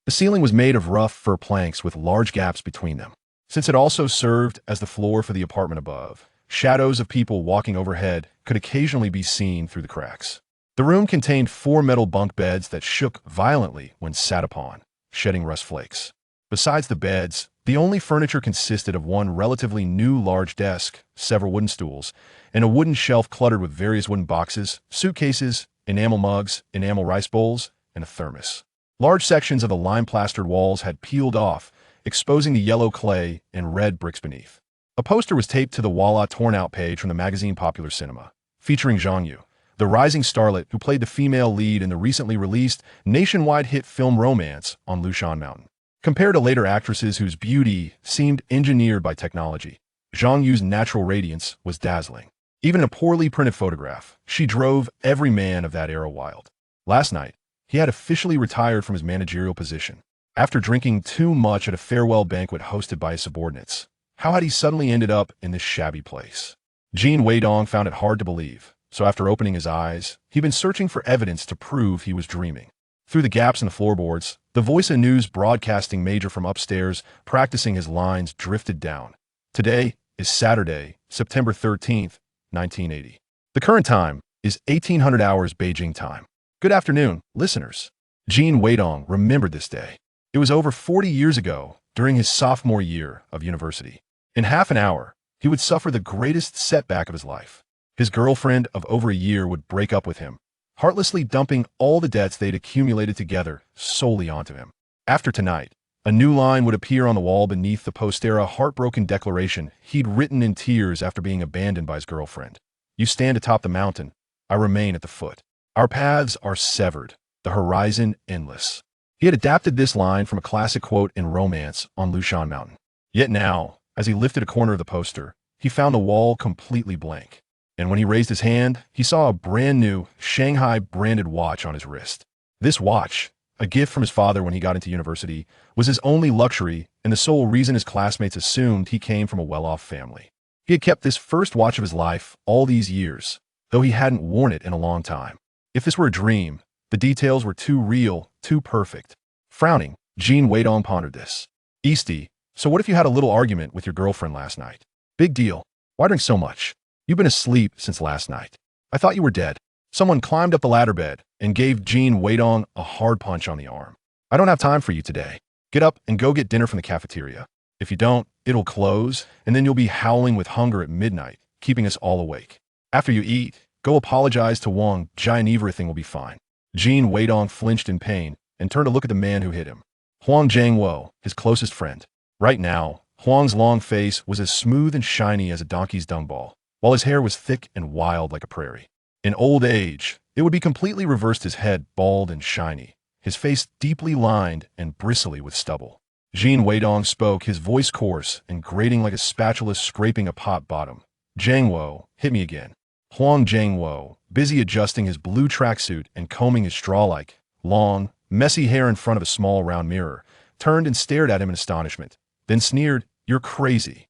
The ceiling was made of rough fir planks with large gaps between them. Since it also served as the floor for the apartment above, shadows of people walking overhead could occasionally be seen through the cracks. The room contained 4 metal bunk beds that shook violently when sat upon, shedding rust flakes. Besides the beds, the only furniture consisted of one relatively new large desk, several wooden stools, and a wooden shelf cluttered with various wooden boxes, suitcases, enamel mugs, enamel rice bowls, and a thermos. Large sections of the lime-plastered walls had peeled off, exposing the yellow clay and red bricks beneath. A poster was taped to the wall torn-out page from the magazine Popular Cinema, featuring Zhang Yu, the rising starlet who played the female lead in the recently released nationwide hit film Romance on Lushan Mountain. Compared to later actresses whose beauty seemed engineered by technology, Zhang Yu's natural radiance was dazzling. Even in a poorly printed photograph, she drove every man of that era wild. Last night, he had officially retired from his managerial position. After drinking too much at a farewell banquet hosted by his subordinates, how had he suddenly ended up in this shabby place? Jin Weidong found it hard to believe, so after opening his eyes, he'd been searching for evidence to prove he was dreaming. Through the gaps in the floorboards, the voice of news broadcasting major from upstairs, practicing his lines, drifted down. Today is Saturday, September 13th, 1980. The current time is 1800 hours Beijing time. Good afternoon, listeners. Jin Weidong remembered this day. It was over 40 years ago, during his sophomore year of university. In half an hour, he would suffer the greatest setback of his life. His girlfriend of over a year would break up with him, heartlessly dumping all the debts they'd accumulated together solely onto him. After tonight, a new line would appear on the wall beneath the poster, a heartbroken declaration he'd written in tears after being abandoned by his girlfriend. You stand atop the mountain, I remain at the foot. Our paths are severed, the horizon endless. He had adapted this line from a classic quote in Romance on Lushan Mountain. Yet now, as he lifted a corner of the poster, he found the wall completely blank. And when he raised his hand, he saw a brand new Shanghai-branded watch on his wrist. This watch, a gift from his father when he got into university, was his only luxury and the sole reason his classmates assumed he came from a well-off family. He had kept this first watch of his life all these years, though he hadn't worn it in a long time. If this were a dream, the details were too real, too perfect. Frowning, Jin Weidong pondered this. Eastie, so what if you had a little argument with your girlfriend last night? Big deal. Why drink so much? You've been asleep since last night. I thought you were dead. Someone climbed up the ladder bed and gave Jin Weidong a hard punch on the arm. I don't have time for you today. Get up and go get dinner from the cafeteria. If you don't, it'll close, and then you'll be howling with hunger at midnight, keeping us all awake. After you eat, go apologize to Wang Jianing. Everything will be fine. Jin Weidong flinched in pain and turned to look at the man who hit him. Wang Jianing, his closest friend. Right now, Huang's long face was as smooth and shiny as a donkey's dung ball, while his hair was thick and wild like a prairie. In old age, it would be completely reversed, his head bald and shiny, his face deeply lined and bristly with stubble. Jin Weidong spoke, his voice coarse and grating like a spatula scraping a pot bottom. Jiang, hit me again. Huang Jianing, busy adjusting his blue tracksuit and combing his straw-like, long, messy hair in front of a small round mirror, turned and stared at him in astonishment, then sneered, "You're crazy.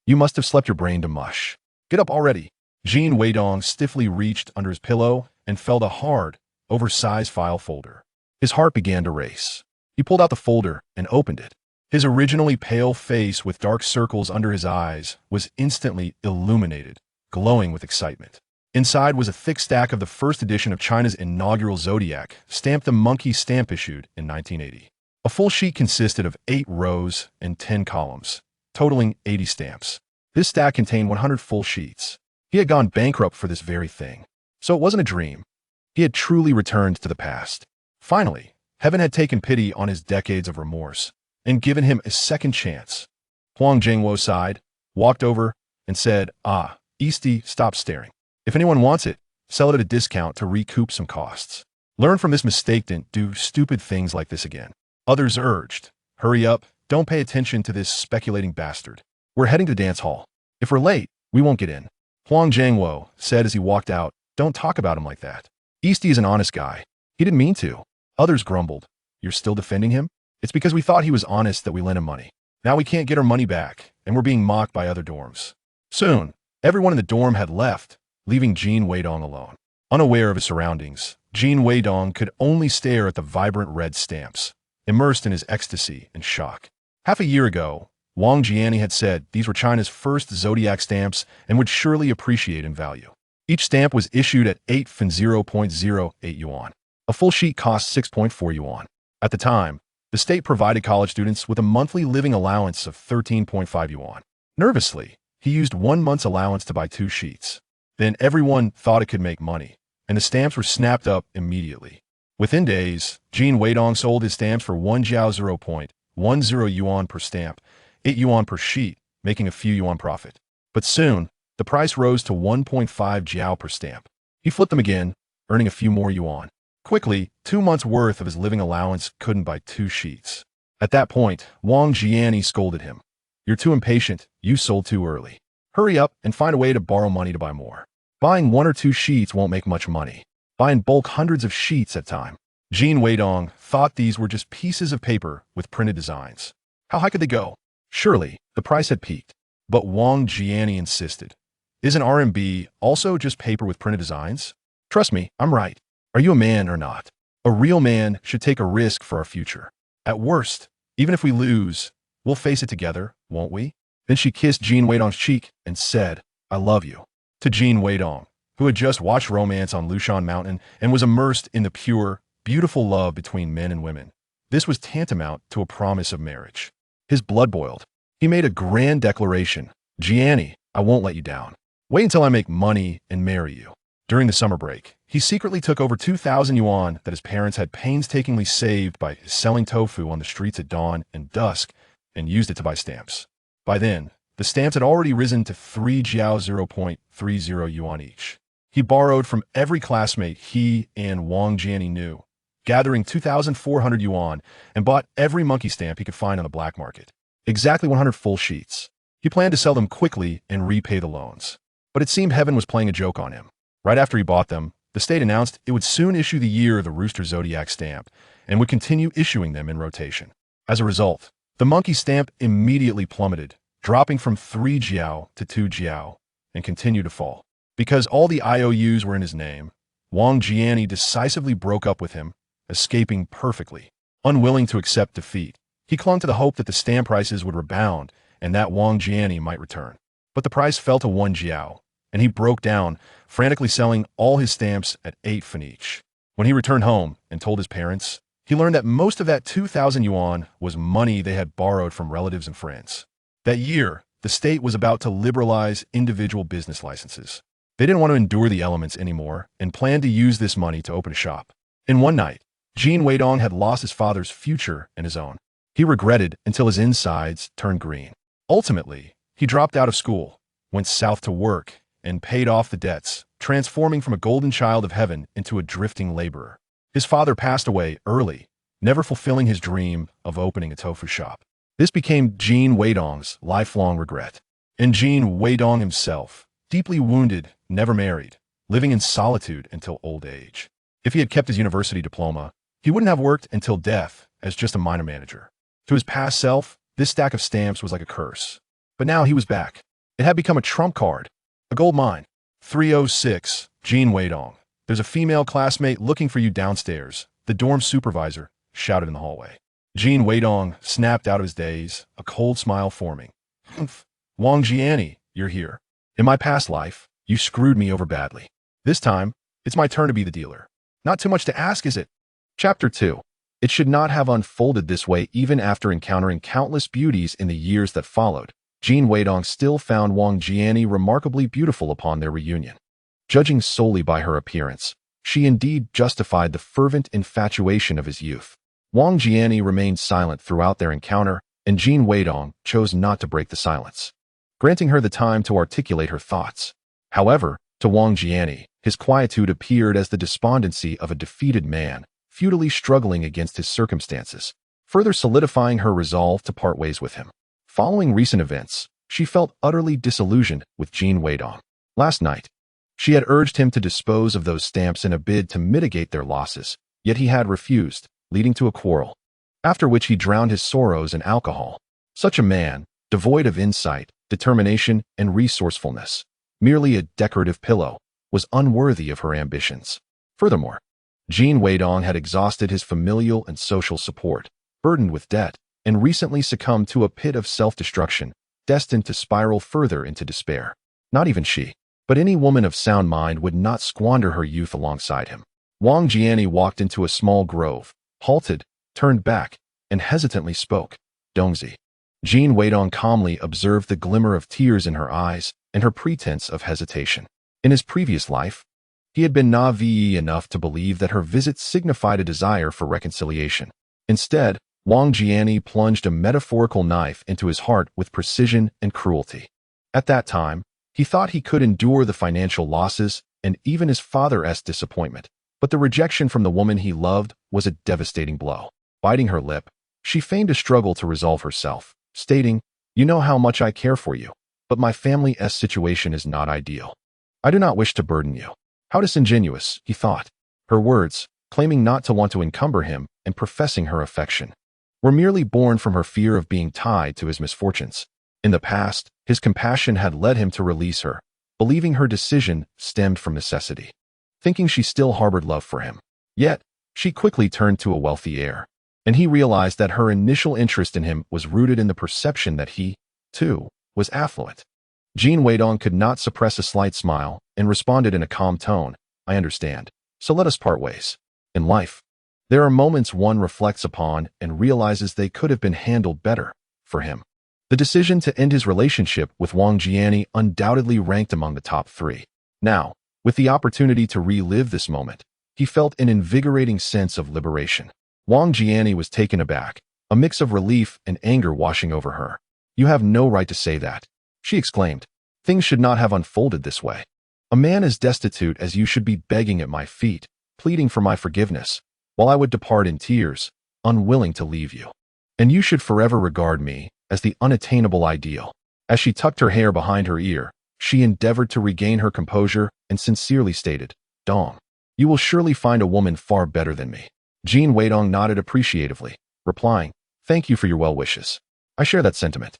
You must have slept your brain to mush. Get up already." Jin Weidong stiffly reached under his pillow and felt a hard, oversized file folder. His heart began to race. He pulled out the folder and opened it. His originally pale face with dark circles under his eyes was instantly illuminated, glowing with excitement. Inside was a thick stack of the first edition of China's inaugural Zodiac, stamped the Monkey stamp issued in 1980. A full sheet consisted of 8 rows and 10 columns, totaling 80 stamps. This stack contained 100 full sheets. He had gone bankrupt for this very thing. So it wasn't a dream. He had truly returned to the past. Finally, heaven had taken pity on his decades of remorse and given him a second chance. Huang Jianing sighed, walked over, and said, Eastie, stop staring. If anyone wants it, sell it at a discount to recoup some costs. Learn from this mistake, don't do stupid things like this again. Others urged, hurry up, don't pay attention to this speculating bastard. We're heading to the dance hall. If we're late, we won't get in. Huang Jianing said as he walked out, don't talk about him like that. Eastie is an honest guy. He didn't mean to. Others grumbled, you're still defending him? It's because we thought he was honest that we lent him money. Now we can't get our money back, and we're being mocked by other dorms. Soon, everyone in the dorm had left, leaving Jin Weidong alone. Unaware of his surroundings, Jin Weidong could only stare at the vibrant red stamps. immersed in his ecstasy and shock. Half a year ago, Wang Jianing had said these were China's first zodiac stamps and would surely appreciate in value. Each stamp was issued at 8 fin 0.08 yuan. A full sheet cost 6.4 yuan. At the time, the state provided college students with a monthly living allowance of 13.5 yuan. Nervously, he used 1 month's allowance to buy 2 sheets. Then everyone thought it could make money, and the stamps were snapped up immediately. Within days, Jin Weidong sold his stamps for 1 jiao 0.10 yuan per stamp, 8 yuan per sheet, making a few yuan profit. But soon, the price rose to 1.5 jiao per stamp. He flipped them again, earning a few more yuan. Quickly, 2 months' worth of his living allowance couldn't buy 2 sheets. At that point, Wang Jianing scolded him. "You're too impatient, you sold too early. Hurry up and find a way to borrow money to buy more. Buying 1 or 2 sheets won't make much money. Buy in bulk hundreds of sheets at a time." Jin Weidong thought these were just pieces of paper with printed designs. How high could they go? Surely, the price had peaked. But Wang Jianing insisted. "Isn't RMB also just paper with printed designs? Trust me, I'm right. Are you a man or not? A real man should take a risk for our future. At worst, even if we lose, we'll face it together, won't we?" Then she kissed Jin Weidong's cheek and said, "I love you." To Jin Weidong, who had just watched Romance on Lushan Mountain and was immersed in the pure, beautiful love between men and women, this was tantamount to a promise of marriage. His blood boiled. He made a grand declaration. "Jianing, I won't let you down. Wait until I make money and marry you." During the summer break, he secretly took over 2,000 yuan that his parents had painstakingly saved by selling tofu on the streets at dawn and dusk and used it to buy stamps. By then, the stamps had already risen to 3 jiao 0.30 yuan each. He borrowed from every classmate he and Wang Jianing knew, gathering 2,400 yuan, and bought every monkey stamp he could find on the black market. Exactly 100 full sheets. He planned to sell them quickly and repay the loans. But it seemed heaven was playing a joke on him. Right after he bought them, the state announced it would soon issue the Year of the Rooster Zodiac stamp and would continue issuing them in rotation. As a result, the monkey stamp immediately plummeted, dropping from 3 jiao to 2 jiao, and continued to fall. Because all the IOUs were in his name, Wang Jianing decisively broke up with him, escaping perfectly. Unwilling to accept defeat, he clung to the hope that the stamp prices would rebound and that Wang Jianing might return. But the price fell to 1 jiao, and he broke down, frantically selling all his stamps at 8 fin each. When he returned home and told his parents, he learned that most of that 2,000 yuan was money they had borrowed from relatives and friends. That year, the state was about to liberalize individual business licenses. They didn't want to endure the elements anymore and planned to use this money to open a shop. In one night, Jin Weidong had lost his father's future and his own. He regretted until his insides turned green. Ultimately, he dropped out of school, went south to work, and paid off the debts, transforming from a golden child of heaven into a drifting laborer. His father passed away early, never fulfilling his dream of opening a tofu shop. This became Jin Weidong's lifelong regret. And Jin Weidong himself, deeply wounded, never married, living in solitude until old age. If he had kept his university diploma, he wouldn't have worked until death as just a minor manager. To his past self, this stack of stamps was like a curse. But now he was back. It had become a trump card. A gold mine. 306, Jin Weidong. "There's a female classmate looking for you downstairs," the dorm supervisor shouted in the hallway. Jin Weidong snapped out of his daze, a cold smile forming. "Humph. Wang Jianing, you're here. In my past life, you screwed me over badly. This time, it's my turn to be the dealer. Not too much to ask, is it?" Chapter 2. It should not have unfolded this way even after encountering countless beauties in the years that followed. Jin Weidong still found Wang Jianing remarkably beautiful upon their reunion. Judging solely by her appearance, she indeed justified the fervent infatuation of his youth. Wang Jianing remained silent throughout their encounter, and Jin Weidong chose not to break the silence, granting her the time to articulate her thoughts. However, to Wang Jianing, his quietude appeared as the despondency of a defeated man, futilely struggling against his circumstances, further solidifying her resolve to part ways with him. Following recent events, she felt utterly disillusioned with Jin Weidong. Last night, she had urged him to dispose of those stamps in a bid to mitigate their losses, yet he had refused, leading to a quarrel, after which he drowned his sorrows in alcohol. Such a man, devoid of insight, determination, and resourcefulness, merely a decorative pillow, was unworthy of her ambitions. Furthermore, Jin Weidong had exhausted his familial and social support, burdened with debt, and recently succumbed to a pit of self-destruction, destined to spiral further into despair. Not even she, but any woman of sound mind would not squander her youth alongside him. Wang Jianing walked into a small grove, halted, turned back, and hesitantly spoke. Dongzi. Jin Weidong calmly observed the glimmer of tears in her eyes and her pretense of hesitation. In his previous life, he had been naive enough to believe that her visit signified a desire for reconciliation. Instead, Wang Jianing plunged a metaphorical knife into his heart with precision and cruelty. At that time, he thought he could endure the financial losses and even his father's disappointment, but the rejection from the woman he loved was a devastating blow. Biting her lip, she feigned a struggle to resolve herself, stating, "You know how much I care for you, but my family's situation is not ideal. I do not wish to burden you." How disingenuous, he thought. Her words, claiming not to want to encumber him and professing her affection, were merely born from her fear of being tied to his misfortunes. In the past, his compassion had led him to release her, believing her decision stemmed from necessity, thinking she still harbored love for him. Yet, she quickly turned to a wealthy heir, and he realized that her initial interest in him was rooted in the perception that he, too, was affluent. Jin Weidong could not suppress a slight smile and responded in a calm tone, "I understand, so let us part ways." In life, there are moments one reflects upon and realizes they could have been handled better. For him, the decision to end his relationship with Wang Jianing undoubtedly ranked among the top 3. Now, with the opportunity to relive this moment, he felt an invigorating sense of liberation. Wang Jianing was taken aback, a mix of relief and anger washing over her. "You have no right to say that," she exclaimed. "Things should not have unfolded this way. A man as destitute as you should be begging at my feet, pleading for my forgiveness, while I would depart in tears, unwilling to leave you. And you should forever regard me as the unattainable ideal." As she tucked her hair behind her ear, she endeavored to regain her composure and sincerely stated, "Dong, you will surely find a woman far better than me." Jin Weidong nodded appreciatively, replying, "Thank you for your well wishes. I share that sentiment."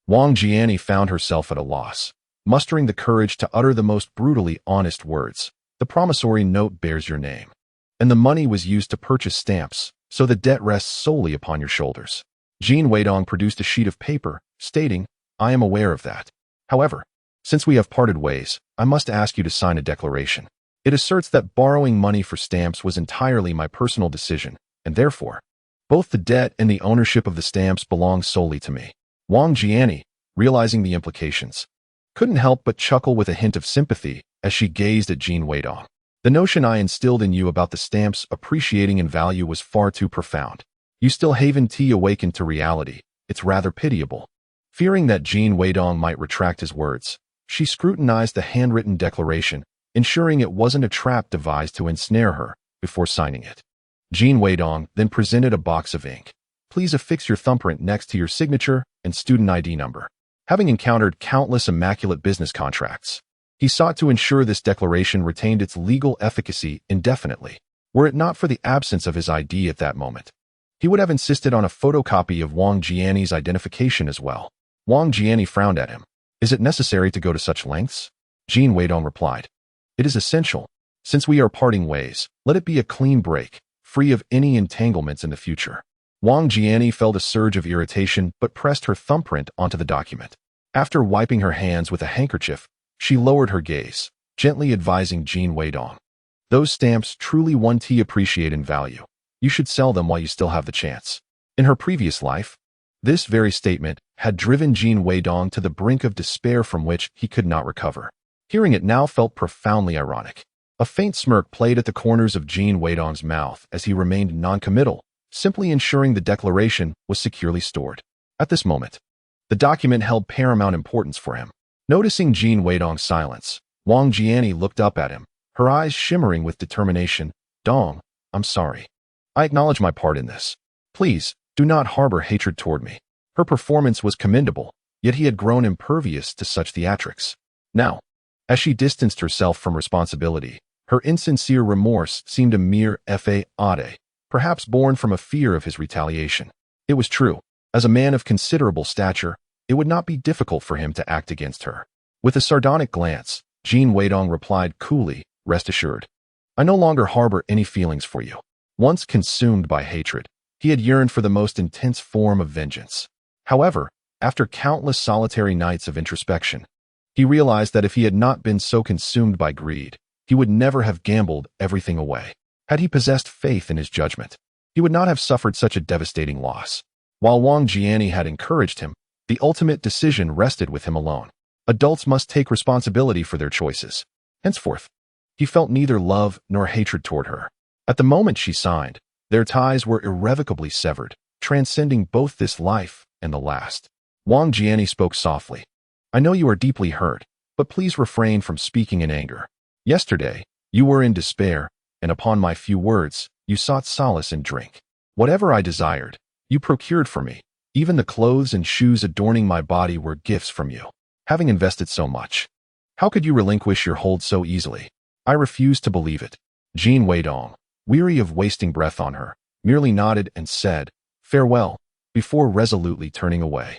Wang Jianing found herself at a loss, mustering the courage to utter the most brutally honest words. "The promissory note bears your name, and the money was used to purchase stamps, so the debt rests solely upon your shoulders." Jin Weidong produced a sheet of paper, stating, "I am aware of that. However, since we have parted ways, I must ask you to sign a declaration. It asserts that borrowing money for stamps was entirely my personal decision, and therefore, both the debt and the ownership of the stamps belong solely to me." Wang Jianing, realizing the implications, couldn't help but chuckle with a hint of sympathy as she gazed at Jin Weidong. "The notion I instilled in you about the stamps appreciating in value was far too profound. You still haven't awakened to reality. It's rather pitiable." Fearing that Jin Weidong might retract his words, she scrutinized the handwritten declaration, ensuring it wasn't a trap devised to ensnare her, before signing it. Jin Weidong then presented a box of ink. "Please affix your thumbprint next to your signature and student ID number." Having encountered countless immaculate business contracts, he sought to ensure this declaration retained its legal efficacy indefinitely. Were it not for the absence of his ID at that moment, he would have insisted on a photocopy of Wang Jianing's identification as well. Wang Jianing frowned at him. "Is it necessary to go to such lengths?" Jin Weidong replied, "It is essential. Since we are parting ways, let it be a clean break, free of any entanglements in the future." Wang Jianing felt a surge of irritation but pressed her thumbprint onto the document. After wiping her hands with a handkerchief, she lowered her gaze, gently advising Jin Weidong, "Those stamps truly won't appreciate in value. You should sell them while you still have the chance." In her previous life, this very statement had driven Jin Weidong to the brink of despair from which he could not recover. Hearing it now felt profoundly ironic. A faint smirk played at the corners of Jin Weidong's mouth as he remained non-committal, simply ensuring the declaration was securely stored. At this moment, the document held paramount importance for him. Noticing Jin Weidong's silence, Wang Jianing looked up at him, her eyes shimmering with determination. "Dong, I'm sorry. I acknowledge my part in this. Please, do not harbor hatred toward me." Her performance was commendable, yet he had grown impervious to such theatrics. Now, as she distanced herself from responsibility, her insincere remorse seemed a mere fade, perhaps born from a fear of his retaliation. It was true. As a man of considerable stature, it would not be difficult for him to act against her. With a sardonic glance, Jin Weidong replied coolly, "Rest assured, I no longer harbor any feelings for you. Once consumed by hatred, He had yearned for the most intense form of vengeance. However, after countless solitary nights of introspection, he realized that if he had not been so consumed by greed, he would never have gambled everything away. Had he possessed faith in his judgment, he would not have suffered such a devastating loss. While Wang Jianing had encouraged him, the ultimate decision rested with him alone. Adults must take responsibility for their choices. Henceforth, he felt neither love nor hatred toward her. At the moment she signed, their ties were irrevocably severed, transcending both this life and the last. Wang Jianing spoke softly. I know you are deeply hurt, but please refrain from speaking in anger. Yesterday, you were in despair, and upon my few words, you sought solace in drink. Whatever I desired, you procured for me. Even the clothes and shoes adorning my body were gifts from you. Having invested so much, how could you relinquish your hold so easily? I refused to believe it. Jin Weidong, weary of wasting breath on her, merely nodded and said, farewell, before resolutely turning away.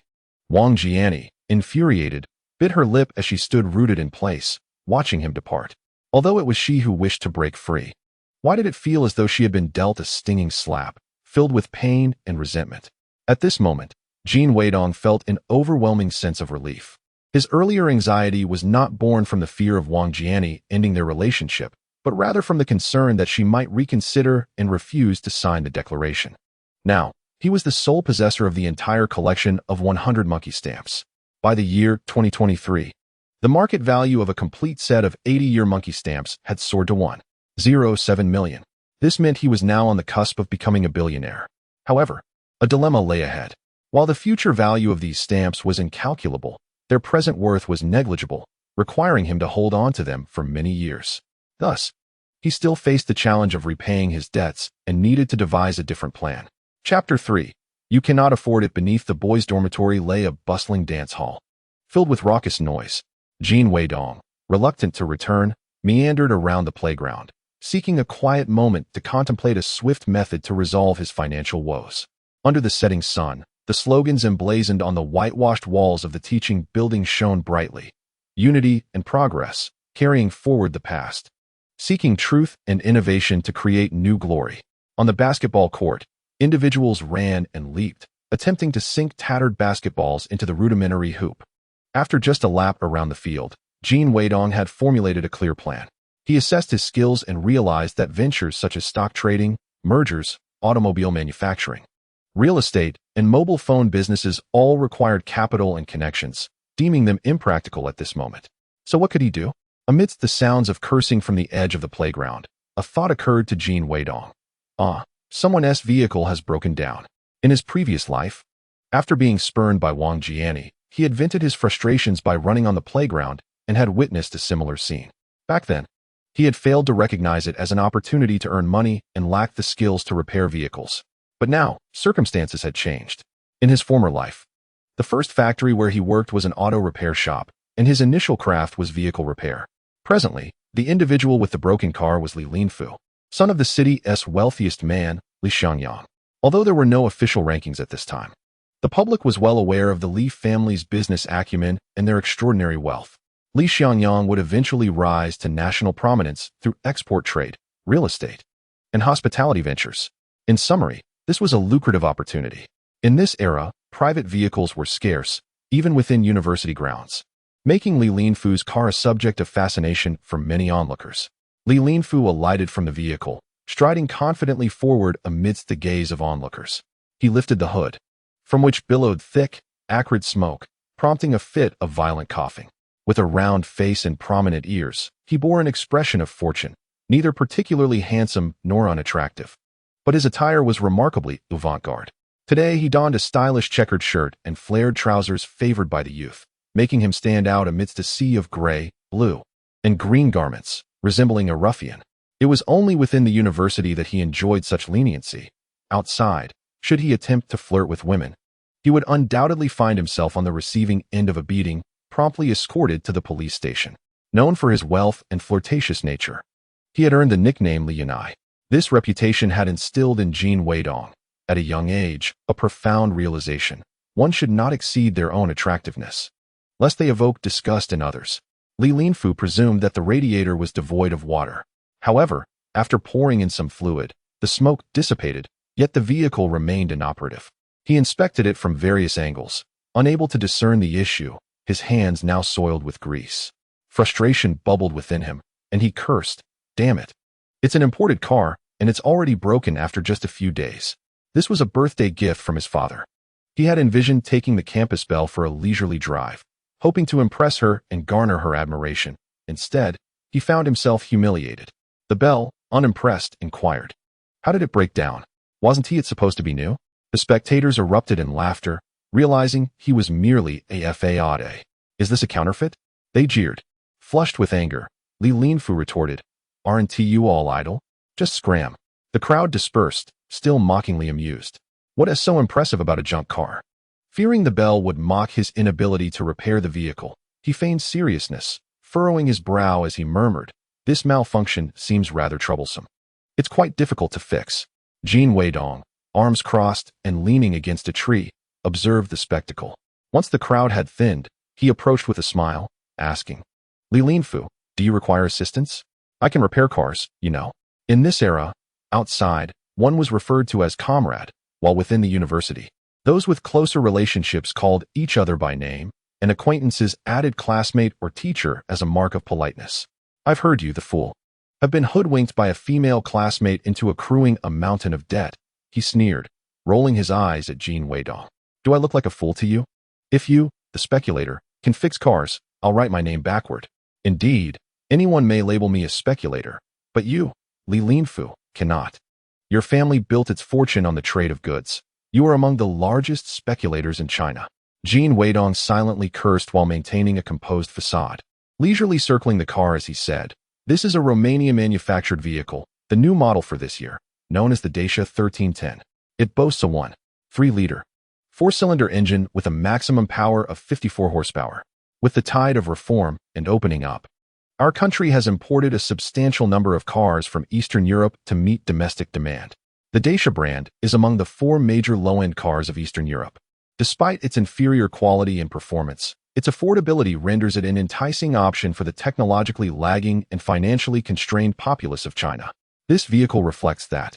Wang Jianing, infuriated, bit her lip as she stood rooted in place, watching him depart. Although it was she who wished to break free, why did it feel as though she had been dealt a stinging slap, filled with pain and resentment? At this moment, Jin Weidong felt an overwhelming sense of relief. His earlier anxiety was not born from the fear of Wang Jianing ending their relationship, but rather from the concern that she might reconsider and refuse to sign the declaration. Now, he was the sole possessor of the entire collection of 100 Monkey Stamps. By the year 2023, the market value of a complete set of 80-year Monkey Stamps had soared to 1.07 million. This meant he was now on the cusp of becoming a billionaire. However, a dilemma lay ahead. While the future value of these stamps was incalculable, their present worth was negligible, requiring him to hold on to them for many years. Thus, he still faced the challenge of repaying his debts and needed to devise a different plan. Chapter 3. You cannot afford it. Beneath the boys' dormitory lay a bustling dance hall. Filled with raucous noise, Jin Weidong, reluctant to return, meandered around the playground, seeking a quiet moment to contemplate a swift method to resolve his financial woes. Under the setting sun, the slogans emblazoned on the whitewashed walls of the teaching building shone brightly. Unity and progress, carrying forward the past. Seeking truth and innovation to create new glory. On the basketball court, individuals ran and leaped, attempting to sink tattered basketballs into the rudimentary hoop. After just a lap around the field, Jin Weidong had formulated a clear plan. He assessed his skills and realized that ventures such as stock trading, mergers, automobile manufacturing, real estate, and mobile phone businesses all required capital and connections, deeming them impractical at this moment. So what could he do? Amidst the sounds of cursing from the edge of the playground, a thought occurred to Jin Weidong. Someone's vehicle has broken down. In his previous life, after being spurned by Wang Jianing, he had vented his frustrations by running on the playground and had witnessed a similar scene. Back then, he had failed to recognize it as an opportunity to earn money and lacked the skills to repair vehicles. But now, circumstances had changed. In his former life, the first factory where he worked was an auto repair shop, and his initial craft was vehicle repair. Presently, the individual with the broken car was Li Linfu, son of the city's wealthiest man, Li Xiangyang. Although there were no official rankings at this time, the public was well aware of the Li family's business acumen and their extraordinary wealth. Li Xiangyang would eventually rise to national prominence through export trade, real estate, and hospitality ventures. In summary, this was a lucrative opportunity. In this era, private vehicles were scarce, even within university grounds, making Li Linfu's car a subject of fascination for many onlookers. Li Linfu alighted from the vehicle, striding confidently forward amidst the gaze of onlookers. He lifted the hood, from which billowed thick, acrid smoke, prompting a fit of violent coughing. With a round face and prominent ears, he bore an expression of fortune, neither particularly handsome nor unattractive. But his attire was remarkably avant-garde. Today he donned a stylish checkered shirt and flared trousers favored by the youth, making him stand out amidst a sea of gray, blue, and green garments, resembling a ruffian. It was only within the university that he enjoyed such leniency. Outside, should he attempt to flirt with women, he would undoubtedly find himself on the receiving end of a beating, promptly escorted to the police station. Known for his wealth and flirtatious nature, he had earned the nickname Li Yanai. This reputation had instilled in Jin Weidong, at a young age, a profound realization. One should not exceed their own attractiveness, lest they evoke disgust in others. Li Linfu presumed that the radiator was devoid of water. However, after pouring in some fluid, the smoke dissipated, Yet the vehicle remained inoperative. He inspected it from various angles, unable to discern the issue, his hands now soiled with grease. Frustration bubbled within him, and he cursed, "Damn it. It's an imported car, and it's already broken after just a few days." This was a birthday gift from his father. He had envisioned taking the campus belle for a leisurely drive, hoping to impress her and garner her admiration. Instead, he found himself humiliated. The belle, unimpressed, inquired, "How did it break down? Wasn't it supposed to be new?" The spectators erupted in laughter, realizing he was merely a fade. "Is this a counterfeit?" They jeered. Flushed with anger, Li Linfu retorted, "Aren't you all idle? Just scram." The crowd dispersed, still mockingly amused. What is so impressive about a junk car? Fearing the belle would mock his inability to repair the vehicle, he feigned seriousness, furrowing his brow as he murmured, "This malfunction seems rather troublesome. It's quite difficult to fix." Jin Weidong, arms crossed and leaning against a tree, observed the spectacle. Once the crowd had thinned, he approached with a smile, asking, "Li Linfu, do you require assistance? I can repair cars, you know." In this era, outside, one was referred to as comrade, while within the university, those with closer relationships called each other by name, and acquaintances added classmate or teacher as a mark of politeness. "I've heard you, the fool, have been hoodwinked by a female classmate into accruing a mountain of debt," he sneered, rolling his eyes at Jin Weidong. "Do I look like a fool to you? If you, the speculator, can fix cars, I'll write my name backward. Indeed, anyone may label me a speculator, but you, Li Linfu, cannot. Your family built its fortune on the trade of goods. You are among the largest speculators in China." Jin Weidong silently cursed while maintaining a composed facade. Leisurely circling the car as he said, "This is a Romania-manufactured vehicle, the new model for this year, known as the Dacia 1310. It boasts a 1.3-liter, 4-cylinder engine with a maximum power of 54 horsepower. With the tide of reform and opening up, our country has imported a substantial number of cars from Eastern Europe to meet domestic demand. The Dacia brand is among the 4 major low-end cars of Eastern Europe. Despite its inferior quality and performance, its affordability renders it an enticing option for the technologically lagging and financially constrained populace of China. This vehicle reflects that.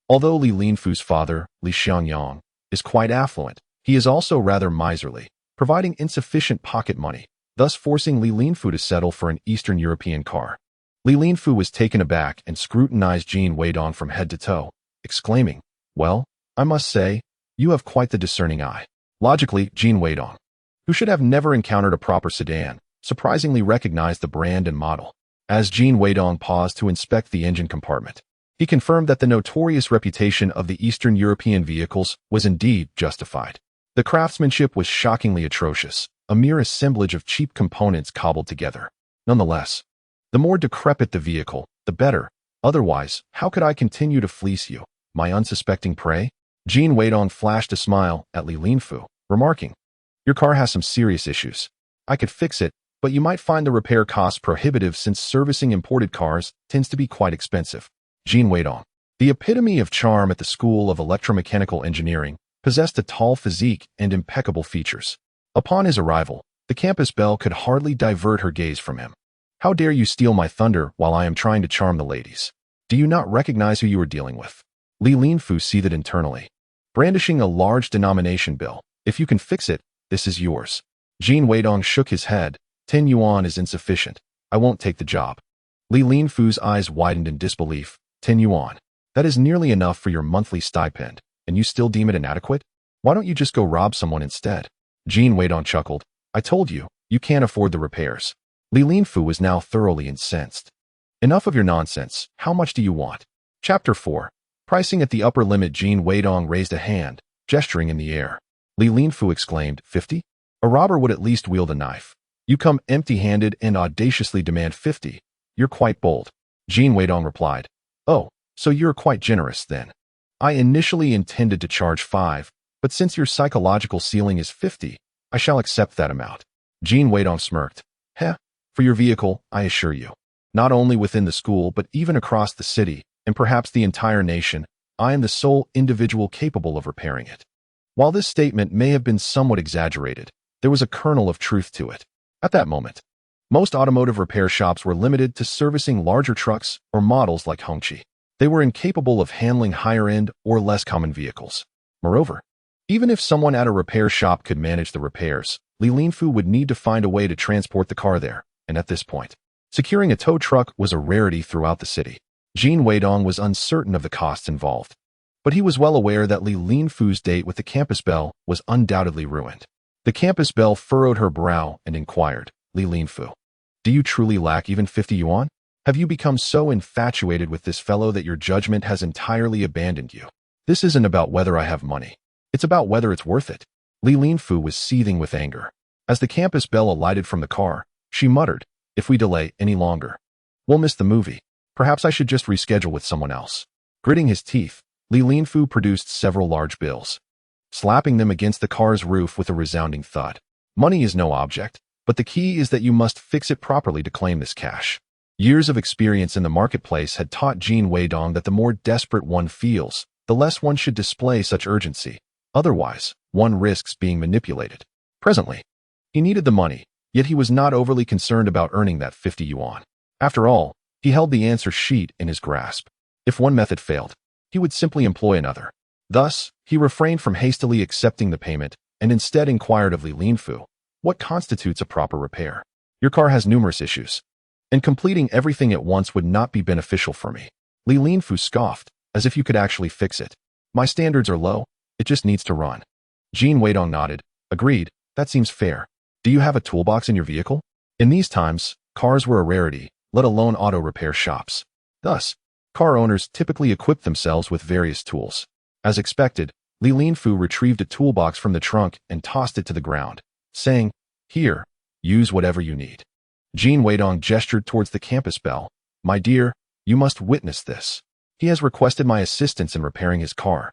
Although Li Linfu's father, Li Xiangyang, is quite affluent, he is also rather miserly, providing insufficient pocket money, thus forcing Li Linfu to settle for an Eastern European car. Li Linfu was taken aback and scrutinized Jin Weidong from head to toe, exclaiming, "Well, I must say, you have quite the discerning eye." Logically, Jin Weidong, who should have never encountered a proper sedan, surprisingly recognized the brand and model. As Jin Weidong paused to inspect the engine compartment, he confirmed that the notorious reputation of the Eastern European vehicles was indeed justified. The craftsmanship was shockingly atrocious, a mere assemblage of cheap components cobbled together. Nonetheless, the more decrepit the vehicle, the better. Otherwise, how could I continue to fleece you, my unsuspecting prey? Jin Weidong flashed a smile at Li Linfu, remarking, "Your car has some serious issues. I could fix it, but you might find the repair costs prohibitive since servicing imported cars tends to be quite expensive." Jin Weidong, the epitome of charm at the School of Electromechanical Engineering, possessed a tall physique and impeccable features. Upon his arrival, the campus belle could hardly divert her gaze from him. "How dare you steal my thunder while I am trying to charm the ladies? Do you not recognize who you are dealing with?" Li Linfu seethed internally, brandishing a large denomination bill. "If you can fix it, this is yours." Jin Weidong shook his head. 10 yuan is insufficient. I won't take the job." Li Linfu's eyes widened in disbelief. 10 yuan. That is nearly enough for your monthly stipend, and you still deem it inadequate? Why don't you just go rob someone instead? Jin Weidong chuckled. "I told you, you can't afford the repairs." Li Linfu was now thoroughly incensed. "Enough of your nonsense. How much do you want?" Chapter 4. Pricing at the upper limit. Jin Weidong raised a hand, gesturing in the air. Li Linfu exclaimed, 50? A robber would at least wield a knife. You come empty-handed and audaciously demand 50. You're quite bold. Jin Weidong replied, "Oh, so you're quite generous then. I initially intended to charge 5, but since your psychological ceiling is 50, I shall accept that amount." Jin Weidong smirked. "Heh, for your vehicle, I assure you. Not only within the school but even across the city, and perhaps the entire nation, I am the sole individual capable of repairing it." While this statement may have been somewhat exaggerated, there was a kernel of truth to it. At that moment, most automotive repair shops were limited to servicing larger trucks or models like Hongqi. They were incapable of handling higher-end or less common vehicles. Moreover, even if someone at a repair shop could manage the repairs, Li Linfu would need to find a way to transport the car there, and at this point, securing a tow truck was a rarity throughout the city. Jin Weidong was uncertain of the costs involved, but he was well aware that Li Linfu's date with the campus belle was undoubtedly ruined. The campus belle furrowed her brow and inquired, Li Linfu, do you truly lack even 50 yuan? Have you become so infatuated with this fellow that your judgment has entirely abandoned you? This isn't about whether I have money. It's about whether it's worth it. Li Linfu was seething with anger. As the campus belle alighted from the car, she muttered, if we delay any longer, we'll miss the movie. Perhaps I should just reschedule with someone else. Gritting his teeth, Li Linfu produced several large bills, slapping them against the car's roof with a resounding thud. Money is no object, but the key is that you must fix it properly to claim this cash. Years of experience in the marketplace had taught Jin Weidong that the more desperate one feels, the less one should display such urgency. Otherwise, one risks being manipulated. Presently, he needed the money, yet he was not overly concerned about earning that 50 yuan. After all, he held the answer sheet in his grasp. If one method failed, he would simply employ another. Thus, he refrained from hastily accepting the payment and instead inquired of Li Linfu, what constitutes a proper repair? Your car has numerous issues, and completing everything at once would not be beneficial for me. Li Linfu scoffed, as if you could actually fix it. My standards are low, it just needs to run. Jin Weidong nodded, agreed, that seems fair. Do you have a toolbox in your vehicle? In these times, cars were a rarity, let alone auto repair shops. Thus, car owners typically equipped themselves with various tools. As expected, Li Linfu retrieved a toolbox from the trunk and tossed it to the ground, saying, here, use whatever you need. Jin Weidong gestured towards the campus belle. My dear, you must witness this. He has requested my assistance in repairing his car.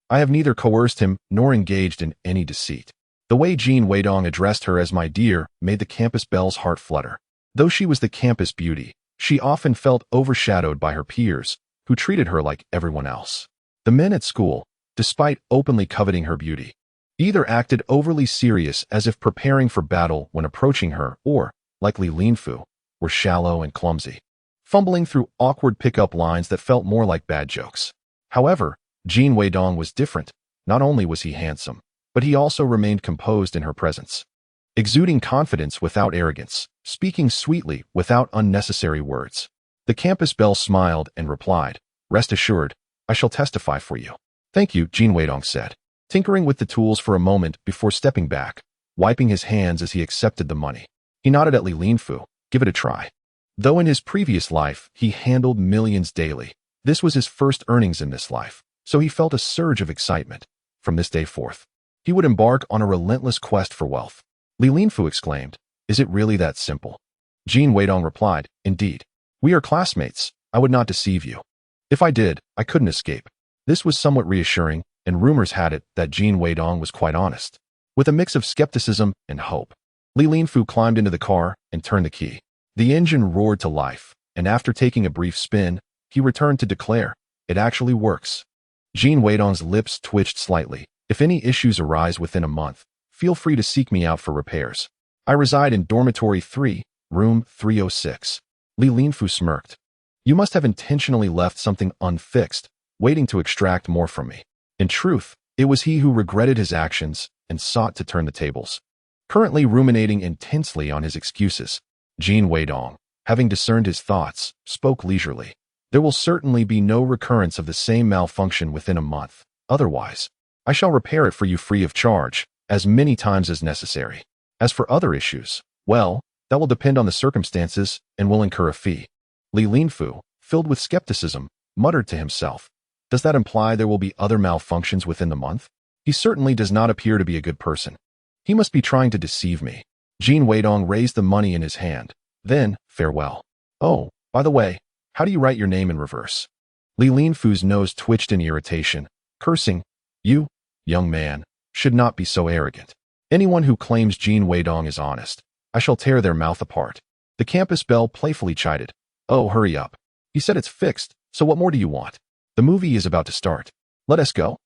I have neither coerced him nor engaged in any deceit. The way Jin Weidong addressed her as my dear made the campus belle's heart flutter. Though she was the campus beauty, she often felt overshadowed by her peers, who treated her like everyone else. The men at school, despite openly coveting her beauty, either acted overly serious as if preparing for battle when approaching her or, like Li Linfu, were shallow and clumsy, fumbling through awkward pickup lines that felt more like bad jokes. However, Jin Weidong was different. Not only was he handsome, but he also remained composed in her presence, exuding confidence without arrogance, speaking sweetly without unnecessary words. The campus belle smiled and replied, rest assured, I shall testify for you. Thank you, Jin Weidong said, tinkering with the tools for a moment before stepping back, wiping his hands as he accepted the money. He nodded at Li Linfu, give it a try. Though in his previous life he handled millions daily, this was his first earnings in this life, so he felt a surge of excitement. From this day forth, he would embark on a relentless quest for wealth. Li Linfu exclaimed, is it really that simple? Jin Weidong replied, indeed. We are classmates, I would not deceive you. If I did, I couldn't escape. This was somewhat reassuring, and rumors had it that Jin Weidong was quite honest. With a mix of skepticism and hope, Li Linfu climbed into the car and turned the key. The engine roared to life, and after taking a brief spin, he returned to declare, it actually works. Jin Weidong's lips twitched slightly. If any issues arise within a month, feel free to seek me out for repairs. I reside in dormitory 3, room 306. Li Linfu smirked. You must have intentionally left something unfixed, waiting to extract more from me. In truth, it was he who regretted his actions and sought to turn the tables. Currently ruminating intensely on his excuses, Jin Weidong, having discerned his thoughts, spoke leisurely. There will certainly be no recurrence of the same malfunction within a month. Otherwise, I shall repair it for you free of charge, as many times as necessary. As for other issues, well, that will depend on the circumstances and will incur a fee. Li Linfu, filled with skepticism, muttered to himself, does that imply there will be other malfunctions within the month? He certainly does not appear to be a good person. He must be trying to deceive me. Jin Weidong raised the money in his hand. Then, farewell. Oh, by the way, how do you write your name in reverse? Li Linfu's nose twitched in irritation, cursing, you, young man, should not be so arrogant. Anyone who claims Jin Weidong is honest, I shall tear their mouth apart. The campus belle playfully chided. Oh, hurry up. He said it's fixed, so what more do you want? The movie is about to start. Let us go.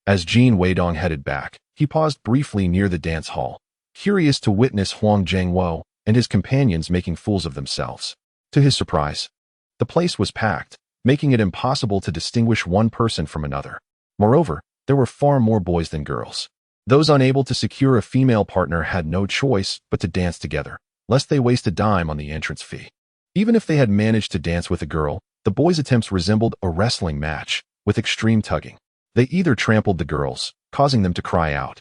As Jin Weidong headed back, he paused briefly near the dance hall, curious to witness Wang Jianing and his companions making fools of themselves. To his surprise, the place was packed. making it impossible to distinguish one person from another. Moreover, there were far more boys than girls. Those unable to secure a female partner had no choice but to dance together, lest they waste a dime on the entrance fee. Even if they had managed to dance with a girl, the boys' attempts resembled a wrestling match, with extreme tugging. They either trampled the girls, causing them to cry out,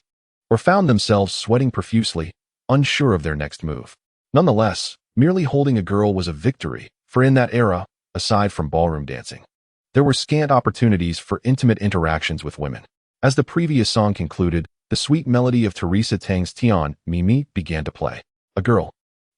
or found themselves sweating profusely, unsure of their next move. Nonetheless, merely holding a girl was a victory, for in that era, aside from ballroom dancing, there were scant opportunities for intimate interactions with women. As the previous song concluded, the sweet melody of Teresa Tang's Tian Mimi began to play. A girl,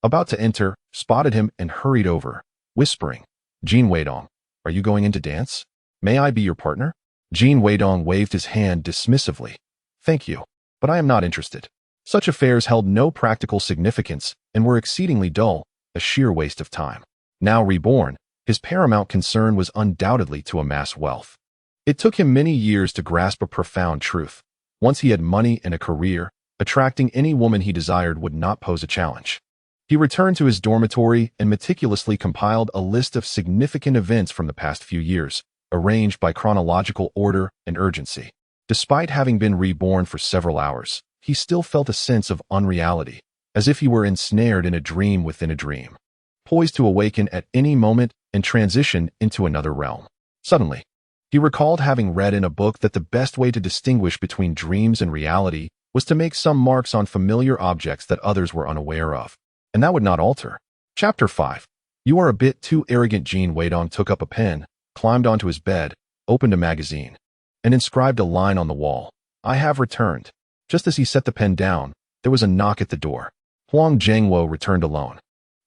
about to enter, spotted him and hurried over, whispering, "Jin Weidong, are you going in to dance? May I be your partner?" Jin Weidong waved his hand dismissively. "Thank you, but I am not interested." Such affairs held no practical significance and were exceedingly dull, a sheer waste of time. Now reborn, his paramount concern was undoubtedly to amass wealth. It took him many years to grasp a profound truth. Once he had money and a career, attracting any woman he desired would not pose a challenge. He returned to his dormitory and meticulously compiled a list of significant events from the past few years, arranged by chronological order and urgency. Despite having been reborn for several hours, he still felt a sense of unreality, as if he were ensnared in a dream within a dream, poised to awaken at any moment and transition into another realm. Suddenly, he recalled having read in a book that the best way to distinguish between dreams and reality was to make some marks on familiar objects that others were unaware of, and that would not alter. Chapter 5. You are a bit too arrogant. Jin Weidong took up a pen, climbed onto his bed, opened a magazine, and inscribed a line on the wall. "I have returned." Just as he set the pen down, there was a knock at the door. Wang Jianing returned alone,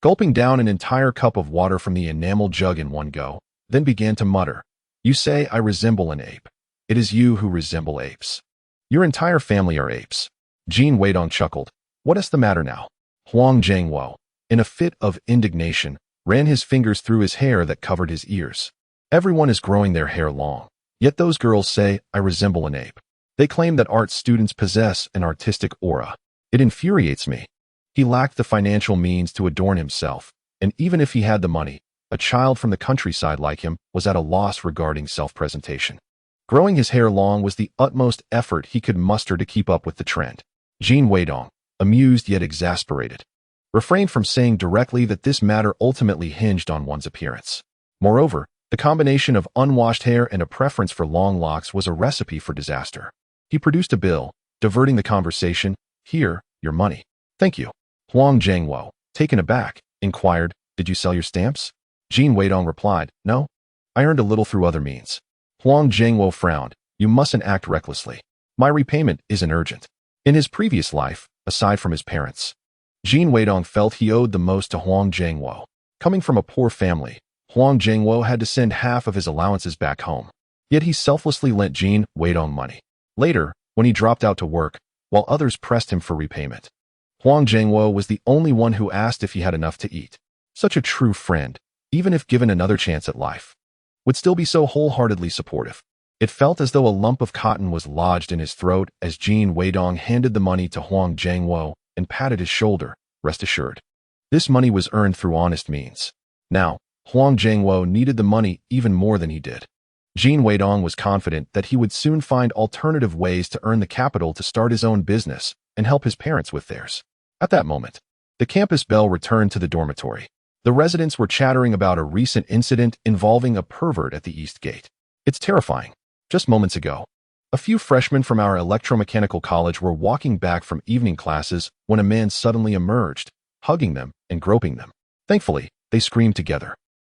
gulping down an entire cup of water from the enamel jug in one go, then began to mutter, "You say I resemble an ape. It is you who resemble apes. Your entire family are apes." Jin Weidong chuckled. "What is the matter now?" Wang Jianing, in a fit of indignation, ran his fingers through his hair that covered his ears. "Everyone is growing their hair long. Yet those girls say I resemble an ape. They claim that art students possess an artistic aura. It infuriates me." He lacked the financial means to adorn himself, and even if he had the money, a child from the countryside like him was at a loss regarding self-presentation. Growing his hair long was the utmost effort he could muster to keep up with the trend. Jin Weidong, amused yet exasperated, refrained from saying directly that this matter ultimately hinged on one's appearance. Moreover, the combination of unwashed hair and a preference for long locks was a recipe for disaster. He produced a bill, diverting the conversation. "Here, your money." "Thank you." Wang Jianing, taken aback, inquired, "Did you sell your stamps?" Jin Weidong replied, "No. I earned a little through other means." Wang Jianing frowned. "You mustn't act recklessly. My repayment isn't urgent." In his previous life, aside from his parents, Jin Weidong felt he owed the most to Wang Jianing. Coming from a poor family, Wang Jianing had to send half of his allowances back home. Yet he selflessly lent Jin Weidong money. Later, when he dropped out to work, while others pressed him for repayment, Wang Jianing was the only one who asked if he had enough to eat. Such a true friend, even if given another chance at life, would still be so wholeheartedly supportive. It felt as though a lump of cotton was lodged in his throat as Jin Weidong handed the money to Wang Jianing and patted his shoulder. "Rest assured, this money was earned through honest means." Now, Wang Jianing needed the money even more than he did. Jin Weidong was confident that he would soon find alternative ways to earn the capital to start his own business and help his parents with theirs. At that moment, the campus bell returned to the dormitory. The residents were chattering about a recent incident involving a pervert at the East Gate. "It's terrifying. Just moments ago, a few freshmen from our electromechanical college were walking back from evening classes when a man suddenly emerged, hugging them and groping them. Thankfully, they screamed together,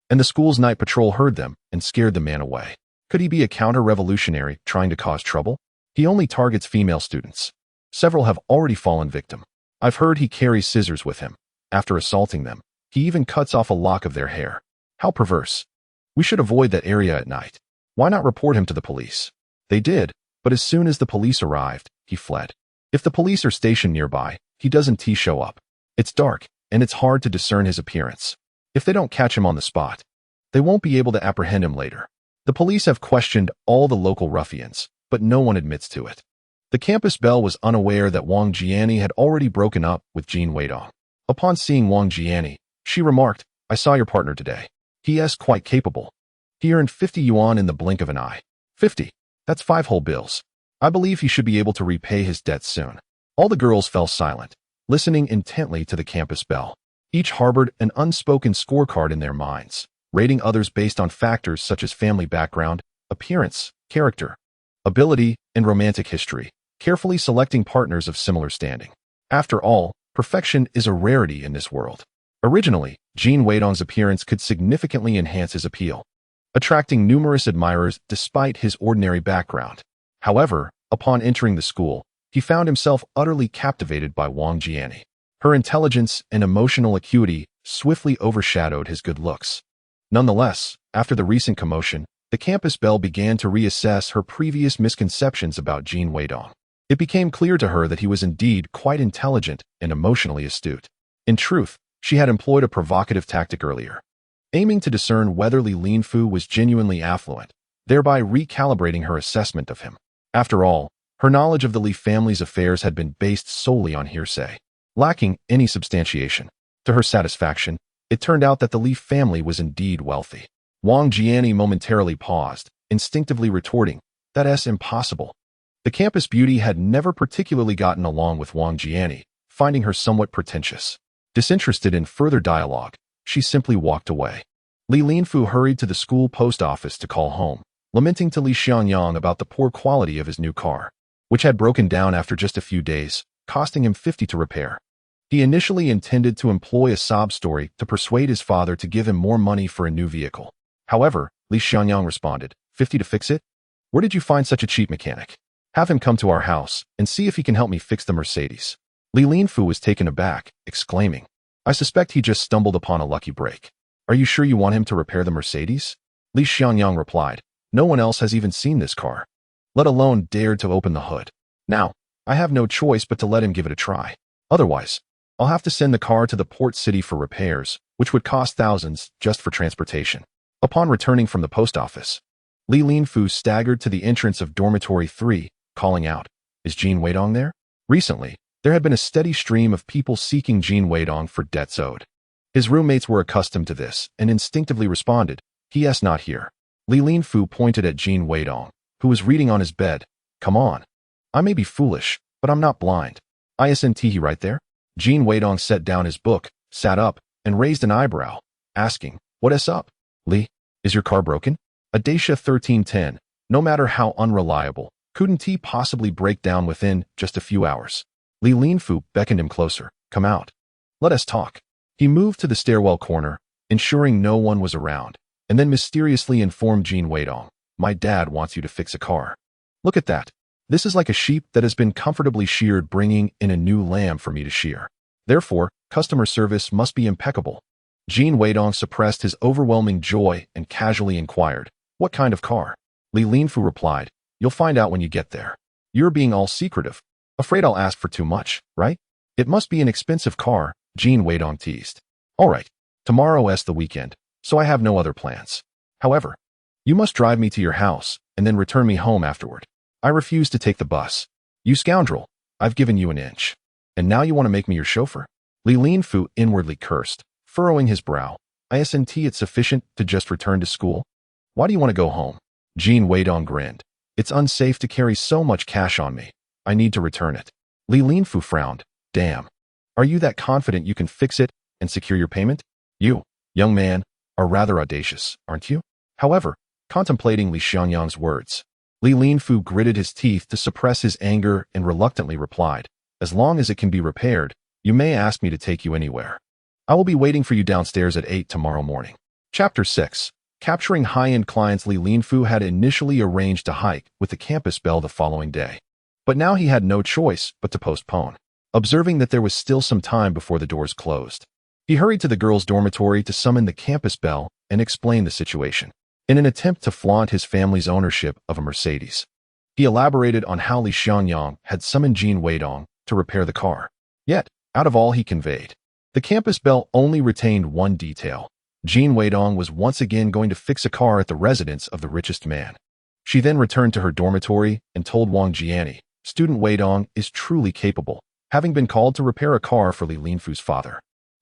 and the school's night patrol heard them and scared the man away. Could he be a counter-revolutionary trying to cause trouble? He only targets female students. Several have already fallen victim. I've heard he carries scissors with him. After assaulting them, he even cuts off a lock of their hair. How perverse. We should avoid that area at night. Why not report him to the police?" They did, but as soon as the police arrived, he fled. If the police are stationed nearby, he doesn't show up. It's dark, and it's hard to discern his appearance. If they don't catch him on the spot, they won't be able to apprehend him later. The police have questioned all the local ruffians, but no one admits to it. The campus belle was unaware that Wang Jianing had already broken up with Jin Weidong. Upon seeing Wang Jianing, she remarked, "I saw your partner today. He is quite capable." He earned 50 yuan in the blink of an eye. 50. That's 5 whole bills. I believe he should be able to repay his debts soon. All the girls fell silent, listening intently to the campus bell. Each harbored an unspoken scorecard in their minds, rating others based on factors such as family background, appearance, character, ability, and romantic history, carefully selecting partners of similar standing. After all, perfection is a rarity in this world. Originally, Jin Weidong's appearance could significantly enhance his appeal, attracting numerous admirers despite his ordinary background. However, upon entering the school, he found himself utterly captivated by Wang Jianing. Her intelligence and emotional acuity swiftly overshadowed his good looks. Nonetheless, after the recent commotion, the campus belle began to reassess her previous misconceptions about Jin Weidong. It became clear to her that he was indeed quite intelligent and emotionally astute. In truth, she had employed a provocative tactic earlier, aiming to discern whether Li Linfu was genuinely affluent, thereby recalibrating her assessment of him. After all, her knowledge of the Li family's affairs had been based solely on hearsay, lacking any substantiation. To her satisfaction, it turned out that the Li family was indeed wealthy. Wang Jianing momentarily paused, instinctively retorting, "That's impossible." The campus beauty had never particularly gotten along with Wang Jianing, finding her somewhat pretentious. Disinterested in further dialogue, she simply walked away. Li Linfu hurried to the school post office to call home, lamenting to Li Xiangyang about the poor quality of his new car, which had broken down after just a few days, costing him 50 to repair. He initially intended to employ a sob story to persuade his father to give him more money for a new vehicle. However, Li Xiangyang responded, 50 to fix it? Where did you find such a cheap mechanic? Have him come to our house and see if he can help me fix the Mercedes. Li Linfu was taken aback, exclaiming, I suspect he just stumbled upon a lucky break. Are you sure you want him to repair the Mercedes? Li Xiangyang replied, no one else has even seen this car, let alone dared to open the hood. Now, I have no choice but to let him give it a try. Otherwise, I'll have to send the car to the port city for repairs, which would cost thousands just for transportation. Upon returning from the post office, Li Linfu staggered to the entrance of dormitory 3, calling out, Is Jin Weidong there? Recently, there had been a steady stream of people seeking Jin Weidong for debts owed. His roommates were accustomed to this and instinctively responded, He is not here. Li Linfu pointed at Jin Weidong, who was reading on his bed. Come on. I may be foolish, but I'm not blind. Isn't he right there? Jin Weidong set down his book, sat up, and raised an eyebrow, asking, What is up? Li, is your car broken? Audacia 1310, no matter how unreliable, couldn't he possibly break down within just a few hours? Li Linfu beckoned him closer. Come out. Let us talk. He moved to the stairwell corner, ensuring no one was around, and then mysteriously informed Jin Weidong, My dad wants you to fix a car. Look at that. This is like a sheep that has been comfortably sheared, bringing in a new lamb for me to shear. Therefore, customer service must be impeccable. Jin Weidong suppressed his overwhelming joy and casually inquired, What kind of car? Li Linfu replied, You'll find out when you get there. You're being all secretive. Afraid I'll ask for too much, right? It must be an expensive car, Jin Weidong teased. All right, tomorrow is the weekend, so I have no other plans. However, you must drive me to your house and then return me home afterward. I refuse to take the bus. You scoundrel, I've given you an inch. And now you want to make me your chauffeur? Li Linfu inwardly cursed, furrowing his brow. Isn't it sufficient to just return to school? Why do you want to go home? Jin Weidong grinned. It's unsafe to carry so much cash on me. I need to return it. Li Linfu frowned. Damn. Are you that confident you can fix it and secure your payment? You, young man, are rather audacious, aren't you? However, contemplating Li Xiangyang's words, Li Linfu gritted his teeth to suppress his anger and reluctantly replied, As long as it can be repaired, you may ask me to take you anywhere. I will be waiting for you downstairs at 8 tomorrow morning. Chapter 6. Capturing high-end clients. Li Linfu had initially arranged a hike with the campus belle the following day. But now he had no choice but to postpone. Observing that there was still some time before the doors closed, he hurried to the girls' dormitory to summon the campus belle and explain the situation. In an attempt to flaunt his family's ownership of a Mercedes, he elaborated on how Li Xiangyang had summoned Jin Weidong to repair the car. Yet, out of all he conveyed, the campus belle only retained one detail. Jin Weidong was once again going to fix a car at the residence of the richest man. She then returned to her dormitory and told Wang Jianing, Student Weidong is truly capable, having been called to repair a car for Li Linfu's father.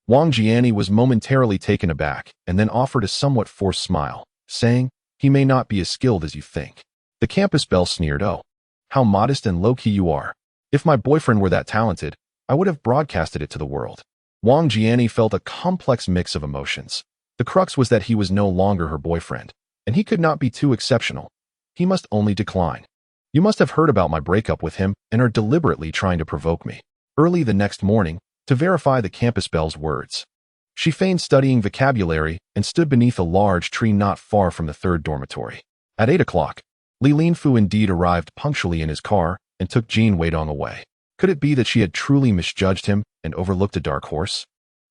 Wang Jianing was momentarily taken aback and then offered a somewhat forced smile, saying, He may not be as skilled as you think. The campus belle sneered. Oh, how modest and low-key you are. If my boyfriend were that talented, I would have broadcasted it to the world. Wang Jianing felt a complex mix of emotions. The crux was that he was no longer her boyfriend, and he could not be too exceptional. He must only decline. You must have heard about my breakup with him and are deliberately trying to provoke me. Early the next morning, to verify the campus belle's words, she feigned studying vocabulary and stood beneath a large tree not far from the third dormitory. At 8 o'clock, Li Linfu indeed arrived punctually in his car and took Jin Weidong away. Could it be that she had truly misjudged him and overlooked a dark horse?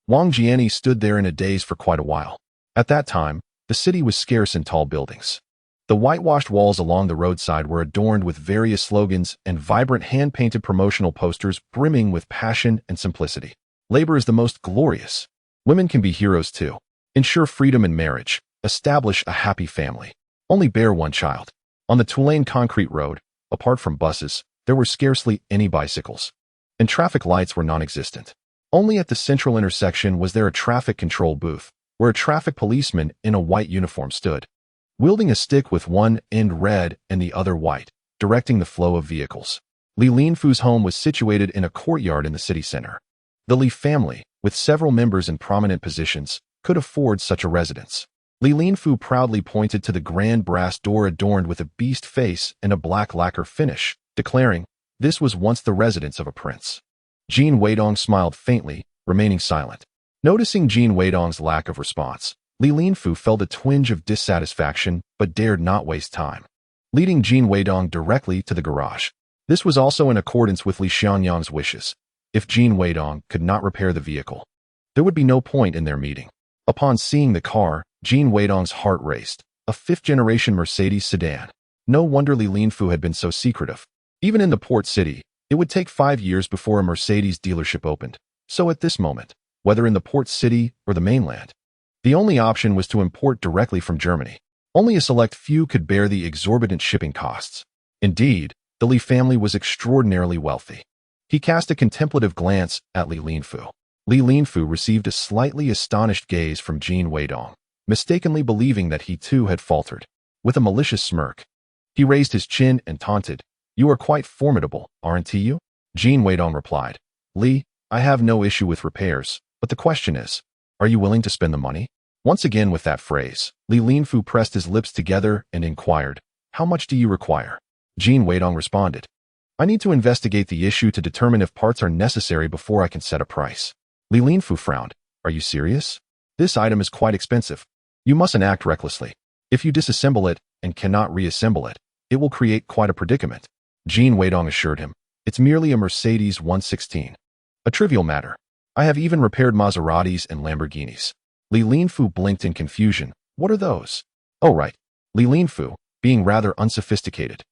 Wang Jianing stood there in a daze for quite a while. At that time, the city was scarce in tall buildings. The whitewashed walls along the roadside were adorned with various slogans and vibrant hand-painted promotional posters brimming with passion and simplicity. Labor is the most glorious. Women can be heroes too. Ensure freedom in marriage. Establish a happy family. Only bear one child. On the Tulane concrete road, apart from buses, there were scarcely any bicycles. And traffic lights were non-existent. Only at the central intersection was there a traffic control booth, where a traffic policeman in a white uniform stood, wielding a stick with one end red and the other white, directing the flow of vehicles. Li Linfu's home was situated in a courtyard in the city center. The Li family, with several members in prominent positions, could afford such a residence. Li Linfu proudly pointed to the grand brass door adorned with a beast face and a black lacquer finish, declaring, "This was once the residence of a prince." Jin Weidong smiled faintly, remaining silent. Noticing Jin Weidong's lack of response, Li Linfu felt a twinge of dissatisfaction but dared not waste time, leading Jin Weidong directly to the garage. This was also in accordance with Li Xianyang's wishes. If Jin Weidong could not repair the vehicle, there would be no point in their meeting. Upon seeing the car, Jin Weidong's heart raced. A fifth-generation Mercedes sedan. No wonder Li Linfu had been so secretive. Even in the port city, it would take 5 years before a Mercedes dealership opened. So at this moment, whether in the port city or the mainland, the only option was to import directly from Germany. Only a select few could bear the exorbitant shipping costs. Indeed, the Li family was extraordinarily wealthy. He cast a contemplative glance at Li Linfu. Li Linfu received a slightly astonished gaze from Jin Weidong, mistakenly believing that he too had faltered. With a malicious smirk, he raised his chin and taunted, "You are quite formidable, aren't you?" Jin Weidong replied, "Li, I have no issue with repairs, but the question is, are you willing to spend the money?" Once again with that phrase, Li Linfu pressed his lips together and inquired, "How much do you require?" Jin Weidong responded, "I need to investigate the issue to determine if parts are necessary before I can set a price." Li Linfu frowned, "Are you serious? This item is quite expensive. You mustn't act recklessly. If you disassemble it and cannot reassemble it, it will create quite a predicament." Jin Weidong assured him, "It's merely a Mercedes 116. A trivial matter. I have even repaired Maseratis and Lamborghinis." Li Linfu blinked in confusion. "What are those?" "Oh right." Li Linfu, being rather unsophisticated,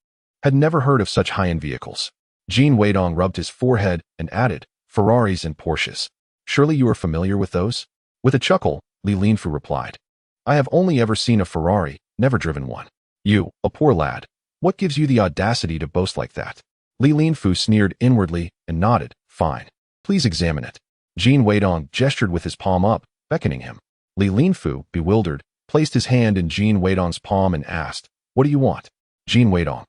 had never heard of such high-end vehicles. Jin Weidong rubbed his forehead and added, "Ferraris and Porsches. Surely you are familiar with those?" With a chuckle, Li Linfu replied, "I have only ever seen a Ferrari, never driven one." "You, a poor lad. What gives you the audacity to boast like that?" Li Linfu sneered inwardly and nodded, "Fine. Please examine it." Jin Weidong gestured with his palm up, beckoning him. Li Linfu, bewildered, placed his hand in Jin Weidong's palm and asked, "What do you want?" Jin Weidong,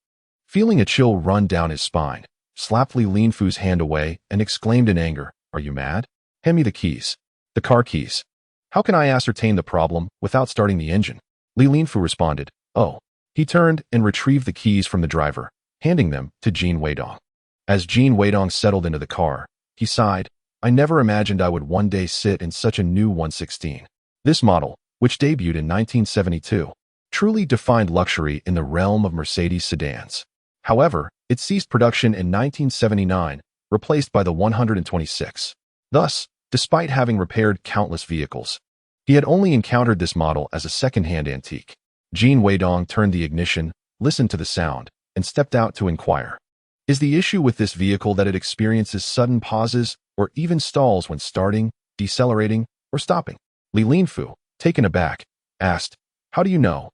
feeling a chill run down his spine, slapped Li Linfu's hand away and exclaimed in anger, "Are you mad? Hand me the keys." "The car keys. How can I ascertain the problem without starting the engine?" Li Linfu responded, "Oh." He turned and retrieved the keys from the driver, handing them to Jin Weidong. As Jin Weidong settled into the car, he sighed, "I never imagined I would one day sit in such a new 116. This model, which debuted in 1972, truly defined luxury in the realm of Mercedes sedans. However, it ceased production in 1979, replaced by the 126. Thus, despite having repaired countless vehicles, he had only encountered this model as a second-hand antique. Jin Weidong turned the ignition, listened to the sound, and stepped out to inquire. Is the issue with this vehicle that it experiences sudden pauses or even stalls when starting, decelerating, or stopping? Li Linfu, taken aback, asked, "How do you know?"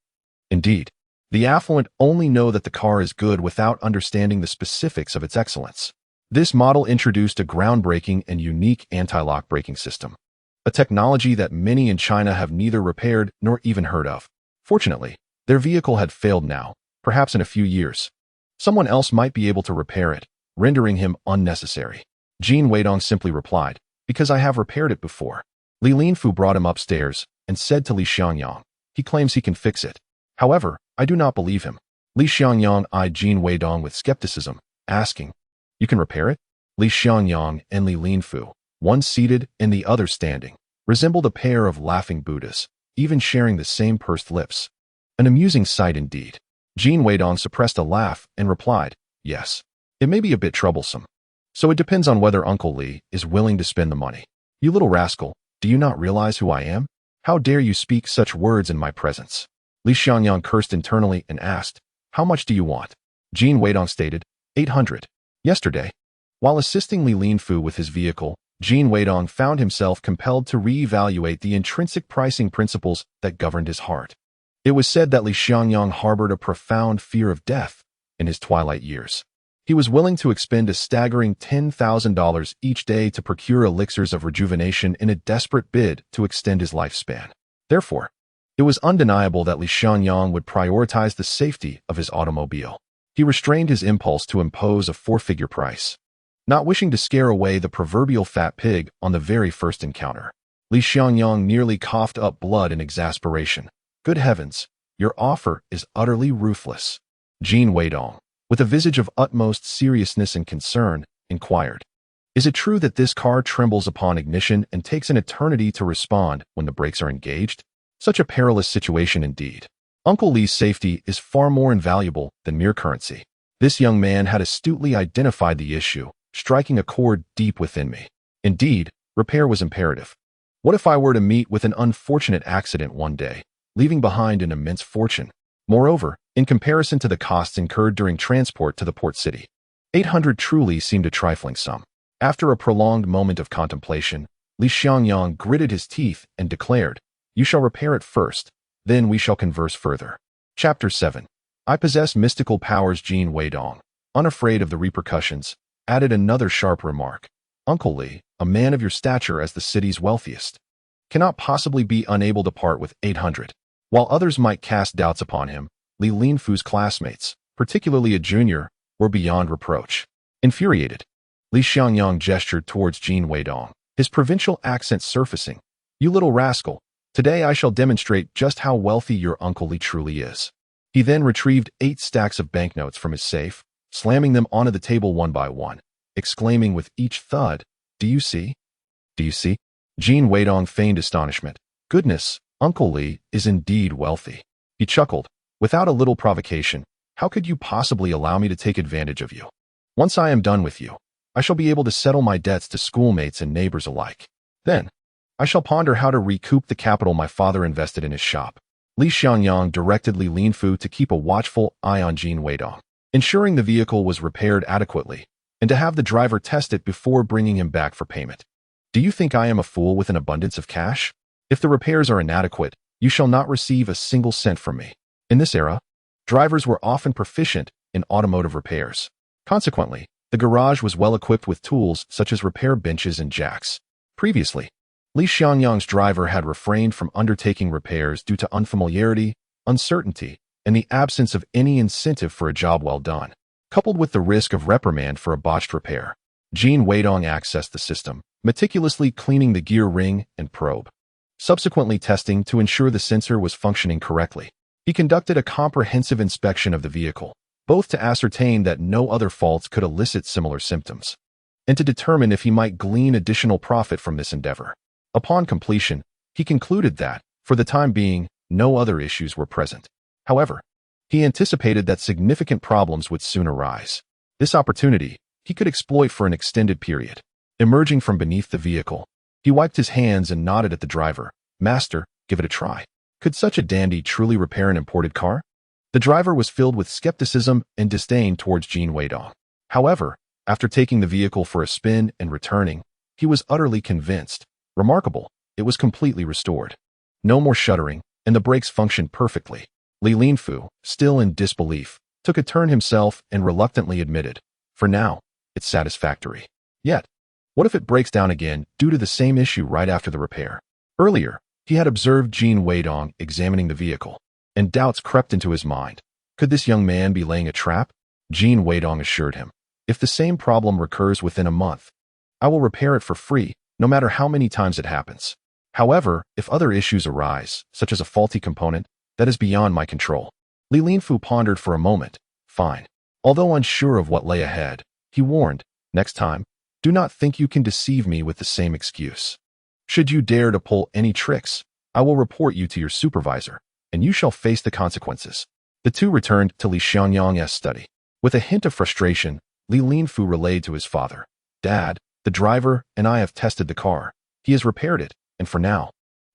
Indeed, the affluent only know that the car is good without understanding the specifics of its excellence. This model introduced a groundbreaking and unique anti-lock braking system, a technology that many in China have neither repaired nor even heard of. Fortunately, Their vehicle had failed now, perhaps in a few years. Someone else might be able to repair it, rendering him unnecessary. Jin Weidong simply replied, "Because I have repaired it before." Li Linfu brought him upstairs and said to Li Xiangyang, "He claims he can fix it. However, I do not believe him." Li Xiangyang eyed Jin Weidong with skepticism, asking, "You can repair it?" Li Xiangyang and Li Linfu, one seated and the other standing, resembled a pair of laughing Buddhas, even sharing the same pursed lips. An amusing sight indeed. Jin Weidong suppressed a laugh and replied, "Yes. It may be a bit troublesome. So it depends on whether Uncle Li is willing to spend the money." "You little rascal, do you not realize who I am? How dare you speak such words in my presence?" Li Xiangyang cursed internally and asked, "How much do you want?" Jin Weidong stated, 800. Yesterday, while assisting Li Linfu with his vehicle, Jin Weidong found himself compelled to reevaluate the intrinsic pricing principles that governed his heart. It was said that Li Xiangyang harbored a profound fear of death in his twilight years. He was willing to expend a staggering $10,000 each day to procure elixirs of rejuvenation in a desperate bid to extend his lifespan. Therefore, it was undeniable that Li Xiangyang would prioritize the safety of his automobile. He restrained his impulse to impose a four-figure price, not wishing to scare away the proverbial fat pig on the very first encounter. Li Xiangyang nearly coughed up blood in exasperation. "Good heavens, your offer is utterly ruthless." Jin Weidong, with a visage of utmost seriousness and concern, inquired, "Is it true that this car trembles upon ignition and takes an eternity to respond when the brakes are engaged? Such a perilous situation indeed. Uncle Li's safety is far more invaluable than mere currency." This young man had astutely identified the issue, striking a chord deep within me. Indeed, repair was imperative. What if I were to meet with an unfortunate accident one day, leaving behind an immense fortune? Moreover, in comparison to the costs incurred during transport to the port city, 800 truly seemed a trifling sum. After a prolonged moment of contemplation, Li Xiangyang gritted his teeth and declared, "You shall repair it first, then we shall converse further." Chapter 7. I possess mystical powers. Jin Weidong, unafraid of the repercussions, added another sharp remark. "Uncle Li, a man of your stature as the city's wealthiest, cannot possibly be unable to part with 800. While others might cast doubts upon him, Li Linfu's classmates, particularly a junior, were beyond reproach. Infuriated, Li Xiangyang gestured towards Jin Weidong, his provincial accent surfacing. "You little rascal, today I shall demonstrate just how wealthy your Uncle Li truly is." He then retrieved 8 stacks of banknotes from his safe, slamming them onto the table one by one, exclaiming with each thud, "Do you see? Do you see?" Jin Weidong feigned astonishment. "Goodness, Uncle Li is indeed wealthy." He chuckled. "Without a little provocation, how could you possibly allow me to take advantage of you? Once I am done with you, I shall be able to settle my debts to schoolmates and neighbors alike. Then, I shall ponder how to recoup the capital my father invested in his shop." Li Xiangyang directed Li Linfu to keep a watchful eye on Jin Weidong, ensuring the vehicle was repaired adequately, and to have the driver test it before bringing him back for payment. "Do you think I am a fool with an abundance of cash? If the repairs are inadequate, you shall not receive a single cent from me." In this era, drivers were often proficient in automotive repairs. Consequently, the garage was well equipped with tools such as repair benches and jacks. Previously, Li Xiangyang's driver had refrained from undertaking repairs due to unfamiliarity, uncertainty, and the absence of any incentive for a job well done, coupled with the risk of reprimand for a botched repair. Jin Weidong accessed the system, meticulously cleaning the gear ring and probe, subsequently testing to ensure the sensor was functioning correctly. He conducted a comprehensive inspection of the vehicle, both to ascertain that no other faults could elicit similar symptoms, and to determine if he might glean additional profit from this endeavor. Upon completion, he concluded that, for the time being, no other issues were present. However, he anticipated that significant problems would soon arise. This opportunity he could exploit for an extended period. Emerging from beneath the vehicle, he wiped his hands and nodded at the driver. "Master, give it a try. Could such a dandy truly repair an imported car?" The driver was filled with skepticism and disdain towards Jin Weidong. However, after taking the vehicle for a spin and returning, he was utterly convinced. Remarkable, it was completely restored. No more shuddering, and the brakes functioned perfectly. Li Linfu, still in disbelief, took a turn himself and reluctantly admitted, "For now, it's satisfactory. Yet, what if it breaks down again due to the same issue right after the repair?" Earlier, he had observed Jin Weidong examining the vehicle, and doubts crept into his mind. Could this young man be laying a trap? Jin Weidong assured him. If the same problem recurs within a month, I will repair it for free, no matter how many times it happens. However, if other issues arise, such as a faulty component, that is beyond my control. Li Linfu pondered for a moment. Fine. Although unsure of what lay ahead, he warned, next time, do not think you can deceive me with the same excuse. Should you dare to pull any tricks, I will report you to your supervisor, and you shall face the consequences. The two returned to Li Xianyang's study. With a hint of frustration, Li Linfu relayed to his father, Dad, the driver and I have tested the car. He has repaired it, and for now,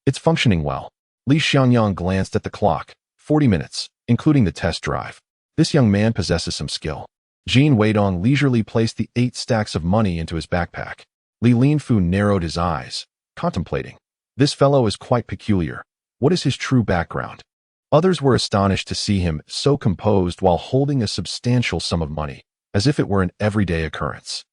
it's functioning well. Li Xianyang glanced at the clock. 40 minutes, including the test drive. This young man possesses some skill. Jin Weidong leisurely placed the 8 stacks of money into his backpack. Li Linfu narrowed his eyes, contemplating. This fellow is quite peculiar. What is his true background? Others were astonished to see him so composed while holding a substantial sum of money, as if it were an everyday occurrence.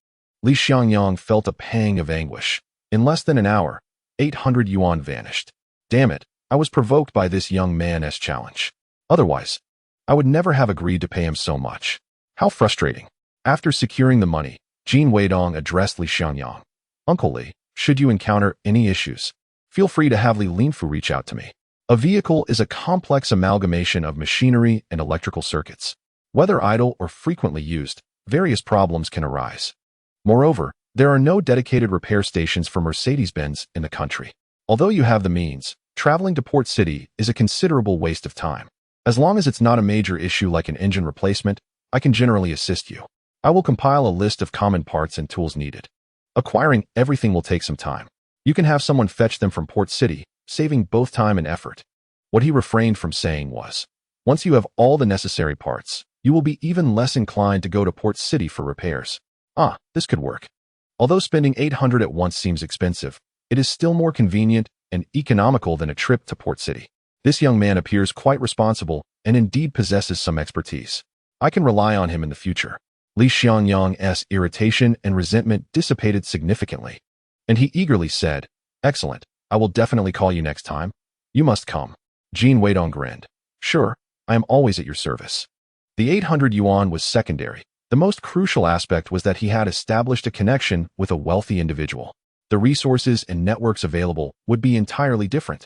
Li Xianyang felt a pang of anguish. In less than an hour, 800 yuan vanished. Damn it, I was provoked by this young man's challenge. Otherwise, I would never have agreed to pay him so much. How frustrating. After securing the money, Jin Weidong addressed Li Xianyang. Uncle Li, should you encounter any issues, feel free to have Li Linfu reach out to me. A vehicle is a complex amalgamation of machinery and electrical circuits. Whether idle or frequently used, various problems can arise. Moreover, there are no dedicated repair stations for Mercedes-Benz in the country. Although you have the means, traveling to Port City is a considerable waste of time. As long as it's not a major issue like an engine replacement, I can generally assist you. I will compile a list of common parts and tools needed. Acquiring everything will take some time. You can have someone fetch them from Port City, saving both time and effort. What he refrained from saying was, once you have all the necessary parts, you will be even less inclined to go to Port City for repairs. This could work. Although spending 800 at once seems expensive, it is still more convenient and economical than a trip to Port City. This young man appears quite responsible and indeed possesses some expertise. I can rely on him in the future. Li Xianyang's irritation and resentment dissipated significantly, and he eagerly said, Excellent, I will definitely call you next time. You must come. Jin Weidong grinned. Sure, I am always at your service. The 800 yuan was secondary. The most crucial aspect was that he had established a connection with a wealthy individual. The resources and networks available would be entirely different.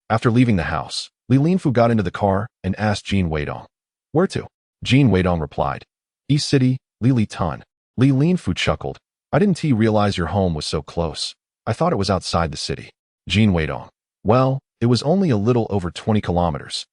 After leaving the house, Li Linfu got into the car and asked Jin Weidong, Where to? Jin Weidong replied, East City, Lili Tun. Li Linfu chuckled. I didn't realize your home was so close. I thought it was outside the city. Jin Weidong. Well, it was only a little over 20 kilometers.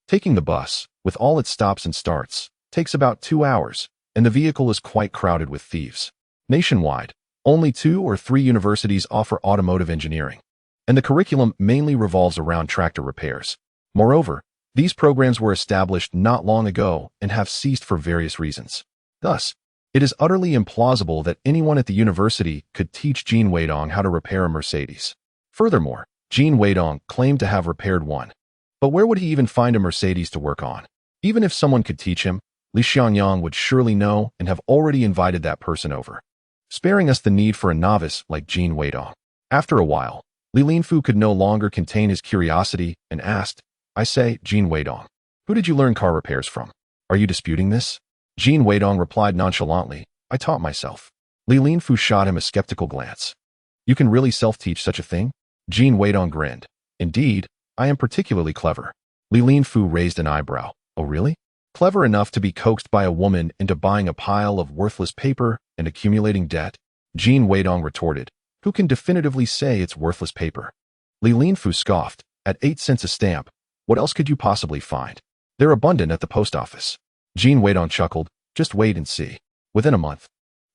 Taking the bus, with all its stops and starts, takes about 2 hours, and the vehicle is quite crowded with thieves. Nationwide, only 2 or 3 universities offer automotive engineering, and the curriculum mainly revolves around tractor repairs. Moreover, these programs were established not long ago and have ceased for various reasons. Thus, it is utterly implausible that anyone at the university could teach Jin Weidong how to repair a Mercedes. Furthermore, Jin Weidong claimed to have repaired one. But where would he even find a Mercedes to work on? Even if someone could teach him, Li Xianyang would surely know and have already invited that person over, sparing us the need for a novice like Jin Weidong. After a while, Li Linfu could no longer contain his curiosity and asked, I say, Jin Weidong, who did you learn car repairs from? Are you disputing this? Jin Weidong replied nonchalantly, I taught myself. Li Linfu shot him a skeptical glance. You can really self-teach such a thing? Jin Weidong grinned. Indeed, I am particularly clever. Li Linfu raised an eyebrow. Oh really? Clever enough to be coaxed by a woman into buying a pile of worthless paper and accumulating debt? Jin Weidong retorted. Who can definitively say it's worthless paper? Li Linfu scoffed. At 8 cents a stamp, what else could you possibly find? They're abundant at the post office. Jin Weidong chuckled. Just wait and see. Within a month,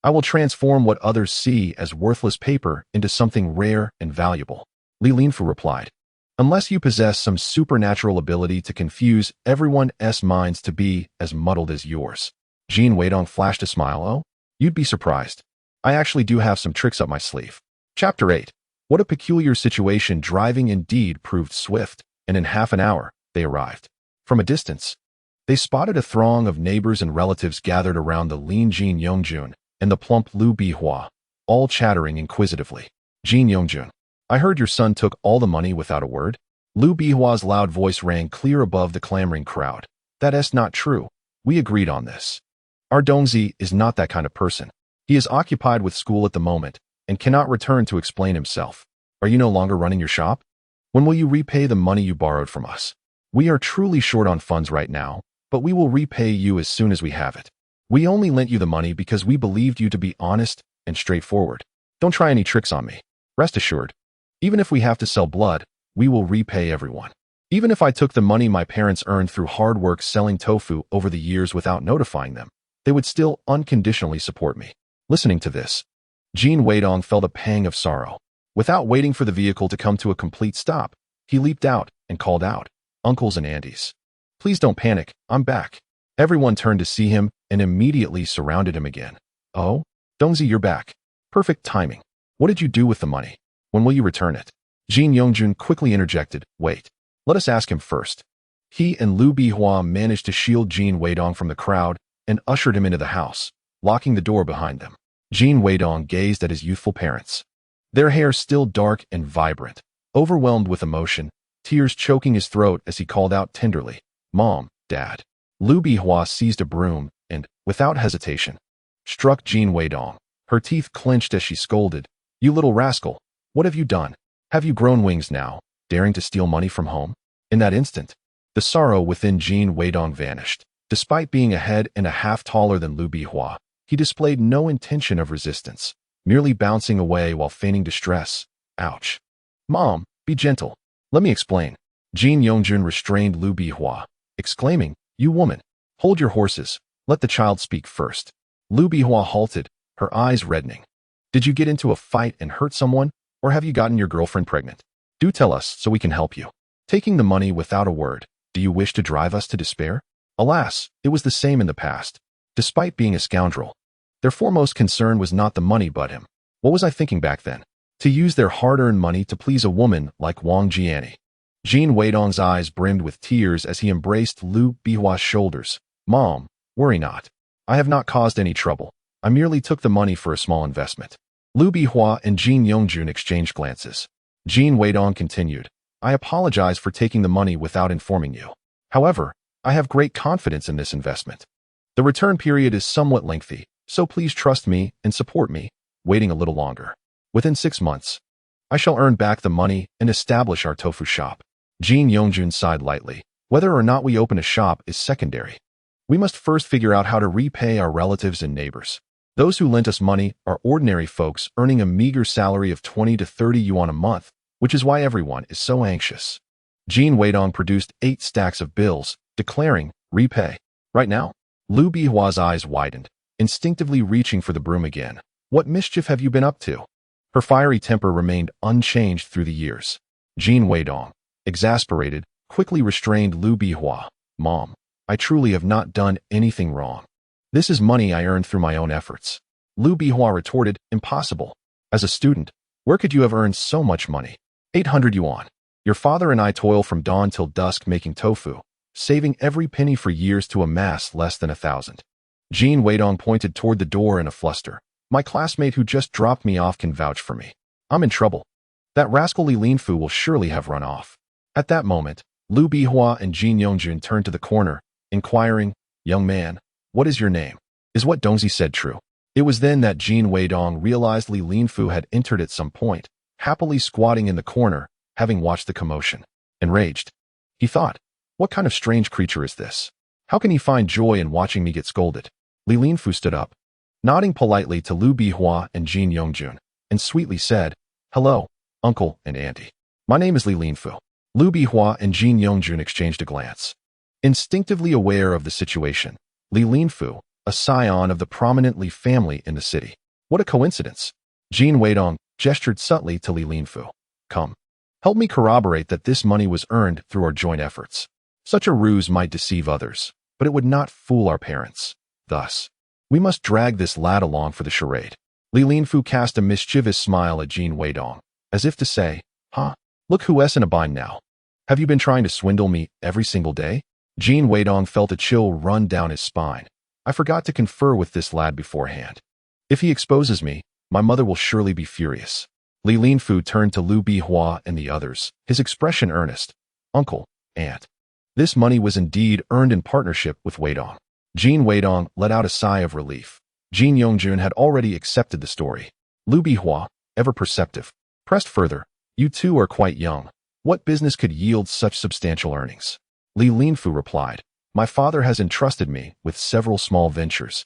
I will transform what others see as worthless paper into something rare and valuable. Li Linfu replied. Unless you possess some supernatural ability to confuse everyone's minds to be as muddled as yours. Jin Weidong flashed a smile. Oh, you'd be surprised. I actually do have some tricks up my sleeve. Chapter 8. What a peculiar situation. Driving indeed proved swift, and in half an hour, they arrived. From a distance, they spotted a throng of neighbors and relatives gathered around the lean Jin Yongjun and the plump Lu Bihua, all chattering inquisitively. Jin Yongjun, I heard your son took all the money without a word. Liu Bihua's loud voice rang clear above the clamoring crowd. That is not true. We agreed on this. Our Dongzi is not that kind of person. He is occupied with school at the moment and cannot return to explain himself. Are you no longer running your shop? When will you repay the money you borrowed from us? We are truly short on funds right now, but we will repay you as soon as we have it. We only lent you the money because we believed you to be honest and straightforward. Don't try any tricks on me. Rest assured. Even if we have to sell blood, we will repay everyone. Even if I took the money my parents earned through hard work selling tofu over the years without notifying them, they would still unconditionally support me. Listening to this, Jin Weidong felt a pang of sorrow. Without waiting for the vehicle to come to a complete stop, he leaped out and called out, "Uncles and aunties, please don't panic, I'm back." Everyone turned to see him and immediately surrounded him again. "Oh, Dongzi, you're back. Perfect timing. What did you do with the money? When will you return it?" Jin Yongjun quickly interjected, "Wait, let us ask him first." He and Liu Bihua managed to shield Jin Weidong from the crowd and ushered him into the house, locking the door behind them. Jin Weidong gazed at his youthful parents. Their hair still dark and vibrant, overwhelmed with emotion, tears choking his throat as he called out tenderly, "Mom, Dad." Liu Bihua seized a broom and, without hesitation, struck Jin Weidong. Her teeth clenched as she scolded, "You little rascal, what have you done? Have you grown wings now, daring to steal money from home?" In that instant, the sorrow within Jin Weidong vanished. Despite being a head and a half taller than Liu Bihua, he displayed no intention of resistance, merely bouncing away while feigning distress. "Ouch. Mom, be gentle. Let me explain." Jin Yongjun restrained Liu Bihua, exclaiming, "You woman, hold your horses. Let the child speak first." Liu Bihua halted, her eyes reddening. "Did you get into a fight and hurt someone, or have you gotten your girlfriend pregnant? Do tell us so we can help you." Taking the money without a word, "Do you wish to drive us to despair?" Alas, it was the same in the past. Despite being a scoundrel, their foremost concern was not the money but him. What was I thinking back then? To use their hard-earned money to please a woman like Wang Jianing. Jin Weidong's eyes brimmed with tears as he embraced Liu Bihua's shoulders. "Mom, worry not. I have not caused any trouble. I merely took the money for a small investment." Liu Bihua and Jin Yongjun exchanged glances. Jin Weidong continued, "I apologize for taking the money without informing you. However, I have great confidence in this investment. The return period is somewhat lengthy, so please trust me and support me, waiting a little longer. Within 6 months, I shall earn back the money and establish our tofu shop." Jin Yongjun sighed lightly. "Whether or not we open a shop is secondary. We must first figure out how to repay our relatives and neighbors. Those who lent us money are ordinary folks earning a meager salary of 20 to 30 yuan a month, which is why everyone is so anxious." Jin Weidong produced 8 stacks of bills, declaring, "Repay. Right now." Liu Bihua's eyes widened, instinctively reaching for the broom again. "What mischief have you been up to?" Her fiery temper remained unchanged through the years. Jin Weidong, exasperated, quickly restrained Liu Bihua. "Mom, I truly have not done anything wrong. This is money I earned through my own efforts." Liu Bihua retorted, "Impossible. As a student, where could you have earned so much money? 800 yuan. Your father and I toil from dawn till dusk making tofu, saving every penny for years to amass less than 1,000. Jin Weidong pointed toward the door in a fluster. "My classmate who just dropped me off can vouch for me. I'm in trouble. That rascal Li Linfu will surely have run off." At that moment, Liu Bihua and Jin Yongjun turned to the corner, inquiring, "Young man, what is your name? Is what Dongzi said true?" It was then that Jin Weidong realized Li Linfu had entered at some point, happily squatting in the corner, having watched the commotion. Enraged, he thought, "What kind of strange creature is this? How can he find joy in watching me get scolded?" Li Linfu stood up, nodding politely to Liu Bihua and Jin Yongjun, and sweetly said, "Hello, uncle and auntie. My name is Li Linfu." Liu Bihua and Jin Yongjun exchanged a glance. Instinctively aware of the situation, Li Linfu, a scion of the prominent Li family in the city. What a coincidence. Jin Weidong gestured subtly to Li Linfu. "Come. Help me corroborate that this money was earned through our joint efforts. Such a ruse might deceive others, but it would not fool our parents. Thus, we must drag this lad along for the charade." Li Linfu cast a mischievous smile at Jin Weidong, as if to say, "Huh? Look who's in a bind now. Have you been trying to swindle me every single day?" Jin Weidong felt a chill run down his spine. "I forgot to confer with this lad beforehand. If he exposes me, my mother will surely be furious." Li Linfu turned to Liu Bihua and the others, his expression earnest. uncle, aunt. This money was indeed earned in partnership with Weidong. Jin Weidong let out a sigh of relief. Jin Yongjun had already accepted the story. Lu Bihua, ever perceptive, pressed further. You two are quite young. What business could yield such substantial earnings? Li Linfu replied. My father has entrusted me with several small ventures,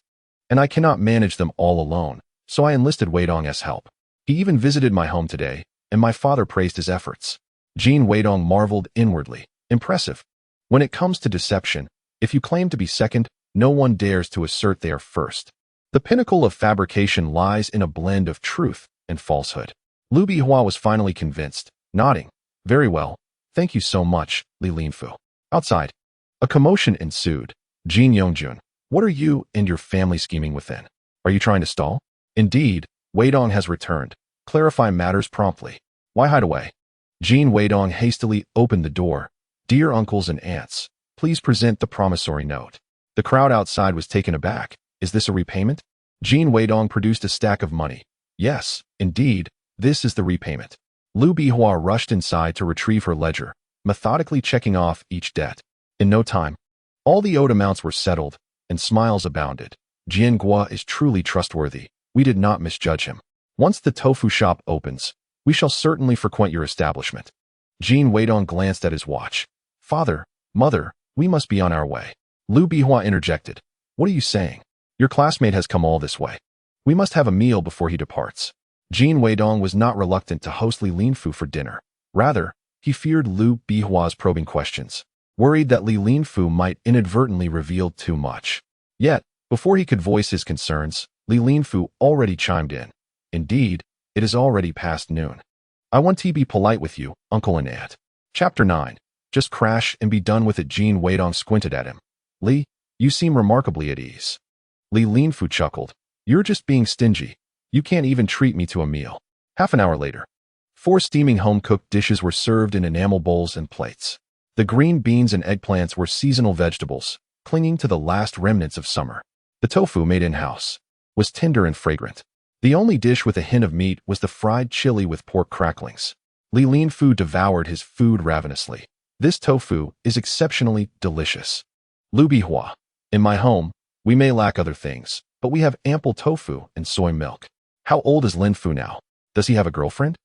and I cannot manage them all alone, so I enlisted Weidong's help. He even visited my home today, and my father praised his efforts. Jin Weidong marveled inwardly. Impressive. When it comes to deception, if you claim to be second, no one dares to assert they are first. The pinnacle of fabrication lies in a blend of truth and falsehood. Lu Bihua was finally convinced, nodding. Very well. Thank you so much, Li Linfu. Outside, a commotion ensued. Jin Yongjun, what are you and your family scheming within? Are you trying to stall? Indeed, Weidong has returned. Clarify matters promptly. Why hide away? Jin Weidong hastily opened the door. Dear uncles and aunts, please present the promissory note. The crowd outside was taken aback. Is this a repayment? Jin Weidong produced a stack of money. Yes, indeed, this is the repayment. Lu Bihua rushed inside to retrieve her ledger, methodically checking off each debt. In no time, all the owed amounts were settled, and smiles abounded. Jian Gua is truly trustworthy. We did not misjudge him. Once the tofu shop opens, we shall certainly frequent your establishment. Jin Weidong glanced at his watch. Father, mother, we must be on our way. Lu Bihua interjected. What are you saying? Your classmate has come all this way. We must have a meal before he departs. Jin Weidong was not reluctant to host Li Linfu for dinner. Rather, he feared Lu Bihua's probing questions, worried that Li Linfu might inadvertently reveal too much. Yet, before he could voice his concerns, Li Linfu already chimed in. Indeed, it is already past noon. I want to be polite with you, uncle and aunt. Chapter 9. Just crash and be done with it. Jin Weidong squinted at him. Li, you seem remarkably at ease. Li Linfu chuckled. You're just being stingy. You can't even treat me to a meal. Half an hour later, 4 steaming home-cooked dishes were served in enamel bowls and plates. The green beans and eggplants were seasonal vegetables, clinging to the last remnants of summer. The tofu, made in-house, was tender and fragrant. The only dish with a hint of meat was the fried chili with pork cracklings. Li Linfu devoured his food ravenously. This tofu is exceptionally delicious. Lu Bihua, in my home, we may lack other things, but we have ample tofu and soy milk. How old is Linfu now? Does he have a girlfriend?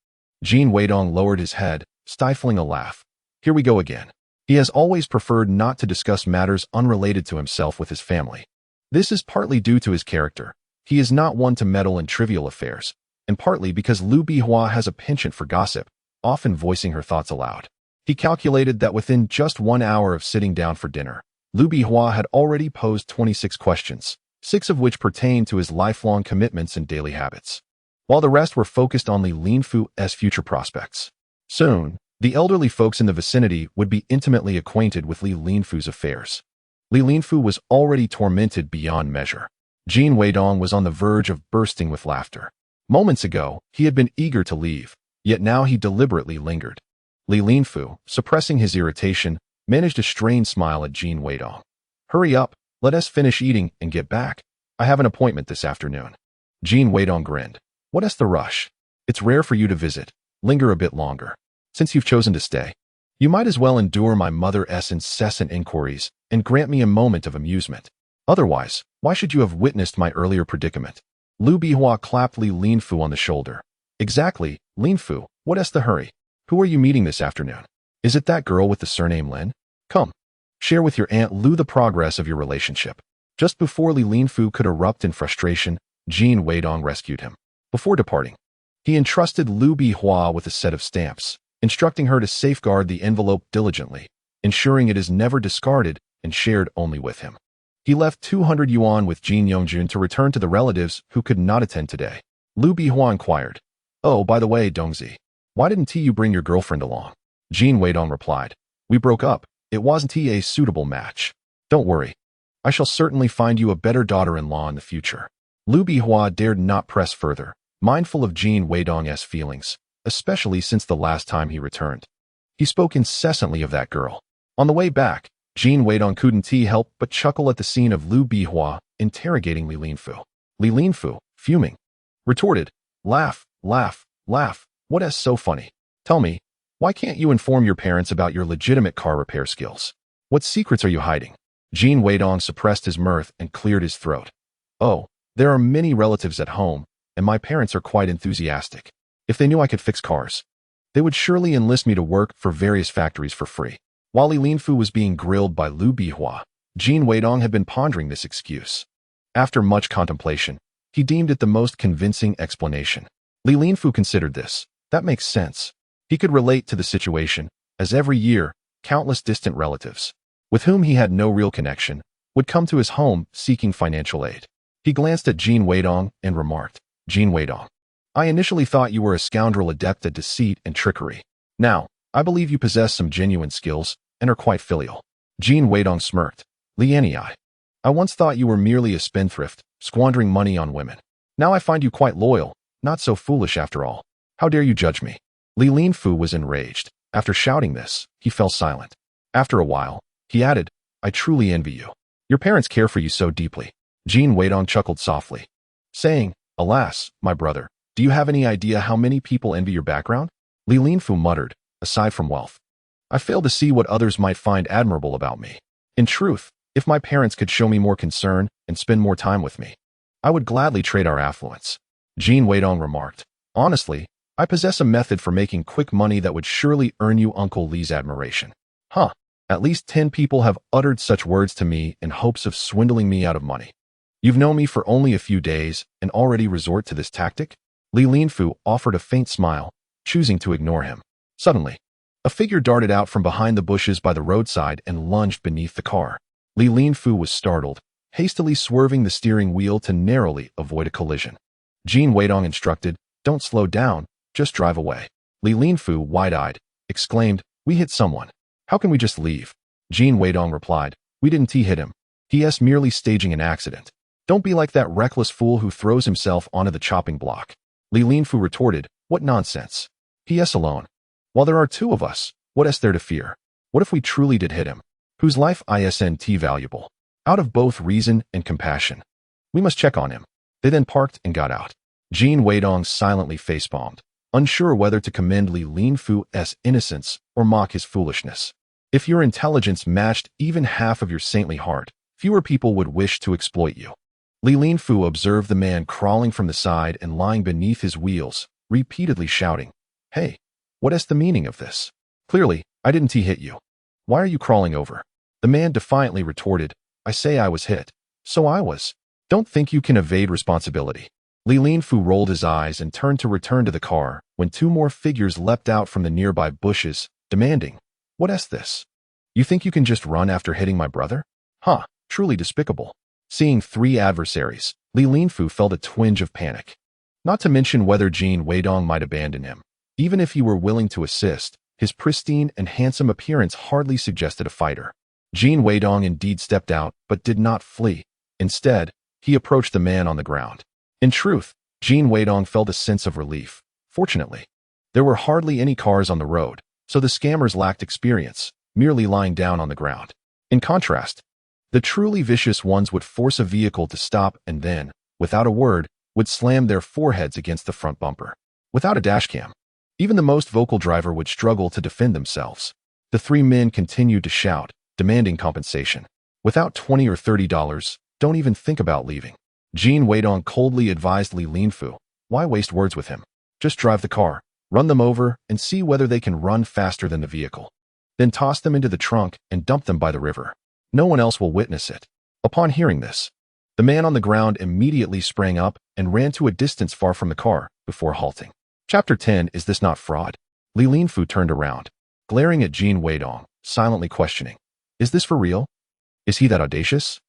Jin Weidong lowered his head, stifling a laugh. Here we go again. He has always preferred not to discuss matters unrelated to himself with his family. This is partly due to his character. He is not one to meddle in trivial affairs, and partly because Lu Bihua has a penchant for gossip, often voicing her thoughts aloud. He calculated that within just 1 hour of sitting down for dinner, Lu Bihua had already posed 26 questions, 6 of which pertained to his lifelong commitments and daily habits, while the rest were focused on Li Linfu's future prospects. Soon, the elderly folks in the vicinity would be intimately acquainted with Li Linfu's affairs. Li Linfu was already tormented beyond measure. Jin Weidong was on the verge of bursting with laughter. Moments ago, he had been eager to leave, yet now he deliberately lingered. Li Linfu, suppressing his irritation, managed a strained smile at Jin Weidong. Hurry up, let us finish eating and get back. I have an appointment this afternoon. Jin Weidong grinned. What is the rush? It's rare for you to visit. Linger a bit longer. Since you've chosen to stay, you might as well endure my mother's incessant inquiries and grant me a moment of amusement. Otherwise, why should you have witnessed my earlier predicament? Lu Bihua clapped Li Linfu on the shoulder. Exactly, Linfu, what is the hurry? Who are you meeting this afternoon? Is it that girl with the surname Lin? Come, share with your Aunt Lu the progress of your relationship. Just before Li Linfu could erupt in frustration, Jin Weidong rescued him. Before departing, he entrusted Lu Bihua with a set of stamps, instructing her to safeguard the envelope diligently, ensuring it is never discarded and shared only with him. He left 200 yuan with Jin Yongjun to return to the relatives who could not attend today. Lu Bihua inquired, Oh, by the way, Dongzi, why didn't you bring your girlfriend along? Jin Weidong replied, We broke up. It wasn't a suitable match. Don't worry. I shall certainly find you a better daughter-in-law in the future. Lu Bihua dared not press further, mindful of Jin Weidong's feelings, especially since the last time he returned. He spoke incessantly of that girl. On the way back, Jin Weidong couldn't help but chuckle at the scene of Lu Bihua interrogating Li Linfu. Li Linfu, fuming, retorted, Laugh, laugh, laugh, what is so funny? Tell me, Why can't you inform your parents about your legitimate car repair skills? What secrets are you hiding? Jin Weidong suppressed his mirth and cleared his throat. Oh, there are many relatives at home, and my parents are quite enthusiastic. If they knew I could fix cars, they would surely enlist me to work for various factories for free. While Li Linfu was being grilled by Lu Bihua, Jin Weidong had been pondering this excuse. After much contemplation, he deemed it the most convincing explanation. Li Linfu considered this. That makes sense. He could relate to the situation, as every year, countless distant relatives, with whom he had no real connection, would come to his home seeking financial aid. He glanced at Jin Weidong and remarked, Jin Weidong, I initially thought you were a scoundrel adept at deceit and trickery. Now, I believe you possess some genuine skills and are quite filial. Jin Weidong smirked. Liani, I once thought you were merely a spendthrift, squandering money on women. Now I find you quite loyal, not so foolish after all. How dare you judge me? Li Linfu was enraged. After shouting this, he fell silent. After a while, he added, I truly envy you. Your parents care for you so deeply. Jin Weidong chuckled softly, saying, Alas, my brother, do you have any idea how many people envy your background? Li Linfu muttered, aside from wealth, I fail to see what others might find admirable about me. In truth, if my parents could show me more concern and spend more time with me, I would gladly trade our affluence. Jin Weidong remarked, Honestly, I possess a method for making quick money that would surely earn you Uncle Li's admiration. Huh, at least 10 people have uttered such words to me in hopes of swindling me out of money. You've known me for only a few days and already resort to this tactic? Li Linfu offered a faint smile, choosing to ignore him. Suddenly, a figure darted out from behind the bushes by the roadside and lunged beneath the car. Li Linfu was startled, hastily swerving the steering wheel to narrowly avoid a collision. Jin Weidong instructed, Don't slow down, just drive away. Li Linfu, wide-eyed, exclaimed, We hit someone. How can we just leave? Jin Weidong replied, We didn't hit him. He's merely staging an accident. Don't be like that reckless fool who throws himself onto the chopping block. Li Linfu retorted, What nonsense. He's alone. While there are two of us, what is there to fear? What if we truly did hit him? Whose life isn't valuable? Out of both reason and compassion, we must check on him. They then parked and got out. Jin Weidong silently facepalmed, unsure whether to commend Li Linfu's innocence or mock his foolishness. If your intelligence matched even half of your saintly heart, fewer people would wish to exploit you. Li Linfu observed the man crawling from the side and lying beneath his wheels, repeatedly shouting, Hey, what is the meaning of this? Clearly, I didn't hit you. Why are you crawling over? The man defiantly retorted, I say I was hit. So I was. Don't think you can evade responsibility. Li Linfu rolled his eyes and turned to return to the car when two more figures leapt out from the nearby bushes, demanding, What is this? You think you can just run after hitting my brother? Huh, truly despicable. Seeing three adversaries, Li Linfu felt a twinge of panic. Not to mention whether Jin Weidong might abandon him. Even if he were willing to assist, his pristine and handsome appearance hardly suggested a fighter. Jin Weidong indeed stepped out, but did not flee. Instead, he approached the man on the ground. In truth, Jin Weidong felt a sense of relief. Fortunately, there were hardly any cars on the road, so the scammers lacked experience, merely lying down on the ground. In contrast, the truly vicious ones would force a vehicle to stop and then, without a word, would slam their foreheads against the front bumper. Without a dashcam, even the most vocal driver would struggle to defend themselves. The three men continued to shout, demanding compensation. Without $20 or $30, don't even think about leaving. Jin Weidong coldly advised Li Linfu, Why waste words with him? Just drive the car, run them over, and see whether they can run faster than the vehicle. Then toss them into the trunk and dump them by the river. No one else will witness it. Upon hearing this, the man on the ground immediately sprang up and ran to a distance far from the car before halting. Chapter 10 Is this not fraud? Li Linfu turned around, glaring at Jin Weidong, silently questioning, Is this for real? Is he that audacious?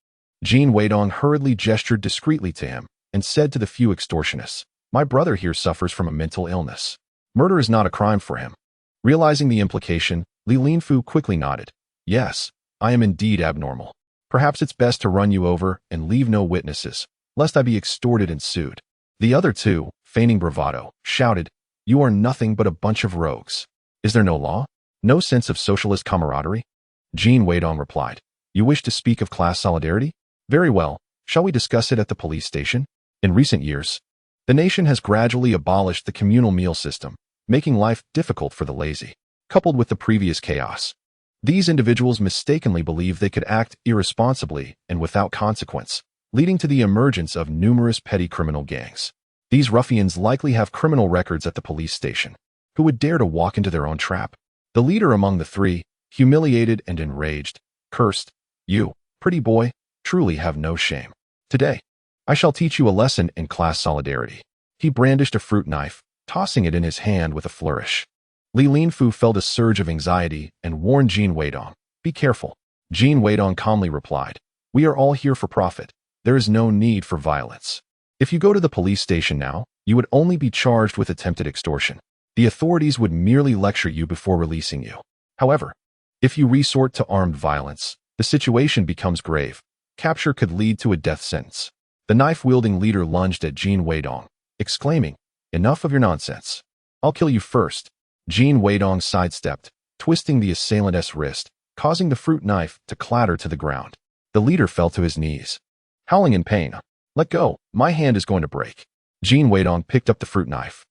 Jin Weidong hurriedly gestured discreetly to him and said to the few extortionists, My brother here suffers from a mental illness. Murder is not a crime for him. Realizing the implication, Li Linfu quickly nodded. Yes, I am indeed abnormal. Perhaps it's best to run you over and leave no witnesses, lest I be extorted and sued. The other two, feigning bravado, shouted, You are nothing but a bunch of rogues. Is there no law? No sense of socialist camaraderie? Jin Weidong replied, You wish to speak of class solidarity? Very well, shall we discuss it at the police station? In recent years, the nation has gradually abolished the communal meal system, making life difficult for the lazy. coupled with the previous chaos. These individuals mistakenly believed they could act irresponsibly and without consequence, leading to the emergence of numerous petty criminal gangs. These ruffians likely have criminal records at the police station. Who would dare to walk into their own trap? The leader among the three, humiliated and enraged, cursed, "You, pretty boy, truly have no shame. Today, I shall teach you a lesson in class solidarity." He brandished a fruit knife, tossing it in his hand with a flourish. Li Linfu felt a surge of anxiety and warned Jin Weidong, "Be careful." Jin Weidong calmly replied, "We are all here for profit. There is no need for violence. If you go to the police station now, you would only be charged with attempted extortion. The authorities would merely lecture you before releasing you. However, if you resort to armed violence, the situation becomes grave. Capture could lead to a death sentence." The knife-wielding leader lunged at Jin Weidong, exclaiming, "Enough of your nonsense. I'll kill you first." Jin Weidong sidestepped, twisting the assailant's wrist, causing the fruit knife to clatter to the ground. The leader fell to his knees, howling in pain. "Let go, my hand is going to break." Jin Weidong picked up the fruit knife,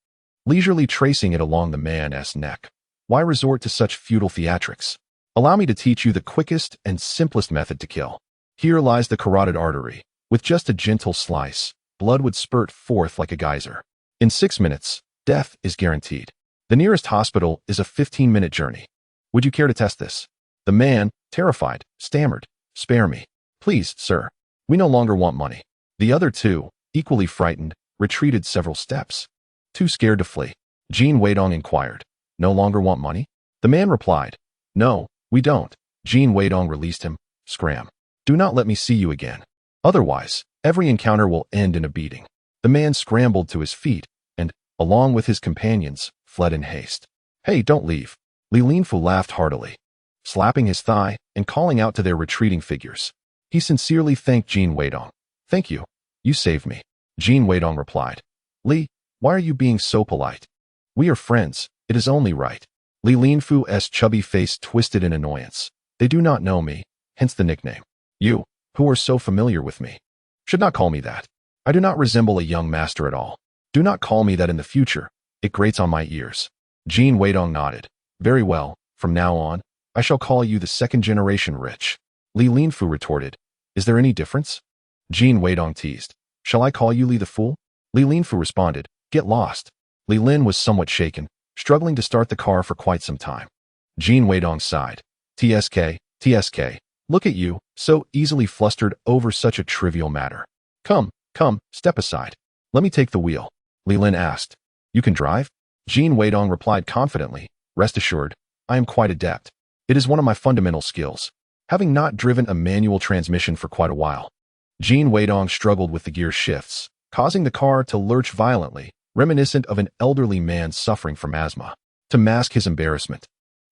leisurely tracing it along the man's neck. "Why resort to such futile theatrics? Allow me to teach you the quickest and simplest method to kill. Here lies the carotid artery. With just a gentle slice, blood would spurt forth like a geyser. In 6 minutes, death is guaranteed. The nearest hospital is a 15-minute journey. Would you care to test this?" The man, terrified, stammered, "Spare me. Please, sir. We no longer want money." The other two, equally frightened, retreated several steps. Too scared to flee. Jin Weidong inquired, "No longer want money?" The man replied, "No, we don't." Jin Weidong released him. "Scram. Do not let me see you again. Otherwise, every encounter will end in a beating." The man scrambled to his feet and, along with his companions, fled in haste. "Hey, don't leave." Li Linfu laughed heartily, slapping his thigh and calling out to their retreating figures. He sincerely thanked Jin Weidong. "Thank you. You saved me." Jin Weidong replied, "Li, why are you being so polite? We are friends. It is only right." Li Linfu's chubby face twisted in annoyance. "They do not know me, hence the nickname. You, who are so familiar with me, should not call me that. I do not resemble a young master at all. Do not call me that in the future. It grates on my ears." Jin Weidong nodded. "Very well, from now on, I shall call you the second-generation rich." Li Linfu retorted, "Is there any difference?" Jin Weidong teased, "Shall I call you Li the Fool?" Li Linfu responded, "Get lost." Li Lin was somewhat shaken, struggling to start the car for quite some time. Jin Weidong sighed. TSK, look at you, so easily flustered over such a trivial matter. Come, step aside. Let me take the wheel." Li Lin asked. "You can drive?" Jin Weidong replied confidently, "Rest assured, I am quite adept. It is one of my fundamental skills, having not driven a manual transmission for quite a while." Jin Weidong struggled with the gear shifts, causing the car to lurch violently, reminiscent of an elderly man suffering from asthma. To mask his embarrassment,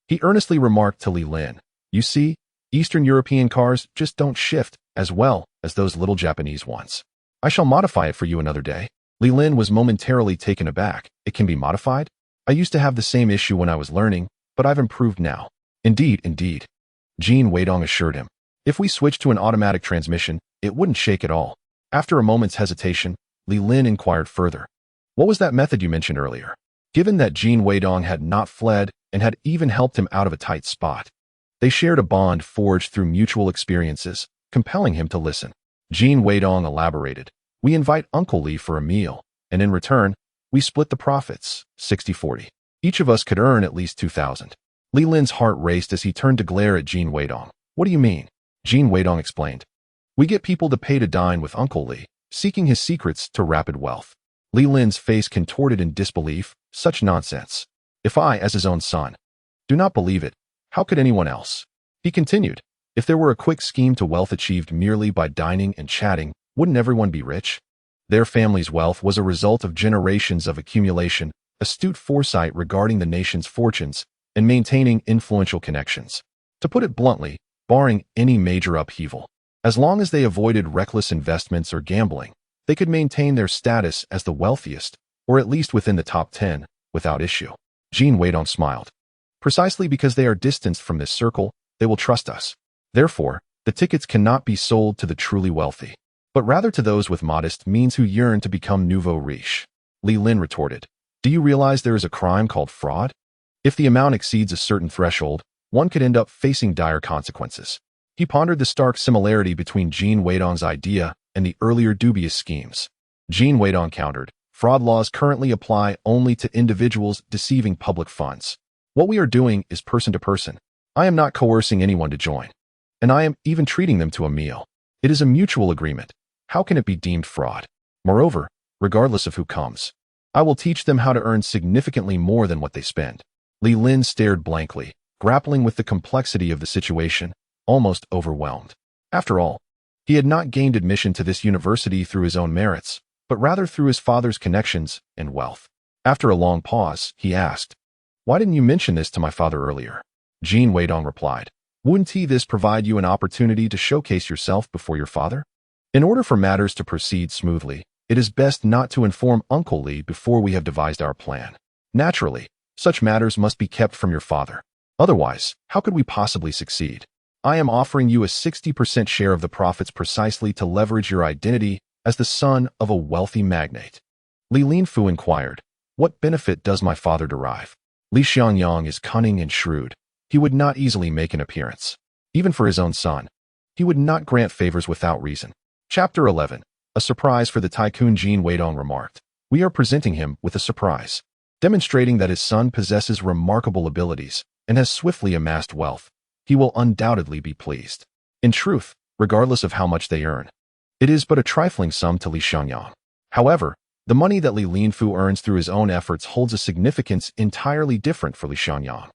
he earnestly remarked to Li Lin, "You see, Eastern European cars just don't shift as well as those little Japanese ones. I shall modify it for you another day." Li Lin was momentarily taken aback. "It can be modified? I used to have the same issue when I was learning, but I've improved now." Indeed. Jin Weidong assured him. "If we switched to an automatic transmission, it wouldn't shake at all." After a moment's hesitation, Li Lin inquired further, "What was that method you mentioned earlier?" Given that Jin Weidong had not fled and had even helped him out of a tight spot, they shared a bond forged through mutual experiences, compelling him to listen. Jin Weidong elaborated, "We invite Uncle Li for a meal, and in return, we split the profits, 60-40. Each of us could earn at least 2,000. Li Lin's heart raced as he turned to glare at Jin Weidong. "What do you mean?" Jin Weidong explained. "We get people to pay to dine with Uncle Li, seeking his secrets to rapid wealth." Li Lin's face contorted in disbelief. Such nonsense. "If I, as his own son, do not believe it, how could anyone else?" He continued, "If there were a quick scheme to wealth achieved merely by dining and chatting, wouldn't everyone be rich?" Their family's wealth was a result of generations of accumulation, astute foresight regarding the nation's fortunes, and maintaining influential connections. To put it bluntly, barring any major upheaval, as long as they avoided reckless investments or gambling, they could maintain their status as the wealthiest, or at least within the top 10, without issue. Jin Weidong smiled. "Precisely because they are distanced from this circle, they will trust us. Therefore, the tickets cannot be sold to the truly wealthy, but rather to those with modest means who yearn to become nouveau riche." Li Lin retorted, "Do you realize there is a crime called fraud? If the amount exceeds a certain threshold, one could end up facing dire consequences. He pondered the stark similarity between Jin Weidong's idea and the earlier dubious schemes. Jin Weidong countered, fraud laws currently apply only to individuals deceiving public funds. What we are doing is person to person. I am not coercing anyone to join. And I am even treating them to a meal. It is a mutual agreement. How can it be deemed fraud? Moreover, regardless of who comes, I will teach them how to earn significantly more than what they spend. Li Lin stared blankly, grappling with the complexity of the situation, almost overwhelmed. After all, he had not gained admission to this university through his own merits, but rather through his father's connections and wealth. After a long pause, he asked, "Why didn't you mention this to my father earlier?" Jin Weidong replied, "Wouldn't this provide you an opportunity to showcase yourself before your father? In order for matters to proceed smoothly, it is best not to inform Uncle Li before we have devised our plan. Naturally, such matters must be kept from your father. Otherwise, how could we possibly succeed? I am offering you a 60% share of the profits precisely to leverage your identity as the son of a wealthy magnate." Li Linfu inquired, "What benefit does my father derive?" Li Xiangyang is cunning and shrewd. He would not easily make an appearance. Even for his own son, he would not grant favors without reason. Chapter 11. A surprise for the tycoon. Jin Weidong remarked, "We are presenting him with a surprise, demonstrating that his son possesses remarkable abilities and has swiftly amassed wealth. He will undoubtedly be pleased. In truth, regardless of how much they earn, it is but a trifling sum to Li Xiangyang. However, the money that Li Linfu earns through his own efforts holds a significance entirely different for Li Xiangyang."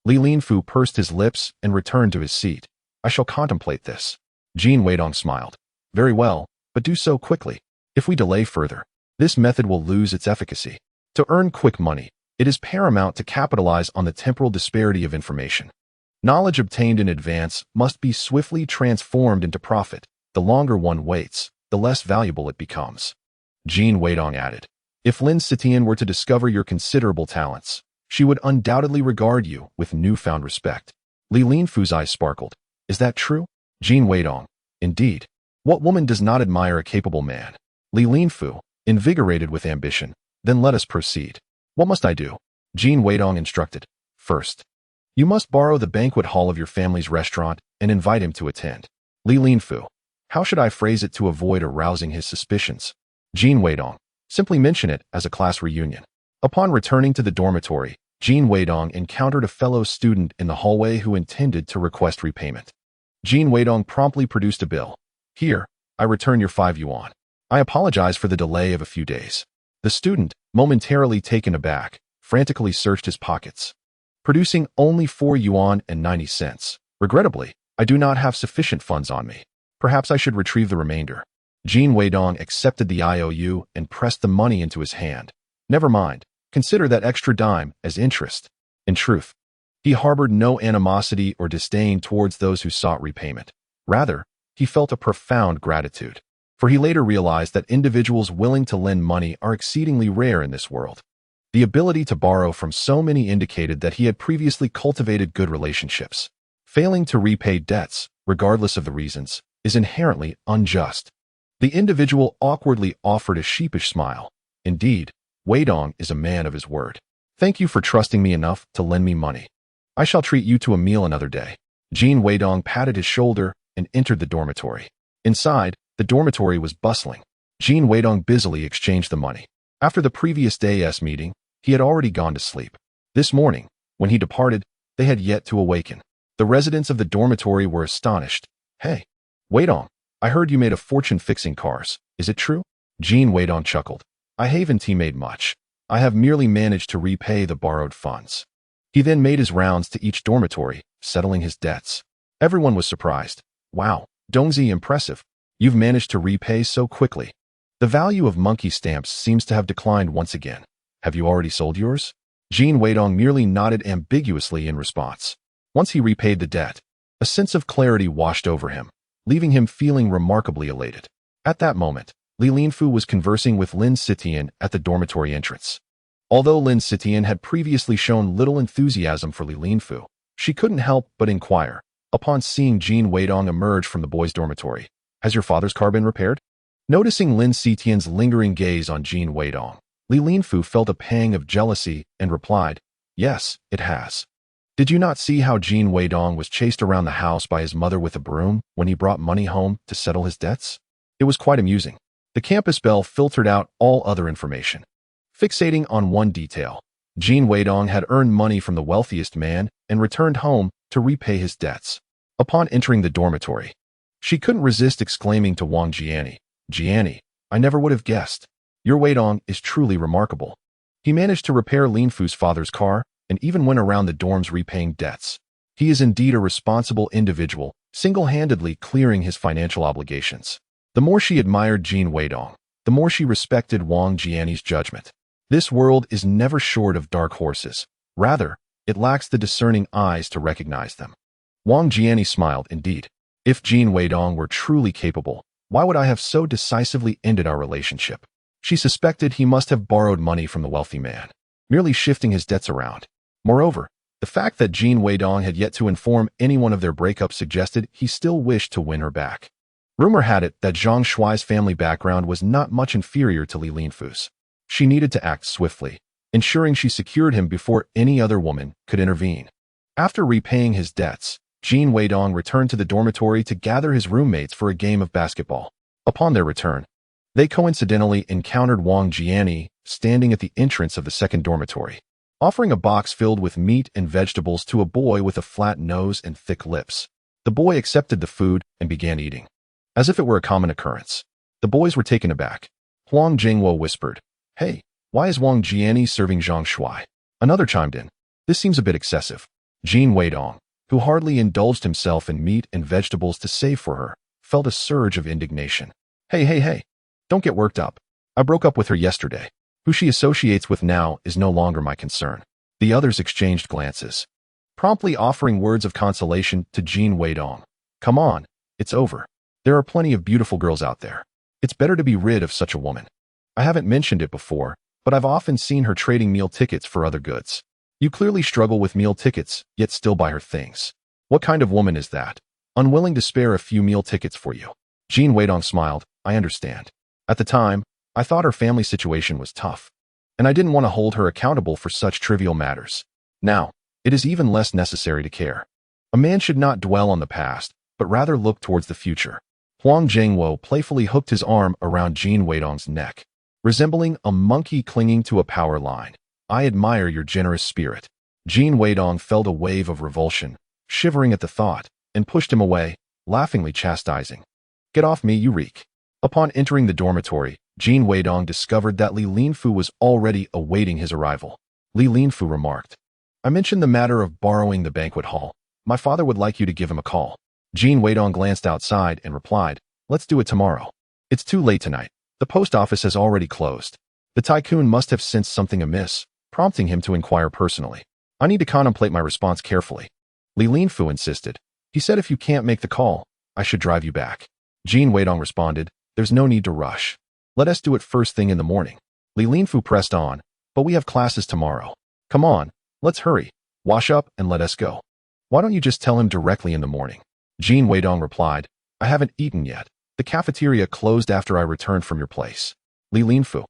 Li Linfu pursed his lips and returned to his seat. "I shall contemplate this." Jin Weidong smiled. "Very well, but do so quickly. If we delay further, this method will lose its efficacy. To earn quick money, it is paramount to capitalize on the temporal disparity of information. Knowledge obtained in advance must be swiftly transformed into profit. The longer one waits, the less valuable it becomes." Jin Weidong added, "If Lin Sitian were to discover your considerable talents, she would undoubtedly regard you with newfound respect." Li Linfu's eyes sparkled. "Is that true?" Jin Weidong, "Indeed. What woman does not admire a capable man?" Li Linfu, invigorated with ambition, "Then let us proceed. What must I do?" Jin Weidong instructed. "First, you must borrow the banquet hall of your family's restaurant and invite him to attend." Li Linfu, "How should I phrase it to avoid arousing his suspicions?" Jin Weidong, "Simply mention it as a class reunion." Upon returning to the dormitory, Jin Weidong encountered a fellow student in the hallway who intended to request repayment. Jin Weidong promptly produced a bill. "Here, I return your 5 yuan. I apologize for the delay of a few days." The student, momentarily taken aback, frantically searched his pockets, producing only 4 yuan and 90 cents. "Regrettably, I do not have sufficient funds on me. Perhaps I should retrieve the remainder." Jin Weidong accepted the IOU and pressed the money into his hand. "Never mind. Consider that extra dime as interest." In truth, he harbored no animosity or disdain towards those who sought repayment. Rather, he felt a profound gratitude, for he later realized that individuals willing to lend money are exceedingly rare in this world. The ability to borrow from so many indicated that he had previously cultivated good relationships. Failing to repay debts, regardless of the reasons, is inherently unjust. The individual awkwardly offered a sheepish smile. "Indeed, Weidong is a man of his word. Thank you for trusting me enough to lend me money. I shall treat you to a meal another day." Jin Weidong patted his shoulder and entered the dormitory. Inside, the dormitory was bustling. Jin Weidong busily exchanged the money. After the previous day's meeting, he had already gone to sleep. This morning, when he departed, they had yet to awaken. The residents of the dormitory were astonished. "Hey, Weidong, I heard you made a fortune fixing cars. Is it true?" Jin Weidong chuckled. "I haven't made much. I have merely managed to repay the borrowed funds." He then made his rounds to each dormitory, settling his debts. Everyone was surprised. "Wow, Dongzi, impressive. You've managed to repay so quickly. The value of monkey stamps seems to have declined once again. Have you already sold yours?" Jin Weidong merely nodded ambiguously in response. Once he repaid the debt, a sense of clarity washed over him, leaving him feeling remarkably elated. At that moment, Li Linfu was conversing with Lin Sitian at the dormitory entrance. Although Lin Sitian had previously shown little enthusiasm for Li Linfu, she couldn't help but inquire, upon seeing Jin Weidong emerge from the boys' dormitory, "Has your father's car been repaired?" Noticing Lin Sitian's lingering gaze on Jin Weidong, Li Linfu felt a pang of jealousy and replied, Yes, it has. Did you not see how Jin Weidong was chased around the house by his mother with a broom when he brought money home to settle his debts? It was quite amusing. The campus belle filtered out all other information, fixating on one detail. Jin Weidong had earned money from the wealthiest man and returned home to repay his debts. Upon entering the dormitory, she couldn't resist exclaiming to Wang Jianing, "Jianing, I never would have guessed. Your Weidong is truly remarkable. He managed to repair Lin Fu's father's car and even went around the dorms repaying debts. He is indeed a responsible individual, single-handedly clearing his financial obligations." The more she admired Jin Weidong, the more she respected Wang Jianing's judgment. This world is never short of dark horses. Rather, it lacks the discerning eyes to recognize them. Wang Jianing smiled, indeed. If Jin Weidong were truly capable, why would I have so decisively ended our relationship? She suspected he must have borrowed money from the wealthy man, merely shifting his debts around. Moreover, the fact that Jin Weidong had yet to inform anyone of their breakup suggested he still wished to win her back. Rumor had it that Zhang Shuai's family background was not much inferior to Li Linfu's. She needed to act swiftly, ensuring she secured him before any other woman could intervene. After repaying his debts, Jin Weidong returned to the dormitory to gather his roommates for a game of basketball. Upon their return, they coincidentally encountered Wang Jianing standing at the entrance of the second dormitory, offering a box filled with meat and vegetables to a boy with a flat nose and thick lips. The boy accepted the food and began eating, as if it were a common occurrence. The boys were taken aback. Huang Jingwo whispered, "Hey, why is Wang Jianing serving Zhang Shuai?" Another chimed in, "This seems a bit excessive." Jin Weidong, who hardly indulged himself in meat and vegetables to save for her, felt a surge of indignation. Hey, don't get worked up. I broke up with her yesterday. Who she associates with now is no longer my concern." The others exchanged glances, promptly offering words of consolation to Jin Weidong. "Come on, it's over. There are plenty of beautiful girls out there. It's better to be rid of such a woman. I haven't mentioned it before, but I've often seen her trading meal tickets for other goods. You clearly struggle with meal tickets, yet still buy her things. What kind of woman is that? Unwilling to spare a few meal tickets for you." Jin Weidong smiled, "I understand. At the time, I thought her family situation was tough, and I didn't want to hold her accountable for such trivial matters. Now, it is even less necessary to care. A man should not dwell on the past, but rather look towards the future." Huang Jingwo playfully hooked his arm around Jin Weidong's neck, resembling a monkey clinging to a power line. "I admire your generous spirit." Jin Weidong felt a wave of revulsion, shivering at the thought, and pushed him away, laughingly chastising, "Get off me, you reek." Upon entering the dormitory, Jin Weidong discovered that Li Linfu was already awaiting his arrival. Li Linfu remarked, "I mentioned the matter of borrowing the banquet hall. My father would like you to give him a call." Jin Weidong glanced outside and replied, "Let's do it tomorrow. It's too late tonight. The post office has already closed." The tycoon must have sensed something amiss, prompting him to inquire personally. "I need to contemplate my response carefully." Li Linfu insisted. "He said if you can't make the call, I should drive you back." Jin Weidong responded, "There's no need to rush. Let us do it first thing in the morning." Li Linfu pressed on, "But we have classes tomorrow. Come on, let's hurry. Wash up and let us go." "Why don't you just tell him directly in the morning?" Jin Weidong replied, "I haven't eaten yet. The cafeteria closed after I returned from your place." Li Linfu,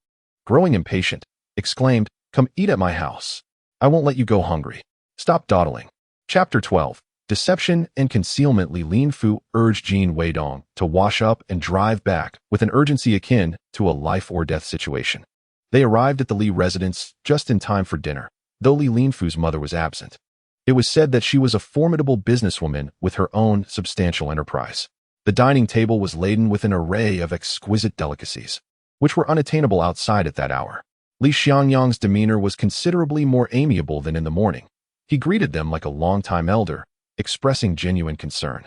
growing impatient, exclaimed, "Come eat at my house. I won't let you go hungry. Stop dawdling." Chapter 12. Deception and Concealment. Li Linfu urged Jin Weidong to wash up and drive back with an urgency akin to a life-or-death situation. They arrived at the Li residence just in time for dinner, though Li Linfu's mother was absent. It was said that she was a formidable businesswoman with her own substantial enterprise. The dining table was laden with an array of exquisite delicacies, which were unattainable outside at that hour. Li Xiangyang's demeanor was considerably more amiable than in the morning. He greeted them like a longtime elder, expressing genuine concern.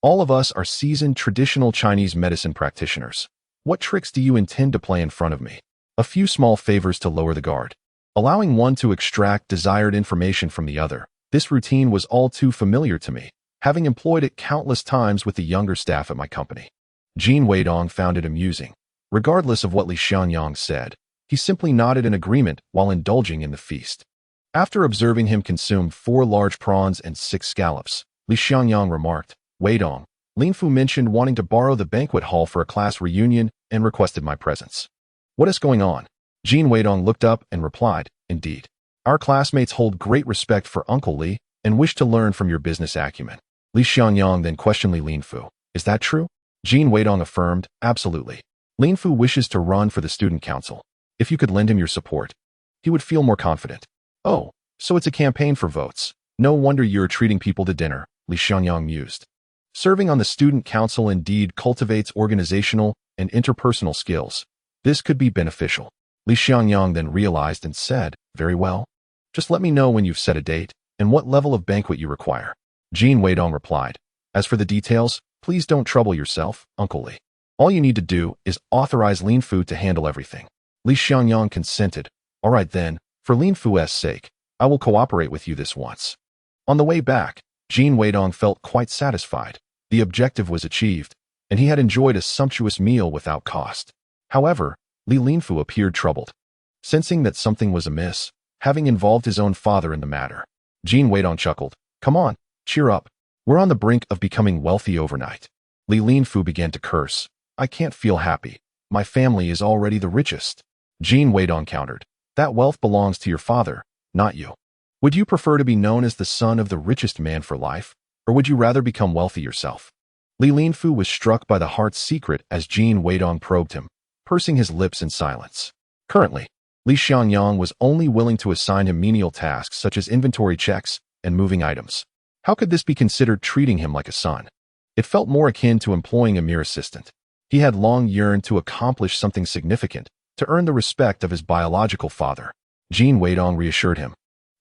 "All of us are seasoned traditional Chinese medicine practitioners. What tricks do you intend to play in front of me?" A few small favors to lower the guard, allowing one to extract desired information from the other. This routine was all too familiar to me, having employed it countless times with the younger staff at my company. Jin Weidong found it amusing. Regardless of what Li Xianyang said, he simply nodded in agreement while indulging in the feast. After observing him consume 4 large prawns and 6 scallops, Li Xianyang remarked, "Weidong, Linfu mentioned wanting to borrow the banquet hall for a class reunion and requested my presence. What is going on?" Jin Weidong looked up and replied, "Indeed. Our classmates hold great respect for Uncle Li and wish to learn from your business acumen. Li Xiangyang then questioned Li Linfu. Is that true? Jin Weidong affirmed, absolutely. Linfu wishes to run for the student council. If you could lend him your support, he would feel more confident. Oh, so it's a campaign for votes. No wonder you're treating people to dinner, Li Xiangyang mused. Serving on the student council indeed cultivates organizational and interpersonal skills. This could be beneficial. Li Xiangyang then realized and said, very well. Just let me know when you've set a date and what level of banquet you require. Jin Weidong replied, as for the details, please don't trouble yourself, Uncle Li. All you need to do is authorize Linfu to handle everything. Li Xiangyang consented. All right then, for Linfu's sake, I will cooperate with you this once. On the way back, Jin Weidong felt quite satisfied. The objective was achieved, and he had enjoyed a sumptuous meal without cost. However, Li Linfu appeared troubled. Sensing that something was amiss, having involved his own father in the matter, Jin Weidong chuckled. Come on, cheer up. We're on the brink of becoming wealthy overnight. Li Linfu began to curse. I can't feel happy. My family is already the richest. Jin Weidong countered. That wealth belongs to your father, not you. Would you prefer to be known as the son of the richest man for life, or would you rather become wealthy yourself? Li Linfu was struck by the heart's secret as Jin Weidong probed him, pursing his lips in silence. Currently, Li Xiangyang was only willing to assign him menial tasks such as inventory checks and moving items. How could this be considered treating him like a son? It felt more akin to employing a mere assistant. He had long yearned to accomplish something significant, to earn the respect of his biological father. Jin Weidong reassured him.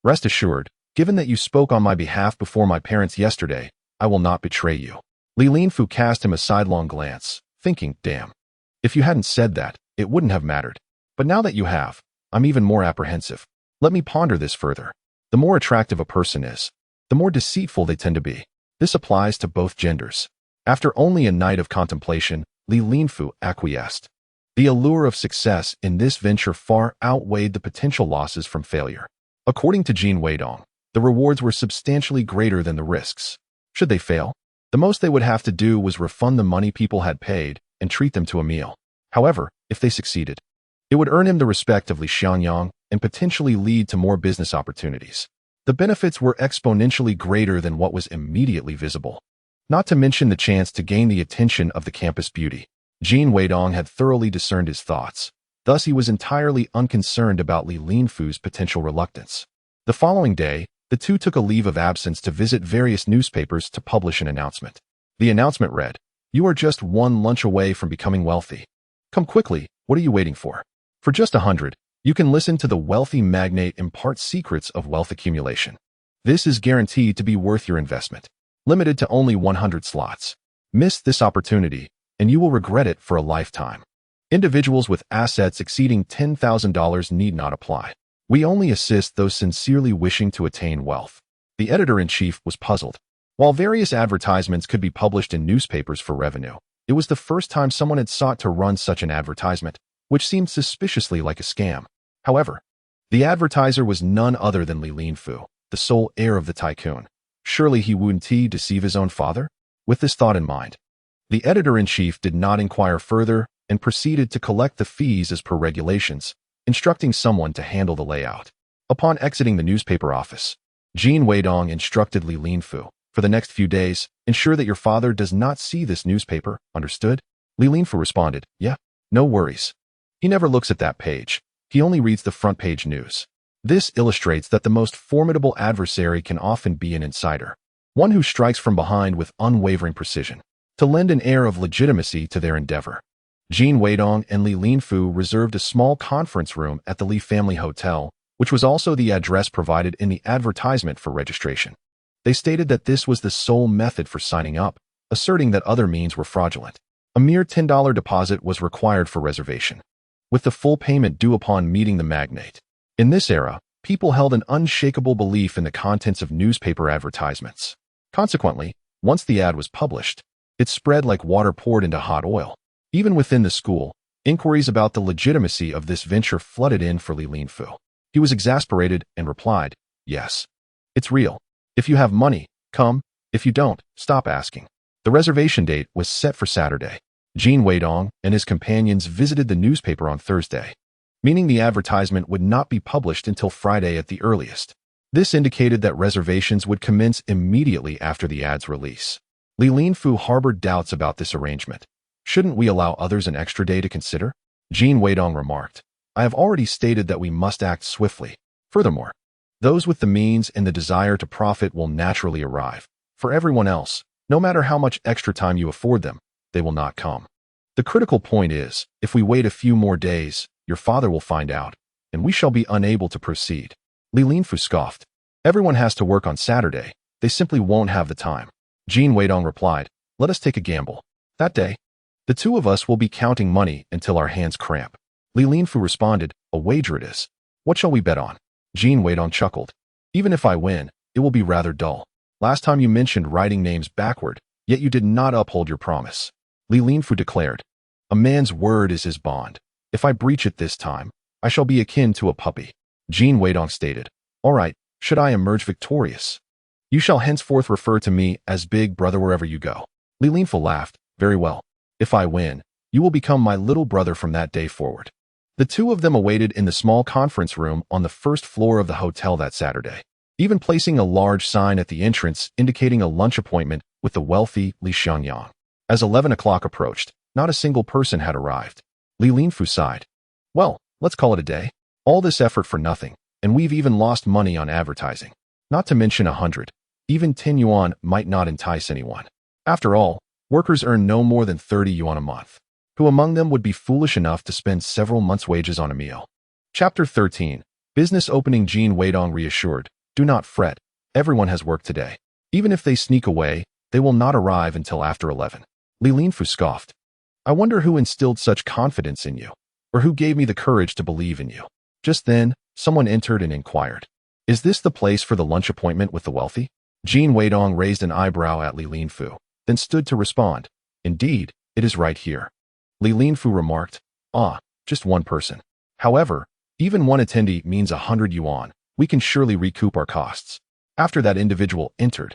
Rest assured, given that you spoke on my behalf before my parents yesterday, I will not betray you. Li Linfu cast him a sidelong glance, thinking, damn. If you hadn't said that, it wouldn't have mattered. But now that you have, I'm even more apprehensive. Let me ponder this further. The more attractive a person is, the more deceitful they tend to be. This applies to both genders. After only a night of contemplation, Li Linfu acquiesced. The allure of success in this venture far outweighed the potential losses from failure. According to Jin Weidong, the rewards were substantially greater than the risks. Should they fail, the most they would have to do was refund the money people had paid and treat them to a meal. However, if they succeeded, it would earn him the respect of Li Xiangyang and potentially lead to more business opportunities. The benefits were exponentially greater than what was immediately visible. Not to mention the chance to gain the attention of the campus beauty. Jin Weidong had thoroughly discerned his thoughts. Thus, he was entirely unconcerned about Li Linfu's potential reluctance. The following day, the two took a leave of absence to visit various newspapers to publish an announcement. The announcement read, "You are just one lunch away from becoming wealthy. Come quickly, what are you waiting for? For just 100, you can listen to the wealthy magnate impart secrets of wealth accumulation. This is guaranteed to be worth your investment. Limited to only 100 slots. Miss this opportunity, and you will regret it for a lifetime. Individuals with assets exceeding $10,000 need not apply. We only assist those sincerely wishing to attain wealth." The editor-in-chief was puzzled. While various advertisements could be published in newspapers for revenue, it was the first time someone had sought to run such an advertisement, which seemed suspiciously like a scam. However, the advertiser was none other than Li Linfu, the sole heir of the tycoon. Surely he wouldn't deceive his own father? With this thought in mind, the editor-in-chief did not inquire further and proceeded to collect the fees as per regulations, instructing someone to handle the layout. Upon exiting the newspaper office, Jin Weidong instructed Li Linfu, for the next few days, ensure that your father does not see this newspaper, understood? Li Linfu responded, yeah, no worries. He never looks at that page. He only reads the front page news. This illustrates that the most formidable adversary can often be an insider, one who strikes from behind with unwavering precision, to lend an air of legitimacy to their endeavor. Jin Weidong and Li Linfu reserved a small conference room at the Li family hotel, which was also the address provided in the advertisement for registration. They stated that this was the sole method for signing up, asserting that other means were fraudulent. A mere $10 deposit was required for reservation, with the full payment due upon meeting the magnate. In this era, people held an unshakable belief in the contents of newspaper advertisements. Consequently, once the ad was published, it spread like water poured into hot oil. Even within the school, inquiries about the legitimacy of this venture flooded in for Li Linfu. He was exasperated and replied, yes, it's real. If you have money, come. If you don't, stop asking. The reservation date was set for Saturday. Jin Weidong and his companions visited the newspaper on Thursday. meaning the advertisement would not be published until Friday at the earliest. This indicated that reservations would commence immediately after the ad's release. Li Linfu harbored doubts about this arrangement. Shouldn't we allow others an extra day to consider? Jin Weidong remarked. I have already stated that we must act swiftly. Furthermore, those with the means and the desire to profit will naturally arrive. For everyone else, no matter how much extra time you afford them, they will not come. The critical point is, if we wait a few more days, your father will find out, and we shall be unable to proceed. Li Linfu scoffed. Everyone has to work on Saturday. They simply won't have the time. Jin Weidong replied, let us take a gamble. That day, the two of us will be counting money until our hands cramp. Li Linfu responded, a wager it is. What shall we bet on? Jin Weidong chuckled. Even if I win, it will be rather dull. Last time you mentioned writing names backward, yet you did not uphold your promise. Li Linfu declared, a man's word is his bond. If I breach it this time, I shall be akin to a puppy. Jin Weidong stated, all right, should I emerge victorious? You shall henceforth refer to me as Big Brother wherever you go. Li Linfu laughed, very well. If I win, you will become my little brother from that day forward. The two of them awaited in the small conference room on the first floor of the hotel that Saturday, even placing a large sign at the entrance indicating a lunch appointment with the wealthy Li Xiangyang. As 11 o'clock approached, not a single person had arrived. Li Linfu sighed. Well, let's call it a day. All this effort for nothing, and we've even lost money on advertising. Not to mention 100. Even 10 yuan might not entice anyone. After all, workers earn no more than 30 yuan a month. Who among them would be foolish enough to spend several months' wages on a meal? Chapter 13. Business opening. Jin Weidong reassured, do not fret, everyone has work today. Even if they sneak away, they will not arrive until after 11. Li Linfu scoffed. I wonder who instilled such confidence in you, or who gave me the courage to believe in you. Just then, someone entered and inquired, is this the place for the lunch appointment with the wealthy? Jin Weidong raised an eyebrow at Li Linfu, then stood to respond, indeed, it is right here. Li Linfu remarked, just one person. However, even one attendee means 100 yuan. We can surely recoup our costs. After that individual entered,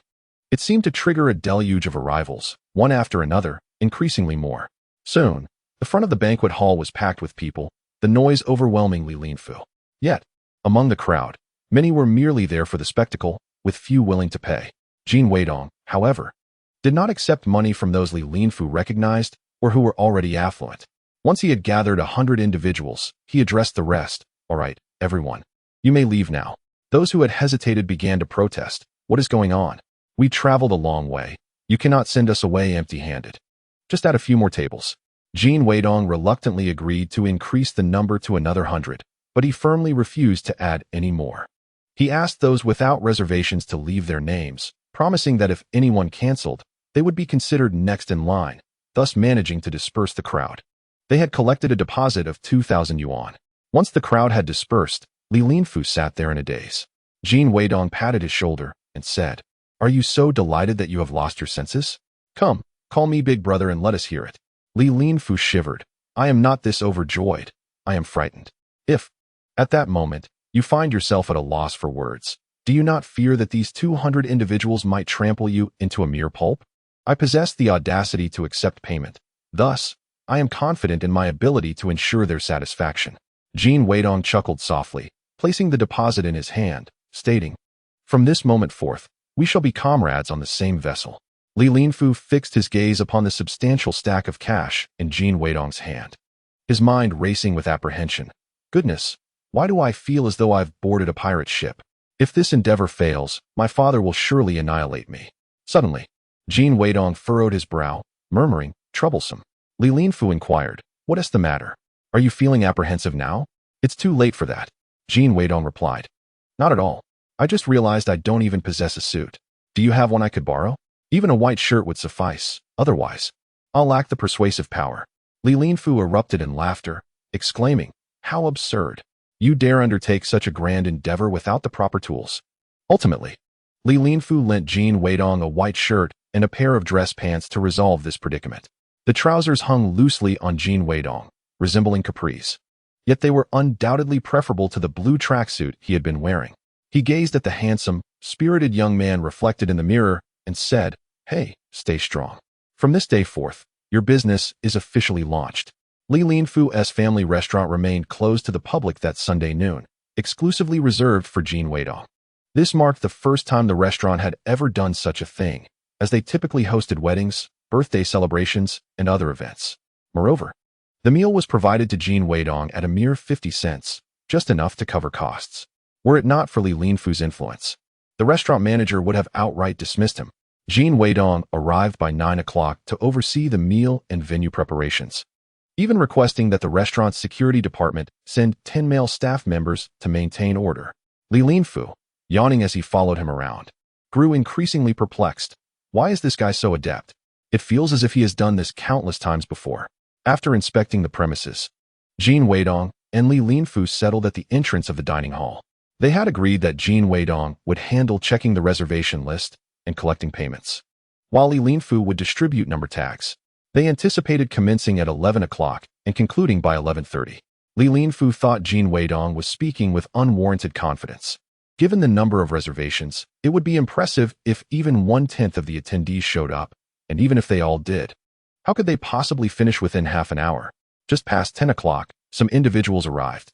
it seemed to trigger a deluge of arrivals, one after another, increasingly more. Soon, the front of the banquet hall was packed with people, the noise overwhelming Li Linfu. Yet, among the crowd, many were merely there for the spectacle, with few willing to pay. Jin Weidong, however, did not accept money from those Li Linfu recognized or who were already affluent. Once he had gathered 100 individuals, he addressed the rest. All right, everyone. You may leave now. Those who had hesitated began to protest. What is going on? We traveled a long way. You cannot send us away empty-handed. Just add a few more tables. Jin Weidong reluctantly agreed to increase the number to another 100, but he firmly refused to add any more. He asked those without reservations to leave their names, promising that if anyone canceled, they would be considered next in line, thus managing to disperse the crowd. They had collected a deposit of 2,000 yuan. Once the crowd had dispersed, Li Linfu sat there in a daze. Jin Weidong patted his shoulder and said, are you so delighted that you have lost your senses? Come, call me Big Brother and let us hear it. Li Linfu shivered. I am not this overjoyed. I am frightened. If, at that moment, you find yourself at a loss for words, do you not fear that these 200 individuals might trample you into a mere pulp? I possess the audacity to accept payment. Thus, I am confident in my ability to ensure their satisfaction. Jin Weidong chuckled softly, placing the deposit in his hand, stating, from this moment forth, we shall be comrades on the same vessel. Li Linfu fixed his gaze upon the substantial stack of cash in Jin Weidong's hand, his mind racing with apprehension. Goodness, why do I feel as though I've boarded a pirate ship? If this endeavor fails, my father will surely annihilate me. Suddenly, Jin Weidong furrowed his brow, murmuring, troublesome. Li Linfu inquired, what is the matter? Are you feeling apprehensive now? It's too late for that. Jin Weidong replied, not at all. I just realized I don't even possess a suit. Do you have one I could borrow? Even a white shirt would suffice. Otherwise, I'll lack the persuasive power. Li Linfu erupted in laughter, exclaiming, how absurd. You dare undertake such a grand endeavor without the proper tools. Ultimately, Li Linfu lent Jin Weidong a white shirt and a pair of dress pants to resolve this predicament. The trousers hung loosely on Jin Weidong, resembling capris. Yet they were undoubtedly preferable to the blue tracksuit he had been wearing. He gazed at the handsome, spirited young man reflected in the mirror and said, hey, stay strong. From this day forth, your business is officially launched. Li Linfu's family restaurant remained closed to the public that Sunday noon, exclusively reserved for Jin Weidong. This marked the first time the restaurant had ever done such a thing, as they typically hosted weddings, birthday celebrations, and other events. Moreover, the meal was provided to Jin Weidong at a mere 50 cents, just enough to cover costs. Were it not for Li Linfu's influence, the restaurant manager would have outright dismissed him. Jin Weidong arrived by 9 o'clock to oversee the meal and venue preparations, even requesting that the restaurant's security department send 10 male staff members to maintain order. Li Linfu, yawning as he followed him around, grew increasingly perplexed. Why is this guy so adept? It feels as if he has done this countless times before. After inspecting the premises, Jin Weidong and Li Linfu settled at the entrance of the dining hall. They had agreed that Jin Weidong would handle checking the reservation list and collecting payments, while Li Linfu would distribute number tags. They anticipated commencing at 11 o'clock and concluding by 11:30. Li Linfu thought Jin Weidong was speaking with unwarranted confidence. Given the number of reservations, it would be impressive if even 1/10 of the attendees showed up, and even if they all did, how could they possibly finish within half an hour? Just past 10 o'clock, some individuals arrived,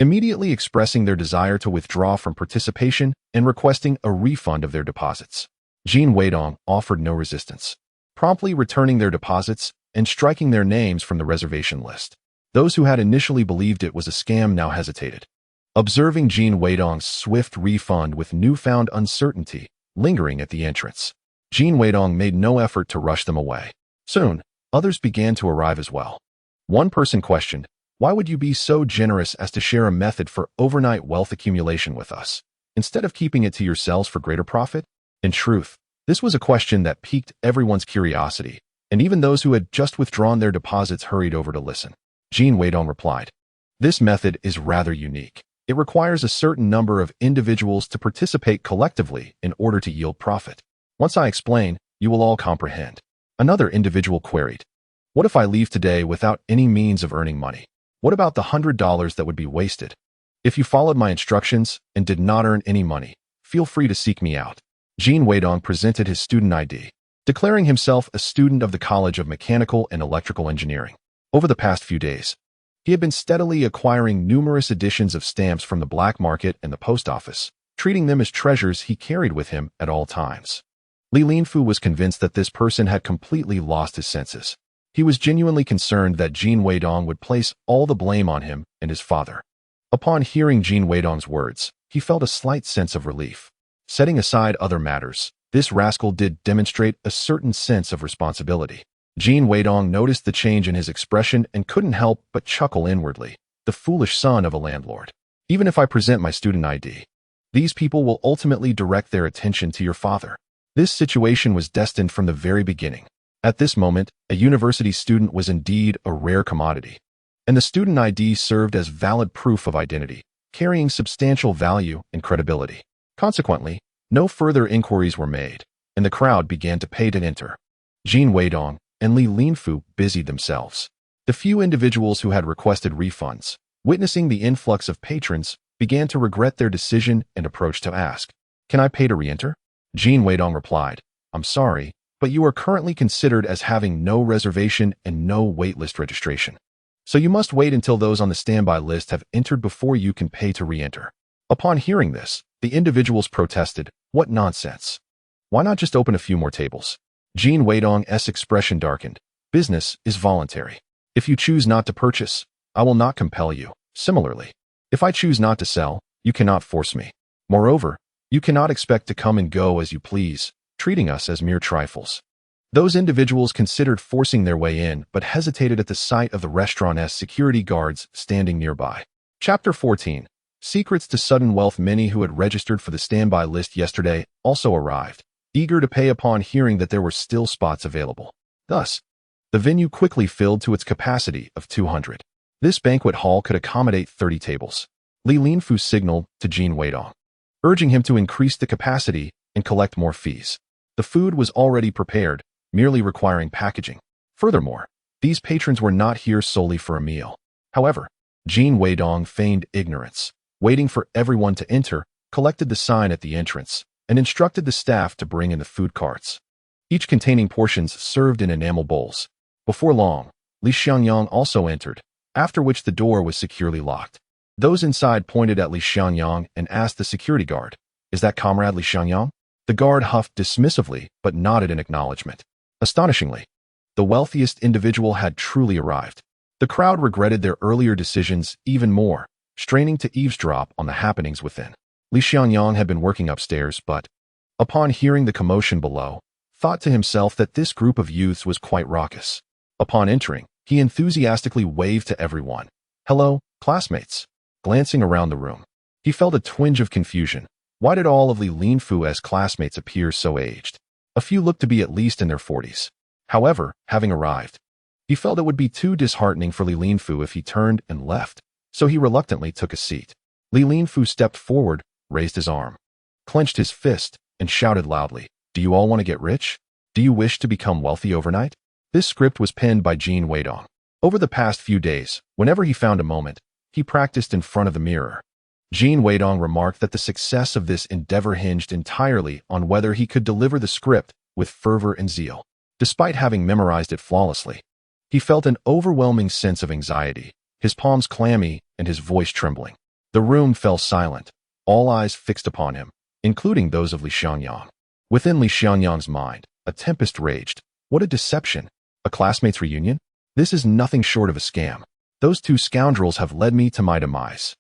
immediately expressing their desire to withdraw from participation and requesting a refund of their deposits. Jin Weidong offered no resistance, promptly returning their deposits and striking their names from the reservation list. Those who had initially believed it was a scam now hesitated, observing Jin Weidong's swift refund with newfound uncertainty lingering at the entrance. Jin Weidong made no effort to rush them away. Soon, others began to arrive as well. One person questioned, "Why would you be so generous as to share a method for overnight wealth accumulation with us, instead of keeping it to yourselves for greater profit?" In truth, this was a question that piqued everyone's curiosity, and even those who had just withdrawn their deposits hurried over to listen. Jin Weidong replied, "This method is rather unique. It requires a certain number of individuals to participate collectively in order to yield profit. Once I explain, you will all comprehend." Another individual queried, "What if I leave today without any means of earning money? What about the $100 that would be wasted? If you followed my instructions and did not earn any money, feel free to seek me out." Jin Weidong presented his student ID, declaring himself a student of the College of Mechanical and Electrical Engineering. Over the past few days, he had been steadily acquiring numerous editions of stamps from the black market and the post office, treating them as treasures he carried with him at all times. Li Linfu was convinced that this person had completely lost his senses. He was genuinely concerned that Jin Weidong would place all the blame on him and his father. Upon hearing Jin Weidong's words, he felt a slight sense of relief. Setting aside other matters, this rascal did demonstrate a certain sense of responsibility. Jin Weidong noticed the change in his expression and couldn't help but chuckle inwardly. The foolish son of a landlord. Even if I present my student ID, these people will ultimately direct their attention to your father. This situation was destined from the very beginning. At this moment, a university student was indeed a rare commodity, and the student ID served as valid proof of identity, carrying substantial value and credibility. Consequently, no further inquiries were made, and the crowd began to pay to enter. Jin Weidong and Li Linfu busied themselves. The few individuals who had requested refunds, witnessing the influx of patrons, began to regret their decision and approached to ask, "Can I pay to re-enter?" Jin Weidong replied, "I'm sorry, but you are currently considered as having no reservation and no waitlist registration. So you must wait until those on the standby list have entered before you can pay to re-enter." Upon hearing this, the individuals protested, "What nonsense! Why not just open a few more tables?" Jin Weidong's expression darkened. "Business is voluntary. If you choose not to purchase, I will not compel you. Similarly, if I choose not to sell, you cannot force me. Moreover, you cannot expect to come and go as you please, treating us as mere trifles." Those individuals considered forcing their way in, but hesitated at the sight of the restaurant's security guards standing nearby. Chapter 14. Secrets to Sudden Wealth. Many who had registered for the standby list yesterday also arrived, eager to pay upon hearing that there were still spots available. Thus, the venue quickly filled to its capacity of 200. This banquet hall could accommodate 30 tables. Li Linfu signaled to Jin Weidong, urging him to increase the capacity and collect more fees. The food was already prepared, merely requiring packaging. Furthermore, these patrons were not here solely for a meal. However, Jin Weidong feigned ignorance, waiting for everyone to enter, collected the sign at the entrance, and instructed the staff to bring in the food carts, each containing portions served in enamel bowls. Before long, Li Xiangyang also entered, after which the door was securely locked. Those inside pointed at Li Xiangyang and asked the security guard, "Is that Comrade Li Xiangyang?" The guard huffed dismissively but nodded in acknowledgement. Astonishingly, the wealthiest individual had truly arrived. The crowd regretted their earlier decisions even more, straining to eavesdrop on the happenings within. Li Xiangyang had been working upstairs, but, upon hearing the commotion below, thought to himself that this group of youths was quite raucous. Upon entering, he enthusiastically waved to everyone. "Hello, classmates." Glancing around the room, he felt a twinge of confusion. Why did all of Li Linfu's classmates appear so aged? A few looked to be at least in their 40s. However, having arrived, he felt it would be too disheartening for Li Linfu if he turned and left, so he reluctantly took a seat. Li Linfu stepped forward, raised his arm, clenched his fist, and shouted loudly, "Do you all want to get rich? Do you wish to become wealthy overnight?" This script was penned by Jin Weidong. Over the past few days, whenever he found a moment, he practiced in front of the mirror. Jin Weidong remarked that the success of this endeavor hinged entirely on whether he could deliver the script with fervor and zeal. Despite having memorized it flawlessly, he felt an overwhelming sense of anxiety, his palms clammy and his voice trembling. The room fell silent, all eyes fixed upon him, including those of Li Xiangyang. Within Li Xiangyang's mind, a tempest raged. What a deception! A classmates' reunion? This is nothing short of a scam. Those two scoundrels have led me to my demise.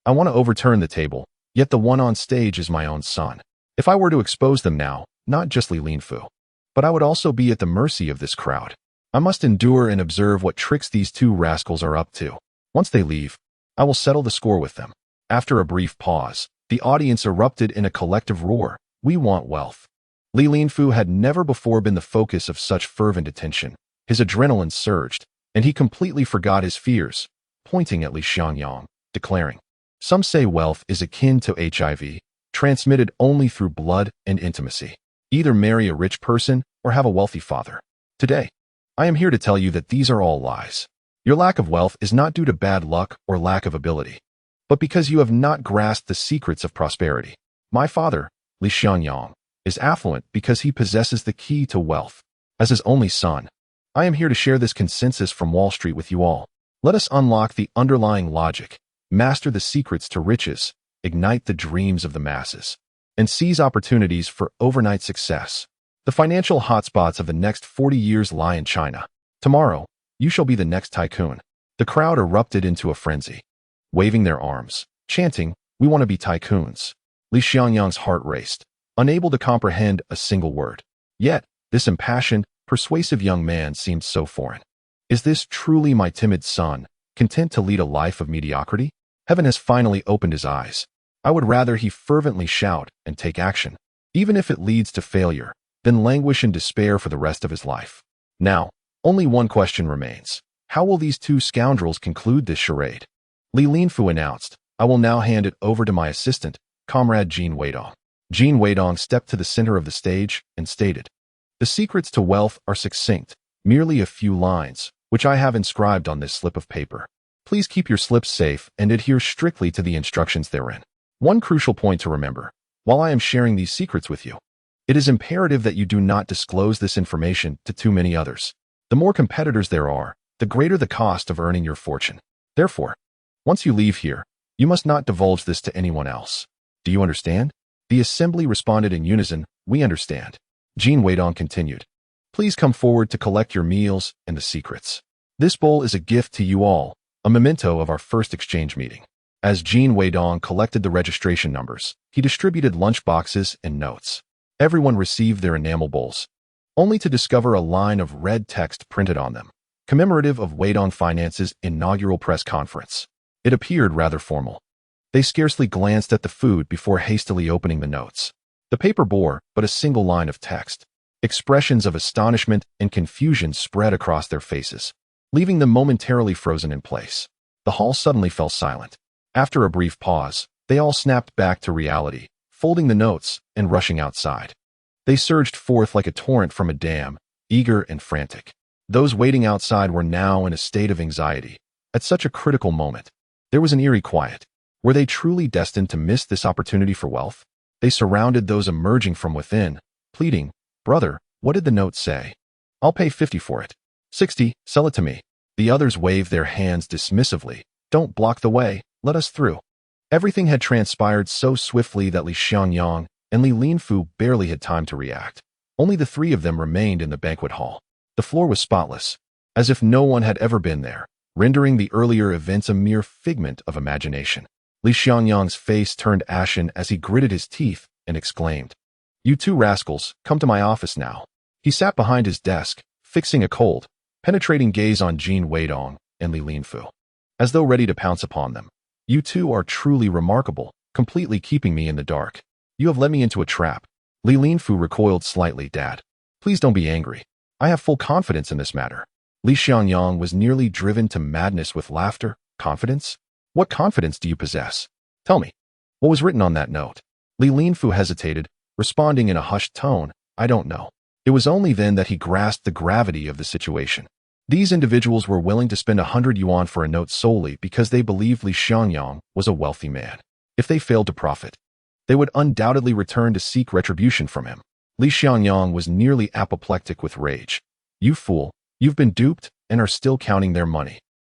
I want to overturn the table, yet the one on stage is my own son. If I were to expose them now, not just Li Linfu, but I would also be at the mercy of this crowd. I must endure and observe what tricks these two rascals are up to. Once they leave, I will settle the score with them. After a brief pause, the audience erupted in a collective roar. We want wealth. Li Linfu had never before been the focus of such fervent attention. His adrenaline surged, and he completely forgot his fears, pointing at Li Xiangyang, declaring, "Some say wealth is akin to HIV, transmitted only through blood and intimacy. Either marry a rich person or have a wealthy father. Today, I am here to tell you that these are all lies. Your lack of wealth is not due to bad luck or lack of ability, but because you have not grasped the secrets of prosperity. My father, Li Xiangyang, is affluent because he possesses the key to wealth. As his only son, I am here to share this consensus from Wall Street with you all. Let us unlock the underlying logic, master the secrets to riches, ignite the dreams of the masses, and seize opportunities for overnight success. The financial hotspots of the next 40 years lie in China. Tomorrow, you shall be the next tycoon." The crowd erupted into a frenzy, waving their arms, chanting, "We want to be tycoons." Li Xiangyang's heart raced, unable to comprehend a single word. Yet, this impassioned, persuasive young man seemed so foreign. Is this truly my timid son, content to lead a life of mediocrity? Heaven has finally opened his eyes. I would rather he fervently shout and take action, even if it leads to failure, than languish in despair for the rest of his life. Now, only one question remains. How will these two scoundrels conclude this charade? Li Linfu announced, "I will now hand it over to my assistant, Comrade Jin Weidong." Jin Weidong stepped to the center of the stage and stated, "The secrets to wealth are succinct, merely a few lines, which I have inscribed on this slip of paper. Please keep your slips safe and adhere strictly to the instructions therein. One crucial point to remember, while I am sharing these secrets with you, it is imperative that you do not disclose this information to too many others. The more competitors there are, the greater the cost of earning your fortune. Therefore, once you leave here, you must not divulge this to anyone else. Do you understand?" The assembly responded in unison, "We understand." Jin Weidong continued, "Please come forward to collect your meals and the secrets. This bowl is a gift to you all, a memento of our first exchange meeting." As Jin Weidong collected the registration numbers, he distributed lunch boxes and notes. Everyone received their enamel bowls, only to discover a line of red text printed on them, commemorative of Weidong Finance's inaugural press conference. It appeared rather formal. They scarcely glanced at the food before hastily opening the notes. The paper bore but a single line of text. Expressions of astonishment and confusion spread across their faces, leaving them momentarily frozen in place. The hall suddenly fell silent. After a brief pause, they all snapped back to reality, folding the notes and rushing outside. They surged forth like a torrent from a dam, eager and frantic. Those waiting outside were now in a state of anxiety. At such a critical moment, there was an eerie quiet. Were they truly destined to miss this opportunity for wealth? They surrounded those emerging from within, pleading, "Brother, what did the note say? I'll pay 50 for it. 60, sell it to me." The others waved their hands dismissively. Don't block the way, let us through. Everything had transpired so swiftly that Li Xianyang and Li Linfu barely had time to react. Only the three of them remained in the banquet hall. The floor was spotless, as if no one had ever been there, rendering the earlier events a mere figment of imagination. Li Xianyang's face turned ashen as he gritted his teeth and exclaimed, "You two rascals, come to my office now." He sat behind his desk, fixing a cold, penetrating gaze on Jin Weidong and Li Linfu, as though ready to pounce upon them. "You two are truly remarkable, completely keeping me in the dark. You have led me into a trap." Li Linfu recoiled slightly. "Dad, please don't be angry. I have full confidence in this matter." Li Xianyang was nearly driven to madness with laughter. "Confidence? What confidence do you possess? Tell me. What was written on that note?" Li Linfu hesitated, responding in a hushed tone, "I don't know." It was only then that he grasped the gravity of the situation. These individuals were willing to spend 100 yuan for a note solely because they believed Li Xianyang was a wealthy man. If they failed to profit, they would undoubtedly return to seek retribution from him. Li Xianyang was nearly apoplectic with rage. "You fool, you've been duped and are still counting their money."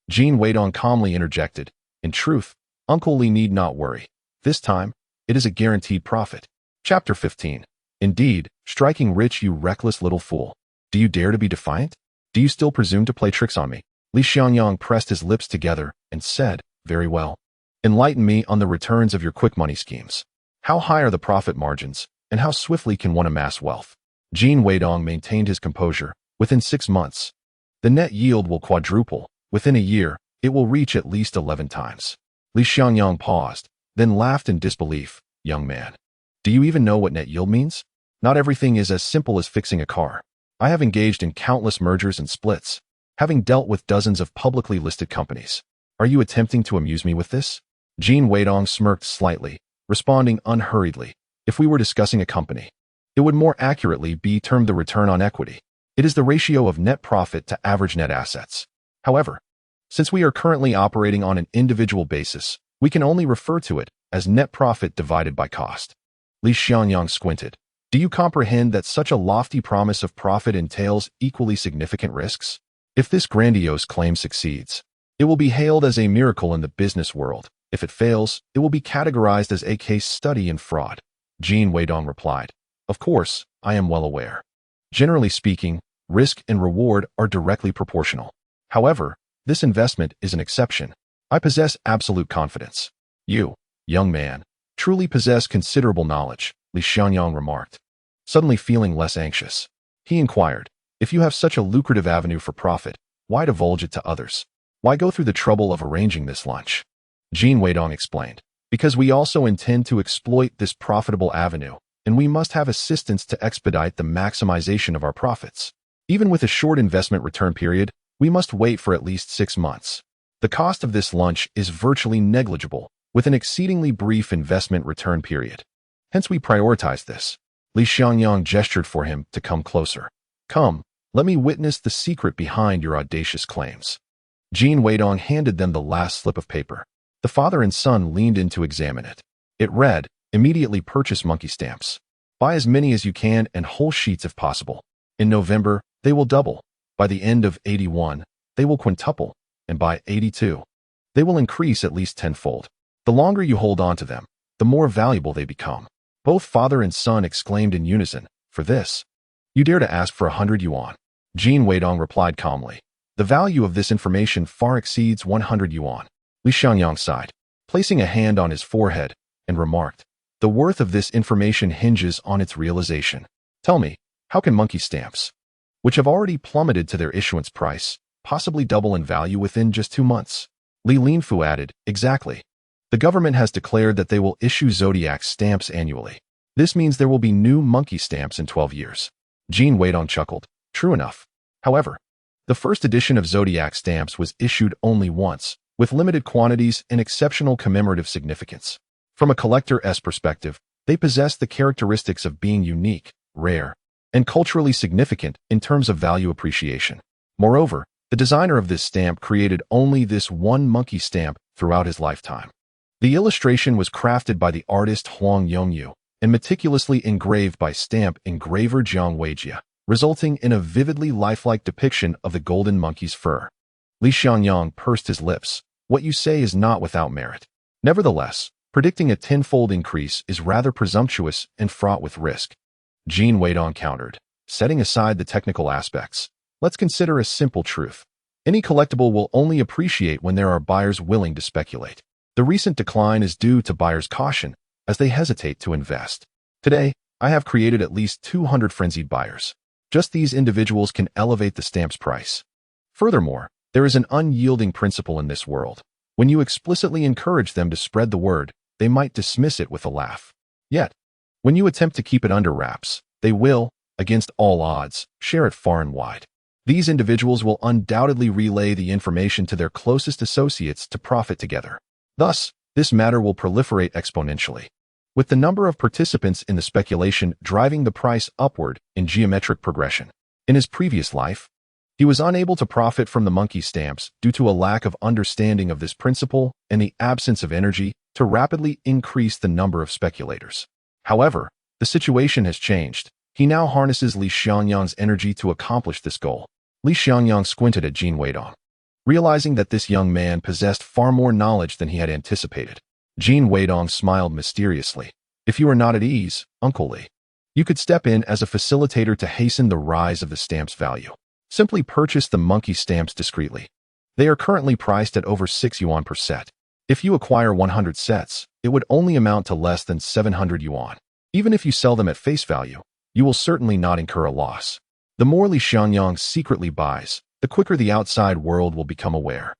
Jin Weidong calmly interjected, "In truth, Uncle Li need not worry. This time, it is a guaranteed profit." Chapter 15. Indeed, striking rich, you reckless little fool. Do you dare to be defiant? Do you still presume to play tricks on me? Li Xianyang pressed his lips together and said, "Very well. Enlighten me on the returns of your quick money schemes. How high are the profit margins, and how swiftly can one amass wealth?" Jin Weidong maintained his composure. "Within 6 months, the net yield will quadruple. Within a year, it will reach at least 11 times. Li Xianyang paused, then laughed in disbelief. "Young man, do you even know what net yield means? Not everything is as simple as fixing a car. I have engaged in countless mergers and splits, having dealt with dozens of publicly listed companies. Are you attempting to amuse me with this?" Jin Weidong smirked slightly, responding unhurriedly. "If we were discussing a company, it would more accurately be termed the return on equity. It is the ratio of net profit to average net assets. However, since we are currently operating on an individual basis, we can only refer to it as net profit divided by cost." Li Xianyang squinted. "Do you comprehend that such a lofty promise of profit entails equally significant risks? If this grandiose claim succeeds, it will be hailed as a miracle in the business world. If it fails, it will be categorized as a case study in fraud." Jin Weidong replied, "Of course, I am well aware. Generally speaking, risk and reward are directly proportional. However, this investment is an exception. I possess absolute confidence." "You, young man, truly possess considerable knowledge," Li Xianyang remarked, suddenly feeling less anxious. He inquired, "If you have such a lucrative avenue for profit, why divulge it to others? Why go through the trouble of arranging this lunch?" Jin Weidong explained, "Because we also intend to exploit this profitable avenue, and we must have assistance to expedite the maximization of our profits. Even with a short investment return period, we must wait for at least 6 months. The cost of this lunch is virtually negligible, with an exceedingly brief investment return period. Hence we prioritize this." Li Xianyang gestured for him to come closer. "Come, let me witness the secret behind your audacious claims." Jin Weidong handed them the last slip of paper. The father and son leaned in to examine it. It read, "Immediately purchase monkey stamps. Buy as many as you can and whole sheets if possible. In November, they will double. By the end of 81, they will quintuple, and by 82, they will increase at least tenfold. The longer you hold on to them, the more valuable they become." Both father and son exclaimed in unison, "For this, you dare to ask for 100 yuan?" Jin Weidong replied calmly, "The value of this information far exceeds 100 yuan." Li Xianyang sighed, placing a hand on his forehead, and remarked, "The worth of this information hinges on its realization. Tell me, how can monkey stamps, which have already plummeted to their issuance price, possibly double in value within just 2 months?" Li Linfu added, "Exactly. The government has declared that they will issue zodiac stamps annually. This means there will be new monkey stamps in 12 years. Jin Weidong chuckled. "True enough. However, the first edition of zodiac stamps was issued only once, with limited quantities and exceptional commemorative significance. From a collector's perspective, they possess the characteristics of being unique, rare, and culturally significant in terms of value appreciation. Moreover, the designer of this stamp created only this one monkey stamp throughout his lifetime. The illustration was crafted by the artist Huang Yongyu and meticulously engraved by stamp engraver Jiang Weijia, resulting in a vividly lifelike depiction of the golden monkey's fur. Li Xianyang pursed his lips. What you say is not without merit. Nevertheless, predicting a tenfold increase is rather presumptuous and fraught with risk. Jin Weidong countered. Setting aside the technical aspects, let's consider a simple truth. Any collectible will only appreciate when there are buyers willing to speculate. The recent decline is due to buyers' caution as they hesitate to invest. Today, I have created at least 200 frenzied buyers. Just these individuals can elevate the stamp's price. Furthermore, there is an unyielding principle in this world. When you explicitly encourage them to spread the word, they might dismiss it with a laugh. Yet, when you attempt to keep it under wraps, they will, against all odds, share it far and wide. These individuals will undoubtedly relay the information to their closest associates to profit together. Thus, this matter will proliferate exponentially, with the number of participants in the speculation driving the price upward in geometric progression. In his previous life, he was unable to profit from the monkey stamps due to a lack of understanding of this principle and the absence of energy to rapidly increase the number of speculators. However, the situation has changed. He now harnesses Li Xianyang's energy to accomplish this goal. Li Xianyang squinted at Jin Weidong, realizing that this young man possessed far more knowledge than he had anticipated. Jin Weidong smiled mysteriously. If you are not at ease, Uncle Li, you could step in as a facilitator to hasten the rise of the stamp's value. Simply purchase the monkey stamps discreetly. They are currently priced at over 6 yuan per set. If you acquire 100 sets, it would only amount to less than 700 yuan. Even if you sell them at face value, you will certainly not incur a loss. The more Li Xianyang secretly buys, the quicker the outside world will become aware,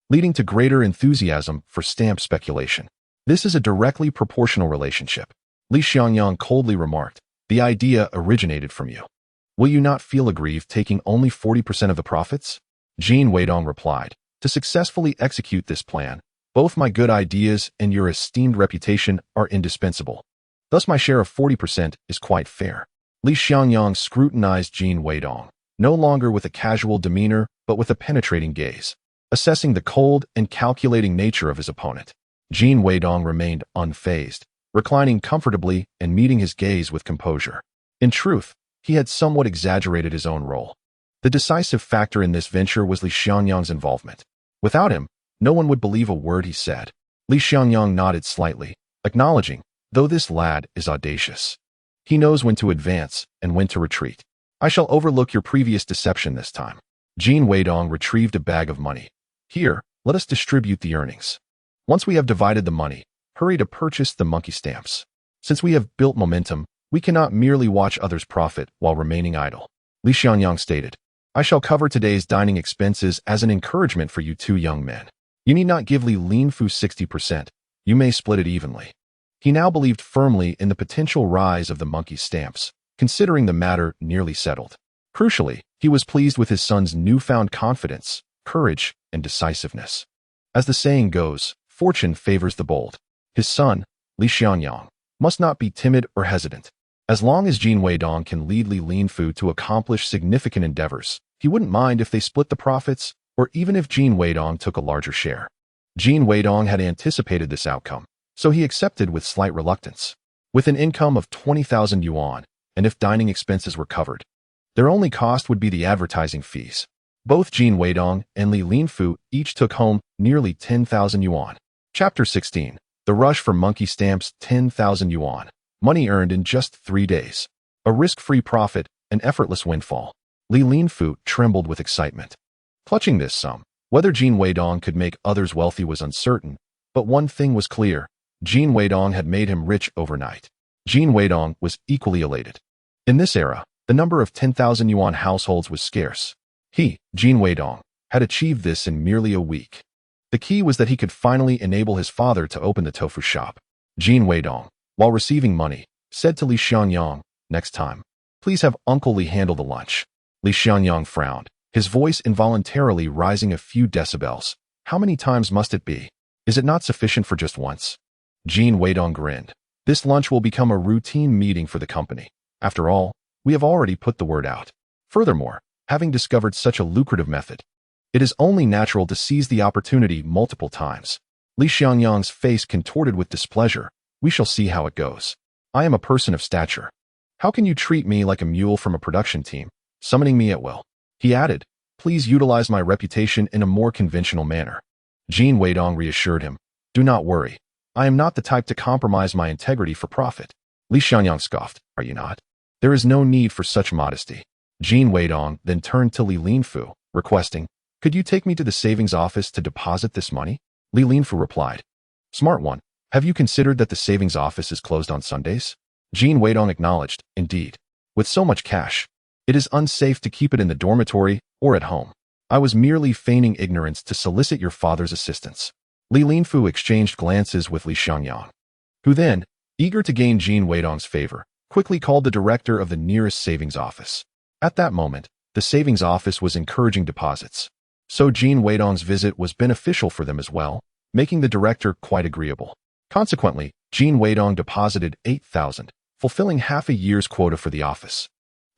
leading to greater enthusiasm for stamp speculation. This is a directly proportional relationship. Li Xianyang coldly remarked, the idea originated from you. Will you not feel aggrieved taking only 40% of the profits? Jin Weidong replied, to successfully execute this plan, both my good ideas and your esteemed reputation are indispensable. Thus my share of 40% is quite fair. Li Xianyang scrutinized Jin Weidong, no longer with a casual demeanor, but with a penetrating gaze, assessing the cold and calculating nature of his opponent. Jin Weidong remained unfazed, reclining comfortably and meeting his gaze with composure. In truth, he had somewhat exaggerated his own role. The decisive factor in this venture was Li Xianyang's involvement. Without him, no one would believe a word he said. Li Xianyang nodded slightly, acknowledging, though this lad is audacious. He knows when to advance and when to retreat. I shall overlook your previous deception this time. Jin Weidong retrieved a bag of money. Here, let us distribute the earnings. Once we have divided the money, hurry to purchase the monkey stamps. Since we have built momentum, we cannot merely watch others profit while remaining idle. Li Xianyang stated, I shall cover today's dining expenses as an encouragement for you two young men. You need not give Li Linfu 60%. You may split it evenly. He now believed firmly in the potential rise of the monkey stamps, considering the matter nearly settled. Crucially, he was pleased with his son's newfound confidence, courage, and decisiveness. As the saying goes, fortune favors the bold. His son, Li Xianyang, must not be timid or hesitant. As long as Jin Weidong can lead Li Linfu to accomplish significant endeavors, he wouldn't mind if they split the profits, or even if Jin Weidong took a larger share. Jin Weidong had anticipated this outcome, so he accepted with slight reluctance. With an income of 20,000 yuan, and if dining expenses were covered, their only cost would be the advertising fees. Both Jin Weidong and Li Linfu each took home nearly 10,000 yuan. Chapter 16. The rush for monkey stamps, 10,000 yuan. Money earned in just 3 days. A risk-free profit, an effortless windfall. Li Linfu trembled with excitement. Clutching this sum, whether Jin Weidong could make others wealthy was uncertain, but one thing was clear. Jin Weidong had made him rich overnight. Jin Weidong was equally elated. In this era, the number of 10,000 yuan households was scarce. He, Jin Weidong, had achieved this in merely a week. The key was that he could finally enable his father to open the tofu shop. Jin Weidong, while receiving money, said to Li Xianyang, next time, please have Uncle Li handle the lunch. Li Xianyang frowned, his voice involuntarily rising a few decibels. How many times must it be? Is it not sufficient for just once? Jin Weidong grinned. This lunch will become a routine meeting for the company. After all, we have already put the word out. Furthermore, having discovered such a lucrative method, it is only natural to seize the opportunity multiple times. Li Xianyang's face contorted with displeasure. We shall see how it goes. I am a person of stature. How can you treat me like a mule from a production team, summoning me at will? He added, Please utilize my reputation in a more conventional manner. Jin Weidong reassured him. Do not worry. I am not the type to compromise my integrity for profit. Li Xiangyang scoffed. Are you not? There is no need for such modesty. Jin Weidong then turned to Li Linfu, requesting, could you take me to the savings office to deposit this money? Li Linfu replied. Smart one. Have you considered that the savings office is closed on Sundays? Jin Weidong acknowledged, indeed. With so much cash, it is unsafe to keep it in the dormitory or at home. I was merely feigning ignorance to solicit your father's assistance. Li Linfu exchanged glances with Li Xiangyang, who then, eager to gain Jin Weidong's favor, quickly called the director of the nearest savings office. At that moment, the savings office was encouraging deposits. So Jin Weidong's visit was beneficial for them as well, making the director quite agreeable. Consequently, Jin Weidong deposited 8,000, fulfilling half a year's quota for the office.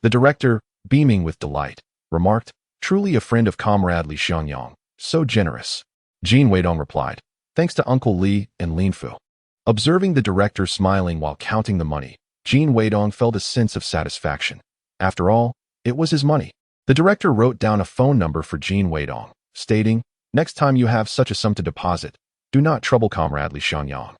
The director, beaming with delight, remarked, truly a friend of Comrade Li Xiangyang, so generous. Jin Weidong replied, thanks to Uncle Li and Linfu. Observing the director smiling while counting the money, Jin Weidong felt a sense of satisfaction. After all, it was his money. The director wrote down a phone number for Jin Weidong, stating, next time you have such a sum to deposit, do not trouble Comrade Li Xiangyang.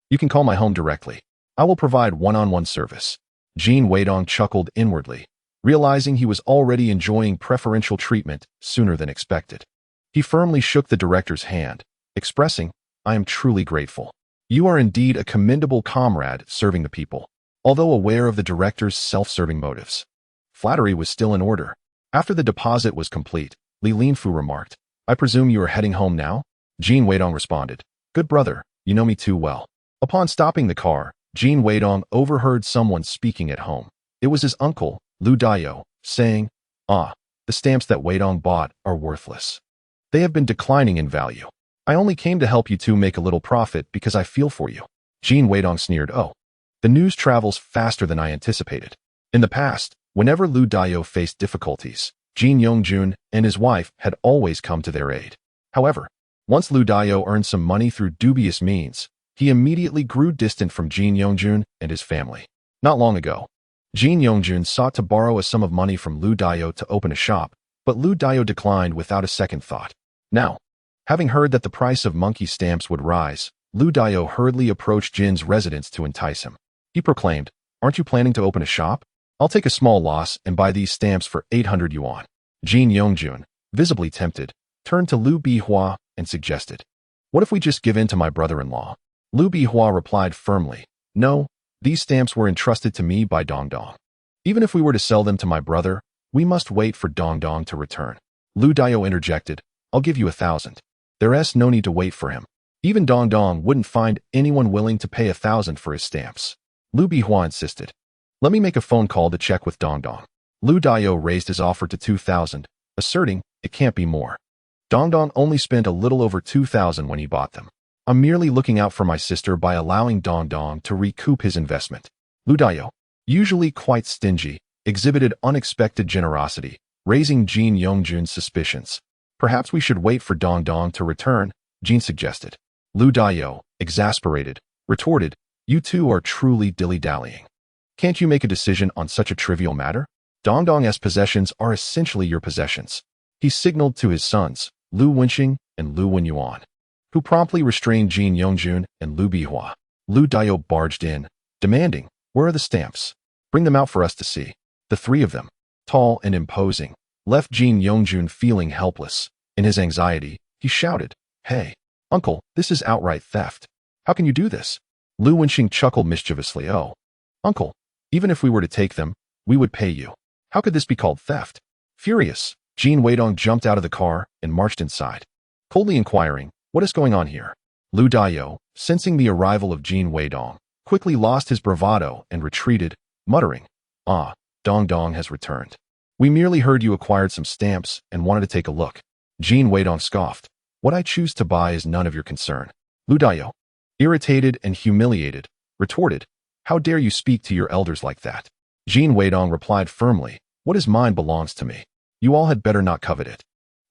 You can call my home directly. I will provide one-on-one service. Jin Weidong chuckled inwardly, realizing he was already enjoying preferential treatment sooner than expected. He firmly shook the director's hand, expressing, I am truly grateful. You are indeed a commendable comrade serving the people. Although aware of the director's self-serving motives, flattery was still in order. After the deposit was complete, Li Linfu remarked, I presume you are heading home now? Jin Weidong responded, good brother, you know me too well. Upon stopping the car, Jin Weidong overheard someone speaking at home. It was his uncle, Lu Daiyou, saying, the stamps that Weidong bought are worthless. They have been declining in value. I only came to help you two make a little profit because I feel for you. Jin Weidong sneered, the news travels faster than I anticipated. In the past, whenever Lu Daiyou faced difficulties, Jin Yongjun and his wife had always come to their aid. However, once Lu Daiyou earned some money through dubious means, he immediately grew distant from Jin Yongjun and his family. Not long ago, Jin Yongjun sought to borrow a sum of money from Lu Daiyou to open a shop, but Lu Daiyou declined without a second thought. Now, having heard that the price of monkey stamps would rise, Lu Daiyou hurriedly approached Jin's residence to entice him. He proclaimed, aren't you planning to open a shop? I'll take a small loss and buy these stamps for 800 yuan. Jin Yongjun, visibly tempted, turned to Lu Bihua and suggested, what if we just give in to my brother-in-law? Lu Bihua replied firmly, no, these stamps were entrusted to me by Dongdong. Even if we were to sell them to my brother, we must wait for Dongdong to return. Lu Daiyou interjected, I'll give you 1,000. There's no need to wait for him. Even Dongdong wouldn't find anyone willing to pay 1,000 for his stamps. Lu Bihua insisted, let me make a phone call to check with Dongdong. Lu Daiyou raised his offer to 2,000, asserting, it can't be more. Dongdong only spent a little over 2,000 when he bought them. I'm merely looking out for my sister by allowing Dongdong to recoup his investment. Lu Daiyou, usually quite stingy, exhibited unexpected generosity, raising Jin Yongjun's suspicions. Perhaps we should wait for Dongdong to return, Jin suggested. Lu Daiyou, exasperated, retorted, you two are truly dilly-dallying. Can't you make a decision on such a trivial matter? Dongdong's possessions are essentially your possessions. He signaled to his sons, Lu Wenxing and Lu Wenyuan, who promptly restrained Jin Yongjun and Lu Bihua. Lu Daiyou barged in, demanding, where are the stamps? Bring them out for us to see. The three of them, tall and imposing, left Jin Yongjun feeling helpless. In his anxiety, he shouted, hey, uncle, this is outright theft. How can you do this? Lu Wenxing chuckled mischievously, uncle, even if we were to take them, we would pay you. How could this be called theft? Furious, Jin Weidong jumped out of the car and marched inside, coldly inquiring, what is going on here? Lu Daiyou, sensing the arrival of Jin Weidong, quickly lost his bravado and retreated, muttering, Dongdong has returned. We merely heard you acquired some stamps and wanted to take a look. Jin Weidong scoffed, what I choose to buy is none of your concern. Lu Daiyou, irritated and humiliated, retorted, how dare you speak to your elders like that? Jin Weidong replied firmly, what is mine belongs to me. You all had better not covet it.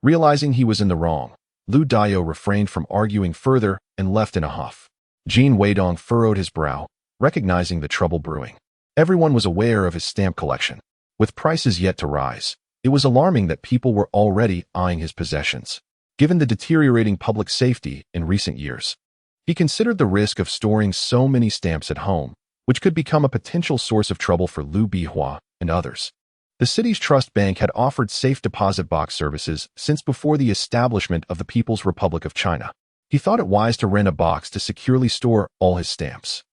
Realizing he was in the wrong, Lu Daiyou refrained from arguing further and left in a huff. Jin Weidong furrowed his brow, recognizing the trouble brewing. Everyone was aware of his stamp collection. With prices yet to rise, It was alarming that people were already eyeing his possessions, given the deteriorating public safety in recent years. He considered the risk of storing so many stamps at home, which could become a potential source of trouble for Liu Bihua and others. The city's trust bank had offered safe deposit box services since before the establishment of the People's Republic of China. He thought it wise to rent a box to securely store all his stamps.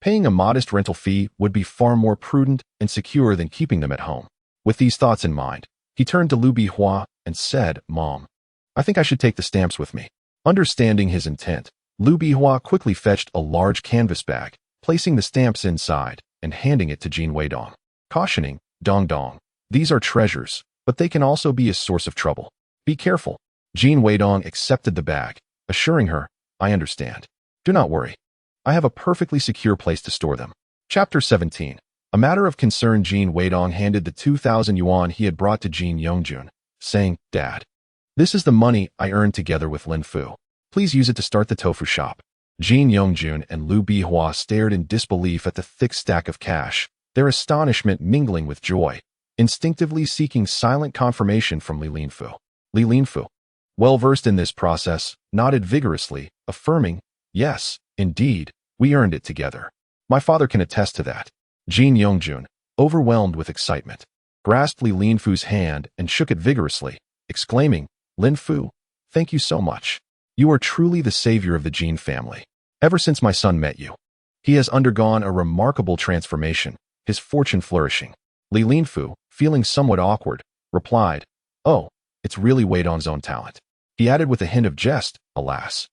Paying a modest rental fee would be far more prudent and secure than keeping them at home. With these thoughts in mind, he turned to Liu Bihua and said, "Mom, I think I should take the stamps with me." Understanding his intent, Liu Bihua quickly fetched a large canvas bag, placing the stamps inside and handing it to Jin Weidong, cautioning, "Dong Dong, these are treasures, but they can also be a source of trouble. Be careful." Jin Weidong accepted the bag, assuring her, "I understand. Do not worry. I have a perfectly secure place to store them." Chapter 17. A matter of concern. Jin Weidong handed the 2,000 yuan he had brought to Jin Yongjun, saying, "Dad, this is the money I earned together with Lin Fu. Please use it to start the tofu shop." Jin Yongjun and Liu Bihua stared in disbelief at the thick stack of cash, their astonishment mingling with joy, instinctively seeking silent confirmation from Li Linfu. Li Linfu, well versed in this process, nodded vigorously, affirming, "Yes, indeed, we earned it together. My father can attest to that." Jin Yongjun, overwhelmed with excitement, grasped Li Linfu's hand and shook it vigorously, exclaiming, "Linfu, thank you so much. You are truly the savior of the Jin family. Ever since my son met you, he has undergone a remarkable transformation, his fortune flourishing." Li Linfu, feeling somewhat awkward, replied, "Oh, it's really Weidong's own talent." He added with a hint of jest, "Alas,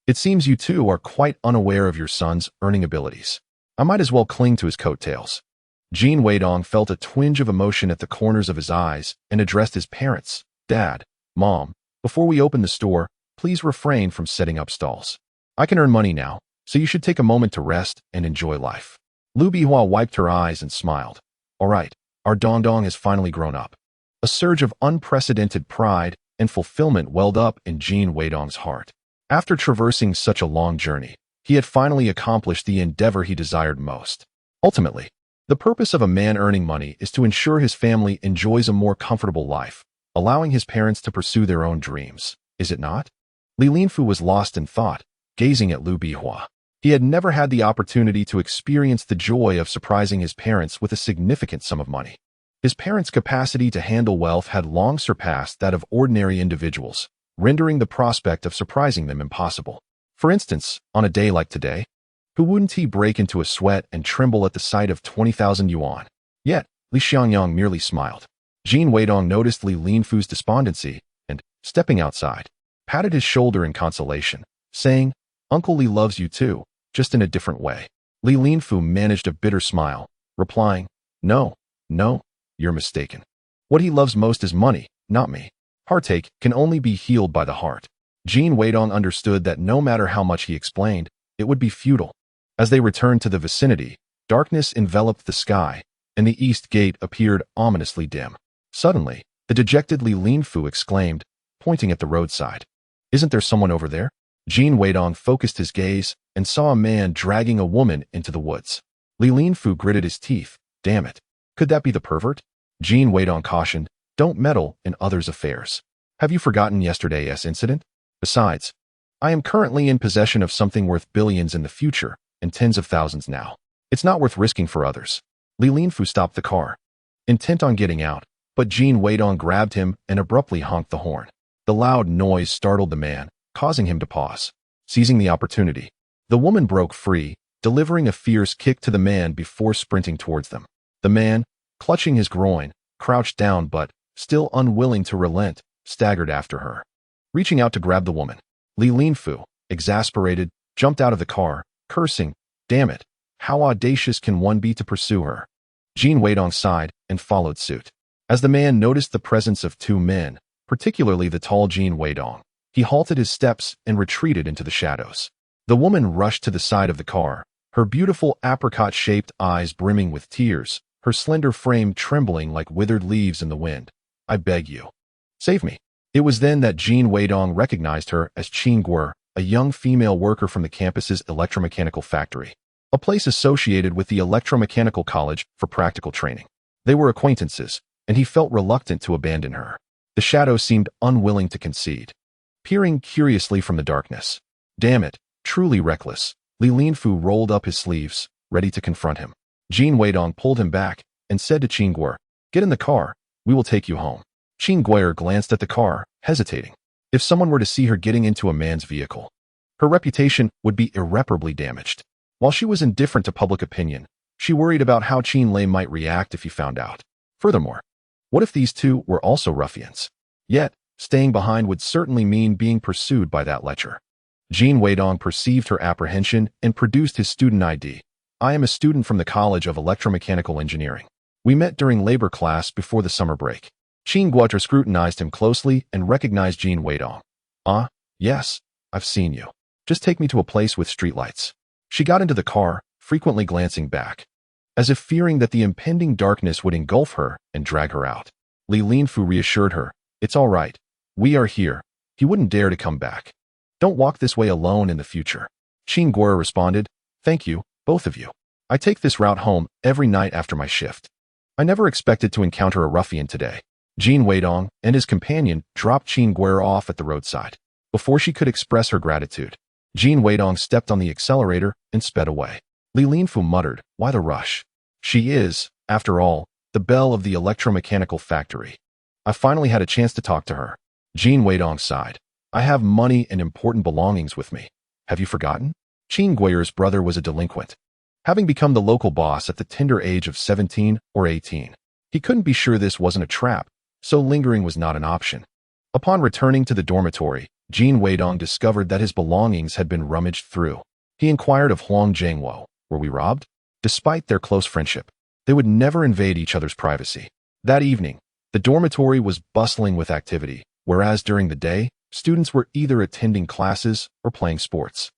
it seems you two are quite unaware of your son's earning abilities. I might as well cling to his coattails." Jin Weidong felt a twinge of emotion at the corners of his eyes and addressed his parents, "Dad, Mom, before we open the store, please refrain from setting up stalls. I can earn money now, so you should take a moment to rest and enjoy life." Liu Bihua wiped her eyes and smiled. "All right, our Dongdong has finally grown up." A surge of unprecedented pride and fulfillment welled up in Jin Weidong's heart. After traversing such a long journey, he had finally accomplished the endeavor he desired most. Ultimately, the purpose of a man earning money is to ensure his family enjoys a more comfortable life, allowing his parents to pursue their own dreams, is it not? Li Linfu was lost in thought, gazing at Liu Bihua. He had never had the opportunity to experience the joy of surprising his parents with a significant sum of money. His parents' capacity to handle wealth had long surpassed that of ordinary individuals, rendering the prospect of surprising them impossible. For instance, on a day like today, who wouldn't he break into a sweat and tremble at the sight of 20,000 yuan? Yet, Li Xiangyang merely smiled. Jin Weidong noticed Li Linfu's despondency and, stepping outside, patted his shoulder in consolation, saying, "Uncle Li loves you too, just in a different way." Li Linfu managed a bitter smile, replying, No, you're mistaken. What he loves most is money, not me. Heartache can only be healed by the heart." Jin Weidong understood that no matter how much he explained, it would be futile. As they returned to the vicinity, darkness enveloped the sky, and the east gate appeared ominously dim. Suddenly, the dejected Li Linfu exclaimed, pointing at the roadside, "Isn't there someone over there?" Jin Weidong focused his gaze and saw a man dragging a woman into the woods. Li Linfu gritted his teeth. "Damn it. Could that be the pervert?" Jin Weidong cautioned, "Don't meddle in others' affairs. Have you forgotten yesterday's incident? Besides, I am currently in possession of something worth billions in the future and tens of thousands now. It's not worth risking for others." Li Linfu stopped the car, intent on getting out, but Jin Weidong grabbed him and abruptly honked the horn. The loud noise startled the man, causing him to pause. Seizing the opportunity, the woman broke free, delivering a fierce kick to the man before sprinting towards them. The man, clutching his groin, crouched down but, still unwilling to relent, staggered after her. Reaching out to grab the woman, Li Linfu, exasperated, jumped out of the car, cursing, "Damn it, how audacious can one be to pursue her?" Jin Weidong sighed and followed suit. As the man noticed the presence of two men, particularly the tall Jin Weidong, he halted his steps and retreated into the shadows. The woman rushed to the side of the car, her beautiful apricot-shaped eyes brimming with tears, her slender frame trembling like withered leaves in the wind. "I beg you, save me." It was then that Jin Weidong recognized her as Qin Guo, a young female worker from the campus's electromechanical factory, a place associated with the Electromechanical College for practical training. They were acquaintances, and he felt reluctant to abandon her. The shadow seemed unwilling to concede, peering curiously from the darkness. Damn it, truly reckless. Li Linfu rolled up his sleeves, ready to confront him. Jin Weidong pulled him back and said to Qin Guer, "Get in the car, we will take you home." Qin Guer glanced at the car, hesitating. If someone were to see her getting into a man's vehicle, her reputation would be irreparably damaged. While she was indifferent to public opinion, she worried about how Qin Lei might react if he found out. Furthermore, what if these two were also ruffians? Yet, staying behind would certainly mean being pursued by that lecher. Jin Weidong perceived her apprehension and produced his student ID. "I am a student from the College of Electromechanical Engineering. We met during labor class before the summer break." Qin Guotra scrutinized him closely and recognized Jin Weidong. "Ah, yes, I've seen you. Just take me to a place with streetlights." She got into the car, frequently glancing back, as if fearing that the impending darkness would engulf her and drag her out. Li Linfu reassured her, "It's all right. We are here. He wouldn't dare to come back. Don't walk this way alone in the future." Qin Guer responded, "Thank you, both of you. I take this route home every night after my shift. I never expected to encounter a ruffian today." Jin Weidong and his companion dropped Qin Guer off at the roadside. Before she could express her gratitude, Jin Weidong stepped on the accelerator and sped away. Li Linfu muttered, "Why the rush? She is, after all, the belle of the electromechanical factory. I finally had a chance to talk to her." Jin Weidong sighed. "I have money and important belongings with me. Have you forgotten?" Qin Guer's brother was a delinquent, having become the local boss at the tender age of 17 or 18. He couldn't be sure this wasn't a trap, so lingering was not an option. Upon returning to the dormitory, Jin Weidong discovered that his belongings had been rummaged through. He inquired of Wang Jianing, "Were we robbed?" Despite their close friendship, they would never invade each other's privacy. That evening, the dormitory was bustling with activity, whereas during the day, students were either attending classes or playing sports,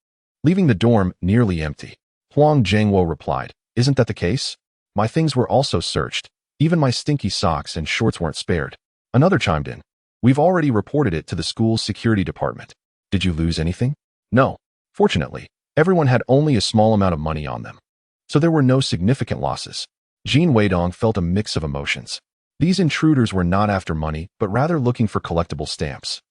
leaving the dorm nearly empty. Wang Jianing replied, "Isn't that the case? My things were also searched. Even my stinky socks and shorts weren't spared." Another chimed in, "We've already reported it to the school's security department. Did you lose anything?" "No. Fortunately, everyone had only a small amount of money on them, so there were no significant losses." Jin Weidong felt a mix of emotions. These intruders were not after money, but rather looking for collectible stamps.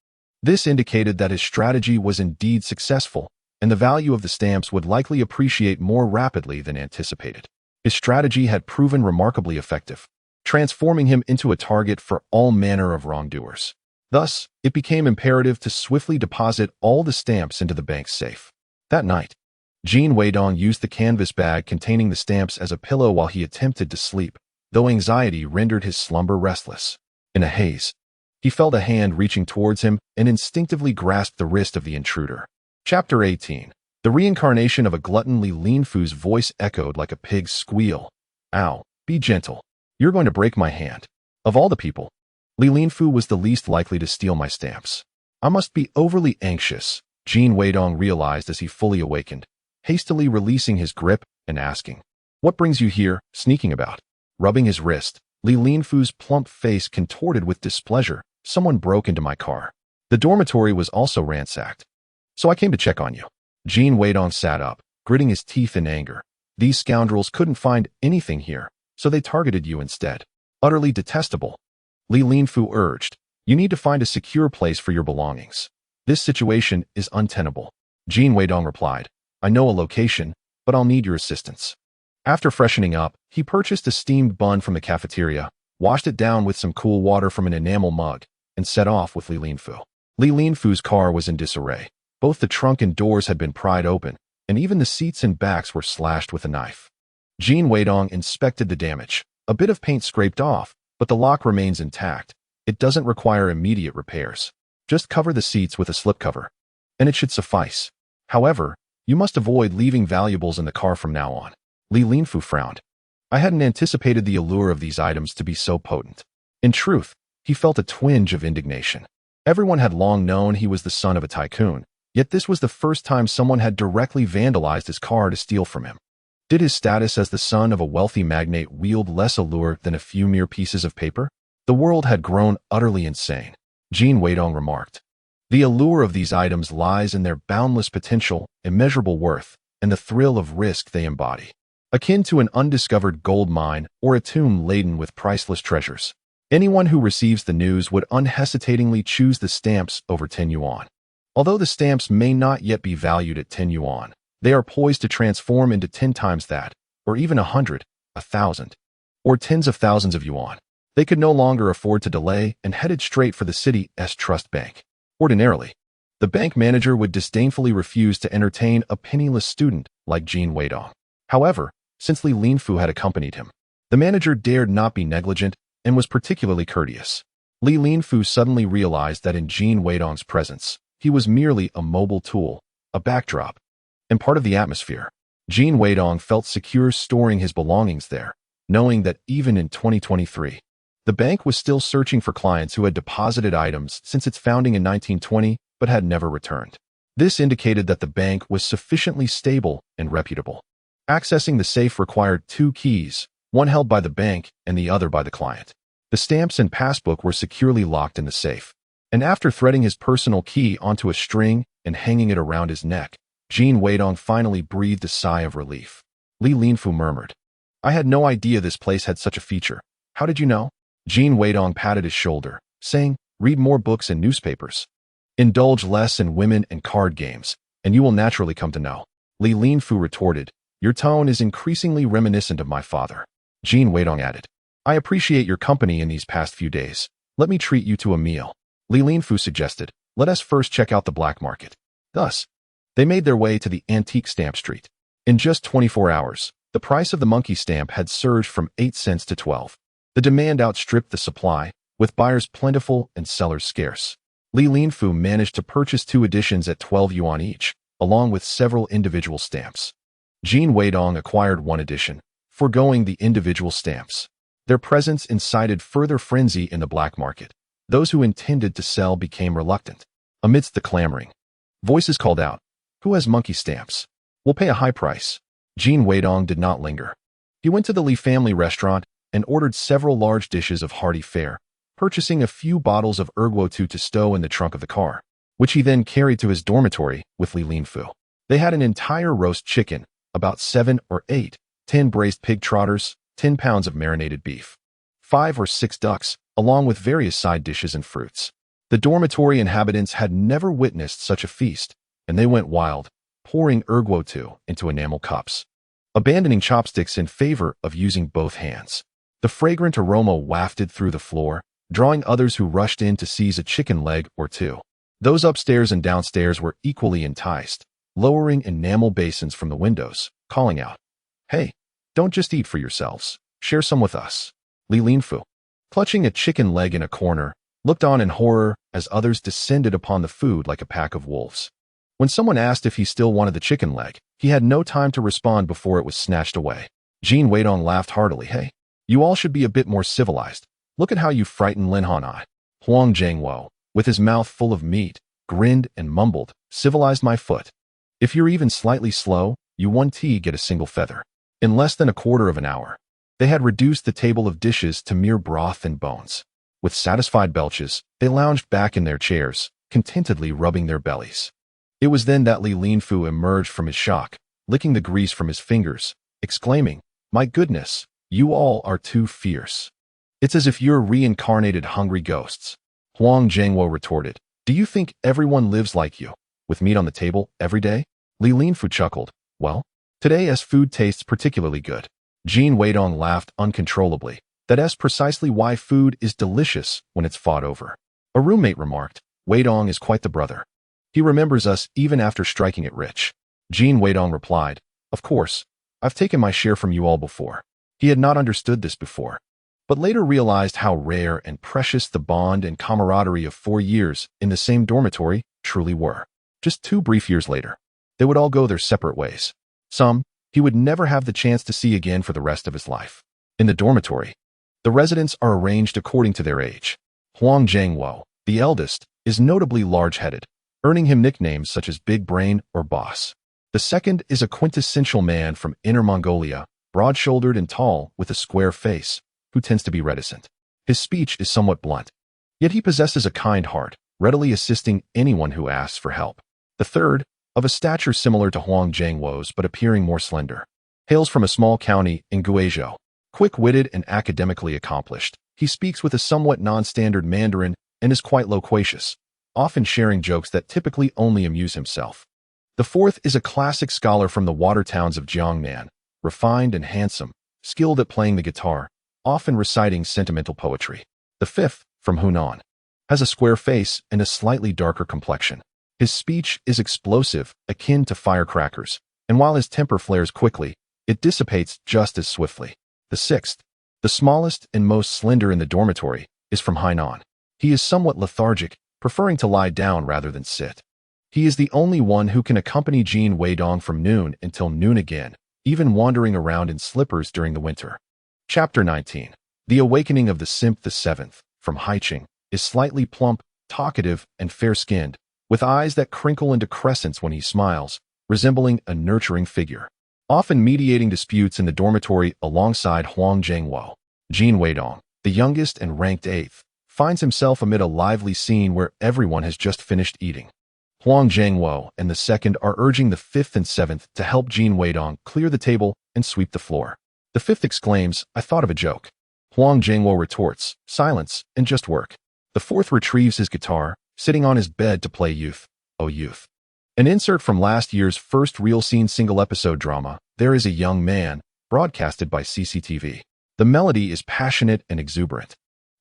This indicated that his strategy was indeed successful, and the value of the stamps would likely appreciate more rapidly than anticipated. His strategy had proven remarkably effective, transforming him into a target for all manner of wrongdoers. Thus, it became imperative to swiftly deposit all the stamps into the bank's safe. That night, Jin Weidong used the canvas bag containing the stamps as a pillow while he attempted to sleep, though anxiety rendered his slumber restless. In a haze, he felt a hand reaching towards him and instinctively grasped the wrist of the intruder. Chapter 18. The reincarnation of a glutton. Li Linfu's voice echoed like a pig's squeal. "Ow, be gentle. You're going to break my hand." Of all the people, Li Linfu was the least likely to steal my stamps. "I must be overly anxious," Jin Weidong realized as he fully awakened, hastily releasing his grip and asking, "What brings you here, sneaking about?" Rubbing his wrist, Li Linfu's plump face contorted with displeasure. "Someone broke into my car. The dormitory was also ransacked, so I came to check on you." Jin Weidong sat up, gritting his teeth in anger. "These scoundrels couldn't find anything here, so they targeted you instead. Utterly detestable." Li Linfu urged, "You need to find a secure place for your belongings. This situation is untenable." Jin Weidong replied, "I know a location, but I'll need your assistance." After freshening up, he purchased a steamed bun from the cafeteria, washed it down with some cool water from an enamel mug, and set off with Li Linfu. Li Linfu's car was in disarray. Both the trunk and doors had been pried open, and even the seats and backs were slashed with a knife. Jin Weidong inspected the damage. A bit of paint scraped off, but the lock remains intact. It doesn't require immediate repairs. Just cover the seats with a slipcover, and it should suffice. However, you must avoid leaving valuables in the car from now on. Li Linfu frowned. I hadn't anticipated the allure of these items to be so potent. In truth, he felt a twinge of indignation. Everyone had long known he was the son of a tycoon, yet this was the first time someone had directly vandalized his car to steal from him. Did his status as the son of a wealthy magnate wield less allure than a few mere pieces of paper? The world had grown utterly insane, Jin Weidong remarked. The allure of these items lies in their boundless potential, immeasurable worth, and the thrill of risk they embody. Akin to an undiscovered gold mine or a tomb laden with priceless treasures. Anyone who receives the news would unhesitatingly choose the stamps over 10 yuan. Although the stamps may not yet be valued at 10 yuan, they are poised to transform into 10 times that, or even 100, 1,000, or tens of thousands of yuan. They could no longer afford to delay and headed straight for the city's trust bank. Ordinarily, the bank manager would disdainfully refuse to entertain a penniless student like Jin Weidong. However, since Li Linfu had accompanied him, the manager dared not be negligent and was particularly courteous. Li Linfu suddenly realized that in Jin Weidong's presence, he was merely a mobile tool, a backdrop, and part of the atmosphere. Jin Weidong felt secure storing his belongings there, knowing that even in 2023, the bank was still searching for clients who had deposited items since its founding in 1920 but had never returned. This indicated that the bank was sufficiently stable and reputable. Accessing the safe required 2 keys, one held by the bank and the other by the client. The stamps and passbook were securely locked in the safe, and after threading his personal key onto a string and hanging it around his neck, Jin Weidong finally breathed a sigh of relief. Li Linfu murmured, "I had no idea this place had such a feature. How did you know?" Jin Weidong patted his shoulder, saying, "Read more books and newspapers. Indulge less in women and card games, and you will naturally come to know." Li Linfu retorted, "Your tone is increasingly reminiscent of my father." Jin Weidong added, "I appreciate your company in these past few days. Let me treat you to a meal." Li Linfu suggested, "Let us first check out the black market." Thus, they made their way to the antique stamp street. In just 24 hours, the price of the monkey stamp had surged from 8 cents to 12. The demand outstripped the supply, with buyers plentiful and sellers scarce. Li Linfu managed to purchase 2 editions at 12 yuan each, along with several individual stamps. Jin Weidong acquired 1 edition, foregoing the individual stamps. Their presence incited further frenzy in the black market. Those who intended to sell became reluctant. Amidst the clamoring, voices called out, "Who has monkey stamps? We'll pay a high price." Jin Weidong did not linger. He went to the Li family restaurant and ordered several large dishes of hearty fare, purchasing a few bottles of erguo-tu to stow in the trunk of the car, which he then carried to his dormitory with Li Linfu. They had an entire roast chicken, about 7 or 8, 10 braised pig trotters, 10 pounds of marinated beef, 5 or 6 ducks, along with various side dishes and fruits. The dormitory inhabitants had never witnessed such a feast, and they went wild, pouring erguo-tu into enamel cups, abandoning chopsticks in favor of using both hands. The fragrant aroma wafted through the floor, drawing others who rushed in to seize a chicken leg or 2. Those upstairs and downstairs were equally enticed, lowering enamel basins from the windows, calling out, "Hey, don't just eat for yourselves, share some with us." Li Linfu, clutching a chicken leg in a corner, looked on in horror as others descended upon the food like a pack of wolves. When someone asked if he still wanted the chicken leg, he had no time to respond before it was snatched away. Jin Weidong laughed heartily. "Hey, you all should be a bit more civilized. Look at how you frightened Lin Han." Wang Jianing, with his mouth full of meat, grinned and mumbled, "Civilized my foot. If you're even slightly slow, you 1T get a single feather." In less than a quarter of an hour, they had reduced the table of dishes to mere broth and bones. With satisfied belches, they lounged back in their chairs, contentedly rubbing their bellies. It was then that Li Linfu emerged from his shock, licking the grease from his fingers, exclaiming, "My goodness, you all are too fierce. It's as if you're reincarnated hungry ghosts." Wang Jianing retorted, "Do you think everyone lives like you, with meat on the table every day?" Li Linfu chuckled, "Well, today's food tastes particularly good." Jin Weidong laughed uncontrollably. That's precisely why food is delicious when it's fought over. A roommate remarked, "Weidong is quite the brother. He remembers us even after striking it rich." Jin Weidong replied, "Of course, I've taken my share from you all before." He had not understood this before, but later realized how rare and precious the bond and camaraderie of 4 years in the same dormitory truly were. Just 2 brief years later, they would all go their separate ways. Some he would never have the chance to see again for the rest of his life. In the dormitory, the residents are arranged according to their age. Wang Jianing, the eldest, is notably large-headed, earning him nicknames such as Big Brain or Boss. The second is a quintessential man from Inner Mongolia, broad-shouldered and tall with a square face, who tends to be reticent. His speech is somewhat blunt, yet he possesses a kind heart, readily assisting anyone who asks for help. The third, of a stature similar to Wang Jianing's but appearing more slender, hails from a small county in Guizhou. Quick-witted and academically accomplished, He speaks with a somewhat non-standard Mandarin and is quite loquacious, often sharing jokes that typically only amuse himself. The fourth is a classic scholar from the water towns of Jiangnan, refined and handsome, skilled at playing the guitar, often reciting sentimental poetry. The fifth, from Hunan, has a square face and a slightly darker complexion. His speech is explosive, akin to firecrackers, and while his temper flares quickly, it dissipates just as swiftly. The sixth, the smallest and most slender in the dormitory, is from Hainan. He is somewhat lethargic, preferring to lie down rather than sit. He is the only one who can accompany Jin Weidong from noon until noon again, even wandering around in slippers during the winter. Chapter 19. The Awakening of the Simp. The seventh, from Haiqing, is slightly plump, talkative, and fair-skinned, with eyes that crinkle into crescents when he smiles, resembling a nurturing figure. Often mediating disputes in the dormitory alongside Wang Jianing. Jin Weidong, the youngest and ranked eighth, finds himself amid a lively scene where everyone has just finished eating. Wang Jianing and the second are urging the fifth and seventh to help Jin Weidong clear the table and sweep the floor. The fifth exclaims, "I thought of a joke." Wang Jianing retorts, "Silence, and just work." The fourth retrieves his guitar, sitting on his bed to play Youth, Oh Youth. An insert from last year's first real-scene single-episode drama, There Is a Young Man, broadcasted by CCTV. The melody is passionate and exuberant,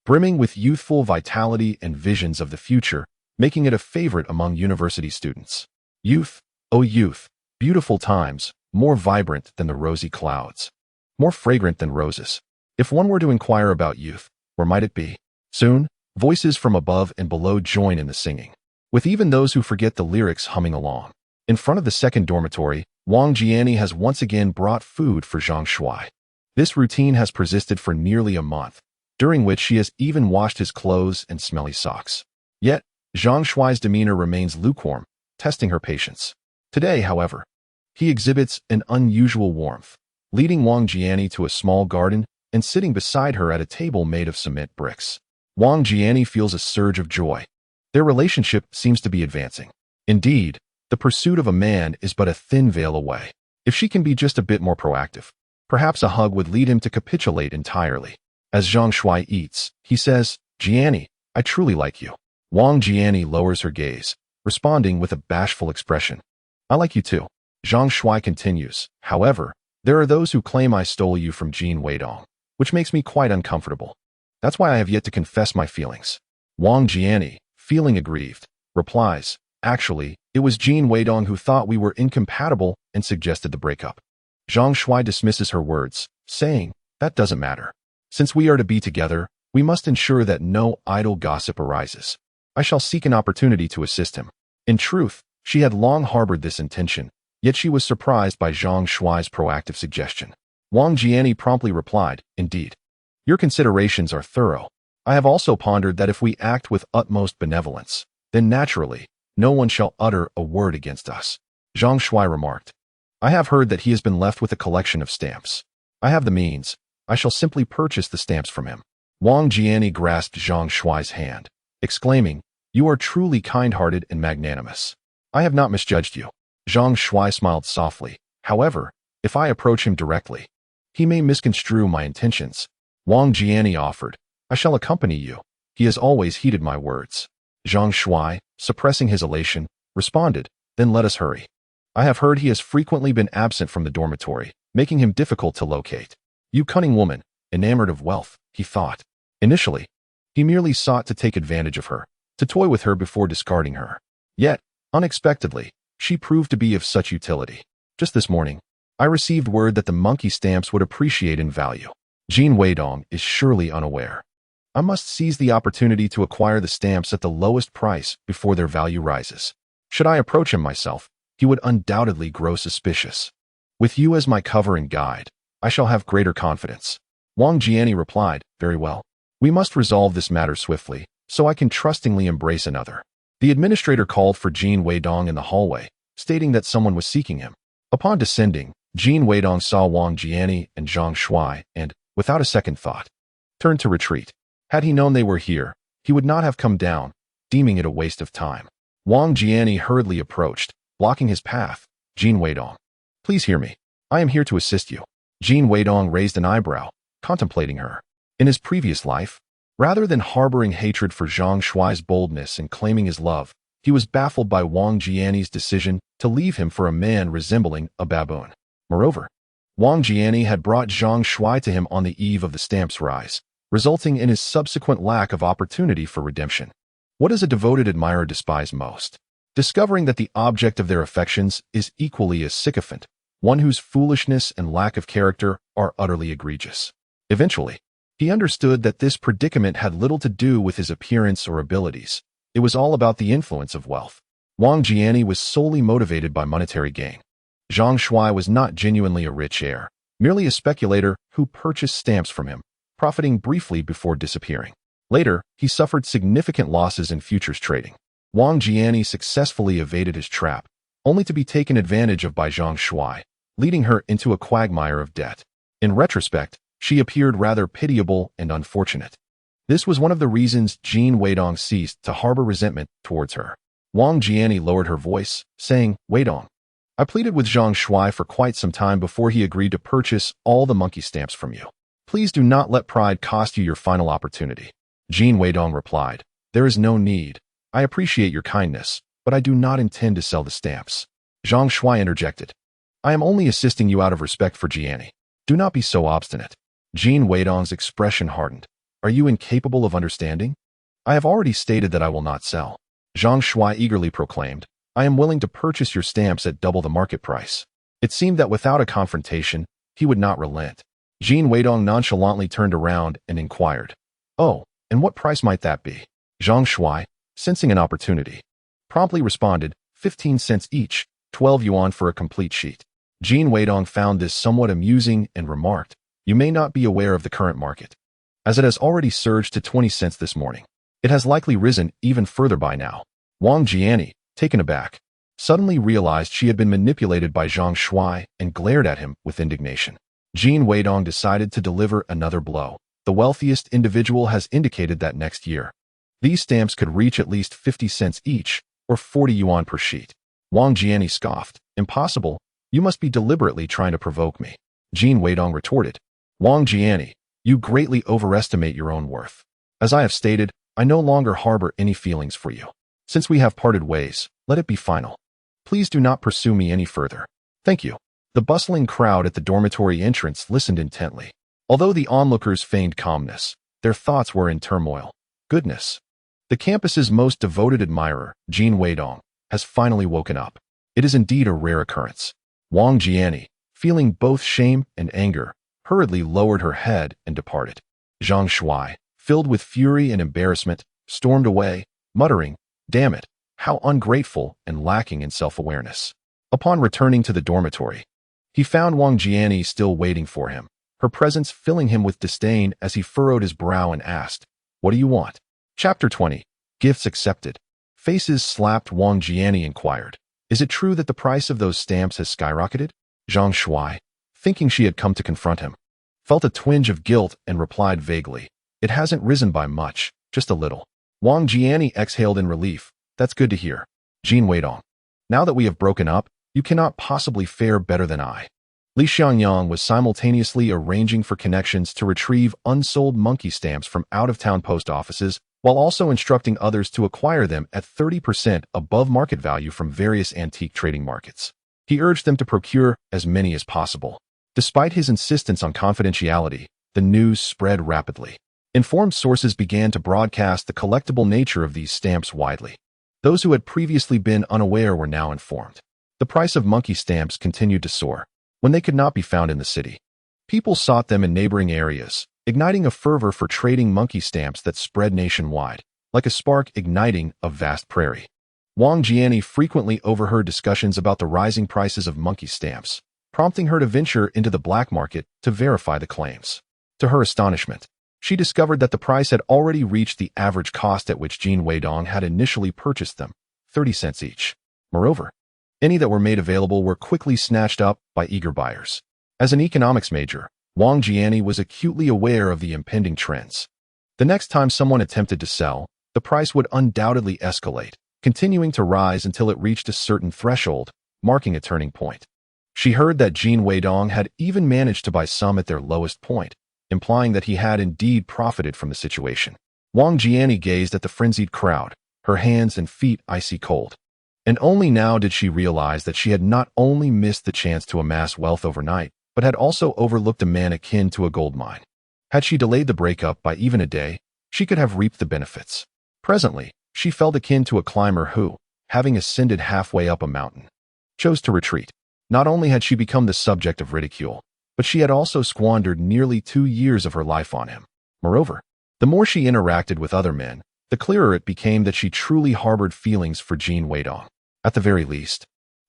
brimming with youthful vitality and visions of the future, making it a favorite among university students. Youth, oh youth, beautiful times, more vibrant than the rosy clouds, more fragrant than roses. If one were to inquire about youth, where might it be? Soon, voices from above and below join in the singing, with even those who forget the lyrics humming along. In front of the second dormitory, Wang Jianing has once again brought food for Zhang Shuai. This routine has persisted for nearly a month, during which she has even washed his clothes and smelly socks. Yet, Zhang Shuai's demeanor remains lukewarm, testing her patience. Today, however, he exhibits an unusual warmth, leading Wang Jianing to a small garden and sitting beside her at a table made of cement bricks. Wang Jianing feels a surge of joy. Their relationship seems to be advancing. Indeed, the pursuit of a man is but a thin veil away. If she can be just a bit more proactive, perhaps a hug would lead him to capitulate entirely. As Zhang Shuai eats, he says, "Jianing, I truly like you." Wang Jianing lowers her gaze, responding with a bashful expression. "I like you too." Zhang Shuai continues, "However, there are those who claim I stole you from Jin Weidong, which makes me quite uncomfortable. That's why I have yet to confess my feelings." Wang Jianing, feeling aggrieved, replies, "Actually, it was Jin Weidong who thought we were incompatible and suggested the breakup." Zhang Shuai dismisses her words, saying, "That doesn't matter. Since we are to be together, we must ensure that no idle gossip arises. I shall seek an opportunity to assist him." In truth, she had long harbored this intention, yet she was surprised by Zhang Shuai's proactive suggestion. Wang Jianing promptly replied, "Indeed. Your considerations are thorough. I have also pondered that if we act with utmost benevolence, then naturally, no one shall utter a word against us." Zhang Shuai remarked, "I have heard that he has been left with a collection of stamps. I have the means. I shall simply purchase the stamps from him." Wang Jianing grasped Zhang Shuai's hand, exclaiming, "You are truly kind-hearted and magnanimous. I have not misjudged you." Zhang Shuai smiled softly. "However, if I approach him directly, he may misconstrue my intentions." Wang Jianing offered, "I shall accompany you. He has always heeded my words." Zhang Shuai, suppressing his elation, responded, "Then let us hurry. I have heard he has frequently been absent from the dormitory, making him difficult to locate. You cunning woman, enamored of wealth," he thought. Initially, he merely sought to take advantage of her, to toy with her before discarding her. Yet, unexpectedly, she proved to be of such utility. "Just this morning, I received word that the monkey stamps would appreciate in value. Jin Weidong is surely unaware. I must seize the opportunity to acquire the stamps at the lowest price before their value rises. Should I approach him myself, he would undoubtedly grow suspicious. With you as my cover and guide, I shall have greater confidence." Wang Jianing replied, "Very well. We must resolve this matter swiftly, so I can trustingly embrace another." The administrator called for Jin Weidong in the hallway, stating that someone was seeking him. Upon descending, Jin Weidong saw Wang Jianing and Zhang Shuai and, without a second thought, turned to retreat. Had he known they were here, he would not have come down, deeming it a waste of time. Wang Jianing hurriedly approached, blocking his path. "Jin Weidong, please hear me. I am here to assist you." Jin Weidong raised an eyebrow, contemplating her. In his previous life, Rather than harboring hatred for Zhang Shuai's boldness and claiming his love, he was baffled by Wang Jianing's decision to leave him for a man resembling a baboon. Moreover, Wang Jianing had brought Zhang Shuai to him on the eve of the stamp's rise, resulting in his subsequent lack of opportunity for redemption. What does a devoted admirer despise most? Discovering that the object of their affections is equally as sycophant, one whose foolishness and lack of character are utterly egregious. Eventually, he understood that this predicament had little to do with his appearance or abilities. It was all about the influence of wealth. Wang Jianing was solely motivated by monetary gain. Zhang Shuai was not genuinely a rich heir, merely a speculator who purchased stamps from him, profiting briefly before disappearing. Later, he suffered significant losses in futures trading. Wang Jianing successfully evaded his trap, only to be taken advantage of by Zhang Shuai, leading her into a quagmire of debt. In retrospect, she appeared rather pitiable and unfortunate. This was one of the reasons Jin Weidong ceased to harbor resentment towards her. Wang Jianing lowered her voice, saying, "Weidong, I pleaded with Zhang Shuai for quite some time before he agreed to purchase all the monkey stamps from you. Please do not let pride cost you your final opportunity." Jin Weidong replied, "There is no need. I appreciate your kindness, but I do not intend to sell the stamps." Zhang Shuai interjected, "I am only assisting you out of respect for Jianing. Do not be so obstinate." Jin Weidong's expression hardened. "Are you incapable of understanding? I have already stated that I will not sell." Zhang Shuai eagerly proclaimed, "I am willing to purchase your stamps at double the market price." It seemed that without a confrontation, he would not relent. Jin Weidong nonchalantly turned around and inquired, "Oh, and what price might that be?" Zhang Shuai, sensing an opportunity, promptly responded, 15 cents each, 12 yuan for a complete sheet. Jin Weidong found this somewhat amusing and remarked, "You may not be aware of the current market, as it has already surged to 20 cents this morning. It has likely risen even further by now." Wang Jianing, taken aback, suddenly realized she had been manipulated by Zhang Shuai and glared at him with indignation. Jin Weidong decided to deliver another blow. The wealthiest individual has indicated that next year, these stamps could reach at least 50 cents each, or 40 yuan per sheet. Wang Jianing scoffed, "Impossible. You must be deliberately trying to provoke me." Jin Weidong retorted, "Wang Jianing, you greatly overestimate your own worth. As I have stated, I no longer harbor any feelings for you. Since we have parted ways, let it be final. Please do not pursue me any further. Thank you." The bustling crowd at the dormitory entrance listened intently. Although the onlookers feigned calmness, their thoughts were in turmoil. Goodness. The campus's most devoted admirer, Jin Weidong, has finally woken up. It is indeed a rare occurrence. Wang Jianing, feeling both shame and anger, hurriedly lowered her head and departed. Zhang Shuai, filled with fury and embarrassment, stormed away, muttering, "Damn it, how ungrateful and lacking in self-awareness." Upon returning to the dormitory, he found Wang Jianing still waiting for him, her presence filling him with disdain as he furrowed his brow and asked, "What do you want?" Chapter 20. Gifts accepted. Faces slapped. Wang Jianing inquired, "Is it true that the price of those stamps has skyrocketed?" Zhang Shuai, thinking she had come to confront him, felt a twinge of guilt and replied vaguely, "It hasn't risen by much, just a little." Wang Jianing exhaled in relief. "That's good to hear. Jin Weidong, now that we have broken up, you cannot possibly fare better than I." Li Xiangyang was simultaneously arranging for connections to retrieve unsold monkey stamps from out-of-town post offices, while also instructing others to acquire them at 30% above market value from various antique trading markets. He urged them to procure as many as possible. Despite his insistence on confidentiality, the news spread rapidly. Informed sources began to broadcast the collectible nature of these stamps widely. Those who had previously been unaware were now informed. The price of monkey stamps continued to soar. When they could not be found in the city, people sought them in neighboring areas, igniting a fervor for trading monkey stamps that spread nationwide, like a spark igniting a vast prairie. Wang Jianing frequently overheard discussions about the rising prices of monkey stamps, prompting her to venture into the black market to verify the claims. To her astonishment, she discovered that the price had already reached the average cost at which Jin Weidong had initially purchased them, 30 cents each. Moreover, any that were made available were quickly snatched up by eager buyers. As an economics major, Wang Jianing was acutely aware of the impending trends. The next time someone attempted to sell, the price would undoubtedly escalate, continuing to rise until it reached a certain threshold, marking a turning point. She heard that Jin Weidong had even managed to buy some at their lowest point, implying that he had indeed profited from the situation. Wang Jianing gazed at the frenzied crowd, her hands and feet icy cold. And only now did she realize that she had not only missed the chance to amass wealth overnight, but had also overlooked a man akin to a gold mine. Had she delayed the breakup by even a day, she could have reaped the benefits. Presently, she felt akin to a climber who, having ascended halfway up a mountain, chose to retreat. Not only had she become the subject of ridicule, but she had also squandered nearly 2 years of her life on him. Moreover, the more she interacted with other men, the clearer it became that she truly harbored feelings for Jin Weidong. At the very least,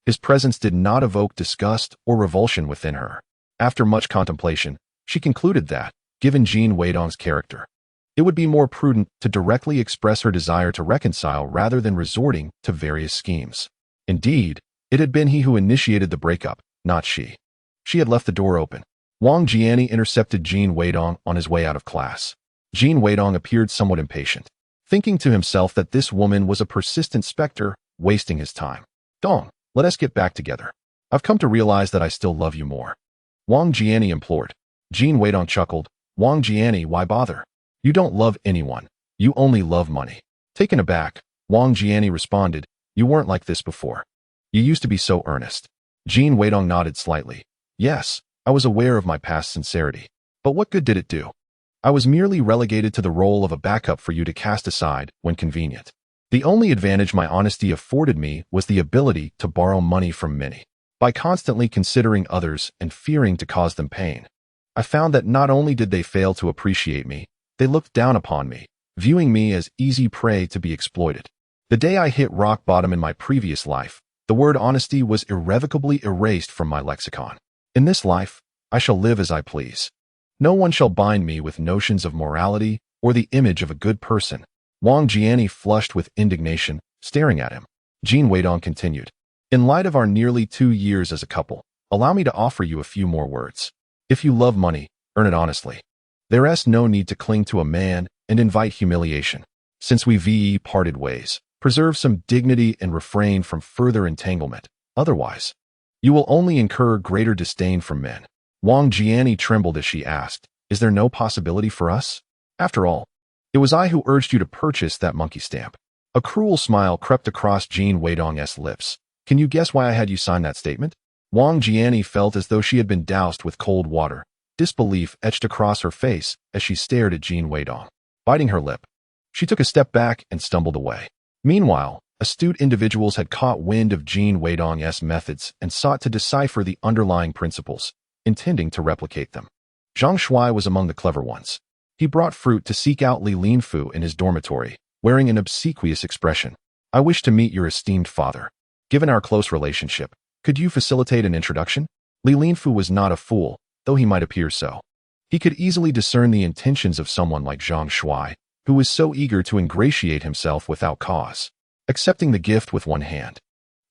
his presence did not evoke disgust or revulsion within her. After much contemplation, she concluded that, given Jin Weidong's character, it would be more prudent to directly express her desire to reconcile rather than resorting to various schemes. Indeed, it had been he who initiated the breakup, not she. She had left the door open. Wang Jianing intercepted Jin Weidong on his way out of class. Jin Weidong appeared somewhat impatient, thinking to himself that this woman was a persistent specter, wasting his time. Dong, let us get back together. I've come to realize that I still love you more. Wang Jianing implored. Jin Weidong chuckled. Wang Jianing, why bother? You don't love anyone. You only love money. Taken aback, Wang Jianing responded, you weren't like this before. You used to be so earnest. Jin Weidong nodded slightly. Yes, I was aware of my past sincerity. But what good did it do? I was merely relegated to the role of a backup for you to cast aside when convenient. The only advantage my honesty afforded me was the ability to borrow money from many. By constantly considering others and fearing to cause them pain, I found that not only did they fail to appreciate me, they looked down upon me, viewing me as easy prey to be exploited. The day I hit rock bottom in my previous life, the word honesty was irrevocably erased from my lexicon. In this life, I shall live as I please. No one shall bind me with notions of morality or the image of a good person. Wang Jianing flushed with indignation, staring at him. Jin Weidong continued. In light of our nearly 2 years as a couple, allow me to offer you a few more words. If you love money, earn it honestly. There is no need to cling to a man and invite humiliation. Since we parted ways, preserve some dignity and refrain from further entanglement. Otherwise, you will only incur greater disdain from men. Wang Jianing trembled as she asked, is there no possibility for us? After all, it was I who urged you to purchase that monkey stamp. A cruel smile crept across Jin Weidong's lips. Can you guess why I had you sign that statement? Wang Jianing felt as though she had been doused with cold water. Disbelief etched across her face as she stared at Jin Weidong. Biting her lip, she took a step back and stumbled away. Meanwhile, astute individuals had caught wind of Jin Weidong's methods and sought to decipher the underlying principles, intending to replicate them. Zhang Shuai was among the clever ones. He brought fruit to seek out Li Linfu in his dormitory, wearing an obsequious expression. I wish to meet your esteemed father. Given our close relationship, could you facilitate an introduction? Li Linfu was not a fool, though he might appear so. He could easily discern the intentions of someone like Zhang Shuai, who was so eager to ingratiate himself without cause. Accepting the gift with one hand,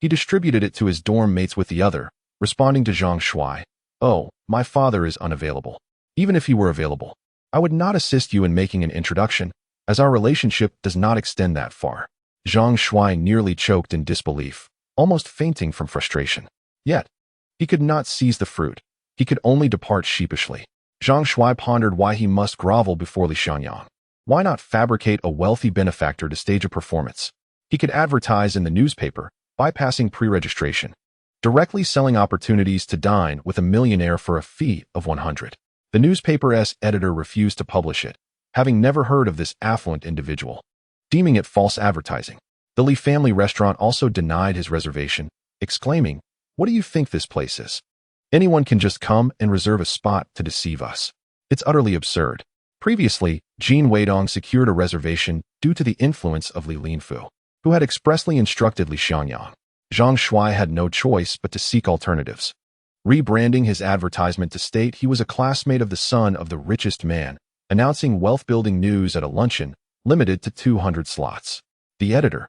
he distributed it to his dorm mates with the other, responding to Zhang Shuai. Oh, my father is unavailable. Even if he were available, I would not assist you in making an introduction, as our relationship does not extend that far. Zhang Shuai nearly choked in disbelief, almost fainting from frustration. Yet, he could not seize the fruit. He could only depart sheepishly. Zhang Shuai pondered why he must grovel before Li Xianyang. Why not fabricate a wealthy benefactor to stage a performance? He could advertise in the newspaper, bypassing pre-registration, directly selling opportunities to dine with a millionaire for a fee of 100. The newspaper's editor refused to publish it, having never heard of this affluent individual, deeming it false advertising. The Li family restaurant also denied his reservation, exclaiming, what do you think this place is? Anyone can just come and reserve a spot to deceive us. It's utterly absurd. Previously, Jin Weidong secured a reservation due to the influence of Li Linfu, who had expressly instructed Li Xianyang. Zhang Shuai had no choice but to seek alternatives. Rebranding his advertisement to state he was a classmate of the son of the richest man, announcing wealth-building news at a luncheon limited to 200 slots. The editor,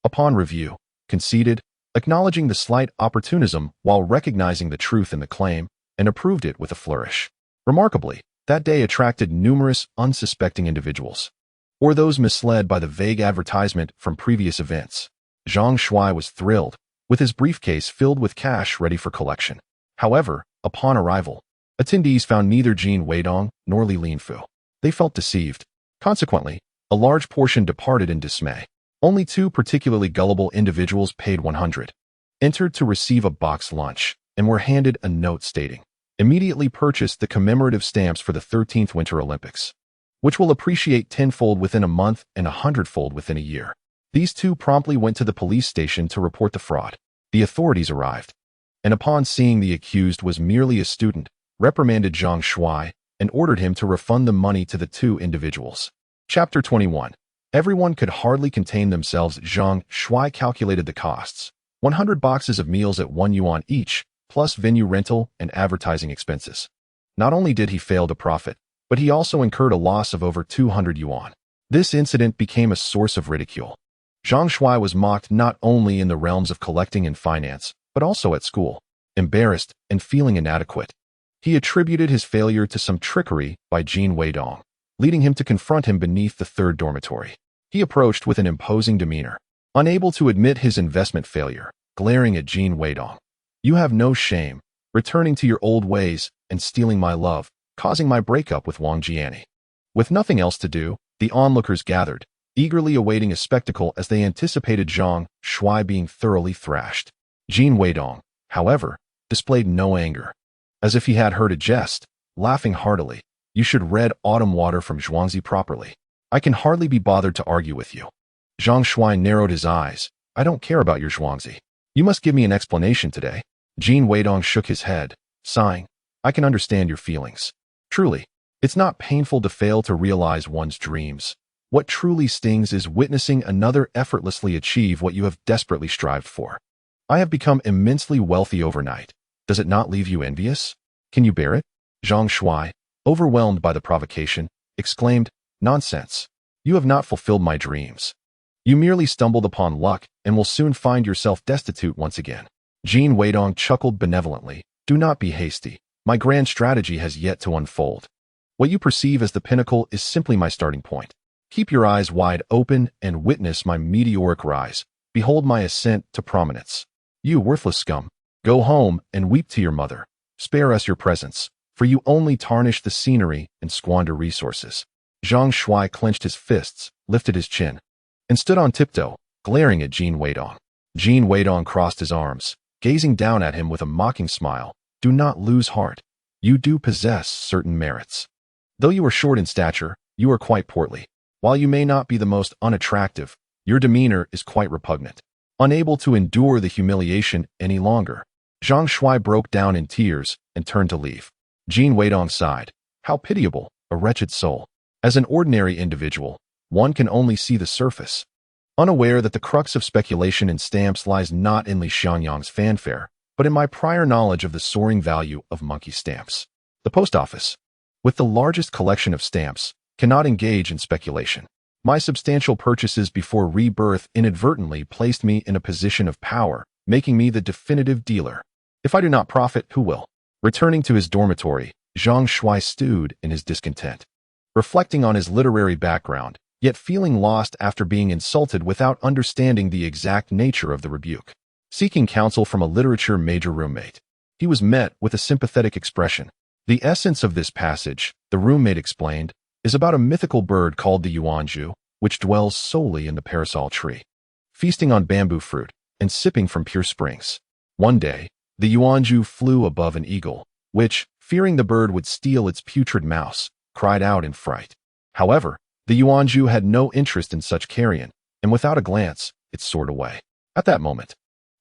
upon review, conceded, acknowledging the slight opportunism while recognizing the truth in the claim, and approved it with a flourish. Remarkably, that day attracted numerous unsuspecting individuals, or those misled by the vague advertisement from previous events. Zhang Shuai was thrilled, with his briefcase filled with cash ready for collection. However, upon arrival, attendees found neither Jin Weidong nor Li Linfu. They felt deceived. Consequently, A large portion departed in dismay. Only 2 particularly gullible individuals paid 100, entered to receive a box lunch, and were handed a note stating, "Immediately purchase the commemorative stamps for the 13th Winter Olympics, which will appreciate tenfold within a month and 100-fold within a year." These 2 promptly went to the police station to report the fraud. The authorities arrived, and upon seeing the accused was merely a student, reprimanded Zhang Shuai and ordered him to refund the money to the 2 individuals. Chapter 21. Everyone could hardly contain themselves. Zhang Shuai calculated the costs. 100 boxes of meals at 1 yuan each, plus venue rental and advertising expenses. Not only did he fail to profit, but he also incurred a loss of over 200 yuan. This incident became a source of ridicule. Zhang Shuai was mocked not only in the realms of collecting and finance, but also at school. Embarrassed and feeling inadequate, he attributed his failure to some trickery by Jin Weidong, leading him to confront him beneath the 3rd dormitory. He approached with an imposing demeanor, unable to admit his investment failure, glaring at Jin Weidong. "You have no shame, returning to your old ways and stealing my love, causing my breakup with Wang Jianing." With nothing else to do, the onlookers gathered, eagerly awaiting a spectacle as they anticipated Zhang Shuai being thoroughly thrashed. Jin Weidong, however, displayed no anger. As if he had heard a jest, laughing heartily, "You should read Autumn Water from Zhuangzi properly. I can hardly be bothered to argue with you." Zhang Shuai narrowed his eyes. "I don't care about your Zhuangzi. You must give me an explanation today." Jin Weidong shook his head, sighing, "I can understand your feelings. Truly, it's not painful to fail to realize one's dreams. What truly stings is witnessing another effortlessly achieve what you have desperately strived for. I have become immensely wealthy overnight. Does it not leave you envious? Can you bear it?" Zhang Shuai, overwhelmed by the provocation, exclaimed, "Nonsense. You have not fulfilled my dreams. You merely stumbled upon luck and will soon find yourself destitute once again." Jin Weidong chuckled benevolently, "Do not be hasty. My grand strategy has yet to unfold. What you perceive as the pinnacle is simply my starting point. Keep your eyes wide open and witness my meteoric rise. Behold my ascent to prominence. You worthless scum, go home and weep to your mother. Spare us your presence, for you only tarnish the scenery and squander resources." Zhang Shuai clenched his fists, lifted his chin, and stood on tiptoe, glaring at Jin Weidong. Jin Weidong crossed his arms, gazing down at him with a mocking smile. "Do not lose heart. You do possess certain merits. Though you are short in stature, you are quite portly. While you may not be the most unattractive, your demeanor is quite repugnant." Unable to endure the humiliation any longer, Zhang Shuai broke down in tears and turned to leave. Jin Weidong sighed. "How pitiable, a wretched soul. As an ordinary individual, one can only see the surface, unaware that the crux of speculation in stamps lies not in Li Xianyang's fanfare, but in my prior knowledge of the soaring value of monkey stamps. The post office, with the largest collection of stamps, cannot engage in speculation. My substantial purchases before rebirth inadvertently placed me in a position of power, making me the definitive dealer. If I do not profit, who will?" Returning to his dormitory, Zhang Shuai stewed in his discontent, reflecting on his literary background, yet feeling lost after being insulted without understanding the exact nature of the rebuke. Seeking counsel from a literature major roommate, he was met with a sympathetic expression. "The essence of this passage," the roommate explained, "is about a mythical bird called the yuanju, which dwells solely in the parasol tree, feasting on bamboo fruit and sipping from pure springs. One day, the yuanju flew above an eagle, which, fearing the bird would steal its putrid mouse, cried out in fright. However, the yuanju had no interest in such carrion, and without a glance, it soared away." At that moment,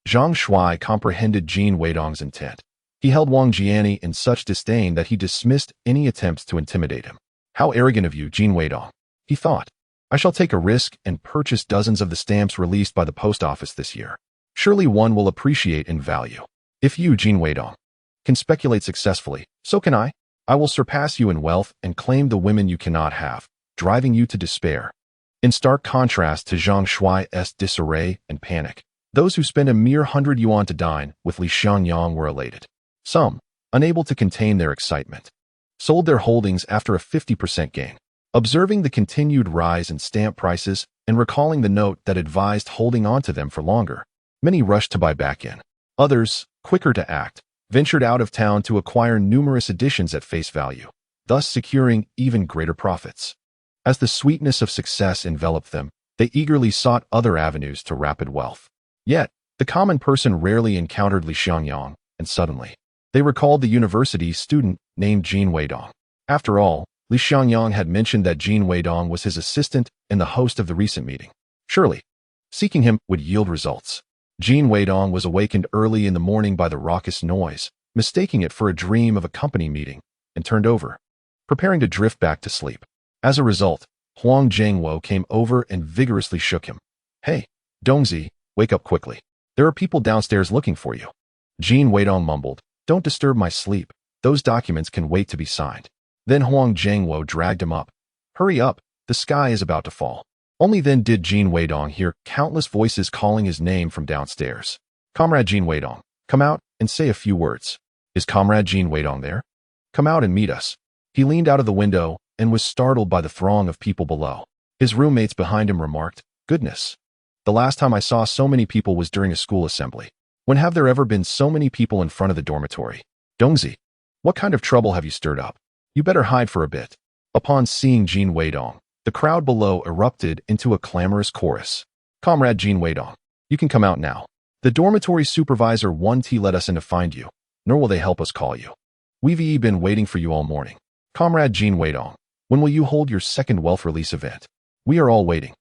Zhang Shuai comprehended Jin Weidong's intent. He held Wang Jianing in such disdain that he dismissed any attempts to intimidate him. "How arrogant of you, Jin Weidong," he thought. "I shall take a risk and purchase dozens of the stamps released by the post office this year. Surely one will appreciate in value. If you, Jin Weidong, can speculate successfully, so can I. I will surpass you in wealth and claim the women you cannot have, driving you to despair." In stark contrast to Zhang Shuai's disarray and panic, those who spent a mere 100 yuan to dine with Li Xianyang were elated. Some, unable to contain their excitement, sold their holdings after a 50% gain. Observing the continued rise in stamp prices and recalling the note that advised holding on to them for longer, many rushed to buy back in. Others, quicker to act, ventured out of town to acquire numerous editions at face value, thus securing even greater profits. As the sweetness of success enveloped them, they eagerly sought other avenues to rapid wealth. Yet, the common person rarely encountered Li Xiangyang, and suddenly, they recalled the university student named Jin Weidong. After all, Li Xiangyang had mentioned that Jin Weidong was his assistant and the host of the recent meeting. Surely, seeking him would yield results. Jin Weidong was awakened early in the morning by the raucous noise, mistaking it for a dream of a company meeting, and turned over, preparing to drift back to sleep. As a result, Wang Jianing came over and vigorously shook him. "Hey, Dongzi, wake up quickly. There are people downstairs looking for you." Jin Weidong mumbled, "Don't disturb my sleep. Those documents can wait to be signed." Then Wang Jianing dragged him up. "Hurry up, the sky is about to fall." Only then did Jin Weidong hear countless voices calling his name from downstairs. "Comrade Jin Weidong, come out and say a few words." "Is Comrade Jin Weidong there? Come out and meet us." He leaned out of the window and was startled by the throng of people below. His roommates behind him remarked, "Goodness. The last time I saw so many people was during a school assembly. When have there ever been so many people in front of the dormitory? Dongzi, what kind of trouble have you stirred up? You better hide for a bit." Upon seeing Jin Weidong, the crowd below erupted into a clamorous chorus. "Comrade Jin Weidong, you can come out now. The dormitory supervisor 1T let us in to find you, nor will they help us call you. We've been waiting for you all morning. Comrade Jin Weidong, when will you hold your second wealth release event? We are all waiting."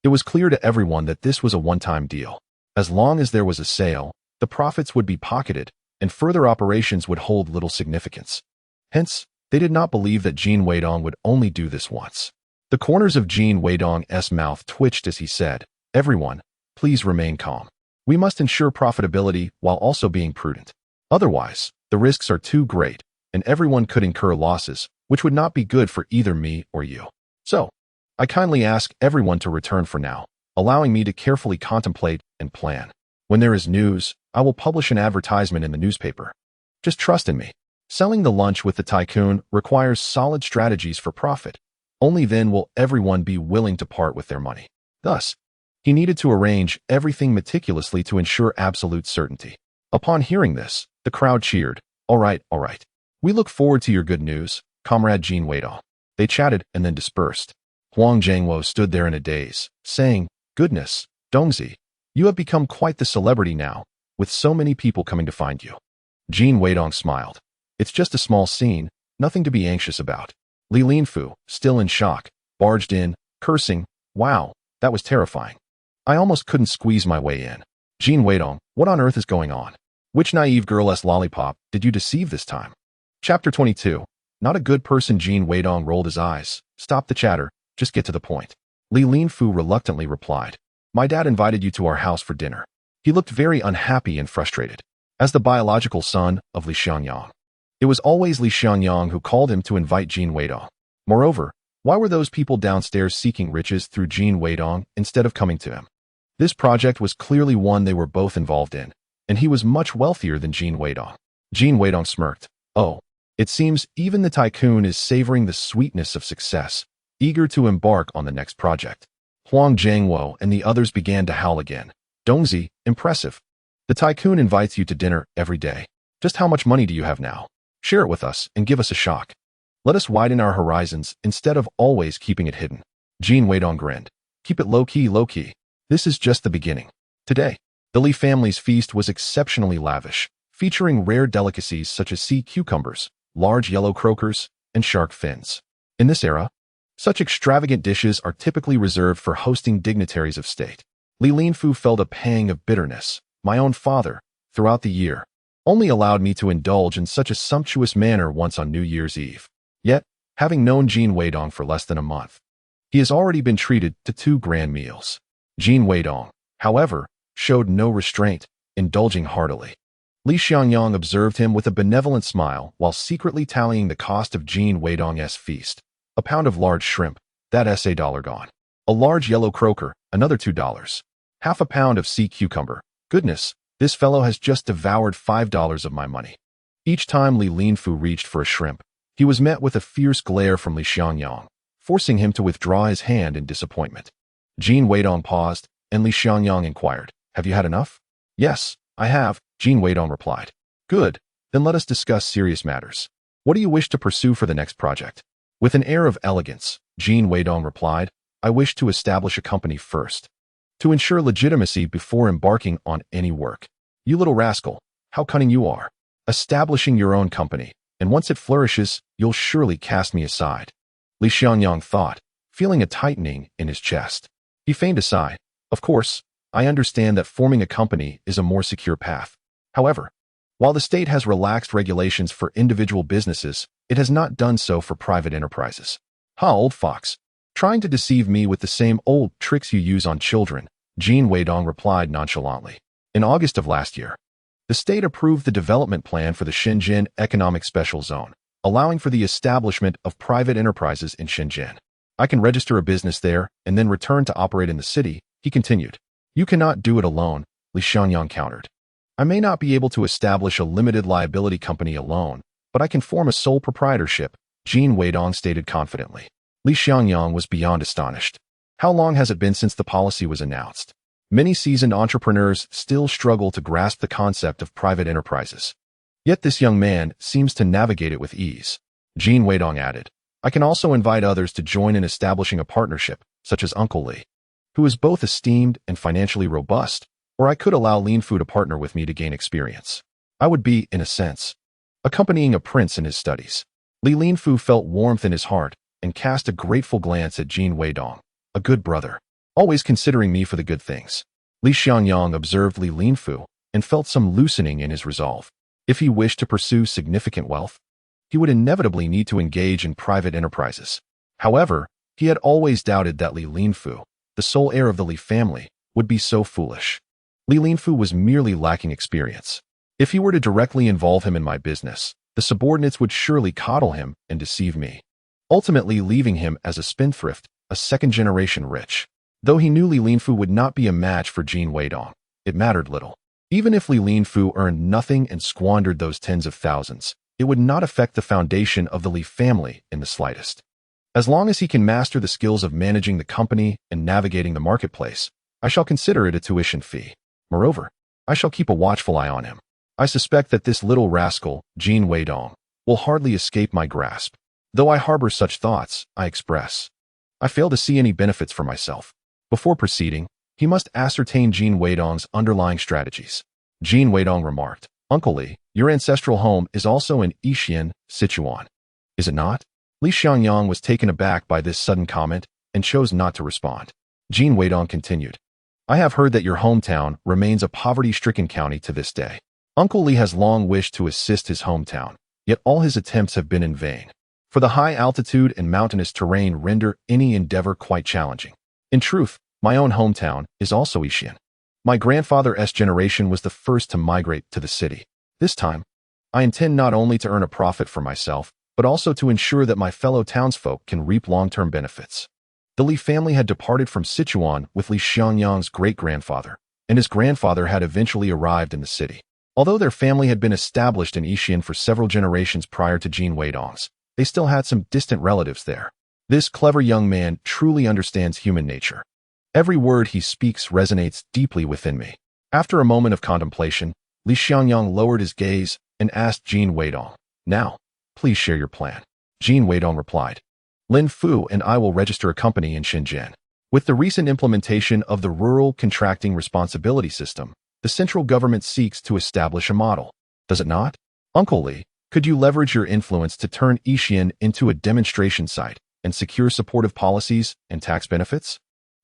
It was clear to everyone that this was a one-time deal. As long as there was a sale, the profits would be pocketed, and further operations would hold little significance. Hence, they did not believe that Jin Weidong would only do this once. The corners of Jin Weidong's mouth twitched as he said, "Everyone, please remain calm. We must ensure profitability while also being prudent. Otherwise, the risks are too great, and everyone could incur losses, which would not be good for either me or you. So, I kindly ask everyone to return for now, allowing me to carefully contemplate and plan. When there is news, I will publish an advertisement in the newspaper. Just trust in me." Selling the lunch with the tycoon requires solid strategies for profit. Only then will everyone be willing to part with their money. Thus, he needed to arrange everything meticulously to ensure absolute certainty. Upon hearing this, the crowd cheered. All right. We look forward to your good news, Comrade Jin Weidong." They chatted and then dispersed. Wang Jianing stood there in a daze, saying, "Goodness, Dongzi, you have become quite the celebrity now, with so many people coming to find you." Jin Weidong smiled. "It's just a small scene, nothing to be anxious about." Li Linfu, still in shock, barged in, cursing, "Wow, that was terrifying. I almost couldn't squeeze my way in. Jin Weidong, what on earth is going on? Which naive girl's lollipop did you deceive this time?" Chapter 22. Not a good person. Jin Weidong rolled his eyes. "Stop the chatter, just get to the point." Li Linfu reluctantly replied, "My dad invited you to our house for dinner." He looked very unhappy and frustrated. As the biological son of Li Xiangyang, it was always Li Xiangyang who called him to invite Jin Weidong. Moreover, why were those people downstairs seeking riches through Jin Weidong instead of coming to him? This project was clearly one they were both involved in, and he was much wealthier than Jin Weidong. Jin Weidong smirked. "Oh, it seems even the tycoon is savoring the sweetness of success, eager to embark on the next project." Wang Jianing and the others began to howl again. "Dongzi, impressive. The tycoon invites you to dinner every day. Just how much money do you have now? Share it with us and give us a shock. Let us widen our horizons instead of always keeping it hidden." Jin Weidong grinned. "Keep it low-key. This is just the beginning." Today, the Li family's feast was exceptionally lavish, featuring rare delicacies such as sea cucumbers, large yellow croakers, and shark fins. In this era, such extravagant dishes are typically reserved for hosting dignitaries of state. Li Linfu felt a pang of bitterness. My own father, throughout the year, only allowed me to indulge in such a sumptuous manner once on New Year's Eve. Yet, having known Jin Weidong for less than a month, he has already been treated to 2 grand meals. Jin Weidong, however, showed no restraint, indulging heartily. Li Xiangyang observed him with a benevolent smile while secretly tallying the cost of Jin Weidong's feast. A pound of large shrimp, that's $1 gone. A large yellow croaker, another $2. Half a pound of sea cucumber. Goodness, this fellow has just devoured $5 of my money. Each time Li Linfu reached for a shrimp, he was met with a fierce glare from Li Xiangyang, forcing him to withdraw his hand in disappointment. Jin Weidong paused, and Li Xiangyang inquired, "Have you had enough?" "Yes, I have," Jin Weidong replied. "Good, then let us discuss serious matters. What do you wish to pursue for the next project?" With an air of elegance, Jin Weidong replied. I wish to establish a company first, to ensure legitimacy before embarking on any work. You little rascal, how cunning you are. Establishing your own company, and once it flourishes, you'll surely cast me aside. Li Xiangyang thought, feeling a tightening in his chest. He feigned a sigh. Of course, I understand that forming a company is a more secure path. However, while the state has relaxed regulations for individual businesses, it has not done so for private enterprises. Ha, old fox. Trying to deceive me with the same old tricks you use on children, Jin Weidong replied nonchalantly. In August of last year, the state approved the development plan for the Shenzhen Economic Special Zone, allowing for the establishment of private enterprises in Shenzhen. I can register a business there and then return to operate in the city, he continued. You cannot do it alone, Li Xiangyang countered. I may not be able to establish a limited liability company alone, but I can form a sole proprietorship, Jin Weidong stated confidently. Li Xiangyang was beyond astonished. How long has it been since the policy was announced? Many seasoned entrepreneurs still struggle to grasp the concept of private enterprises. Yet this young man seems to navigate it with ease. Jin Weidong added, I can also invite others to join in establishing a partnership, such as Uncle Li, who is both esteemed and financially robust, or I could allow Lin Fu to partner with me to gain experience. I would be, in a sense, accompanying a prince in his studies. Lin Fu felt warmth in his heart and cast a grateful glance at Jin Weidong. A good brother, always considering me for the good things. Li Xiangyang observed Lin Fu and felt some loosening in his resolve. If he wished to pursue significant wealth, he would inevitably need to engage in private enterprises. However, he had always doubted that Lin Fu, the sole heir of the Li family, would be so foolish. Lin Fu was merely lacking experience. If he were to directly involve him in my business, the subordinates would surely coddle him and deceive me, ultimately leaving him as a spendthrift, a second-generation rich. Though he knew Lin Fu would not be a match for Jin Weidong, it mattered little. Even if Lin Fu earned nothing and squandered those tens of thousands, it would not affect the foundation of the Li family in the slightest. As long as he can master the skills of managing the company and navigating the marketplace, I shall consider it a tuition fee. Moreover, I shall keep a watchful eye on him. I suspect that this little rascal, Jin Weidong, will hardly escape my grasp. Though I harbor such thoughts, I fail to see any benefits for myself. Before proceeding, he must ascertain Jin Weidong's underlying strategies. Jin Weidong remarked, Uncle Li, your ancestral home is also in Yixian, Sichuan. Is it not? Li Xiangyang was taken aback by this sudden comment and chose not to respond. Jin Weidong continued, I have heard that your hometown remains a poverty-stricken county to this day. Uncle Li has long wished to assist his hometown, yet all his attempts have been in vain. For the high altitude and mountainous terrain render any endeavor quite challenging. In truth, my own hometown is also Yixian. My grandfather's generation was the first to migrate to the city. This time, I intend not only to earn a profit for myself, but also to ensure that my fellow townsfolk can reap long-term benefits. The Li family had departed from Sichuan with Li Xiangyang's great-grandfather, and his grandfather had eventually arrived in the city. Although their family had been established in Yixian for several generations prior to Jin Weidong's, they still had some distant relatives there. This clever young man truly understands human nature. Every word he speaks resonates deeply within me. After a moment of contemplation, Li Xiangyang lowered his gaze and asked Jin Weidong, Now, please share your plan. Jin Weidong replied, Lin Fu and I will register a company in Shenzhen. With the recent implementation of the Rural Contracting Responsibility System, the central government seeks to establish a model. Does it not? Uncle Li, could you leverage your influence to turn Yixian into a demonstration site and secure supportive policies and tax benefits?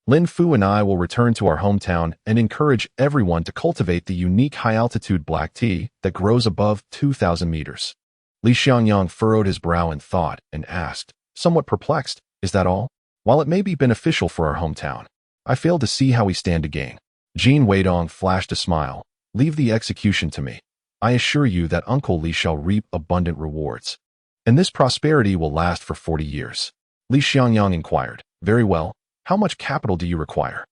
Lin Fu and I will return to our hometown and encourage everyone to cultivate the unique high-altitude black tea that grows above 2,000 meters. Li Xiangyang furrowed his brow in thought and asked, somewhat perplexed, is that all? While it may be beneficial for our hometown, I fail to see how we stand to gain. Jin Weidong flashed a smile. Leave the execution to me. I assure you that Uncle Li shall reap abundant rewards, and this prosperity will last for 40 years. Li Xiangyang inquired, Very well, how much capital do you require?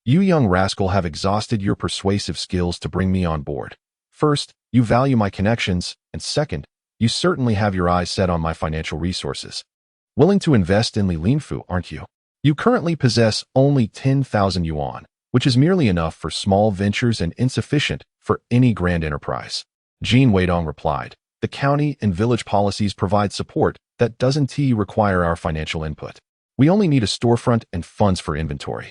You young rascal have exhausted your persuasive skills to bring me on board. First, you value my connections, and second, you certainly have your eyes set on my financial resources. Willing to invest in Lin Fu, aren't you? You currently possess only 10,000 yuan, which is merely enough for small ventures and insufficient for any grand enterprise. Jin Weidong replied, The county and village policies provide support that doesn't require our financial input. We only need a storefront and funds for inventory.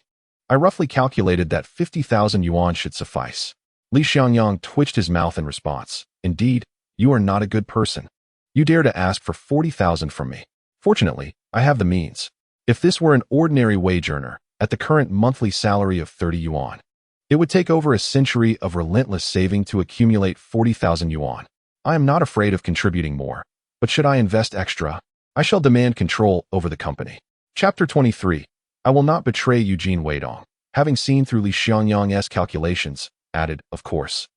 I roughly calculated that 50,000 yuan should suffice. Li Xiangyang twitched his mouth in response. Indeed, you are not a good person. You dare to ask for 40,000 from me. Fortunately, I have the means. If this were an ordinary wage earner, at the current monthly salary of 30 yuan, it would take over a century of relentless saving to accumulate 40,000 yuan. I am not afraid of contributing more, but should I invest extra, I shall demand control over the company. Chapter 23. I will not betray you, Jin Weidong. Having seen through Li Xiangyang's calculations, added, of course.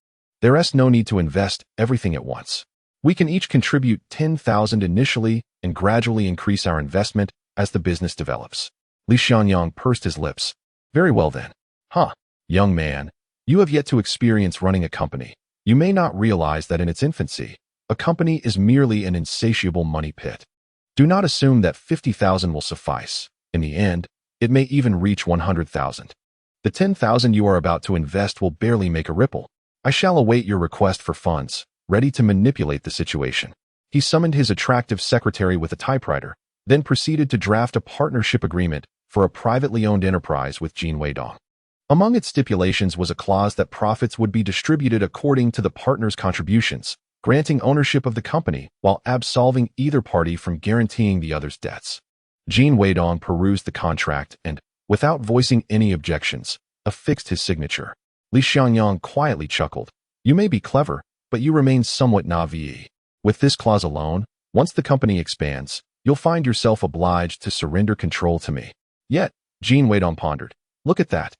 There's no need to invest everything at once. We can each contribute 10,000 initially and gradually increase our investment as the business develops. Li Xiangyang pursed his lips. Very well then. Young man, you have yet to experience running a company. You may not realize that in its infancy, a company is merely an insatiable money pit. Do not assume that 50,000 will suffice. In the end, it may even reach 100,000. The 10,000 you are about to invest will barely make a ripple. I shall await your request for funds, ready to manipulate the situation. He summoned his attractive secretary with a typewriter, then proceeded to draft a partnership agreement for a privately owned enterprise with Jin Weidong. Among its stipulations was a clause that profits would be distributed according to the partners' contributions, granting ownership of the company while absolving either party from guaranteeing the other's debts. Jin Weidong perused the contract and, without voicing any objections, affixed his signature. Li Xiangyang quietly chuckled. You may be clever, but you remain somewhat naive. With this clause alone, once the company expands, you'll find yourself obliged to surrender control to me. Yet, Jin Weidong pondered. Look at that.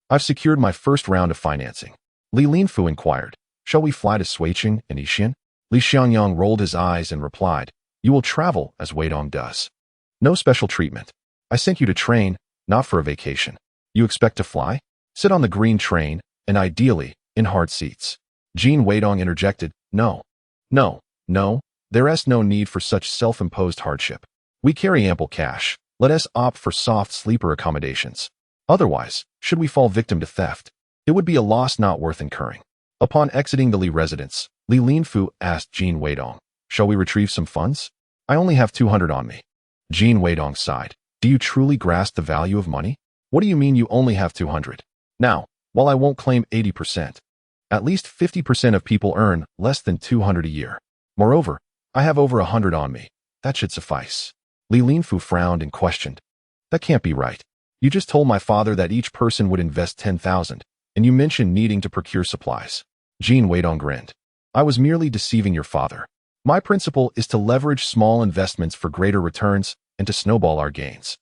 I've secured my first round of financing. Li Linfu inquired. Shall we fly to Suiqing and Yixin? Li Xiangyang rolled his eyes and replied. You will travel as Weidong does. No special treatment. I sent you to train, not for a vacation. You expect to fly? Sit on the green train, and ideally, in hard seats. Jin Weidong interjected. No, there's no need for such self-imposed hardship. We carry ample cash. Let us opt for soft sleeper accommodations. Otherwise, should we fall victim to theft, it would be a loss not worth incurring. Upon exiting the Li residence, Li Linfu asked Jin Weidong, shall we retrieve some funds? I only have 200 on me. Jin Weidong sighed. Do you truly grasp the value of money? What do you mean you only have 200? Now, while I won't claim 80%, at least 50% of people earn less than 200 a year. Moreover, I have over 100 on me. That should suffice. Li Linfu frowned and questioned. That can't be right. You just told my father that each person would invest 10,000, and you mentioned needing to procure supplies. Jin Weidong grinned. I was merely deceiving your father. My principle is to leverage small investments for greater returns and to snowball our gains.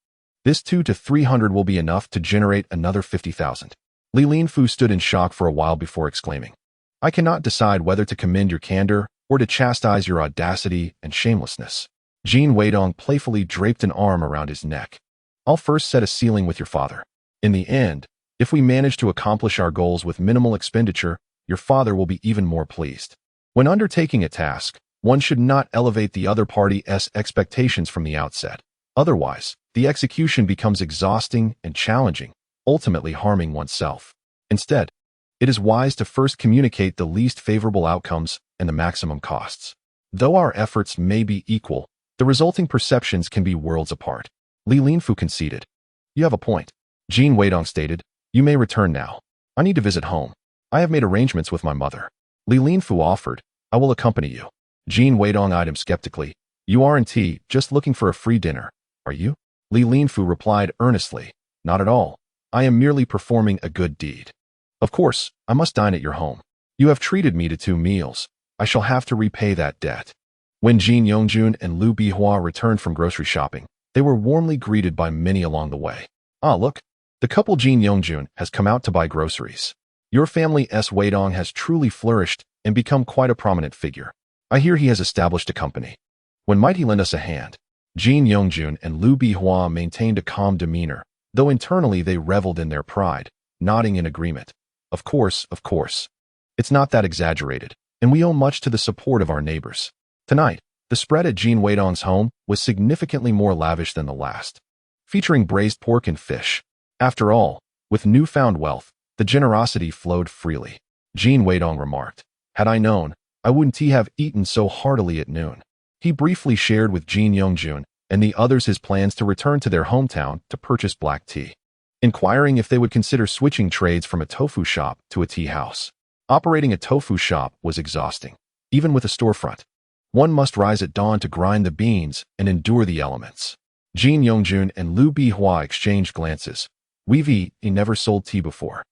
This 200 to 300 will be enough to generate another 50,000. Li Linfu stood in shock for a while before exclaiming. I cannot decide whether to commend your candor or to chastise your audacity and shamelessness. Jin Weidong playfully draped an arm around his neck. I'll first set a ceiling with your father. In the end, if we manage to accomplish our goals with minimal expenditure, your father will be even more pleased. When undertaking a task, one should not elevate the other party's expectations from the outset. Otherwise, the execution becomes exhausting and challenging, ultimately harming oneself. Instead, it is wise to first communicate the least favorable outcomes and the maximum costs. Though our efforts may be equal, the resulting perceptions can be worlds apart. Li Linfu conceded. You have a point. Jin Weidong stated. You may return now. I need to visit home. I have made arrangements with my mother. Li Linfu offered. I will accompany you. Jin Weidong eyed him skeptically. You aren't just looking for a free dinner, are you? Li Linfu replied earnestly. Not at all. I am merely performing a good deed. Of course, I must dine at your home. You have treated me to 2 meals. I shall have to repay that debt. When Jin Yongjun and Liu Bihua returned from grocery shopping, they were warmly greeted by many along the way. Ah, look, the couple Jin Yongjun has come out to buy groceries. Your family's Weidong has truly flourished and become quite a prominent figure. I hear he has established a company. When might he lend us a hand? Jin Yongjun and Liu Bihua maintained a calm demeanor, though internally they reveled in their pride, nodding in agreement. Of course. It's not that exaggerated, and we owe much to the support of our neighbors. Tonight, the spread at Jin Weidong's home was significantly more lavish than the last, featuring braised pork and fish. After all, with newfound wealth, the generosity flowed freely. Jin Weidong remarked, had I known, I wouldn't have eaten so heartily at noon. He briefly shared with Jin Yongjun and the others his plans to return to their hometown to purchase black tea. Inquiring if they would consider switching trades from a tofu shop to a tea house. Operating a tofu shop was exhausting, even with a storefront. One must rise at dawn to grind the beans and endure the elements. Jin Yongjun and Liu Bihua exchanged glances. We've never sold tea before.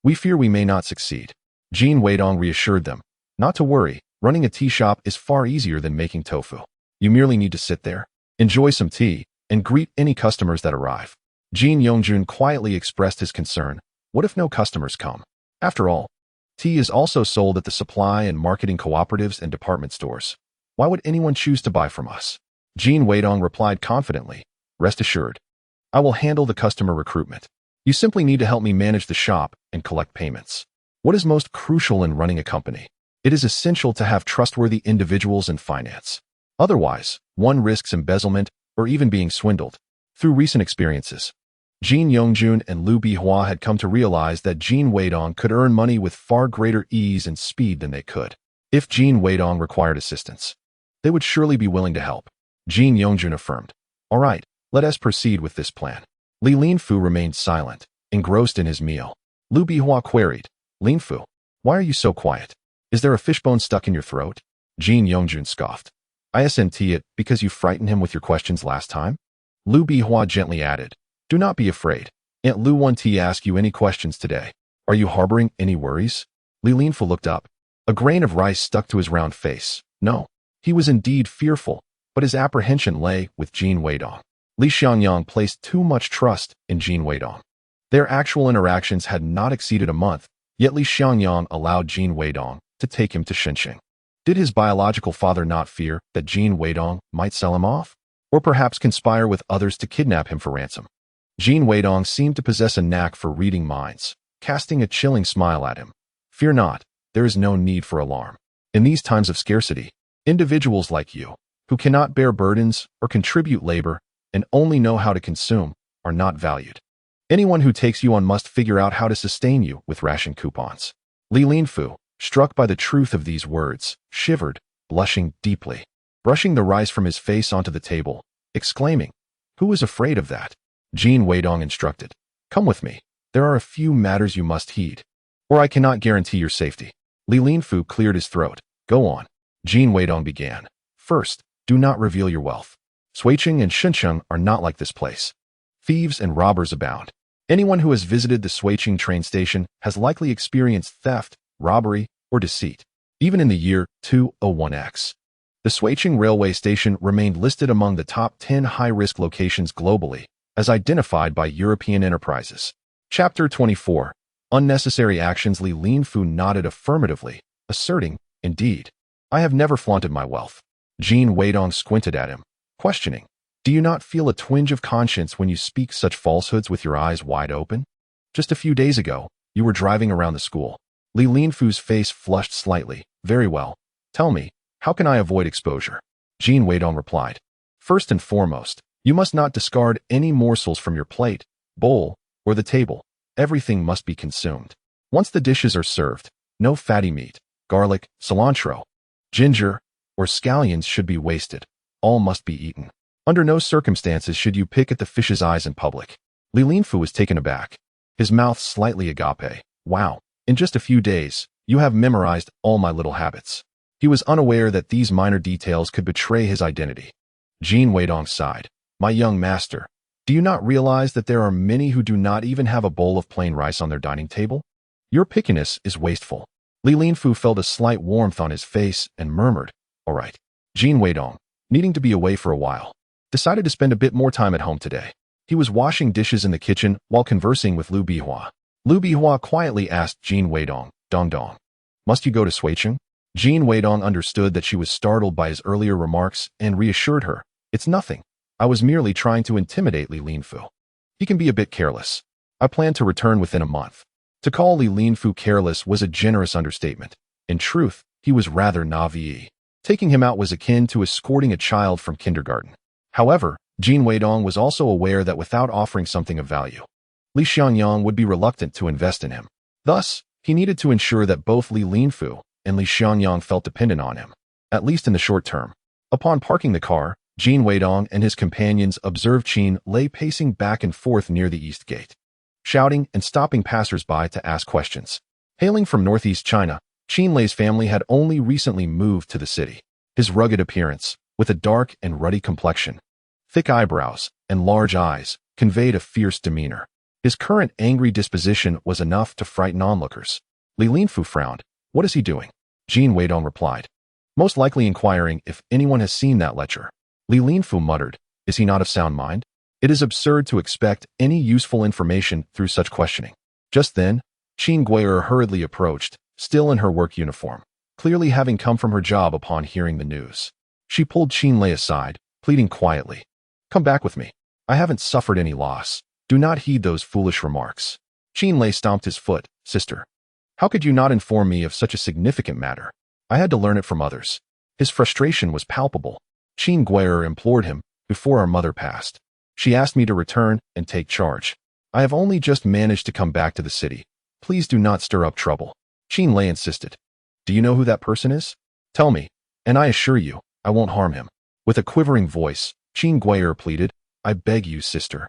We fear we may not succeed. Jin Weidong reassured them. Not to worry, running a tea shop is far easier than making tofu. You merely need to sit there, enjoy some tea, and greet any customers that arrive. Jin Yongjun quietly expressed his concern. What if no customers come? After all, tea is also sold at the supply and marketing cooperatives and department stores. Why would anyone choose to buy from us? Jin Weidong replied confidently. Rest assured, I will handle the customer recruitment. You simply need to help me manage the shop and collect payments. What is most crucial in running a company? It is essential to have trustworthy individuals in finance. Otherwise, one risks embezzlement or even being swindled. Through recent experiences, Jin Yongjun and Liu Bihua had come to realize that Jin Weidong could earn money with far greater ease and speed than they could. If Jin Weidong required assistance, they would surely be willing to help. Jin Yongjun affirmed. All right, let us proceed with this plan. Li Linfu remained silent, engrossed in his meal. Liu Bihua queried, Linfu, why are you so quiet? Is there a fishbone stuck in your throat? Jin Yongjun scoffed. Isn't it because you frightened him with your questions last time? Liu Bihua gently added, do not be afraid. Aunt Lu won't ask you any questions today. Are you harboring any worries? Li Linfu looked up. A grain of rice stuck to his round face. No. He was indeed fearful, but his apprehension lay with Jin Weidong. Li Xiangyang placed too much trust in Jin Weidong. Their actual interactions had not exceeded a month, yet Li Xiangyang allowed Jin Weidong to take him to Shenzhen. Did his biological father not fear that Jin Weidong might sell him off? Or perhaps conspire with others to kidnap him for ransom? Jin Weidong seemed to possess a knack for reading minds, casting a chilling smile at him. Fear not, there is no need for alarm. In these times of scarcity, individuals like you, who cannot bear burdens or contribute labor and only know how to consume, are not valued. Anyone who takes you on must figure out how to sustain you with ration coupons. Li Linfu, struck by the truth of these words, shivered, blushing deeply, brushing the rice from his face onto the table, exclaiming, Who is afraid of that? Jin Weidong instructed. Come with me. There are a few matters you must heed, or I cannot guarantee your safety. Li Linfu cleared his throat. Go on. Jin Weidong began. First, do not reveal your wealth. Suiqing and Shenzhen are not like this place. Thieves and robbers abound. Anyone who has visited the Suiqing train station has likely experienced theft, robbery, or deceit. Even in the year 201X, the Suiqing railway station remained listed among the top 10 high-risk locations globally, as identified by European enterprises. Chapter 24. Unnecessary actions. Li Linfu nodded affirmatively, asserting, Indeed, I have never flaunted my wealth. Jin Weidong squinted at him, questioning, Do you not feel a twinge of conscience when you speak such falsehoods with your eyes wide open? Just a few days ago, you were driving around the school. Li Linfu's face flushed slightly. Very well. Tell me, how can I avoid exposure? Jin Weidong replied. First and foremost, you must not discard any morsels from your plate, bowl, or the table. Everything must be consumed. Once the dishes are served, no fatty meat, garlic, cilantro, ginger, or scallions should be wasted. All must be eaten. Under no circumstances should you pick at the fish's eyes in public. Li Linfu was taken aback, his mouth slightly agape. Wow, in just a few days, you have memorized all my little habits. He was unaware that these minor details could betray his identity. Jin Weidong sighed. My young master, do you not realize that there are many who do not even have a bowl of plain rice on their dining table? Your pickiness is wasteful. Li Linfu felt a slight warmth on his face and murmured, All right. Jin Weidong, needing to be away for a while, decided to spend a bit more time at home today. He was washing dishes in the kitchen while conversing with Liu Bihua. Liu Bihua quietly asked Jin Weidong, Dong, must you go to Suiqing? Jin Weidong understood that she was startled by his earlier remarks and reassured her, It's nothing. I was merely trying to intimidate Li Linfu. He can be a bit careless. I plan to return within a month. To call Li Linfu careless was a generous understatement. In truth, he was rather naive. Taking him out was akin to escorting a child from kindergarten. However, Jin Weidong was also aware that without offering something of value, Li Xiangyang would be reluctant to invest in him. Thus, he needed to ensure that both Li Linfu and Li Xiangyang felt dependent on him, at least in the short term. Upon parking the car, Jin Weidong and his companions observed Qin Lei pacing back and forth near the east gate, shouting and stopping passers-by to ask questions. Hailing from northeast China, Qin Lei's family had only recently moved to the city. His rugged appearance, with a dark and ruddy complexion, thick eyebrows, and large eyes, conveyed a fierce demeanor. His current angry disposition was enough to frighten onlookers. Li Linfu frowned. "What is he doing?" Jin Weidong replied, most likely inquiring if anyone has seen that lecture. Li Linfu muttered, "Is he not of sound mind? It is absurd to expect any useful information through such questioning." Just then, Qin Gui'er hurriedly approached, still in her work uniform, clearly having come from her job upon hearing the news. She pulled Qin Lei aside, pleading quietly, "Come back with me. I haven't suffered any loss. Do not heed those foolish remarks." Qin Lei stomped his foot. "Sister, how could you not inform me of such a significant matter? I had to learn it from others." His frustration was palpable. Qin Gui'er implored him, "Before our mother passed, she asked me to return and take charge. I have only just managed to come back to the city. Please do not stir up trouble." Qin Lei insisted. "Do you know who that person is? Tell me, and I assure you, I won't harm him." With a quivering voice, Qin Gui'er pleaded, "I beg you, sister.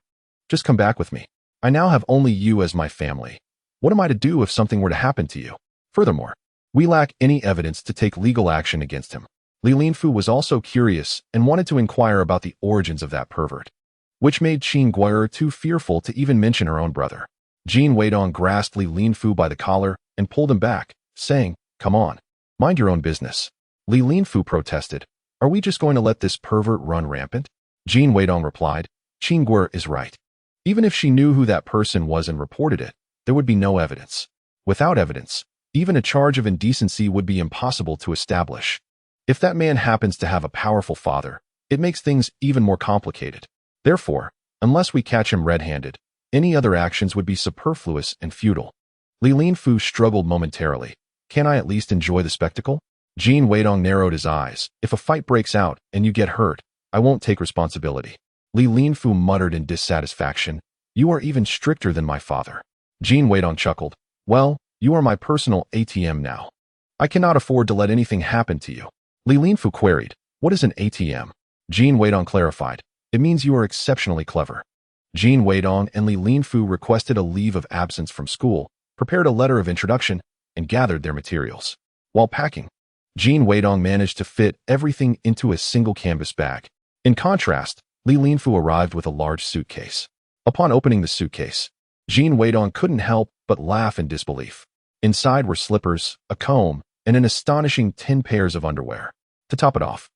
Just come back with me. I now have only you as my family. What am I to do if something were to happen to you? Furthermore, we lack any evidence to take legal action against him." Li Linfu was also curious and wanted to inquire about the origins of that pervert, which made Qin Gui'er too fearful to even mention her own brother. Jin Weidong grasped Li Linfu by the collar and pulled him back, saying, "Come on, mind your own business." Li Linfu protested, "Are we just going to let this pervert run rampant?" Jin Weidong replied, "Qin Gui'er is right. Even if she knew who that person was and reported it, there would be no evidence. Without evidence, even a charge of indecency would be impossible to establish. If that man happens to have a powerful father, it makes things even more complicated. Therefore, unless we catch him red-handed, any other actions would be superfluous and futile." Li Linfu struggled momentarily. "Can I at least enjoy the spectacle?" Jin Weidong narrowed his eyes. "If a fight breaks out and you get hurt, I won't take responsibility." Li Linfu muttered in dissatisfaction, "You are even stricter than my father." Jin Weidong chuckled. "Well, you are my personal ATM now. I cannot afford to let anything happen to you." Li Linfu queried, "What is an ATM?" Jin Weidong clarified, "It means you are exceptionally clever." Jin Weidong and Li Linfu requested a leave of absence from school, prepared a letter of introduction, and gathered their materials. While packing, Jin Weidong managed to fit everything into a single canvas bag. In contrast, Li Linfu arrived with a large suitcase. Upon opening the suitcase, Jin Weidong couldn't help but laugh in disbelief. Inside were slippers, a comb, and an astonishing 10 pairs of underwear. To top it off,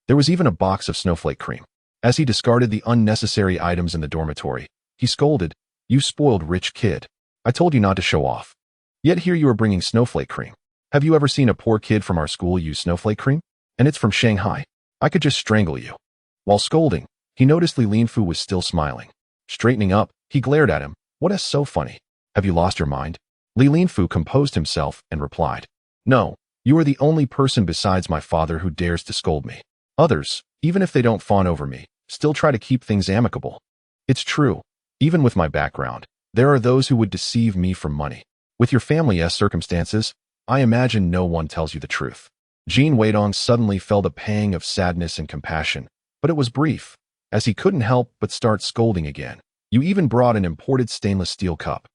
there was even a box of snowflake cream. As he discarded the unnecessary items in the dormitory, he scolded, "You spoiled rich kid. I told you not to show off. Yet here you are bringing snowflake cream. Have you ever seen a poor kid from our school use snowflake cream? And it's from Shanghai. I could just strangle you." While scolding, he noticed Li Linfu was still smiling. Straightening up, he glared at him. "What is so funny? Have you lost your mind?" Li Linfu composed himself and replied, "No, you are the only person besides my father who dares to scold me. Others, even if they don't fawn over me, still try to keep things amicable. It's true, even with my background, there are those who would deceive me for money. With your family's circumstances, I imagine no one tells you the truth." Jin Weidong suddenly felt a pang of sadness and compassion, but it was brief, as he couldn't help but start scolding again. "You even brought an imported stainless steel cup.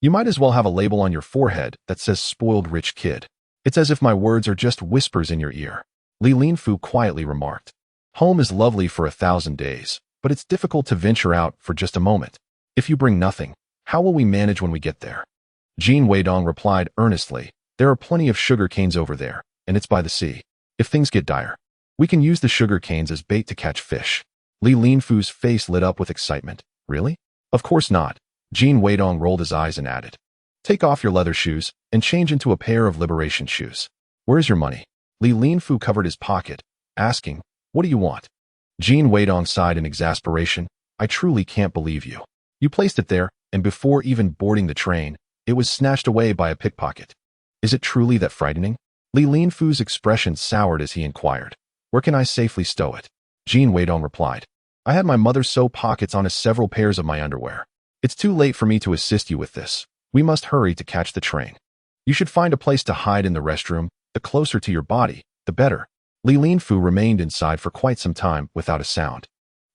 You might as well have a label on your forehead that says spoiled rich kid. It's as if my words are just whispers in your ear." Li Linfu quietly remarked, "Home is lovely for 1,000 days, but it's difficult to venture out for just a moment. If you bring nothing, how will we manage when we get there?" Jin Weidong replied earnestly, "There are plenty of sugar canes over there, and it's by the sea. If things get dire, we can use the sugar canes as bait to catch fish." Li Linfu's face lit up with excitement. "Really?" "Of course not." Jin Weidong rolled his eyes and added, "Take off your leather shoes and change into a pair of liberation shoes. Where's your money?" Li Linfu covered his pocket, asking, "What do you want?" Jin Weidong sighed in exasperation. "I truly can't believe you. You placed it there, and before even boarding the train, it was snatched away by a pickpocket. Is it truly that frightening?" Li Linfu's expression soured as he inquired, "Where can I safely stow it?" Jin Weidong replied, "I had my mother sew pockets onto several pairs of my underwear. It's too late for me to assist you with this. We must hurry to catch the train. You should find a place to hide in the restroom. The closer to your body, the better." Li Linfu remained inside for quite some time without a sound.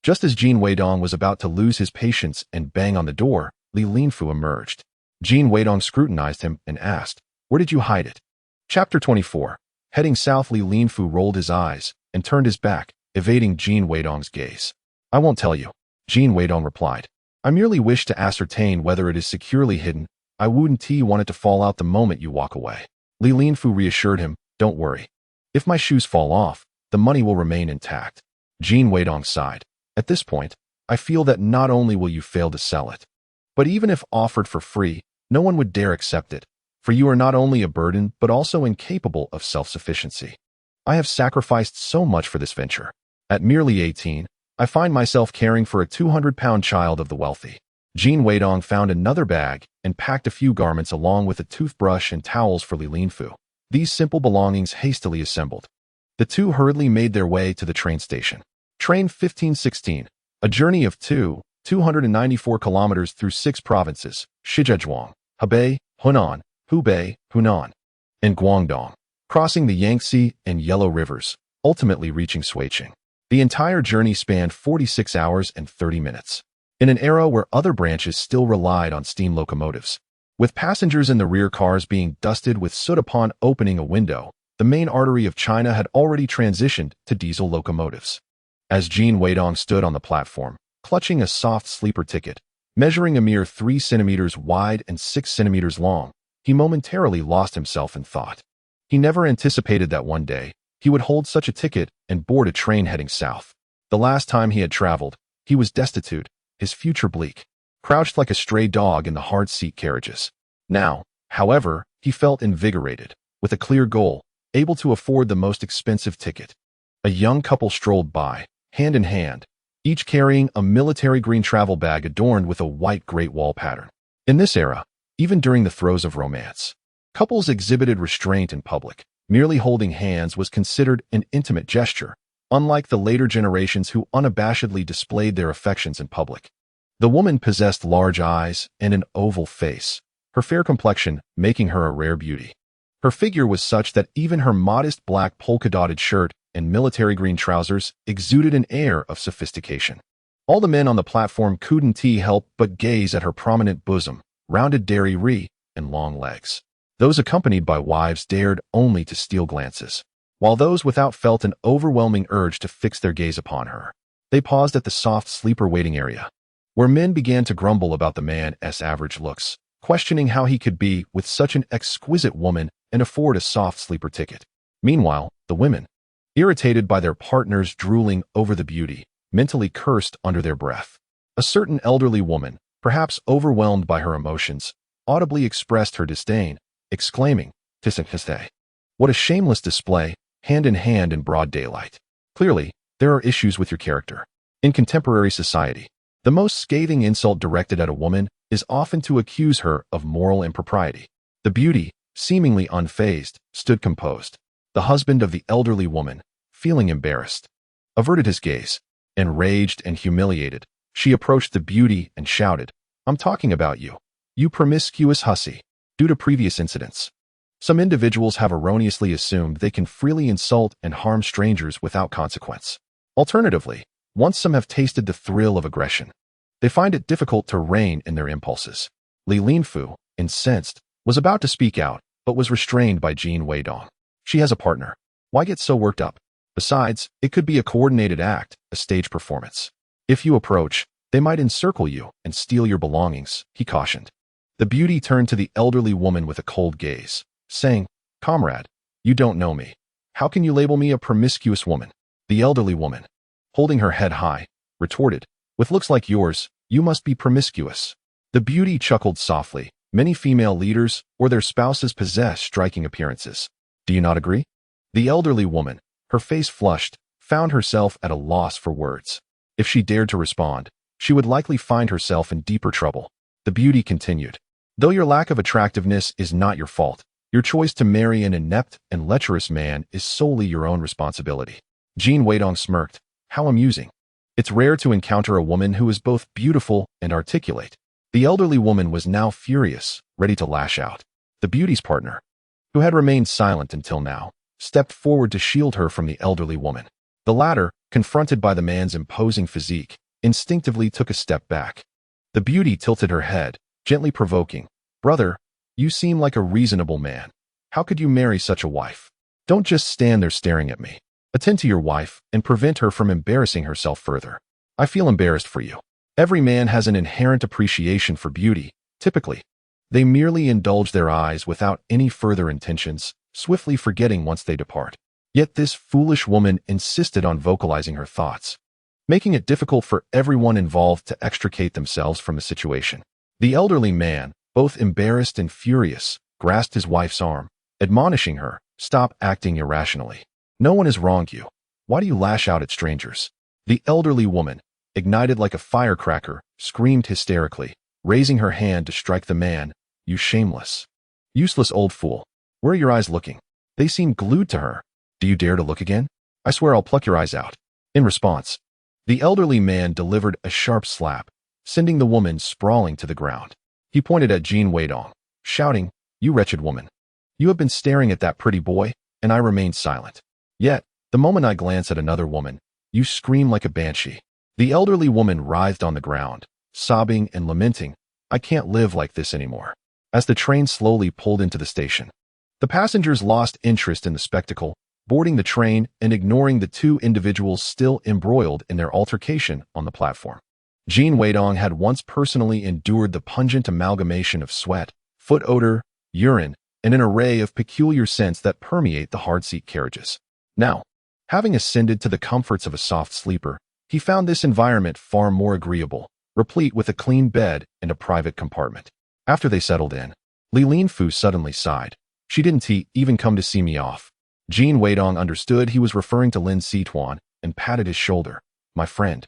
Just as Jin Weidong was about to lose his patience and bang on the door, Li Linfu emerged. Jin Weidong scrutinized him and asked, "Where did you hide it?" Chapter 24. Heading south, Li Linfu rolled his eyes and turned his back, evading Jin Weidong's gaze. "I won't tell you," Jin Weidong replied. "I merely wish to ascertain whether it is securely hidden. I wouldn't want it to fall out the moment you walk away." Li Linfu reassured him, "Don't worry. If my shoes fall off, the money will remain intact." Jin Weidong sighed. "At this point, I feel that not only will you fail to sell it, but even if offered for free, no one would dare accept it, for you are not only a burden but also incapable of self-sufficiency. I have sacrificed so much for this venture. At merely 18, I find myself caring for a 200-pound child of the wealthy." Jin Weidong found another bag and packed a few garments along with a toothbrush and towels for Li Linfu. These simple belongings hastily assembled. The two hurriedly made their way to the train station. Train 1516, a journey of 294 kilometers through 6 provinces, Shijiazhuang, Hebei, Hunan, Hubei, Hunan, and Guangdong, crossing the Yangtze and Yellow rivers, ultimately reaching Suiqing. The entire journey spanned 46 hours and 30 minutes. In an era where other branches still relied on steam locomotives, with passengers in the rear cars being dusted with soot upon opening a window, the main artery of China had already transitioned to diesel locomotives. As Jin Weidong stood on the platform, clutching a soft sleeper ticket, measuring a mere 3 centimeters wide and 6 centimeters long, he momentarily lost himself in thought. He never anticipated that one day he would hold such a ticket and board a train heading south. The last time he had traveled, he was destitute, his future bleak, crouched like a stray dog in the hard seat carriages. Now, however, he felt invigorated, with a clear goal, able to afford the most expensive ticket. A young couple strolled by, hand in hand, each carrying a military green travel bag adorned with a white Great Wall pattern. In this era, even during the throes of romance, couples exhibited restraint in public. Merely holding hands was considered an intimate gesture, unlike the later generations who unabashedly displayed their affections in public. The woman possessed large eyes and an oval face, her fair complexion making her a rare beauty. Her figure was such that even her modest black polka-dotted shirt and military green trousers exuded an air of sophistication. All the men on the platform couldn't help but gaze at her prominent bosom, rounded dairy and long legs. Those accompanied by wives dared only to steal glances, while those without felt an overwhelming urge to fix their gaze upon her. They paused at the soft sleeper waiting area, where men began to grumble about the man's average looks, questioning how he could be with such an exquisite woman and afford a soft sleeper ticket. Meanwhile, the women, irritated by their partners drooling over the beauty, mentally cursed under their breath. A certain elderly woman, perhaps overwhelmed by her emotions, audibly expressed her disdain, exclaiming, "Tisakiste. What a shameless display, hand in hand in broad daylight. Clearly, there are issues with your character." In contemporary society, the most scathing insult directed at a woman is often to accuse her of moral impropriety. The beauty, seemingly unfazed, stood composed. The husband of the elderly woman, feeling embarrassed, averted his gaze. Enraged and humiliated, she approached the beauty and shouted, "I'm talking about you, you promiscuous hussy." Due to previous incidents, some individuals have erroneously assumed they can freely insult and harm strangers without consequence. Alternatively, once some have tasted the thrill of aggression, they find it difficult to rein in their impulses. Li Linfu, incensed, was about to speak out, but was restrained by Jin Weidong. "She has a partner. Why get so worked up? Besides, it could be a coordinated act, a stage performance. If you approach, they might encircle you and steal your belongings," he cautioned. The beauty turned to the elderly woman with a cold gaze, saying, "Comrade, you don't know me. How can you label me a promiscuous woman?" The elderly woman, holding her head high, retorted, "With looks like yours, you must be promiscuous." The beauty chuckled softly. "Many female leaders or their spouses possess striking appearances. Do you not agree?" The elderly woman, her face flushed, found herself at a loss for words. If she dared to respond, she would likely find herself in deeper trouble. The beauty continued, "Though your lack of attractiveness is not your fault, your choice to marry an inept and lecherous man is solely your own responsibility." Jin Weidong smirked. "How amusing. It's rare to encounter a woman who is both beautiful and articulate." The elderly woman was now furious, ready to lash out. The beauty's partner, who had remained silent until now, stepped forward to shield her from the elderly woman. The latter, confronted by the man's imposing physique, instinctively took a step back. The beauty tilted her head, gently provoking, "Brother, you seem like a reasonable man. How could you marry such a wife? Don't just stand there staring at me. Attend to your wife and prevent her from embarrassing herself further. I feel embarrassed for you." Every man has an inherent appreciation for beauty, typically. They merely indulge their eyes without any further intentions, swiftly forgetting once they depart. Yet this foolish woman insisted on vocalizing her thoughts, making it difficult for everyone involved to extricate themselves from the situation. The elderly man, both embarrassed and furious, grasped his wife's arm, admonishing her, "Stop acting irrationally. No one has wronged you. Why do you lash out at strangers?" The elderly woman, ignited like a firecracker, screamed hysterically, raising her hand to strike the man. "You shameless, useless old fool. Where are your eyes looking?" They seemed glued to her. "Do you dare to look again? I swear I'll pluck your eyes out." In response, the elderly man delivered a sharp slap, sending the woman sprawling to the ground. He pointed at Jin Weidong, shouting, "You wretched woman. You have been staring at that pretty boy, and I remained silent. Yet, the moment I glance at another woman, you scream like a banshee." The elderly woman writhed on the ground, sobbing and lamenting, "I can't live like this anymore." As the train slowly pulled into the station, the passengers lost interest in the spectacle, boarding the train and ignoring the two individuals still embroiled in their altercation on the platform. Jin Weidong had once personally endured the pungent amalgamation of sweat, foot odor, urine, and an array of peculiar scents that permeate the hard-seat carriages. Now, having ascended to the comforts of a soft sleeper, he found this environment far more agreeable, replete with a clean bed and a private compartment. After they settled in, Li Linfu suddenly sighed. "She didn't even come to see me off." Jin Weidong understood he was referring to Lin Situan and patted his shoulder. "My friend,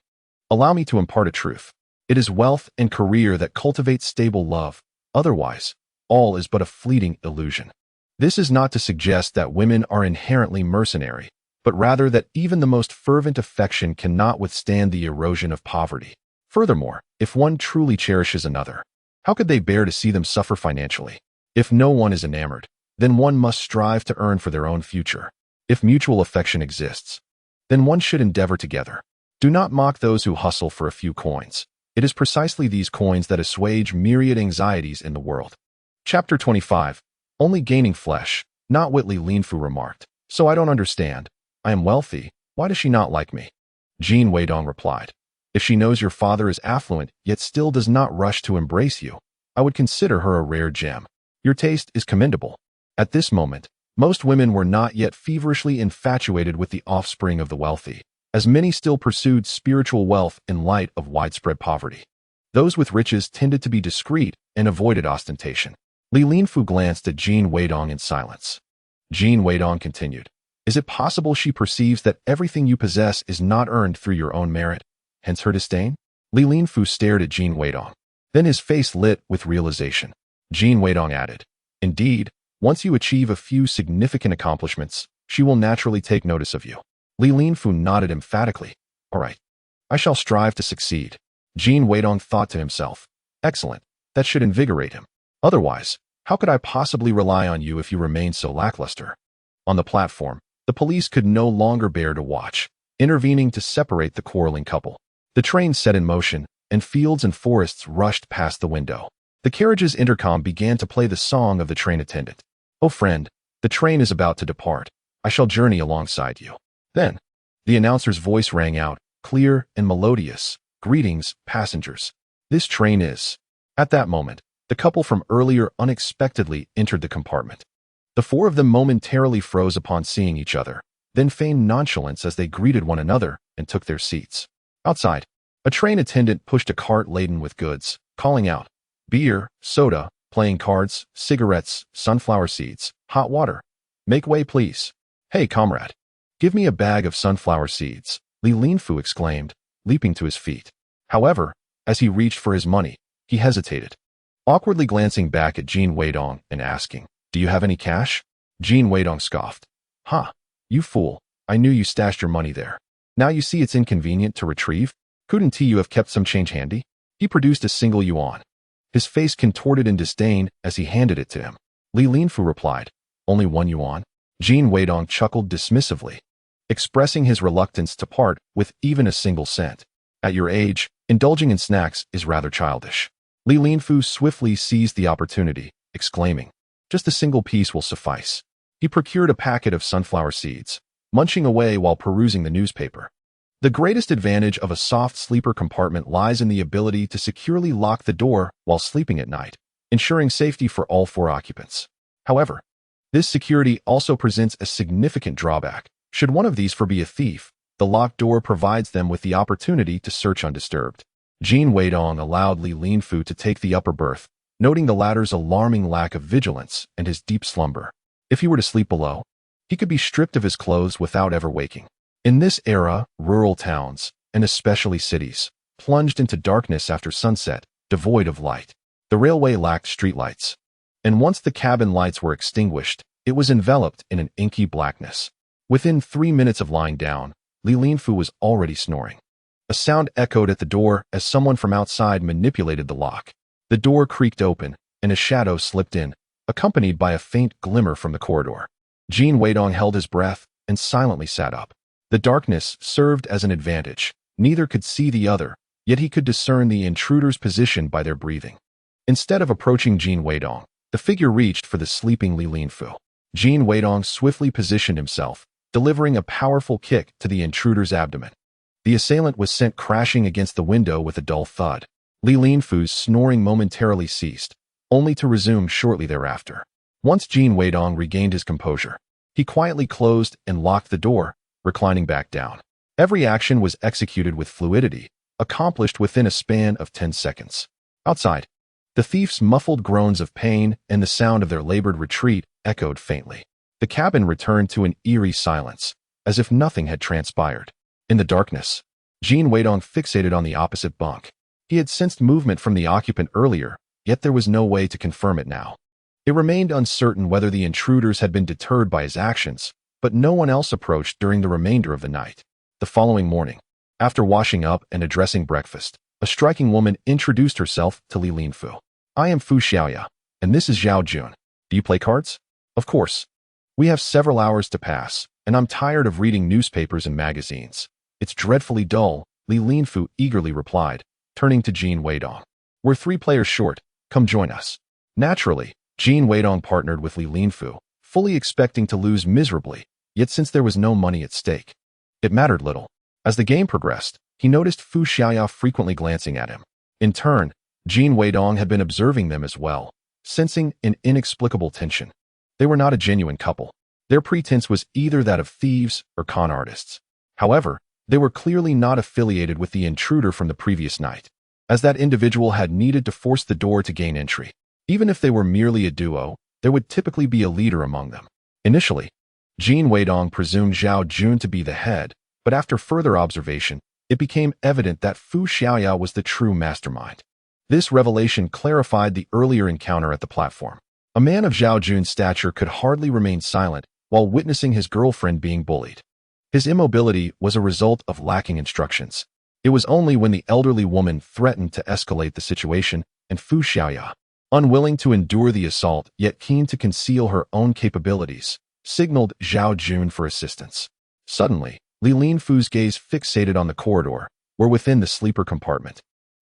allow me to impart a truth. It is wealth and career that cultivate stable love. Otherwise, all is but a fleeting illusion." This is not to suggest that women are inherently mercenary, but rather that even the most fervent affection cannot withstand the erosion of poverty. Furthermore, if one truly cherishes another, how could they bear to see them suffer financially? If no one is enamored, then one must strive to earn for their own future. If mutual affection exists, then one should endeavor together. Do not mock those who hustle for a few coins. It is precisely these coins that assuage myriad anxieties in the world. Chapter 25. Only gaining flesh, not witly Linfu remarked. "So I don't understand. I am wealthy. Why does she not like me?" Jin Weidong replied, "If she knows your father is affluent yet still does not rush to embrace you, I would consider her a rare gem. Your taste is commendable." At this moment, most women were not yet feverishly infatuated with the offspring of the wealthy, as many still pursued spiritual wealth in light of widespread poverty. Those with riches tended to be discreet and avoided ostentation. Li Linfu glanced at Jin Weidong in silence. Jin Weidong continued, "Is it possible she perceives that everything you possess is not earned through your own merit, hence her disdain?" Li Linfu stared at Jin Weidong. Then his face lit with realization. Jin Weidong added, "Indeed, once you achieve a few significant accomplishments, she will naturally take notice of you." Li Linfu nodded emphatically. "All right. I shall strive to succeed." Jin Weidong thought to himself, "Excellent. That should invigorate him. Otherwise, how could I possibly rely on you if you remain so lackluster?" On the platform, the police could no longer bear to watch, intervening to separate the quarreling couple. The train set in motion, and fields and forests rushed past the window. The carriage's intercom began to play the song of the train attendant. "Oh friend, the train is about to depart. I shall journey alongside you." Then, the announcer's voice rang out, clear and melodious. "Greetings, passengers. This train is..." At that moment, the couple from earlier unexpectedly entered the compartment. The four of them momentarily froze upon seeing each other, then feigned nonchalance as they greeted one another and took their seats. Outside, a train attendant pushed a cart laden with goods, calling out, "Beer, soda, playing cards, cigarettes, sunflower seeds, hot water. Make way, please. Hey, comrade. Give me a bag of sunflower seeds," Li Linfu exclaimed, leaping to his feet. However, as he reached for his money, he hesitated, awkwardly glancing back at Jin Weidong and asking, "Do you have any cash?" Jin Weidong scoffed. "Ha, you fool. I knew you stashed your money there. Now you see it's inconvenient to retrieve? Couldn't you have kept some change handy?" He produced a single yuan. His face contorted in disdain as he handed it to him. Li Linfu replied, "Only 1 yuan? Jin Weidong chuckled dismissively, expressing his reluctance to part with even a single cent. At your age, indulging in snacks is rather childish. Li Linfu swiftly seized the opportunity, exclaiming, "Just a single piece will suffice." He procured a packet of sunflower seeds, munching away while perusing the newspaper. The greatest advantage of a soft sleeper compartment lies in the ability to securely lock the door while sleeping at night, ensuring safety for all 4 occupants. However, this security also presents a significant drawback. Should one of these 4 be a thief, the locked door provides them with the opportunity to search undisturbed. Jin Weidong allowed Li Linfu to take the upper berth, noting the latter's alarming lack of vigilance and his deep slumber. If he were to sleep below, he could be stripped of his clothes without ever waking. In this era, rural towns, and especially cities, plunged into darkness after sunset, devoid of light. The railway lacked streetlights, and once the cabin lights were extinguished, it was enveloped in an inky blackness. Within 3 minutes of lying down, Li Linfu was already snoring. A sound echoed at the door as someone from outside manipulated the lock. The door creaked open, and a shadow slipped in, accompanied by a faint glimmer from the corridor. Jin Weidong held his breath and silently sat up. The darkness served as an advantage. Neither could see the other, yet he could discern the intruder's position by their breathing. Instead of approaching Jin Weidong, the figure reached for the sleeping Li Linfu. Jin Weidong swiftly positioned himself, delivering a powerful kick to the intruder's abdomen. The assailant was sent crashing against the window with a dull thud. Li Linfu's snoring momentarily ceased, only to resume shortly thereafter. Once Jin Weidong regained his composure, he quietly closed and locked the door, reclining back down. Every action was executed with fluidity, accomplished within a span of 10 seconds. Outside, the thief's muffled groans of pain and the sound of their labored retreat echoed faintly. The cabin returned to an eerie silence, as if nothing had transpired. In the darkness, Jin Weidong fixated on the opposite bunk. He had sensed movement from the occupant earlier, yet there was no way to confirm it now. It remained uncertain whether the intruders had been deterred by his actions, but no one else approached during the remainder of the night. The following morning, after washing up and addressing breakfast, a striking woman introduced herself to Li Linfu. "I am Fu Xiaoya, and this is Zhao Jun. Do you play cards?" "Of course. We have several hours to pass, and I'm tired of reading newspapers and magazines. It's dreadfully dull," Li Linfu eagerly replied, turning to Jin Weidong. "We're 3 players short. Come join us." Naturally, Jin Weidong partnered with Li Linfu, fully expecting to lose miserably, yet since there was no money at stake, it mattered little. As the game progressed, he noticed Fu Xiaoya frequently glancing at him. In turn, Jin Weidong had been observing them as well, sensing an inexplicable tension. They were not a genuine couple. Their pretense was either that of thieves or con artists. However, they were clearly not affiliated with the intruder from the previous night, as that individual had needed to force the door to gain entry. Even if they were merely a duo, there would typically be a leader among them. Initially, Jin Weidong presumed Zhao Jun to be the head, but after further observation, it became evident that Fu Xiaoya was the true mastermind. This revelation clarified the earlier encounter at the platform. A man of Zhao Jun's stature could hardly remain silent while witnessing his girlfriend being bullied. His immobility was a result of lacking instructions. It was only when the elderly woman threatened to escalate the situation and Fu Xiaoya, unwilling to endure the assault yet keen to conceal her own capabilities, signaled Zhao Jun for assistance. Suddenly, Li Linfu's gaze fixated on the corridor, where within the sleeper compartment.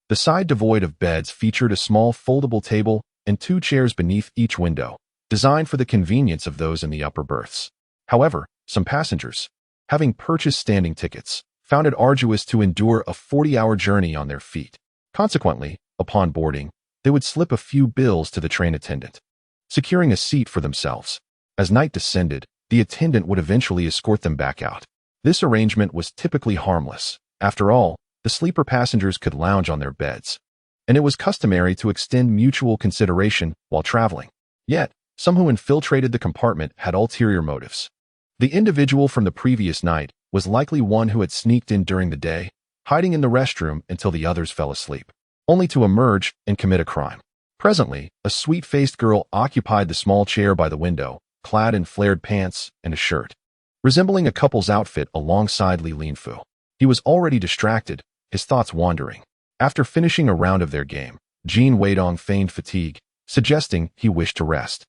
The side devoid of beds featured a small foldable table and 2 chairs beneath each window, designed for the convenience of those in the upper berths. However, some passengers, having purchased standing tickets, found it arduous to endure a 40-hour journey on their feet. Consequently, upon boarding, they would slip a few bills to the train attendant, securing a seat for themselves. As night descended, the attendant would eventually escort them back out. This arrangement was typically harmless. After all, the sleeper passengers could lounge on their beds, and it was customary to extend mutual consideration while traveling. Yet, some who infiltrated the compartment had ulterior motives. The individual from the previous night was likely one who had sneaked in during the day, hiding in the restroom until the others fell asleep, only to emerge and commit a crime. Presently, a sweet-faced girl occupied the small chair by the window, clad in flared pants and a shirt, resembling a couple's outfit alongside Li Linfu. He was already distracted, his thoughts wandering. After finishing a round of their game, Jin Weidong feigned fatigue, suggesting he wished to rest.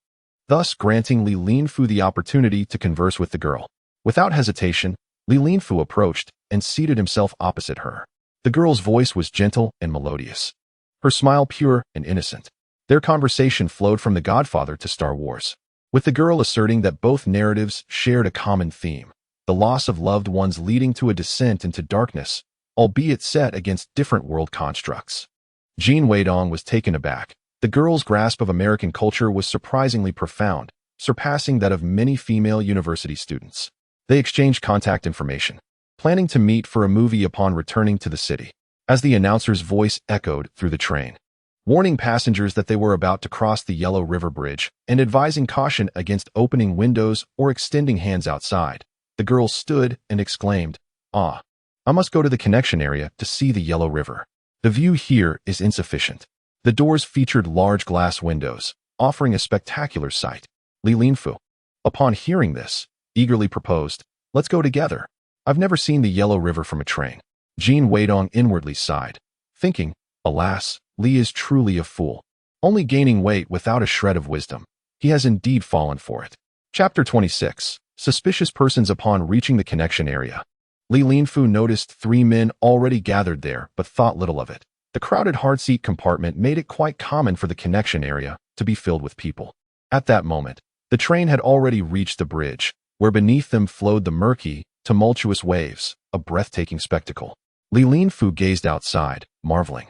thus granting Li Linfu the opportunity to converse with the girl. Without hesitation, Li Linfu approached and seated himself opposite her. The girl's voice was gentle and melodious, her smile pure and innocent. Their conversation flowed from The Godfather to Star Wars, with the girl asserting that both narratives shared a common theme: the loss of loved ones leading to a descent into darkness, albeit set against different world constructs. Jin Weidong was taken aback. The girl's grasp of American culture was surprisingly profound, surpassing that of many female university students. They exchanged contact information, planning to meet for a movie upon returning to the city. As the announcer's voice echoed through the train, warning passengers that they were about to cross the Yellow River Bridge and advising caution against opening windows or extending hands outside, the girl stood and exclaimed, "Ah, I must go to the connection area to see the Yellow River. The view here is insufficient." The doors featured large glass windows, offering a spectacular sight. Li Linfu, upon hearing this, eagerly proposed, "Let's go together. I've never seen the Yellow River from a train." Jin Weidong inwardly sighed, thinking, alas, Li is truly a fool, only gaining weight without a shred of wisdom. He has indeed fallen for it. Chapter 26. Suspicious persons upon reaching the connection area. Li Linfu noticed 3 men already gathered there, but thought little of it. The crowded hard seat compartment made it quite common for the connection area to be filled with people. At that moment, the train had already reached the bridge, where beneath them flowed the murky, tumultuous waves, a breathtaking spectacle. Li Linfu gazed outside, marveling.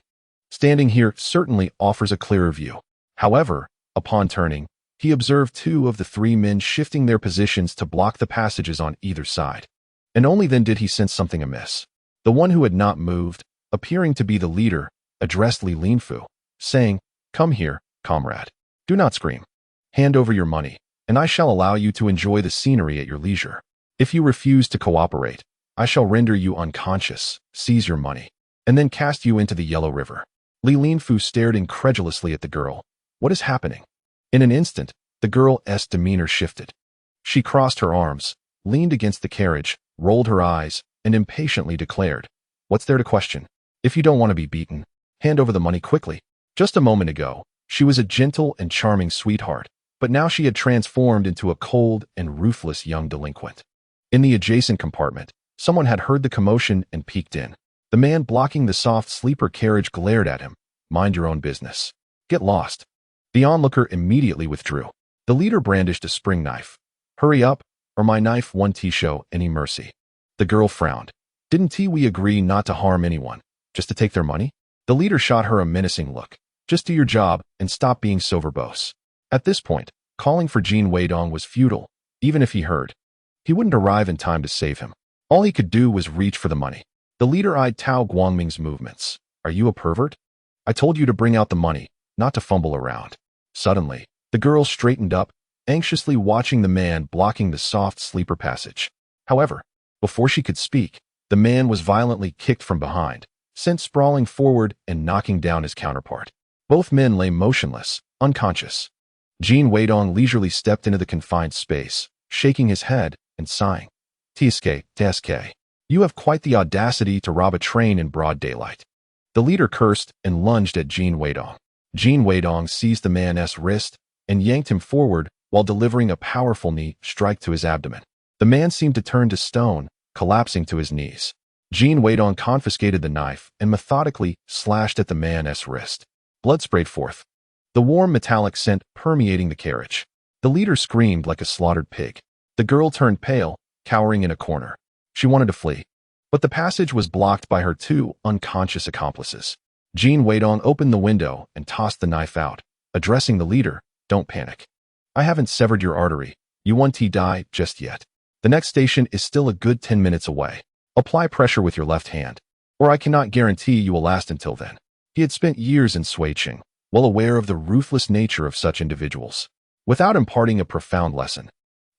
Standing here certainly offers a clearer view. However, upon turning, he observed 2 of the 3 men shifting their positions to block the passages on either side. And only then did he sense something amiss. The one who had not moved, appearing to be the leader, addressed Li Linfu, saying, "Come here, comrade. Do not scream. Hand over your money, and I shall allow you to enjoy the scenery at your leisure. If you refuse to cooperate, I shall render you unconscious, seize your money, and then cast you into the Yellow River." Li Linfu stared incredulously at the girl. What is happening? In an instant, the girl's demeanor shifted. She crossed her arms, leaned against the carriage, rolled her eyes, and impatiently declared, "What's there to question? If you don't want to be beaten, hand over the money quickly." Just a moment ago, she was a gentle and charming sweetheart, but now she had transformed into a cold and ruthless young delinquent. In the adjacent compartment, someone had heard the commotion and peeked in. The man blocking the soft sleeper carriage glared at him. "Mind your own business. Get lost." The onlooker immediately withdrew. The leader brandished a spring knife. "Hurry up, or my knife won't show any mercy." The girl frowned. "Didn't we agree not to harm anyone, just to take their money?" The leader shot her a menacing look. "Just do your job and stop being so verbose." At this point, calling for Jin Weidong was futile. Even if he heard, he wouldn't arrive in time to save him. All he could do was reach for the money. The leader eyed Tao Guangming's movements. "Are you a pervert? I told you to bring out the money, not to fumble around." Suddenly, the girl straightened up, anxiously watching the man blocking the soft sleeper passage. However, before she could speak, the man was violently kicked from behind, sent sprawling forward and knocking down his counterpart. Both men lay motionless, unconscious. Jin Weidong leisurely stepped into the confined space, shaking his head and sighing. "TSK, you have quite the audacity to rob a train in broad daylight." The leader cursed and lunged at Jin Weidong. Jin Weidong seized the man's wrist and yanked him forward while delivering a powerful knee strike to his abdomen. The man seemed to turn to stone, collapsing to his knees. Jin Weidong confiscated the knife and methodically slashed at the man's wrist. Blood sprayed forth, the warm metallic scent permeating the carriage. The leader screamed like a slaughtered pig. The girl turned pale, cowering in a corner. She wanted to flee, but the passage was blocked by her 2 unconscious accomplices. Jin Weidong opened the window and tossed the knife out, addressing the leader, "Don't panic. I haven't severed your artery. You won't die just yet. The next station is still a good 10 minutes away. Apply pressure with your left hand, or I cannot guarantee you will last until then." He had spent years in Suiqing, well aware of the ruthless nature of such individuals. Without imparting a profound lesson,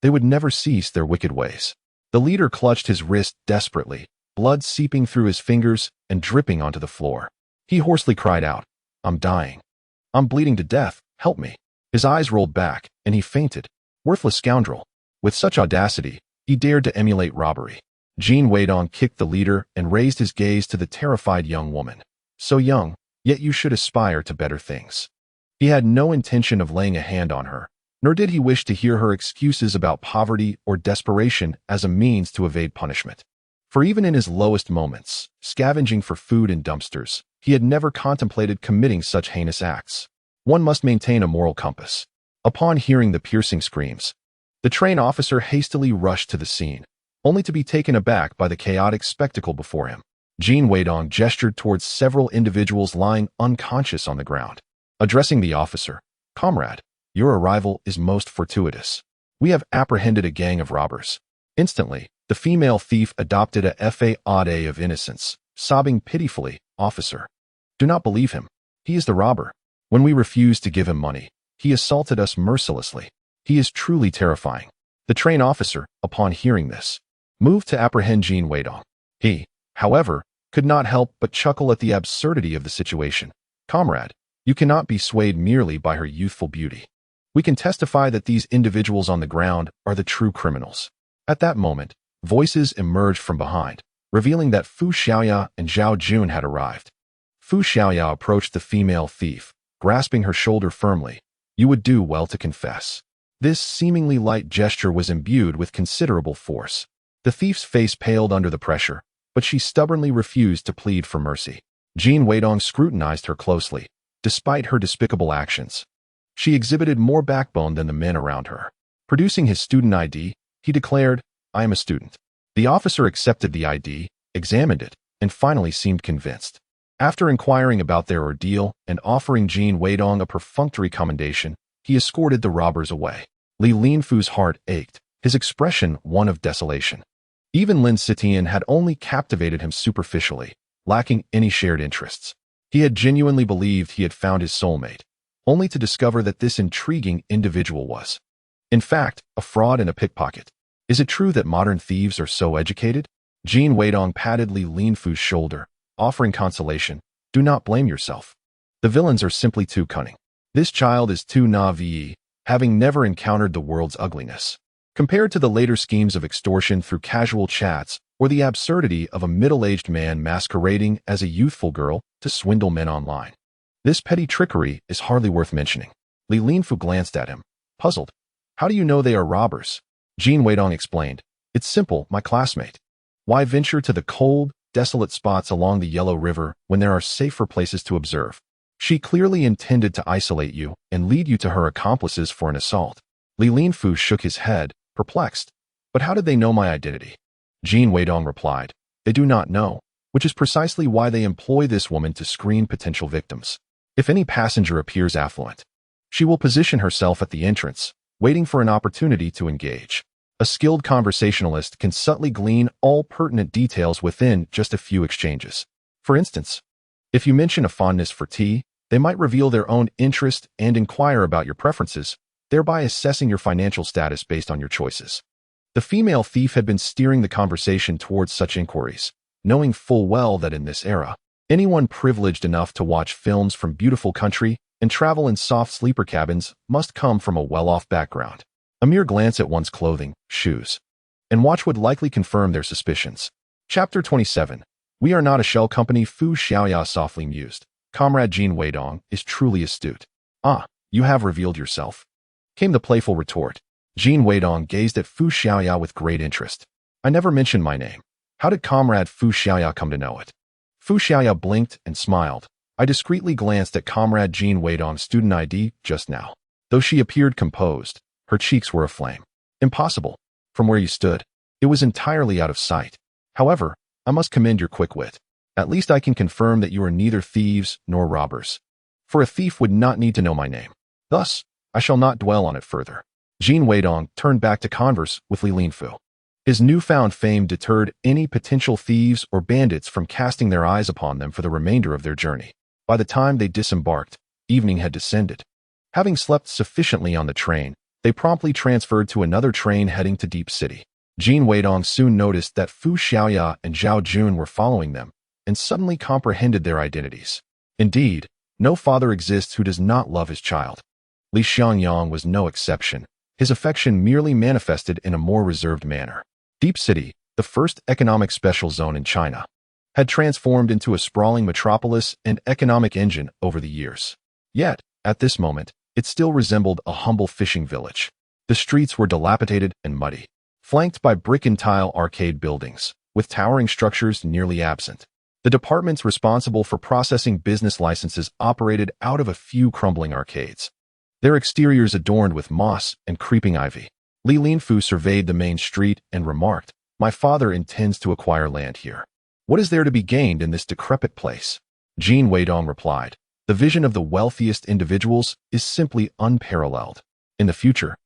they would never cease their wicked ways. The leader clutched his wrist desperately, blood seeping through his fingers and dripping onto the floor. He hoarsely cried out, "I'm dying. I'm bleeding to death. Help me." His eyes rolled back, and he fainted. Worthless scoundrel. With such audacity, he dared to emulate robbery. Jin Weidong kicked the leader and raised his gaze to the terrified young woman. "So young, yet you should aspire to better things." He had no intention of laying a hand on her, nor did he wish to hear her excuses about poverty or desperation as a means to evade punishment. For even in his lowest moments, scavenging for food in dumpsters, he had never contemplated committing such heinous acts. One must maintain a moral compass. Upon hearing the piercing screams, the train officer hastily rushed to the scene, only to be taken aback by the chaotic spectacle before him. Jin Weidong gestured towards several individuals lying unconscious on the ground. Addressing the officer, "Comrade, your arrival is most fortuitous. We have apprehended a gang of robbers." Instantly, the female thief adopted a facade of innocence, sobbing pitifully, "Officer, do not believe him. He is the robber. When we refused to give him money, he assaulted us mercilessly. He is truly terrifying." The train officer, upon hearing this, moved to apprehend Jin Weidong. He, however, could not help but chuckle at the absurdity of the situation. "Comrade, you cannot be swayed merely by her youthful beauty. We can testify that these individuals on the ground are the true criminals." At that moment, voices emerged from behind, revealing that Fu Xiaoya and Zhao Jun had arrived. Fu Xiaoya approached the female thief, grasping her shoulder firmly. "You would do well to confess." This seemingly light gesture was imbued with considerable force. The thief's face paled under the pressure, but she stubbornly refused to plead for mercy. Jin Weidong scrutinized her closely. Despite her despicable actions, she exhibited more backbone than the men around her. Producing his student ID, he declared, "I am a student." The officer accepted the ID, examined it, and finally seemed convinced. After inquiring about their ordeal and offering Jin Weidong a perfunctory commendation, he escorted the robbers away. Li Linfu's heart ached, his expression one of desolation. Even Lin Sitian had only captivated him superficially, lacking any shared interests. He had genuinely believed he had found his soulmate, only to discover that this intriguing individual was, in fact, a fraud and a pickpocket. Is it true that modern thieves are so educated? Jin Weidong patted Li Linfu's shoulder, offering consolation. "Do not blame yourself. The villains are simply too cunning. This child is too naive, having never encountered the world's ugliness. Compared to the later schemes of extortion through casual chats or the absurdity of a middle-aged man masquerading as a youthful girl to swindle men online, this petty trickery is hardly worth mentioning." Li Linfu glanced at him, puzzled. "How do you know they are robbers?" Jin Weidong explained, "It's simple, my classmate. Why venture to the cold, desolate spots along the Yellow River when there are safer places to observe? She clearly intended to isolate you and lead you to her accomplices for an assault." Li Linfu shook his head, perplexed. "But how did they know my identity?" Jin Weidong replied, "They do not know, which is precisely why they employ this woman to screen potential victims. If any passenger appears affluent, she will position herself at the entrance, waiting for an opportunity to engage. A skilled conversationalist can subtly glean all pertinent details within just a few exchanges. For instance, if you mention a fondness for tea, they might reveal their own interest and inquire about your preferences, thereby assessing your financial status based on your choices." The female thief had been steering the conversation towards such inquiries, knowing full well that in this era, anyone privileged enough to watch films from beautiful country and travel in soft sleeper cabins must come from a well-off background. A mere glance at one's clothing, shoes, and watch would likely confirm their suspicions. Chapter 27. "We are not a shell company," Fu Xiaoya softly mused. "Comrade Jin Weidong is truly astute." "Ah, you have revealed yourself," came the playful retort. Jin Weidong gazed at Fu Xiaoya with great interest. "I never mentioned my name. How did Comrade Fu Xiaoya come to know it?" Fu Xiaoya blinked and smiled. "I discreetly glanced at Comrade Jin Weidong's student ID just now." Though she appeared composed, her cheeks were aflame. "Impossible. From where you stood, it was entirely out of sight. However, I must commend your quick wit. At least I can confirm that you are neither thieves nor robbers. For a thief would not need to know my name. Thus, I shall not dwell on it further." Jin Weidong turned back to converse with Li Linfu. His newfound fame deterred any potential thieves or bandits from casting their eyes upon them for the remainder of their journey. By the time they disembarked, evening had descended. Having slept sufficiently on the train, they promptly transferred to another train heading to Deep City. Jin Weidong soon noticed that Fu Xiaoya and Zhao Jun were following them, and suddenly comprehended their identities. Indeed, no father exists who does not love his child. Li Xiangyang was no exception. His affection merely manifested in a more reserved manner. Deep City, the first economic special zone in China, had transformed into a sprawling metropolis and economic engine over the years. Yet, at this moment, it still resembled a humble fishing village. The streets were dilapidated and muddy, flanked by brick and tile arcade buildings, with towering structures nearly absent. The departments responsible for processing business licenses operated out of a few crumbling arcades, their exteriors adorned with moss and creeping ivy. Li Linfu surveyed the main street and remarked, "My father intends to acquire land here. What is there to be gained in this decrepit place?" Jin Weidong replied, "The vision of the wealthiest individuals is simply unparalleled. In the future,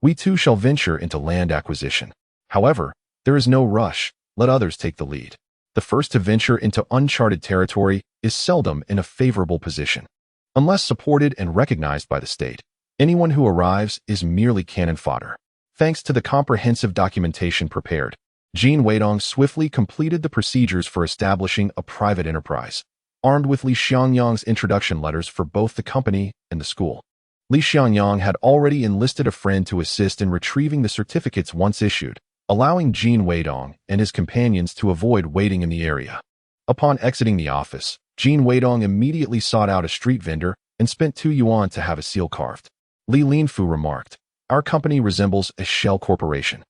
we too shall venture into land acquisition. However, there is no rush. Let others take the lead. The first to venture into uncharted territory is seldom in a favorable position. Unless supported and recognized by the state, anyone who arrives is merely cannon fodder." Thanks to the comprehensive documentation prepared, Jin Weidong swiftly completed the procedures for establishing a private enterprise, armed with Li Xiangyang's introduction letters for both the company and the school. Li Xiangyang had already enlisted a friend to assist in retrieving the certificates once issued, allowing Jin Weidong and his companions to avoid waiting in the area. Upon exiting the office, Jin Weidong immediately sought out a street vendor and spent 2 yuan to have a seal carved. Li Linfu remarked, "Our company resembles a shell corporation."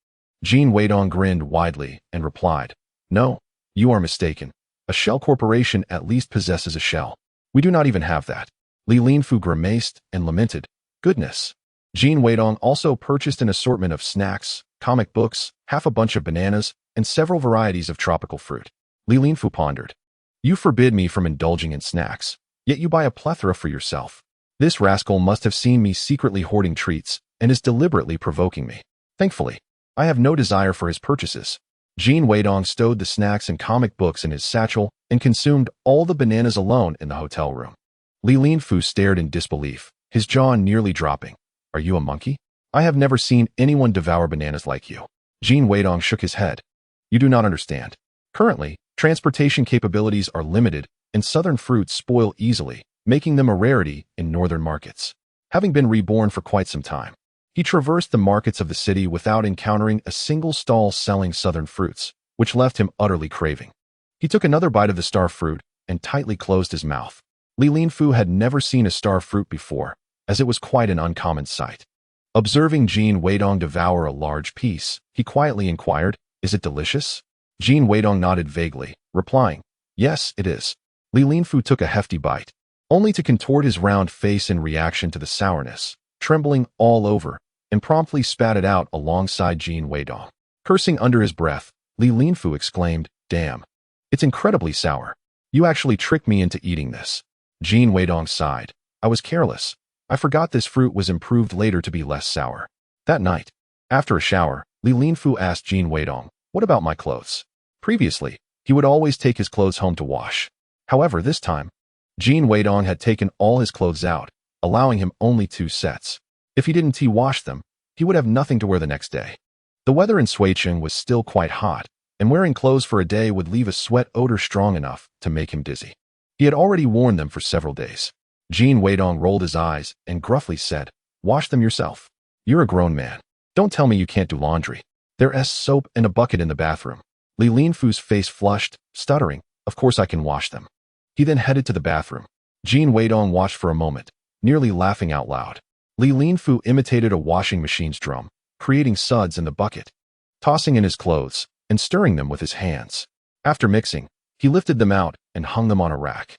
Jin Weidong grinned widely and replied, "No, you are mistaken. A shell corporation at least possesses a shell. We do not even have that." Li Linfu grimaced and lamented, "Goodness." Jin Weidong also purchased an assortment of snacks, comic books, half a bunch of bananas, and several varieties of tropical fruit. Li Linfu pondered, "You forbid me from indulging in snacks, yet you buy a plethora for yourself. This rascal must have seen me secretly hoarding treats and is deliberately provoking me. Thankfully, I have no desire for his purchases." Jin Weidong stowed the snacks and comic books in his satchel and consumed all the bananas alone in the hotel room. Li Linfu stared in disbelief, his jaw nearly dropping. "Are you a monkey? I have never seen anyone devour bananas like you." Jin Weidong shook his head. "You do not understand. Currently, transportation capabilities are limited and southern fruits spoil easily, making them a rarity in northern markets. Having been reborn for quite some time, he traversed the markets of the city without encountering a single stall selling southern fruits, which left him utterly craving. He took another bite of the star fruit and tightly closed his mouth. Li Linfu had never seen a star fruit before, as it was quite an uncommon sight. Observing Jin Weidong devour a large piece, he quietly inquired, "Is it delicious?" Jin Weidong nodded vaguely, replying, "Yes, it is." Li Linfu took a hefty bite, only to contort his round face in reaction to the sourness, trembling all over, and promptly spat it out alongside Jin Weidong. Cursing under his breath, Li Linfu exclaimed, "Damn, it's incredibly sour. You actually tricked me into eating this." Jin Weidong sighed, "I was careless. I forgot this fruit was improved later to be less sour." That night, after a shower, Li Linfu asked Jin Weidong, "What about my clothes?" Previously, he would always take his clothes home to wash. However, this time, Jin Weidong had taken all his clothes out, allowing him only 2 sets. If he didn't wash them, he would have nothing to wear the next day. The weather in Suicheng was still quite hot, and wearing clothes for a day would leave a sweat odor strong enough to make him dizzy. He had already worn them for several days. Jin Weidong rolled his eyes and gruffly said, "Wash them yourself. You're a grown man. Don't tell me you can't do laundry. There's soap and a bucket in the bathroom." Li Linfu's face flushed, stuttering, "Of course I can wash them." He then headed to the bathroom. Jin Weidong watched for a moment, nearly laughing out loud. Li Linfu imitated a washing machine's drum, creating suds in the bucket, tossing in his clothes, and stirring them with his hands. After mixing, he lifted them out and hung them on a rack.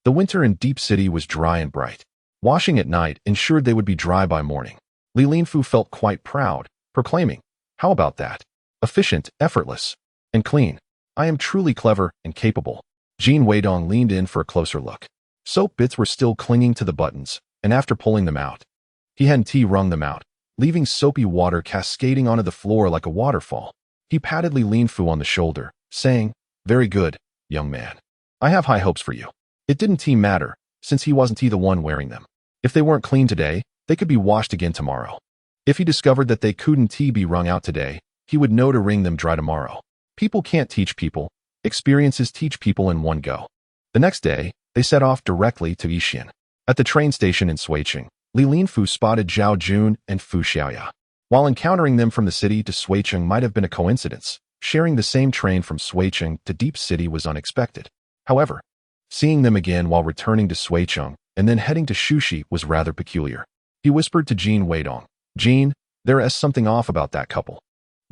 The winter in Deep City was dry and bright. Washing at night ensured they would be dry by morning. Li Linfu felt quite proud, proclaiming, "How about that? Efficient, effortless, and clean. I am truly clever and capable." Jin Weidong leaned in for a closer look. Soap bits were still clinging to the buttons, and after pulling them out, he had wrung them out, leaving soapy water cascading onto the floor like a waterfall. He patted Li Linfu on the shoulder, saying, "Very good, young man. I have high hopes for you." It didn't matter, since he wasn't the one wearing them. If they weren't clean today, they could be washed again tomorrow. If he discovered that they couldn't be wrung out today, he would know to wring them dry tomorrow. People can't teach people. Experiences teach people in one go. The next day, they set off directly to Yixin. At the train station in Suicheng, Li Linfu spotted Zhao Jun and Fu Xiaoya. While encountering them from the city to Suicheng might have been a coincidence, sharing the same train from Suicheng to Deep City was unexpected. However, seeing them again while returning to Suicheng and then heading to Shushi was rather peculiar. He whispered to Jin Weidong. Jin, there is something off about that couple.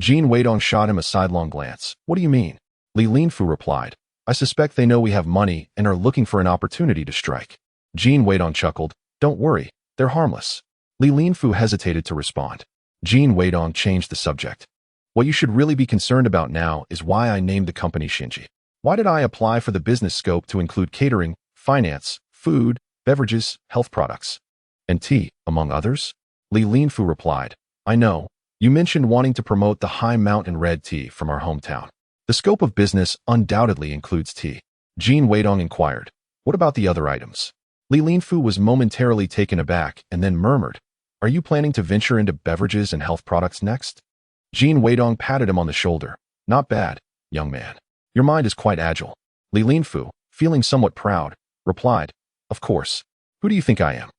Jin Weidong shot him a sidelong glance. What do you mean? Li Linfu replied. I suspect they know we have money and are looking for an opportunity to strike. Jin Weidong chuckled. Don't worry, they're harmless. Li Linfu hesitated to respond. Jin Weidong changed the subject. What you should really be concerned about now is why I named the company Shinji. Why did I apply for the business scope to include catering, finance, food, beverages, health products, and tea, among others? Li Linfu replied. I know. You mentioned wanting to promote the high mountain red tea from our hometown. The scope of business undoubtedly includes tea. Jin Weidong inquired. What about the other items? Li Linfu was momentarily taken aback and then murmured. Are you planning to venture into beverages and health products next? Jin Weidong patted him on the shoulder. Not bad, young man. Your mind is quite agile. Li Linfu, feeling somewhat proud, replied. Of course. Who do you think I am?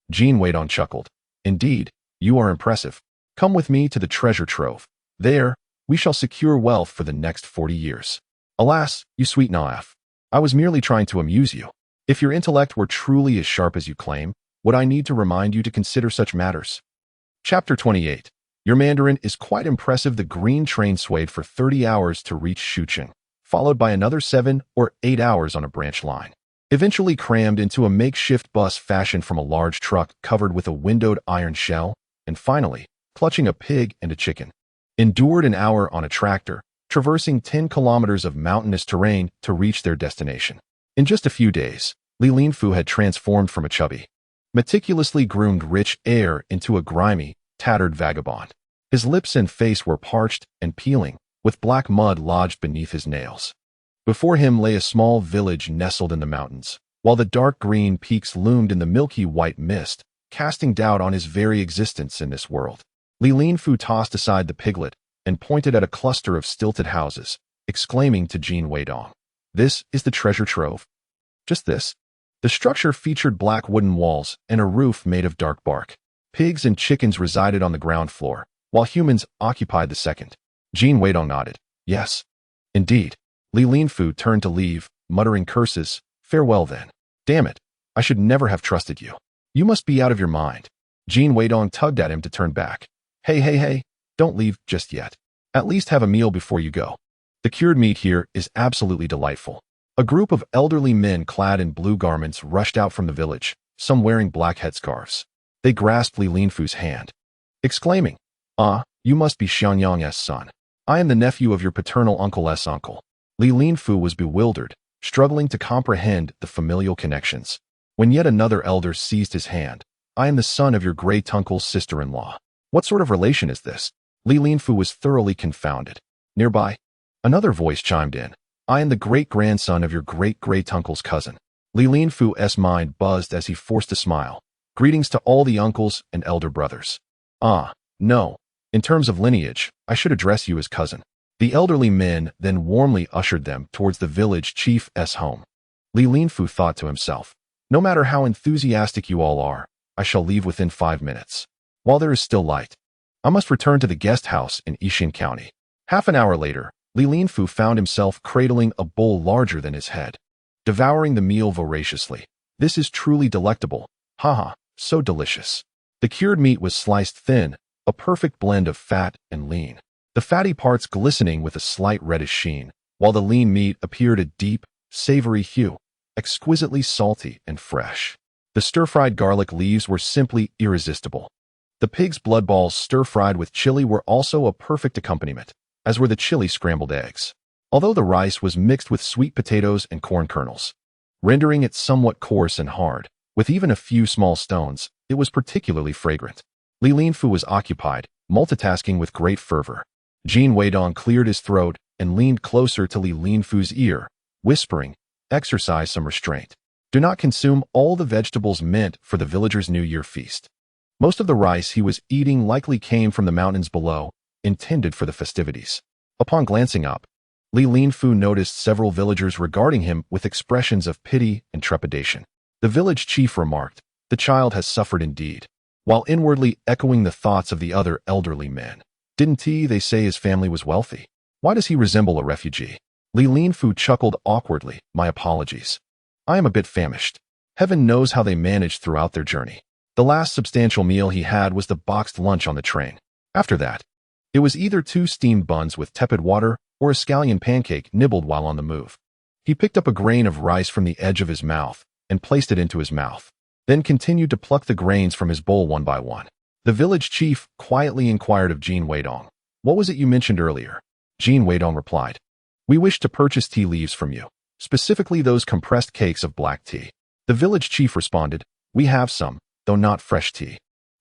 Jin Weidong chuckled. Indeed, you are impressive. Come with me to the treasure trove. There, we shall secure wealth for the next 40 years. Alas, you sweet naif. I was merely trying to amuse you. If your intellect were truly as sharp as you claim, would I need to remind you to consider such matters? Chapter 28. Your Mandarin is quite impressive. The green train swayed for 30 hours to reach Shucheng, followed by another 7 or 8 hours on a branch line. Eventually crammed into a makeshift bus fashioned from a large truck covered with a windowed iron shell, and finally, clutching a pig and a chicken. Endured an hour on a tractor, traversing 10 kilometers of mountainous terrain to reach their destination. In just a few days, Li Linfu had transformed from a chubby, meticulously groomed rich heir into a grimy, tattered vagabond. His lips and face were parched and peeling, with black mud lodged beneath his nails. Before him lay a small village nestled in the mountains, while the dark green peaks loomed in the milky white mist, casting doubt on his very existence in this world. Li Linfu tossed aside the piglet and pointed at a cluster of stilted houses, exclaiming to Jin Weidong. This is the treasure trove. Just this. The structure featured black wooden walls and a roof made of dark bark. Pigs and chickens resided on the ground floor, while humans occupied the second. Jin Weidong nodded. Yes. Indeed. Li Linfu turned to leave, muttering curses. Farewell then. Damn it. I should never have trusted you. You must be out of your mind. Jin Weidong tugged at him to turn back. Hey, don't leave just yet. At least have a meal before you go. The cured meat here is absolutely delightful. A group of elderly men clad in blue garments rushed out from the village, some wearing black headscarves. They grasped Li Linfu's hand, exclaiming, Ah, you must be Xiangyang's son. I am the nephew of your paternal uncle's uncle. Li Linfu was bewildered, struggling to comprehend the familial connections, when yet another elder seized his hand. I am the son of your great-uncle's sister-in-law. What sort of relation is this? Li Linfu was thoroughly confounded. Nearby, another voice chimed in. I am the great-grandson of your great-great-uncle's cousin. Li Linfu's mind buzzed as he forced a smile. Greetings to all the uncles and elder brothers. Ah, no. In terms of lineage, I should address you as cousin. The elderly men then warmly ushered them towards the village chief's home. Li Linfu thought to himself, no matter how enthusiastic you all are, I shall leave within 5 minutes. While there is still light, I must return to the guest house in Yixin County. Half an hour later, Li Linfu found himself cradling a bowl larger than his head, devouring the meal voraciously. This is truly delectable. Haha, so delicious. The cured meat was sliced thin, a perfect blend of fat and lean. The fatty parts glistening with a slight reddish sheen, while the lean meat appeared a deep, savory hue, exquisitely salty and fresh. The stir-fried garlic leaves were simply irresistible. The pig's blood balls stir-fried with chili were also a perfect accompaniment, as were the chili scrambled eggs, although the rice was mixed with sweet potatoes and corn kernels, rendering it somewhat coarse and hard. With even a few small stones, it was particularly fragrant. Li Linfu was occupied, multitasking with great fervor. Jin Weidong cleared his throat and leaned closer to Li Linfu's ear, whispering, exercise some restraint. Do not consume all the vegetables meant for the villagers' New Year feast. Most of the rice he was eating likely came from the mountains below, intended for the festivities. Upon glancing up, Li Linfu noticed several villagers regarding him with expressions of pity and trepidation. The village chief remarked, the child has suffered indeed, while inwardly echoing the thoughts of the other elderly men. Didn't they say his family was wealthy? Why does he resemble a refugee? Li Linfu chuckled awkwardly. My apologies. I am a bit famished. Heaven knows how they managed throughout their journey. The last substantial meal he had was the boxed lunch on the train. After that, it was either 2 steamed buns with tepid water or a scallion pancake nibbled while on the move. He picked up a grain of rice from the edge of his mouth and placed it into his mouth, then continued to pluck the grains from his bowl one by one. The village chief quietly inquired of Jin Weidong, "What was it you mentioned earlier?" Jin Weidong replied, "We wish to purchase tea leaves from you, specifically those compressed cakes of black tea." The village chief responded, "We have some, though not fresh tea.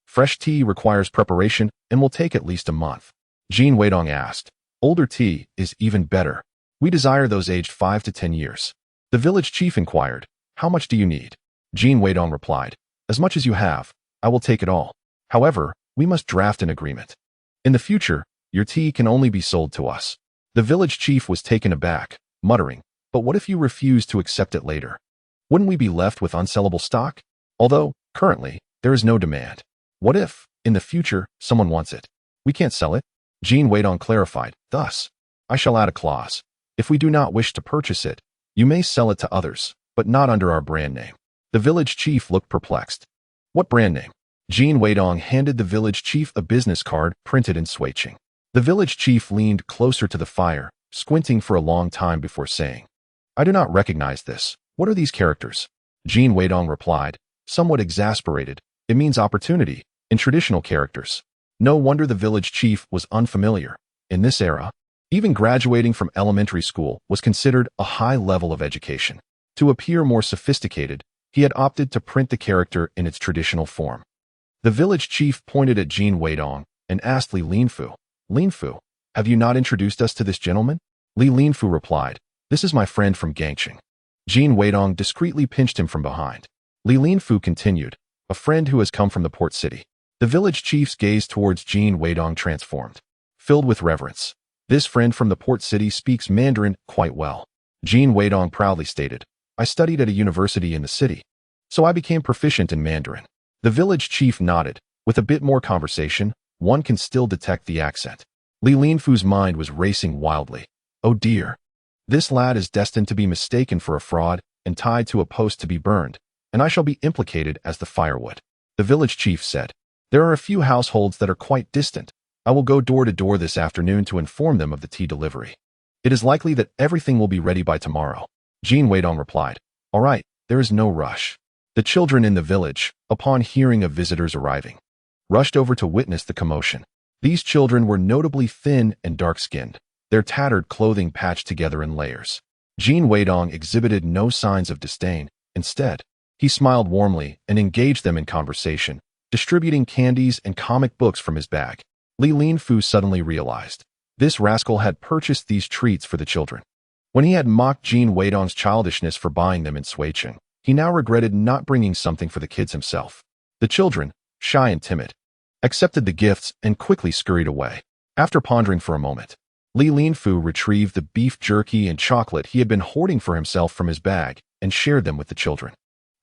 Fresh tea requires preparation and will take at least a month." Jin Weidong asked, "Older tea is even better. We desire those aged 5 to 10 years. The village chief inquired, "How much do you need?" Jin Weidong replied, "As much as you have, I will take it all. However, we must draft an agreement. In the future, your tea can only be sold to us." The village chief was taken aback, muttering, "But what if you refuse to accept it later? Wouldn't we be left with unsellable stock? Although, currently, there is no demand. What if, in the future, someone wants it? We can't sell it." Jin Weidong clarified, "Thus, I shall add a clause. If we do not wish to purchase it, you may sell it to others, but not under our brand name." The village chief looked perplexed. "What brand name?" Jin Weidong handed the village chief a business card printed in Suiqing. The village chief leaned closer to the fire, squinting for a long time before saying, "I do not recognize this. What are these characters?" Jin Weidong replied, somewhat exasperated, "It means opportunity, in traditional characters." No wonder the village chief was unfamiliar. In this era, even graduating from elementary school was considered a high level of education. To appear more sophisticated, he had opted to print the character in its traditional form. The village chief pointed at Jin Weidong and asked Li Linfu, "Linfu, have you not introduced us to this gentleman?" Li Linfu replied, "This is my friend from Gangqing." Jin Weidong discreetly pinched him from behind. Li Linfu continued, "A friend who has come from the port city." The village chief's gaze towards Jin Weidong transformed, filled with reverence. "This friend from the port city speaks Mandarin quite well." Jin Weidong proudly stated, "I studied at a university in the city, so I became proficient in Mandarin." The village chief nodded. With a bit more conversation, one can still detect the accent. Li Linfu's mind was racing wildly. "Oh dear. This lad is destined to be mistaken for a fraud and tied to a post to be burned, and I shall be implicated as the firewood." The village chief said, "There are a few households that are quite distant. I will go door to door this afternoon to inform them of the tea delivery. It is likely that everything will be ready by tomorrow." Jin Weidong replied, "All right, there is no rush." The children in the village, upon hearing of visitors arriving, rushed over to witness the commotion. These children were notably thin and dark-skinned, their tattered clothing patched together in layers. Jin Weidong exhibited no signs of disdain. Instead, he smiled warmly and engaged them in conversation, distributing candies and comic books from his bag. Li Linfu suddenly realized, this rascal had purchased these treats for the children. When he had mocked Jin Weidong's childishness for buying them in Suiqing, he now regretted not bringing something for the kids himself. The children, shy and timid, accepted the gifts and quickly scurried away. After pondering for a moment, Li Linfu retrieved the beef jerky and chocolate he had been hoarding for himself from his bag and shared them with the children.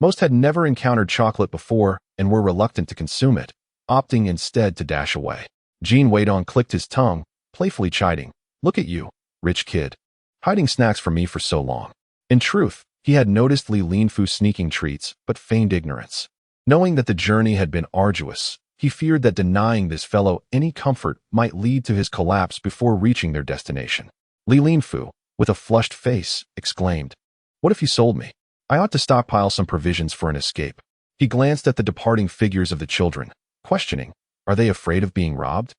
Most had never encountered chocolate before and were reluctant to consume it, opting instead to dash away. Jin Weidong clicked his tongue, playfully chiding, "Look at you, rich kid, hiding snacks from me for so long." In truth, he had noticed Li Linfu sneaking treats, but feigned ignorance. Knowing that the journey had been arduous, he feared that denying this fellow any comfort might lead to his collapse before reaching their destination. Li Linfu, with a flushed face, exclaimed, "What if you sold me? I ought to stockpile some provisions for an escape." He glanced at the departing figures of the children, questioning, "Are they afraid of being robbed?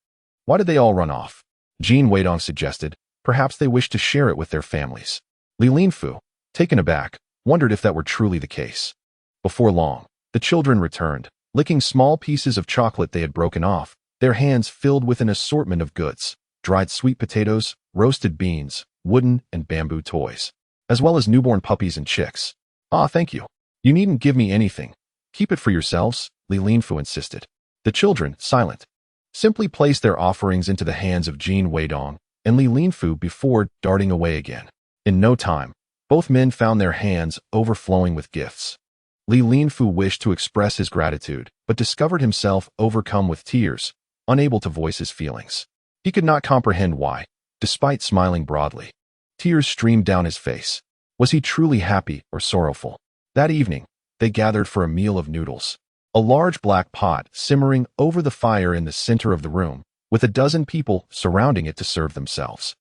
Why did they all run off?" Jin Weidong suggested, "Perhaps they wish to share it with their families." Li Linfu, taken aback, wondered if that were truly the case. Before long, the children returned, licking small pieces of chocolate they had broken off, their hands filled with an assortment of goods, dried sweet potatoes, roasted beans, wooden and bamboo toys, as well as newborn puppies and chicks. "Ah, thank you. You needn't give me anything. Keep it for yourselves," Li Linfu insisted. The children, silent, simply placed their offerings into the hands of Jin Weidong and Li Linfu before darting away again. In no time, both men found their hands overflowing with gifts. Li Linfu wished to express his gratitude, but discovered himself overcome with tears, unable to voice his feelings. He could not comprehend why, despite smiling broadly, tears streamed down his face. Was he truly happy or sorrowful? That evening, they gathered for a meal of noodles. A large black pot simmering over the fire in the center of the room, with a dozen people surrounding it to serve themselves.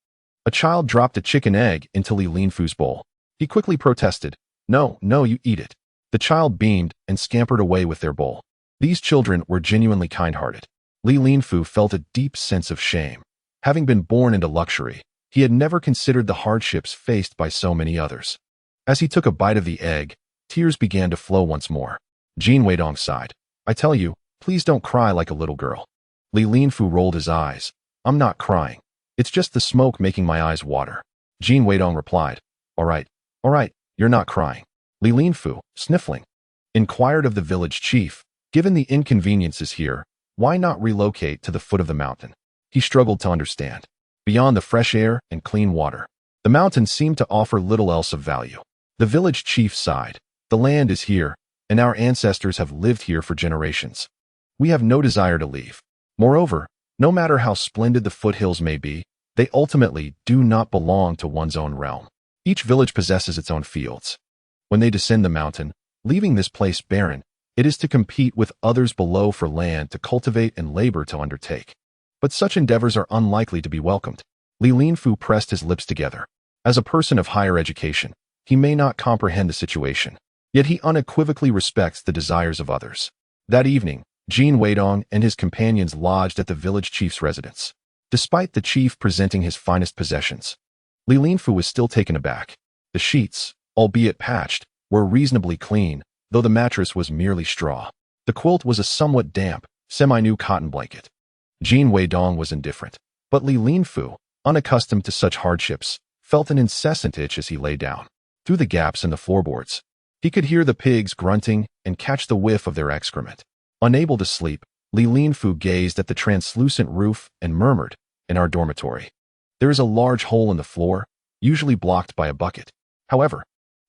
A child dropped a chicken egg into Li Linfu's bowl. He quickly protested, "No, no, you eat it." The child beamed and scampered away with their bowl. These children were genuinely kind-hearted. Li Linfu felt a deep sense of shame. Having been born into luxury, he had never considered the hardships faced by so many others. As he took a bite of the egg, tears began to flow once more. Jin Weidong sighed. "I tell you, please don't cry like a little girl." Li Linfu rolled his eyes. "I'm not crying. It's just the smoke making my eyes water." Jin Weidong replied, all right, you're not crying." Li Linfu, sniffling, inquired of the village chief, "Given the inconveniences here, why not relocate to the foot of the mountain?" He struggled to understand. Beyond the fresh air and clean water, the mountain seemed to offer little else of value. The village chief sighed. "The land is here, and our ancestors have lived here for generations. We have no desire to leave. Moreover, no matter how splendid the foothills may be, they ultimately do not belong to one's own realm. Each village possesses its own fields. When they descend the mountain, leaving this place barren, it is to compete with others below for land to cultivate and labor to undertake. But such endeavors are unlikely to be welcomed." Li Linfu pressed his lips together. As a person of higher education, he may not comprehend the situation, yet he unequivocally respects the desires of others. That evening, Jin Weidong and his companions lodged at the village chief's residence. Despite the chief presenting his finest possessions, Li Linfu was still taken aback. The sheets, albeit patched, were reasonably clean, though the mattress was merely straw. The quilt was a somewhat damp, semi-new cotton blanket. Jin Weidong was indifferent, but Li Linfu, unaccustomed to such hardships, felt an incessant itch as he lay down. Through the gaps in the floorboards, he could hear the pigs grunting and catch the whiff of their excrement. Unable to sleep, Li Linfu gazed at the translucent roof and murmured, "In our dormitory, there is a large hole in the floor, usually blocked by a bucket. However,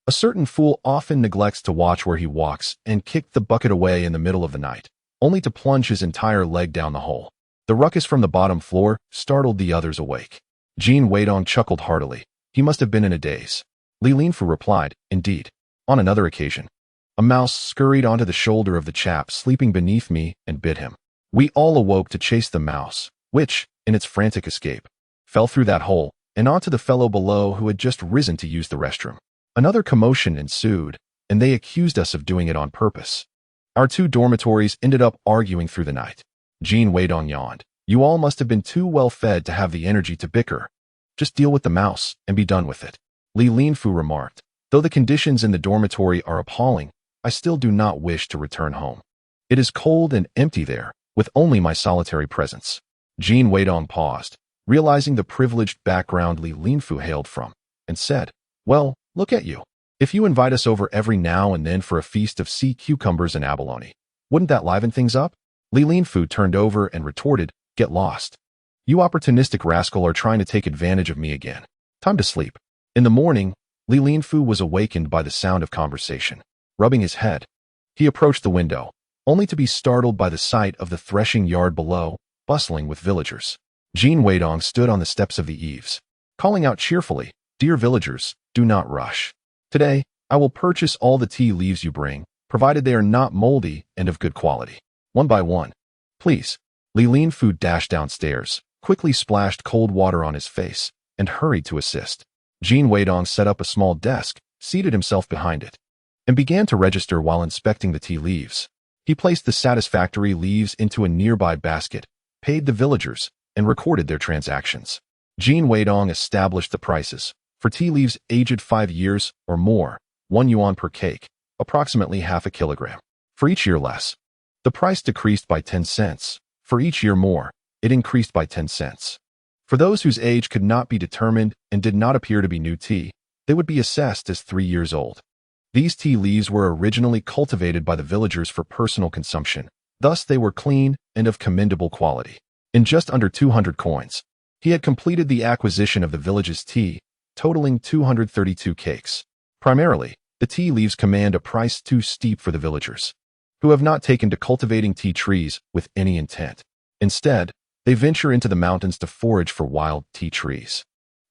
a certain fool often neglects to watch where he walks and kicked the bucket away in the middle of the night, only to plunge his entire leg down the hole. The ruckus from the bottom floor startled the others awake." Jin Weidong chuckled heartily. He must have been in a daze. Li Linfu replied, "Indeed. On another occasion, a mouse scurried onto the shoulder of the chap sleeping beneath me and bit him. We all awoke to chase the mouse, which, in its frantic escape, fell through that hole and onto the fellow below who had just risen to use the restroom. Another commotion ensued, and they accused us of doing it on purpose. Our two dormitories ended up arguing through the night." Jin Weidong yawned. "You all must have been too well fed to have the energy to bicker. Just deal with the mouse and be done with it." Li Linfu remarked, "Though the conditions in the dormitory are appalling, I still do not wish to return home. It is cold and empty there, with only my solitary presence." Jin Weidong paused, realizing the privileged background Li Linfu hailed from, and said, "Well, look at you. If you invite us over every now and then for a feast of sea cucumbers and abalone, wouldn't that liven things up?" Li Linfu turned over and retorted, "Get lost. You opportunistic rascal are trying to take advantage of me again. Time to sleep." In the morning, Li Linfu was awakened by the sound of conversation. Rubbing his head, he approached the window, only to be startled by the sight of the threshing yard below, bustling with villagers. Jin Weidong stood on the steps of the eaves, calling out cheerfully, "Dear villagers, do not rush. Today, I will purchase all the tea leaves you bring, provided they are not moldy and of good quality. One by one. Please." Li Linfu dashed downstairs, quickly splashed cold water on his face, and hurried to assist. Jin Weidong set up a small desk, seated himself behind it, and began to register while inspecting the tea leaves. He placed the satisfactory leaves into a nearby basket, paid the villagers, and recorded their transactions. Jin Weidong established the prices. For tea leaves aged 5 years or more, 1 yuan per cake, approximately half a kilogram. For each year less, the price decreased by 10 cents. For each year more, it increased by 10 cents. For those whose age could not be determined and did not appear to be new tea, they would be assessed as 3 years old. These tea leaves were originally cultivated by the villagers for personal consumption, thus they were clean and of commendable quality. In just under 200 coins, he had completed the acquisition of the village's tea, totaling 232 cakes. Primarily, the tea leaves command a price too steep for the villagers, who have not taken to cultivating tea trees with any intent. Instead, they venture into the mountains to forage for wild tea trees,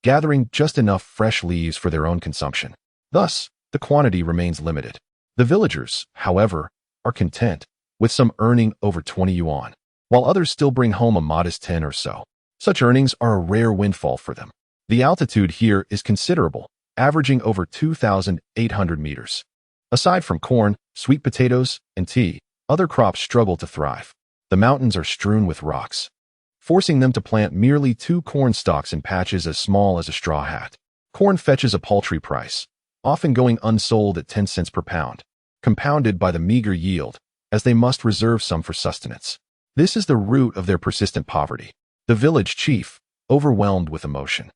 gathering just enough fresh leaves for their own consumption. Thus, the quantity remains limited. The villagers, however, are content, with some earning over 20 yuan, while others still bring home a modest 10 or so. Such earnings are a rare windfall for them. The altitude here is considerable, averaging over 2,800 meters. Aside from corn, sweet potatoes, and tea, other crops struggle to thrive. The mountains are strewn with rocks, forcing them to plant merely 2 corn stalks in patches as small as a straw hat. Corn fetches a paltry price, often going unsold at 10 cents per pound, compounded by the meager yield, as they must reserve some for sustenance. This is the root of their persistent poverty. The village chief, overwhelmed with emotion,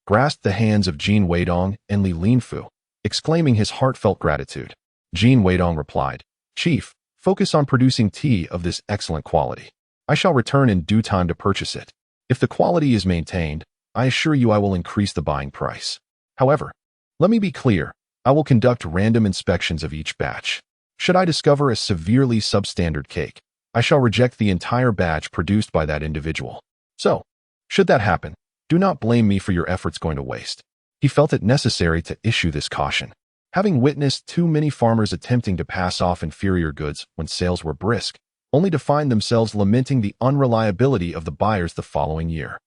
grasped the hands of Jin Weidong and Li Linfu, exclaiming his heartfelt gratitude. Jin Weidong replied, "Chief, focus on producing tea of this excellent quality. I shall return in due time to purchase it. If the quality is maintained, I assure you I will increase the buying price. However, let me be clear, I will conduct random inspections of each batch. Should I discover a severely substandard cake, I shall reject the entire batch produced by that individual. So, should that happen, do not blame me for your efforts going to waste." He felt it necessary to issue this caution, having witnessed too many farmers attempting to pass off inferior goods when sales were brisk, only to find themselves lamenting the unreliability of the buyers the following year.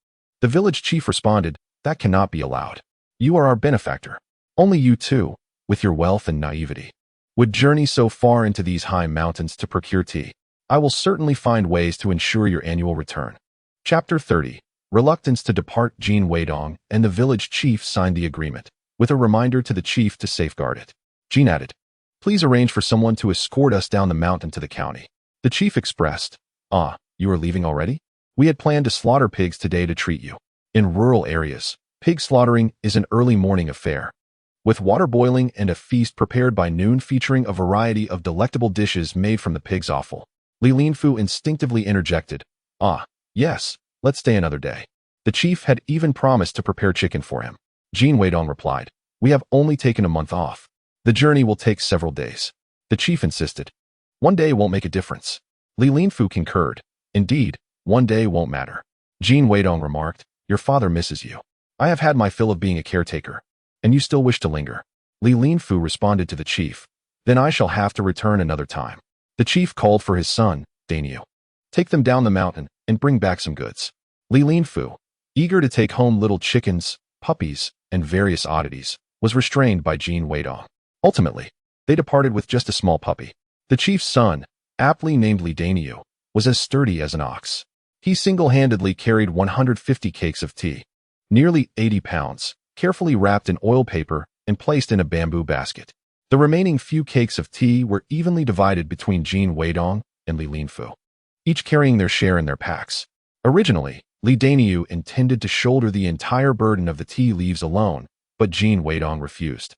The village chief responded, "That cannot be allowed. You are our benefactor. Only you too, with your wealth and naivety, would journey so far into these high mountains to procure tea. I will certainly find ways to ensure your annual return." Chapter 30. Reluctance to depart. Jin Weidong and the village chief signed the agreement, with a reminder to the chief to safeguard it. Jin added, "Please arrange for someone to escort us down the mountain to the county." The chief expressed, "You are leaving already? We had planned to slaughter pigs today to treat you." In rural areas, pig slaughtering is an early morning affair, with water boiling and a feast prepared by noon featuring a variety of delectable dishes made from the pig's offal. Li Linfu instinctively interjected, "Yes, let's stay another day." The chief had even promised to prepare chicken for him. Jin Weidong replied, "We have only taken a month off. The journey will take several days." The chief insisted, "One day won't make a difference." Li Linfu concurred, "Indeed, one day won't matter." Jin Weidong remarked, "Your father misses you. I have had my fill of being a caretaker, and you still wish to linger." Li Linfu responded to the chief, "Then I shall have to return another time." The chief called for his son, Daniel. "Take them down the mountain and bring back some goods." Li Linfu, eager to take home little chickens, puppies, and various oddities, was restrained by Jin Weidong. Ultimately, they departed with just a small puppy. The chief's son, aptly named Li Daniu, was as sturdy as an ox. He single-handedly carried 150 cakes of tea, nearly 80 pounds, carefully wrapped in oil paper and placed in a bamboo basket. The remaining few cakes of tea were evenly divided between Jin Weidong and Li Linfu, each carrying their share in their packs. Originally, Li Daniu intended to shoulder the entire burden of the tea leaves alone, but Jin Weidong refused,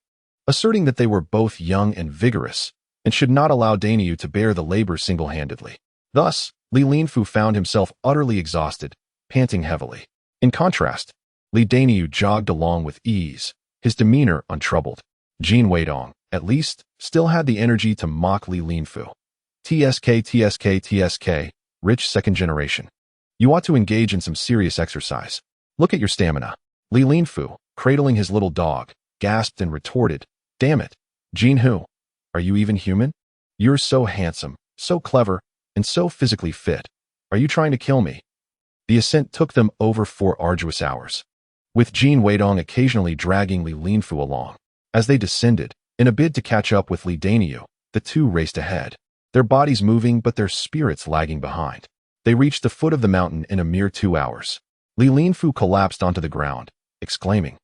asserting that they were both young and vigorous, and should not allow Daniu to bear the labor single-handedly. Thus, Li Linfu found himself utterly exhausted, panting heavily. In contrast, Li Daniu jogged along with ease, his demeanor untroubled. Jin Weidong, at least, still had the energy to mock Li Linfu. TSK, rich second generation. You ought to engage in some serious exercise. Look at your stamina." Li Linfu, cradling his little dog, gasped and retorted, "Damn it, Jin Hu, are you even human? You're so handsome, so clever, and so physically fit. Are you trying to kill me?" The ascent took them over 4 arduous hours, with Jin Weidong occasionally dragging Li Linfu along. As they descended, in a bid to catch up with Li Daniu, the two raced ahead, their bodies moving but their spirits lagging behind. They reached the foot of the mountain in a mere 2 hours. Li Linfu collapsed onto the ground, exclaiming,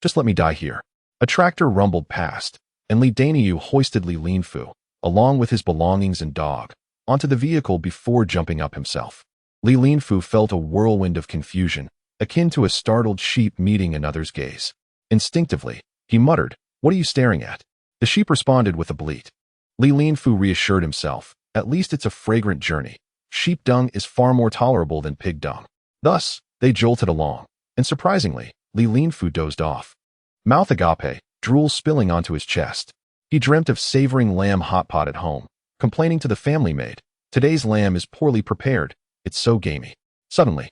"Just let me die here." A tractor rumbled past, and Li Daniu hoisted Li Linfu, along with his belongings and dog, onto the vehicle before jumping up himself. Li Linfu felt a whirlwind of confusion, akin to a startled sheep meeting another's gaze. Instinctively, he muttered, "What are you staring at?" The sheep responded with a bleat. Li Linfu reassured himself, "At least it's a fragrant journey. Sheep dung is far more tolerable than pig dung." Thus, they jolted along, and surprisingly, Li Linfu dozed off. Mouth agape, drool spilling onto his chest. He dreamt of savoring lamb hot pot at home, complaining to the family maid, "Today's lamb is poorly prepared, it's so gamey." Suddenly,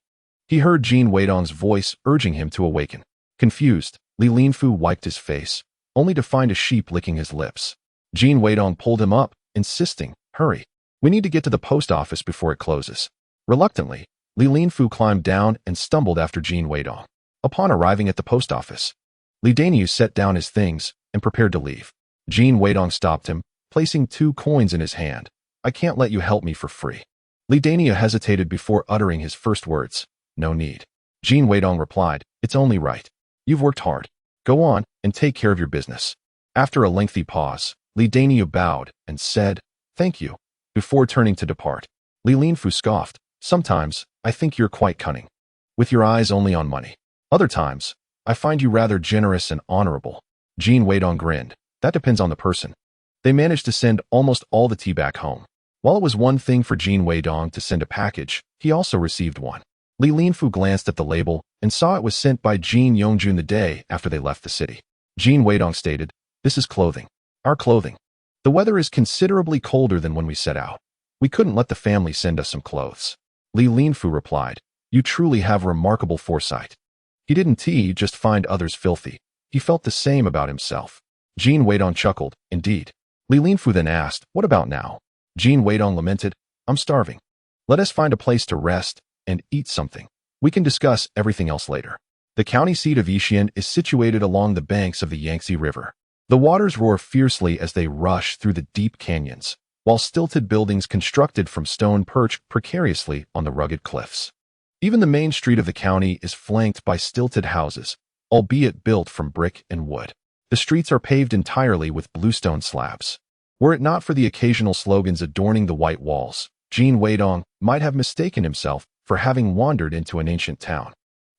he heard Jin Weidong's voice urging him to awaken. Confused, Li Linfu wiped his face, only to find a sheep licking his lips. Jin Weidong pulled him up, insisting, "Hurry. We need to get to the post office before it closes. Reluctantly, Li Linfu climbed down and stumbled after Jin Weidong. Upon arriving at the post office, Li Daniu set down his things and prepared to leave. Jin Weidong stopped him, placing 2 coins in his hand. I can't let you help me for free. Li Daniu hesitated before uttering his first words. No need. Jin Weidong replied, it's only right. You've worked hard. Go on and take care of your business. After a lengthy pause, Li Daniu bowed and said, thank you, before turning to depart. Li Linfu scoffed, sometimes, I think you're quite cunning. With your eyes only on money. Other times, I find you rather generous and honorable. Jin Weidong grinned. That depends on the person. They managed to send almost all the tea back home. While it was one thing for Jin Weidong to send a package, he also received one. Li Linfu glanced at the label and saw it was sent by Jin Yongjun the day after they left the city. Jin Weidong stated, this is clothing. Our clothing. The weather is considerably colder than when we set out. We couldn't let the family send us some clothes. Li Linfu replied, you truly have remarkable foresight. He didn't just find others filthy. He felt the same about himself. Jin Weidong chuckled, indeed. Li Linfu then asked, what about now? Jin Weidong lamented, I'm starving. Let us find a place to rest and eat something. We can discuss everything else later. The county seat of Yixian is situated along the banks of the Yangtze River. The waters roar fiercely as they rush through the deep canyons, while stilted buildings constructed from stone perch precariously on the rugged cliffs. Even the main street of the county is flanked by stilted houses, albeit built from brick and wood. The streets are paved entirely with bluestone slabs. Were it not for the occasional slogans adorning the white walls, Jin Weidong might have mistaken himself for having wandered into an ancient town.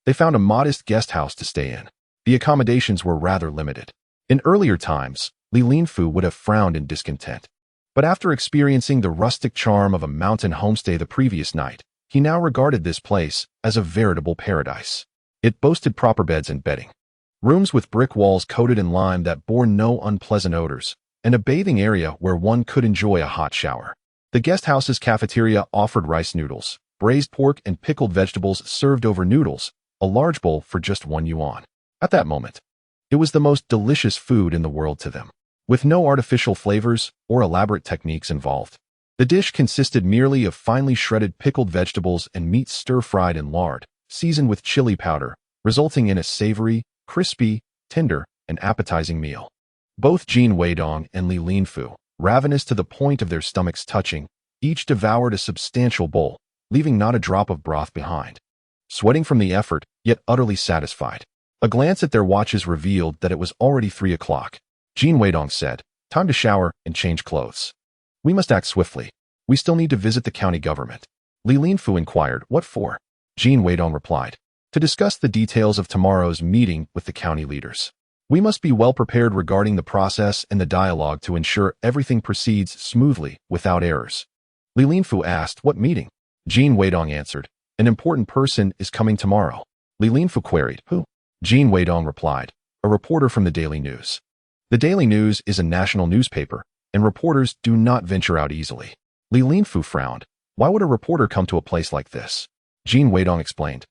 They found a modest guest house to stay in. The accommodations were rather limited. In earlier times, Li Linfu would have frowned in discontent. But after experiencing the rustic charm of a mountain homestay the previous night, he now regarded this place as a veritable paradise. It boasted proper beds and bedding, rooms with brick walls coated in lime that bore no unpleasant odors, and a bathing area where one could enjoy a hot shower. The guest house's cafeteria offered rice noodles, braised pork and pickled vegetables served over noodles, a large bowl for just 1 yuan. At that moment, it was the most delicious food in the world to them, with no artificial flavors or elaborate techniques involved. The dish consisted merely of finely shredded pickled vegetables and meat stir-fried in lard, seasoned with chili powder, resulting in a savory, crispy, tender, and appetizing meal. Both Jin Weidong and Li Linfu, ravenous to the point of their stomachs touching, each devoured a substantial bowl, leaving not a drop of broth behind. Sweating from the effort, yet utterly satisfied. A glance at their watches revealed that it was already 3 o'clock. Jin Weidong said, time to shower and change clothes. We must act swiftly. We still need to visit the county government. Li Linfu inquired, what for? Jin Weidong replied, to discuss the details of tomorrow's meeting with the county leaders. We must be well prepared regarding the process and the dialogue to ensure everything proceeds smoothly without errors. Li Linfu asked, what meeting? Jin Weidong answered, an important person is coming tomorrow. Li Linfu queried, who? Jin Weidong replied, a reporter from the Daily News. The Daily News is a national newspaper, and reporters do not venture out easily. Li Linfu frowned. Why would a reporter come to a place like this? Jin Weidong explained.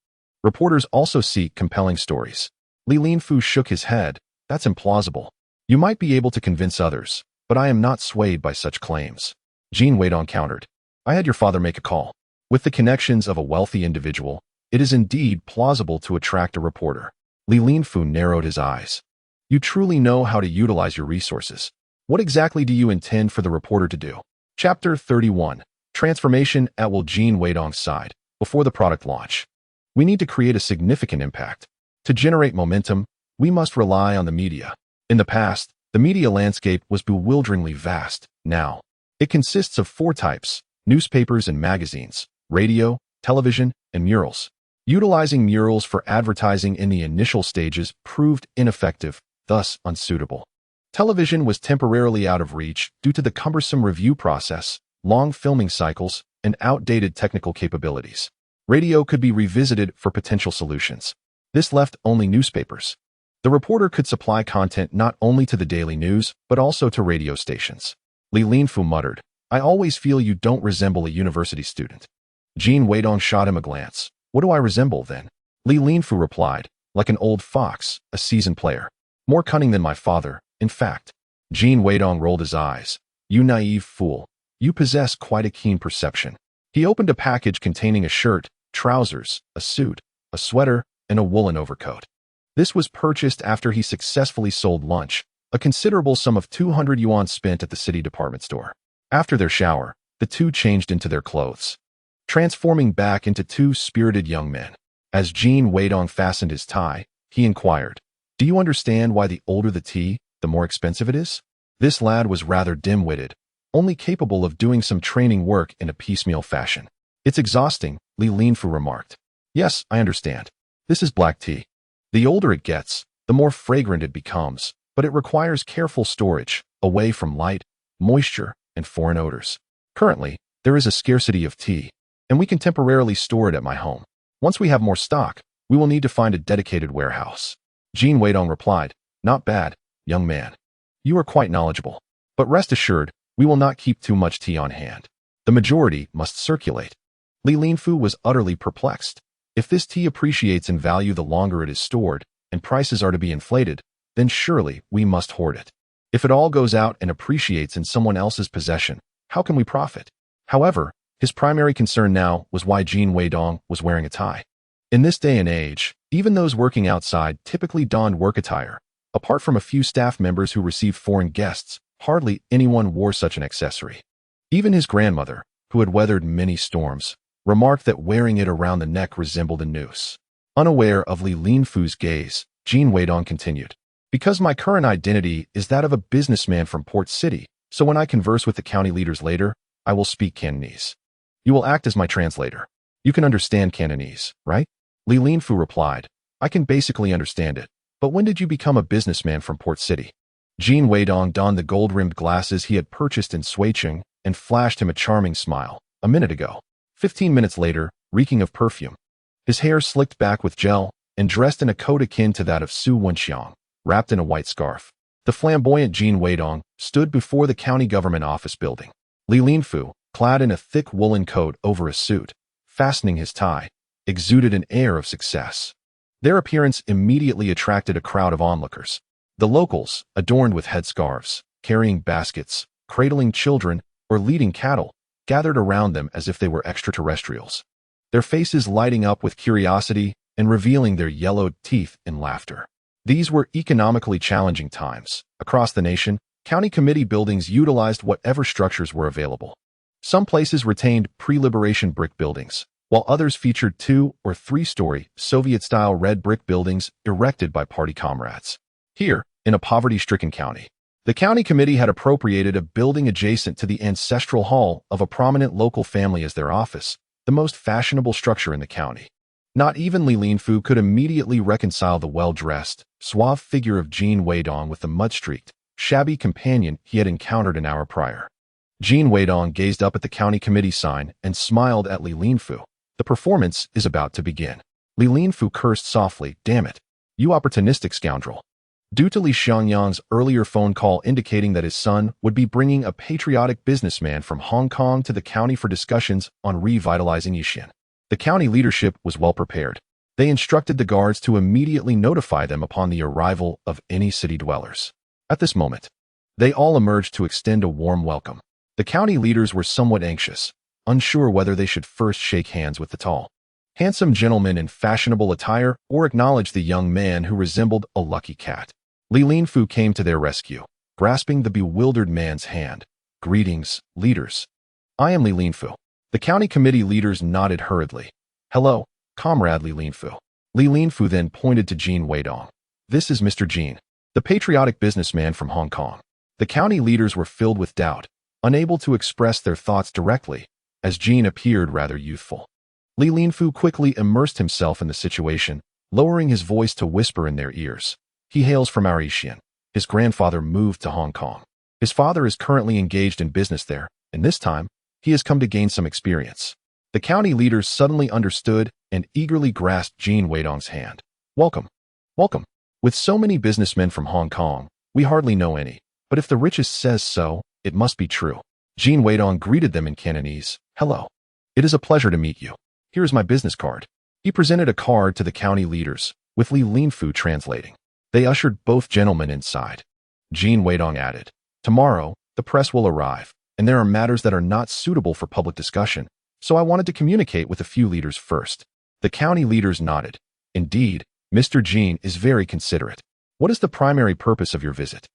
Reporters also seek compelling stories. Li Linfu shook his head. That's implausible. You might be able to convince others, but I am not swayed by such claims. Jin Weidong countered. I had your father make a call. With the connections of a wealthy individual, it is indeed plausible to attract a reporter. Li Linfu narrowed his eyes. You truly know how to utilize your resources. What exactly do you intend for the reporter to do? Chapter 31. Transformation at Jin Weidong's side. Before the product launch, we need to create a significant impact. To generate momentum, we must rely on the media. In the past, the media landscape was bewilderingly vast. Now, it consists of 4 types: newspapers and magazines, radio, television, and murals. Utilizing murals for advertising in the initial stages proved ineffective, thus unsuitable. Television was temporarily out of reach due to the cumbersome review process, long filming cycles, and outdated technical capabilities. Radio could be revisited for potential solutions. This left only newspapers. The reporter could supply content not only to the Daily News, but also to radio stations. Li Linfu muttered, I always feel you don't resemble a university student. Jin Weidong shot him a glance. What do I resemble, then? Li Linfu replied, like an old fox, a seasoned player. More cunning than my father, in fact. Jin Weidong rolled his eyes. You naive fool. You possess quite a keen perception. He opened a package containing a shirt, trousers, a suit, a sweater, and a woolen overcoat. This was purchased after he successfully sold lunch, a considerable sum of 200 yuan spent at the city department store. After their shower, the two changed into their clothes, transforming back into two spirited young men. As Jin Weidong fastened his tie, he inquired, "Do you understand why the older the tea, the more expensive it is?" This lad was rather dim-witted, only capable of doing some training work in a piecemeal fashion. "It's exhausting," Li Linfu remarked. "Yes, I understand. This is black tea. The older it gets, the more fragrant it becomes, but it requires careful storage, away from light, moisture, and foreign odors. Currently, there is a scarcity of tea, and we can temporarily store it at my home. Once we have more stock, we will need to find a dedicated warehouse." Jin Weidong replied, "Not bad, young man. You are quite knowledgeable. But rest assured, we will not keep too much tea on hand. The majority must circulate." Li Linfu was utterly perplexed. If this tea appreciates in value the longer it is stored, and prices are to be inflated, then surely we must hoard it. If it all goes out and appreciates in someone else's possession, how can we profit? However, his primary concern now was why Jin Weidong was wearing a tie. In this day and age, even those working outside typically donned work attire. Apart from a few staff members who received foreign guests, hardly anyone wore such an accessory. Even his grandmother, who had weathered many storms, remarked that wearing it around the neck resembled a noose. Unaware of Li Linfu's gaze, Jin Weidong continued, "Because my current identity is that of a businessman from Port City, so when I converse with the county leaders later, I will speak Cantonese. You will act as my translator. You can understand Cantonese, right?" Li Linfu replied, "I can basically understand it, but when did you become a businessman from Port City?" Jin Weidong donned the gold-rimmed glasses he had purchased in Suicheng and flashed him a charming smile. "A minute ago." 15 minutes later, reeking of perfume. His hair slicked back with gel and dressed in a coat akin to that of Su Wenxiang, wrapped in a white scarf. The flamboyant Jin Weidong stood before the county government office building. Li Linfu, clad in a thick woolen coat over a suit, fastening his tie, exuded an air of success. Their appearance immediately attracted a crowd of onlookers. The locals, adorned with headscarves, carrying baskets, cradling children, or leading cattle, gathered around them as if they were extraterrestrials, their faces lighting up with curiosity and revealing their yellowed teeth in laughter. These were economically challenging times. Across the nation, county committee buildings utilized whatever structures were available. Some places retained pre-liberation brick buildings, while others featured 2- or 3-story Soviet-style red brick buildings erected by party comrades. Here, in a poverty-stricken county, the county committee had appropriated a building adjacent to the ancestral hall of a prominent local family as their office, the most fashionable structure in the county. Not even Li Linfu could immediately reconcile the well-dressed, suave figure of Jin Weidong with the mud-streaked, shabby companion he had encountered an hour prior. Jin Weidong gazed up at the county committee sign and smiled at Li Linfu. "The performance is about to begin." Li Linfu cursed softly, "Damn it, you opportunistic scoundrel." Due to Li Xiangyang's earlier phone call indicating that his son would be bringing a patriotic businessman from Hong Kong to the county for discussions on revitalizing Yixian, the county leadership was well prepared. They instructed the guards to immediately notify them upon the arrival of any city dwellers. At this moment, they all emerged to extend a warm welcome. The county leaders were somewhat anxious, unsure whether they should first shake hands with the tall, handsome gentleman in fashionable attire or acknowledge the young man who resembled a lucky cat. Li Linfu came to their rescue, grasping the bewildered man's hand. "Greetings, leaders. I am Li Linfu." The county committee leaders nodded hurriedly. "Hello, comrade Li Linfu." Li Linfu then pointed to Jin Weidong. "This is Mr. Jin, the patriotic businessman from Hong Kong." The county leaders were filled with doubt, unable to express their thoughts directly, as Jin appeared rather youthful. Li Linfu quickly immersed himself in the situation, lowering his voice to whisper in their ears. "He hails from our Yixian. His grandfather moved to Hong Kong. His father is currently engaged in business there, and this time, he has come to gain some experience." The county leaders suddenly understood and eagerly grasped Jin Weidong's hand. "Welcome. Welcome. With so many businessmen from Hong Kong, we hardly know any, but if the richest says so, it must be true." Jin Weidong greeted them in Cantonese. "Hello. It is a pleasure to meet you. Here is my business card." He presented a card to the county leaders, with Li Linfu translating. They ushered both gentlemen inside. Jin Weidong added, "Tomorrow, the press will arrive. and there are matters that are not suitable for public discussion, so I wanted to communicate with a few leaders first. The county leaders nodded. Indeed, Mr. Jin is very considerate. What is the primary purpose of your visit?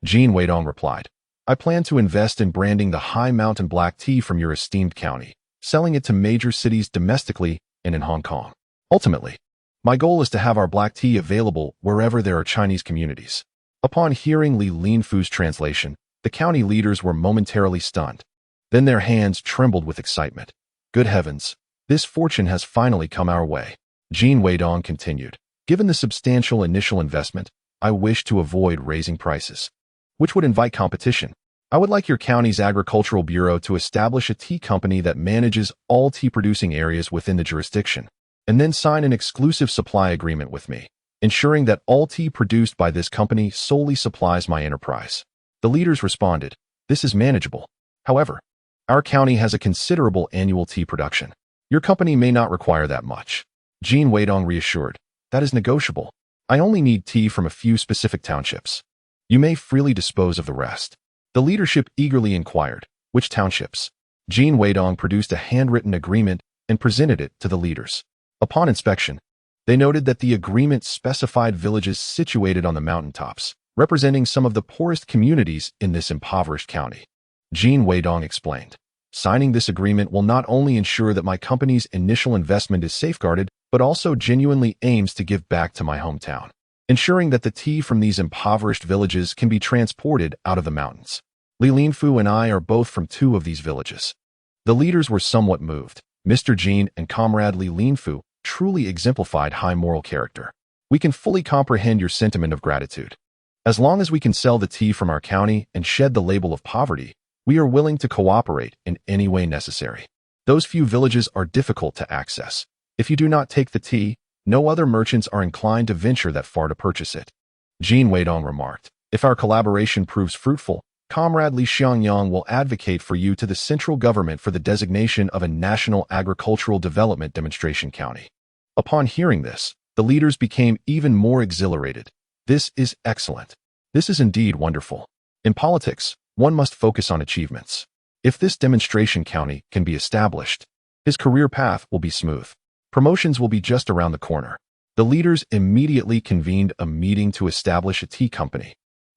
Jin Weidong replied. I plan to invest in branding the high mountain black tea from your esteemed county, selling it to major cities domestically and in Hong Kong. Ultimately, my goal is to have our black tea available wherever there are Chinese communities. Upon hearing Li Linfu's translation, the county leaders were momentarily stunned. Then their hands trembled with excitement. Good heavens, this fortune has finally come our way. Jin Weidong continued. Given the substantial initial investment, I wish to avoid raising prices, which would invite competition. I would like your county's agricultural bureau to establish a tea company that manages all tea-producing areas within the jurisdiction, and then sign an exclusive supply agreement with me, ensuring that all tea produced by this company solely supplies my enterprise. The leaders responded, this is manageable. However, our county has a considerable annual tea production. Your company may not require that much. Jin Weidong reassured, that is negotiable. I only need tea from a few specific townships. You may freely dispose of the rest. The leadership eagerly inquired, which townships? Jin Weidong produced a handwritten agreement and presented it to the leaders. Upon inspection, they noted that the agreement specified villages situated on the mountaintops, representing some of the poorest communities in this impoverished county. Jin Weidong explained, signing this agreement will not only ensure that my company's initial investment is safeguarded, but also genuinely aims to give back to my hometown, ensuring that the tea from these impoverished villages can be transported out of the mountains. Li Linfu and I are both from 2 of these villages. The leaders were somewhat moved. Mr. Jin and Comrade Li Linfu truly exemplified high moral character. We can fully comprehend your sentiment of gratitude. As long as we can sell the tea from our county and shed the label of poverty, we are willing to cooperate in any way necessary. Those few villages are difficult to access. If you do not take the tea, no other merchants are inclined to venture that far to purchase it. Jin Weidong remarked, if our collaboration proves fruitful, Comrade Li Xiangyang will advocate for you to the central government for the designation of a National Agricultural Development Demonstration County. Upon hearing this, the leaders became even more exhilarated. This is excellent. This is indeed wonderful. In politics, one must focus on achievements. If this demonstration county can be established, his career path will be smooth. Promotions will be just around the corner. The leaders immediately convened a meeting to establish a tea company,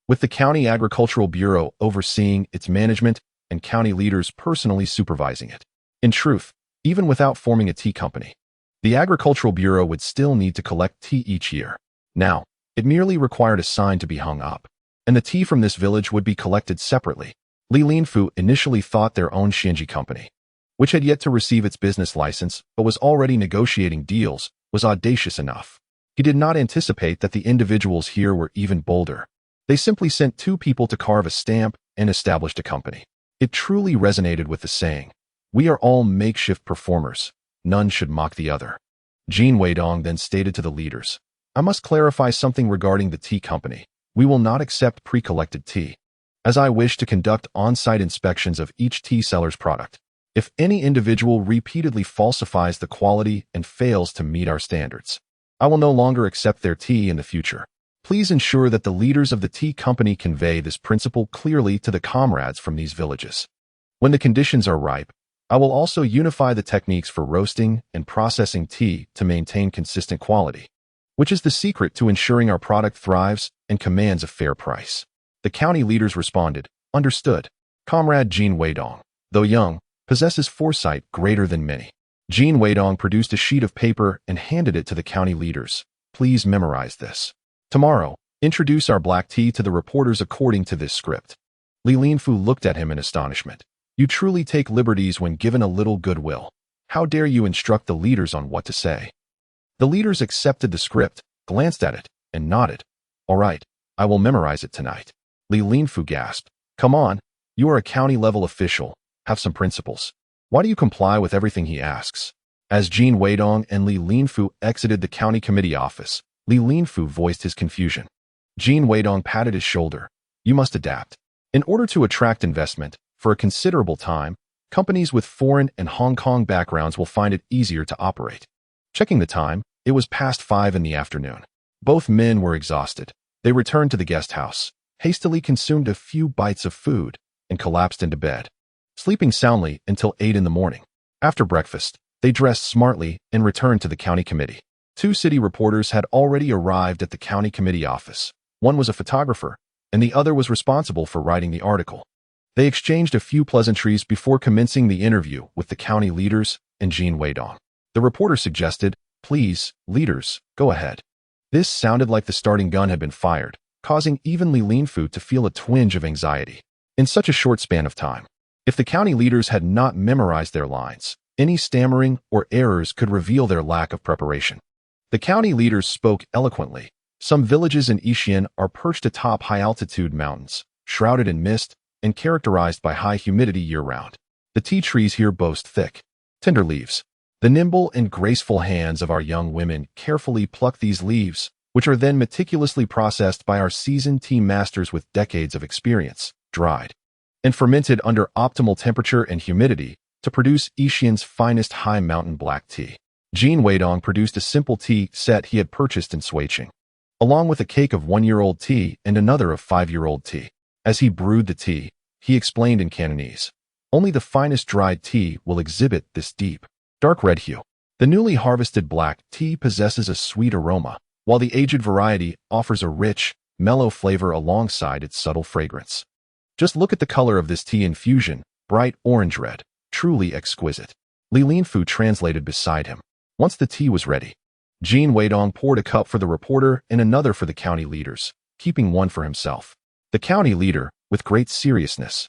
with the County Agricultural Bureau overseeing its management and county leaders personally supervising it. In truth, even without forming a tea company, the Agricultural Bureau would still need to collect tea each year. Now, it merely required a sign to be hung up, and the tea from this village would be collected separately. Li Linfu initially thought their own Xianji company, which had yet to receive its business license but was already negotiating deals, was audacious enough. He did not anticipate that the individuals here were even bolder. They simply sent 2 people to carve a stamp and established a company. It truly resonated with the saying, we are all makeshift performers. None should mock the other. Jin Weidong then stated to the leaders, I must clarify something regarding the tea company. We will not accept pre-collected tea, as I wish to conduct on-site inspections of each tea seller's product. If any individual repeatedly falsifies the quality and fails to meet our standards, I will no longer accept their tea in the future. Please ensure that the leaders of the tea company convey this principle clearly to the comrades from these villages. When the conditions are ripe, I will also unify the techniques for roasting and processing tea to maintain consistent quality, which is the secret to ensuring our product thrives and commands a fair price. The county leaders responded, understood. Comrade Jin Weidong, though young, possesses foresight greater than many. Jin Weidong produced a sheet of paper and handed it to the county leaders. Please memorize this. Tomorrow, introduce our black tea to the reporters according to this script. Li Linfu looked at him in astonishment. You truly take liberties when given a little goodwill. How dare you instruct the leaders on what to say? The leaders accepted the script, glanced at it, and nodded. All right, I will memorize it tonight. Li Linfu gasped. Come on, you are a county-level official. Have some principles. Why do you comply with everything he asks? As Jin Weidong and Li Linfu exited the county committee office, Li Linfu voiced his confusion. Jin Weidong patted his shoulder. You must adapt. In order to attract investment, for a considerable time, companies with foreign and Hong Kong backgrounds will find it easier to operate. Checking the time, it was past 5 in the afternoon. Both men were exhausted. They returned to the guest house, hastily consumed a few bites of food, and collapsed into bed. sleeping soundly until 8 in the morning. After breakfast, they dressed smartly and returned to the county committee. 2 city reporters had already arrived at the county committee office. One was a photographer, and the other was responsible for writing the article. They exchanged a few pleasantries before commencing the interview with the county leaders and Jin Weidong. The reporter suggested, "Please, leaders, go ahead." This sounded like the starting gun had been fired, causing even Li Linfu to feel a twinge of anxiety. In such a short span of time, if the county leaders had not memorized their lines, any stammering or errors could reveal their lack of preparation. The county leaders spoke eloquently. Some villages in Yixian are perched atop high-altitude mountains, shrouded in mist, and characterized by high humidity year-round. The tea trees here boast thick, tender leaves. The nimble and graceful hands of our young women carefully pluck these leaves, which are then meticulously processed by our seasoned tea masters with decades of experience, dried, and fermented under optimal temperature and humidity to produce Yixian's finest high-mountain black tea. Jin Weidong produced a simple tea set he had purchased in Suiqing, along with a cake of 1-year-old tea and another of 5-year-old tea. As he brewed the tea, he explained in Cantonese, "Only the finest dried tea will exhibit this deep, dark red hue. The newly harvested black tea possesses a sweet aroma, while the aged variety offers a rich, mellow flavor alongside its subtle fragrance. Just look at the color of this tea infusion, bright orange red, truly exquisite." Li Linfu translated beside him. Once the tea was ready, Jin Weidong poured a cup for the reporter and another for the county leaders, keeping one for himself. The county leader, with great seriousness,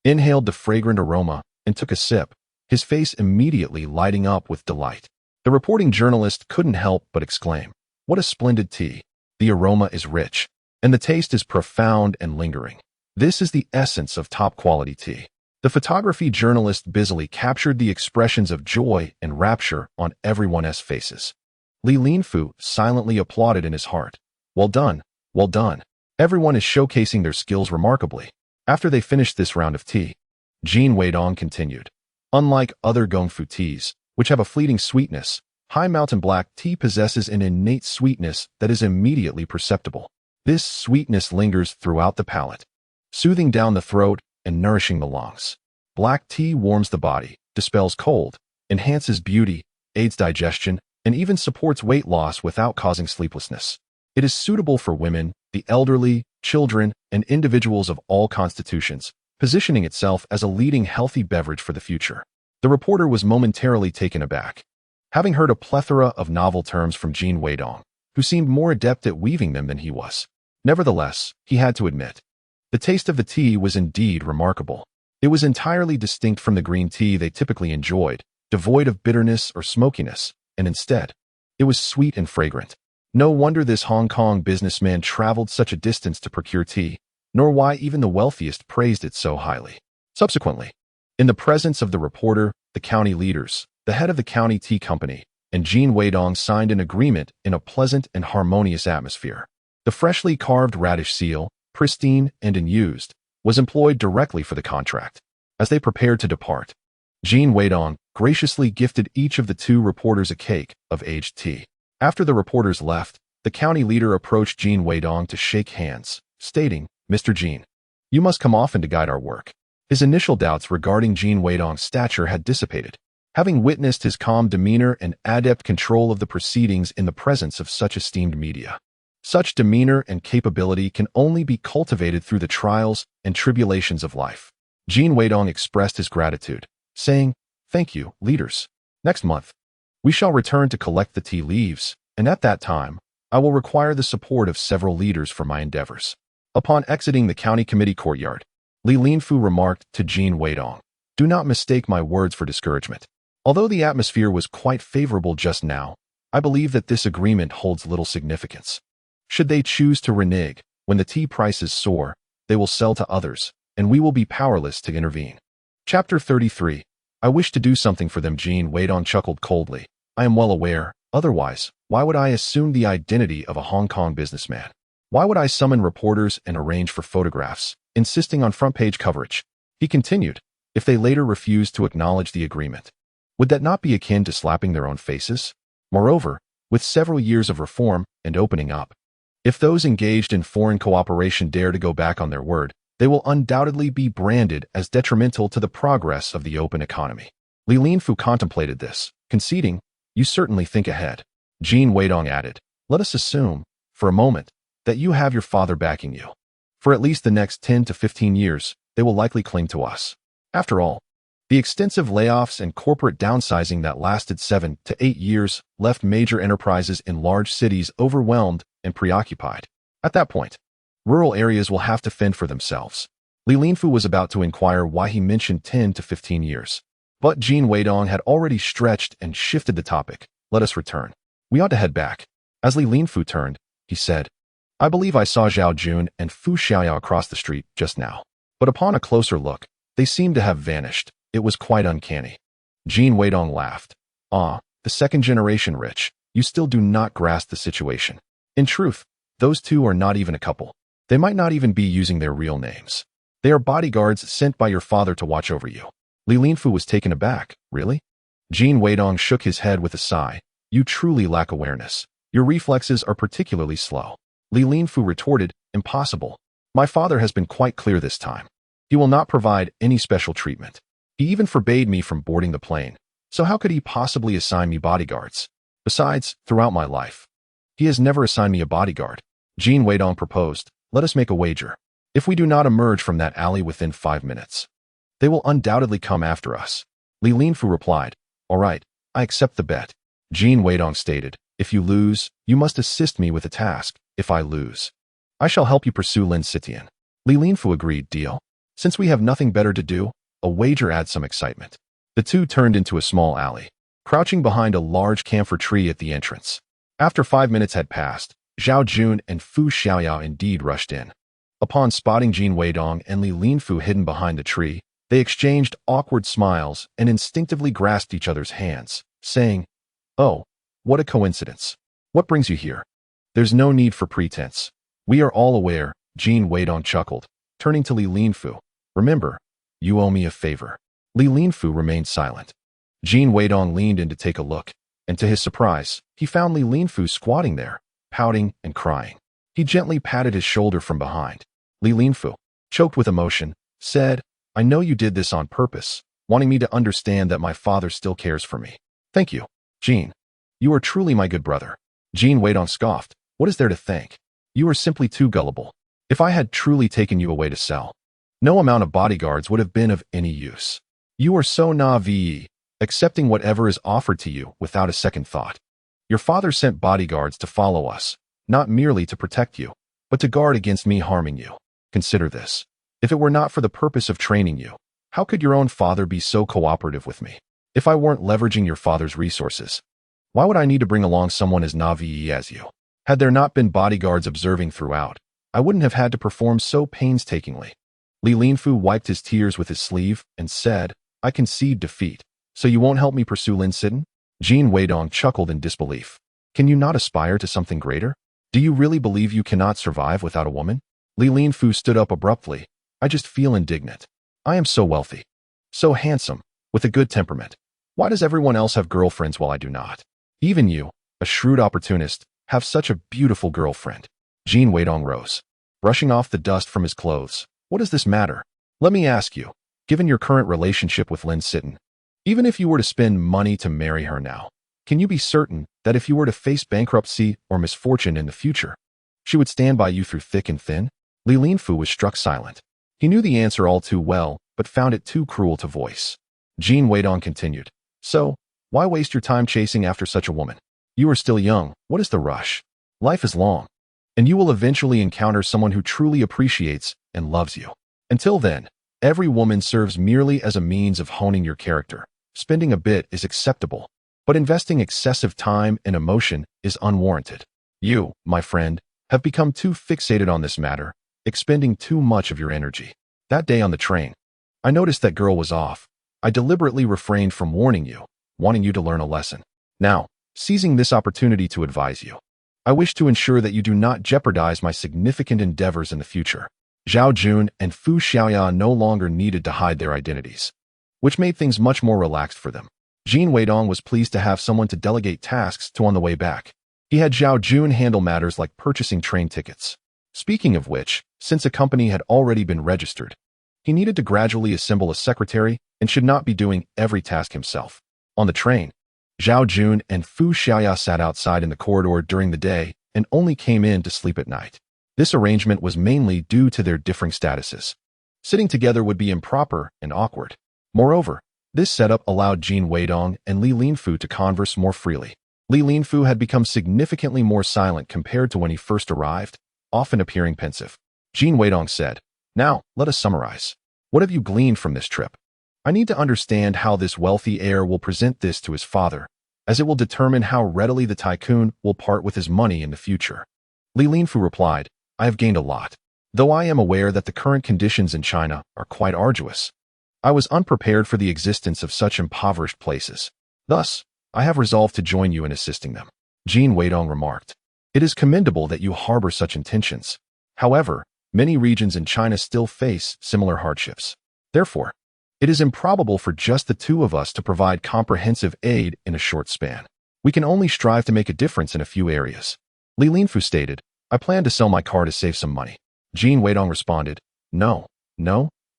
inhaled the fragrant aroma and took a sip, his face immediately lighting up with delight. The reporting journalist couldn't help but exclaim, "What a splendid tea! The aroma is rich, and the taste is profound and lingering. This is the essence of top-quality tea." The photography journalist busily captured the expressions of joy and rapture on everyone's faces. Li Linfu silently applauded in his heart. "Well done, well done. Everyone is showcasing their skills remarkably." After they finished this round of tea, Jin Weidong continued, "Unlike other Gongfu teas, which have a fleeting sweetness, high mountain black tea possesses an innate sweetness that is immediately perceptible. This sweetness lingers throughout the palate, soothing down the throat and nourishing the lungs. Black tea warms the body, dispels cold, enhances beauty, aids digestion, and even supports weight loss without causing sleeplessness. It is suitable for women, the elderly, children, and individuals of all constitutions, positioning itself as a leading healthy beverage for the future." The reporter was momentarily taken aback. Having heard a plethora of novel terms from Jin Weidong, who seemed more adept at weaving them than he was. Nevertheless, he had to admit, the taste of the tea was indeed remarkable. It was entirely distinct from the green tea they typically enjoyed, devoid of bitterness or smokiness, and instead, it was sweet and fragrant. No wonder this Hong Kong businessman traveled such a distance to procure tea, nor why even the wealthiest praised it so highly. Subsequently, in the presence of the reporter, the county leaders, the head of the county tea company, and Jin Weidong signed an agreement in a pleasant and harmonious atmosphere. The freshly carved radish seal, pristine and unused, was employed directly for the contract. As they prepared to depart, Jin Weidong graciously gifted each of the 2 reporters a cake of aged tea. After the reporters left, the county leader approached Jin Weidong to shake hands, stating, "Mr. Jin, you must come often to guide our work." His initial doubts regarding Jin Weidong's stature had dissipated, having witnessed his calm demeanor and adept control of the proceedings in the presence of such esteemed media. Such demeanor and capability can only be cultivated through the trials and tribulations of life. Jin Weidong expressed his gratitude, saying, "Thank you, leaders. Next month, we shall return to collect the tea leaves, and at that time, I will require the support of several leaders for my endeavors." Upon exiting the county committee courtyard, Li Linfu remarked to Jin Weidong, "Do not mistake my words for discouragement. Although the atmosphere was quite favorable just now, I believe that this agreement holds little significance. Should they choose to renege, when the tea prices soar, they will sell to others, and we will be powerless to intervene." Chapter 33. "I wish to do something for them." Jin Weidong chuckled coldly. "I am well aware, otherwise, why would I assume the identity of a Hong Kong businessman? Why would I summon reporters and arrange for photographs, insisting on front-page coverage?" He continued, "If they later refuse to acknowledge the agreement, would that not be akin to slapping their own faces? Moreover, with several years of reform and opening up, if those engaged in foreign cooperation dare to go back on their word, they will undoubtedly be branded as detrimental to the progress of the open economy. Li Linfu contemplated this, conceding, "You certainly think ahead." Jin Weidong added, "Let us assume, for a moment, that you have your father backing you. For at least the next 10 to 15 years, they will likely cling to us. After all, the extensive layoffs and corporate downsizing that lasted 7 to 8 years left major enterprises in large cities overwhelmed and preoccupied. At that point, rural areas will have to fend for themselves." Li Linfu was about to inquire why he mentioned 10 to 15 years. But Jin Weidong had already stretched and shifted the topic. "Let us return. We ought to head back." As Li Linfu turned, he said, "I believe I saw Zhao Jun and Fu Xiaoyao across the street just now. But upon a closer look, they seemed to have vanished. It was quite uncanny." Jin Weidong laughed. "Ah, the second generation rich. You still do not grasp the situation. In truth, those two are not even a couple. They might not even be using their real names. They are bodyguards sent by your father to watch over you." Li Linfu was taken aback. "Really?" Jin Weidong shook his head with a sigh. "You truly lack awareness. Your reflexes are particularly slow." Li Linfu retorted, "Impossible. My father has been quite clear this time. He will not provide any special treatment. He even forbade me from boarding the plane. So how could he possibly assign me bodyguards? Besides, throughout my life, he has never assigned me a bodyguard." Jin Weidong proposed, "Let us make a wager. If we do not emerge from that alley within 5 minutes, they will undoubtedly come after us." Li Linfu replied, "All right, I accept the bet." Jin Weidong stated, "If you lose, you must assist me with a task. If I lose, I shall help you pursue Lin Sitian." Li Linfu agreed, "Deal. Since we have nothing better to do, a wager adds some excitement." The two turned into a small alley, crouching behind a large camphor tree at the entrance. After 5 minutes had passed, Zhao Jun and Fu Xiaoyao indeed rushed in. Upon spotting Jin Weidong and Li Linfu hidden behind the tree, they exchanged awkward smiles and instinctively grasped each other's hands, saying, "Oh, what a coincidence. What brings you here?" "There's no need for pretense. We are all aware," Jin Weidong chuckled, turning to Li Linfu. "Remember, you owe me a favor." Li Linfu remained silent. Jin Weidong leaned in to take a look, and to his surprise, he found Li Linfu squatting there, pouting and crying. He gently patted his shoulder from behind. Li Linfu, choked with emotion, said, "I know you did this on purpose, wanting me to understand that my father still cares for me. Thank you, Jin. You are truly my good brother." Jin Weidong scoffed. "What is there to thank? You are simply too gullible. If I had truly taken you away to sell, no amount of bodyguards would have been of any use. You are so naive, accepting whatever is offered to you without a second thought. Your father sent bodyguards to follow us, not merely to protect you, but to guard against me harming you. Consider this. If it were not for the purpose of training you, how could your own father be so cooperative with me? If I weren't leveraging your father's resources, why would I need to bring along someone as naive as you? Had there not been bodyguards observing throughout, I wouldn't have had to perform so painstakingly." Li Linfu wiped his tears with his sleeve and said, "I concede defeat. So you won't help me pursue Lin Sitian?" Jin Weidong chuckled in disbelief. "Can you not aspire to something greater? Do you really believe you cannot survive without a woman?" Li Linfu stood up abruptly. "I just feel indignant. I am so wealthy, so handsome, with a good temperament. Why does everyone else have girlfriends while I do not? Even you, a shrewd opportunist, have such a beautiful girlfriend." Jin Weidong rose, brushing off the dust from his clothes. "What does this matter? Let me ask you, given your current relationship with Lin Sitian, even if you were to spend money to marry her now, can you be certain that if you were to face bankruptcy or misfortune in the future, she would stand by you through thick and thin?" Li Linfu was struck silent. He knew the answer all too well, but found it too cruel to voice. Jin Weidong continued, "So, why waste your time chasing after such a woman? You are still young. What is the rush? Life is long, and you will eventually encounter someone who truly appreciates and loves you. Until then, every woman serves merely as a means of honing your character. Spending a bit is acceptable, but investing excessive time and emotion is unwarranted. You, my friend, have become too fixated on this matter, expending too much of your energy. That day on the train, I noticed that girl was off. I deliberately refrained from warning you, wanting you to learn a lesson. Now, seizing this opportunity to advise you, I wish to ensure that you do not jeopardize my significant endeavors in the future." Zhao Jun and Fu Xiaoya no longer needed to hide their identities, which made things much more relaxed for them. Jin Weidong was pleased to have someone to delegate tasks to on the way back. He had Zhao Jun handle matters like purchasing train tickets, Speaking of which, since a company had already been registered, he needed to gradually assemble a secretary and should not be doing every task himself. On the train, Zhao Jun and Fu Xiaoya sat outside in the corridor during the day and only came in to sleep at night. This arrangement was mainly due to their differing statuses. Sitting together would be improper and awkward. Moreover, this setup allowed Jin Weidong and Li Linfu to converse more freely. Li Linfu had become significantly more silent compared to when he first arrived, often appearing pensive. Jin Weidong said, "Now, let us summarize. What have you gleaned from this trip? I need to understand how this wealthy heir will present this to his father, as it will determine how readily the tycoon will part with his money in the future." Li Linfu replied, "I have gained a lot. Though I am aware that the current conditions in China are quite arduous, I was unprepared for the existence of such impoverished places. Thus, I have resolved to join you in assisting them." Jin Weidong remarked, "It is commendable that you harbor such intentions. However, many regions in China still face similar hardships. Therefore, it is improbable for just the two of us to provide comprehensive aid in a short span. We can only strive to make a difference in a few areas." Li Linfu stated, "I plan to sell my car to save some money." Jin Weidong responded, No,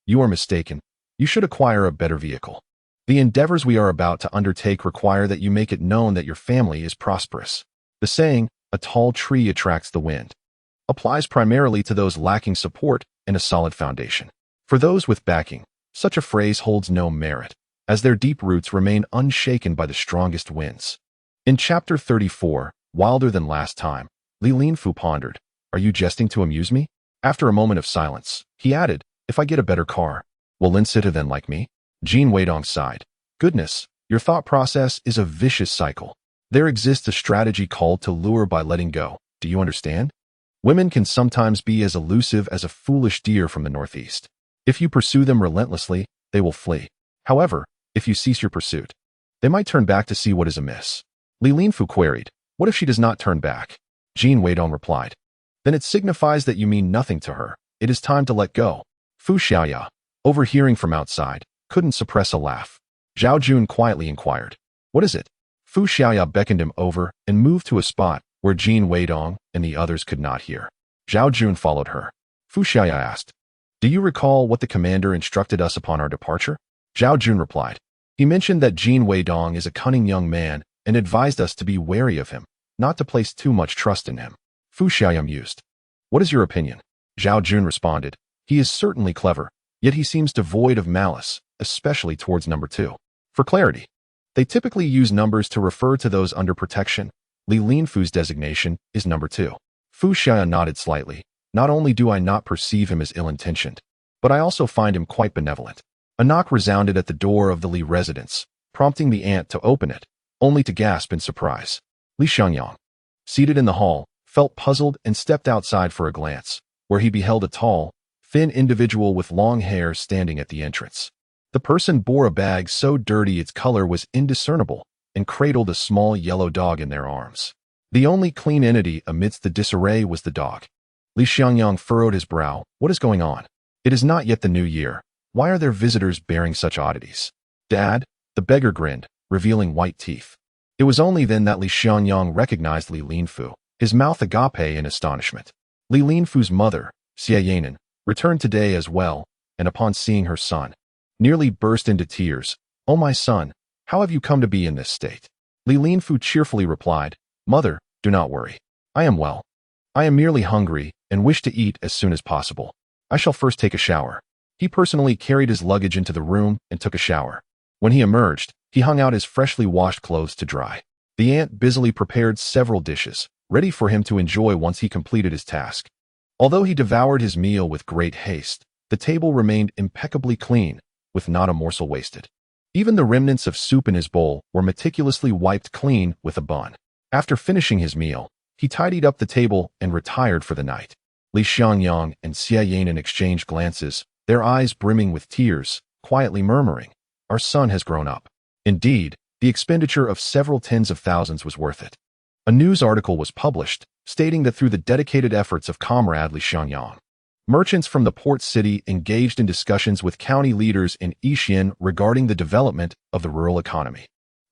you are mistaken. You should acquire a better vehicle. The endeavors we are about to undertake require that you make it known that your family is prosperous. The saying, 'a tall tree attracts the wind,' applies primarily to those lacking support and a solid foundation. For those with backing, such a phrase holds no merit, as their deep roots remain unshaken by the strongest winds. In Chapter 34, Wilder Than Last Time, Li Linfu pondered, "Are you jesting to amuse me?" After a moment of silence, he added, "If I get a better car, will Linsita then like me?" Jin Weidong sighed. "Goodness, your thought process is a vicious cycle. There exists a strategy called to lure by letting go. Do you understand? Women can sometimes be as elusive as a foolish deer from the northeast. If you pursue them relentlessly, they will flee. However, if you cease your pursuit, they might turn back to see what is amiss." Li Linfu queried, "What if she does not turn back?" Jin Weidong replied, "Then it signifies that you mean nothing to her. It is time to let go." Fu Xiaoya, overhearing from outside, couldn't suppress a laugh. Zhao Jun quietly inquired, "What is it?" Fu Xiaoya beckoned him over and moved to a spot where Jin Weidong and the others could not hear. Zhao Jun followed her. Fu Xiaoya asked, "Do you recall what the commander instructed us upon our departure?" Zhao Jun replied, "He mentioned that Jin Weidong is a cunning young man and advised us to be wary of him, not to place too much trust in him." Fu Xiaoya mused. "What is your opinion?" Zhao Jun responded, "He is certainly clever, yet he seems devoid of malice, especially towards number 2. For clarity, they typically use numbers to refer to those under protection. Li Linfu's designation is number 2. Fu Xiaoya nodded slightly. "Not only do I not perceive him as ill-intentioned, but I also find him quite benevolent." A knock resounded at the door of the Li residence, prompting the aunt to open it, only to gasp in surprise. Li Xiangyang, seated in the hall, felt puzzled and stepped outside for a glance, where he beheld a tall, thin individual with long hair standing at the entrance. The person bore a bag so dirty its color was indiscernible and cradled a small yellow dog in their arms. The only clean entity amidst the disarray was the dog. Li Xiangyang furrowed his brow. What is going on? It is not yet the new year. Why are there visitors bearing such oddities? Dad, the beggar grinned, revealing white teeth. It was only then that Li Xiangyang recognized Li Linfu, his mouth agape in astonishment. Li Linfu's mother, Xia Yanin, returned today as well, and upon seeing her son, nearly burst into tears. "Oh my son, how have you come to be in this state?" Li Linfu cheerfully replied, "Mother, do not worry. I am well. I am merely hungry and wish to eat as soon as possible. I shall first take a shower." He personally carried his luggage into the room and took a shower. When he emerged, he hung out his freshly washed clothes to dry. The aunt busily prepared several dishes, ready for him to enjoy once he completed his task. Although he devoured his meal with great haste, the table remained impeccably clean, with not a morsel wasted. Even the remnants of soup in his bowl were meticulously wiped clean with a bun. After finishing his meal, he tidied up the table and retired for the night. Li Xiangyang and Xia Yanin exchanged glances, their eyes brimming with tears, quietly murmuring, "Our son has grown up." Indeed, the expenditure of several tens of thousands was worth it. A news article was published, stating that through the dedicated efforts of Comrade Li Xiangyang, merchants from the port city engaged in discussions with county leaders in Yixian regarding the development of the rural economy.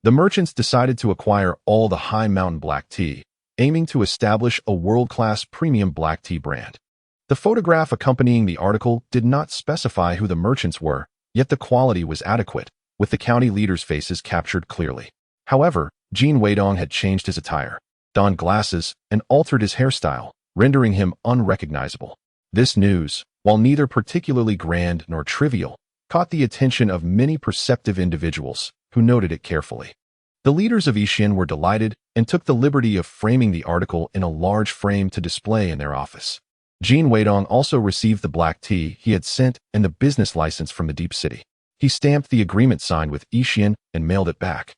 The merchants decided to acquire all the high mountain black tea, aiming to establish a world-class premium black tea brand. The photograph accompanying the article did not specify who the merchants were, yet the quality was adequate, with the county leaders' faces captured clearly. However, Jin Weidong had changed his attire, donned glasses, and altered his hairstyle, rendering him unrecognizable. This news, while neither particularly grand nor trivial, caught the attention of many perceptive individuals who noted it carefully. The leaders of Yixian were delighted and took the liberty of framing the article in a large frame to display in their office. Jin Weidong also received the black tea he had sent and the business license from the deep city. He stamped the agreement signed with Yixian and mailed it back,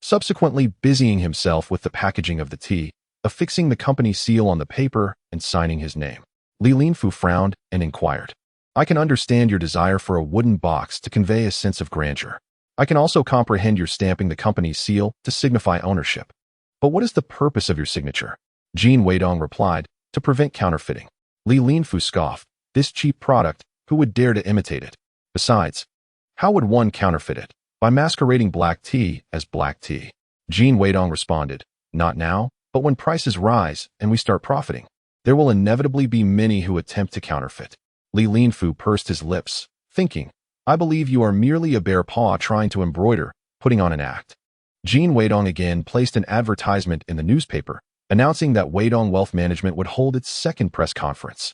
subsequently busying himself with the packaging of the tea, affixing the company seal on the paper and signing his name. Li Linfu frowned and inquired, "I can understand your desire for a wooden box to convey a sense of grandeur. I can also comprehend your stamping the company's seal to signify ownership. But what is the purpose of your signature?" Jin Weidong replied, "To prevent counterfeiting." Li Linfu scoffed, "This cheap product, who would dare to imitate it? Besides, how would one counterfeit it? By masquerading black tea as black tea." Jin Weidong responded, "Not now, but when prices rise and we start profiting, there will inevitably be many who attempt to counterfeit." Li Linfu pursed his lips, thinking, "I believe you are merely a bare paw trying to embroider, putting on an act." Jin Weidong again placed an advertisement in the newspaper, announcing that Weidong Wealth Management would hold its second press conference.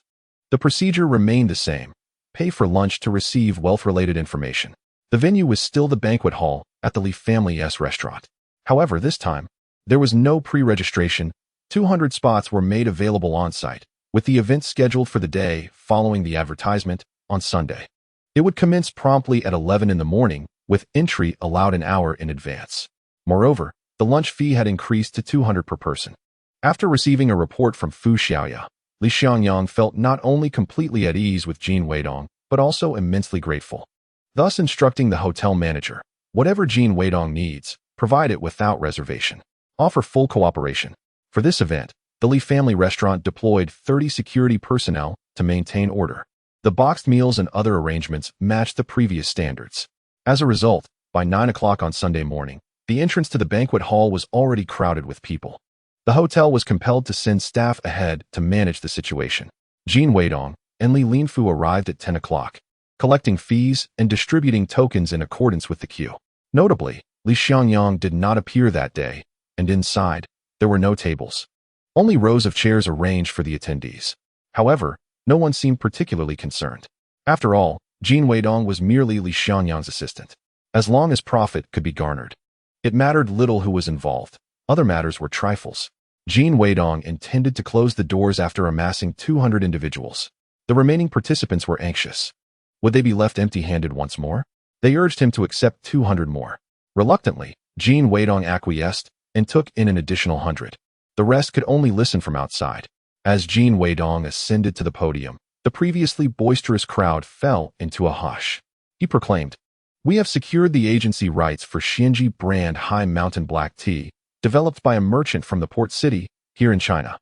The procedure remained the same: pay for lunch to receive wealth-related information. The venue was still the banquet hall at the Li family's restaurant. However, this time, there was no pre-registration. 200 spots were made available on-site, with the event scheduled for the day following the advertisement on Sunday. It would commence promptly at 11 in the morning, with entry allowed an hour in advance. Moreover, the lunch fee had increased to 200 per person. After receiving a report from Fu Xiaoya, Li Xiangyang felt not only completely at ease with Jin Weidong, but also immensely grateful, thus instructing the hotel manager, "Whatever Jin Weidong needs, provide it without reservation. Offer full cooperation." For this event, the Li family restaurant deployed 30 security personnel to maintain order. The boxed meals and other arrangements matched the previous standards. As a result, by 9 o'clock on Sunday morning, the entrance to the banquet hall was already crowded with people. The hotel was compelled to send staff ahead to manage the situation. Jin Weidong and Li Linfu arrived at 10 o'clock, collecting fees and distributing tokens in accordance with the queue. Notably, Li Xiangyang did not appear that day, and inside, there were no tables, only rows of chairs arranged for the attendees. However, no one seemed particularly concerned. After all, Jin Weidong was merely Li Xiangyang's assistant. As long as profit could be garnered, it mattered little who was involved. Other matters were trifles. Jin Weidong intended to close the doors after amassing 200 individuals. The remaining participants were anxious. Would they be left empty-handed once more? They urged him to accept 200 more. Reluctantly, Jin Weidong acquiesced and took in an additional 100. The rest could only listen from outside. As Jin Weidong ascended to the podium, the previously boisterous crowd fell into a hush. He proclaimed, "We have secured the agency rights for Xianji brand high mountain black tea, developed by a merchant from the port city here in China.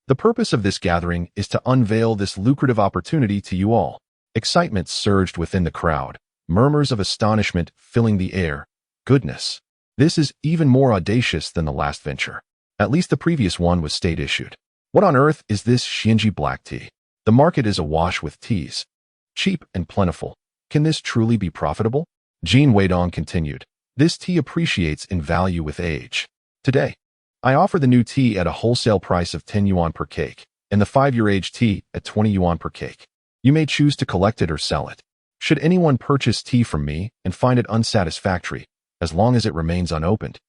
The purpose of this gathering is to unveil this lucrative opportunity to you all." Excitement surged within the crowd, murmurs of astonishment filling the air. Goodness, this is even more audacious than the last venture. At least the previous one was state-issued. What on earth is this Xianji black tea? The market is awash with teas, cheap and plentiful. Can this truly be profitable? Jin Weidong continued, "This tea appreciates in value with age. Today, I offer the new tea at a wholesale price of 10 yuan per cake, and the 5-year age tea at 20 yuan per cake. You may choose to collect it or sell it. Should anyone purchase tea from me and find it unsatisfactory, as long as it remains unopened,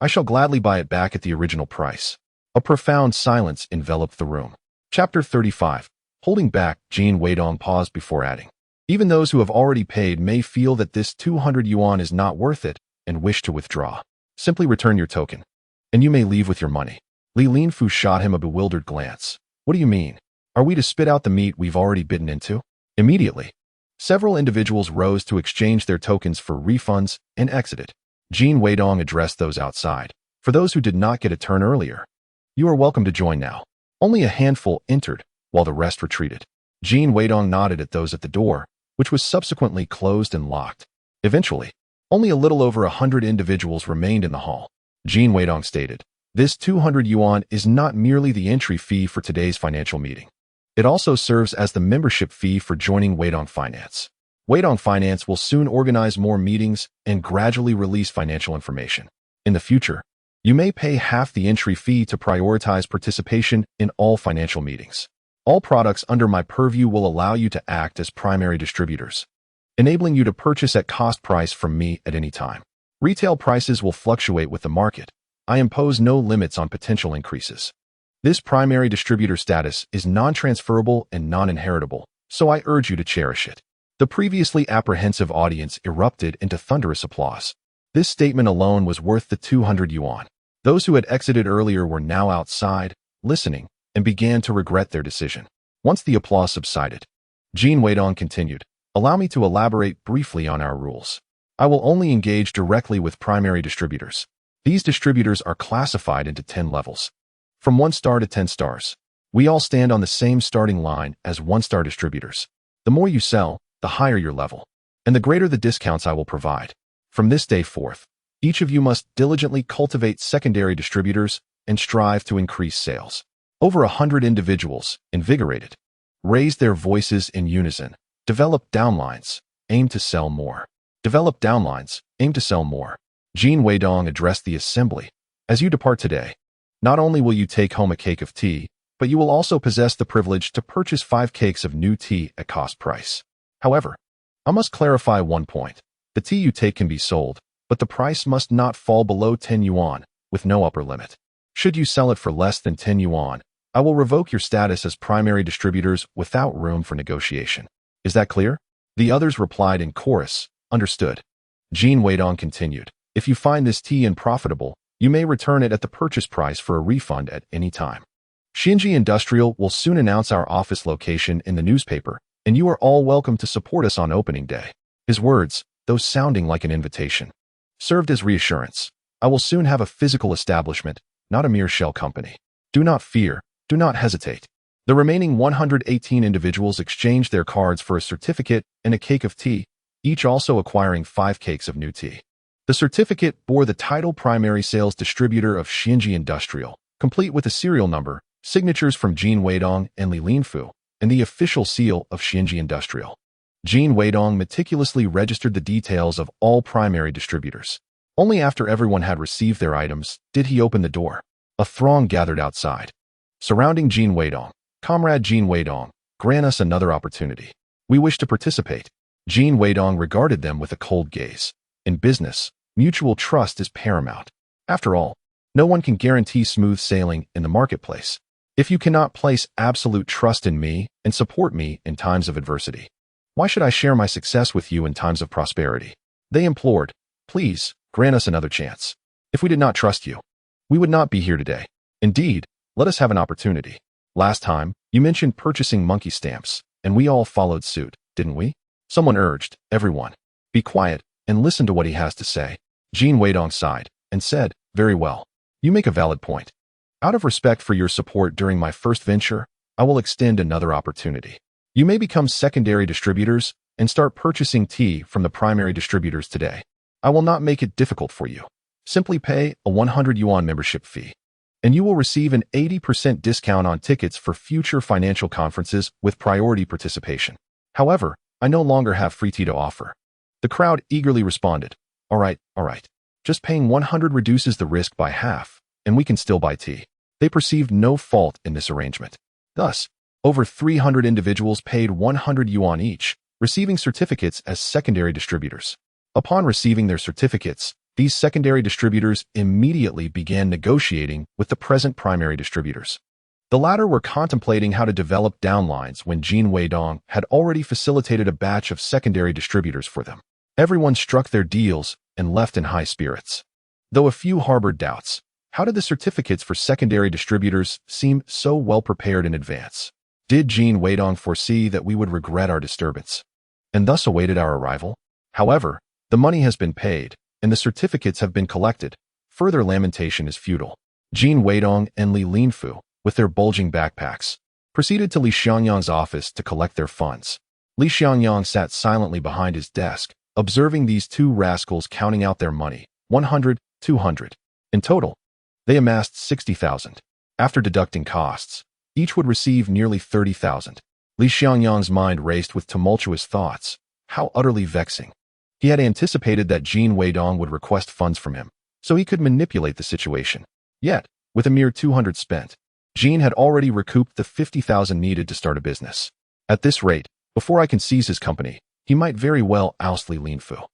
I shall gladly buy it back at the original price." A profound silence enveloped the room. Chapter 35. Holding back, Jin Weidong paused before adding, "Even those who have already paid may feel that this 200 yuan is not worth it and wish to withdraw. Simply return your token, and you may leave with your money." Li Linfu shot him a bewildered glance. "What do you mean? Are we to spit out the meat we've already bitten into?" Immediately, several individuals rose to exchange their tokens for refunds and exited. Jin Weidong addressed those outside. "For those who did not get a turn earlier, you are welcome to join now." Only a handful entered, while the rest retreated. Jin Weidong nodded at those at the door, which was subsequently closed and locked. Eventually, only a little over 100 individuals remained in the hall. Jin Weidong stated, "This 200 yuan is not merely the entry fee for today's financial meeting. It also serves as the membership fee for joining Weidong Finance. Weidong Finance will soon organize more meetings and gradually release financial information. In the future, you may pay half the entry fee to prioritize participation in all financial meetings. All products under my purview will allow you to act as primary distributors, enabling you to purchase at cost price from me at any time. Retail prices will fluctuate with the market. I impose no limits on potential increases. This primary distributor status is non-transferable and non-inheritable, so I urge you to cherish it. The previously apprehensive audience erupted into thunderous applause. This statement alone was worth the 200 yuan. Those who had exited earlier were now outside, listening, and began to regret their decision. Once the applause subsided, Jin Weidong continued, "Allow me to elaborate briefly on our rules. I will only engage directly with primary distributors. These distributors are classified into 10 levels. From 1 star to 10 stars. We all stand on the same starting line as 1-star distributors. The more you sell, the higher your level, and the greater the discounts I will provide. From this day forth, each of you must diligently cultivate secondary distributors and strive to increase sales." Over 100 individuals, invigorated, raised their voices in unison. Develop downlines, aim to sell more. Develop downlines, aim to sell more. Jin Weidong addressed the assembly. As you depart today, not only will you take home a cake of tea, but you will also possess the privilege to purchase 5 cakes of new tea at cost price. However, I must clarify one point. The tea you take can be sold, but the price must not fall below 10 yuan, with no upper limit. Should you sell it for less than 10 yuan, I will revoke your status as primary distributors without room for negotiation. Is that clear? The others replied in chorus, "Understood." Jin Weidong continued, "If you find this tea unprofitable, you may return it at the purchase price for a refund at any time. Xinji Industrial will soon announce our office location in the newspaper, and you are all welcome to support us on opening day." His words, though sounding like an invitation, served as reassurance. I will soon have a physical establishment, not a mere shell company. Do not fear, do not hesitate. The remaining 118 individuals exchanged their cards for a certificate and a cake of tea, each also acquiring 5 cakes of new tea. The certificate bore the title Primary Sales Distributor of Xinji Industrial, complete with a serial number, signatures from Jin Weidong and Li Linfu, and the official seal of Xinji Industrial. Jin Weidong meticulously registered the details of all primary distributors. Only after everyone had received their items did he open the door. A throng gathered outside, surrounding Jin Weidong. "Comrade Jin Weidong, grant us another opportunity. We wish to participate." Jin Weidong regarded them with a cold gaze. In business, mutual trust is paramount. After all, no one can guarantee smooth sailing in the marketplace if you cannot place absolute trust in me and support me in times of adversity. Why should I share my success with you in times of prosperity? They implored, "Please, grant us another chance. If we did not trust you, we would not be here today. Indeed, let us have an opportunity. Last time, you mentioned purchasing monkey stamps, and we all followed suit, didn't we?" Someone urged, "Everyone, be quiet and listen to what he has to say." Jin Weidong sighed and said, "Very well. You make a valid point. Out of respect for your support during my first venture, I will extend another opportunity. You may become secondary distributors and start purchasing tea from the primary distributors today. I will not make it difficult for you. Simply pay a 100 yuan membership fee, and you will receive an 80% discount on tickets for future financial conferences with priority participation. However, I no longer have free tea to offer." The crowd eagerly responded, all right. Just paying 100 reduces the risk by half, and we can still buy tea." They perceived no fault in this arrangement. Thus, over 300 individuals paid 100 yuan each, receiving certificates as secondary distributors. Upon receiving their certificates, these secondary distributors immediately began negotiating with the present primary distributors. The latter were contemplating how to develop downlines when Jin Weidong had already facilitated a batch of secondary distributors for them. Everyone struck their deals and left in high spirits. Though a few harbored doubts, how did the certificates for secondary distributors seem so well prepared in advance? Did Jin Weidong foresee that we would regret our disturbance, and thus awaited our arrival? However, the money has been paid, and the certificates have been collected. Further lamentation is futile. Jin Weidong and Li Linfu, with their bulging backpacks, proceeded to Li Xiangyang's office to collect their funds. Li Xiangyang sat silently behind his desk, observing these two rascals counting out their money, 100, 200. In total, they amassed 60,000. After deducting costs, Each would receive nearly 30,000. Li Xiangyang's mind raced with tumultuous thoughts. How utterly vexing. He had anticipated that Jin Weidong would request funds from him, so he could manipulate the situation. Yet, with a mere 200 spent, Jin had already recouped the 50,000 needed to start a business. At this rate, before I can seize his company, he might very well oust Li Linfu.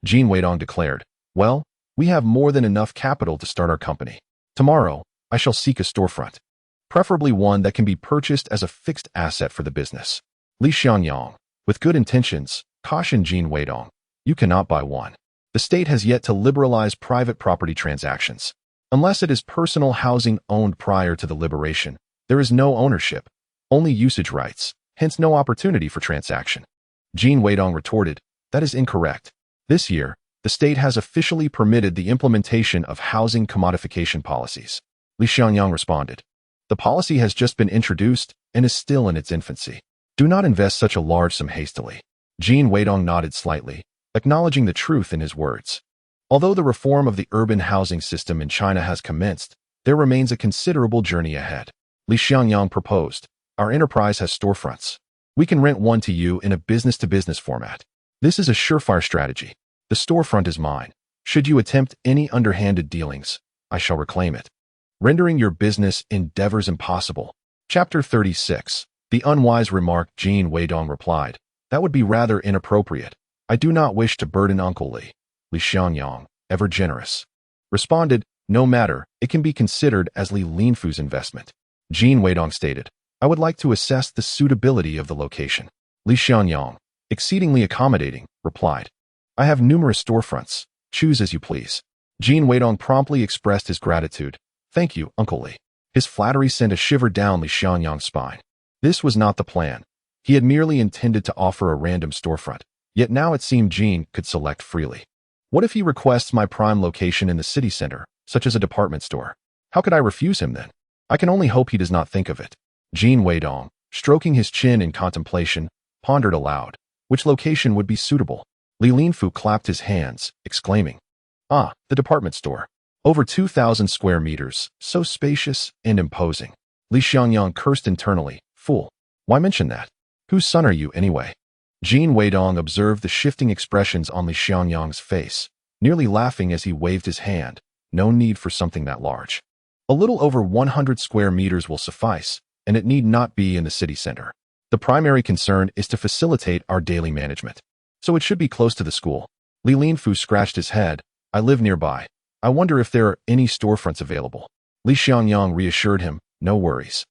Jin Weidong declared, well, we have more than enough capital to start our company. Tomorrow, I shall seek a storefront, preferably one that can be purchased as a fixed asset for the business. Li Xiangyang, with good intentions, cautioned Jin Weidong, you cannot buy one. The state has yet to liberalize private property transactions. Unless it is personal housing owned prior to the liberation, there is no ownership, only usage rights, hence no opportunity for transaction. Jin Weidong retorted, that is incorrect. This year, the state has officially permitted the implementation of housing commodification policies. Li Xiangyang responded, the policy has just been introduced and is still in its infancy. Do not invest such a large sum hastily. Jin Weidong nodded slightly, acknowledging the truth in his words. Although the reform of the urban housing system in China has commenced, there remains a considerable journey ahead. Li Xiangyang proposed, our enterprise has storefronts. We can rent one to you in a business-to-business format. This is a surefire strategy. The storefront is mine. Should you attempt any underhanded dealings, I shall reclaim it, rendering your business endeavors impossible. Chapter 36. The unwise remark. Jin Weidong replied, that would be rather inappropriate. I do not wish to burden Uncle Li. Li Xiangyang, ever generous, responded, no matter, it can be considered as Li Linfu's investment. Jin Weidong stated, I would like to assess the suitability of the location. Li Xiangyang, exceedingly accommodating, replied, I have numerous storefronts. Choose as you please. Jin Weidong promptly expressed his gratitude. Thank you, Uncle Li. His flattery sent a shiver down Li Xiangyang's spine. This was not the plan. He had merely intended to offer a random storefront, yet now it seemed Jin could select freely. What if he requests my prime location in the city center, such as a department store? How could I refuse him then? I can only hope he does not think of it. Jin Weidong, stroking his chin in contemplation, pondered aloud. Which location would be suitable? Li Linfu clapped his hands, exclaiming, ah, the department store. Over 2,000 square meters, so spacious and imposing. Li Xiangyang cursed internally, fool. Why mention that? Whose son are you, anyway? Jin Weidong observed the shifting expressions on Li Xiangyang's face, nearly laughing as he waved his hand. No need for something that large. A little over 100 square meters will suffice, and it need not be in the city center. The primary concern is to facilitate our daily management, so it should be close to the school. Li Linfu scratched his head. I live nearby. I wonder if there are any storefronts available. Li Xiangyang reassured him, no worries.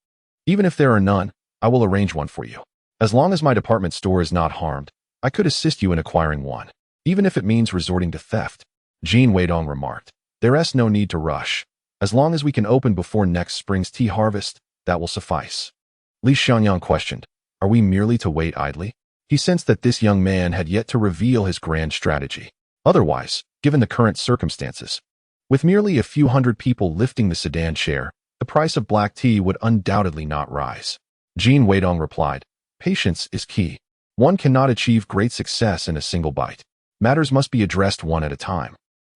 Even if there are none, I will arrange one for you. As long as my department store is not harmed, I could assist you in acquiring one, even if it means resorting to theft. Jin Weidong remarked, there's no need to rush. As long as we can open before next spring's tea harvest, that will suffice. Li Xiangyang questioned, are we merely to wait idly? He sensed that this young man had yet to reveal his grand strategy. Otherwise, given the current circumstances, with merely a few hundred people lifting the sedan chair, the price of black tea would undoubtedly not rise. Jin Weidong replied, patience is key. One cannot achieve great success in a single bite. Matters must be addressed one at a time.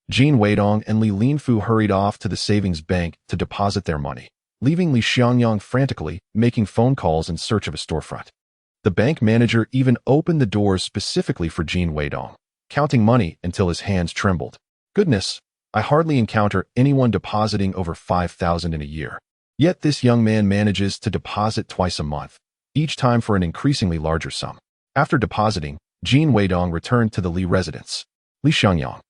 Jin Weidong and Li Linfu hurried off to the savings bank to deposit their money, leaving Li Xiangyang frantically making phone calls in search of a storefront. The bank manager even opened the doors specifically for Jin Weidong, counting money until his hands trembled. Goodness, I hardly encounter anyone depositing over 5,000 in a year. Yet this young man manages to deposit twice a month, each time for an increasingly larger sum. After depositing, Jin Weidong returned to the Li residence. Li Xiangyang,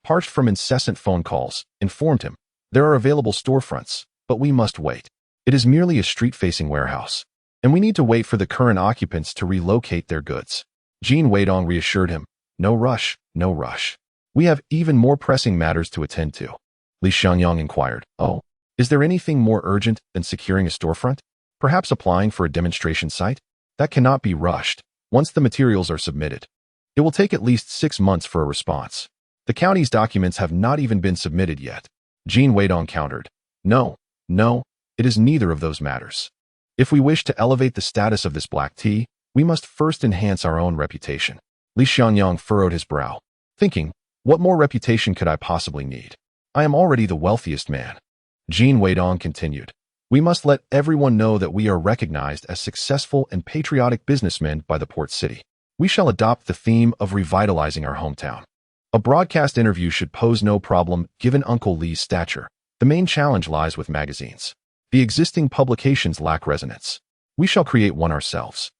parched from incessant phone calls, informed him, there are available storefronts, but we must wait. It is merely a street-facing warehouse, and we need to wait for the current occupants to relocate their goods. Jin Weidong reassured him, no rush, no rush. We have even more pressing matters to attend to. Li Xiangyang inquired, oh, is there anything more urgent than securing a storefront? Perhaps applying for a demonstration site? That cannot be rushed. Once the materials are submitted, it will take at least 6 months for a response. The county's documents have not even been submitted yet. Jin Weidong countered, no, it is neither of those matters. If we wish to elevate the status of this black tea, we must first enhance our own reputation. Li Xiangyang furrowed his brow, thinking, what more reputation could I possibly need? I am already the wealthiest man. Jin Weidong continued, We must let everyone know that we are recognized as successful and patriotic businessmen by the port city. We shall adopt the theme of revitalizing our hometown. A broadcast interview should pose no problem given Uncle Lee's stature. The main challenge lies with magazines. The existing publications lack resonance. We shall create one ourselves.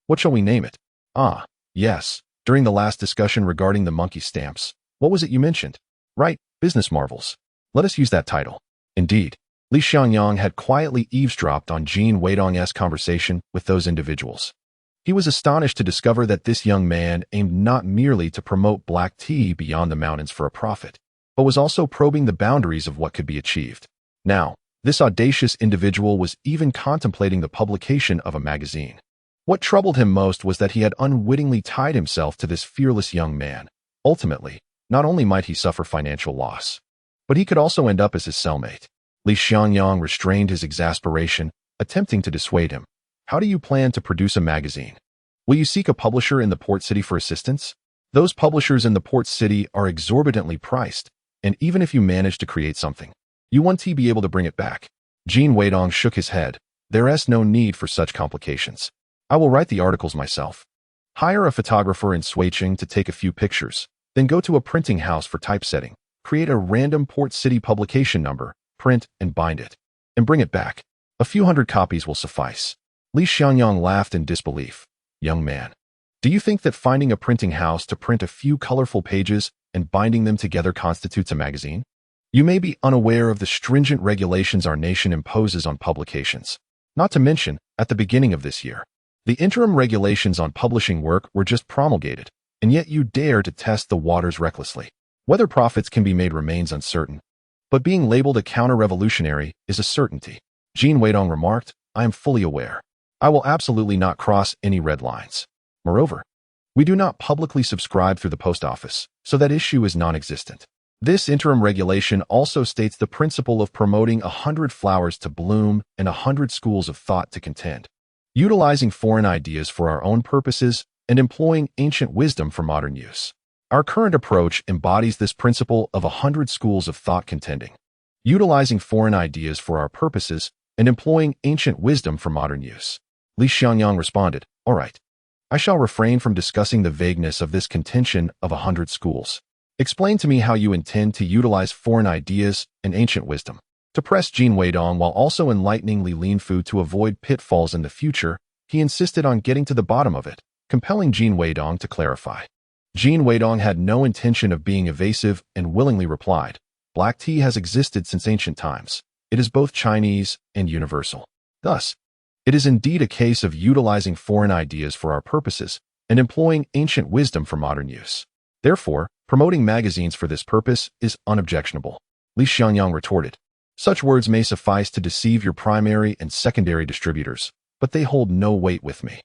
What shall we name it? Ah, yes. During the last discussion regarding the monkey stamps, what was it you mentioned? Right, Business Marvels. Let us use that title. Indeed, Li Xiangyang had quietly eavesdropped on Jin Weidong's conversation with those individuals. He was astonished to discover that this young man aimed not merely to promote black tea beyond the mountains for a profit, but was also probing the boundaries of what could be achieved. Now, this audacious individual was even contemplating the publication of a magazine. What troubled him most was that he had unwittingly tied himself to this fearless young man. Ultimately, not only might he suffer financial loss, but he could also end up as his cellmate. Li Xiangyang restrained his exasperation, attempting to dissuade him. How do you plan to produce a magazine? Will you seek a publisher in the port city for assistance? Those publishers in the port city are exorbitantly priced, and even if you manage to create something, you won't be able to bring it back. Jin Weidong shook his head. There is no need for such complications. I will write the articles myself. Hire a photographer in Suicheng to take a few pictures, then go to a printing house for typesetting, create a random port city publication number, print and bind it, and bring it back. A few hundred copies will suffice. Li Xiangyang laughed in disbelief. Young man, do you think that finding a printing house to print a few colorful pages and binding them together constitutes a magazine? You may be unaware of the stringent regulations our nation imposes on publications. Not to mention, at the beginning of this year, the interim regulations on publishing work were just promulgated, and yet you dare to test the waters recklessly. Whether profits can be made remains uncertain, but being labeled a counter-revolutionary is a certainty. Jin Weidong remarked, I am fully aware. I will absolutely not cross any red lines. Moreover, we do not publicly subscribe through the post office, so that issue is non-existent. This interim regulation also states the principle of promoting 100 flowers to bloom and 100 schools of thought to contend, utilizing foreign ideas for our own purposes and employing ancient wisdom for modern use. Our current approach embodies this principle of 100 schools of thought contending, utilizing foreign ideas for our purposes and employing ancient wisdom for modern use. Li Xiangyang responded, all right. I shall refrain from discussing the vagueness of this contention of 100 schools. Explain to me how you intend to utilize foreign ideas and ancient wisdom. To press Jin Weidong while also enlightening Li Linfu to avoid pitfalls in the future, he insisted on getting to the bottom of it, compelling Jin Weidong to clarify. Jin Weidong had no intention of being evasive and willingly replied, black tea has existed since ancient times. It is both Chinese and universal. Thus, it is indeed a case of utilizing foreign ideas for our purposes and employing ancient wisdom for modern use. Therefore, promoting magazines for this purpose is unobjectionable. Li Xiangyang retorted, such words may suffice to deceive your primary and secondary distributors, but they hold no weight with me.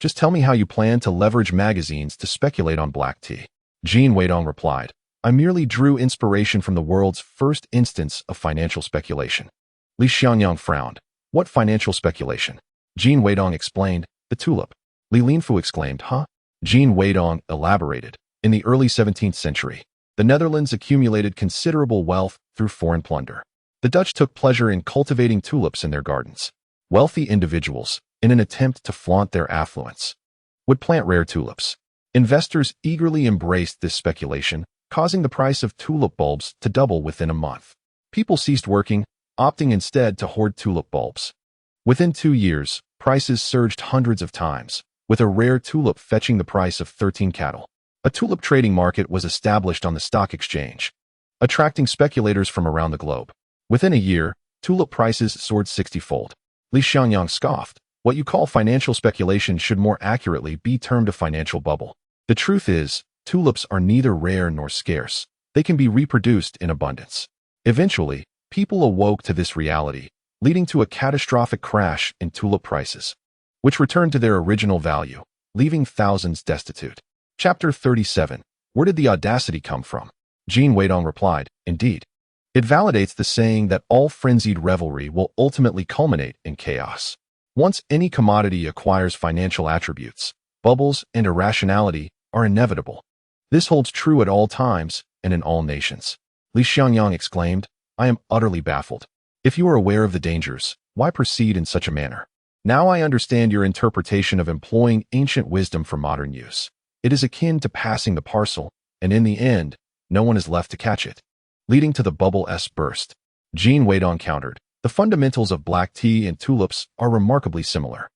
Just tell me how you plan to leverage magazines to speculate on black tea. Jin Weidong replied, I merely drew inspiration from the world's first instance of financial speculation. Li Xiangyang frowned. What financial speculation? Jin Weidong explained, the tulip. Li Linfu exclaimed, huh? Jin Weidong elaborated. In the early 17th century, the Netherlands accumulated considerable wealth through foreign plunder. The Dutch took pleasure in cultivating tulips in their gardens. Wealthy individuals, in an attempt to flaunt their affluence, would plant rare tulips. Investors eagerly embraced this speculation, causing the price of tulip bulbs to double within a month. People ceased working, opting instead to hoard tulip bulbs. Within 2 years, prices surged hundreds of times, with a rare tulip fetching the price of 13 cattle. A tulip trading market was established on the stock exchange, attracting speculators from around the globe. Within a year, tulip prices soared 60-fold. Li Xiangyang scoffed. What you call financial speculation should more accurately be termed a financial bubble. The truth is, tulips are neither rare nor scarce. They can be reproduced in abundance. Eventually, people awoke to this reality, leading to a catastrophic crash in tulip prices, which returned to their original value, leaving thousands destitute. Chapter 37. Where did the audacity come from? Jin Weidong replied, indeed. It validates the saying that all frenzied revelry will ultimately culminate in chaos. Once any commodity acquires financial attributes, bubbles and irrationality are inevitable. This holds true at all times and in all nations. Li Xiangyang exclaimed, I am utterly baffled. If you are aware of the dangers, Why proceed in such a manner? Now I understand your interpretation of employing ancient wisdom for modern use. It is akin to passing the parcel, and in the end, no one is left to catch it, leading to the bubble's burst. Jin Weidong countered, the fundamentals of black tea and tulips are remarkably similar.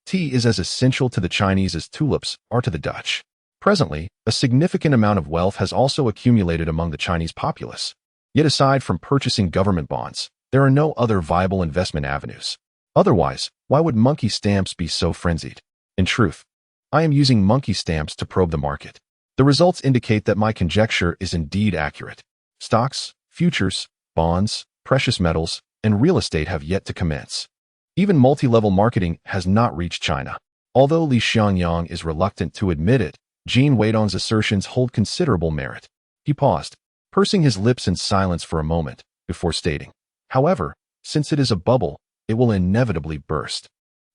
Tea is as essential to the Chinese as tulips are to the Dutch. Presently, a significant amount of wealth has also accumulated among the Chinese populace. Yet aside from purchasing government bonds, there are no other viable investment avenues. Otherwise, why would monkey stamps be so frenzied? In truth, I am using monkey stamps to probe the market. The results indicate that my conjecture is indeed accurate. Stocks, futures, bonds, precious metals, and real estate have yet to commence. Even multi-level marketing has not reached China. Although Li Xiangyang is reluctant to admit it, Jin Weidong's assertions hold considerable merit. He paused, pursing his lips in silence for a moment, before stating, however, since it is a bubble, it will inevitably burst.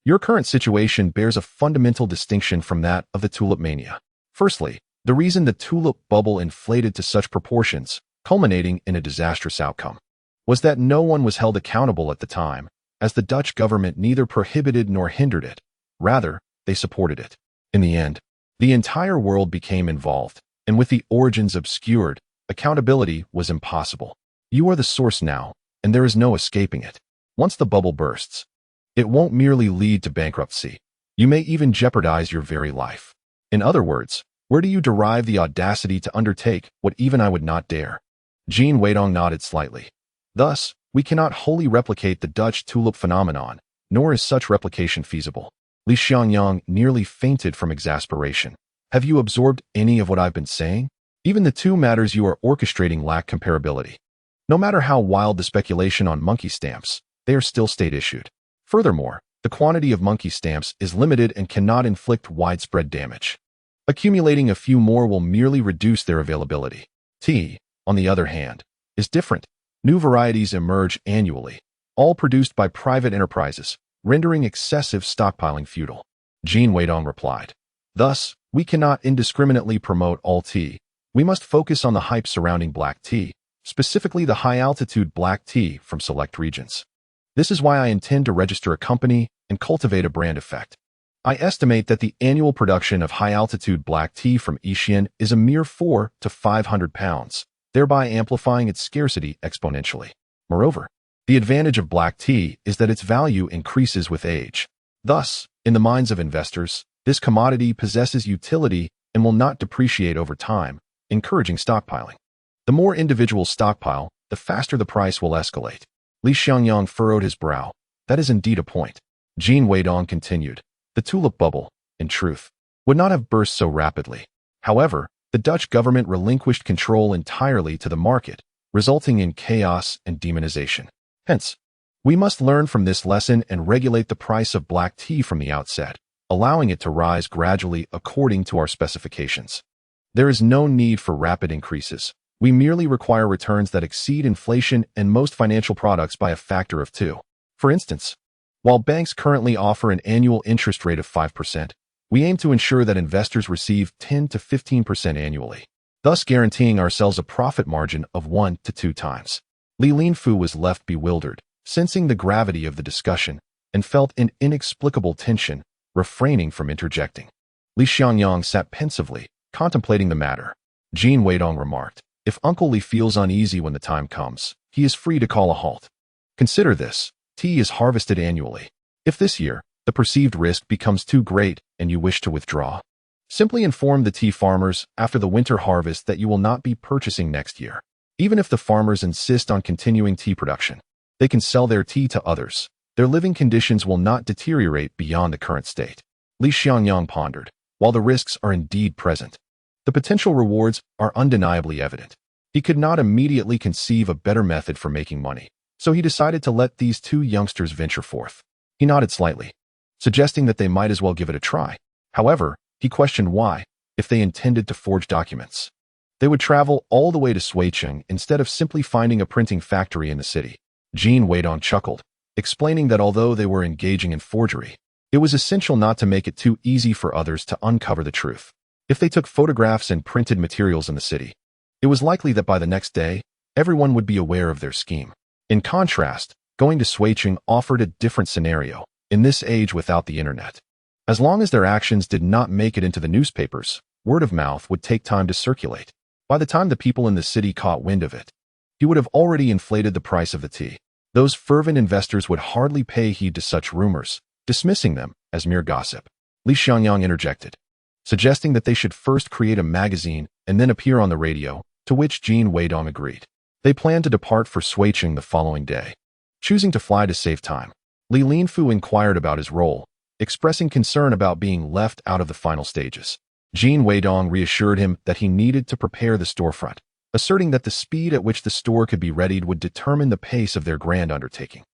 Your current situation bears a fundamental distinction from that of the tulip mania. Firstly, the reason the tulip bubble inflated to such proportions, culminating in a disastrous outcome, was that no one was held accountable at the time, as the Dutch government neither prohibited nor hindered it. Rather, they supported it. In the end, the entire world became involved, and with the origins obscured, accountability was impossible. You are the source now, and there is no escaping it. Once the bubble bursts, it won't merely lead to bankruptcy. You may even jeopardize your very life. In other words, where do you derive the audacity to undertake what even I would not dare? Jin Weidong nodded slightly. Thus, we cannot wholly replicate the Dutch tulip phenomenon, nor is such replication feasible. Li Xiangyang nearly fainted from exasperation. Have you absorbed any of what I've been saying? Even the two matters you are orchestrating lack comparability. No matter how wild the speculation on monkey stamps, they are still state-issued. Furthermore, the quantity of monkey stamps is limited and cannot inflict widespread damage. Accumulating a few more will merely reduce their availability. Tea, on the other hand, is different. New varieties emerge annually, all produced by private enterprises, rendering excessive stockpiling futile. Jin Weidong replied. Thus, we cannot indiscriminately promote all tea. We must focus on the hype surrounding black tea, specifically the high-altitude black tea from select regions. This is why I intend to register a company and cultivate a brand effect. I estimate that the annual production of high-altitude black tea from Yixian is a mere 4 to 500 pounds, thereby amplifying its scarcity exponentially. Moreover, the advantage of black tea is that its value increases with age. Thus, in the minds of investors, this commodity possesses utility and will not depreciate over time, encouraging stockpiling. The more individuals stockpile, the faster the price will escalate. Li Xiangyang furrowed his brow. That is indeed a point. Jin Weidong continued. The tulip bubble, in truth, would not have burst so rapidly. However, the Dutch government relinquished control entirely to the market, resulting in chaos and demonization. Hence, we must learn from this lesson and regulate the price of black tea from the outset, allowing it to rise gradually according to our specifications. There is no need for rapid increases. We merely require returns that exceed inflation and most financial products by a factor of 2. For instance, while banks currently offer an annual interest rate of 5%, we aim to ensure that investors receive 10 to 15% annually, thus guaranteeing ourselves a profit margin of 1 to 2 times. Li Linfu was left bewildered, sensing the gravity of the discussion, and felt an inexplicable tension, refraining from interjecting. Li Xiangyang sat pensively, contemplating the matter. Jin Weidong remarked, if Uncle Li feels uneasy when the time comes, he is free to call a halt. Consider this. Tea is harvested annually. If this year, the perceived risk becomes too great and you wish to withdraw, simply inform the tea farmers after the winter harvest that you will not be purchasing next year. Even if the farmers insist on continuing tea production, they can sell their tea to others. Their living conditions will not deteriorate beyond the current state. Li Xiangyang pondered. While the risks are indeed present, the potential rewards are undeniably evident. He could not immediately conceive a better method for making money, so he decided to let these two youngsters venture forth. He nodded slightly, suggesting that they might as well give it a try. However, he questioned why, if they intended to forge documents, they would travel all the way to Suicheng instead of simply finding a printing factory in the city. Jin Weidong chuckled, explaining that although they were engaging in forgery, it was essential not to make it too easy for others to uncover the truth. If they took photographs and printed materials in the city, it was likely that by the next day, everyone would be aware of their scheme. In contrast, Going to Suicheng offered a different scenario, in this age without the internet. As long as their actions did not make it into the newspapers, word of mouth would take time to circulate. By the time the people in the city caught wind of it, he would have already inflated the price of the tea. Those fervent investors would hardly pay heed to such rumors, dismissing them as mere gossip. Li Xiangyang interjected, suggesting that they should first create a magazine and then appear on the radio, to which Jin Weidong agreed. They planned to depart for Suicheng the following day. Choosing to fly to save time, Li Linfu inquired about his role, expressing concern about being left out of the final stages. Jin Weidong reassured him that he needed to prepare the storefront, asserting that the speed at which the store could be readied would determine the pace of their grand undertaking.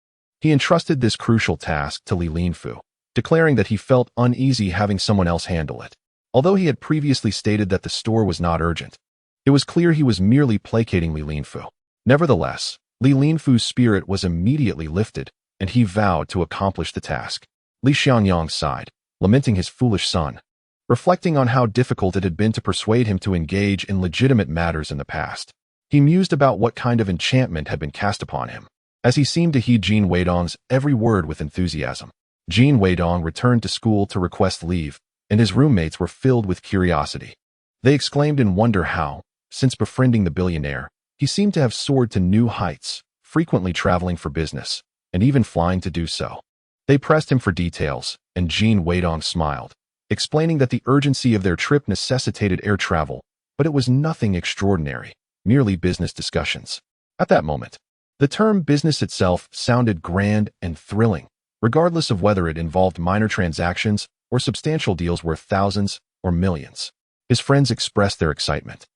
He entrusted this crucial task to Li Linfu, declaring that he felt uneasy having someone else handle it. Although he had previously stated that the store was not urgent, it was clear he was merely placating Li Linfu. Nevertheless, Li Linfu's spirit was immediately lifted, and he vowed to accomplish the task. Li Xiangyang sighed, lamenting his foolish son, reflecting on how difficult it had been to persuade him to engage in legitimate matters in the past. He mused about what kind of enchantment had been cast upon him, as he seemed to heed Jin Weidong's every word with enthusiasm. Jin Weidong returned to school to request leave, and his roommates were filled with curiosity. They exclaimed in wonder how, since befriending the billionaire, he seemed to have soared to new heights, frequently traveling for business, and even flying to do so. They pressed him for details, and Jin Weidong smiled, explaining that the urgency of their trip necessitated air travel, but it was nothing extraordinary, merely business discussions. At that moment, the term business itself sounded grand and thrilling, regardless of whether it involved minor transactions or substantial deals worth thousands or millions. His friends expressed their excitement,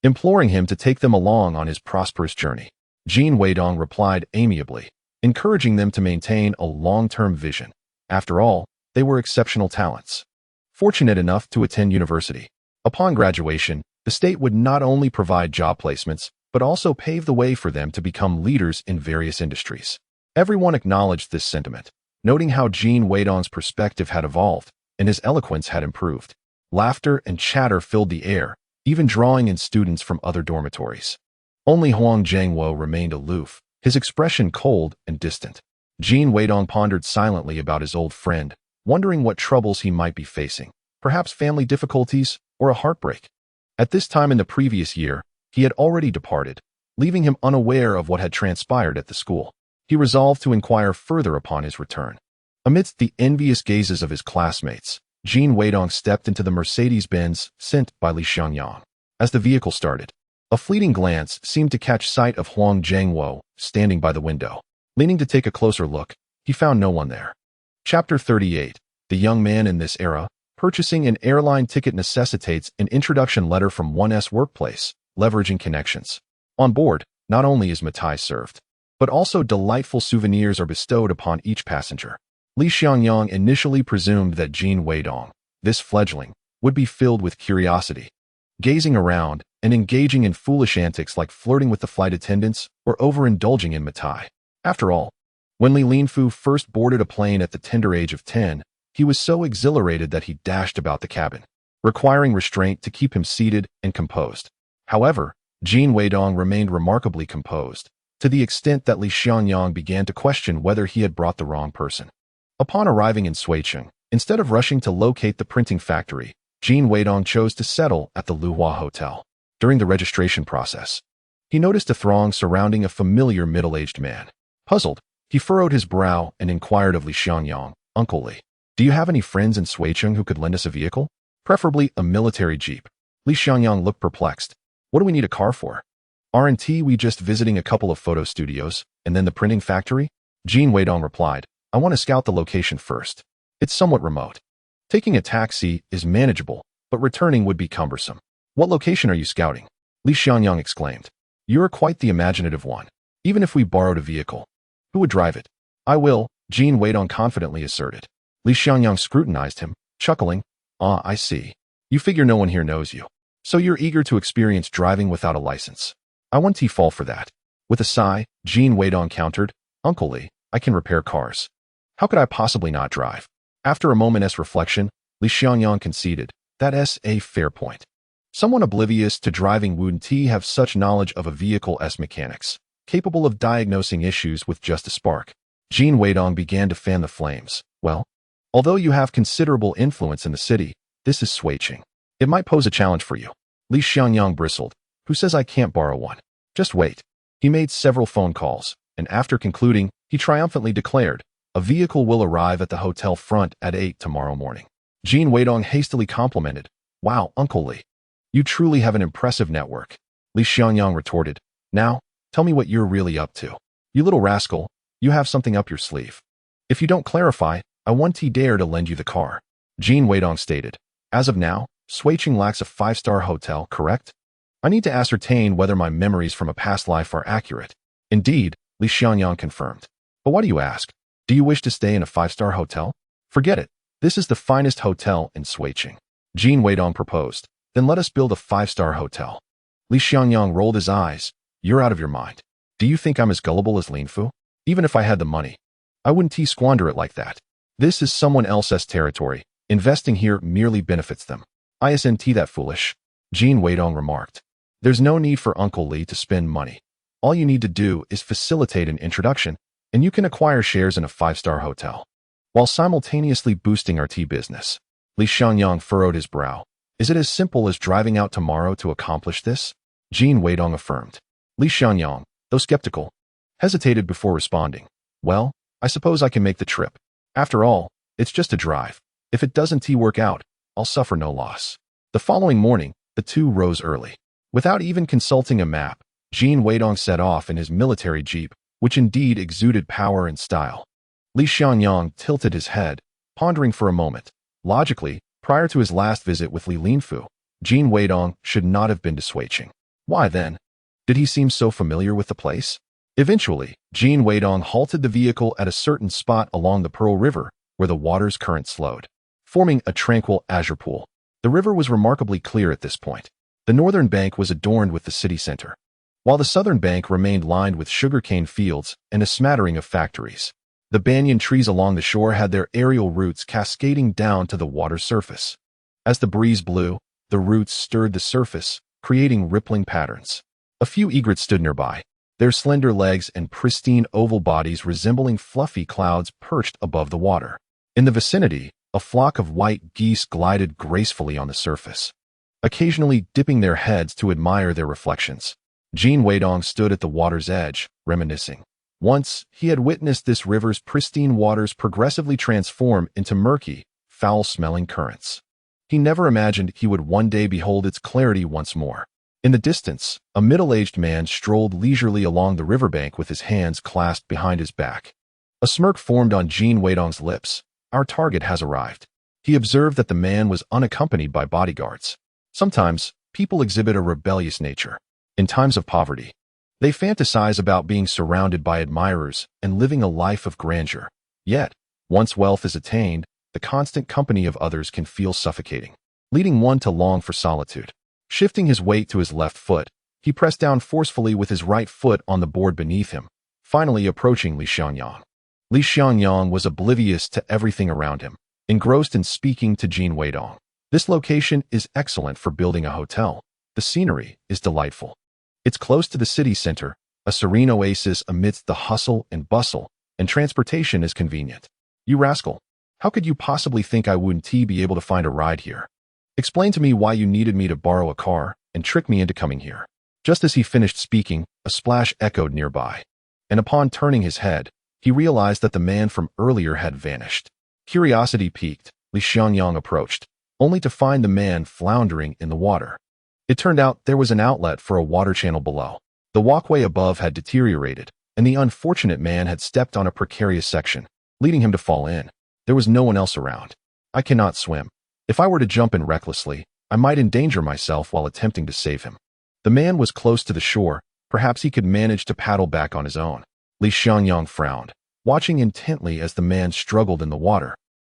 imploring him to take them along on his prosperous journey. Jin Weidong replied amiably, encouraging them to maintain a long-term vision. After all, they were exceptional talents, fortunate enough to attend university. Upon graduation, the state would not only provide job placements, but also pave the way for them to become leaders in various industries. Everyone acknowledged this sentiment, noting how Jin Weidong's perspective had evolved and his eloquence had improved. Laughter and chatter filled the air, even drawing in students from other dormitories. Only Wang Jianing remained aloof, his expression cold and distant. Jin Weidong pondered silently about his old friend, wondering what troubles he might be facing, perhaps family difficulties or a heartbreak. At this time in the previous year, he had already departed, leaving him unaware of what had transpired at the school. He resolved to inquire further upon his return. Amidst the envious gazes of his classmates, Jin Weidong stepped into the Mercedes-Benz sent by Li Xiangyang. As the vehicle started, a fleeting glance seemed to catch sight of Wang Jianing standing by the window. Leaning to take a closer look, he found no one there. Chapter 38. The young man in this era. Purchasing an airline ticket necessitates an introduction letter from one's workplace, leveraging connections. On board, not only is Matai served, but also delightful souvenirs are bestowed upon each passenger. Li Xiangyang initially presumed that Jin Weidong, this fledgling, would be filled with curiosity, gazing around and engaging in foolish antics like flirting with the flight attendants or overindulging in Matai. After all, when Li Linfu first boarded a plane at the tender age of 10, he was so exhilarated that he dashed about the cabin, requiring restraint to keep him seated and composed. However, Jin Weidong remained remarkably composed, to the extent that Li Xiangyang began to question whether he had brought the wrong person. Upon arriving in Suicheng, instead of rushing to locate the printing factory, Jin Weidong chose to settle at the Luhua Hotel. During the registration process, he noticed a throng surrounding a familiar middle-aged man. Puzzled, he furrowed his brow and inquired of Li Xiangyang, "Uncle Li, do you have any friends in Suicheng who could lend us a vehicle? Preferably a military jeep." Li Xiangyang looked perplexed. "What do we need a car for? Aren't we just visiting a couple of photo studios, and then the printing factory?" Jin Weidong replied, "I want to scout the location first. It's somewhat remote. Taking a taxi is manageable, but returning would be cumbersome." "What location are you scouting?" Li Xiangyang exclaimed. "You're quite the imaginative one. Even if we borrowed a vehicle, who would drive it?" "I will," Jin Weidong confidently asserted. Li Xiangyang scrutinized him, chuckling. "Ah, I see. You figure no one here knows you. So you're eager to experience driving without a license. I won't fall for that." With a sigh, Jin Weidong countered, "Uncle Li, I can repair cars. How could I possibly not drive?" After a moment's reflection, Li Xiangyang conceded, "That's a fair point. Someone oblivious to driving wouldn't have such knowledge of a vehicle's mechanics." capable of diagnosing issues with just a spark. Jin Weidong began to fan the flames. Well, although you have considerable influence in the city, this is switching. It might pose a challenge for you. Li Xiangyang bristled. Who says I can't borrow one? Just wait. He made several phone calls, and after concluding, he triumphantly declared, a vehicle will arrive at the hotel front at 8 tomorrow morning. Jin Weidong hastily complimented. Wow, Uncle Li. You truly have an impressive network. Li Xiangyang retorted. Now, tell me what you're really up to. You little rascal, you have something up your sleeve. If you don't clarify, I won't dare to lend you the car. Jin Weidong stated. As of now, Shuiqing lacks a 5-star hotel, correct? I need to ascertain whether my memories from a past life are accurate. Indeed, Li Xiangyang confirmed. But why do you ask? Do you wish to stay in a 5-star hotel? Forget it. This is the finest hotel in Shuiqing. Jin Weidong proposed. Then let us build a 5-star hotel. Li Xiangyang rolled his eyes. You're out of your mind. Do you think I'm as gullible as Lin Fu? Even if I had the money, I wouldn't squander it like that. This is someone else's territory. Investing here merely benefits them. Isn't that foolish? Jin Weidong remarked. There's no need for Uncle Li to spend money. All you need to do is facilitate an introduction, and you can acquire shares in a 5-star hotel, while simultaneously boosting our tea business. Li Xiangyang furrowed his brow. Is it as simple as driving out tomorrow to accomplish this? Jin Weidong affirmed. Li Xiangyang, though skeptical, hesitated before responding. Well, I suppose I can make the trip. After all, it's just a drive. If it doesn't work out, I'll suffer no loss. The following morning, the two rose early. Without even consulting a map, Jin Weidong set off in his military jeep, which indeed exuded power and style. Li Xiangyang tilted his head, pondering for a moment. Logically, prior to his last visit with Li Linfu, Jin Weidong should not have been to Shuiqing. Why then? Did he seem so familiar with the place? Eventually, Jin Weidong halted the vehicle at a certain spot along the Pearl River, where the water's current slowed, forming a tranquil azure pool. The river was remarkably clear at this point. The northern bank was adorned with the city center, while the southern bank remained lined with sugarcane fields and a smattering of factories. The banyan trees along the shore had their aerial roots cascading down to the water's surface. As the breeze blew, the roots stirred the surface, creating rippling patterns. A few egrets stood nearby, their slender legs and pristine oval bodies resembling fluffy clouds perched above the water. In the vicinity, a flock of white geese glided gracefully on the surface, occasionally dipping their heads to admire their reflections. Jin Weidong stood at the water's edge, reminiscing. Once, he had witnessed this river's pristine waters progressively transform into murky, foul-smelling currents. He never imagined he would one day behold its clarity once more. In the distance, a middle-aged man strolled leisurely along the riverbank with his hands clasped behind his back. A smirk formed on Jin Weidong's lips. Our target has arrived. He observed that the man was unaccompanied by bodyguards. Sometimes, people exhibit a rebellious nature. In times of poverty, they fantasize about being surrounded by admirers and living a life of grandeur. Yet, once wealth is attained, the constant company of others can feel suffocating, leading one to long for solitude. Shifting his weight to his left foot, he pressed down forcefully with his right foot on the board beneath him, finally approaching Li Xiangyang. Li Xiangyang was oblivious to everything around him, engrossed in speaking to Jin Weidong. This location is excellent for building a hotel. The scenery is delightful. It's close to the city center, a serene oasis amidst the hustle and bustle, and transportation is convenient. You rascal, how could you possibly think I wouldn't be able to find a ride here? Explain to me why you needed me to borrow a car and trick me into coming here. Just as he finished speaking, a splash echoed nearby, and upon turning his head, he realized that the man from earlier had vanished. Curiosity piqued, Li Xiangyang approached, only to find the man floundering in the water. It turned out there was an outlet for a water channel below. The walkway above had deteriorated, and the unfortunate man had stepped on a precarious section, leading him to fall in. There was no one else around. I cannot swim. If I were to jump in recklessly, I might endanger myself while attempting to save him. The man was close to the shore. Perhaps he could manage to paddle back on his own. Li Xiangyang frowned, watching intently as the man struggled in the water,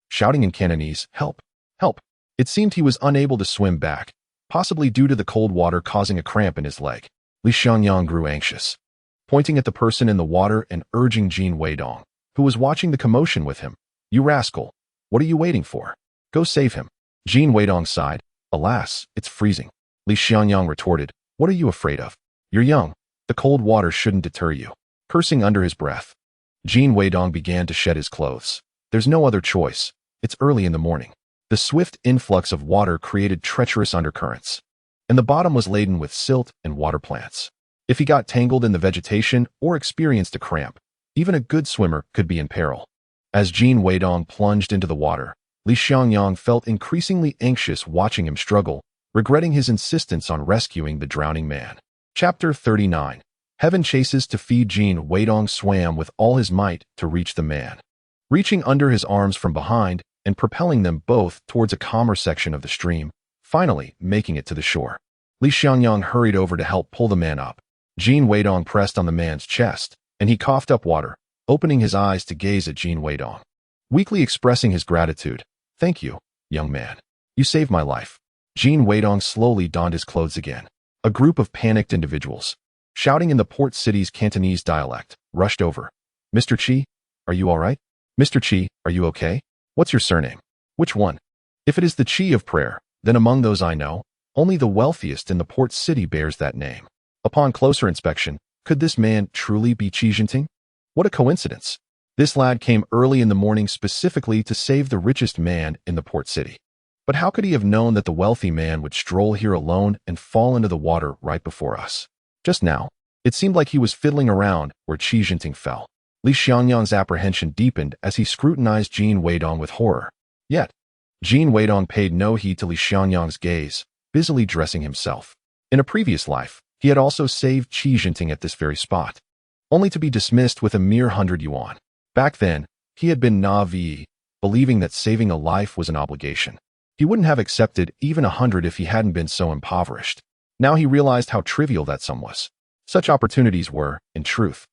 shouting in Cantonese, "Help! Help!" It seemed he was unable to swim back, possibly due to the cold water causing a cramp in his leg. Li Xiangyang grew anxious, pointing at the person in the water and urging Jin Weidong, who was watching the commotion with him. You rascal, what are you waiting for? Go save him. Jin Weidong sighed. Alas, it's freezing. Li Xiangyang retorted. What are you afraid of? You're young. The cold water shouldn't deter you. Cursing under his breath, Jin Weidong began to shed his clothes. There's no other choice. It's early in the morning. The swift influx of water created treacherous undercurrents, and the bottom was laden with silt and water plants. If he got tangled in the vegetation or experienced a cramp, even a good swimmer could be in peril. As Jin Weidong plunged into the water, Li Xiangyang felt increasingly anxious watching him struggle, regretting his insistence on rescuing the drowning man. Chapter 39. Heaven chases to feed. Jin Weidong swam with all his might to reach the man, reaching under his arms from behind and propelling them both towards a calmer section of the stream, finally making it to the shore. Li Xiangyang hurried over to help pull the man up. Jin Weidong pressed on the man's chest, and he coughed up water, opening his eyes to gaze at Jin Weidong, weakly expressing his gratitude. Thank you, young man. You saved my life. Jin Weidong slowly donned his clothes again. A group of panicked individuals, shouting in the port city's Cantonese dialect, rushed over. Mr. Qi, are you all right? Mr. Qi, are you okay? What's your surname? Which one? If it is the Qi of prayer, then among those I know, only the wealthiest in the port city bears that name. Upon closer inspection, could this man truly be Qi Jinping? What a coincidence. This lad came early in the morning specifically to save the richest man in the port city. But how could he have known that the wealthy man would stroll here alone and fall into the water right before us? Just now, it seemed like he was fiddling around where Qi Jinping fell. Li Xiangyang's apprehension deepened as he scrutinized Jin Weidong with horror. Yet, Jin Weidong paid no heed to Li Xiangyang's gaze, busily dressing himself. In a previous life, he had also saved Qi Jinping at this very spot, only to be dismissed with a mere 100 yuan. Back then, he had been naive, believing that saving a life was an obligation. He wouldn't have accepted even 100 if he hadn't been so impoverished. Now he realized how trivial that sum was. Such opportunities were, in truth,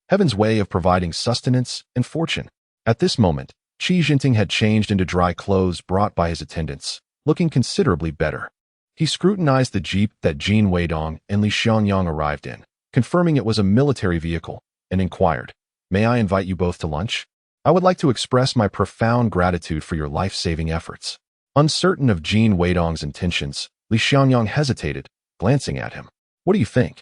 heaven's way of providing sustenance and fortune. At this moment, Qi Jinping had changed into dry clothes brought by his attendants, looking considerably better. He scrutinized the jeep that Jin Weidong and Li Xiangyang arrived in, confirming it was a military vehicle, and inquired, "May I invite you both to lunch? I would like to express my profound gratitude for your life-saving efforts." Uncertain of Jin Weidong's intentions, Li Xiangyang hesitated, glancing at him. "What do you think?"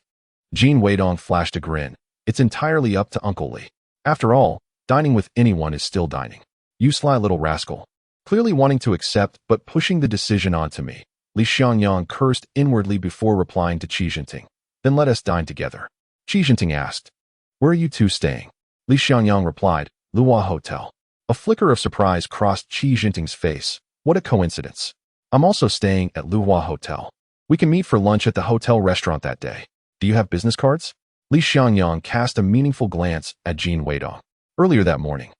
Jin Weidong flashed a grin. "It's entirely up to Uncle Li. After all, dining with anyone is still dining. You sly little rascal." Clearly wanting to accept but pushing the decision onto me, Li Xiangyang cursed inwardly before replying to Qi Jinping. "Then let us dine together." Qi Jinping asked, "Where are you two staying?" Li Xiangyang replied, "Luhua Hotel." A flicker of surprise crossed Qi Jinping's face. What a coincidence. "I'm also staying at Luhua Hotel. We can meet for lunch at the hotel restaurant that day. Do you have business cards?" Li Xiangyang cast a meaningful glance at Jin Weidong. Earlier that morning,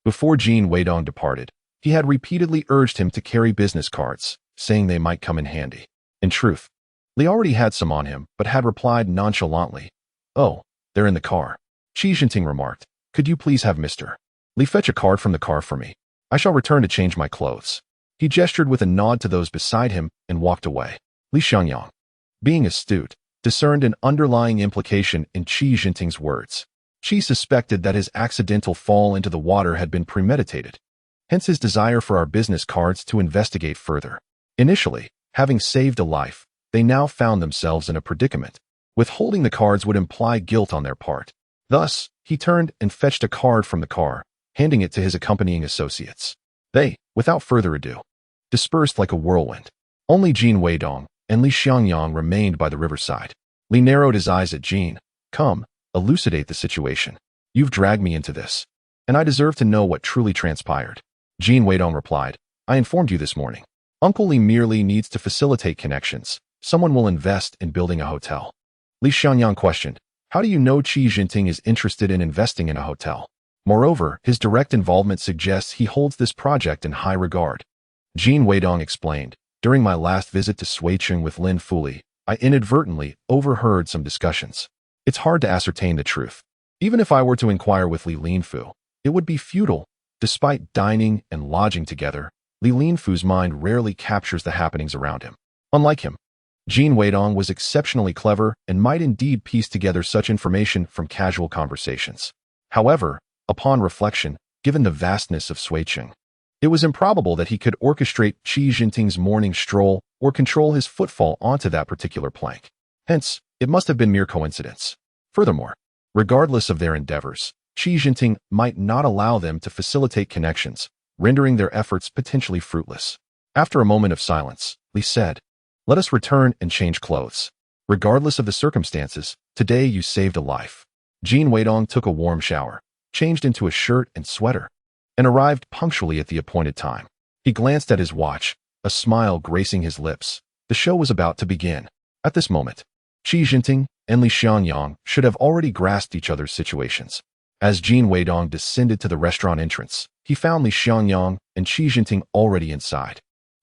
before Jin Weidong departed, he had repeatedly urged him to carry business cards, saying they might come in handy. In truth, Li already had some on him, but had replied nonchalantly, "Oh, they're in the car." Qi Jinping remarked, "Could you please have Mr. Li fetch a card from the car for me? I shall return to change my clothes." He gestured with a nod to those beside him and walked away. Li Xiangyang, being astute, discerned an underlying implication in Qi Jinping's words. Qi suspected that his accidental fall into the water had been premeditated, hence his desire for our business cards to investigate further. Initially, having saved a life, they now found themselves in a predicament. Withholding the cards would imply guilt on their part. Thus, he turned and fetched a card from the car, handing it to his accompanying associates. They, without further ado, dispersed like a whirlwind. Only Jin Weidong and Li Xiangyang remained by the riverside. Li narrowed his eyes at Jin. "Come, elucidate the situation. You've dragged me into this, and I deserve to know what truly transpired." Jin Weidong replied, "I informed you this morning. Uncle Li merely needs to facilitate connections. Someone will invest in building a hotel." Li Xiangyang questioned, "How do you know Qi Jinping is interested in investing in a hotel? Moreover, his direct involvement suggests he holds this project in high regard." Jin Weidong explained, "During my last visit to Suicheng with Lin Fuli, I inadvertently overheard some discussions. It's hard to ascertain the truth. Even if I were to inquire with Li Linfu, it would be futile. Despite dining and lodging together, Li Linfu's mind rarely captures the happenings around him. Unlike him, Jin Weidong was exceptionally clever and might indeed piece together such information from casual conversations. However, upon reflection, given the vastness of Suicheng, it was improbable that he could orchestrate Qi Jinping's morning stroll or control his footfall onto that particular plank. Hence, it must have been mere coincidence. Furthermore, regardless of their endeavors, Xi Jinping might not allow them to facilitate connections, rendering their efforts potentially fruitless. After a moment of silence, Li said, "Let us return and change clothes. Regardless of the circumstances, today you saved a life." Jin Weidong took a warm shower, changed into a shirt and sweater, and arrived punctually at the appointed time. He glanced at his watch, a smile gracing his lips. The show was about to begin. At this moment, Xi Jinping and Li Xianyang should have already grasped each other's situations. As Jin Weidong descended to the restaurant entrance, he found Li Xianyang and Xi Jinping already inside,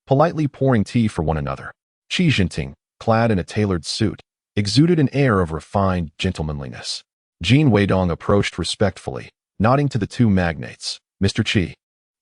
politely pouring tea for one another. Xi Jinping, clad in a tailored suit, exuded an air of refined gentlemanliness. Jin Weidong approached respectfully, nodding to the two magnates. "Mr. Qi."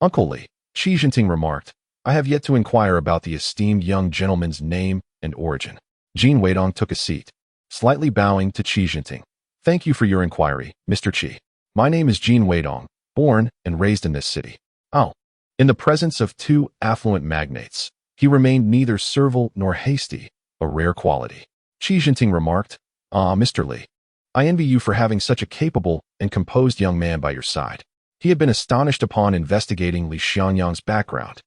"Uncle Li," Xi Jinping remarked, "I have yet to inquire about the esteemed young gentleman's name and origin." Jin Weidong took a seat, slightly bowing to Xi Jinping. "Thank you for your inquiry, Mr. Qi. My name is Jin Weidong, born and raised in this city." Oh. In the presence of two affluent magnates, he remained neither servile nor hasty, a rare quality. Xi Jinping remarked, "Ah, Mr. Li, I envy you for having such a capable and composed young man by your side." He had been astonished upon investigating Li Xianyang's background,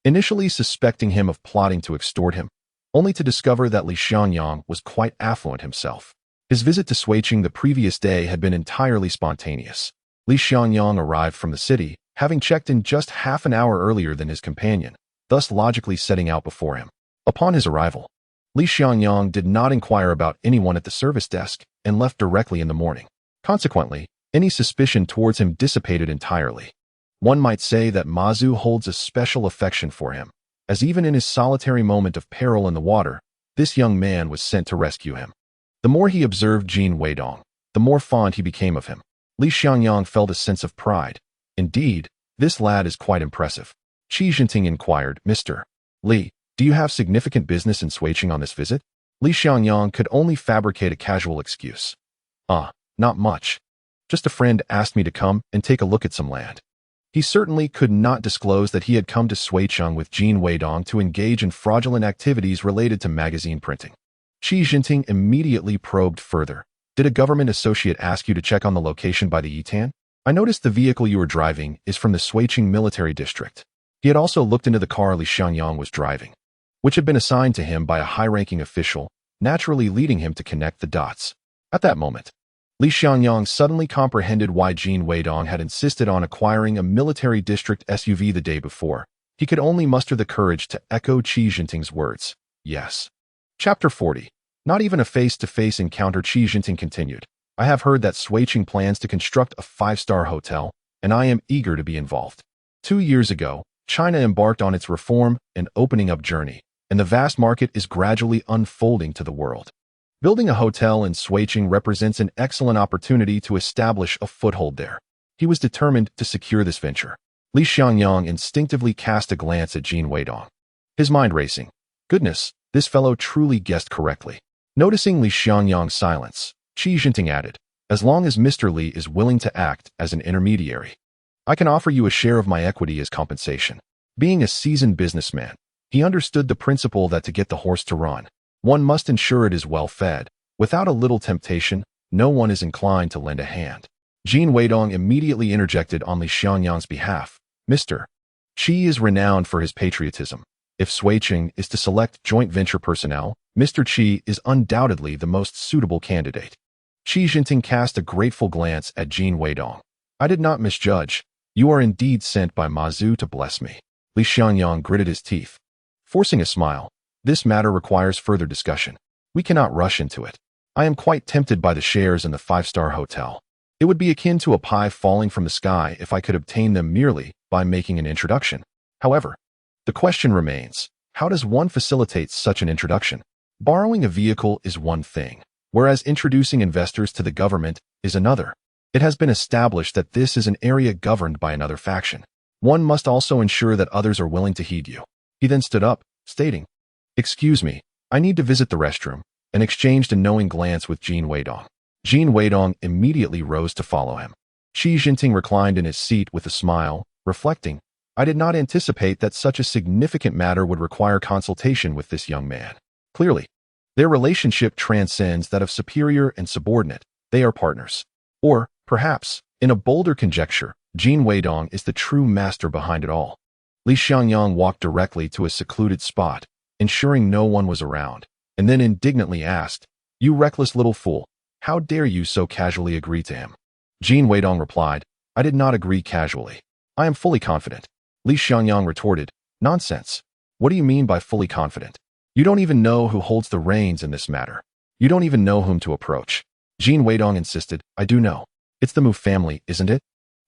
initially suspecting him of plotting to extort him, only to discover that Li Xianyang was quite affluent himself. His visit to Suiqing the previous day had been entirely spontaneous. Li Xianyang arrived from the city, having checked in just half an hour earlier than his companion, thus logically setting out before him. Upon his arrival, Li Xianyang did not inquire about anyone at the service desk and left directly in the morning. Consequently, any suspicion towards him dissipated entirely. One might say that Ma Zu holds a special affection for him, as even in his solitary moment of peril in the water, this young man was sent to rescue him. The more he observed Jin Weidong, the more fond he became of him. Li Xianyang felt a sense of pride. Indeed, this lad is quite impressive. Xi Jinping inquired, "Mr. Li, do you have significant business in Suiqing on this visit?" Li Xianyang could only fabricate a casual excuse. Not much. Just a friend asked me to come and take a look at some land." He certainly could not disclose that he had come to Suiqing with Jin Weidong to engage in fraudulent activities related to magazine printing. Xi Jinping immediately probed further. "Did a government associate ask you to check on the location by the Yitan? I noticed the vehicle you were driving is from the Suiqing military district." He had also looked into the car Li Xianyang was driving, which had been assigned to him by a high-ranking official, naturally leading him to connect the dots. At that moment, Li Xianyang suddenly comprehended why Jin Weidong had insisted on acquiring a military district SUV the day before. He could only muster the courage to echo Xi Jinping's words. "Yes." Chapter 40. Not even a face-to-face encounter. Xi Jinping continued, "I have heard that Suiqing plans to construct a 5-star hotel, and I am eager to be involved. 2 years ago, China embarked on its reform and opening up journey, and the vast market is gradually unfolding to the world. Building a hotel in Suiqing represents an excellent opportunity to establish a foothold there." He was determined to secure this venture. Li Xianyang instinctively cast a glance at Jin Weidong, his mind racing. Goodness, this fellow truly guessed correctly. Noticing Li Xianyang's silence, Xi Jinping added, "As long as Mr. Li is willing to act as an intermediary, I can offer you a share of my equity as compensation." Being a seasoned businessman, he understood the principle that to get the horse to run, one must ensure it is well fed. Without a little temptation, no one is inclined to lend a hand. Jin Weidong immediately interjected on Li Xianyang's behalf. "Mr. Qi is renowned for his patriotism. If Suiqing is to select joint venture personnel, Mr. Qi is undoubtedly the most suitable candidate." Xi Jinping cast a grateful glance at Jin Weidong. "I did not misjudge. You are indeed sent by Ma Zu to bless me." Li Xianyang gritted his teeth, forcing a smile. "This matter requires further discussion. We cannot rush into it. I am quite tempted by the shares in the 5-star hotel. It would be akin to a pie falling from the sky if I could obtain them merely by making an introduction. However, the question remains, how does one facilitate such an introduction? Borrowing a vehicle is one thing, whereas introducing investors to the government is another. It has been established that this is an area governed by another faction. One must also ensure that others are willing to heed you." He then stood up, stating, "Excuse me, I need to visit the restroom," and exchanged a knowing glance with Jin Weidong. Jin Weidong immediately rose to follow him. Xi Jinping reclined in his seat with a smile, reflecting, "I did not anticipate that such a significant matter would require consultation with this young man." Clearly, their relationship transcends that of superior and subordinate, They are partners. Or, perhaps, in a bolder conjecture, Jin Weidong is the true master behind it all. Li Xiangyang walked directly to a secluded spot, ensuring no one was around, and then indignantly asked, "You reckless little fool, how dare you so casually agree to him?" Jin Weidong replied, "I did not agree casually. I am fully confident." Li Xiangyang retorted, "Nonsense. What do you mean by fully confident? You don't even know who holds the reins in this matter. You don't even know whom to approach." Jin Weidong insisted, "I do know. It's the Mu family, isn't it?"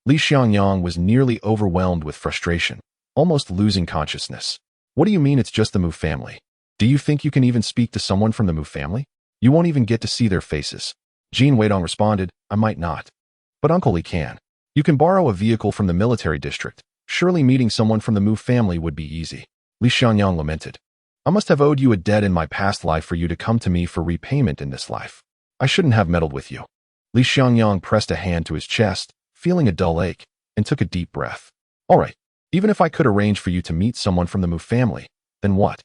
Li Xiangyang was nearly overwhelmed with frustration, almost losing consciousness. "What do you mean it's just the Mu family? Do you think you can even speak to someone from the Mu family? You won't even get to see their faces." Jin Weidong responded, "I might not. But Uncle Li can. You can borrow a vehicle from the military district. Surely meeting someone from the Mu family would be easy." Li Xiangyang lamented, "I must have owed you a debt in my past life for you to come to me for repayment in this life. I shouldn't have meddled with you." Li Xiangyang pressed a hand to his chest, feeling a dull ache, and took a deep breath. "All right, even if I could arrange for you to meet someone from the Mu family, then what?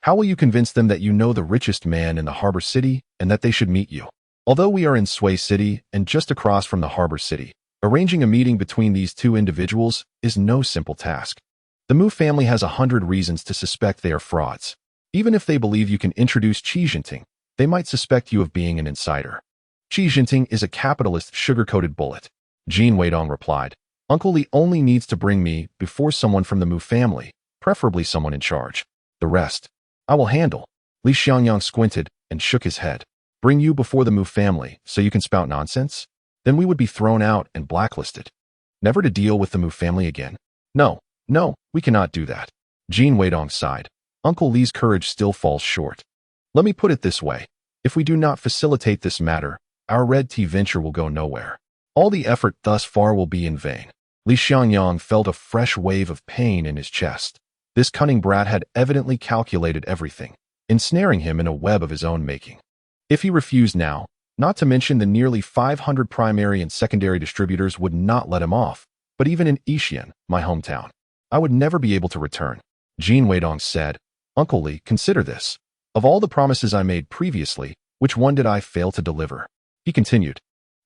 How will you convince them that you know the richest man in the harbor city and that they should meet you? Although we are in Sui City and just across from the harbor city, arranging a meeting between these two individuals is no simple task. The Mu family has 100 reasons to suspect they are frauds. Even if they believe you can introduce Qi Jinping, they might suspect you of being an insider. Qi Jinping is a capitalist sugar-coated bullet." Jin Weidong replied, "Uncle Li only needs to bring me before someone from the Mu family, preferably someone in charge. The rest, I will handle." Li Xiangyang squinted and shook his head. "Bring you before the Mu family so you can spout nonsense? Then we would be thrown out and blacklisted. Never to deal with the Mu family again. No, we cannot do that." Jin Weidong sighed. Uncle Li's courage still falls short. "Let me put it this way. If we do not facilitate this matter, our red tea venture will go nowhere. All the effort thus far will be in vain." Li Xiangyang felt a fresh wave of pain in his chest. This cunning brat had evidently calculated everything, ensnaring him in a web of his own making. If he refused now, not to mention the nearly 500 primary and secondary distributors would not let him off, but even in Yixian, my hometown, I would never be able to return. Jin Weidong said, "Uncle Li, consider this. Of all the promises I made previously, which one did I fail to deliver?" He continued,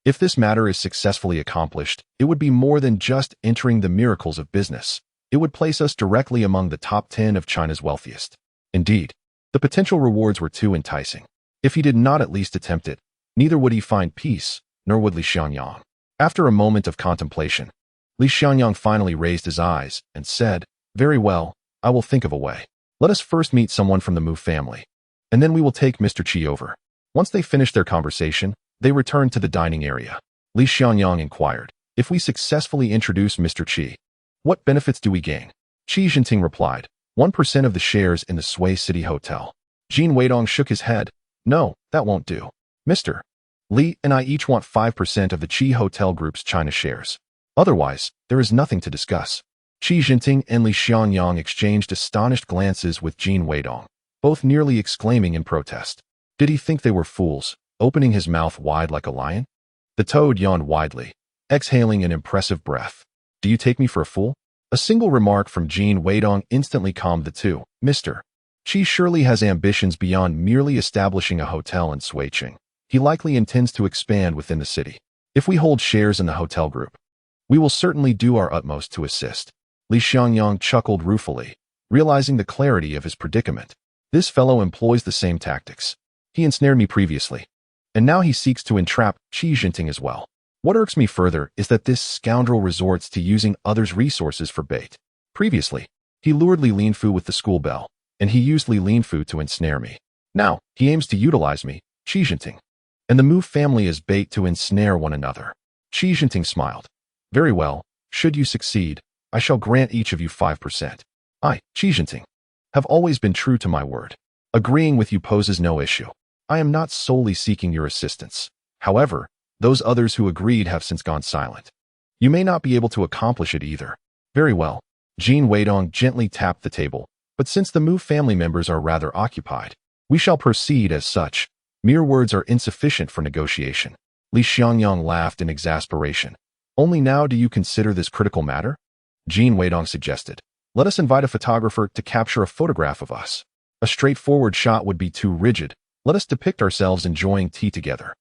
"If this matter is successfully accomplished, it would be more than just entering the miracles of business. It would place us directly among the top 10 of China's wealthiest. Indeed, the potential rewards were too enticing. If he did not at least attempt it, neither would he find peace, nor would Li Xiangyang." After a moment of contemplation, Li Xiangyang finally raised his eyes and said, "Very well, I will think of a way. Let us first meet someone from the Mu family, and then we will take Mr. Qi over." Once they finished their conversation, they returned to the dining area. Li Xiangyang inquired, "If we successfully introduce Mr. Qi, what benefits do we gain?" Qi Jinping replied, 1% of the shares in the Sui City Hotel." Jin Weidong shook his head. "No, that won't do. Mr. Li and I each want 5% of the Qi Hotel Group's China shares. Otherwise, there is nothing to discuss." Qi Jinping and Li Xiangyang exchanged astonished glances with Jin Weidong, both nearly exclaiming in protest. Did he think they were fools, opening his mouth wide like a lion? The toad yawned widely, exhaling an impressive breath. "Do you take me for a fool?" A single remark from Jin Weidong instantly calmed the two. "Mr. Qi surely has ambitions beyond merely establishing a hotel in Suiqing. He likely intends to expand within the city. If we hold shares in the hotel group, we will certainly do our utmost to assist." Li Xiangyang chuckled ruefully, realizing the clarity of his predicament. This fellow employs the same tactics. He ensnared me previously, and now he seeks to entrap Qi Jinping as well. What irks me further is that this scoundrel resorts to using others' resources for bait. Previously, he lured Li Linfu with the school bell, and he used Li Linfu to ensnare me. Now, he aims to utilize me, Qi Jinping, and the Mu family as bait to ensnare one another. Qi Jinping smiled. "Very well, should you succeed, I shall grant each of you 5%. I, Qi Jinping, have always been true to my word. Agreeing with you poses no issue. I am not solely seeking your assistance. However, those others who agreed have since gone silent. You may not be able to accomplish it either." "Very well." Jin Weidong gently tapped the table, "but since the Mu family members are rather occupied, we shall proceed as such. Mere words are insufficient for negotiation." Li Xiangyang laughed in exasperation. "Only now do you consider this critical matter?" Jin Weidong suggested, "Let us invite a photographer to capture a photograph of us. A straightforward shot would be too rigid. Let us depict ourselves enjoying tea together."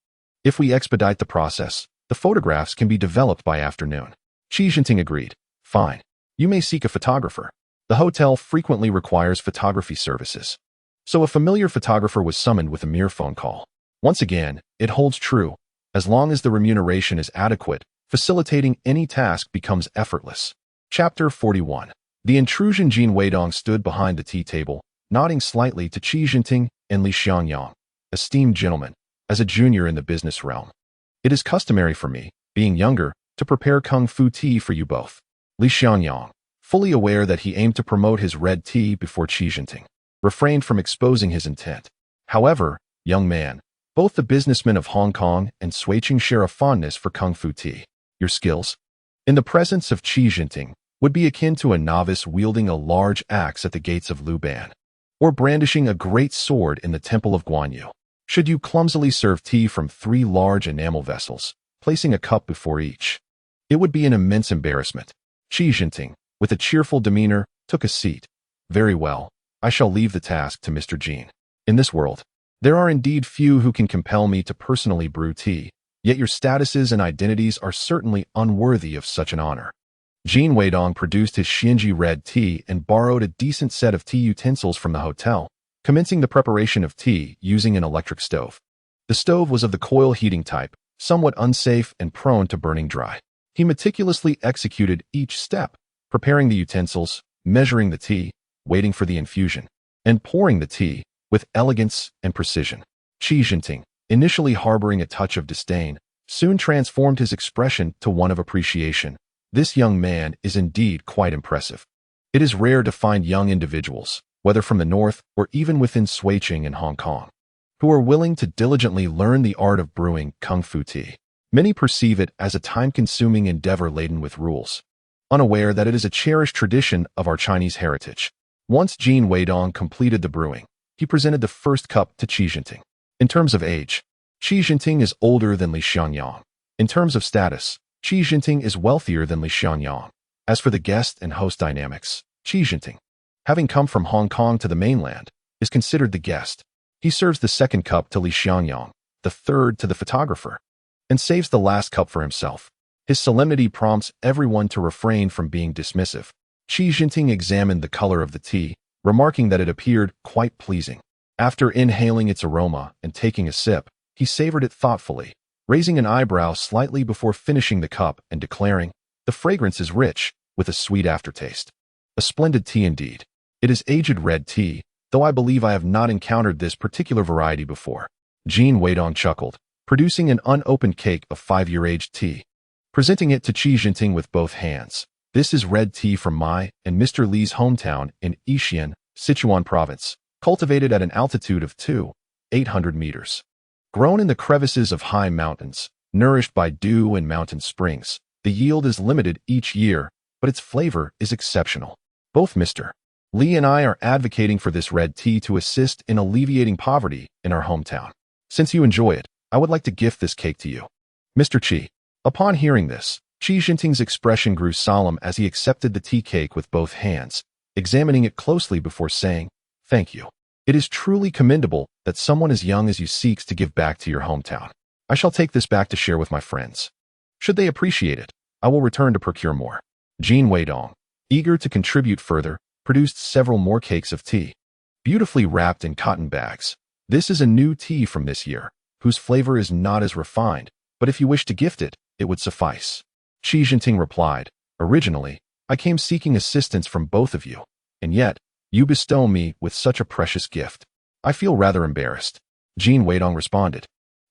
If we expedite the process, the photographs can be developed by afternoon. Qi Jinping agreed. Fine. You may seek a photographer. The hotel frequently requires photography services. So a familiar photographer was summoned with a mere phone call. Once again, it holds true. As long as the remuneration is adequate, facilitating any task becomes effortless. Chapter 41. The intrusion. Jin Weidong stood behind the tea table, nodding slightly to Qi Jinping and Li Xiangyang, esteemed gentlemen, as a junior in the business realm. It is customary for me, being younger, to prepare kung fu tea for you both. Li Xiangyang, fully aware that he aimed to promote his red tea before Qi Jinping, refrained from exposing his intent. However, young man, both the businessmen of Hong Kong and Suiqing share a fondness for kung fu tea. Your skills, in the presence of Qi Jinping, would be akin to a novice wielding a large axe at the gates of Luban, or brandishing a great sword in the temple of Guanyu. Should you clumsily serve tea from 3 large enamel vessels, placing a cup before each, it would be an immense embarrassment. Qi Jinping, with a cheerful demeanor, took a seat. Very well, I shall leave the task to Mr. Jin. In this world, there are indeed few who can compel me to personally brew tea, yet your statuses and identities are certainly unworthy of such an honor. Jin Weidong produced his Xinji red tea and borrowed a decent set of tea utensils from the hotel, commencing the preparation of tea using an electric stove. The stove was of the coil heating type, somewhat unsafe and prone to burning dry. He meticulously executed each step, preparing the utensils, measuring the tea, waiting for the infusion, and pouring the tea with elegance and precision. Qi Jinping, initially harboring a touch of disdain, soon transformed his expression to one of appreciation. This young man is indeed quite impressive. It is rare to find young individuals, whether from the north or even within Suiqing and Hong Kong, who are willing to diligently learn the art of brewing kung fu tea. Many perceive it as a time-consuming endeavor laden with rules, unaware that it is a cherished tradition of our Chinese heritage. Once Jin Weidong completed the brewing, he presented the first cup to Qi Jinping. In terms of age, Qi Jinping is older than Li Xiangyang. In terms of status, Qi Jinping is wealthier than Li Xiangyang. As for the guest and host dynamics, Qi Jinping, having come from Hong Kong to the mainland, is considered the guest. He serves the second cup to Li Xiangyang, the third to the photographer, and saves the last cup for himself. His solemnity prompts everyone to refrain from being dismissive. Qi Jinping examined the color of the tea, remarking that it appeared quite pleasing. After inhaling its aroma and taking a sip, he savored it thoughtfully, raising an eyebrow slightly before finishing the cup and declaring, "The fragrance is rich, with a sweet aftertaste. A splendid tea indeed. It is aged red tea, though I believe I have not encountered this particular variety before." Jin Weidong chuckled, producing an unopened cake of 5-year-aged tea, presenting it to Qi Jinping with both hands. "This is red tea from my and Mr. Li's hometown in Yixian, Sichuan province, cultivated at an altitude of 800 meters. Grown in the crevices of high mountains, nourished by dew and mountain springs, the yield is limited each year, but its flavor is exceptional. Both Mr. Li and I are advocating for this red tea to assist in alleviating poverty in our hometown. Since you enjoy it, I would like to gift this cake to you, Mr. Qi." Upon hearing this, Qi Jinping's expression grew solemn as he accepted the tea cake with both hands, examining it closely before saying, "Thank you. It is truly commendable that someone as young as you seeks to give back to your hometown. I shall take this back to share with my friends. Should they appreciate it, I will return to procure more." Jin Weidong, eager to contribute further, produced several more cakes of tea, beautifully wrapped in cotton bags. "This is a new tea from this year, whose flavor is not as refined, but if you wish to gift it, it would suffice." Qi Jinping replied, "Originally, I came seeking assistance from both of you, and yet, you bestow me with such a precious gift. I feel rather embarrassed." Jin Weidong responded,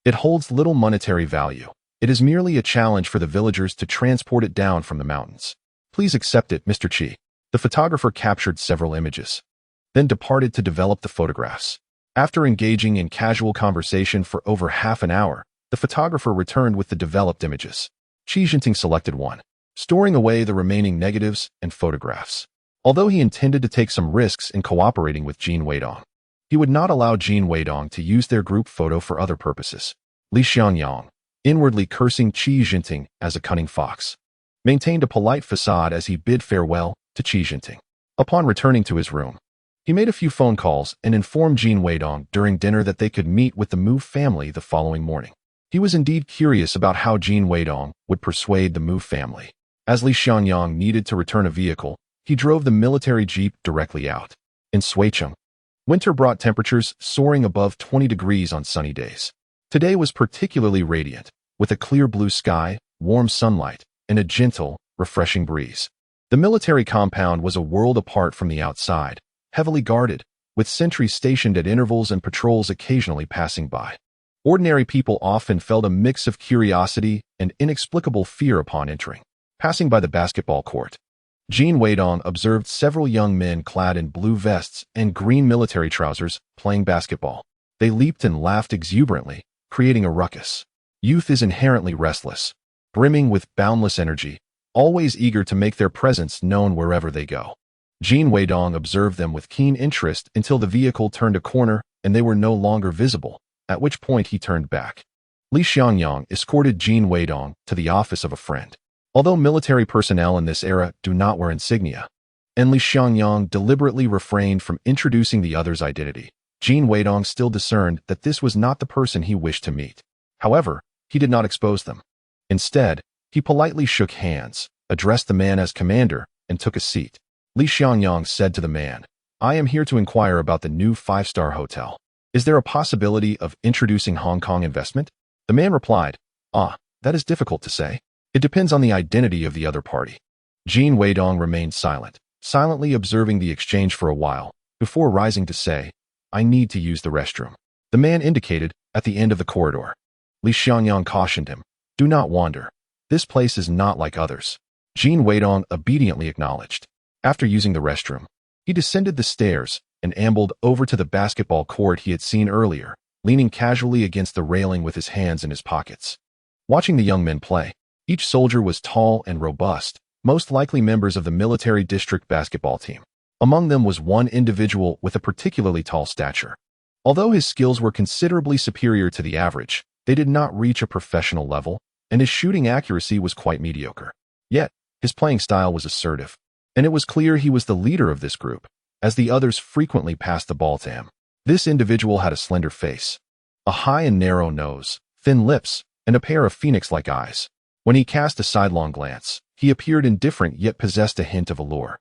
"It holds little monetary value. It is merely a challenge for the villagers to transport it down from the mountains. Please accept it, Mr. Qi." The photographer captured several images, then departed to develop the photographs. After engaging in casual conversation for over half an hour, the photographer returned with the developed images. Qi Jinping selected one, storing away the remaining negatives and photographs. Although he intended to take some risks in cooperating with Jin Weidong, he would not allow Jin Weidong to use their group photo for other purposes. Li Xiangyang, inwardly cursing Qi Jinping as a cunning fox, maintained a polite facade as he bid farewell to Qi Jinping. Upon returning to his room, he made a few phone calls and informed Jin Weidong during dinner that they could meet with the Mu family the following morning. He was indeed curious about how Jin Weidong would persuade the Mu family. As Li Xianyang needed to return a vehicle, he drove the military jeep directly out. In Suicheng, winter brought temperatures soaring above 20 degrees on sunny days. Today was particularly radiant, with a clear blue sky, warm sunlight, and a gentle, refreshing breeze. The military compound was a world apart from the outside, heavily guarded, with sentries stationed at intervals and patrols occasionally passing by. Ordinary people often felt a mix of curiosity and inexplicable fear upon entering. Passing by the basketball court, Jin Weidong observed several young men clad in blue vests and green military trousers playing basketball. They leaped and laughed exuberantly, creating a ruckus. Youth is inherently restless, brimming with boundless energy, always eager to make their presence known wherever they go. Jin Weidong observed them with keen interest until the vehicle turned a corner and they were no longer visible, at which point he turned back. Li Xianyang escorted Jin Weidong to the office of a friend. Although military personnel in this era do not wear insignia, and Li Xianyang deliberately refrained from introducing the other's identity, Jin Weidong still discerned that this was not the person he wished to meet. However, he did not expose them. Instead, he politely shook hands, addressed the man as commander, and took a seat. Li Xianyang said to the man, "I am here to inquire about the new 5-star hotel. Is there a possibility of introducing Hong Kong investment?" The man replied, "That is difficult to say. It depends on the identity of the other party." Jin Weidong remained silent, silently observing the exchange for a while, before rising to say, "I need to use the restroom." The man indicated at the end of the corridor. Li Xianyang cautioned him, "Do not wander. This place is not like others." Jin Weidong obediently acknowledged. After using the restroom, he descended the stairs and ambled over to the basketball court he had seen earlier, leaning casually against the railing with his hands in his pockets. Watching the young men play, each soldier was tall and robust, most likely members of the military district basketball team. Among them was one individual with a particularly tall stature. Although his skills were considerably superior to the average, they did not reach a professional level, and his shooting accuracy was quite mediocre. Yet, his playing style was assertive, and it was clear he was the leader of this group, as the others frequently passed the ball to him. This individual had a slender face, a high and narrow nose, thin lips, and a pair of phoenix-like eyes. When he cast a sidelong glance, he appeared indifferent yet possessed a hint of allure.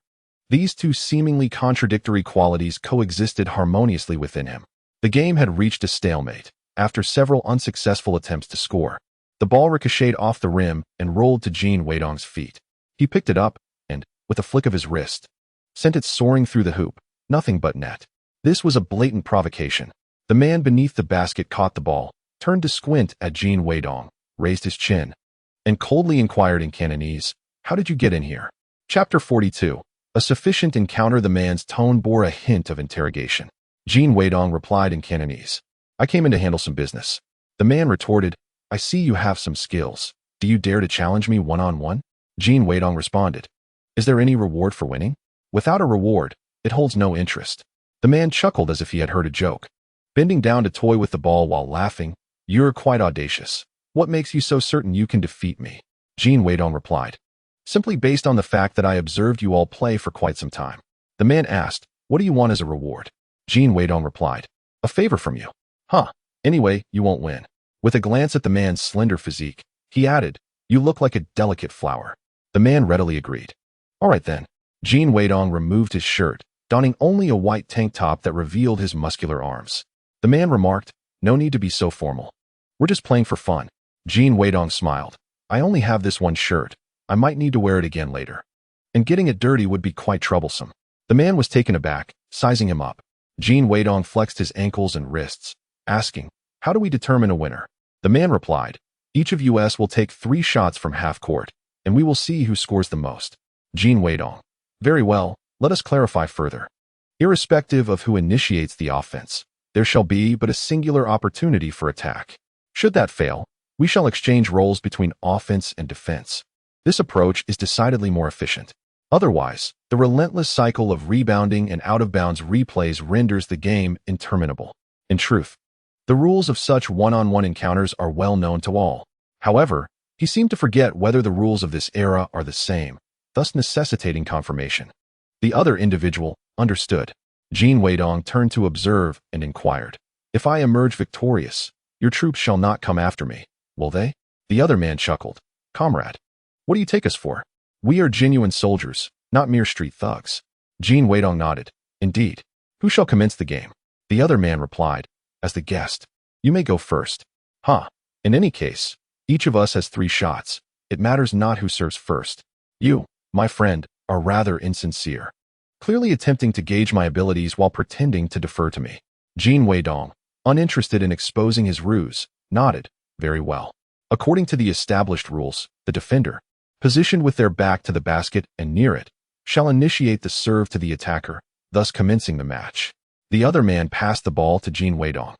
These two seemingly contradictory qualities coexisted harmoniously within him. The game had reached a stalemate. After several unsuccessful attempts to score, the ball ricocheted off the rim and rolled to Jin Weidong's feet. He picked it up and, with a flick of his wrist, sent it soaring through the hoop, nothing but net. This was a blatant provocation. The man beneath the basket caught the ball, turned to squint at Jin Weidong, raised his chin, and coldly inquired in Cantonese, "How did you get in here?" Chapter 42. A sufficient encounter. The man's tone bore a hint of interrogation. Jin Weidong replied in Cantonese, "I came in to handle some business." The man retorted, "I see you have some skills. Do you dare to challenge me one-on-one?" Jin Weidong responded, "Is there any reward for winning?" "Without a reward, it holds no interest." The man chuckled as if he had heard a joke, bending down to toy with the ball while laughing. "You're quite audacious. What makes you so certain you can defeat me?" Jin Weidong replied, "Simply based on the fact that I observed you all play for quite some time." The man asked, "What do you want as a reward?" Jin Weidong replied, "A favor from you." Anyway, you won't win." With a glance at the man's slender physique, he added, "You look like a delicate flower." The man readily agreed. "All right then." Jin Weidong removed his shirt, donning only a white tank top that revealed his muscular arms. The man remarked, "No need to be so formal. We're just playing for fun." Jin Weidong smiled. "I only have this one shirt. I might need to wear it again later. And getting it dirty would be quite troublesome." The man was taken aback, sizing him up. Jin Weidong flexed his ankles and wrists, asking, "How do we determine a winner?" The man replied, "Each of us will take 3 shots from half court, and we will see who scores the most." Jin Weidong, "Very well, let us clarify further. Irrespective of who initiates the offense, there shall be but a singular opportunity for attack. Should that fail, we shall exchange roles between offense and defense. This approach is decidedly more efficient. Otherwise, the relentless cycle of rebounding and out-of-bounds replays renders the game interminable. In truth, the rules of such one-on-one encounters are well known to all. However, he seemed to forget whether the rules of this era are the same, thus necessitating confirmation. The other individual understood. Jin Weidong turned to observe and inquired, "If I emerge victorious, your troops shall not come after me. Will they? The other man chuckled. Comrade, what do you take us for? We are genuine soldiers, not mere street thugs. Jin Weidong nodded. Indeed. Who shall commence the game? The other man replied, as the guest. You may go first. Huh. In any case, each of us has 3 shots. It matters not who serves first. You, my friend, are rather insincere. Clearly attempting to gauge my abilities while pretending to defer to me. Jin Weidong, uninterested in exposing his ruse, nodded. Very well. According to the established rules, the defender, positioned with their back to the basket and near it, shall initiate the serve to the attacker, thus commencing the match. The other man passed the ball to Jin Weidong,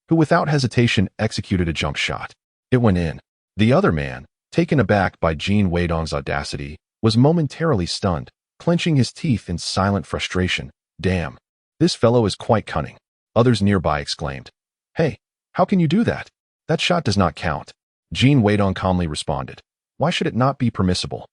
who without hesitation executed a jump shot. It went in. The other man, taken aback by Jin Weidong's audacity, was momentarily stunned, clenching his teeth in silent frustration. Damn. This fellow is quite cunning. Others nearby exclaimed. Hey, how can you do that? That shot does not count. Jin Weidong calmly responded. Why should it not be permissible?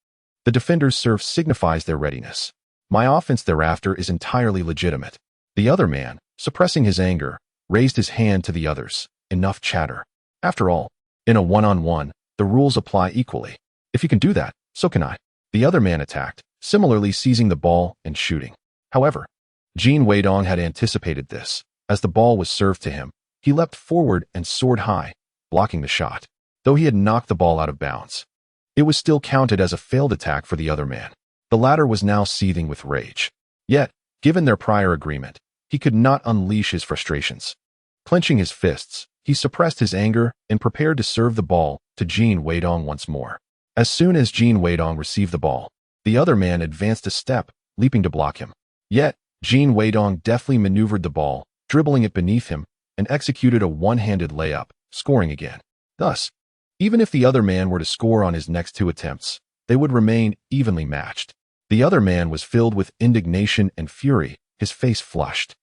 The defender's serve signifies their readiness. My offense thereafter is entirely legitimate. The other man, suppressing his anger, raised his hand to the others. Enough chatter. After all, in a one-on-one, the rules apply equally. If you can do that, so can I. The other man attacked, similarly seizing the ball and shooting. However, Jin Weidong had anticipated this. As the ball was served to him, he leapt forward and soared high, blocking the shot. Though he had knocked the ball out of bounds, it was still counted as a failed attack for the other man. The latter was now seething with rage. Yet, given their prior agreement, he could not unleash his frustrations. Clenching his fists, he suppressed his anger and prepared to serve the ball to Jin Weidong once more. As soon as Jin Weidong received the ball, the other man advanced a step, leaping to block him. Yet, Jin Weidong deftly maneuvered the ball, dribbling it beneath him, and executed a one-handed layup, scoring again. Thus, even if the other man were to score on his next 2 attempts, they would remain evenly matched. The other man was filled with indignation and fury, his face flushed.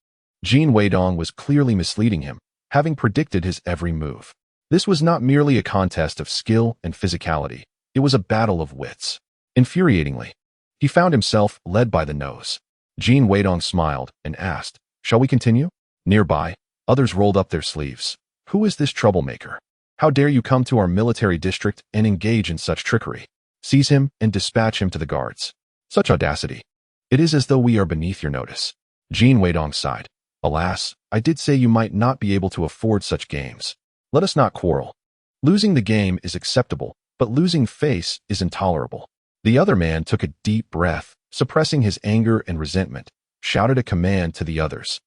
Jin Weidong was clearly misleading him, having predicted his every move. This was not merely a contest of skill and physicality, it was a battle of wits. Infuriatingly, he found himself led by the nose. Jin Weidong smiled and asked, Shall we continue? Nearby, others rolled up their sleeves. Who is this troublemaker? How dare you come to our military district and engage in such trickery? Seize him and dispatch him to the guards. Such audacity. It is as though we are beneath your notice. Jin Weidong sighed. Alas, I did say you might not be able to afford such games. Let us not quarrel. Losing the game is acceptable, but losing face is intolerable. The other man took a deep breath, suppressing his anger and resentment, shouted a command to the others,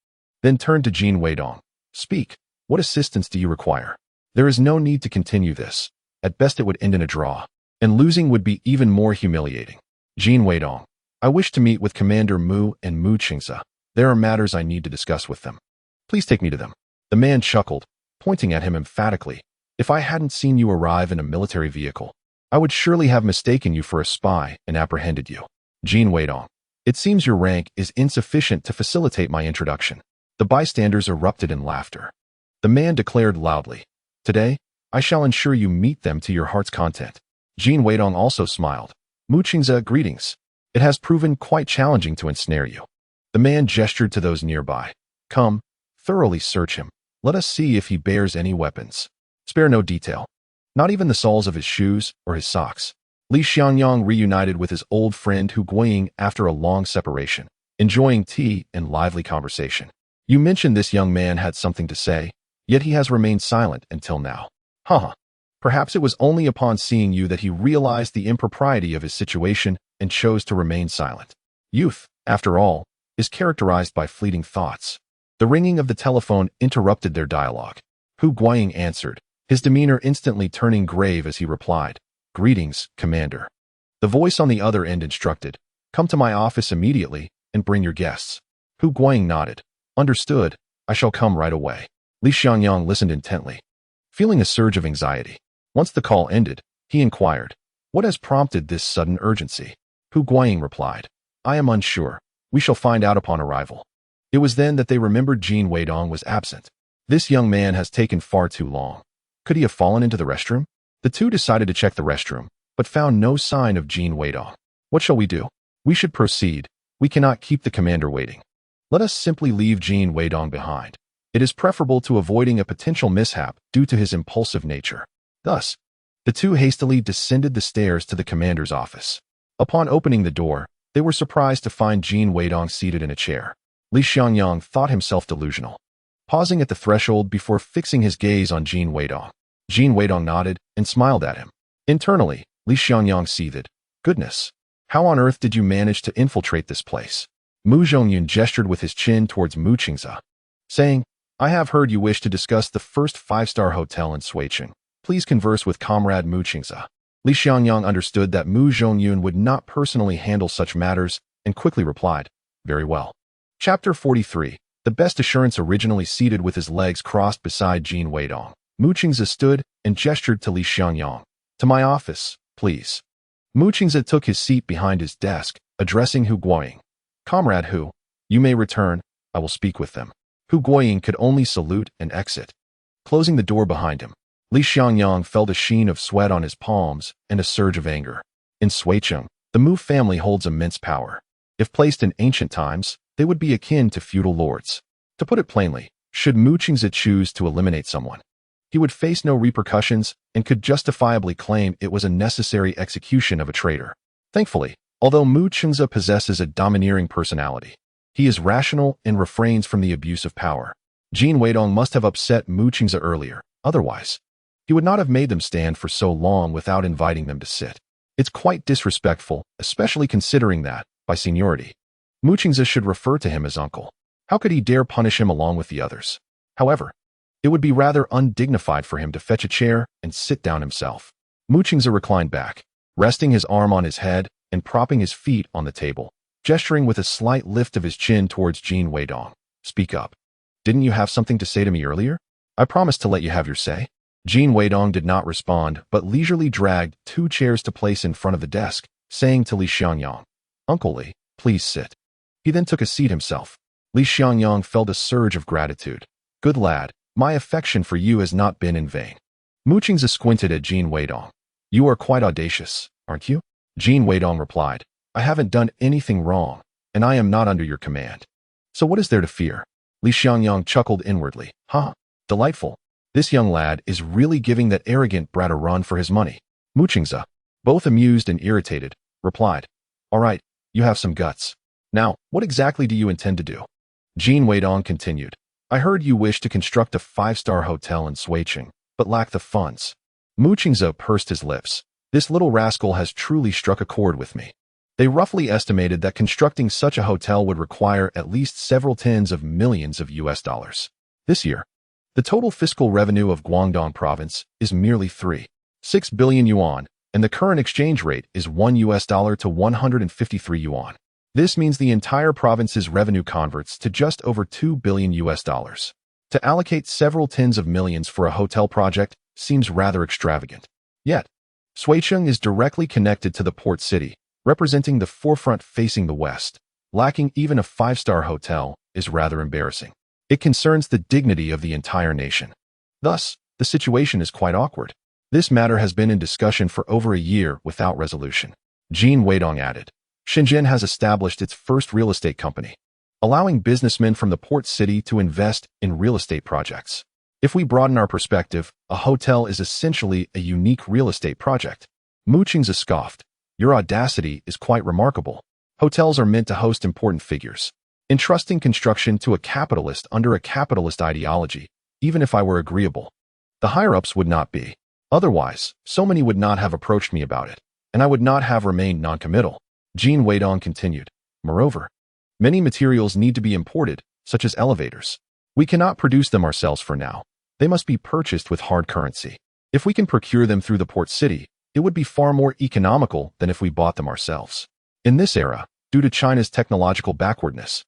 then turned to Jin Weidong. Speak. What assistance do you require? There is no need to continue this. At best it would end in a draw, and losing would be even more humiliating. Jin Weidong, I wish to meet with Commander Mu and Mu Qingze. There are matters I need to discuss with them. Please take me to them. The man chuckled, pointing at him emphatically. If I hadn't seen you arrive in a military vehicle, I would surely have mistaken you for a spy and apprehended you. Jin Weidong, it seems your rank is insufficient to facilitate my introduction. The bystanders erupted in laughter. The man declared loudly, Today, I shall ensure you meet them to your heart's content. Jin Weidong also smiled. Mu Qingze, greetings. It has proven quite challenging to ensnare you. The man gestured to those nearby. Come, thoroughly search him. Let us see if he bears any weapons. Spare no detail. Not even the soles of his shoes or his socks. Li Xiangyang reunited with his old friend Hu Guiying after a long separation, enjoying tea and lively conversation. You mentioned this young man had something to say, yet he has remained silent until now. Haha. Perhaps it was only upon seeing you that he realized the impropriety of his situation and chose to remain silent. Youth, after all, is characterized by fleeting thoughts. The ringing of the telephone interrupted their dialogue. Hu Guiying answered, his demeanor instantly turning grave as he replied, Greetings, Commander. The voice on the other end instructed, Come to my office immediately and bring your guests. Hu Guiying nodded. Understood, I shall come right away. Li Xiangyang listened intently, feeling a surge of anxiety. Once the call ended, he inquired, What has prompted this sudden urgency? Hu Guiying replied, I am unsure. We shall find out upon arrival. It was then that they remembered Jin Weidong was absent. This young man has taken far too long. Could he have fallen into the restroom? The two decided to check the restroom, but found no sign of Jin Weidong. What shall we do? We should proceed. We cannot keep the commander waiting. Let us simply leave Jin Weidong behind. It is preferable to avoiding a potential mishap due to his impulsive nature. Thus, the two hastily descended the stairs to the commander's office. Upon opening the door, they were surprised to find Jin Weidong seated in a chair. Li Xiangyang thought himself delusional. Pausing at the threshold before fixing his gaze on Jin Weidong, Jin Weidong nodded and smiled at him. Internally, Li Xiangyang seethed. Goodness, how on earth did you manage to infiltrate this place? Mu Zhongyun gestured with his chin towards Mu Qingze, saying, I have heard you wish to discuss the first five-star hotel in Suicheng. Please converse with Comrade Mu Qingze. Li Xiangyang understood that Mu Zhongyun would not personally handle such matters and quickly replied, Very well. Chapter 43. The best assurance. Originally seated with his legs crossed beside Jin Weidong, Mu Qingze stood and gestured to Li Xiangyang. To my office, please. Mu Qingze took his seat behind his desk, addressing Hu Guoying. Comrade Hu, you may return, I will speak with them. Hu Guoying could only salute and exit. Closing the door behind him, Li Xiangyang felt a sheen of sweat on his palms and a surge of anger. In Suicheng, the Mu family holds immense power. If placed in ancient times, they would be akin to feudal lords. To put it plainly, should Mu Qingze choose to eliminate someone, he would face no repercussions and could justifiably claim it was a necessary execution of a traitor. Thankfully, although Mu Qingze possesses a domineering personality, he is rational and refrains from the abuse of power. Jin Weidong must have upset Mu Qingze earlier, otherwise, he would not have made them stand for so long without inviting them to sit. It's quite disrespectful, especially considering that, by seniority, Mu Qingze should refer to him as uncle. How could he dare punish him along with the others? However, it would be rather undignified for him to fetch a chair and sit down himself. Mu Qingze reclined back, resting his arm on his head and propping his feet on the table, gesturing with a slight lift of his chin towards Jin Weidong. Speak up. Didn't you have something to say to me earlier? I promised to let you have your say. Jin Weidong did not respond, but leisurely dragged two chairs to place in front of the desk, saying to Li Xiangyang, Uncle Li, please sit. He then took a seat himself. Li Xiangyang felt a surge of gratitude. Good lad, my affection for you has not been in vain. Mu Qingze squinted at Jin Weidong. You are quite audacious, aren't you? Jin Weidong replied, I haven't done anything wrong, and I am not under your command. So what is there to fear? Li Xiangyang chuckled inwardly. Delightful. This young lad is really giving that arrogant brat a run for his money. Mu Qingze, both amused and irritated, replied, All right, you have some guts. Now, what exactly do you intend to do? Jin Weidong continued, I heard you wish to construct a five-star hotel in Suicheng, but lack the funds. Mu Qingze pursed his lips. This little rascal has truly struck a chord with me. They roughly estimated that constructing such a hotel would require at least several tens of millions of US dollars. This year, the total fiscal revenue of Guangdong province is merely 3.6 billion yuan, and the current exchange rate is $1 to 153 yuan. This means the entire province's revenue converts to just over 2 billion US dollars. To allocate several tens of millions for a hotel project seems rather extravagant. Yet, Suicheng is directly connected to the port city, representing the forefront facing the west. Lacking even a five-star hotel is rather embarrassing. It concerns the dignity of the entire nation. Thus, the situation is quite awkward. This matter has been in discussion for over a year without resolution. Jin Weidong added, Shenzhen has established its first real estate company, allowing businessmen from the port city to invest in real estate projects. If we broaden our perspective, a hotel is essentially a unique real estate project. Mu Qingze scoffed. Your audacity is quite remarkable. Hotels are meant to host important figures. Entrusting construction to a capitalist under a capitalist ideology, even if I were agreeable, the higher-ups would not be. Otherwise, so many would not have approached me about it, and I would not have remained non-committal. Jin Weidong continued. Moreover, many materials need to be imported, such as elevators. We cannot produce them ourselves for now. They must be purchased with hard currency. If we can procure them through the port city, it would be far more economical than if we bought them ourselves. In this era, due to China's technological backwardness,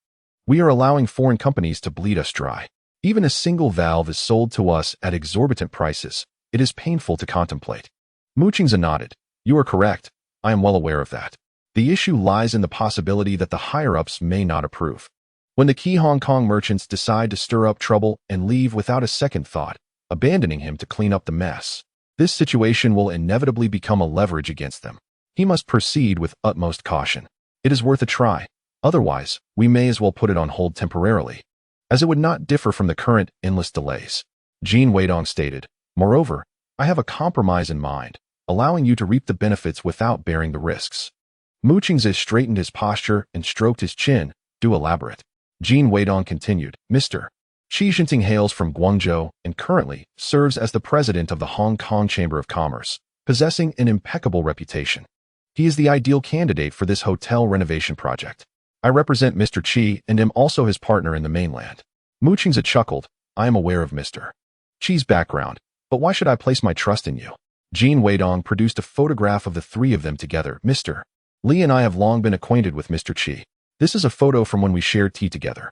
we are allowing foreign companies to bleed us dry. Even a single valve is sold to us at exorbitant prices. It is painful to contemplate. Mu Qingze nodded. You are correct. I am well aware of that. The issue lies in the possibility that the higher-ups may not approve. When the key Hong Kong merchants decide to stir up trouble and leave without a second thought, abandoning him to clean up the mess, this situation will inevitably become a leverage against them. He must proceed with utmost caution. It is worth a try. Otherwise, we may as well put it on hold temporarily, as it would not differ from the current endless delays. Jin Weidong stated. Moreover, I have a compromise in mind, allowing you to reap the benefits without bearing the risks. Mu Qingzi straightened his posture and stroked his chin. Do elaborate. Jin Weidong continued. Mr. Xi Jinping hails from Guangzhou and currently serves as the president of the Hong Kong Chamber of Commerce, possessing an impeccable reputation. He is the ideal candidate for this hotel renovation project. I represent Mr. Qi and am also his partner in the mainland. Mu Qingzi chuckled. I am aware of Mr. Qi's background, but why should I place my trust in you? Jin Weidong produced a photograph of the three of them together. Mr. Li and I have long been acquainted with Mr. Qi. This is a photo from when we shared tea together.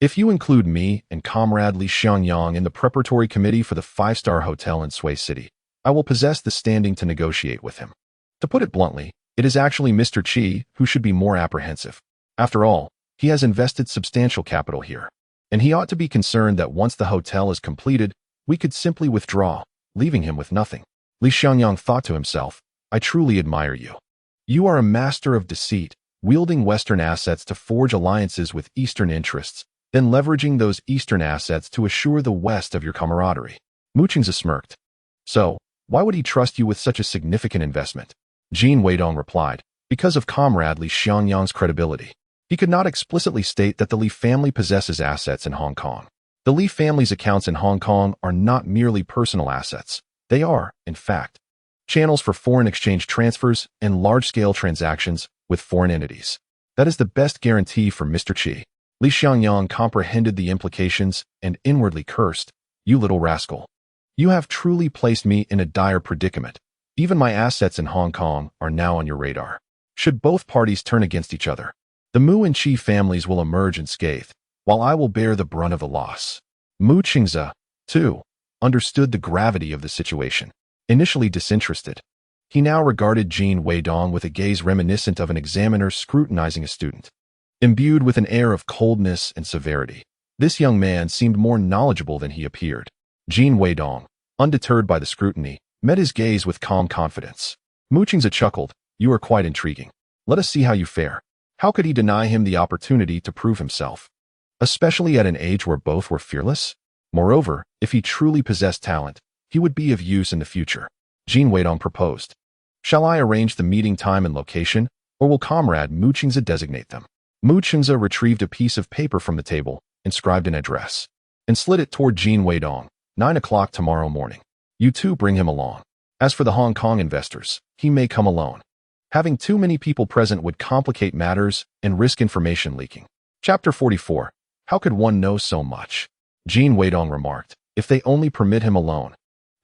If you include me and comrade Li Xiangyang in the preparatory committee for the five-star hotel in Sui City, I will possess the standing to negotiate with him. To put it bluntly, it is actually Mr. Qi who should be more apprehensive. After all, he has invested substantial capital here, and he ought to be concerned that once the hotel is completed, we could simply withdraw, leaving him with nothing. Li Xiangyang thought to himself, I truly admire you. You are a master of deceit, wielding Western assets to forge alliances with Eastern interests, then leveraging those Eastern assets to assure the West of your camaraderie. Mu Qingzi smirked. So, why would he trust you with such a significant investment? Jin Weidong replied, because of comrade Li Xiangyang's credibility. He could not explicitly state that the Li family possesses assets in Hong Kong. The Li family's accounts in Hong Kong are not merely personal assets. They are, in fact, channels for foreign exchange transfers and large-scale transactions with foreign entities. That is the best guarantee for Mr. Qi. Li Xiangyang comprehended the implications and inwardly cursed, you little rascal. You have truly placed me in a dire predicament. Even my assets in Hong Kong are now on your radar. Should both parties turn against each other, the Mu and Qi families will emerge unscathed, while I will bear the brunt of the loss. Mu Qingzi, too, understood the gravity of the situation. Initially disinterested, he now regarded Jin Weidong with a gaze reminiscent of an examiner scrutinizing a student. Imbued with an air of coldness and severity, this young man seemed more knowledgeable than he appeared. Jin Weidong, undeterred by the scrutiny, met his gaze with calm confidence. Mu Qingzi chuckled, you are quite intriguing. Let us see how you fare. How could he deny him the opportunity to prove himself? Especially at an age where both were fearless? Moreover, if he truly possessed talent, he would be of use in the future. Jin Weidong proposed. Shall I arrange the meeting time and location, or will comrade Mu Qingzi designate them? Mu Qingzi retrieved a piece of paper from the table, inscribed an address, and slid it toward Jin Weidong. 9 o'clock tomorrow morning. You two bring him along. As for the Hong Kong investors, he may come alone. Having too many people present would complicate matters and risk information leaking. Chapter 44. How could one know so much? Jin Weidong remarked, if they only permit him alone.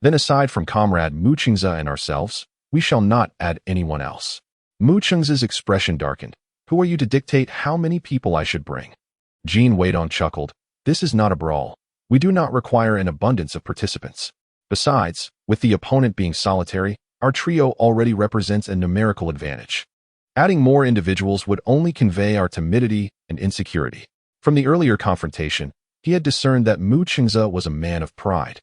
Then aside from comrade Mu Qingzi and ourselves, we shall not add anyone else. Mu Qingzi's expression darkened. Who are you to dictate how many people I should bring? Jin Weidong chuckled. This is not a brawl. We do not require an abundance of participants. Besides, with the opponent being solitary, our trio already represents a numerical advantage. Adding more individuals would only convey our timidity and insecurity. From the earlier confrontation, he had discerned that Mu Qingzi was a man of pride,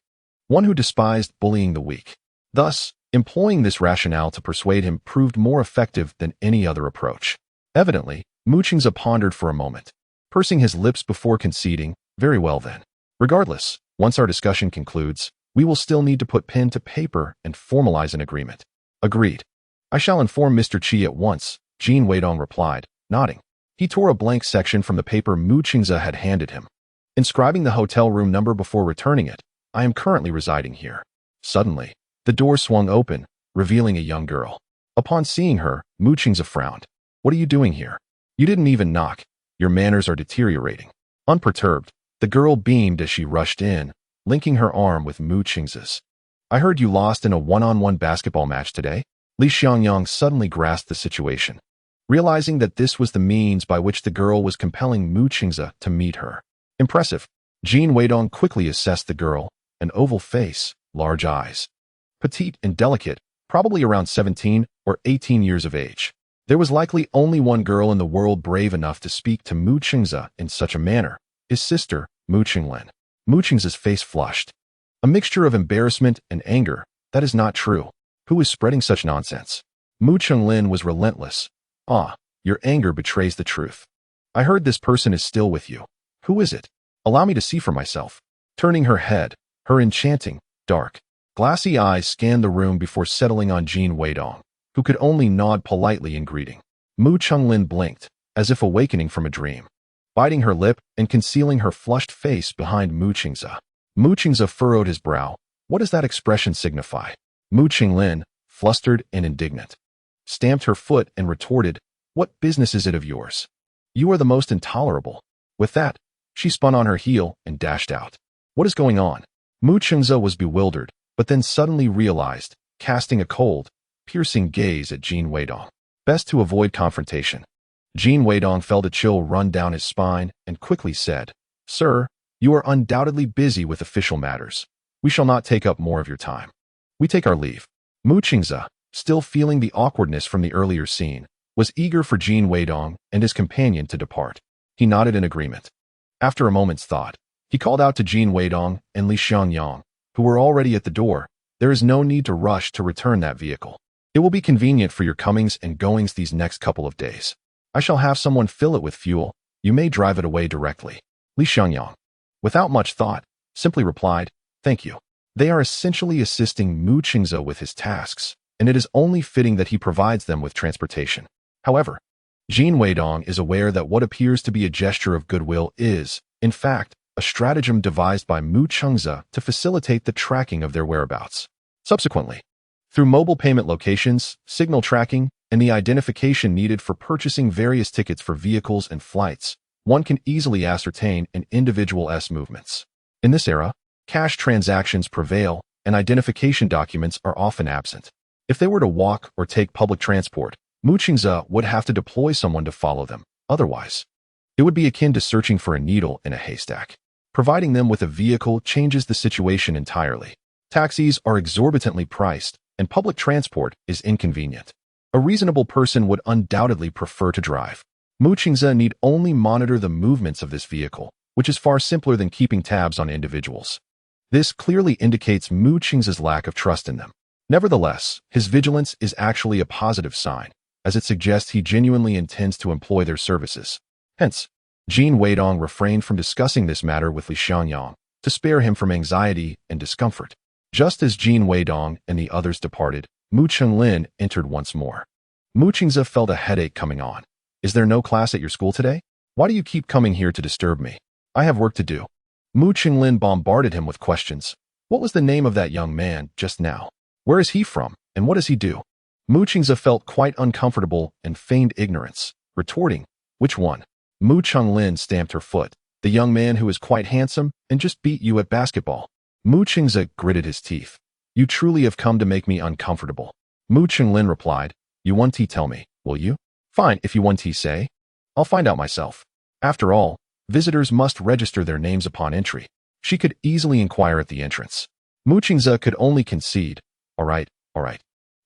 one who despised bullying the weak. Thus, employing this rationale to persuade him proved more effective than any other approach. Evidently, Mu Qingzi pondered for a moment, pursing his lips before conceding, very well then. Regardless, once our discussion concludes, we will still need to put pen to paper and formalize an agreement. Agreed. I shall inform Mr. Qi at once, Jin Weidong replied, nodding. He tore a blank section from the paper Mu Qingzi had handed him, inscribing the hotel room number before returning it. I am currently residing here. Suddenly, the door swung open, revealing a young girl. Upon seeing her, Mu Qingzi frowned. What are you doing here? You didn't even knock. Your manners are deteriorating. Unperturbed, the girl beamed as she rushed in, linking her arm with Mu Qingzi's. I heard you lost in a one-on-one basketball match today? Li Xiangyang suddenly grasped the situation, realizing that this was the means by which the girl was compelling Mu Qingzi to meet her. Impressive. Jin Weidong quickly assessed the girl, an oval face, large eyes. Petite and delicate, probably around 17 or 18 years of age. There was likely only one girl in the world brave enough to speak to Mu Qingzi in such a manner, his sister, Mu Qinglin. Mu Qingzi's face flushed. A mixture of embarrassment and anger. That is not true. Who is spreading such nonsense? Mu Qinglin was relentless. Ah, your anger betrays the truth. I heard this person is still with you. Who is it? Allow me to see for myself. Turning her head, her enchanting, dark Glassy eyes scanned the room before settling on Jin Weidong, who could only nod politely in greeting. Mu Chunglin blinked, as if awakening from a dream, biting her lip and concealing her flushed face behind Mu Qingze. Mu Qingze furrowed his brow. What does that expression signify? Mu Qinglin, flustered and indignant, stamped her foot and retorted, "What business is it of yours? You are the most intolerable." With that, she spun on her heel and dashed out. What is going on? Mu Qingze was bewildered, but then suddenly realized, casting a cold, piercing gaze at Jin Weidong. Best to avoid confrontation. Jin Weidong felt a chill run down his spine and quickly said, "Sir, you are undoubtedly busy with official matters. We shall not take up more of your time. We take our leave." Mu Qingze, still feeling the awkwardness from the earlier scene, was eager for Jin Weidong and his companion to depart. He nodded in agreement. After a moment's thought, he called out to Jin Weidong and Li Xiangyang, who were already at the door. "There is no need to rush to return that vehicle. It will be convenient for your comings and goings these next couple of days. I shall have someone fill it with fuel. You may drive it away directly." Li Xiangyang, without much thought, simply replied, "Thank you." They are essentially assisting Mu Qingze with his tasks, and it is only fitting that he provides them with transportation. However, Jin Weidong is aware that what appears to be a gesture of goodwill is, in fact, a stratagem devised by Mu Qingze to facilitate the tracking of their whereabouts. Subsequently, through mobile payment locations, signal tracking, and the identification needed for purchasing various tickets for vehicles and flights, one can easily ascertain an individual's movements. In this era, cash transactions prevail, and identification documents are often absent. If they were to walk or take public transport, Mu Qingze would have to deploy someone to follow them. Otherwise, it would be akin to searching for a needle in a haystack. Providing them with a vehicle changes the situation entirely. Taxis are exorbitantly priced, and public transport is inconvenient. A reasonable person would undoubtedly prefer to drive. Mu Qingze need only monitor the movements of this vehicle, which is far simpler than keeping tabs on individuals. This clearly indicates Mu Qingze's lack of trust in them. Nevertheless, his vigilance is actually a positive sign, as it suggests he genuinely intends to employ their services. Hence, Jin Weidong refrained from discussing this matter with Li Xiangyang to spare him from anxiety and discomfort. Just as Jin Weidong and the others departed, Mu Qinglin entered once more. Mu Qingze felt a headache coming on. "Is there no class at your school today? Why do you keep coming here to disturb me? I have work to do." Mu Qinglin bombarded him with questions. What was the name of that young man just now? Where is he from, and what does he do? Mu Qingze felt quite uncomfortable and feigned ignorance, retorting, "Which one?" Mu Qinglin stamped her foot. "The young man who is quite handsome and just beat you at basketball." Mu Qingze gritted his teeth. "You truly have come to make me uncomfortable." Mu Qinglin replied, "You want to tell me, will you?" "Fine, if you want to say. I'll find out myself. After all, visitors must register their names upon entry." She could easily inquire at the entrance. Mu Qingze could only concede, all right.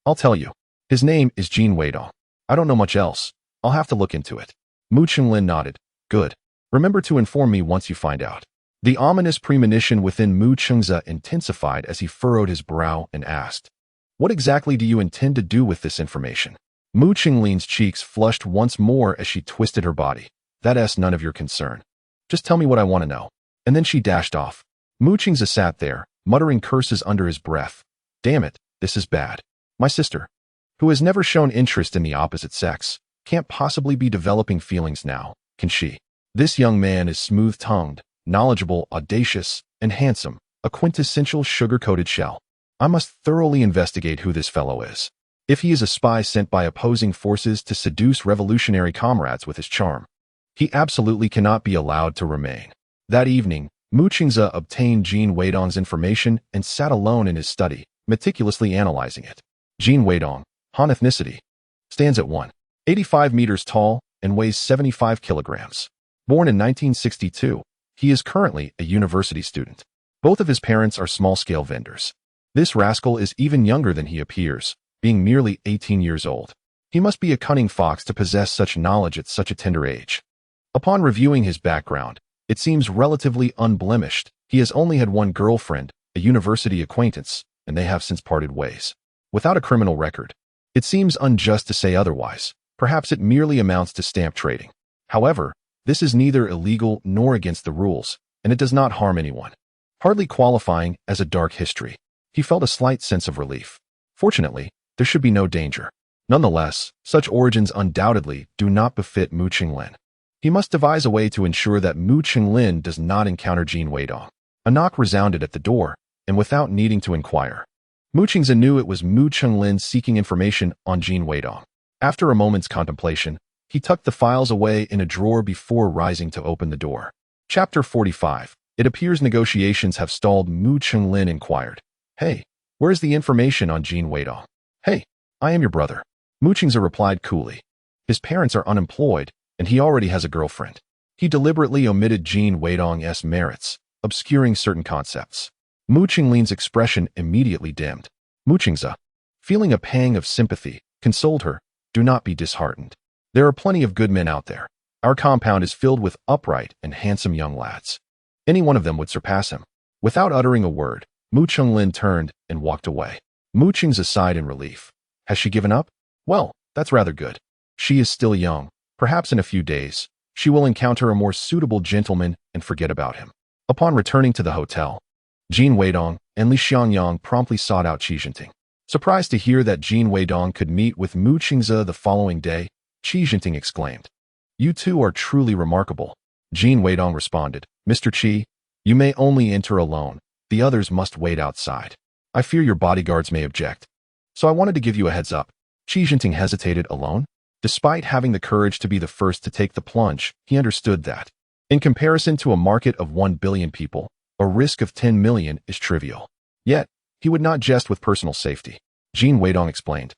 I'll tell you. His name is Jin Weidong. I don't know much else. I'll have to look into it." Mu Qinglin nodded. "Good. Remember to inform me once you find out." The ominous premonition within Mu Qingze intensified as he furrowed his brow and asked, "What exactly do you intend to do with this information?" Mu Qinglin's cheeks flushed once more as she twisted her body. "That's none of your concern. Just tell me what I want to know." And then she dashed off. Mu Qingze sat there, muttering curses under his breath. "Damn it, this is bad. My sister, who has never shown interest in the opposite sex, can't possibly be developing feelings now, can she? This young man is smooth-tongued, knowledgeable, audacious, and handsome, a quintessential sugar-coated shell. I must thoroughly investigate who this fellow is. If he is a spy sent by opposing forces to seduce revolutionary comrades with his charm, he absolutely cannot be allowed to remain." That evening, Mu Qingze obtained Jin Weidong's information and sat alone in his study, meticulously analyzing it. Jin Weidong, Han ethnicity, stands at 185 meters tall and weighs 75 kilograms. Born in 1962, he is currently a university student. Both of his parents are small-scale vendors. This rascal is even younger than he appears, being merely 18 years old. He must be a cunning fox to possess such knowledge at such a tender age. Upon reviewing his background, it seems relatively unblemished. He has only had one girlfriend, a university acquaintance, and they have since parted ways. Without a criminal record, it seems unjust to say otherwise. Perhaps it merely amounts to stamp trading. However, this is neither illegal nor against the rules, and it does not harm anyone, hardly qualifying as a dark history. He felt a slight sense of relief. Fortunately, there should be no danger. Nonetheless, such origins undoubtedly do not befit Mu Qinglin. He must devise a way to ensure that Mu Qinglin does not encounter Jin Weidong. A knock resounded at the door, and without needing to inquire, Mu Qingza knew it was Mu Qinglin seeking information on Jin Weidong. After a moment's contemplation, he tucked the files away in a drawer before rising to open the door. Chapter 45. It appears negotiations have stalled. Mu Qinglin inquired. Hey, where's the information on Jin Weidong? Hey, I am your brother. Mu Qingza replied coolly. His parents are unemployed, and he already has a girlfriend. He deliberately omitted Jin Weidong's merits, obscuring certain concepts. Mu Qinglin's expression immediately dimmed. Mu Qingza, feeling a pang of sympathy, consoled her. Do not be disheartened. There are plenty of good men out there. Our compound is filled with upright and handsome young lads. Any one of them would surpass him. Without uttering a word, Mu Qinglin turned and walked away. Mu Qingza sighed in relief. Has she given up? Well, that's rather good. She is still young. Perhaps in a few days, she will encounter a more suitable gentleman and forget about him. Upon returning to the hotel, Jin Weidong and Li Xiangyang promptly sought out Qi Jinting. Surprised to hear that Jin Weidong could meet with Mu Qingza the following day, Qi Jinting exclaimed, "You two are truly remarkable." Jin Weidong responded, "Mr. Qi, you may only enter alone. The others must wait outside. I fear your bodyguards may object. So I wanted to give you a heads up." Qi Jinting hesitated. Alone? Despite having the courage to be the first to take the plunge, he understood that, in comparison to a market of 1 billion people, a risk of 10 million is trivial. Yet, he would not jest with personal safety. Jin Weidong explained,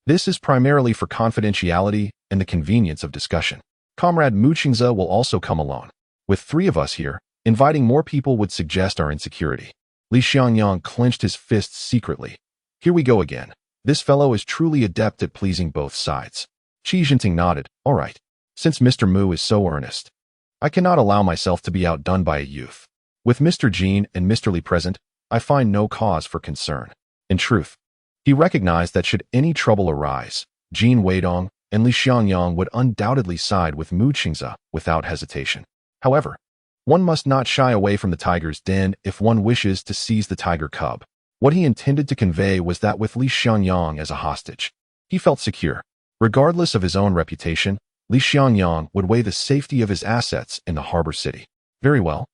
"This is primarily for confidentiality and the convenience of discussion. Comrade Mu Qingza will also come alone. With 3 of us here, inviting more people would suggest our insecurity." Li Xiangyang clenched his fists secretly. "Here we go again. This fellow is truly adept at pleasing both sides." Qi Jinting nodded. "All right. Since Mr. Mu is so earnest, I cannot allow myself to be outdone by a youth. With Mr. Jin and Mr. Li present, I find no cause for concern." In truth, he recognized that should any trouble arise, Jin Weidong and Li Xiangyang would undoubtedly side with Mu Qingza without hesitation. However, one must not shy away from the tiger's den if one wishes to seize the tiger cub. What he intended to convey was that with Li Xiangyang as a hostage, he felt secure. Regardless of his own reputation, Li Xiangyang would weigh the safety of his assets in the harbor city. "Very well.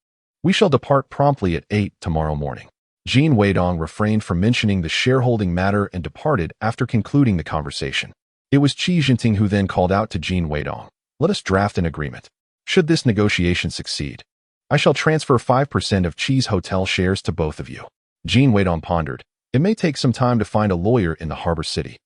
We shall depart promptly at 8 tomorrow morning." Jin Weidong refrained from mentioning the shareholding matter and departed after concluding the conversation. It was Qi Jinting who then called out to Jin Weidong, "Let us draft an agreement. Should this negotiation succeed, I shall transfer 5% of Qi's hotel shares to both of you." Jin Weidong pondered. It may take some time to find a lawyer in the harbor city.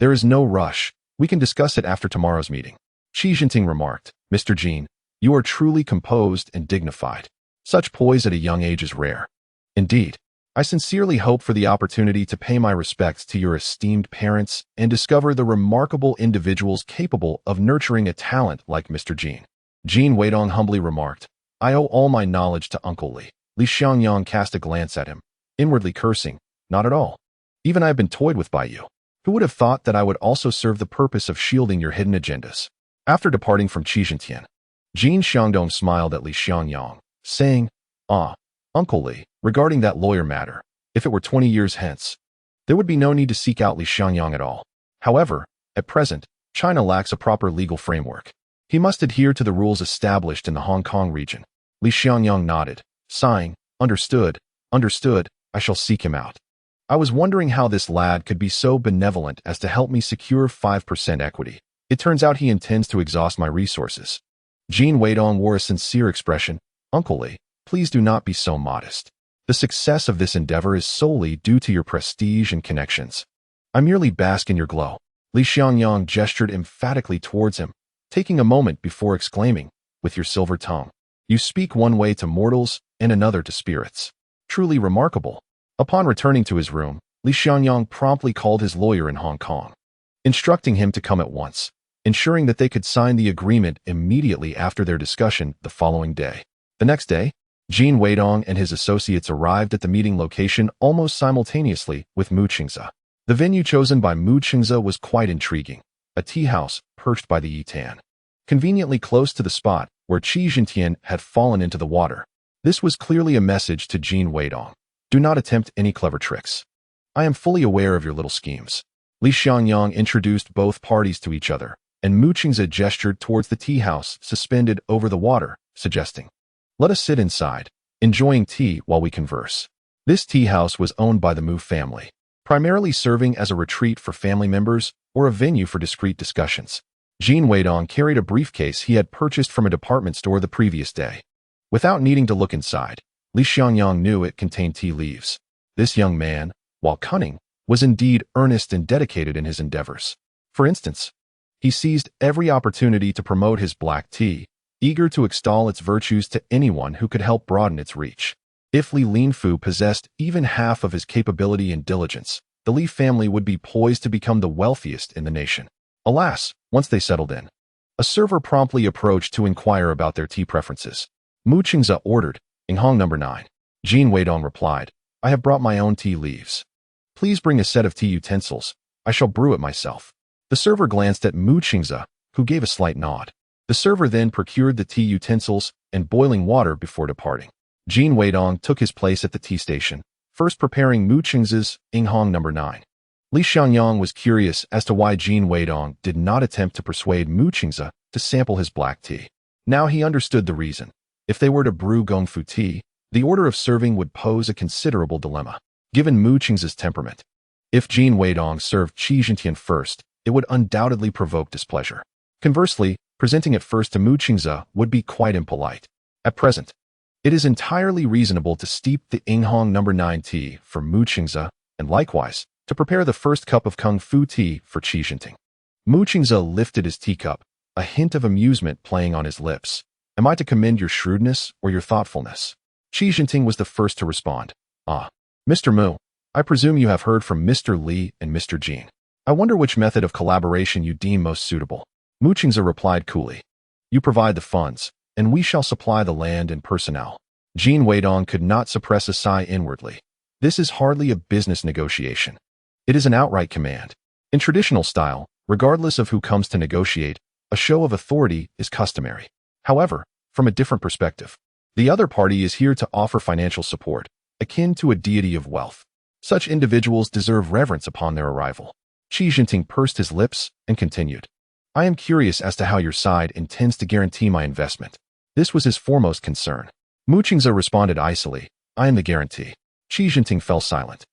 There is no rush. We can discuss it after tomorrow's meeting. Qi Jinting remarked, "Mr. Jin, you are truly composed and dignified. Such poise at a young age is rare. Indeed, I sincerely hope for the opportunity to pay my respects to your esteemed parents and discover the remarkable individuals capable of nurturing a talent like Mr. Jin." Jin Weidong humbly remarked, "I owe all my knowledge to Uncle Li." Li Xiangyang cast a glance at him, inwardly cursing, "Not at all. Even I have been toyed with by you. Who would have thought that I would also serve the purpose of shielding your hidden agendas?" After departing from Qi Jintian, Jin Xiangdong smiled at Li Xiangyang, saying, "Ah, Uncle Li, regarding that lawyer matter, if it were 20 years hence, there would be no need to seek out Li Xiangyang at all. However, at present, China lacks a proper legal framework. He must adhere to the rules established in the Hong Kong region." Li Xiangyang nodded, sighing, Understood. I shall seek him out. I was wondering how this lad could be so benevolent as to help me secure 5% equity. It turns out he intends to exhaust my resources." Jin Weidong wore a sincere expression. "Uncle Li, please do not be so modest. The success of this endeavor is solely due to your prestige and connections. I merely bask in your glow." Li Xiangyang gestured emphatically towards him, taking a moment before exclaiming, "With your silver tongue, you speak one way to mortals and another to spirits. Truly remarkable." Upon returning to his room, Li Xiangyang promptly called his lawyer in Hong Kong, instructing him to come at once, ensuring that they could sign the agreement immediately after their discussion the following day. The next day, Jin Weidong and his associates arrived at the meeting location almost simultaneously with Mu Qingza. The venue chosen by Mu Qingza was quite intriguing, a tea house perched by the Yitan, conveniently close to the spot where Qi Jintian had fallen into the water. This was clearly a message to Jin Weidong. Do not attempt any clever tricks. I am fully aware of your little schemes. Li Xiangyang introduced both parties to each other, and Mu Qingze gestured towards the tea house suspended over the water, suggesting, "Let us sit inside, enjoying tea while we converse." This tea house was owned by the Mu family, primarily serving as a retreat for family members or a venue for discreet discussions. Jin Weidong carried a briefcase he had purchased from a department store the previous day. Without needing to look inside, Li Xiangyang knew it contained tea leaves. This young man, while cunning, was indeed earnest and dedicated in his endeavors. For instance, he seized every opportunity to promote his black tea, eager to extol its virtues to anyone who could help broaden its reach. If Li Linfu possessed even half of his capability and diligence, the Li family would be poised to become the wealthiest in the nation. Alas, once they settled in, a server promptly approached to inquire about their tea preferences. Mu Qingze ordered, "Inghong number 9. Jin Weidong replied, "I have brought my own tea leaves. Please bring a set of tea utensils. I shall brew it myself." The server glanced at Mu Qingze, who gave a slight nod. The server then procured the tea utensils and boiling water before departing. Jin Weidong took his place at the tea station, first preparing Mu Qingze's Inghong number 9. Li Xiangyang was curious as to why Jin Weidong did not attempt to persuade Mu Qingze to sample his black tea. Now he understood the reason. If they were to brew gongfu tea, the order of serving would pose a considerable dilemma, given Mu Qingze's temperament. If Jin Weidong served Qi Jintian first, it would undoubtedly provoke displeasure. Conversely, presenting it first to Mu Qingze would be quite impolite. At present, it is entirely reasonable to steep the Inghong number 9 tea for Mu Qingze, and likewise, to prepare the first cup of kung fu tea for Qi Jinting. Mu Qingze lifted his teacup, a hint of amusement playing on his lips. "Am I to commend your shrewdness or your thoughtfulness?" Qi Jinting was the first to respond. "Ah, Mr. Mu, I presume you have heard from Mr. Li and Mr. Jin. I wonder which method of collaboration you deem most suitable." Mu Qingze replied coolly, "You provide the funds, and we shall supply the land and personnel." Jin Weidong could not suppress a sigh inwardly. This is hardly a business negotiation. It is an outright command. In traditional style, regardless of who comes to negotiate, a show of authority is customary. However, from a different perspective, the other party is here to offer financial support, akin to a deity of wealth. Such individuals deserve reverence upon their arrival. Qi Jinting pursed his lips and continued, "I am curious as to how your side intends to guarantee my investment." This was his foremost concern. Mu Qingze responded icily, "I am the guarantee." Qi Jinting fell silent,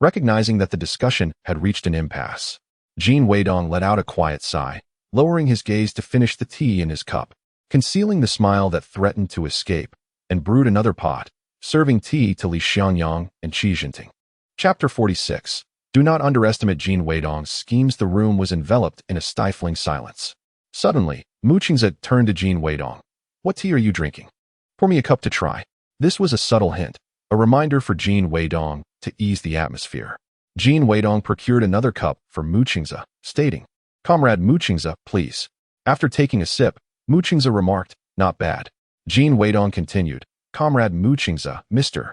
recognizing that the discussion had reached an impasse. Jin Weidong let out a quiet sigh, lowering his gaze to finish the tea in his cup, concealing the smile that threatened to escape, and brewed another pot, serving tea to Li Xiangyang and Qi Jinting. Chapter 46. Do not underestimate Jin Weidong's schemes. The room was enveloped in a stifling silence. Suddenly, Mu Qingze turned to Jin Weidong. "What tea are you drinking? Pour me a cup to try." This was a subtle hint, a reminder for Jin Weidong to ease the atmosphere. Jin Weidong procured another cup for Mu Qingze, stating, "Comrade Mu Qingze, please." After taking a sip, Mu Qingze remarked, "Not bad." Jin Weidong continued, "Comrade Mu Qingze, Mr.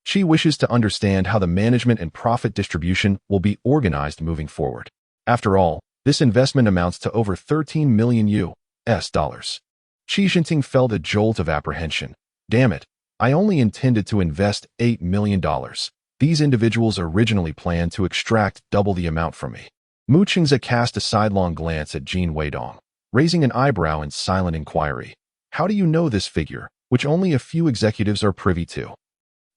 She wishes to understand how the management and profit distribution will be organized moving forward. After all, this investment amounts to over 13 million US dollars. Qi Jinting felt a jolt of apprehension. "Damn it, I only intended to invest $8 million. These individuals originally planned to extract double the amount from me." Mu Qingze cast a sidelong glance at Jin Weidong, raising an eyebrow in silent inquiry. "How do you know this figure, which only a few executives are privy to?"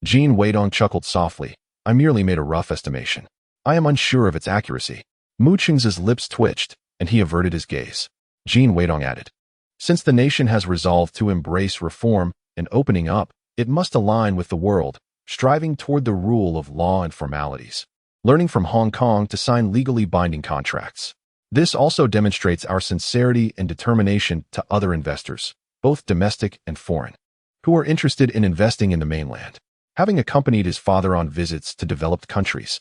Jin Weidong chuckled softly. "I merely made a rough estimation. I am unsure of its accuracy." Mu Qingze's lips twitched, and he averted his gaze. Jin Weidong added, "Since the nation has resolved to embrace reform and opening up, it must align with the world, striving toward the rule of law and formalities, learning from Hong Kong to sign legally binding contracts. This also demonstrates our sincerity and determination to other investors, both domestic and foreign, who are interested in investing in the mainland." Having accompanied his father on visits to developed countries,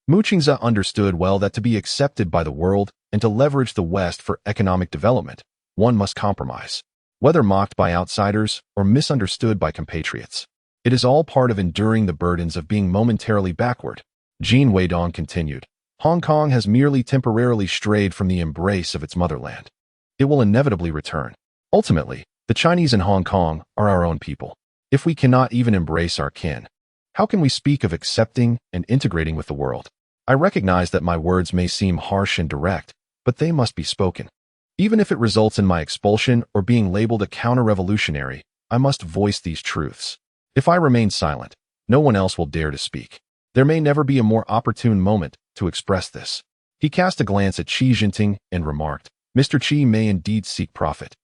Mu Qingze understood well that to be accepted by the world and to leverage the West for economic development, one must compromise. Whether mocked by outsiders or misunderstood by compatriots, it is all part of enduring the burdens of being momentarily backward. Jin Weidong continued, "Hong Kong has merely temporarily strayed from the embrace of its motherland. It will inevitably return. Ultimately, the Chinese in Hong Kong are our own people. If we cannot even embrace our kin, how can we speak of accepting and integrating with the world?" I recognize that my words may seem harsh and direct, but they must be spoken. Even if it results in my expulsion or being labeled a counter-revolutionary, I must voice these truths. If I remain silent, no one else will dare to speak. There may never be a more opportune moment to express this. He cast a glance at Qi Jinping and remarked, Mr. Qi may indeed seek profit.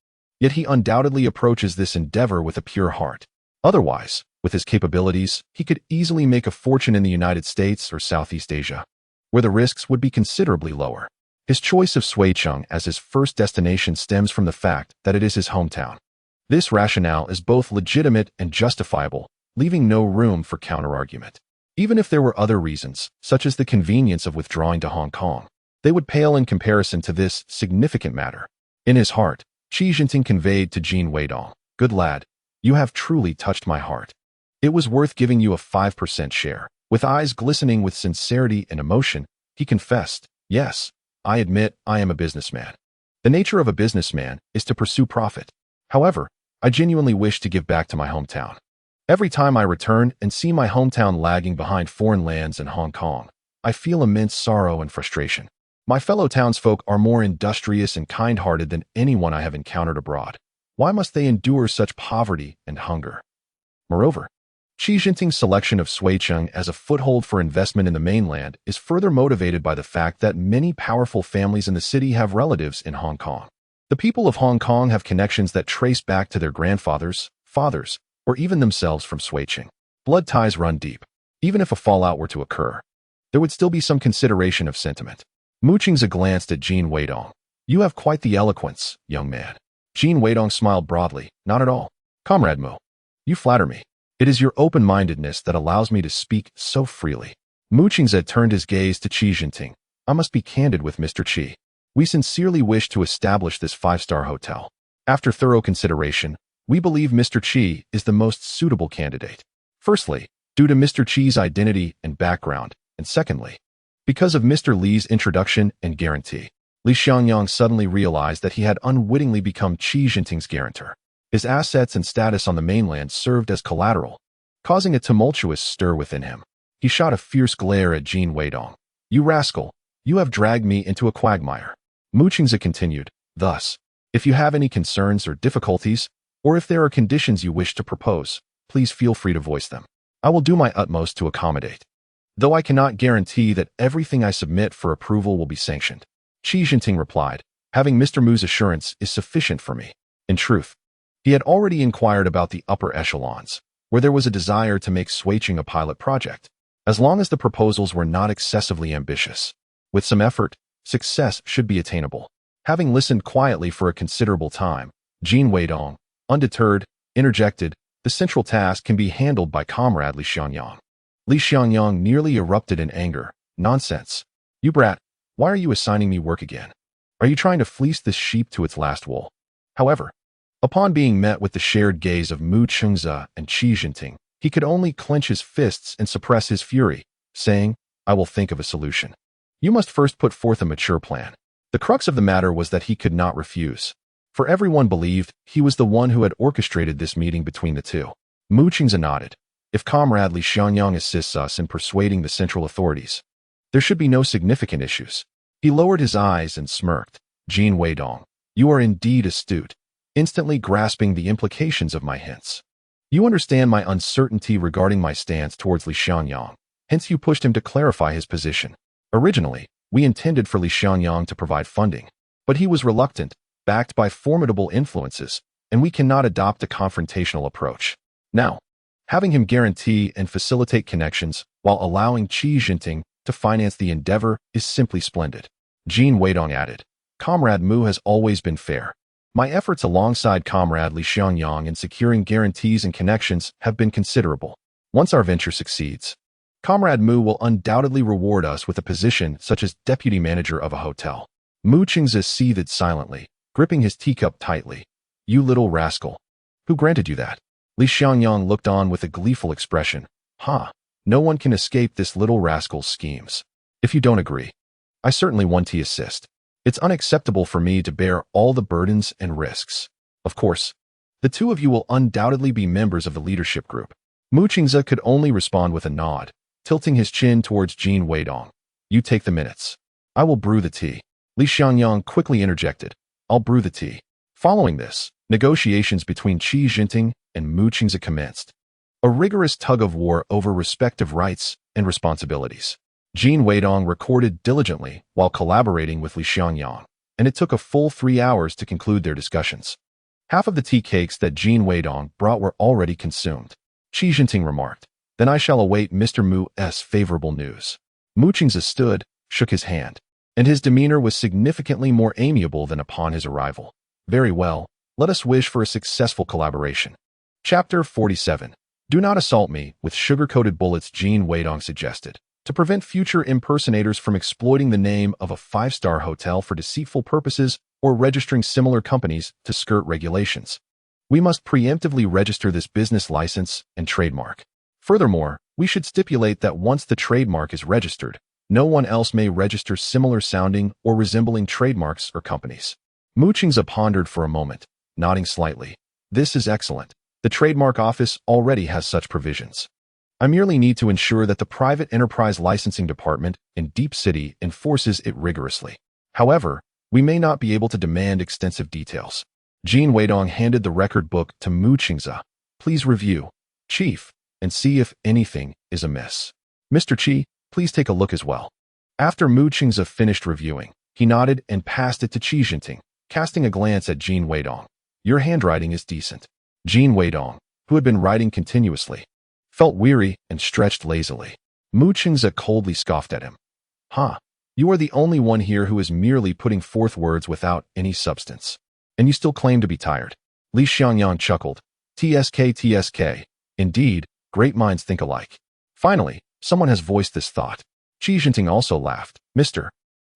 Yet he undoubtedly approaches this endeavor with a pure heart. Otherwise, with his capabilities, he could easily make a fortune in the United States or Southeast Asia, where the risks would be considerably lower. His choice of Suicheng as his first destination stems from the fact that it is his hometown. This rationale is both legitimate and justifiable, leaving no room for counterargument. Even if there were other reasons, such as the convenience of withdrawing to Hong Kong, they would pale in comparison to this significant matter. In his heart, Qi Jinping conveyed to Jin Weidong, "Good lad, you have truly touched my heart. It was worth giving you a 5% share." With eyes glistening with sincerity and emotion, he confessed, "Yes, I admit I am a businessman. The nature of a businessman is to pursue profit. However, I genuinely wish to give back to my hometown. Every time I return and see my hometown lagging behind foreign lands and Hong Kong, I feel immense sorrow and frustration. My fellow townsfolk are more industrious and kind-hearted than anyone I have encountered abroad. Why must they endure such poverty and hunger?" Moreover, Qi Jinping's selection of Suicheng as a foothold for investment in the mainland is further motivated by the fact that many powerful families in the city have relatives in Hong Kong. The people of Hong Kong have connections that trace back to their grandfathers, fathers, or even themselves from Suicheng. Blood ties run deep. Even if a fallout were to occur, there would still be some consideration of sentiment. Mu Qingze glanced at Jin Weidong. "You have quite the eloquence, young man." Jin Weidong smiled broadly. "Not at all. Comrade Mu, you flatter me. It is your open-mindedness that allows me to speak so freely." Mu Qingze turned his gaze to Qi Jinping. "I must be candid with Mr. Qi. We sincerely wish to establish this 5-star hotel. After thorough consideration, we believe Mr. Qi is the most suitable candidate. Firstly, due to Mr. Qi's identity and background, and secondly, because of Mr. Li's introduction and guarantee." Li Xiangyang suddenly realized that he had unwittingly become Qi Jinping's guarantor. His assets and status on the mainland served as collateral, causing a tumultuous stir within him. He shot a fierce glare at Jin Weidong. "You rascal, you have dragged me into a quagmire." Mu Qingze continued, "Thus, if you have any concerns or difficulties, or if there are conditions you wish to propose, please feel free to voice them. I will do my utmost to accommodate. Though I cannot guarantee that everything I submit for approval will be sanctioned." Qi Jinping replied, "Having Mr. Mu's assurance is sufficient for me." In truth, he had already inquired about the upper echelons, where there was a desire to make Suicheng a pilot project, as long as the proposals were not excessively ambitious. With some effort, success should be attainable. Having listened quietly for a considerable time, Jin Weidong, undeterred, interjected, "The central task can be handled by Comrade Li Xiangyang." Li Xiangyang nearly erupted in anger. "Nonsense. You brat, why are you assigning me work again? Are you trying to fleece this sheep to its last wool?" However, upon being met with the shared gaze of Mu Qingze and Qi Jinping, he could only clench his fists and suppress his fury, saying, "I will think of a solution. You must first put forth a mature plan." The crux of the matter was that he could not refuse, for everyone believed he was the one who had orchestrated this meeting between the two. Mu Qingze nodded. "If Comrade Li Xiangyang assists us in persuading the central authorities, there should be no significant issues." He lowered his eyes and smirked. "Jin Weidong, you are indeed astute, instantly grasping the implications of my hints. You understand my uncertainty regarding my stance towards Li Xiangyang, hence you pushed him to clarify his position. Originally, we intended for Li Xiangyang to provide funding, but he was reluctant, backed by formidable influences, and we cannot adopt a confrontational approach. Now, having him guarantee and facilitate connections while allowing Qi Jinping to finance the endeavor is simply splendid." Jin Weidong added, "Comrade Mu has always been fair. My efforts alongside Comrade Li Xiangyang in securing guarantees and connections have been considerable. Once our venture succeeds, Comrade Mu will undoubtedly reward us with a position such as deputy manager of a hotel." Mu Qingze seethed silently, gripping his teacup tightly. "You little rascal. Who granted you that?" Li Xiangyang looked on with a gleeful expression. "Ha, no one can escape this little rascal's schemes. If you don't agree, I certainly want to assist. It's unacceptable for me to bear all the burdens and risks. Of course, the two of you will undoubtedly be members of the leadership group." Mu Qingze could only respond with a nod, tilting his chin towards Jin Weidong. You take the minutes. I will brew the tea. Li Xiangyang quickly interjected. I'll brew the tea. Following this, negotiations between Qi Jinping and Mu Qingze commenced. A rigorous tug-of-war over respective rights and responsibilities. Jin Weidong recorded diligently while collaborating with Li Xiangyang, and it took a full 3 hours to conclude their discussions. Half of the tea cakes that Jin Weidong brought were already consumed. Qi Jinping remarked, "Then I shall await Mr. Mu's favorable news." Mu Qingze stood, shook his hand, and his demeanor was significantly more amiable than upon his arrival. Very well, let us wish for a successful collaboration. Chapter 47. Do not assault me with sugar-coated bullets, Jin Weidong suggested, to prevent future impersonators from exploiting the name of a 5-star hotel for deceitful purposes or registering similar companies to skirt regulations. We must preemptively register this business license and trademark. Furthermore, we should stipulate that once the trademark is registered, no one else may register similar sounding or resembling trademarks or companies. Mu Qingze pondered for a moment, nodding slightly. This is excellent. The trademark office already has such provisions. I merely need to ensure that the private enterprise licensing department in Deep City enforces it rigorously. However, we may not be able to demand extensive details. Jin Weidong handed the record book to Mu Qingze. Please review, Chief, and see if anything is amiss. Mr. Qi, please take a look as well. After Mu Qingze finished reviewing, he nodded and passed it to Qi Jinping, casting a glance at Jin Weidong. Your handwriting is decent. Jin Weidong, who had been writing continuously, felt weary and stretched lazily. Mu Qingze coldly scoffed at him. You are the only one here who is merely putting forth words without any substance. And you still claim to be tired. Li Xiangyang chuckled. TSK. Indeed, great minds think alike. Finally, someone has voiced this thought. Qi Jinping also laughed. Mr.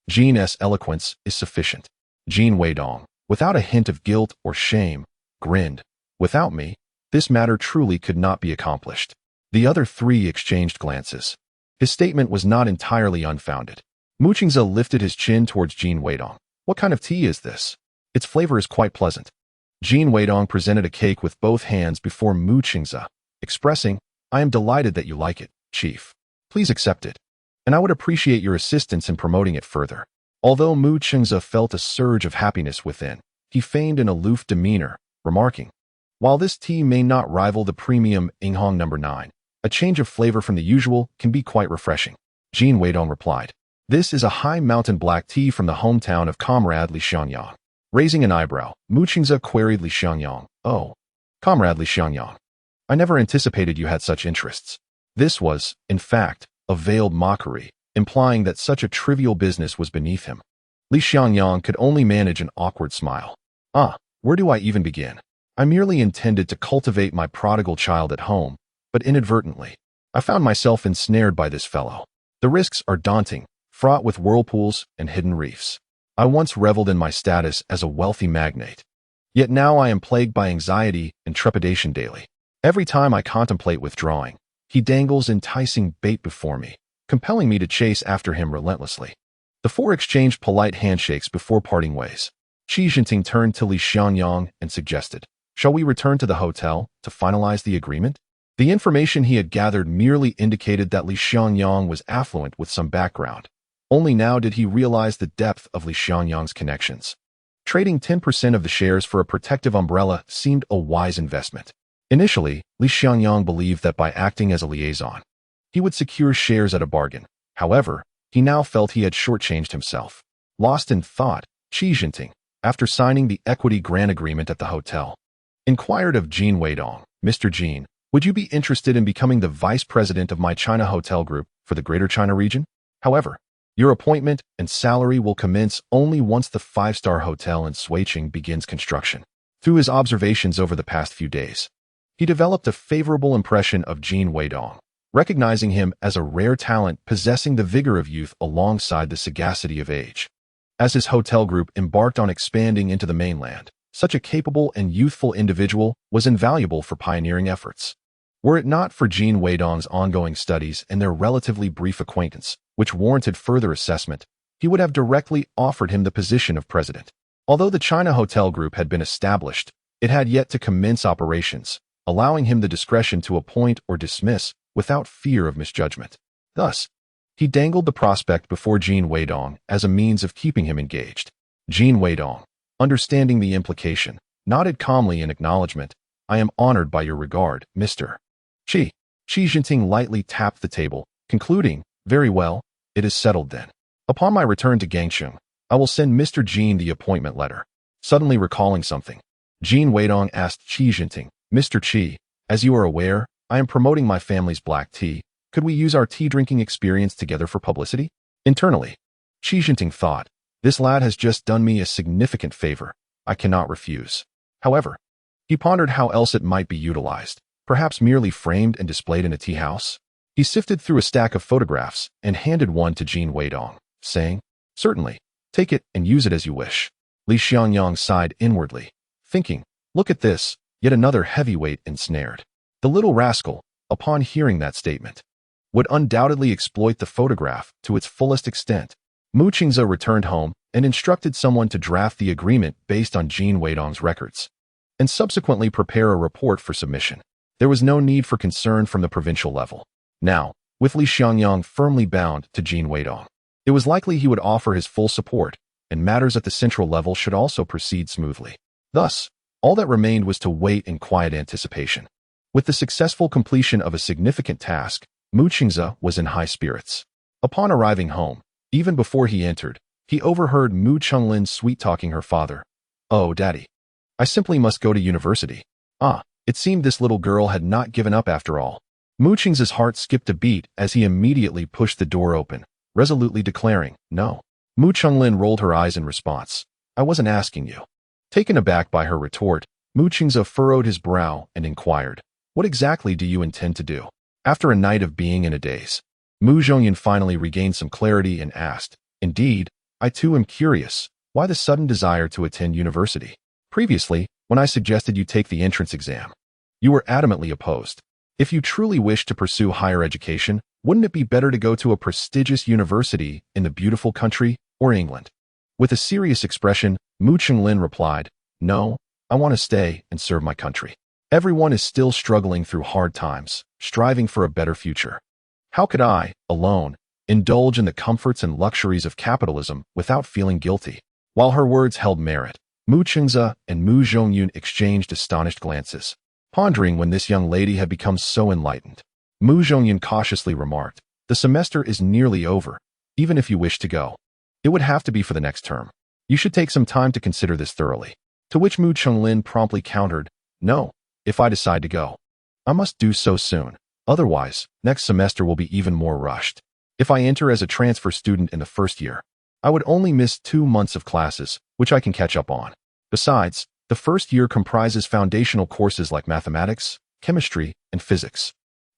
Jin's eloquence is sufficient. Jin Weidong, without a hint of guilt or shame, grinned. Without me, this matter truly could not be accomplished. The other three exchanged glances. His statement was not entirely unfounded. Mu Qingze lifted his chin towards Jin Weidong. What kind of tea is this? Its flavor is quite pleasant. Jin Weidong presented a cake with both hands before Mu Qingze, expressing, I am delighted that you like it, Chief. Please accept it. And I would appreciate your assistance in promoting it further. Although Mu Qingze felt a surge of happiness within, he feigned an aloof demeanor, remarking, while this tea may not rival the premium Yinghong No. 9, a change of flavor from the usual can be quite refreshing. Jin Weidong replied, This is a high mountain black tea from the hometown of Comrade Li Xiangyang. Raising an eyebrow, Mu Qingze queried Li Xiangyang, Oh, Comrade Li Xiangyang. I never anticipated you had such interests. This was, in fact, a veiled mockery, implying that such a trivial business was beneath him. Li Xiangyang could only manage an awkward smile. Where do I even begin? I merely intended to cultivate my prodigal child at home, but inadvertently, I found myself ensnared by this fellow. The risks are daunting, fraught with whirlpools and hidden reefs. I once reveled in my status as a wealthy magnate. Yet now I am plagued by anxiety and trepidation daily. Every time I contemplate withdrawing, he dangles enticing bait before me, compelling me to chase after him relentlessly. The four exchanged polite handshakes before parting ways. Qi Jinping turned to Li Xiangyang and suggested, Shall we return to the hotel to finalize the agreement? The information he had gathered merely indicated that Li Xiangyang was affluent with some background. Only now did he realize the depth of Li Xiangyang's connections. Trading 10% of the shares for a protective umbrella seemed a wise investment. Initially, Li Xiangyang believed that by acting as a liaison, he would secure shares at a bargain. However, he now felt he had shortchanged himself. Lost in thought, Qi Jinping, after signing the equity grant agreement at the hotel, inquired of Jin Weidong, Mr. Jin, would you be interested in becoming the vice president of my China hotel group for the Greater China region? However, your appointment and salary will commence only once the 5-star hotel in Suiqing begins construction. Through his observations over the past few days, he developed a favorable impression of Jin Weidong, recognizing him as a rare talent possessing the vigor of youth alongside the sagacity of age. As his hotel group embarked on expanding into the mainland, such a capable and youthful individual was invaluable for pioneering efforts. Were it not for Jin Weidong's ongoing studies and their relatively brief acquaintance, which warranted further assessment, he would have directly offered him the position of president. Although the China Hotel Group had been established, it had yet to commence operations, allowing him the discretion to appoint or dismiss without fear of misjudgment. Thus, He dangled the prospect before Jin Weidong as a means of keeping him engaged. Jin Weidong, understanding the implication, nodded calmly in acknowledgement. I am honored by your regard, Mr. Qi. Qi Jinping lightly tapped the table, concluding, very well, it is settled then. Upon my return to Gangsheng, I will send Mr. Jin the appointment letter. Suddenly recalling something, Jin Weidong asked Qi Jinping, Mr. Qi, as you are aware, I am promoting my family's black tea. Could we use our tea-drinking experience together for publicity? Internally, Qi Jinping thought, this lad has just done me a significant favor. I cannot refuse. However, he pondered how else it might be utilized, perhaps merely framed and displayed in a tea house. He sifted through a stack of photographs and handed one to Jin Weidong, saying, certainly, take it and use it as you wish. Li Xiangyang sighed inwardly, thinking, look at this, yet another heavyweight ensnared. The little rascal, upon hearing that statement, would undoubtedly exploit the photograph to its fullest extent. Mu Qingze returned home and instructed someone to draft the agreement based on Jin Weidong's records, and subsequently prepare a report for submission. There was no need for concern from the provincial level. Now, with Li Xiangyang firmly bound to Jin Weidong, it was likely he would offer his full support, and matters at the central level should also proceed smoothly. Thus, all that remained was to wait in quiet anticipation. With the successful completion of a significant task, Mu Qingze was in high spirits. Upon arriving home, even before he entered, he overheard Mu Chunglin sweet-talking her father. Oh, Daddy, I simply must go to university. Ah, it seemed this little girl had not given up after all. Mu Qingze's heart skipped a beat as he immediately pushed the door open, resolutely declaring, no. Mu Chunglin rolled her eyes in response. I wasn't asking you. Taken aback by her retort, Mu Qingze furrowed his brow and inquired, what exactly do you intend to do? After a night of being in a daze, Mu Zhongyan finally regained some clarity and asked, indeed, I too am curious, why the sudden desire to attend university? Previously, when I suggested you take the entrance exam, you were adamantly opposed. If you truly wish to pursue higher education, wouldn't it be better to go to a prestigious university in the beautiful country or England? With a serious expression, Mu Chunglin replied, no, I want to stay and serve my country. Everyone is still struggling through hard times, striving for a better future. How could I, alone, indulge in the comforts and luxuries of capitalism without feeling guilty? While her words held merit, Mu Qingze and Mu Zhongyun exchanged astonished glances, pondering when this young lady had become so enlightened. Mu Zhongyun cautiously remarked, the semester is nearly over. Even if you wish to go, it would have to be for the next term. You should take some time to consider this thoroughly. To which Mu Chunglin promptly countered, no, if I decide to go, I must do so soon. Otherwise, next semester will be even more rushed. If I enter as a transfer student in the first year, I would only miss 2 months of classes, which I can catch up on. Besides, the first year comprises foundational courses like mathematics, chemistry, and physics.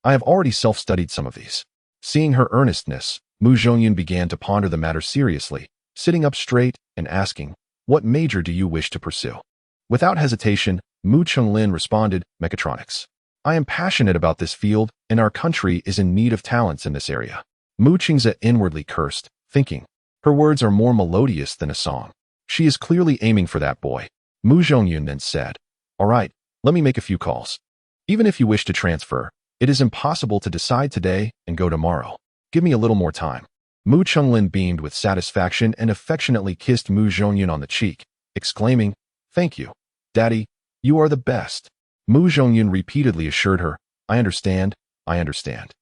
I have already self-studied some of these. Seeing her earnestness, Mu Zhongyun began to ponder the matter seriously, sitting up straight and asking, what major do you wish to pursue? Without hesitation, Mu Chunglin responded, mechatronics. I am passionate about this field, and our country is in need of talents in this area. Mu Qingze inwardly cursed, thinking, her words are more melodious than a song. She is clearly aiming for that boy. Mu Zhongyun then said, all right, let me make a few calls. Even if you wish to transfer, it is impossible to decide today and go tomorrow. Give me a little more time. Mu Chunglin beamed with satisfaction and affectionately kissed Mu Zhongyun on the cheek, exclaiming, thank you, Daddy, you are the best. Mu Zhongyun repeatedly assured her, I understand, I understand.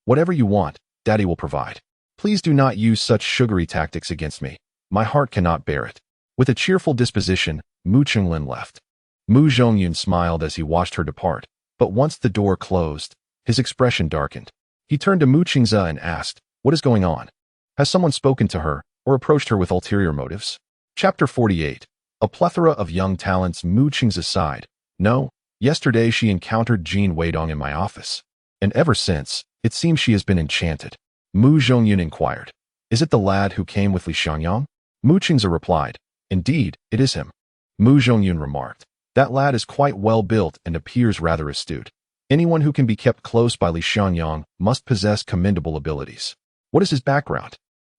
Whatever you want, Daddy will provide. Please do not use such sugary tactics against me. My heart cannot bear it. With a cheerful disposition, Mu Chunglin left. Mu Zhongyun smiled as he watched her depart, but once the door closed, his expression darkened. He turned to Mu Qingze and asked, what is going on? Has someone spoken to her or approached her with ulterior motives? Chapter 48. A plethora of young talents. Mu Qingze sighed. No, yesterday she encountered Jin Weidong in my office. And ever since, it seems she has been enchanted. Mu Zhongyun inquired, is it the lad who came with Li Xiangyang? Mu Qingze replied, indeed, it is him. Mu Zhongyun remarked, that lad is quite well built and appears rather astute. Anyone who can be kept close by Li Xiangyang must possess commendable abilities. What is his background?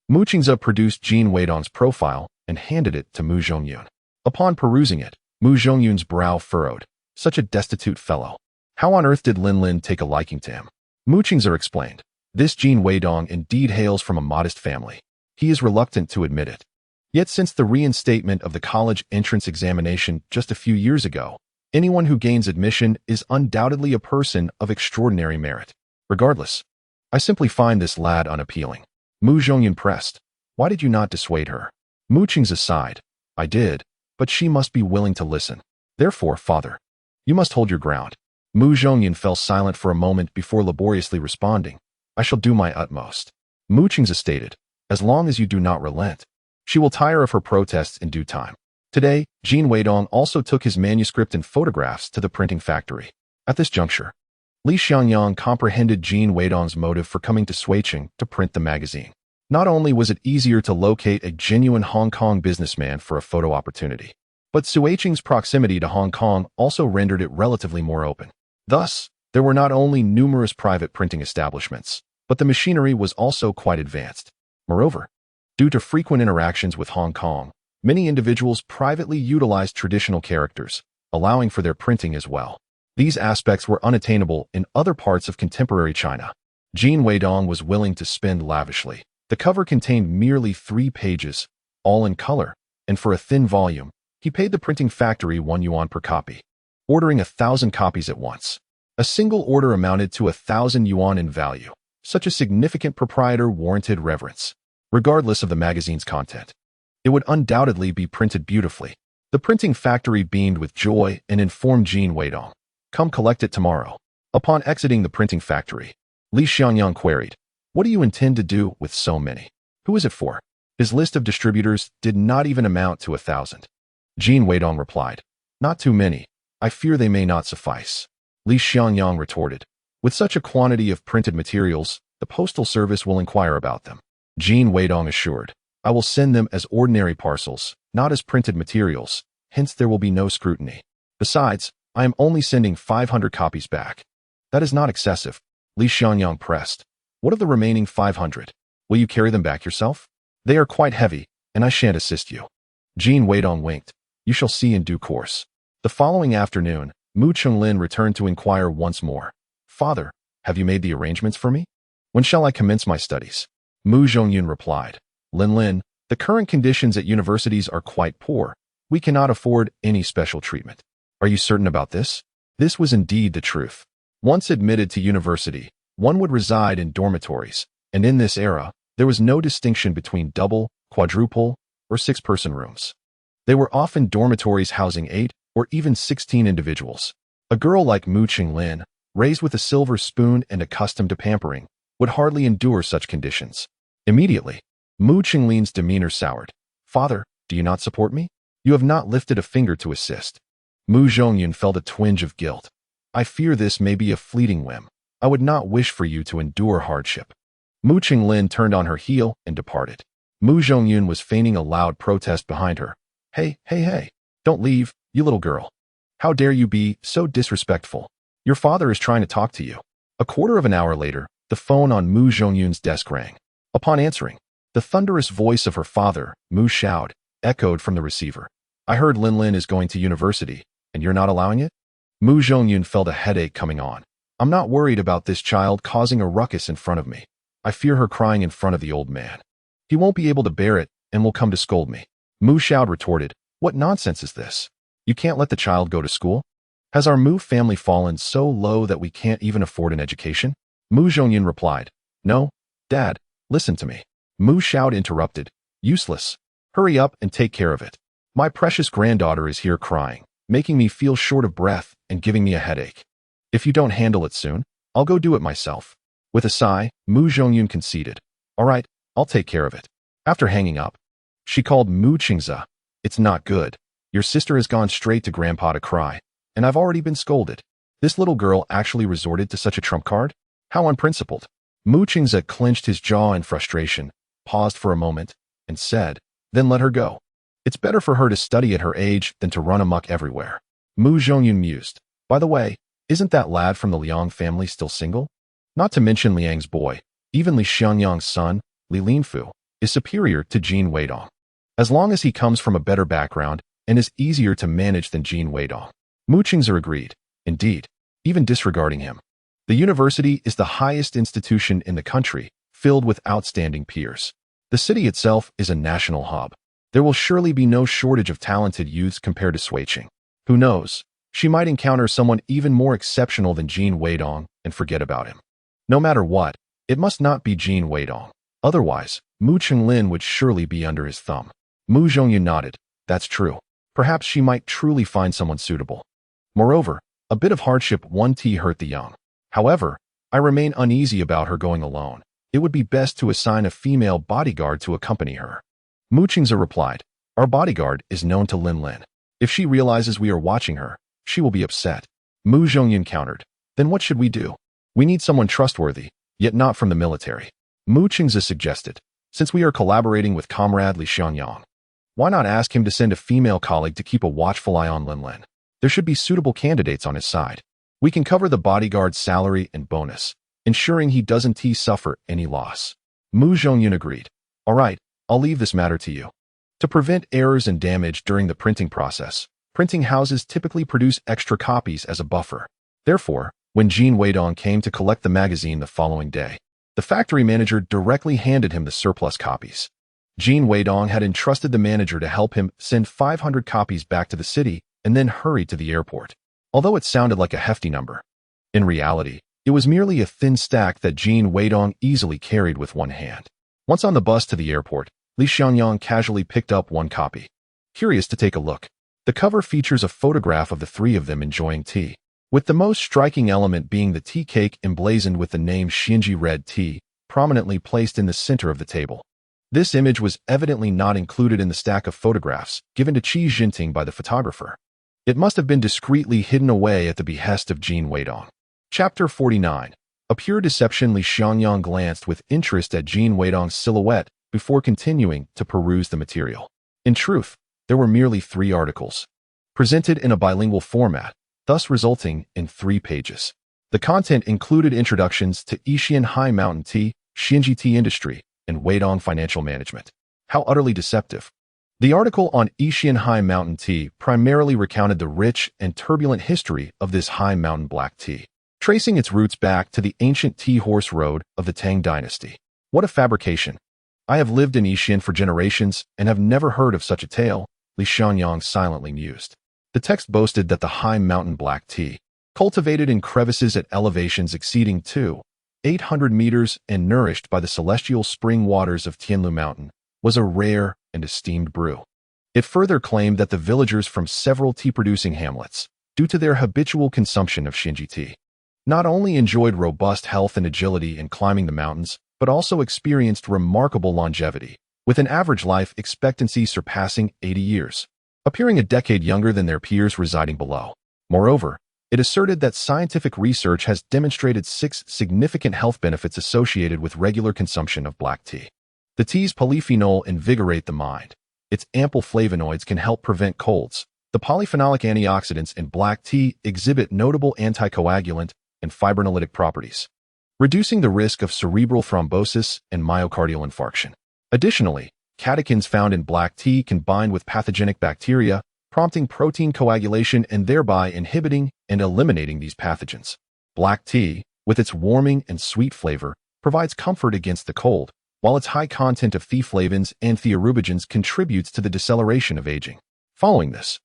Mu Qingze produced Jin Weidong's profile and handed it to Mu Zhongyun. Upon perusing it, Mu Zhongyun's brow furrowed. Such a destitute fellow. How on earth did Lin Lin take a liking to him? Mu Qingze explained. This Jin Weidong indeed hails from a modest family. He is reluctant to admit it. Yet since the reinstatement of the college entrance examination just a few years ago, anyone who gains admission is undoubtedly a person of extraordinary merit. Regardless, I simply find this lad unappealing. Mu Zhongyun pressed. Why did you not dissuade her? Mu Qing's aside. I did, but she must be willing to listen. Therefore, father, you must hold your ground. Mu Zhongyun fell silent for a moment before laboriously responding. I shall do my utmost. Mu Qing's stated. As long as you do not relent, she will tire of her protests in due time. Today, Jin Weidong also took his manuscript and photographs to the printing factory. At this juncture, Li Xiangyang comprehended Jin Weidong's motive for coming to Suiqing to print the magazine. Not only was it easier to locate a genuine Hong Kong businessman for a photo opportunity, but Suiqing's proximity to Hong Kong also rendered it relatively more open. Thus, there were not only numerous private printing establishments, but the machinery was also quite advanced. Moreover, due to frequent interactions with Hong Kong, many individuals privately utilized traditional characters, allowing for their printing as well. These aspects were unattainable in other parts of contemporary China. Jin Weidong was willing to spend lavishly. The cover contained merely 3 pages, all in color, and for a thin volume, he paid the printing factory 1 yuan per copy, ordering 1,000 copies at once. A single order amounted to 1,000 yuan in value. Such a significant proprietor warranted reverence. Regardless of the magazine's content, it would undoubtedly be printed beautifully. The printing factory beamed with joy and informed Jin Weidong, come collect it tomorrow. Upon exiting the printing factory, Li Xiangyang queried, what do you intend to do with so many? Who is it for? His list of distributors did not even amount to 1,000. Jin Weidong replied, not too many. I fear they may not suffice. Li Xiangyang retorted, with such a quantity of printed materials, the postal service will inquire about them. Jin Weidong assured, I will send them as ordinary parcels, not as printed materials, hence there will be no scrutiny. Besides, I am only sending 500 copies back. That is not excessive. Li Xiangyang pressed. What of the remaining 500? Will you carry them back yourself? They are quite heavy, and I shan't assist you. Jin Weidong winked. You shall see in due course. The following afternoon, Mu Chunglin returned to inquire once more. Father, have you made the arrangements for me? When shall I commence my studies? Mu Zhongyun replied, Lin, the current conditions at universities are quite poor. We cannot afford any special treatment. Are you certain about this? This was indeed the truth. Once admitted to university, one would reside in dormitories, and in this era, there was no distinction between double, quadruple, or 6-person rooms. They were often dormitories housing 8 or even 16 individuals. A girl like Mu Qinglin, raised with a silver spoon and accustomed to pampering, would hardly endure such conditions. Immediately, Mu Qinglin's demeanor soured. Father, do you not support me? You have not lifted a finger to assist. Mu Zhongyun felt a twinge of guilt. I fear this may be a fleeting whim. I would not wish for you to endure hardship. Mu Qinglin turned on her heel and departed. Mu Zhongyun was feigning a loud protest behind her. Hey, don't leave, you little girl. How dare you be so disrespectful? Your father is trying to talk to you. A quarter of an hour later, the phone on Mu Zhongyun's desk rang. Upon answering, the thunderous voice of her father, Mu Xiaod, echoed from the receiver. I heard Lin is going to university, and you're not allowing it? Mu Zhongyun felt a headache coming on. I'm not worried about this child causing a ruckus in front of me. I fear her crying in front of the old man. He won't be able to bear it and will come to scold me. Mu Xiaod retorted, what nonsense is this? You can't let the child go to school? Has our Mu family fallen so low that we can't even afford an education? Mu Zhongyun replied, no, Dad, listen to me. Mu Xiaod interrupted, useless. Hurry up and take care of it. My precious granddaughter is here crying, making me feel short of breath and giving me a headache. If you don't handle it soon, I'll go do it myself. With a sigh, Mu Zhongyun conceded. All right, I'll take care of it. After hanging up, she called Mu Qingza. It's not good. Your sister has gone straight to Grandpa to cry, and I've already been scolded. This little girl actually resorted to such a trump card? How unprincipled. Mu Qingza clenched his jaw in frustration, paused for a moment, and said, then let her go. It's better for her to study at her age than to run amok everywhere. Mu Zhongyun mused. By the way, isn't that lad from the Liang family still single? Not to mention Liang's boy, even Li Xiangyang's son, Li Linfu, is superior to Jin Weidong. As long as he comes from a better background and is easier to manage than Jin Weidong. Mu Qingza agreed. Indeed, even disregarding him, The university is the highest institution in the country, filled with outstanding peers. The city itself is a national hub. There will surely be no shortage of talented youths compared to Suiqing. Who knows? She might encounter someone even more exceptional than Jin Weidong and forget about him. No matter what, it must not be Jin Weidong. Otherwise, Mu Chenglin would surely be under his thumb. Mu Zhongyan nodded. That's true. Perhaps she might truly find someone suitable. Moreover, a bit of hardship won't hurt the young. However, I remain uneasy about her going alone. It would be best to assign a female bodyguard to accompany her. Mu Qingze replied, our bodyguard is known to Lin Lin. If she realizes we are watching her, she will be upset. Mu Zhongyan countered, then what should we do? We need someone trustworthy, yet not from the military. Mu Qingze suggested, since we are collaborating with comrade Li Xiangyang, why not ask him to send a female colleague to keep a watchful eye on Lin Lin? There should be suitable candidates on his side. We can cover the bodyguard's salary and bonus, ensuring he doesn't suffer any loss. Mu Zhongyan agreed. All right, I'll leave this matter to you. To prevent errors and damage during the printing process, printing houses typically produce extra copies as a buffer. Therefore, when Jin Weidong came to collect the magazine the following day, the factory manager directly handed him the surplus copies. Jin Weidong had entrusted the manager to help him send 500 copies back to the city and then hurry to the airport. Although it sounded like a hefty number, in reality, it was merely a thin stack that Jin Weidong easily carried with one hand. Once on the bus to the airport, Li Xiangyang casually picked up one copy. Curious to take a look. The cover features a photograph of the three of them enjoying tea, with the most striking element being the tea cake emblazoned with the name Xinji Red Tea, prominently placed in the center of the table. This image was evidently not included in the stack of photographs given to Qi Jinting by the photographer. It must have been discreetly hidden away at the behest of Jin Weidong. Chapter 49. A pure deception. Li Xiangyang glanced with interest at Jin Weidong's silhouette before continuing to peruse the material. In truth, there were merely 3 articles, presented in a bilingual format, thus resulting in 3 pages. The content included introductions to Yixian High Mountain Tea, Xinji Tea Industry, and Weidong Financial Management. How utterly deceptive. The article on Yixian High Mountain Tea primarily recounted the rich and turbulent history of this high mountain black tea, tracing its roots back to the ancient tea horse road of the Tang dynasty. What a fabrication. I have lived in Yixian for generations and have never heard of such a tale, Li Xiangyang silently mused. The text boasted that the high mountain black tea, cultivated in crevices at elevations exceeding 800 meters and nourished by the celestial spring waters of Tianlu Mountain, was a rare and esteemed brew. It further claimed that the villagers from several tea-producing hamlets, due to their habitual consumption of Xinji tea, not only enjoyed robust health and agility in climbing the mountains, but also experienced remarkable longevity, with an average life expectancy surpassing 80 years, appearing a decade younger than their peers residing below. Moreover, it asserted that scientific research has demonstrated 6 significant health benefits associated with regular consumption of black tea. The tea's polyphenol invigorate the mind. Its ample flavonoids can help prevent colds. The polyphenolic antioxidants in black tea exhibit notable anticoagulant and fibrinolytic properties, reducing the risk of cerebral thrombosis and myocardial infarction. Additionally, catechins found in black tea can bind with pathogenic bacteria, prompting protein coagulation and thereby inhibiting and eliminating these pathogens. Black tea, with its warming and sweet flavor, provides comfort against the cold, while its high content of theaflavins and theorubigens contributes to the deceleration of aging. Following this,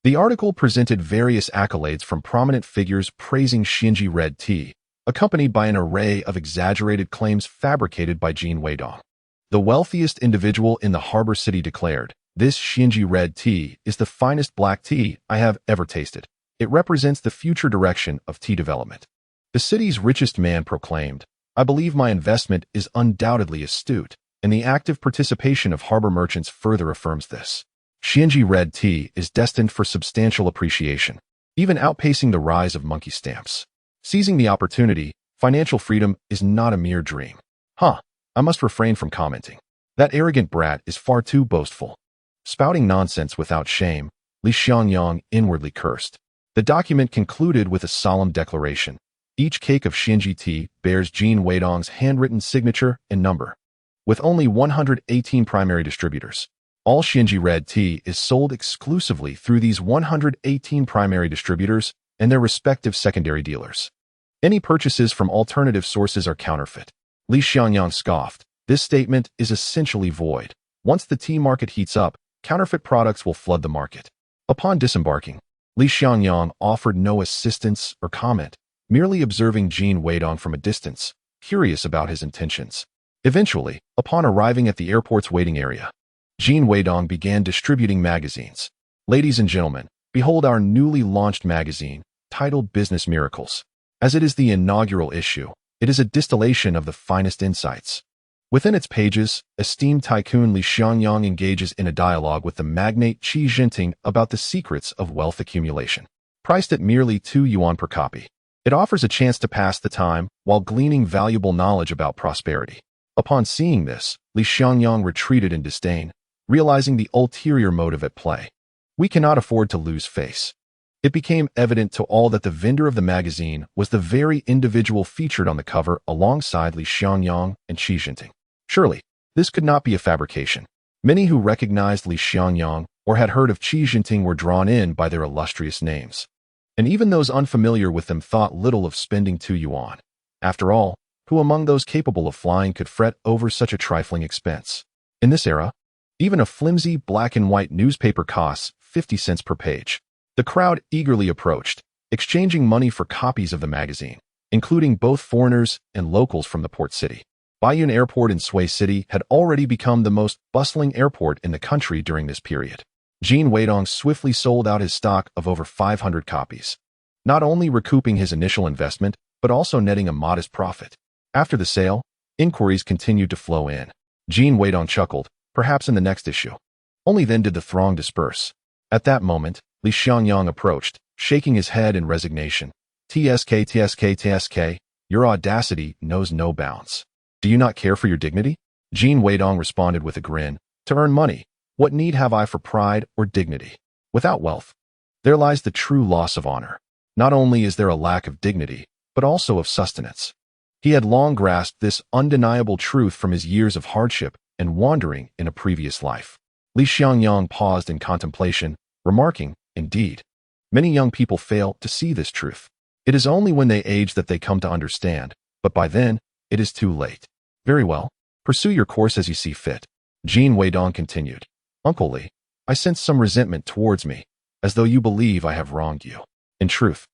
the article presented various accolades from prominent figures praising Xinji Red Tea, accompanied by an array of exaggerated claims fabricated by Jin Weidong. The wealthiest individual in the harbor city declared, "This Xinji Red Tea is the finest black tea I have ever tasted. It represents the future direction of tea development." The city's richest man proclaimed, "I believe my investment is undoubtedly astute, and the active participation of harbor merchants further affirms this. Xinji Red Tea is destined for substantial appreciation, even outpacing the rise of monkey stamps. Seizing the opportunity, financial freedom is not a mere dream." I must refrain from commenting. That arrogant brat is far too boastful. Spouting nonsense without shame, Li Xiangyang inwardly cursed. The document concluded with a solemn declaration. Each cake of Xinji tea bears Jin Weidong's handwritten signature and number. With only 118 primary distributors, all Xinji Red Tea is sold exclusively through these 118 primary distributors and their respective secondary dealers. Any purchases from alternative sources are counterfeit. Li Xiangyang scoffed. This statement is essentially void. Once the tea market heats up, counterfeit products will flood the market. Upon disembarking, Li Xiangyang offered no assistance or comment, merely observing Jin Weidong from a distance, curious about his intentions. Eventually, upon arriving at the airport's waiting area, Jin Weidong began distributing magazines. Ladies and gentlemen, behold our newly launched magazine, titled Business Miracles. As it is the inaugural issue, it is a distillation of the finest insights. Within its pages, esteemed tycoon Li Xiangyang engages in a dialogue with the magnate Qi Jinping about the secrets of wealth accumulation. Priced at merely 2 yuan per copy, it offers a chance to pass the time while gleaning valuable knowledge about prosperity. Upon seeing this, Li Xiangyang retreated in disdain, realizing the ulterior motive at play. We cannot afford to lose face. It became evident to all that the vendor of the magazine was the very individual featured on the cover alongside Li Xiangyang and Qi Jinping. Surely, this could not be a fabrication. Many who recognized Li Xiangyang or had heard of Qi Jinping were drawn in by their illustrious names. And even those unfamiliar with them thought little of spending 2 yuan. After all, who among those capable of flying could fret over such a trifling expense? In this era, even a flimsy black-and-white newspaper costs 50 cents per page. The crowd eagerly approached, exchanging money for copies of the magazine, including both foreigners and locals from the port city. Baiyun Airport in Sui City had already become the most bustling airport in the country during this period. Jin Weidong swiftly sold out his stock of over 500 copies, not only recouping his initial investment, but also netting a modest profit. After the sale, inquiries continued to flow in. Jin Weidong chuckled, perhaps in the next issue. Only then did the throng disperse. At that moment, Li Xiangyang approached, shaking his head in resignation. TSK, your audacity knows no bounds. Do you not care for your dignity? Jin Weidong responded with a grin. To earn money, what need have I for pride or dignity? Without wealth, there lies the true loss of honor. Not only is there a lack of dignity, but also of sustenance. He had long grasped this undeniable truth from his years of hardship and wandering in a previous life. Li Xiangyang paused in contemplation, remarking, indeed, many young people fail to see this truth. It is only when they age that they come to understand, but by then, it is too late. Very well, pursue your course as you see fit. Jin Weidong continued. Uncle Li, I sense some resentment towards me, as though you believe I have wronged you. In truth,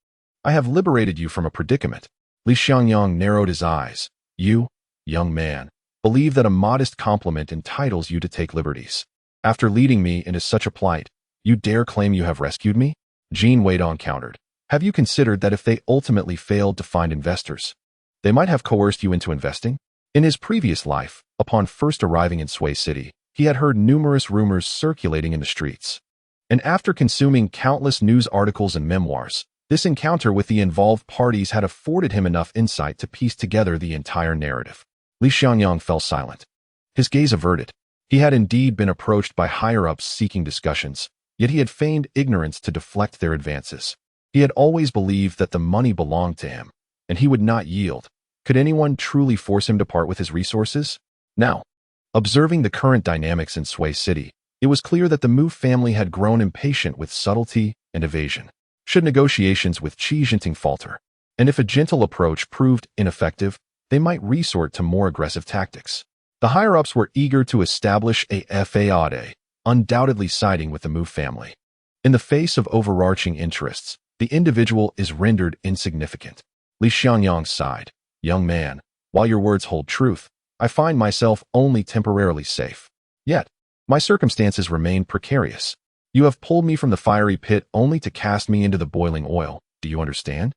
I have liberated you from a predicament. Li Xiangyang narrowed his eyes. You, young man, believe that a modest compliment entitles you to take liberties. After leading me into such a plight, you dare claim you have rescued me? Jin Weidong countered. Have you considered that if they ultimately failed to find investors, they might have coerced you into investing? In his previous life, upon first arriving in Sui City, he had heard numerous rumors circulating in the streets. And after consuming countless news articles and memoirs, this encounter with the involved parties had afforded him enough insight to piece together the entire narrative. Li Xiangyang fell silent, his gaze averted. He had indeed been approached by higher-ups seeking discussions, yet he had feigned ignorance to deflect their advances. He had always believed that the money belonged to him, and he would not yield. Could anyone truly force him to part with his resources? Now, observing the current dynamics in Sui City, it was clear that the Mu family had grown impatient with subtlety and evasion. Should negotiations with Qi Jinping falter, and if a gentle approach proved ineffective, they might resort to more aggressive tactics. The higher-ups were eager to establish a faade, undoubtedly siding with the Mu family. In the face of overarching interests, the individual is rendered insignificant. Li Xiangyang sighed. Young man, while your words hold truth, I find myself only temporarily safe. Yet, my circumstances remain precarious. You have pulled me from the fiery pit only to cast me into the boiling oil. Do you understand?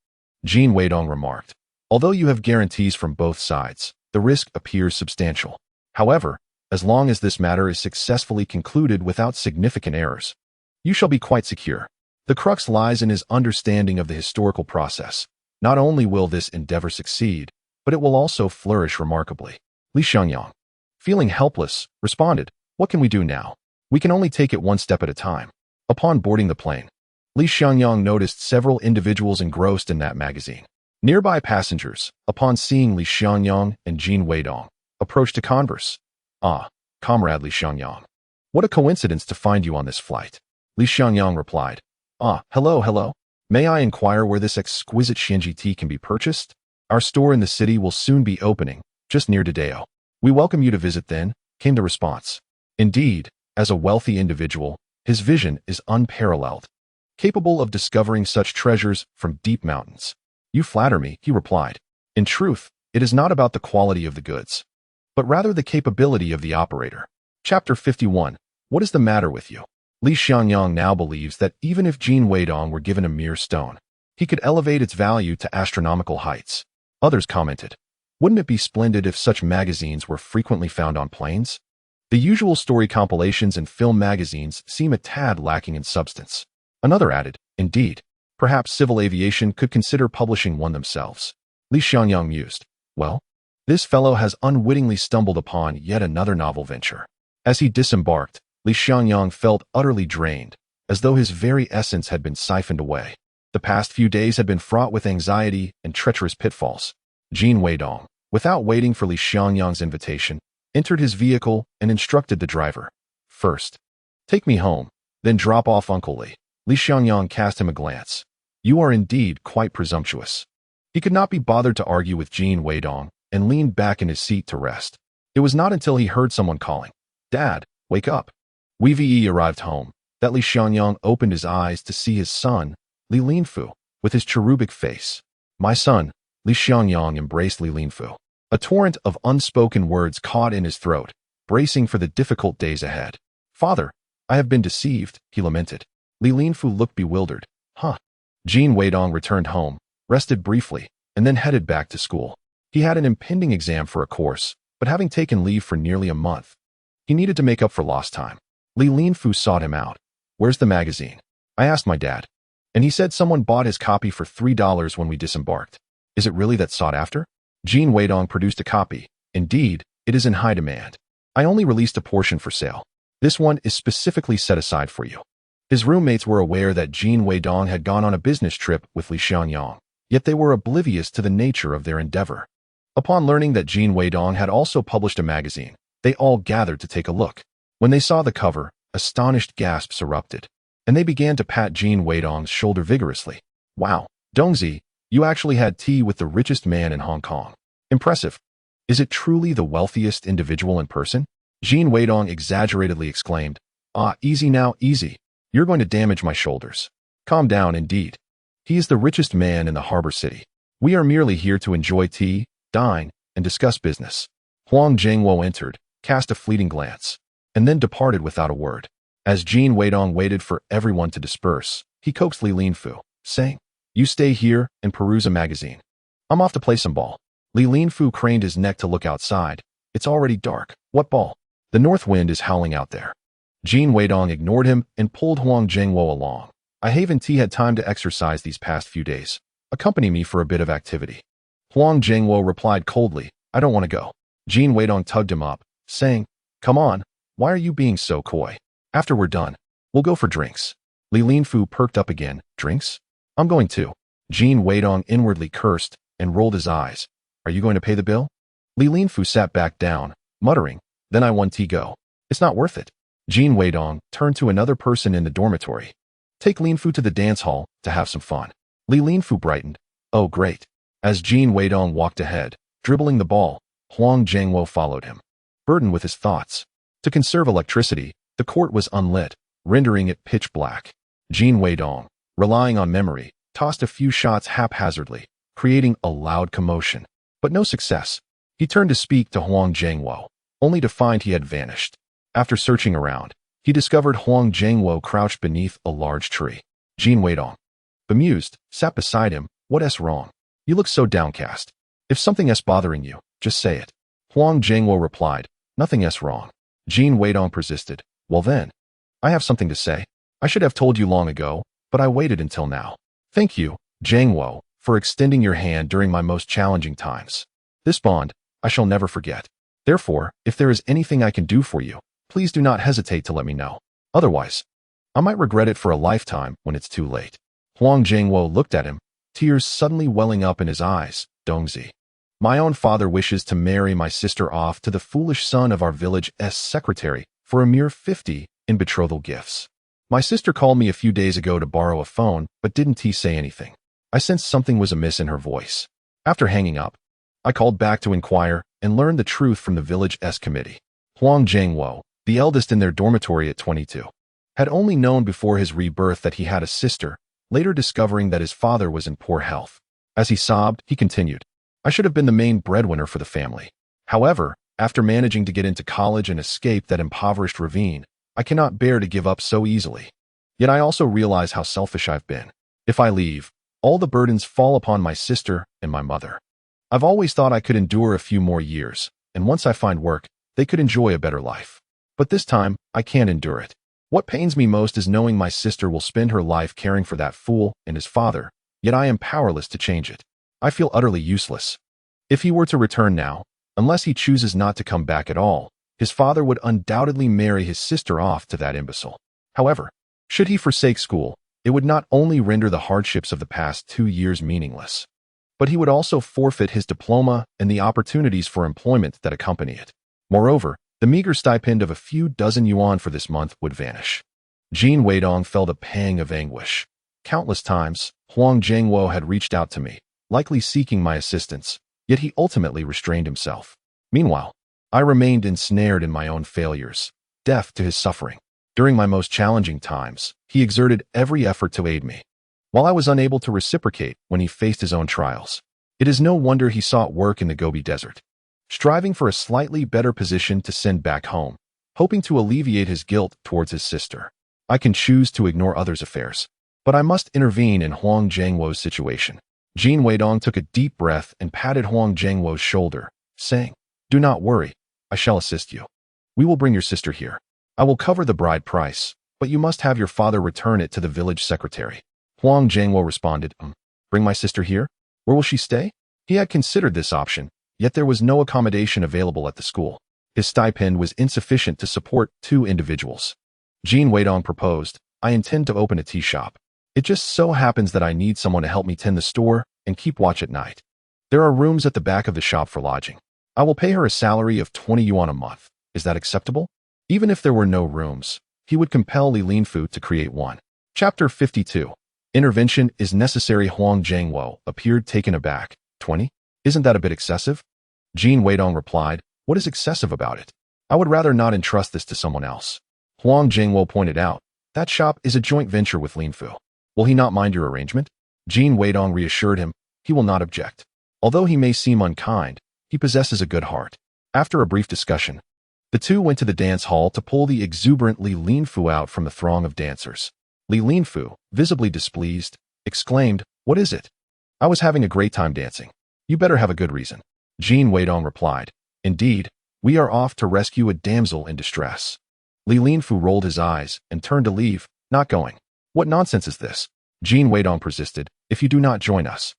Jin Weidong remarked. Although you have guarantees from both sides, the risk appears substantial. However, as long as this matter is successfully concluded without significant errors, you shall be quite secure. The crux lies in his understanding of the historical process. Not only will this endeavor succeed, but it will also flourish remarkably. Li Xiangyang, feeling helpless, responded, what can we do now? We can only take it one step at a time. Upon boarding the plane, Li Xiangyang noticed several individuals engrossed in that magazine. Nearby passengers, upon seeing Li Xiangyang and Jin Weidong, approached to converse. Ah, comrade Li Xiangyang. What a coincidence to find you on this flight. Li Xiangyang replied. Ah, hello. May I inquire where this exquisite Xianji tea can be purchased? Our store in the city will soon be opening, just near Dideo. We welcome you to visit then, came the response. Indeed, as a wealthy individual, his vision is unparalleled, capable of discovering such treasures from deep mountains. You flatter me, he replied. In truth, it is not about the quality of the goods, but rather the capability of the operator. Chapter 51. What is the matter with you? Li Xiangyang now believes that even if Jin Weidong were given a mere stone, he could elevate its value to astronomical heights. Others commented, wouldn't it be splendid if such magazines were frequently found on planes? The usual story compilations and film magazines seem a tad lacking in substance. Another added, indeed, perhaps civil aviation could consider publishing one themselves. Li Xiangyang mused, well, this fellow has unwittingly stumbled upon yet another novel venture. As he disembarked, Li Xiangyang felt utterly drained, as though his very essence had been siphoned away. The past few days had been fraught with anxiety and treacherous pitfalls. Jin Weidong, without waiting for Li Xiangyang's invitation, entered his vehicle and instructed the driver. First, take me home, then drop off Uncle Li. Li Xiangyang cast him a glance. You are indeed quite presumptuous. He could not be bothered to argue with Jin Weidong and leaned back in his seat to rest. It was not until he heard someone calling, Dad, wake up. Wei Ve arrived home, that Li Xiangyang opened his eyes to see his son, Li Linfu, with his cherubic face. My son, Li Xiangyang embraced Li Linfu. A torrent of unspoken words caught in his throat, bracing for the difficult days ahead. Father, I have been deceived, he lamented. Li Linfu looked bewildered. Huh. Jin Weidong returned home, rested briefly, and then headed back to school. He had an impending exam for a course, but having taken leave for nearly a month, he needed to make up for lost time. Li Linfu sought him out. Where's the magazine? I asked my dad, and he said someone bought his copy for $3 when we disembarked. Is it really that sought after? Jin Weidong produced a copy. Indeed, it is in high demand. I only released a portion for sale. This one is specifically set aside for you. His roommates were aware that Jin Weidong had gone on a business trip with Li Xiangyang, yet they were oblivious to the nature of their endeavor. Upon learning that Jin Weidong had also published a magazine, they all gathered to take a look. When they saw the cover, astonished gasps erupted, and they began to pat Jin Weidong's shoulder vigorously. Wow, Dongzi, you actually had tea with the richest man in Hong Kong. Impressive. Is it truly the wealthiest individual in person? Jin Weidong exaggeratedly exclaimed. Ah, easy now, easy. You're going to damage my shoulders. Calm down, indeed. He is the richest man in the harbor city. We are merely here to enjoy tea, dine, and discuss business. Wang Jianing entered, cast a fleeting glance, and then departed without a word. As Jin Weidong waited for everyone to disperse, he coaxed Li Linfu, saying, You stay here and peruse a magazine. I'm off to play some ball. Li Linfu craned his neck to look outside. It's already dark. What ball? The north wind is howling out there. Jin Weidong ignored him and pulled Wang Jianing along. I haven't had time to exercise these past few days. Accompany me for a bit of activity. Wang Jianing replied coldly, I don't want to go. Jin Weidong tugged him up, saying, Come on, why are you being so coy? After we're done, we'll go for drinks. Li Linfu perked up again. Drinks? I'm going too. Jin Weidong inwardly cursed and rolled his eyes. Are you going to pay the bill? Li Linfu sat back down, muttering, Then I want tea go. It's not worth it. Jin Weidong turned to another person in the dormitory. Take Linfu to the dance hall to have some fun. Li Linfu brightened. Oh, great. As Jin Weidong walked ahead, dribbling the ball, Wang Jianing followed him, burdened with his thoughts. To conserve electricity, the court was unlit, rendering it pitch black. Jin Weidong, relying on memory, tossed a few shots haphazardly, creating a loud commotion. But no success. He turned to speak to Wang Jianing, only to find he had vanished. After searching around, he discovered Wang Jianing crouched beneath a large tree. Jin Weidong, bemused, sat beside him. What's wrong? You look so downcast. If something's bothering you, just say it. Wang Jianing replied, Nothing's wrong. Jin Weidong persisted. Well then, I have something to say. I should have told you long ago, but I waited until now. Thank you, Jianing, for extending your hand during my most challenging times. This bond, I shall never forget. Therefore, if there is anything I can do for you, please do not hesitate to let me know. Otherwise, I might regret it for a lifetime when it's too late. Wang Jianing looked at him, tears suddenly welling up in his eyes. Dongzi, my own father wishes to marry my sister off to the foolish son of our village's secretary for a mere 50 in betrothal gifts. My sister called me a few days ago to borrow a phone, but didn't say anything. I sensed something was amiss in her voice. After hanging up, I called back to inquire and learned the truth from the village S committee. Wang Jianing, the eldest in their dormitory at 22, had only known before his rebirth that he had a sister, later discovering that his father was in poor health. As he sobbed, he continued, "I should have been the main breadwinner for the family. However, after managing to get into college and escape that impoverished ravine, I cannot bear to give up so easily. Yet I also realize how selfish I've been. If I leave, all the burdens fall upon my sister and my mother. I've always thought I could endure a few more years, and once I find work, they could enjoy a better life. But this time, I can't endure it. What pains me most is knowing my sister will spend her life caring for that fool and his father, yet I am powerless to change it. I feel utterly useless. If he were to return now, unless he chooses not to come back at all, his father would undoubtedly marry his sister off to that imbecile. However, should he forsake school, it would not only render the hardships of the past 2 years meaningless, but he would also forfeit his diploma and the opportunities for employment that accompany it. Moreover, the meager stipend of a few dozen yuan for this month would vanish. Jin Weidong felt a pang of anguish. Countless times, Wang Jianing had reached out to me, likely seeking my assistance, yet he ultimately restrained himself. Meanwhile, I remained ensnared in my own failures, deaf to his suffering. During my most challenging times, he exerted every effort to aid me, while I was unable to reciprocate when he faced his own trials. It is no wonder he sought work in the Gobi Desert, striving for a slightly better position to send back home, hoping to alleviate his guilt towards his sister. I can choose to ignore others' affairs, but I must intervene in Wang Jianing's situation. Jin Weidong took a deep breath and patted Wang Jianing's shoulder, saying, "Do not worry, I shall assist you. We will bring your sister here. I will cover the bride price, but you must have your father return it to the village secretary." Wang Jianing responded, "Bring my sister here? Where will she stay?" He had considered this option, yet there was no accommodation available at the school. His stipend was insufficient to support 2 individuals. Jin Weidong proposed, "I intend to open a tea shop. It just so happens that I need someone to help me tend the store and keep watch at night. There are rooms at the back of the shop for lodging. I will pay her a salary of 20 yuan a month. Is that acceptable?" Even if there were no rooms, he would compel Li Linfu to create one. Chapter 52. Intervention is necessary. Wang Jianing appeared taken aback. 20? Isn't that a bit excessive? Jin Weidong replied, "What is excessive about it? I would rather not entrust this to someone else." Wang Jianing pointed out, "That shop is a joint venture with Linfu. Will he not mind your arrangement?" Jin Weidong reassured him, he will not object. Although he may seem unkind, he possesses a good heart. After a brief discussion, the two went to the dance hall to pull the exuberant Li Linfu out from the throng of dancers. Li Linfu, visibly displeased, exclaimed, "What is it?" "I was having a great time dancing." "You better have a good reason." Jin Weidong replied, "Indeed, we are off to rescue a damsel in distress." Li Linfu rolled his eyes and turned to leave, "Not going." "What nonsense is this?" Jin Weidong persisted, "If you do not join us,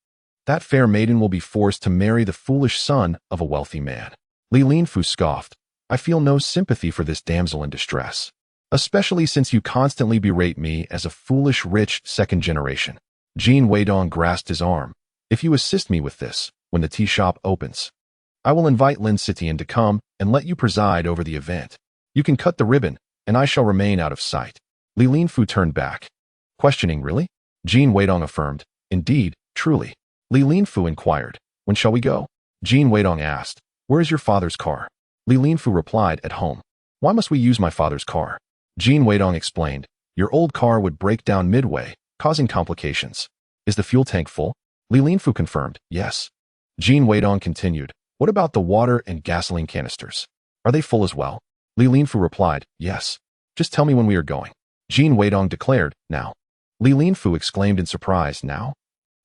that fair maiden will be forced to marry the foolish son of a wealthy man." Li Linfu scoffed, "I feel no sympathy for this damsel in distress, especially since you constantly berate me as a foolish rich second generation." Jin Weidong grasped his arm. "If you assist me with this, when the tea shop opens, I will invite Lin Sitian to come and let you preside over the event. You can cut the ribbon, and I shall remain out of sight." Li Linfu turned back, questioning, "Really?" Jin Weidong affirmed, "Indeed, truly." Li Linfu inquired, "When shall we go?" Jin Weidong asked, "Where is your father's car?" Li Linfu replied, "At home." "Why must we use my father's car?" Jin Weidong explained, "Your old car would break down midway, causing complications." "Is the fuel tank full?" Li Linfu confirmed, "Yes." Jin Weidong continued, "What about the water and gasoline canisters? Are they full as well?" Li Linfu replied, "Yes. Just tell me when we are going." Jin Weidong declared, "Now." Li Linfu exclaimed in surprise, "Now?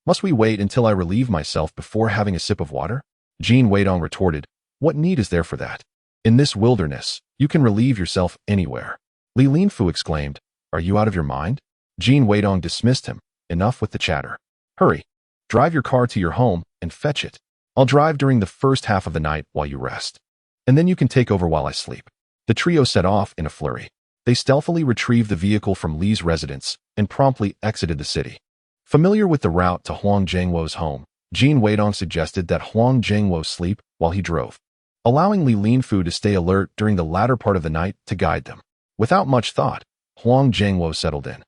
Must we wait until I relieve myself before having a sip of water?" Jin Weidong retorted, "What need is there for that? In this wilderness, you can relieve yourself anywhere." Li Linfu exclaimed, "Are you out of your mind?" Jin Weidong dismissed him, "Enough with the chatter. Hurry. Drive your car to your home and fetch it. I'll drive during the first half of the night while you rest, and then you can take over while I sleep." The trio set off in a flurry. They stealthily retrieved the vehicle from Li's residence and promptly exited the city. Familiar with the route to Wang Jianing's home, Jin Weidong suggested that Wang Jianing sleep while he drove, allowing Li Linfu to stay alert during the latter part of the night to guide them. Without much thought, Wang Jianing settled in,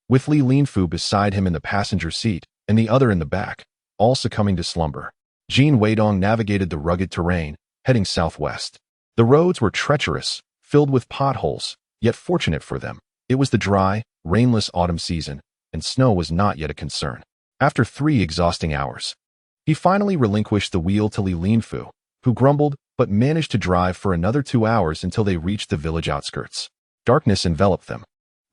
with Li Linfu beside him in the passenger seat and the other in the back, all succumbing to slumber. Jin Weidong navigated the rugged terrain, heading southwest. The roads were treacherous, filled with potholes, yet fortunate for them, it was the dry, rainless autumn season, and snow was not yet a concern. After 3 exhausting hours, he finally relinquished the wheel to Li Linfu, who grumbled but managed to drive for another 2 hours until they reached the village outskirts. Darkness enveloped them.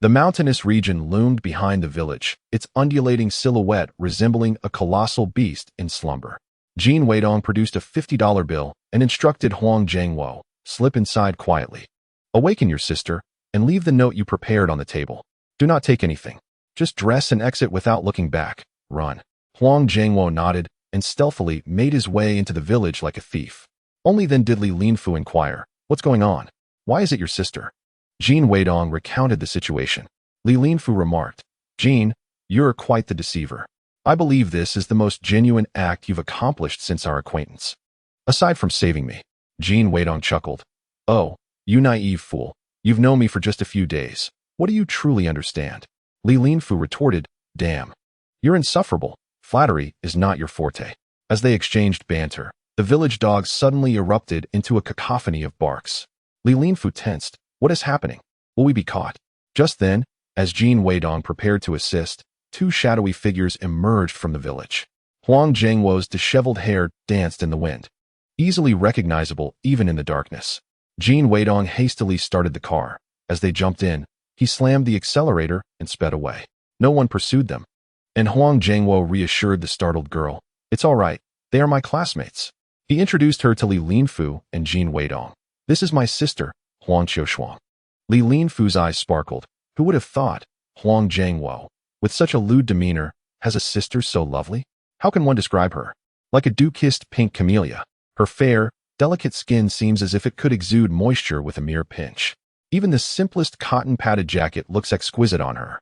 The mountainous region loomed behind the village, its undulating silhouette resembling a colossal beast in slumber. Jin Weidong produced a $50 bill and instructed Wang Jianing, slip inside quietly. Awaken your sister, and leave the note you prepared on the table. Do not take anything. Just dress and exit without looking back. Run. Wang Jianing nodded and stealthily made his way into the village like a thief. Only then did Li Linfu inquire, "What's going on? Why is it your sister?" Jin Weidong recounted the situation. Li Linfu remarked, "Jin, you're quite the deceiver. I believe this is the most genuine act you've accomplished since our acquaintance. Aside from saving me." Jin Weidong chuckled. "Oh, you naive fool. You've known me for just a few days. What do you truly understand?" Li Linfu retorted, "Damn. You're insufferable. Flattery is not your forte." As they exchanged banter, the village dogs suddenly erupted into a cacophony of barks. Li Linfu tensed. What is happening? Will we be caught? Just then, as Jin Weidong prepared to assist, 2 shadowy figures emerged from the village. Wang Jianing's disheveled hair danced in the wind, easily recognizable even in the darkness. Jin Weidong hastily started the car. As they jumped in, he slammed the accelerator and sped away. No one pursued them, and Wang Jianing reassured the startled girl. "It's all right. They are my classmates." He introduced her to Li Linfu and Jin Weidong. "This is my sister, Huang Qiushuang." Li Linfu's eyes sparkled. Who would have thought Wang Jianing, with such a lewd demeanor, has a sister so lovely? How can one describe her? Like a dew-kissed pink camellia, her fair, delicate skin seems as if it could exude moisture with a mere pinch. Even the simplest cotton-padded jacket looks exquisite on her.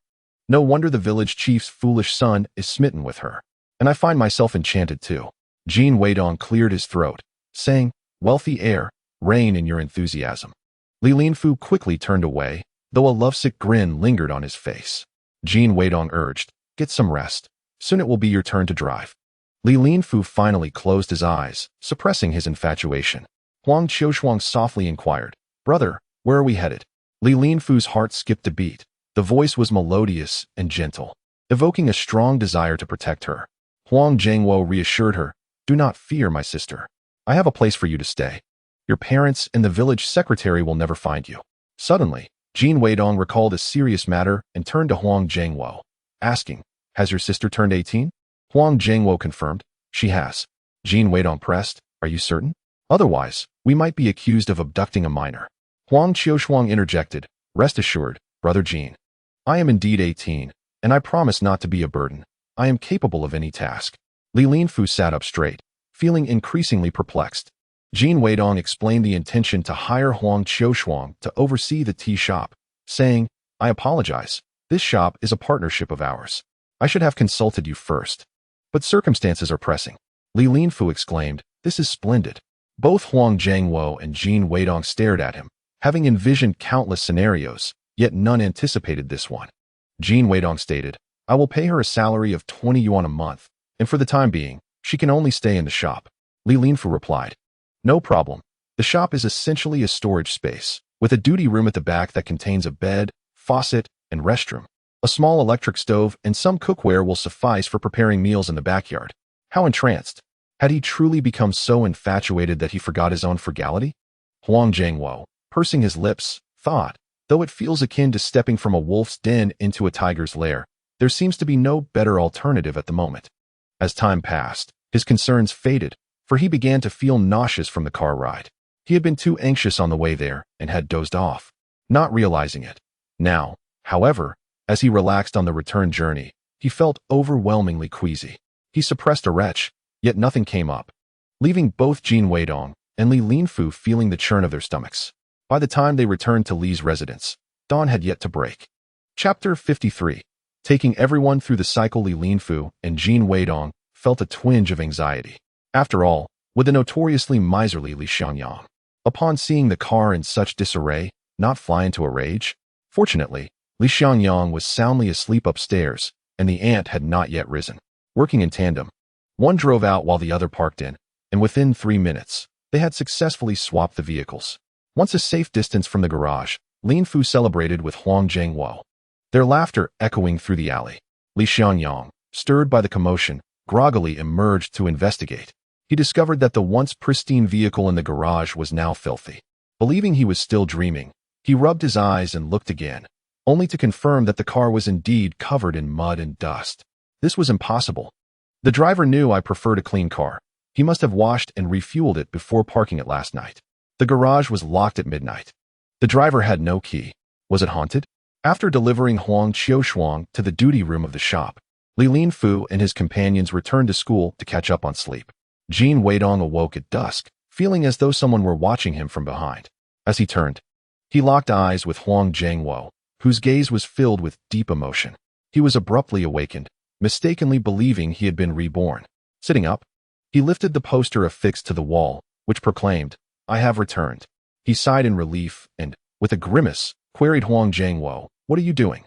No wonder the village chief's foolish son is smitten with her. And I find myself enchanted too. Jin Weidong cleared his throat, saying, "Wealthy heir, reign in your enthusiasm." Li Linfu quickly turned away, though a lovesick grin lingered on his face. Jin Weidong urged, "Get some rest. Soon it will be your turn to drive." Li Linfu finally closed his eyes, suppressing his infatuation. Huang Qiushuang softly inquired, "Brother, where are we headed?" Li Linfu's heart skipped a beat. The voice was melodious and gentle, evoking a strong desire to protect her. Wang Jianing reassured her, "Do not fear, my sister. I have a place for you to stay. Your parents and the village secretary will never find you." Suddenly, Jin Weidong recalled a serious matter and turned to Wang Jianing, asking, "Has your sister turned 18? Wang Jianing confirmed, "She has." Jin Weidong pressed, "Are you certain? Otherwise, we might be accused of abducting a minor." Huang Qiushuang interjected, "Rest assured, Brother Jin. I am indeed 18, and I promise not to be a burden. I am capable of any task." Li Linfu sat up straight, feeling increasingly perplexed. Jin Weidong explained the intention to hire Huang Qiushuang to oversee the tea shop, saying, "I apologize. This shop is a partnership of ours. I should have consulted you first. But circumstances are pressing." Li Linfu exclaimed, "This is splendid." Both Huang Jianing and Jin Weidong stared at him, having envisioned countless scenarios, yet none anticipated this one. Jin Weidong stated, "I will pay her a salary of 20 yuan a month, and for the time being, she can only stay in the shop." Li Linfu replied, "No problem. The shop is essentially a storage space, with a duty room at the back that contains a bed, faucet, and restroom. A small electric stove and some cookware will suffice for preparing meals in the backyard." How entranced! Had he truly become so infatuated that he forgot his own frugality? Huang Jianing, pursing his lips, thought, though it feels akin to stepping from a wolf's den into a tiger's lair, there seems to be no better alternative at the moment. As time passed, his concerns faded, for he began to feel nauseous from the car ride. He had been too anxious on the way there and had dozed off, not realizing it. Now, however, as he relaxed on the return journey, he felt overwhelmingly queasy. He suppressed a retch, yet nothing came up, leaving both Jin Weidong and Li Linfu feeling the churn of their stomachs. By the time they returned to Li's residence, dawn had yet to break. Chapter 53. Taking everyone through the cycle, Li Linfu and Jin Weidong felt a twinge of anxiety. After all, would the notoriously miserly Li Xiangyang, upon seeing the car in such disarray, not fly into a rage? Fortunately, Li Xiangyang was soundly asleep upstairs, and the aunt had not yet risen. Working in tandem, One drove out while the other parked in, and within 3 minutes, they had successfully swapped the vehicles. Once a safe distance from the garage, Lin Fu celebrated with Wang Jianing, their laughter echoing through the alley. Li Xianyang, stirred by the commotion, groggily emerged to investigate. He discovered that the once pristine vehicle in the garage was now filthy. Believing he was still dreaming, he rubbed his eyes and looked again, only to confirm that the car was indeed covered in mud and dust. This was impossible. The driver knew I preferred a clean car. He must have washed and refueled it before parking it last night. The garage was locked at midnight. The driver had no key. Was it haunted? After delivering Huang Qiushuang to the duty room of the shop, Li Linfu and his companions returned to school to catch up on sleep. Jin Weidong awoke at dusk, feeling as though someone were watching him from behind. As he turned, he locked eyes with Huang Jianing, whose gaze was filled with deep emotion. He was abruptly awakened, mistakenly believing he had been reborn. Sitting up, he lifted the poster affixed to the wall, which proclaimed, "I have returned." He sighed in relief and, with a grimace, queried Huang Jianing, "What are you doing?"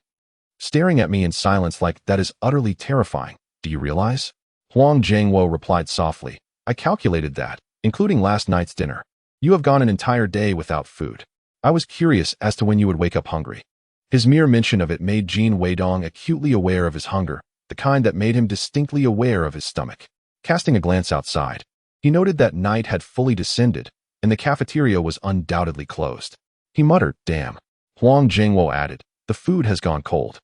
"Staring at me in silence like that is utterly terrifying. Do you realize?" Huang Jianing replied softly, "I calculated that, including last night's dinner. You have gone an entire day without food. I was curious as to when you would wake up hungry." His mere mention of it made Jin Weidong acutely aware of his hunger, the kind that made him distinctly aware of his stomach. Casting a glance outside, he noted that night had fully descended, and the cafeteria was undoubtedly closed. He muttered, "Damn." Huang Jianing added, "The food has gone cold.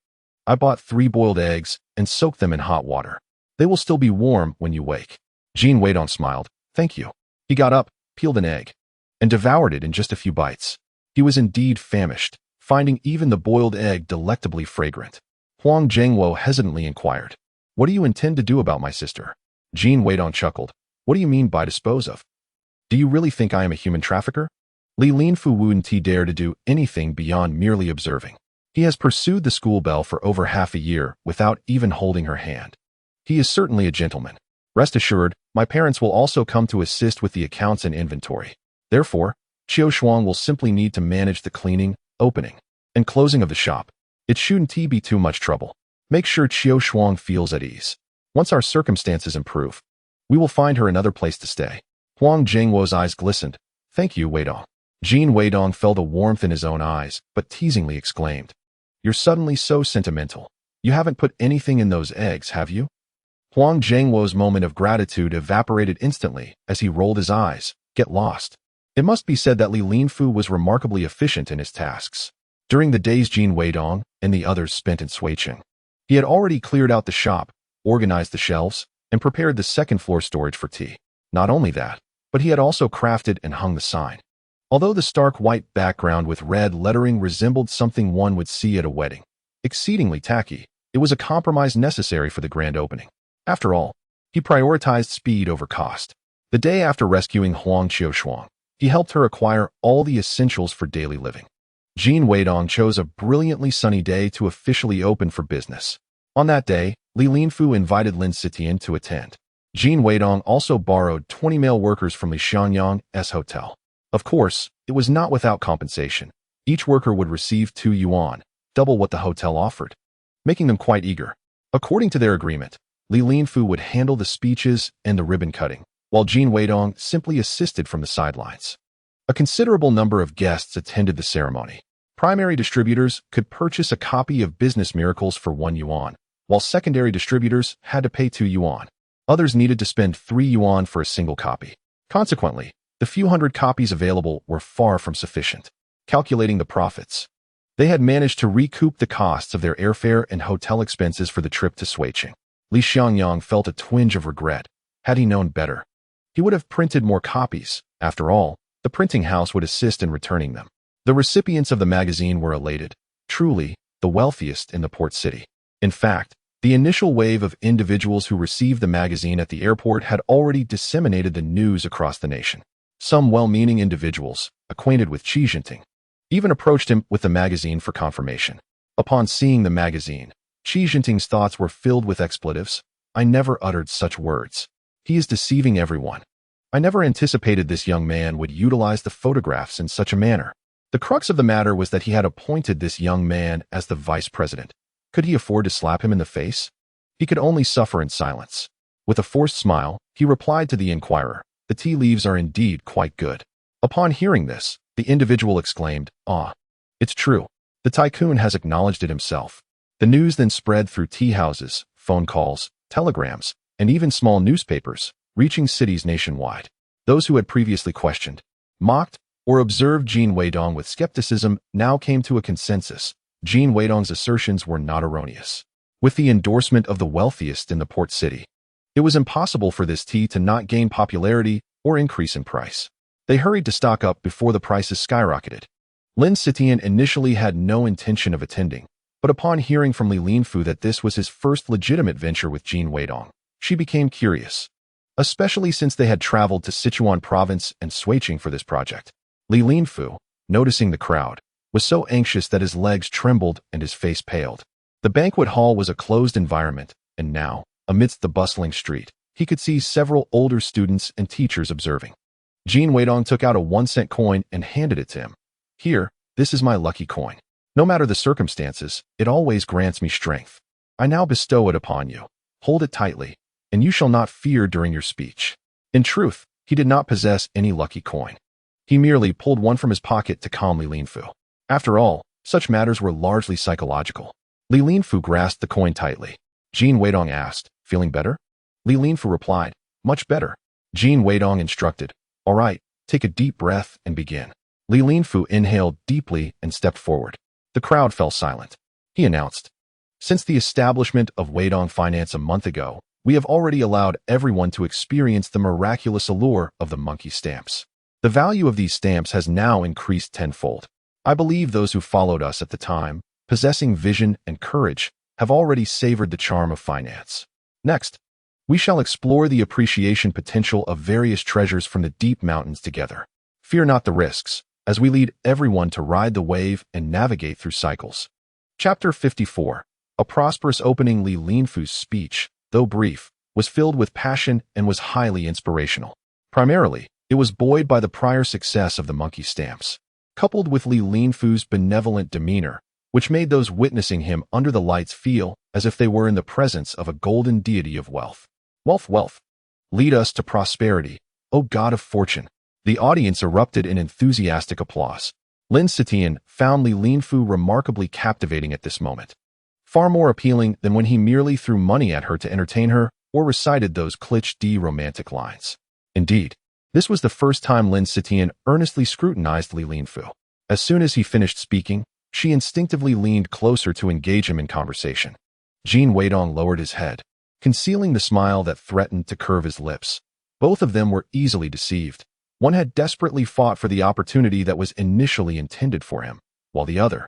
I bought 3 boiled eggs and soaked them in hot water. They will still be warm when you wake." Jin Weidong smiled, "Thank you." He got up, peeled an egg, and devoured it in just a few bites. He was indeed famished, finding even the boiled egg delectably fragrant. Huang Jianing hesitantly inquired, "What do you intend to do about my sister?" Jin Weidong chuckled, "What do you mean by dispose of? Do you really think I am a human trafficker?" Li Linfu wouldn't dare to do anything beyond merely observing. He has pursued the school belle for over half a year without even holding her hand. He is certainly a gentleman. Rest assured, my parents will also come to assist with the accounts and inventory. Therefore, Qiushuang will simply need to manage the cleaning, opening, and closing of the shop. It shouldn't be too much trouble. Make sure Qiushuang feels at ease. Once our circumstances improve, we will find her another place to stay. Huang Jianing's eyes glistened. "Thank you, Weidong." Jin Weidong felt a warmth in his own eyes, but teasingly exclaimed, "You're suddenly so sentimental. You haven't put anything in those eggs, have you?" Huang Jianing's moment of gratitude evaporated instantly as he rolled his eyes. Get lost. It must be said that Li Linfu was remarkably efficient in his tasks. During the days Jin Weidong and the others spent in Suiqing, he had already cleared out the shop, organized the shelves, and prepared the second-floor storage for tea. Not only that, but he had also crafted and hung the sign. Although the stark white background with red lettering resembled something one would see at a wedding, exceedingly tacky, it was a compromise necessary for the grand opening. After all, he prioritized speed over cost. The day after rescuing Huang Qiushuang, he helped her acquire all the essentials for daily living. Jin Weidong chose a brilliantly sunny day to officially open for business. On that day, Li Linfu invited Lin Sitian to attend. Jin Weidong also borrowed 20 male workers from Li Xianyang's hotel. Of course, it was not without compensation. Each worker would receive 2 yuan, double what the hotel offered, making them quite eager. According to their agreement, Li Linfu would handle the speeches and the ribbon cutting, while Jin Weidong simply assisted from the sidelines. A considerable number of guests attended the ceremony. Primary distributors could purchase a copy of Business Miracles for 1 yuan, while secondary distributors had to pay 2 yuan. Others needed to spend 3 yuan for a single copy. Consequently, the few hundred copies available were far from sufficient. Calculating the profits, they had managed to recoup the costs of their airfare and hotel expenses for the trip to Suiqing. Li Xianyang felt a twinge of regret. Had he known better, he would have printed more copies. After all, the printing house would assist in returning them. The recipients of the magazine were elated, truly the wealthiest in the port city. In fact, the initial wave of individuals who received the magazine at the airport had already disseminated the news across the nation. Some well-meaning individuals, acquainted with Xi Jinping, even approached him with the magazine for confirmation. Upon seeing the magazine, Xi Jinping's thoughts were filled with expletives. "I never uttered such words. He is deceiving everyone. I never anticipated this young man would utilize the photographs in such a manner." The crux of the matter was that he had appointed this young man as the vice president. Could he afford to slap him in the face? He could only suffer in silence. With a forced smile, he replied to the inquirer, "The tea leaves are indeed quite good." Upon hearing this, the individual exclaimed, "Ah, it's true. The tycoon has acknowledged it himself." The news then spread through tea houses, phone calls, telegrams, and even small newspapers, reaching cities nationwide. Those who had previously questioned, mocked, or observed Jin Weidong with skepticism now came to a consensus. Jin Weidong's assertions were not erroneous. With the endorsement of the wealthiest in the port city, it was impossible for this tea to not gain popularity or increase in price. They hurried to stock up before the prices skyrocketed. Lin Sitian initially had no intention of attending, but upon hearing from Li Linfu that this was his first legitimate venture with Jin Weidong, she became curious, especially since they had traveled to Sichuan province and Suiqing for this project. Li Linfu, noticing the crowd, was so anxious that his legs trembled and his face paled. The banquet hall was a closed environment, and now, amidst the bustling street, he could see several older students and teachers observing. Jin Weidong took out a 1-cent coin and handed it to him. "Here, this is my lucky coin. No matter the circumstances, it always grants me strength. I now bestow it upon you. Hold it tightly, and you shall not fear during your speech." In truth, he did not possess any lucky coin. He merely pulled one from his pocket to calm Li Linfu. After all, such matters were largely psychological. Li Linfu grasped the coin tightly. Jin Weidong asked, "Feeling better?" Li Linfu replied, "Much better." Jin Weidong instructed, "All right, take a deep breath and begin." Li Linfu inhaled deeply and stepped forward. The crowd fell silent. He announced, "Since the establishment of Weidong Finance a month ago, we have already allowed everyone to experience the miraculous allure of the monkey stamps. The value of these stamps has now increased tenfold. I believe those who followed us at the time, possessing vision and courage, have already savored the charm of finance. Next, we shall explore the appreciation potential of various treasures from the deep mountains together. Fear not the risks, as we lead everyone to ride the wave and navigate through cycles." Chapter 54. A prosperous opening. Li Linfu's speech, though brief, was filled with passion and was highly inspirational. Primarily, it was buoyed by the prior success of the monkey stamps, coupled with Li Linfu's benevolent demeanor, which made those witnessing him under the lights feel as if they were in the presence of a golden deity of wealth. Wealth. Lead us to prosperity, O God of fortune." The audience erupted in enthusiastic applause. Lin Sitian found Li Linfu remarkably captivating at this moment, far more appealing than when he merely threw money at her to entertain her or recited those cliché romantic lines. Indeed, this was the first time Lin Sitian earnestly scrutinized Li Linfu. As soon as he finished speaking, she instinctively leaned closer to engage him in conversation. Jin Weidong lowered his head, concealing the smile that threatened to curve his lips. Both of them were easily deceived. One had desperately fought for the opportunity that was initially intended for him, while the other,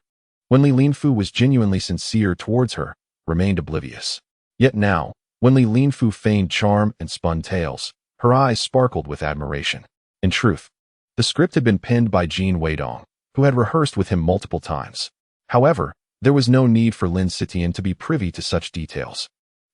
when Li Linfu was genuinely sincere towards her, remained oblivious. Yet now, when Li Linfu feigned charm and spun tales, her eyes sparkled with admiration. In truth, the script had been penned by Jin Weidong, who had rehearsed with him multiple times. However, there was no need for Lin Sitian to be privy to such details.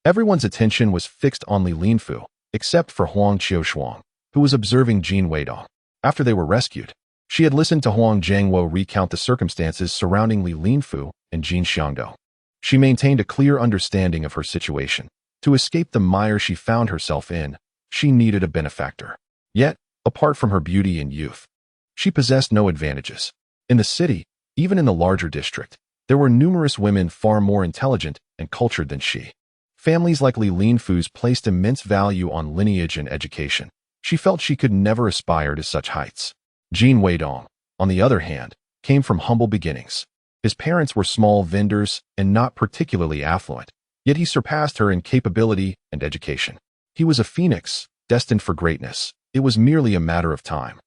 Everyone's attention was fixed on Li Linfu, except for Huang Qiushuang, who was observing Jin Weidong. After they were rescued, she had listened to Huang Jiangwo recount the circumstances surrounding Li Linfu and Jin Xiangdo. She maintained a clear understanding of her situation. To escape the mire she found herself in, she needed a benefactor. Yet, apart from her beauty and youth, she possessed no advantages. In the city, even in the larger district, there were numerous women far more intelligent and cultured than she. Families like Li Linfu's placed immense value on lineage and education. She felt she could never aspire to such heights. Jin Weidong, on the other hand, came from humble beginnings. His parents were small vendors and not particularly affluent, yet he surpassed her in capability and education. He was a phoenix, destined for greatness. It was merely a matter of time.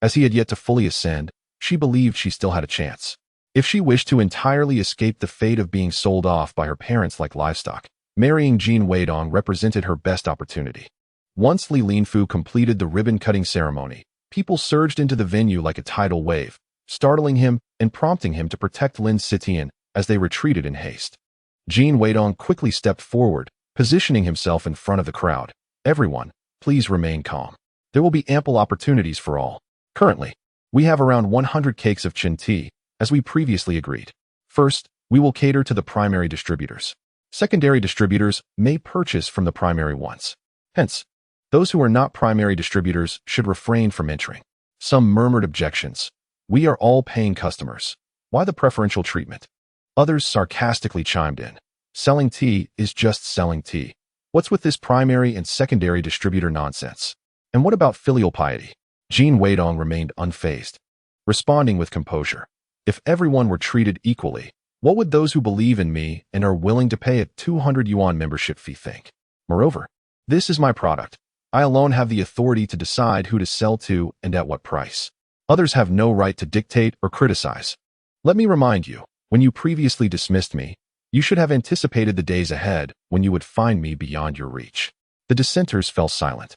As he had yet to fully ascend, she believed she still had a chance. If she wished to entirely escape the fate of being sold off by her parents like livestock, marrying Jin Weidong represented her best opportunity. Once Li Linfu completed the ribbon-cutting ceremony, people surged into the venue like a tidal wave, startling him and prompting him to protect Lin Sitian as they retreated in haste. Jin Weidong quickly stepped forward, positioning himself in front of the crowd. "Everyone, please remain calm. There will be ample opportunities for all. Currently, we have around 100 cakes of Chen tea, as we previously agreed. First, we will cater to the primary distributors. Secondary distributors may purchase from the primary ones." Hence, those who are not primary distributors should refrain from entering. Some murmured objections. We are all paying customers. Why the preferential treatment? Others sarcastically chimed in. Selling tea is just selling tea. What's with this primary and secondary distributor nonsense? And what about filial piety? Jin Weidong remained unfazed, responding with composure. If everyone were treated equally, what would those who believe in me and are willing to pay a 200 yuan membership fee think? Moreover, this is my product. I alone have the authority to decide who to sell to and at what price. Others have no right to dictate or criticize. Let me remind you, when you previously dismissed me, you should have anticipated the days ahead when you would find me beyond your reach. The dissenters fell silent.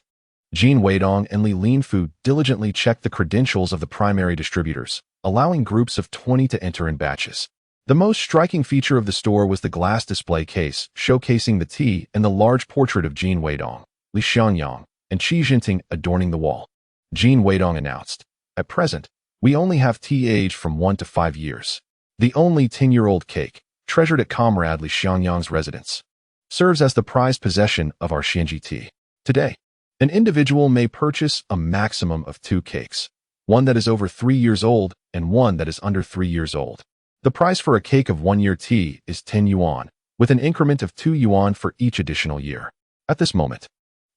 Jin Weidong and Li Linfu diligently checked the credentials of the primary distributors, allowing groups of 20 to enter in batches. The most striking feature of the store was the glass display case showcasing the tea and the large portrait of Jin Weidong, Li Xiangyang, and Qi Jinting adorning the wall. Jin Weidong announced, "At present, we only have tea aged from 1 to 5 years. The only 10-year-old cake, treasured at Comrade Li Xiangyang's residence, serves as the prized possession of our Xianji tea. Today, an individual may purchase a maximum of 2 cakes, one that is over 3 years old and one that is under 3 years old. The price for a cake of 1-year tea is 10 yuan, with an increment of 2 yuan for each additional year." At this moment,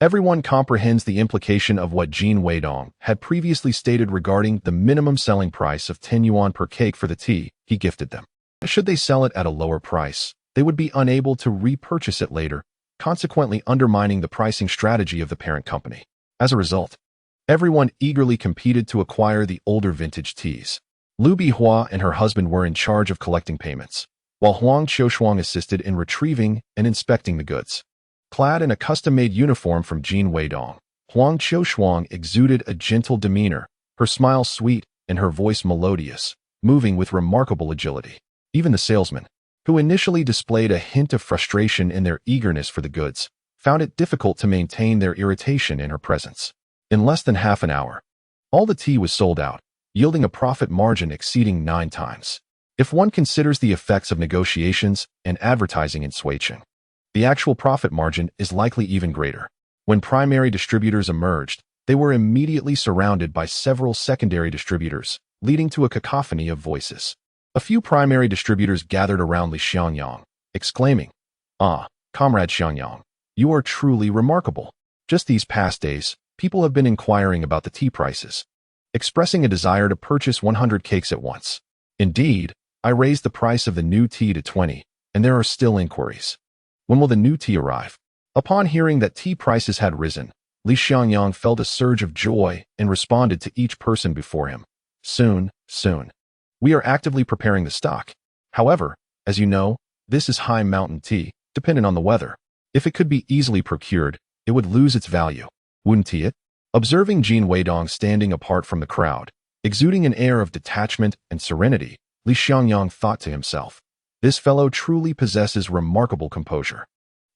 everyone comprehends the implication of what Jin Weidong had previously stated regarding the minimum selling price of 10 yuan per cake for the tea he gifted them. Should they sell it at a lower price, they would be unable to repurchase it later, consequently undermining the pricing strategy of the parent company. As a result, everyone eagerly competed to acquire the older vintage teas. Lu Bihua and her husband were in charge of collecting payments, while Huang Qiushuang assisted in retrieving and inspecting the goods. Clad in a custom-made uniform from Jin Weidong, Huang Qiushuang exuded a gentle demeanor, her smile sweet and her voice melodious, moving with remarkable agility. Even the salesmen, who initially displayed a hint of frustration in their eagerness for the goods, found it difficult to maintain their irritation in her presence. In less than half an hour, all the tea was sold out, yielding a profit margin exceeding 9 times. If one considers the effects of negotiations and advertising in Suicheng, the actual profit margin is likely even greater. When primary distributors emerged, they were immediately surrounded by several secondary distributors, leading to a cacophony of voices. A few primary distributors gathered around Li Xiangyang, exclaiming, "Ah, Comrade Xiangyang, you are truly remarkable. Just these past days, people have been inquiring about the tea prices, expressing a desire to purchase 100 cakes at once. Indeed, I raised the price of the new tea to 20, and there are still inquiries. When will the new tea arrive?" Upon hearing that tea prices had risen, Li Xiangyang felt a surge of joy and responded to each person before him. "Soon, soon. We are actively preparing the stock. However, as you know, this is high mountain tea, dependent on the weather. If it could be easily procured, it would lose its value, wouldn't it?" Observing Jin Weidong standing apart from the crowd, exuding an air of detachment and serenity, Li Xiangyang thought to himself, "This fellow truly possesses remarkable composure."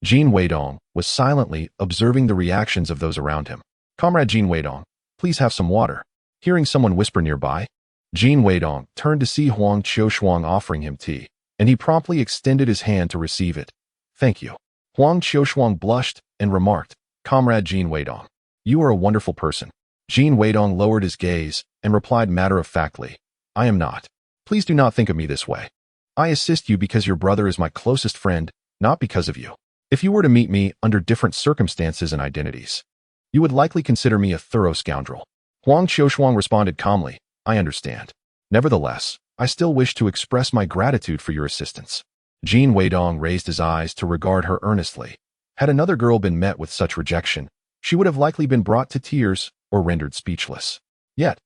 Jin Weidong was silently observing the reactions of those around him. "Comrade Jin Weidong, please have some water." Hearing someone whisper nearby, Jin Weidong turned to see Huang Qiushuang offering him tea, and he promptly extended his hand to receive it. "Thank you." Huang Qiushuang blushed and remarked, "Comrade Jin Weidong, you are a wonderful person." Jin Weidong lowered his gaze and replied matter-of-factly, "I am not. Please do not think of me this way. I assist you because your brother is my closest friend, not because of you. If you were to meet me under different circumstances and identities, you would likely consider me a thorough scoundrel." Huang Qiushuang responded calmly, "I understand. Nevertheless, I still wish to express my gratitude for your assistance." Jin Weidong raised his eyes to regard her earnestly. Had another girl been met with such rejection, she would have likely been brought to tears or rendered speechless. Yet,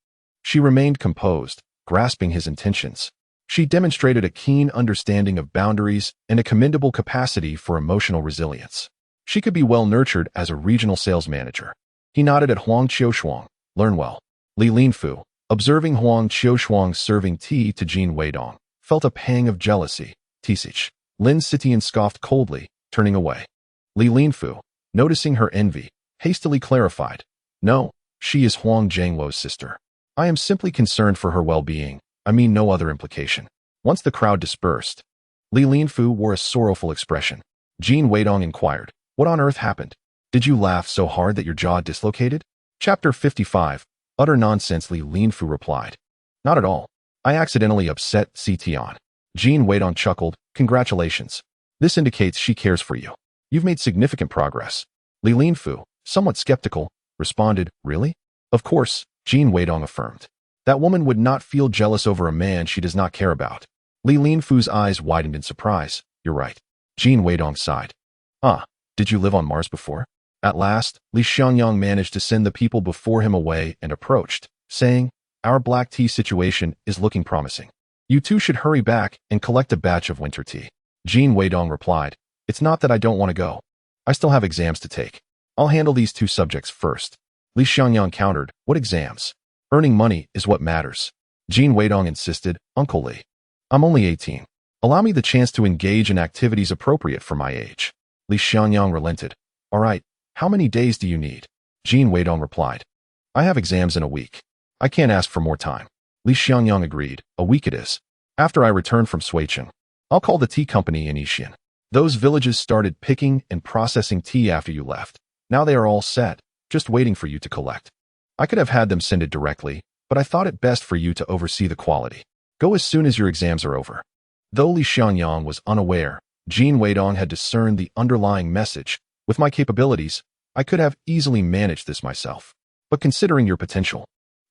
she remained composed, grasping his intentions. She demonstrated a keen understanding of boundaries and a commendable capacity for emotional resilience. She could be well nurtured as a regional sales manager. He nodded at Huang Qiushuang. "Learn well." Li Linfu, observing Huang Qiushuang serving tea to Jin Weidong, felt a pang of jealousy. "Tisich." Lin Sitian scoffed coldly, turning away. Li Linfu, noticing her envy, hastily clarified, "No, she is Huang Jiangluo's sister. I am simply concerned for her well-being. I mean no other implication." Once the crowd dispersed, Li Linfu wore a sorrowful expression. Jin Weidong inquired, "What on earth happened?" Did you laugh so hard that your jaw dislocated? Chapter 55. Utter nonsense, Li Linfu replied. Not at all. I accidentally upset Tian. Jin Weidong chuckled. Congratulations. This indicates she cares for you. You've made significant progress. Li Linfu, somewhat skeptical, responded, Really? Of course, Jin Weidong affirmed. That woman would not feel jealous over a man she does not care about. Li Linfu's eyes widened in surprise. You're right. Jin Weidong sighed. Did you live on Mars before? At last, Li Xiangyang managed to send the people before him away and approached, saying, Our black tea situation is looking promising. You two should hurry back and collect a batch of winter tea. Jin Weidong replied, It's not that I don't want to go. I still have exams to take. I'll handle these two subjects first. Li Xiangyang countered, What exams? Earning money is what matters. Jin Weidong insisted, Uncle Li. I'm only 18. Allow me the chance to engage in activities appropriate for my age. Li Xiangyang relented. All right, how many days do you need? Jin Weidong replied. I have exams in a week. I can't ask for more time. Li Xiangyang agreed. A week it is. After I return from Suicheng, I'll call the tea company in Yixian. Those villages started picking and processing tea after you left. Now they are all set, just waiting for you to collect. I could have had them send it directly, but I thought it best for you to oversee the quality. Go as soon as your exams are over. Though Li Xiangyang was unaware, Jin Weidong had discerned the underlying message. With my capabilities, I could have easily managed this myself. But considering your potential,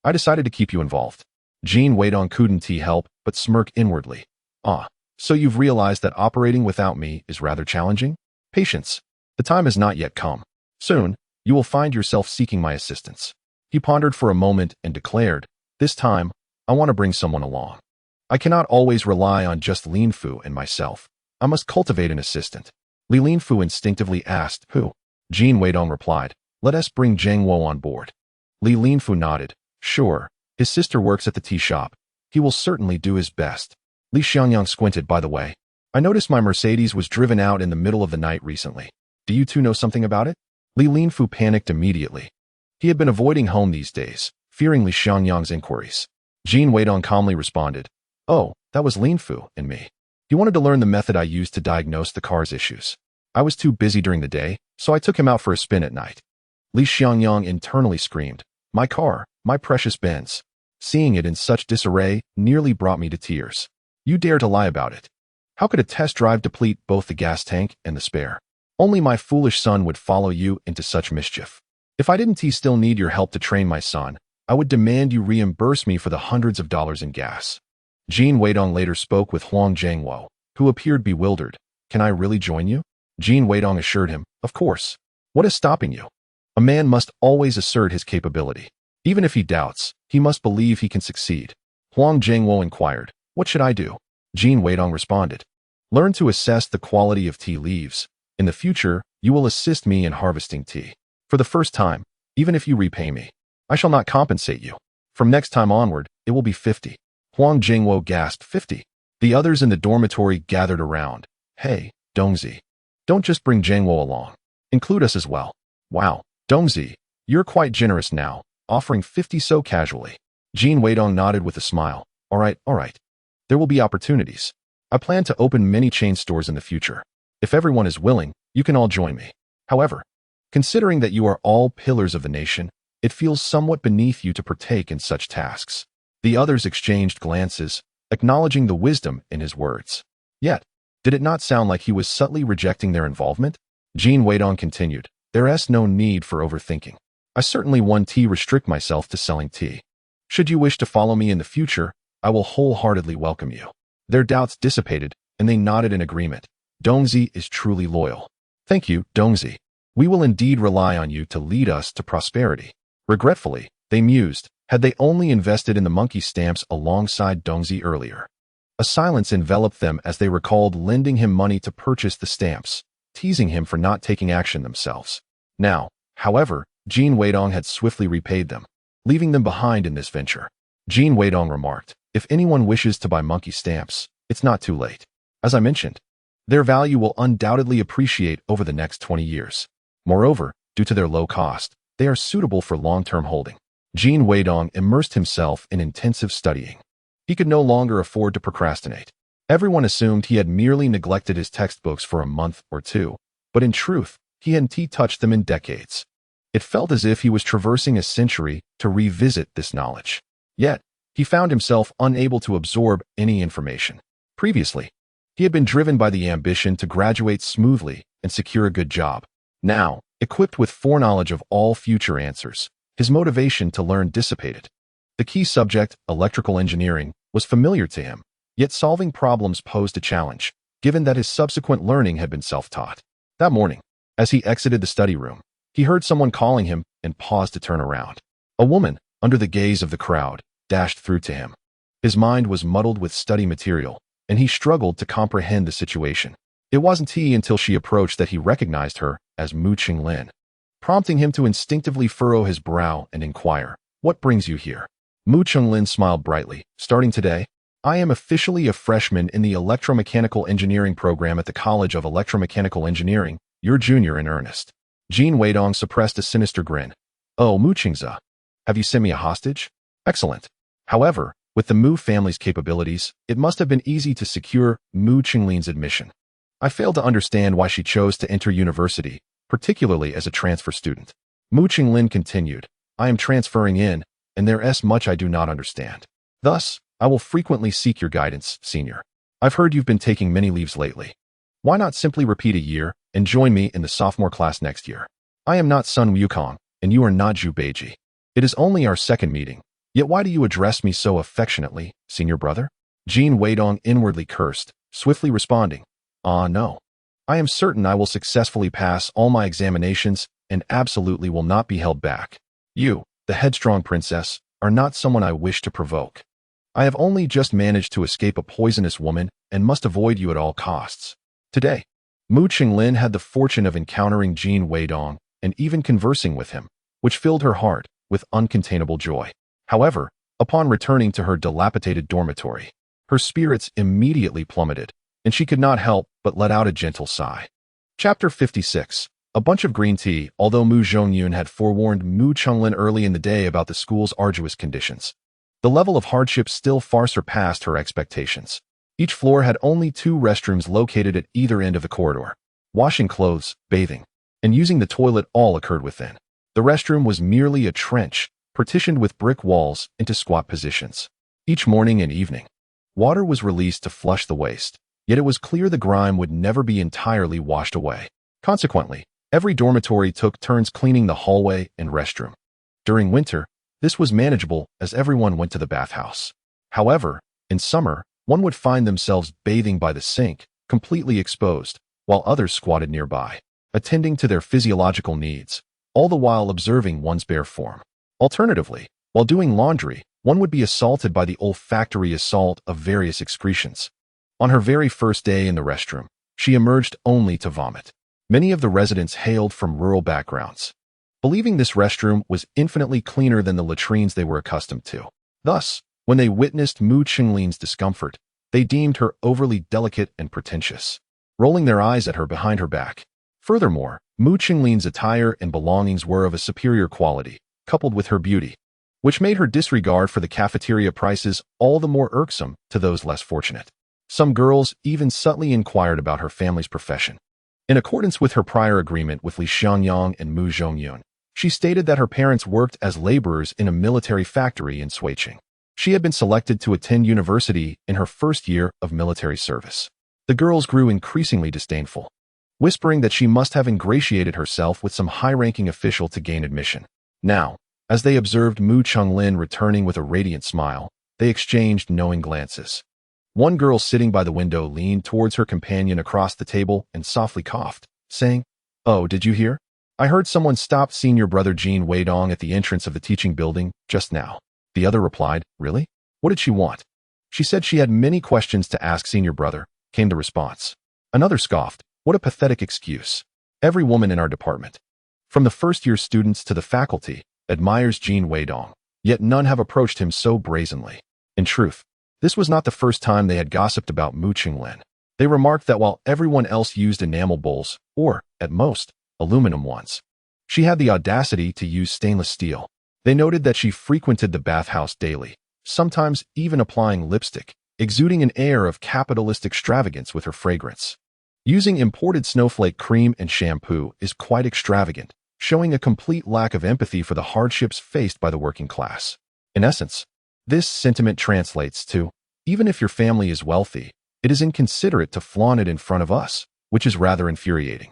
I decided to keep you involved. Jin Weidong couldn't help but smirk inwardly. So you've realized that operating without me is rather challenging? Patience. The time has not yet come. Soon, you will find yourself seeking my assistance. He pondered for a moment and declared, This time, I want to bring someone along. I cannot always rely on just Linfu and myself. I must cultivate an assistant. Li Linfu instinctively asked, Who? Jin Weidong replied, Let us bring Zhang Wo on board. Li Linfu nodded. Sure. His sister works at the tea shop. He will certainly do his best. Li Xiangyang squinted. By the way, I noticed my Mercedes was driven out in the middle of the night recently. Do you two know something about it? Li Linfu panicked immediately. He had been avoiding home these days, fearing Li Xiangyang's inquiries. Jin Weidong calmly responded, Oh, that was Linfu and me. He wanted to learn the method I used to diagnose the car's issues. I was too busy during the day, so I took him out for a spin at night. Li Xiangyang internally screamed, My car, my precious Benz. Seeing it in such disarray nearly brought me to tears. You dare to lie about it. How could a test drive deplete both the gas tank and the spare? Only my foolish son would follow you into such mischief. If I didn't still need your help to train my son, I would demand you reimburse me for the hundreds of dollars in gas. Jin Weidong later spoke with Huang Jiangwo, who appeared bewildered. Can I really join you? Jin Weidong assured him, Of course. What is stopping you? A man must always assert his capability. Even if he doubts, he must believe he can succeed. Huang Jiangwo inquired, What should I do? Jin Weidong responded, Learn to assess the quality of tea leaves. In the future, you will assist me in harvesting tea. For the first time, even if you repay me, I shall not compensate you. From next time onward, it will be 50. Huang Jingwo gasped, 50. The others in the dormitory gathered around. Hey, Dongzi. Don't just bring Jingwo along. Include us as well. Wow, Dongzi, you're quite generous now, offering 50 so casually. Jin Weidong nodded with a smile. All right. There will be opportunities. I plan to open many chain stores in the future. If everyone is willing, you can all join me. However, considering that you are all pillars of the nation, it feels somewhat beneath you to partake in such tasks. The others exchanged glances, acknowledging the wisdom in his words. Yet, did it not sound like he was subtly rejecting their involvement? Jin Weidong continued, There's no need for overthinking. I certainly want to restrict myself to selling tea. Should you wish to follow me in the future, I will wholeheartedly welcome you. Their doubts dissipated, and they nodded in agreement. Dongzi is truly loyal. Thank you, Dongzi. We will indeed rely on you to lead us to prosperity. Regretfully, they mused, had they only invested in the monkey stamps alongside Dongzi earlier. A silence enveloped them as they recalled lending him money to purchase the stamps, teasing him for not taking action themselves. Now, however, Jin Weidong had swiftly repaid them, leaving them behind in this venture. Jin Weidong remarked, If anyone wishes to buy monkey stamps, it's not too late. As I mentioned, their value will undoubtedly appreciate over the next 20 years. Moreover, due to their low cost, they are suitable for long-term holding. Jin Weidong immersed himself in intensive studying. He could no longer afford to procrastinate. Everyone assumed he had merely neglected his textbooks for a month or two, but in truth, he hadn't touched them in decades. It felt as if he was traversing a century to revisit this knowledge. Yet, he found himself unable to absorb any information. Previously, he had been driven by the ambition to graduate smoothly and secure a good job. Now, equipped with foreknowledge of all future answers, his motivation to learn dissipated. The key subject, electrical engineering, was familiar to him, yet solving problems posed a challenge, given that his subsequent learning had been self-taught. That morning, as he exited the study room, he heard someone calling him and paused to turn around. A woman, under the gaze of the crowd, dashed through to him. His mind was muddled with study material, and he struggled to comprehend the situation. It wasn't until she approached that he recognized her as Mu Qinglin, prompting him to instinctively furrow his brow and inquire, "What brings you here?" Mu Qinglin smiled brightly. "Starting today, I am officially a freshman in the electromechanical engineering program at the College of Electromechanical Engineering. You're junior in earnest." Jin Weidong suppressed a sinister grin. "Oh, Mu Qingza, have you sent me a hostage? Excellent." However, with the Mu family's capabilities, it must have been easy to secure Mu Qinglin's admission. I failed to understand why she chose to enter university, particularly as a transfer student. Mu Qinglin continued, "I am transferring in, and there's much I do not understand. Thus, I will frequently seek your guidance, senior. I've heard you've been taking many leaves lately. Why not simply repeat a year and join me in the sophomore class next year? I am not Sun Wukong, and you are not Zhu Beiji. It is only our second meeting. Yet why do you address me so affectionately, senior brother?" Jin Weidong inwardly cursed, swiftly responding, No. I am certain I will successfully pass all my examinations and absolutely will not be held back. You, the headstrong princess, are not someone I wish to provoke. I have only just managed to escape a poisonous woman and must avoid you at all costs." Today, Mu Qinglin had the fortune of encountering Jin Weidong and even conversing with him, which filled her heart with uncontainable joy. However, upon returning to her dilapidated dormitory, her spirits immediately plummeted, and she could not help but let out a gentle sigh. Chapter 56. A bunch of green tea. Although Mu Zhongyun had forewarned Mu Qinglin early in the day about the school's arduous conditions, the level of hardship still far surpassed her expectations. Each floor had only 2 restrooms located at either end of the corridor. Washing clothes, bathing, and using the toilet all occurred within. The restroom was merely a trench, partitioned with brick walls into squat positions. Each morning and evening, water was released to flush the waste, yet it was clear the grime would never be entirely washed away. Consequently, every dormitory took turns cleaning the hallway and restroom. During winter, this was manageable as everyone went to the bathhouse. However, in summer, one would find themselves bathing by the sink, completely exposed, while others squatted nearby, attending to their physiological needs, all the while observing one's bare form. Alternatively, while doing laundry, one would be assaulted by the olfactory assault of various excretions. On her very first day in the restroom, she emerged only to vomit. Many of the residents hailed from rural backgrounds, believing this restroom was infinitely cleaner than the latrines they were accustomed to. Thus, when they witnessed Mu Qinglin's discomfort, they deemed her overly delicate and pretentious, rolling their eyes at her behind her back. Furthermore, Mu Qinglin's attire and belongings were of a superior quality, coupled with her beauty, which made her disregard for the cafeteria prices all the more irksome to those less fortunate. Some girls even subtly inquired about her family's profession. In accordance with her prior agreement with Li Xiangyang and Mu Zhongyun, she stated that her parents worked as laborers in a military factory in Suiqing. She had been selected to attend university in her first year of military service. The girls grew increasingly disdainful, whispering that she must have ingratiated herself with some high-ranking official to gain admission. Now, as they observed Mu Qinglin returning with a radiant smile, they exchanged knowing glances. One girl sitting by the window leaned towards her companion across the table and softly coughed, saying, "Oh, did you hear? I heard someone stopped senior brother Jin Weidong at the entrance of the teaching building just now." The other replied, "Really? What did she want?" "She said she had many questions to ask senior brother," came the response. Another scoffed, "What a pathetic excuse. Every woman in our department, from the first-year students to the faculty, admires Jin Weidong, yet none have approached him so brazenly." In truth, this was not the first time they had gossiped about Mu Qinglin. They remarked that while everyone else used enamel bowls, or, at most, aluminum ones, she had the audacity to use stainless steel. They noted that she frequented the bathhouse daily, sometimes even applying lipstick, exuding an air of capitalist extravagance with her fragrance. Using imported snowflake cream and shampoo is quite extravagant, showing a complete lack of empathy for the hardships faced by the working class. In essence, this sentiment translates to, even if your family is wealthy, it is inconsiderate to flaunt it in front of us, which is rather infuriating.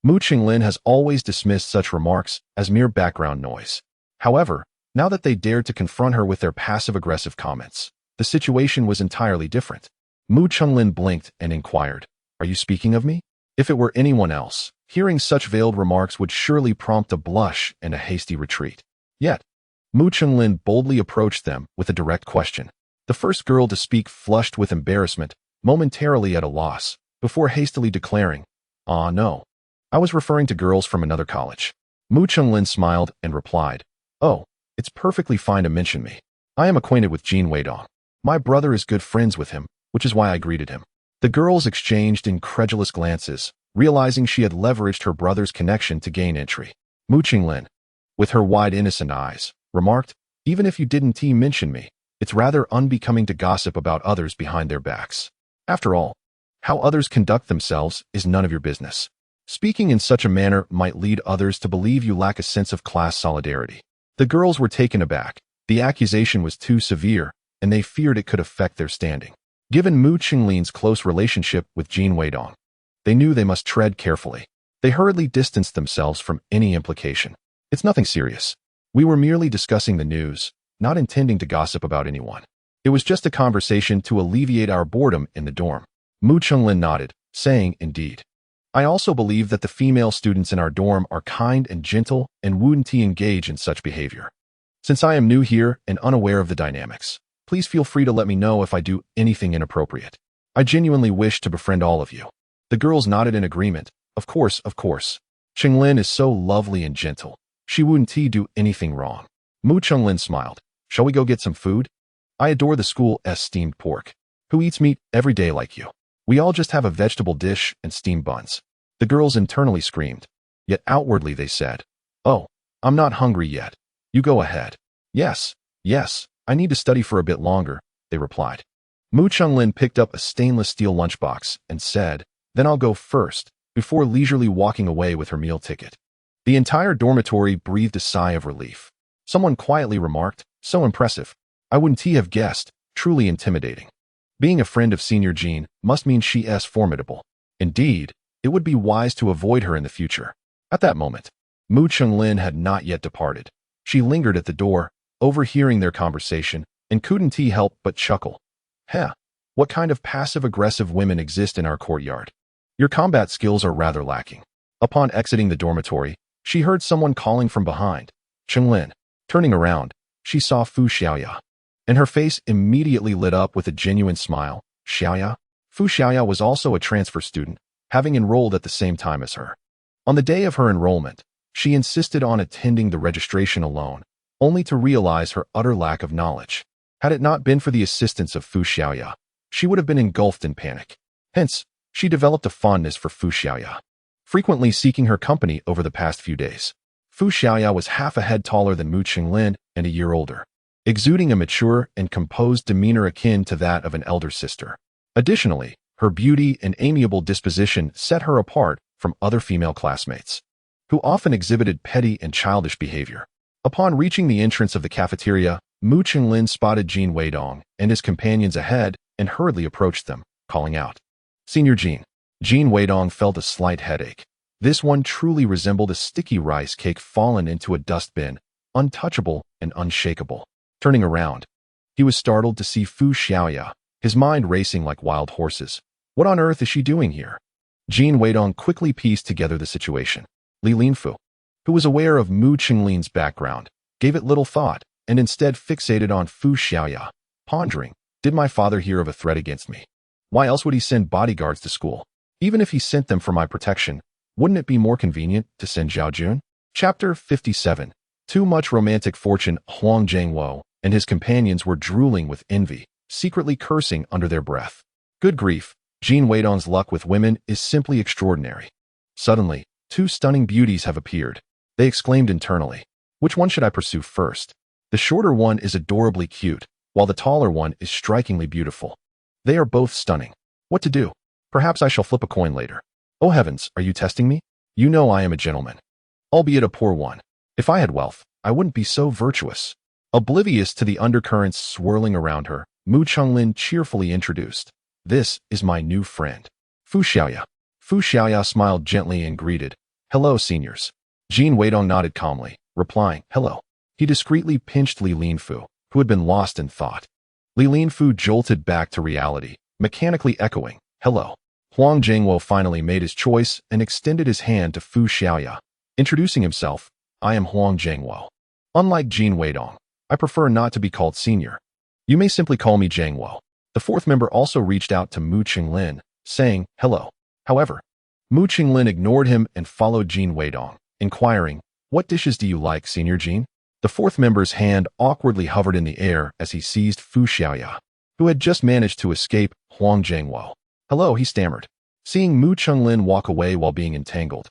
Mu Qinglin has always dismissed such remarks as mere background noise. However, now that they dared to confront her with their passive-aggressive comments, the situation was entirely different. Mu Qinglin blinked and inquired, "Are you speaking of me?" If it were anyone else, hearing such veiled remarks would surely prompt a blush and a hasty retreat. Yet, Mu Qinglin boldly approached them with a direct question. The first girl to speak flushed with embarrassment, momentarily at a loss, before hastily declaring, no. I was referring to girls from another college." Mu Qinglin smiled and replied, "Oh, it's perfectly fine to mention me. I am acquainted with Jin Weidong. My brother is good friends with him, which is why I greeted him." The girls exchanged incredulous glances, realizing she had leveraged her brother's connection to gain entry. Mu Qinglin, with her wide innocent eyes, remarked, "Even if you didn't mention me, it's rather unbecoming to gossip about others behind their backs. After all, how others conduct themselves is none of your business. Speaking in such a manner might lead others to believe you lack a sense of class solidarity." The girls were taken aback. The accusation was too severe, and they feared it could affect their standing. Given Mu Qinglin's close relationship with Jin Weidong, they knew they must tread carefully. They hurriedly distanced themselves from any implication. "It's nothing serious. We were merely discussing the news, not intending to gossip about anyone. It was just a conversation to alleviate our boredom in the dorm." Mu Qinglin nodded, saying, "Indeed. I also believe that the female students in our dorm are kind and gentle and wouldn't engage in such behavior. Since I am new here and unaware of the dynamics, please feel free to let me know if I do anything inappropriate. I genuinely wish to befriend all of you." The girls nodded in agreement. Of course. Qinglin is so lovely and gentle. She wouldn't do anything wrong." Mu Qinglin smiled. "Shall we go get some food? I adore the school's steamed pork. Who eats meat every day like you? We all just have a vegetable dish and steamed buns." The girls internally screamed. Yet outwardly they said, "Oh, I'm not hungry yet. You go ahead." Yes, I need to study for a bit longer," they replied. Mu Qinglin picked up a stainless steel lunchbox and said, "Then I'll go first," before leisurely walking away with her meal ticket. The entire dormitory breathed a sigh of relief. Someone quietly remarked, "So impressive. I wouldn't have guessed. Truly intimidating. Being a friend of Senior Jin must mean she is formidable. Indeed, it would be wise to avoid her in the future." At that moment, Mu Qinglin had not yet departed. She lingered at the door, overhearing their conversation, and couldn't help but chuckle. What kind of passive-aggressive women exist in our courtyard? Your combat skills are rather lacking." Upon exiting the dormitory, she heard someone calling from behind. Qinglin. Turning around, she saw Fu Xiaoya, and her face immediately lit up with a genuine smile. Xiaoya? Fu Xiaoya was also a transfer student, having enrolled at the same time as her. On the day of her enrollment, she insisted on attending the registration alone, only to realize her utter lack of knowledge. Had it not been for the assistance of Fu Xiaoya, she would have been engulfed in panic. Hence, she developed a fondness for Fu Xiaoya, frequently seeking her company over the past few days. Fu Xiaoya was half a head taller than Mu Qinglin and a year older, exuding a mature and composed demeanor akin to that of an elder sister. Additionally, her beauty and amiable disposition set her apart from other female classmates, who often exhibited petty and childish behavior. Upon reaching the entrance of the cafeteria, Mu Qinglin spotted Jin Weidong and his companions ahead and hurriedly approached them, calling out, "Senior Jin." Jin Weidong felt a slight headache. This one truly resembled a sticky rice cake fallen into a dustbin, untouchable and unshakable. Turning around, he was startled to see Fu Xiaoya, his mind racing like wild horses. What on earth is she doing here? Jin Weidong quickly pieced together the situation. Li Linfu, who was aware of Mu Qinglin's background, gave it little thought and instead fixated on Fu Xiaoya, pondering, did my father hear of a threat against me? Why else would he send bodyguards to school? Even if he sent them for my protection, wouldn't it be more convenient to send Zhao Jun? Chapter 57. Too much romantic fortune. Huang Jiangwo and his companions were drooling with envy, secretly cursing under their breath. Good grief, Jin Weidong's luck with women is simply extraordinary. Suddenly, two stunning beauties have appeared. They exclaimed internally. Which one should I pursue first? The shorter one is adorably cute, while the taller one is strikingly beautiful. They are both stunning. What to do? Perhaps I shall flip a coin later. Oh heavens, are you testing me? You know I am a gentleman, albeit a poor one. If I had wealth, I wouldn't be so virtuous. Oblivious to the undercurrents swirling around her, Mu Chunglin cheerfully introduced, "This is my new friend, Fu Xiaoya." Fu Xiaoya smiled gently and greeted, "Hello, seniors." Jin Weidong nodded calmly, replying, "Hello." He discreetly pinched Li Linfu, who had been lost in thought. Li Linfu jolted back to reality, mechanically echoing, "Hello." Huang Jiangwo finally made his choice and extended his hand to Fu Xiaoya, introducing himself, "I am Huang Jiangwo. Unlike Jin Weidong, I prefer not to be called senior. You may simply call me Jiangwo." The fourth member also reached out to Mu Qinglin, saying, "Hello." However, Mu Qinglin ignored him and followed Jin Weidong, inquiring, "What dishes do you like, Senior Jin?" The fourth member's hand awkwardly hovered in the air as he seized Fu Xiaoya, who had just managed to escape Huang Jiangwo. "Hello," he stammered. Seeing Mu Qinglin walk away while being entangled,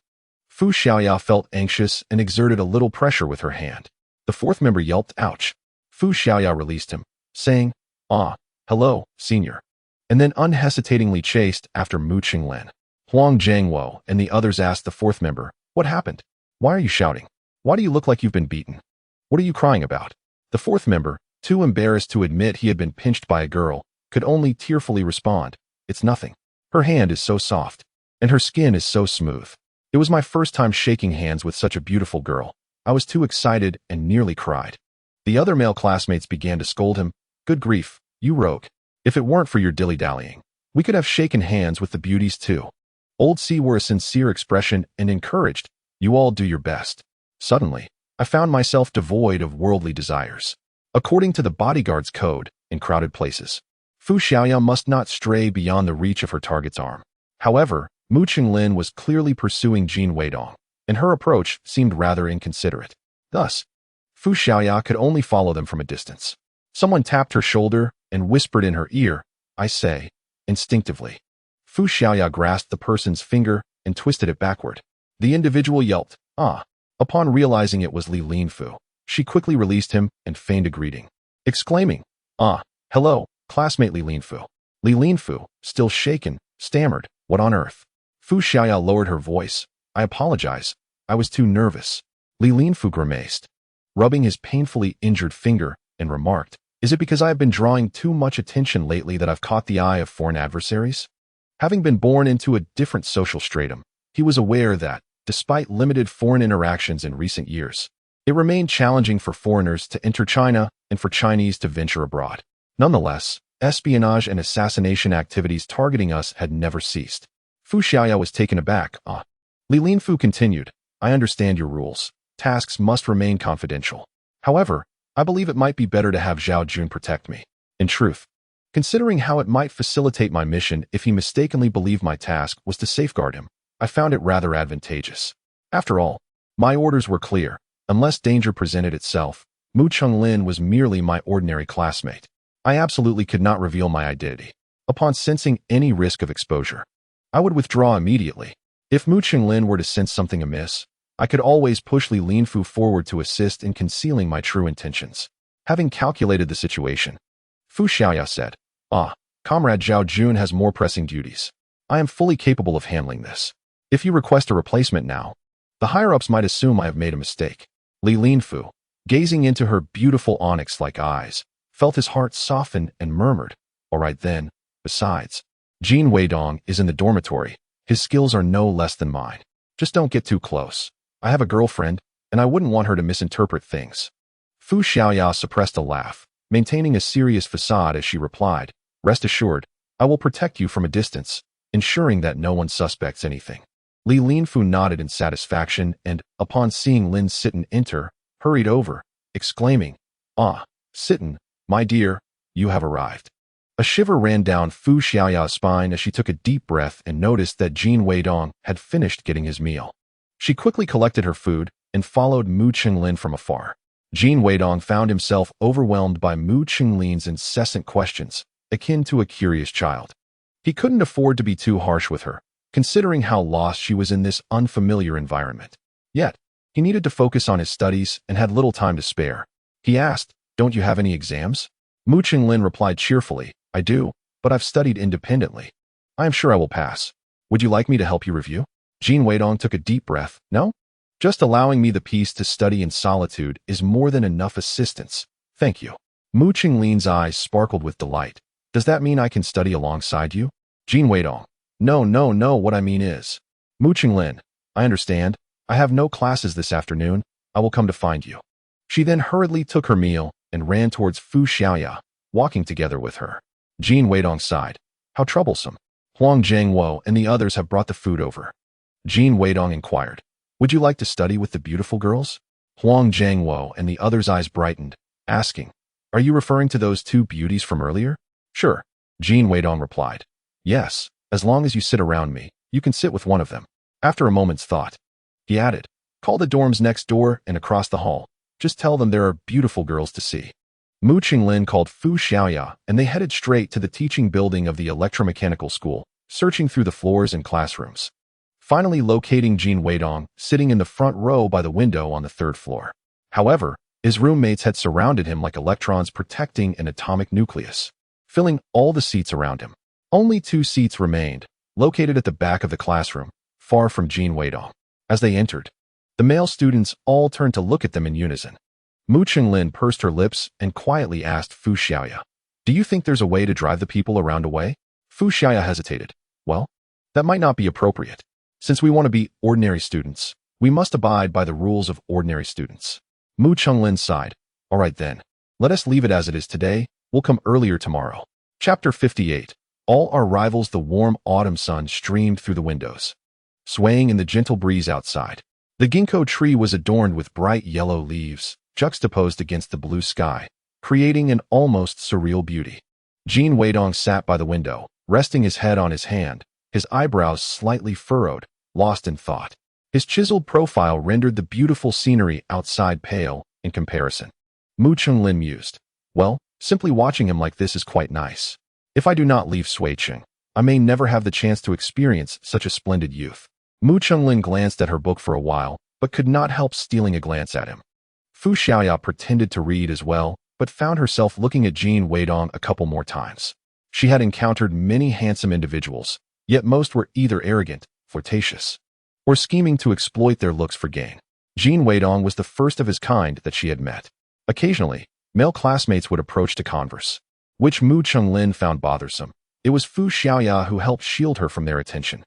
Fu Xiaoya felt anxious and exerted a little pressure with her hand. The fourth member yelped, "Ouch." Fu Xiaoya released him, saying, "Ah, hello, senior," and then unhesitatingly chased after Mu Qinglin. Huang Jiangwo and the others asked the fourth member, "What happened? Why are you shouting? Why do you look like you've been beaten? What are you crying about?" The fourth member, too embarrassed to admit he had been pinched by a girl, could only tearfully respond, "It's nothing. Her hand is so soft, and her skin is so smooth. It was my first time shaking hands with such a beautiful girl. I was too excited and nearly cried." The other male classmates began to scold him, "Good grief, you rogue. If it weren't for your dilly-dallying, we could have shaken hands with the beauties too." Old C wore a sincere expression and encouraged, "You all do your best." Suddenly, I found myself devoid of worldly desires. According to the bodyguard's code, in crowded places, Fu Xiaoya must not stray beyond the reach of her target's arm. However, Mu Qinglin was clearly pursuing Jin Weidong, and her approach seemed rather inconsiderate. Thus, Fu Xiaoya could only follow them from a distance. Someone tapped her shoulder and whispered in her ear, "I say," instinctively. Fu Xiaoya grasped the person's finger and twisted it backward. The individual yelped, "Ah." Upon realizing it was Li Linfu, she quickly released him and feigned a greeting, exclaiming, "Ah, hello, classmate Li Linfu." Li Linfu, still shaken, stammered, "What on earth?" Fu Xiaoya lowered her voice, "I apologize. I was too nervous." Li Linfu grimaced, rubbing his painfully injured finger, and remarked, "Is it because I have been drawing too much attention lately that I've caught the eye of foreign adversaries?" Having been born into a different social stratum, he was aware that, despite limited foreign interactions in recent years, it remained challenging for foreigners to enter China and for Chinese to venture abroad. Nonetheless, espionage and assassination activities targeting us had never ceased. Fu Xiaoya was taken aback. "Ah." Li Linfu continued, "I understand your rules. Tasks must remain confidential. However, I believe it might be better to have Zhao Jun protect me. In truth, considering how it might facilitate my mission if he mistakenly believed my task was to safeguard him, I found it rather advantageous. After all, my orders were clear. Unless danger presented itself, Mu Qinglin was merely my ordinary classmate. I absolutely could not reveal my identity. Upon sensing any risk of exposure, I would withdraw immediately. If Mu Qinglin were to sense something amiss, I could always push Li Linfu forward to assist in concealing my true intentions." Having calculated the situation, Fu Xiaoya said, "Ah, Comrade Zhao Jun has more pressing duties. I am fully capable of handling this. If you request a replacement now, the higher-ups might assume I have made a mistake." Li Linfu, gazing into her beautiful onyx-like eyes, felt his heart soften and murmured, "All right then. Besides, Jin Weidong is in the dormitory. His skills are no less than mine. Just don't get too close. I have a girlfriend, and I wouldn't want her to misinterpret things." Fu Xiaoya suppressed a laugh, maintaining a serious facade as she replied, "Rest assured, I will protect you from a distance, ensuring that no one suspects anything." Li Linfu nodded in satisfaction and, upon seeing Lin Sitten enter, hurried over, exclaiming, "Ah, Sitten, my dear, you have arrived." A shiver ran down Fu Xiaoya's spine as she took a deep breath and noticed that Jin Weidong had finished getting his meal. She quickly collected her food and followed Mu Qinglin from afar. Jin Weidong found himself overwhelmed by Mu Qinglin's incessant questions, akin to a curious child. He couldn't afford to be too harsh with her, considering how lost she was in this unfamiliar environment. Yet, he needed to focus on his studies and had little time to spare. He asked, "Don't you have any exams?" Mu Qinglin replied cheerfully, "I do, but I've studied independently. I am sure I will pass." Would you like me to help you review? Jin Weidong took a deep breath. No? Just allowing me the peace to study in solitude is more than enough assistance. Thank you. Mu Qinglin's eyes sparkled with delight. Does that mean I can study alongside you? Jin Weidong. No, what I mean is. Mu Qinglin. I understand. I have no classes this afternoon. I will come to find you. She then hurriedly took her meal and ran towards Fu Xiaoya, walking together with her. Jin Weidong sighed. How troublesome. Huang Jiangwo and the others have brought the food over. Jin Weidong inquired. Would you like to study with the beautiful girls? Huang Jiangwo and the others' eyes brightened, asking, Are you referring to those two beauties from earlier? Sure. Jin Weidong replied. Yes, as long as you sit around me, you can sit with one of them. After a moment's thought, he added, Call the dorms next door and across the hall. Just tell them there are beautiful girls to see. Mu Qinglin called Fu Xiaoya and they headed straight to the teaching building of the electromechanical school, searching through the floors and classrooms. Finally locating Jin Weidong sitting in the front row by the window on the third floor. However, his roommates had surrounded him like electrons protecting an atomic nucleus, filling all the seats around him. Only 2 seats remained, located at the back of the classroom, far from Jin Weidong. As they entered, the male students all turned to look at them in unison. Mu Qinglin pursed her lips and quietly asked Fu Xiaoya, Do you think there's a way to drive the people around away? Fu Xiaoya hesitated. Well, that might not be appropriate. Since we want to be ordinary students, we must abide by the rules of ordinary students. Mu Qinglin sighed. All right then, let us leave it as it is today. We'll come earlier tomorrow. Chapter 58. All our rivals. The warm autumn sun streamed through the windows, swaying in the gentle breeze outside. The ginkgo tree was adorned with bright yellow leaves, juxtaposed against the blue sky, creating an almost surreal beauty. Jin Weidong sat by the window, resting his head on his hand, his eyebrows slightly furrowed, lost in thought. His chiseled profile rendered the beautiful scenery outside pale in comparison. Mu Qinglin mused. Well, simply watching him like this is quite nice. If I do not leave Suiqing, I may never have the chance to experience such a splendid youth. Mu Qinglin glanced at her book for a while, but could not help stealing a glance at him. Fu Xiaoya pretended to read as well, but found herself looking at Jin Weidong a couple more times. She had encountered many handsome individuals, yet most were either arrogant, flirtatious, or scheming to exploit their looks for gain. Jin Weidong was the first of his kind that she had met. Occasionally, male classmates would approach to converse, which Mu Qinglin found bothersome. It was Fu Xiaoya who helped shield her from their attention.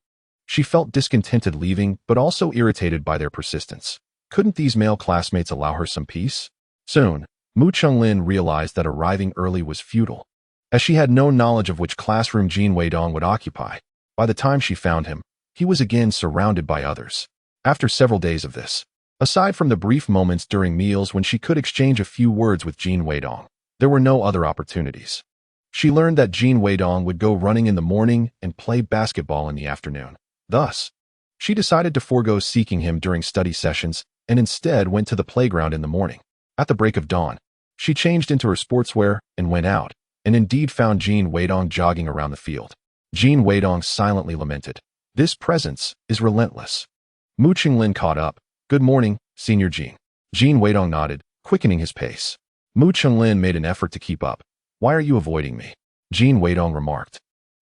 She felt discontented leaving, but also irritated by their persistence. Couldn't these male classmates allow her some peace? Soon, Mu Qinglin realized that arriving early was futile, as she had no knowledge of which classroom Jin Weidong would occupy. By the time she found him, he was again surrounded by others. After several days of this, aside from the brief moments during meals when she could exchange a few words with Jin Weidong, there were no other opportunities. She learned that Jin Weidong would go running in the morning and play basketball in the afternoon. Thus, she decided to forego seeking him during study sessions and instead went to the playground in the morning. At the break of dawn, she changed into her sportswear and went out, and indeed found Jin Weidong jogging around the field. Jin Weidong silently lamented, This presence is relentless. Mu Qinglin caught up. Good morning, Senior Jin. Jin Weidong nodded, quickening his pace. Mu Qinglin made an effort to keep up. Why are you avoiding me? Jin Weidong remarked.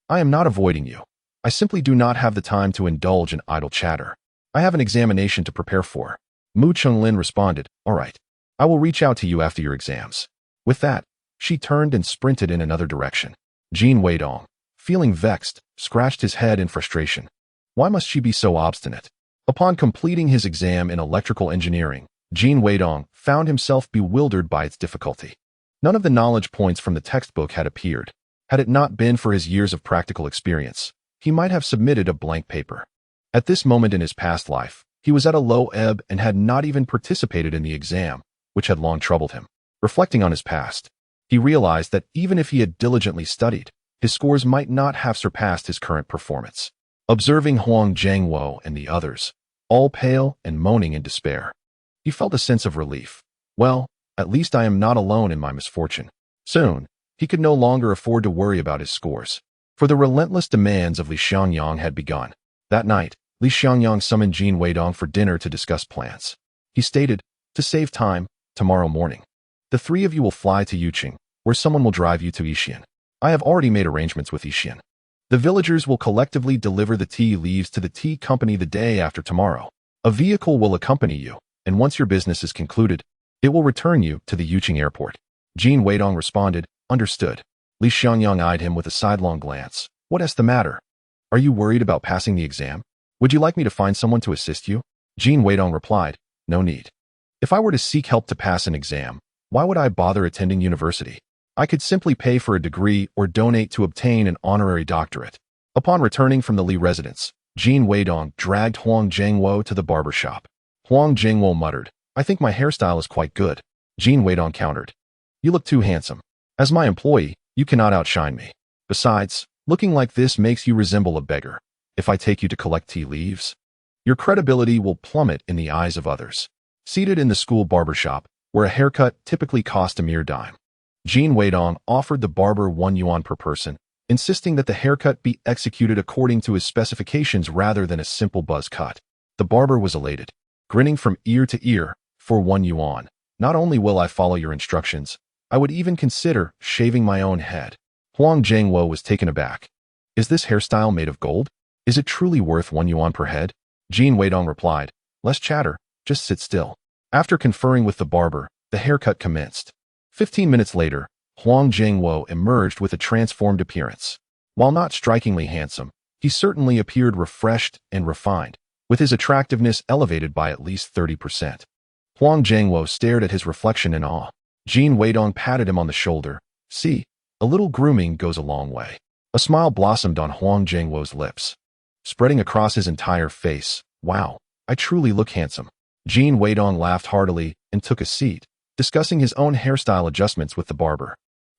I am not avoiding you. I simply do not have the time to indulge in idle chatter. I have an examination to prepare for. Mu Qinglin responded, All right. I will reach out to you after your exams. With that, she turned and sprinted in another direction. Jin Weidong, feeling vexed, scratched his head in frustration. Why must she be so obstinate? Upon completing his exam in electrical engineering, Jin Weidong found himself bewildered by its difficulty. None of the knowledge points from the textbook had appeared. Had it not been for his years of practical experience, he might have submitted a blank paper. At this moment in his past life, he was at a low ebb and had not even participated in the exam, which had long troubled him. Reflecting on his past, he realized that even if he had diligently studied, his scores might not have surpassed his current performance. Observing Huang Jiangwo and the others, all pale and moaning in despair, he felt a sense of relief. Well, at least I am not alone in my misfortune. Soon, he could no longer afford to worry about his scores, for the relentless demands of Li Xiangyang had begun. That night, Li Xiangyang summoned Jin Weidong for dinner to discuss plans. He stated, to save time, tomorrow morning, the 3 of you will fly to Yuqing, where someone will drive you to Yixian. I have already made arrangements with Yixian. The villagers will collectively deliver the tea leaves to the tea company the day after tomorrow. A vehicle will accompany you, and once your business is concluded, it will return you to the Yuqing airport. Jin Weidong responded, understood. Li Xiangyang eyed him with a sidelong glance. What is the matter? Are you worried about passing the exam? Would you like me to find someone to assist you? Jin Weidong replied, no need. If I were to seek help to pass an exam, why would I bother attending university? I could simply pay for a degree or donate to obtain an honorary doctorate. Upon returning from the Li residence, Jin Weidong dragged Huang Jiangwo to the barber shop. Huang Jiangwo muttered, I think my hairstyle is quite good. Jin Weidong countered, you look too handsome. As my employee, you cannot outshine me. Besides, looking like this makes you resemble a beggar. If I take you to collect tea leaves, your credibility will plummet in the eyes of others. Seated in the school barbershop, where a haircut typically cost a mere dime, Jin Weidong offered the barber 1 yuan per person, insisting that the haircut be executed according to his specifications rather than a simple buzz cut. The barber was elated, grinning from ear to ear. For 1 yuan, not only will I follow your instructions, I would even consider shaving my own head. Huang Jiangwo was taken aback. Is this hairstyle made of gold? Is it truly worth 1 yuan per head? Jin Weidong replied, less chatter, just sit still. After conferring with the barber, the haircut commenced. 15 minutes later, Huang Jiangwo emerged with a transformed appearance. While not strikingly handsome, he certainly appeared refreshed and refined, with his attractiveness elevated by at least 30%. Huang Jiangwo stared at his reflection in awe. Jin Weidong patted him on the shoulder. See, a little grooming goes a long way. A smile blossomed on Huang Jiangwo's lips, spreading across his entire face. Wow, I truly look handsome. Jin Weidong laughed heartily and took a seat, discussing his own hairstyle adjustments with the barber,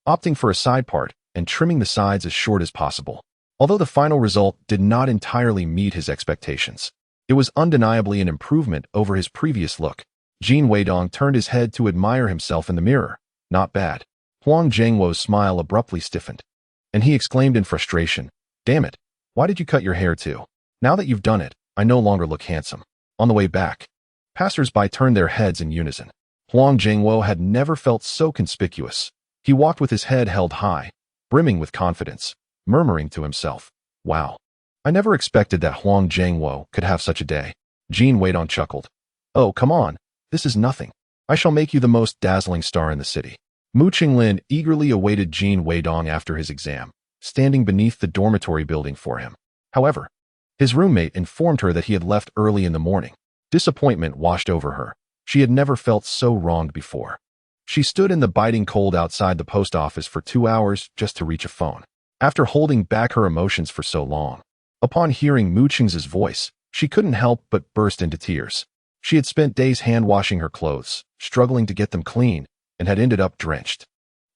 opting for a side part and trimming the sides as short as possible. Although the final result did not entirely meet his expectations, it was undeniably an improvement over his previous look. Jin Weidong turned his head to admire himself in the mirror. Not bad. Huang Jiangwo's smile abruptly stiffened, and he exclaimed in frustration, damn it, why did you cut your hair too? Now that you've done it, I no longer look handsome. On the way back, passers-by turned their heads in unison. Huang Jiangwo had never felt so conspicuous. He walked with his head held high, brimming with confidence, murmuring to himself, wow, I never expected that Huang Jiangwo could have such a day. Jin Weidong chuckled. Oh, come on, this is nothing. I shall make you the most dazzling star in the city. Mu Qinglin eagerly awaited Jin Weidong after his exam, standing beneath the dormitory building for him. However, his roommate informed her that he had left early in the morning. Disappointment washed over her. She had never felt so wronged before. She stood in the biting cold outside the post office for 2 hours just to reach a phone. After holding back her emotions for so long, upon hearing Mu Qing's voice, she couldn't help but burst into tears. She had spent days hand-washing her clothes, struggling to get them clean, and had ended up drenched.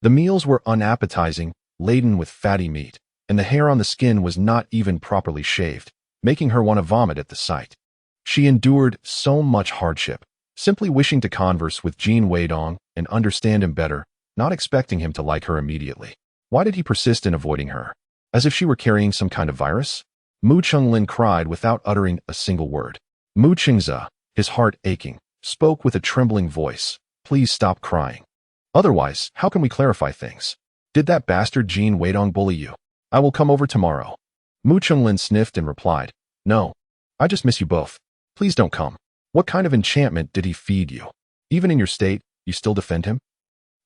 The meals were unappetizing, laden with fatty meat, and the hair on the skin was not even properly shaved, making her want to vomit at the sight. She endured so much hardship, simply wishing to converse with Jin Weidong and understand him better, not expecting him to like her immediately. Why did he persist in avoiding her? As if she were carrying some kind of virus? Mu Qinglin cried without uttering a single word. Mu Qingze, his heart aching, spoke with a trembling voice. Please stop crying. Otherwise, how can we clarify things? Did that bastard Jin Weidong bully you? I will come over tomorrow. Mu Qinglin sniffed and replied, no, I just miss you both. Please don't come. What kind of enchantment did he feed you? Even in your state, you still defend him?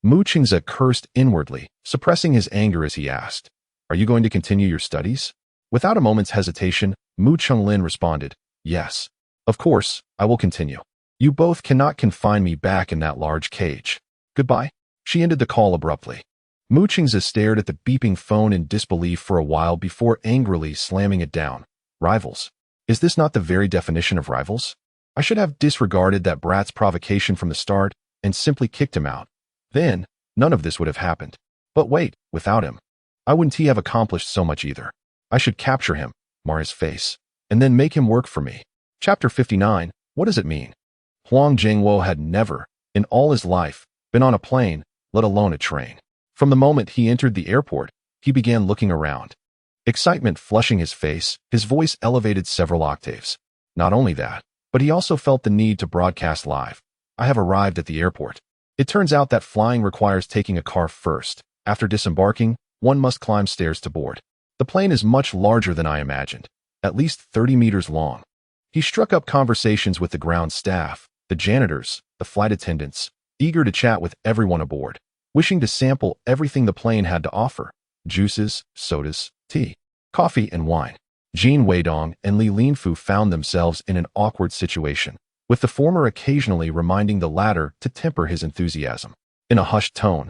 Mu Qingze cursed inwardly, suppressing his anger as he asked, are you going to continue your studies? Without a moment's hesitation, Mu Qinglin responded, yes. Of course, I will continue. You both cannot confine me back in that large cage. Goodbye. She ended the call abruptly. Mu Qingze stared at the beeping phone in disbelief for a while before angrily slamming it down. Rivals. Is this not the very definition of rivals? I should have disregarded that brat's provocation from the start and simply kicked him out. Then, none of this would have happened. But wait, without him, I wouldn't have accomplished so much either. I should capture him, mar his face, and then make him work for me. Chapter 59, what does it mean? Huang Jiangwo had never, in all his life, been on a plane, let alone a train. From the moment he entered the airport, he began looking around. Excitement flushing his face, his voice elevated several octaves. Not only that, but he also felt the need to broadcast live. I have arrived at the airport. It turns out that flying requires taking a car first. After disembarking, one must climb stairs to board. The plane is much larger than I imagined, at least 30 meters long. He struck up conversations with the ground staff, the janitors, the flight attendants, eager to chat with everyone aboard, wishing to sample everything the plane had to offer: juices, sodas, tea, coffee, and wine. Jin Weidong and Li Linfu found themselves in an awkward situation, with the former occasionally reminding the latter to temper his enthusiasm. In a hushed tone,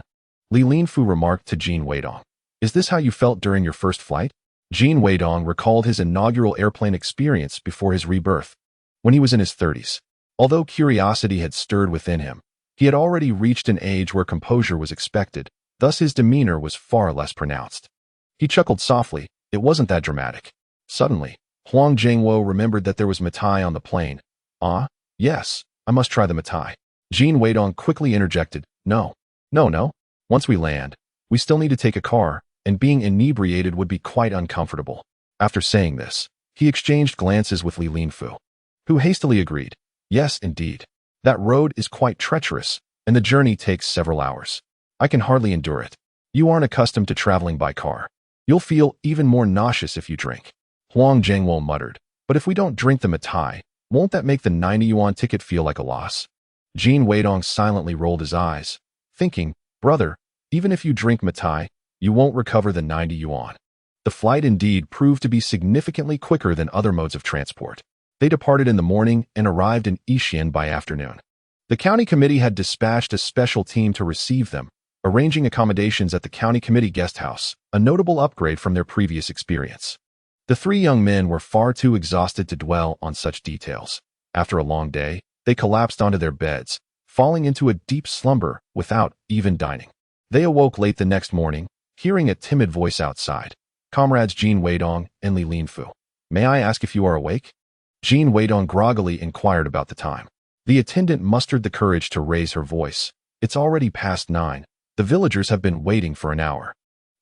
Li Linfu remarked to Jin Weidong, "Is this how you felt during your first flight?" Jin Weidong recalled his inaugural airplane experience before his rebirth, when he was in his 30s. Although curiosity had stirred within him, he had already reached an age where composure was expected, thus his demeanor was far less pronounced. He chuckled softly. It wasn't that dramatic. Suddenly, Wang Jianing remembered that there was mitai on the plane. "Ah, yes, I must try the mitai." Jin Weidong quickly interjected, No. Once we land, we still need to take a car, and being inebriated would be quite uncomfortable." After saying this, he exchanged glances with Li Linfu, who hastily agreed, "Yes, indeed. That road is quite treacherous, and the journey takes several hours. I can hardly endure it. You aren't accustomed to traveling by car. You'll feel even more nauseous if you drink." Wang Jianing muttered, "But if we don't drink the mitai, won't that make the 90 yuan ticket feel like a loss?" Jin Weidong silently rolled his eyes, thinking, "Brother, even if you drink mitai, you won't recover the 90 yuan. The flight indeed proved to be significantly quicker than other modes of transport. They departed in the morning and arrived in Yixian by afternoon. The county committee had dispatched a special team to receive them, arranging accommodations at the county committee guest house, a notable upgrade from their previous experience. The three young men were far too exhausted to dwell on such details. After a long day, they collapsed onto their beds, falling into a deep slumber without even dining. They awoke late the next morning, hearing a timid voice outside. "Comrades Jin Weidong and Li Linfu, may I ask if you are awake?" Jin Weidong groggily inquired about the time. The attendant mustered the courage to raise her voice. "It's already past 9. The villagers have been waiting for an hour.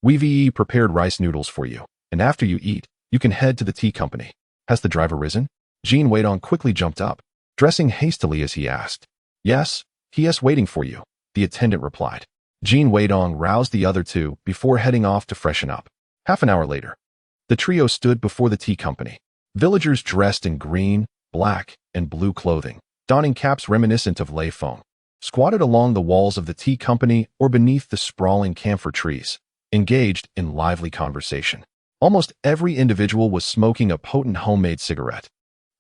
We've prepared rice noodles for you, and after you eat, you can head to the tea company." "Has the driver risen?" Jin Weidong quickly jumped up, dressing hastily as he asked. "Yes, he is waiting for you," the attendant replied. Jin Weidong roused the other two before heading off to freshen up. Half an hour later, the trio stood before the tea company. Villagers dressed in green, black, and blue clothing, donning caps reminiscent of lei foam, squatted along the walls of the tea company or beneath the sprawling camphor trees, engaged in lively conversation. Almost every individual was smoking a potent homemade cigarette,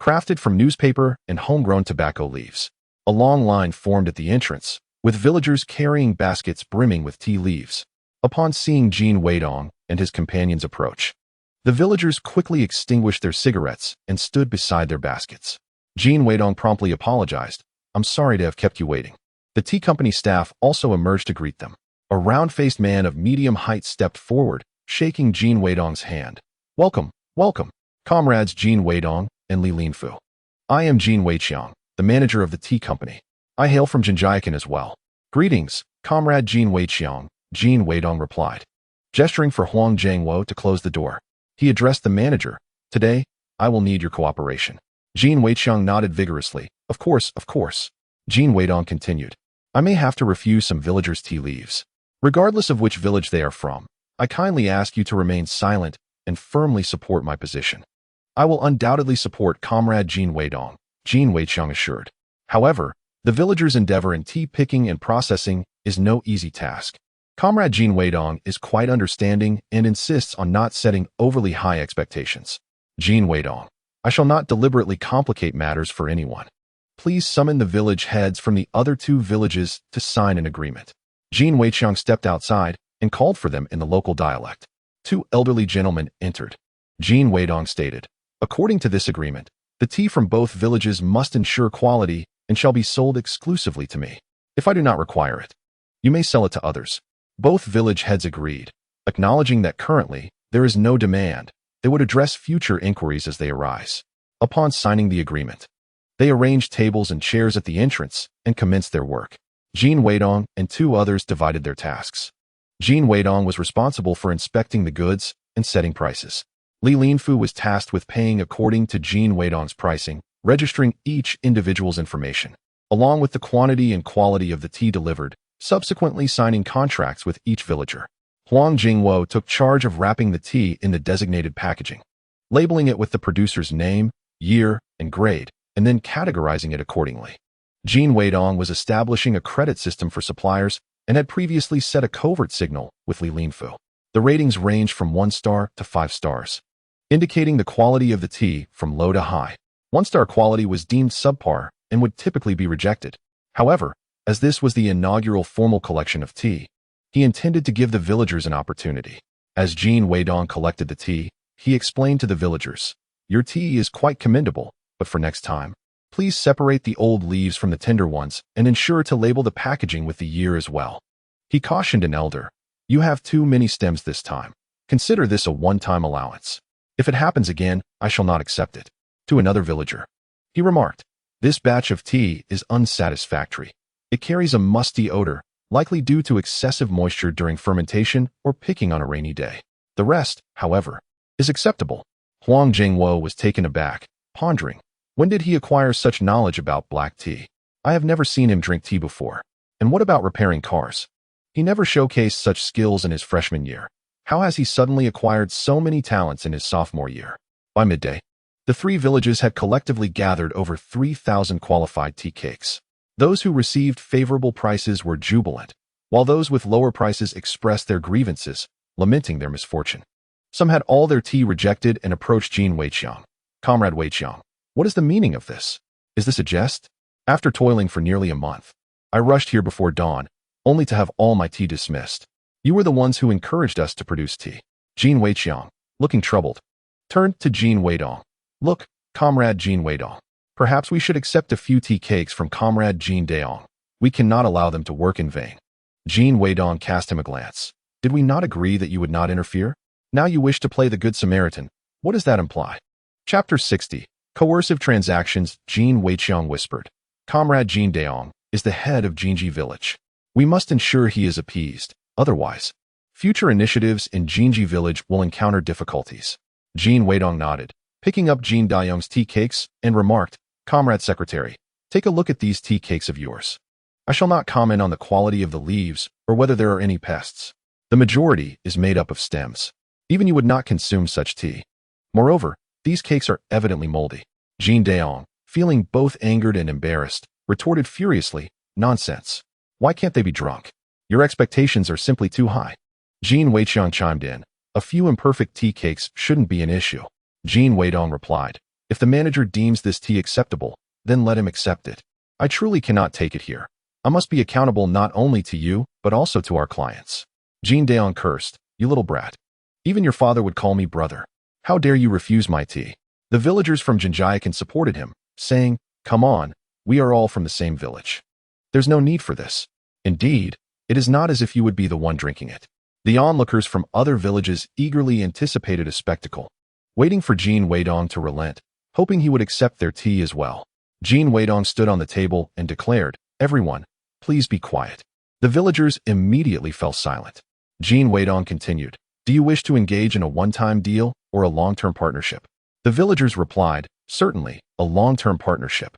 crafted from newspaper and homegrown tobacco leaves. A long line formed at the entrance, with villagers carrying baskets brimming with tea leaves. Upon seeing Jin Weidong and his companions approach, the villagers quickly extinguished their cigarettes and stood beside their baskets. Jin Weidong promptly apologized. "I'm sorry to have kept you waiting." The tea company staff also emerged to greet them. A round-faced man of medium height stepped forward, shaking Jin Weidong's hand. "Welcome, comrades Jin Weidong and Li Linfu. I am Jin Weiqiang, the manager of the tea company. I hail from Jinjiakan as well." "Greetings, comrade Jin Weiqiang," Jin Weidong replied, gesturing for Wang Jianing to close the door. He addressed the manager. "Today, I will need your cooperation." Jin Weiqiang nodded vigorously. Of course. Jin Weidong continued. "I may have to refuse some villagers' tea leaves. Regardless of which village they are from, I kindly ask you to remain silent and firmly support my position." "I will undoubtedly support comrade Jin Weidong," Jin Weiqiang assured. "However, the villagers' endeavor in tea picking and processing is no easy task. Comrade Jin Weidong is quite understanding and insists on not setting overly high expectations." Jin Weidong, "I shall not deliberately complicate matters for anyone. Please summon the village heads from the other two villages to sign an agreement." Jin Weiqiang stepped outside and called for them in the local dialect. Two elderly gentlemen entered. Jin Weidong stated, "According to this agreement, the tea from both villages must ensure quality and shall be sold exclusively to me. If I do not require it, you may sell it to others." Both village heads agreed, acknowledging that currently there is no demand. They would address future inquiries as they arise. Upon signing the agreement, they arranged tables and chairs at the entrance and commenced their work. Jin Weidong and two others divided their tasks. Jin Weidong was responsible for inspecting the goods and setting prices. Li Linfu was tasked with paying according to Jin Weidong's pricing, registering each individual's information, along with the quantity and quality of the tea delivered, subsequently signing contracts with each villager. Wang Jianing took charge of wrapping the tea in the designated packaging, labeling it with the producer's name, year, and grade, and then categorizing it accordingly. Jin Weidong was establishing a credit system for suppliers and had previously set a covert signal with Li Linfu. The ratings ranged from 1 star to 5 stars, indicating the quality of the tea from low to high. 1-star quality was deemed subpar and would typically be rejected. However, as this was the inaugural formal collection of tea, he intended to give the villagers an opportunity. As Jin Weidong collected the tea, he explained to the villagers, "Your tea is quite commendable, but for next time, please separate the old leaves from the tender ones and ensure to label the packaging with the year as well." He cautioned an elder, "You have too many stems this time. Consider this a one-time allowance. If it happens again, I shall not accept it." To another villager, he remarked, "This batch of tea is unsatisfactory. It carries a musty odor, likely due to excessive moisture during fermentation or picking on a rainy day. The rest, however, is acceptable." Wang Jianing was taken aback, pondering, when did he acquire such knowledge about black tea? I have never seen him drink tea before. And what about repairing cars? He never showcased such skills in his freshman year. How has he suddenly acquired so many talents in his sophomore year? By midday, the 3 villages had collectively gathered over 3,000 qualified tea cakes. Those who received favorable prices were jubilant, while those with lower prices expressed their grievances, lamenting their misfortune. Some had all their tea rejected and approached Jin Weidong. "Comrade Weidong, what is the meaning of this? Is this a jest? After toiling for nearly a month, I rushed here before dawn, only to have all my tea dismissed. You were the ones who encouraged us to produce tea." Jin Weidong, looking troubled, turned to Jin Weidong. "Look, Comrade Jin Weidong, perhaps we should accept a few tea cakes from Comrade Jin Daong. We cannot allow them to work in vain." Jin Weidong cast him a glance. "Did we not agree that you would not interfere? Now you wish to play the Good Samaritan. What does that imply?" Chapter 60. Coercive Transactions. Jin Weidong whispered, "Comrade Jin Daong is the head of Jinji village. We must ensure he is appeased, otherwise, future initiatives in Jinji village will encounter difficulties." Jin Weidong nodded, picking up Jin Daong's tea cakes, and remarked, "Comrade Secretary, take a look at these tea cakes of yours. I shall not comment on the quality of the leaves or whether there are any pests. The majority is made up of stems. Even you would not consume such tea. Moreover, these cakes are evidently moldy." Jin Daong, feeling both angered and embarrassed, retorted furiously, "Nonsense. Why can't they be drunk? Your expectations are simply too high." Jin Weidong chimed in, "A few imperfect tea cakes shouldn't be an issue." Jin Weidong replied, "If the manager deems this tea acceptable, then let him accept it. I truly cannot take it here. I must be accountable not only to you, but also to our clients." Jin Daong cursed, "You little brat. Even your father would call me brother. How dare you refuse my tea?" The villagers from Jinjiakan supported him, saying, "Come on, we are all from the same village. There's no need for this. Indeed, it is not as if you would be the one drinking it." The onlookers from other villages eagerly anticipated a spectacle, waiting for Jin Weidong to relent, hoping he would accept their tea as well. Jin Weidong stood on the table and declared, "Everyone, please be quiet." The villagers immediately fell silent. Jin Weidong continued, "Do you wish to engage in a one-time deal or a long-term partnership?" The villagers replied, "Certainly, a long-term partnership.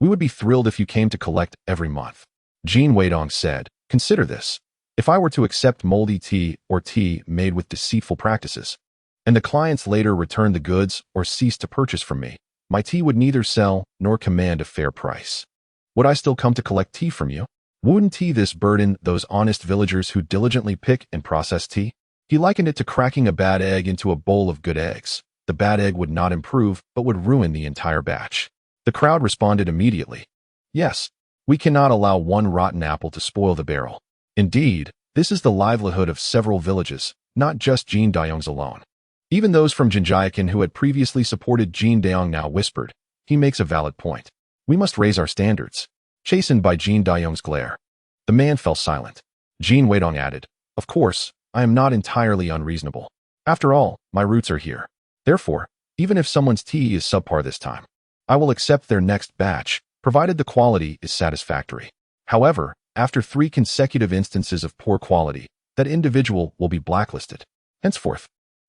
We would be thrilled if you came to collect every month." Jin Weidong said, "Consider this. If I were to accept moldy tea or tea made with deceitful practices, and the clients later returned the goods or ceased to purchase from me, my tea would neither sell nor command a fair price. Would I still come to collect tea from you? Wouldn't this burden those honest villagers who diligently pick and process tea?" He likened it to cracking a bad egg into a bowl of good eggs. The bad egg would not improve, but would ruin the entire batch. The crowd responded immediately, "Yes, we cannot allow one rotten apple to spoil the barrel." Indeed, this is the livelihood of several villages, not just Jin Daong's alone. Even those from Jinjiakan who had previously supported Jin Daong now whispered, "He makes a valid point. We must raise our standards." Chastened by Jin Daong's glare, the man fell silent. Jin Weidong added, "Of course, I am not entirely unreasonable. After all, my roots are here. Therefore, even if someone's tea is subpar this time, I will accept their next batch, provided the quality is satisfactory. However, after 3 consecutive instances of poor quality, that individual will be blacklisted. Henceforth,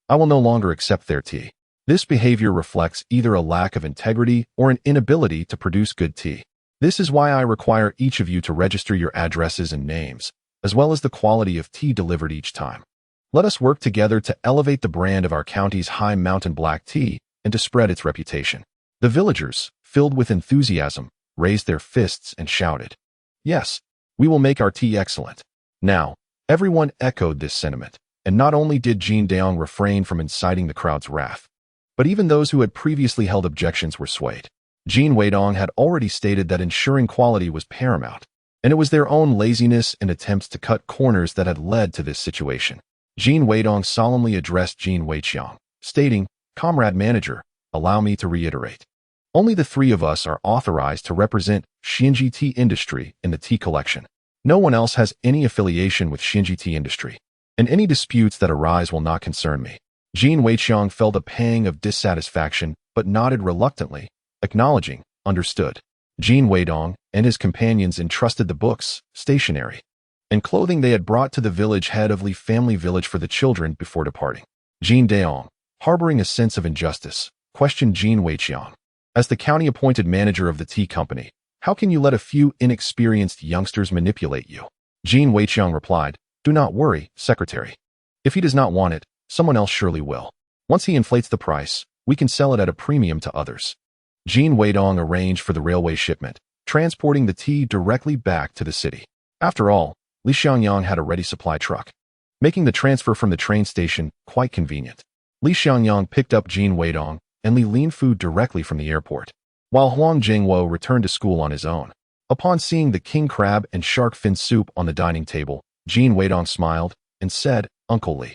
I will no longer accept their tea." This behavior reflects either a lack of integrity or an inability to produce good tea. This is why I require each of you to register your addresses and names, as well as the quality of tea delivered each time. Let us work together to elevate the brand of our county's high mountain black tea and to spread its reputation. The villagers, filled with enthusiasm, raised their fists and shouted, "Yes, we will make our tea excellent." Now, everyone echoed this sentiment, and not only did Jin Weidong refrain from inciting the crowd's wrath, but even those who had previously held objections were swayed. Jin Weidong had already stated that ensuring quality was paramount, and it was their own laziness and attempts to cut corners that had led to this situation. Jin Weidong solemnly addressed Jin Weiqiang, stating, "Comrade manager, allow me to reiterate. Only the three of us are authorized to represent Xinji Tea Industry in the tea collection. No one else has any affiliation with Xinji Tea Industry, and any disputes that arise will not concern me." Jin Weiqiang felt a pang of dissatisfaction but nodded reluctantly, acknowledging, "Understood." Jin Weidong and his companions entrusted the books, stationery, and clothing they had brought to the village head of Li family village for the children before departing. Jin Weidong, harboring a sense of injustice, questioned Jin Weiqiang. "As the county-appointed manager of the tea company, how can you let a few inexperienced youngsters manipulate you?" Jin Weiqiang replied, "Do not worry, secretary. If he does not want it, someone else surely will. Once he inflates the price, we can sell it at a premium to others." Jin Weidong arranged for the railway shipment, transporting the tea directly back to the city. After all, Li Xiangyang had a ready supply truck, making the transfer from the train station quite convenient. Li Xiangyang picked up Jin Weidong and Li Linfu directly from the airport, while Huang Jingwo returned to school on his own. Upon seeing the king crab and shark fin soup on the dining table, Jin Weidong smiled and said, "Uncle Li,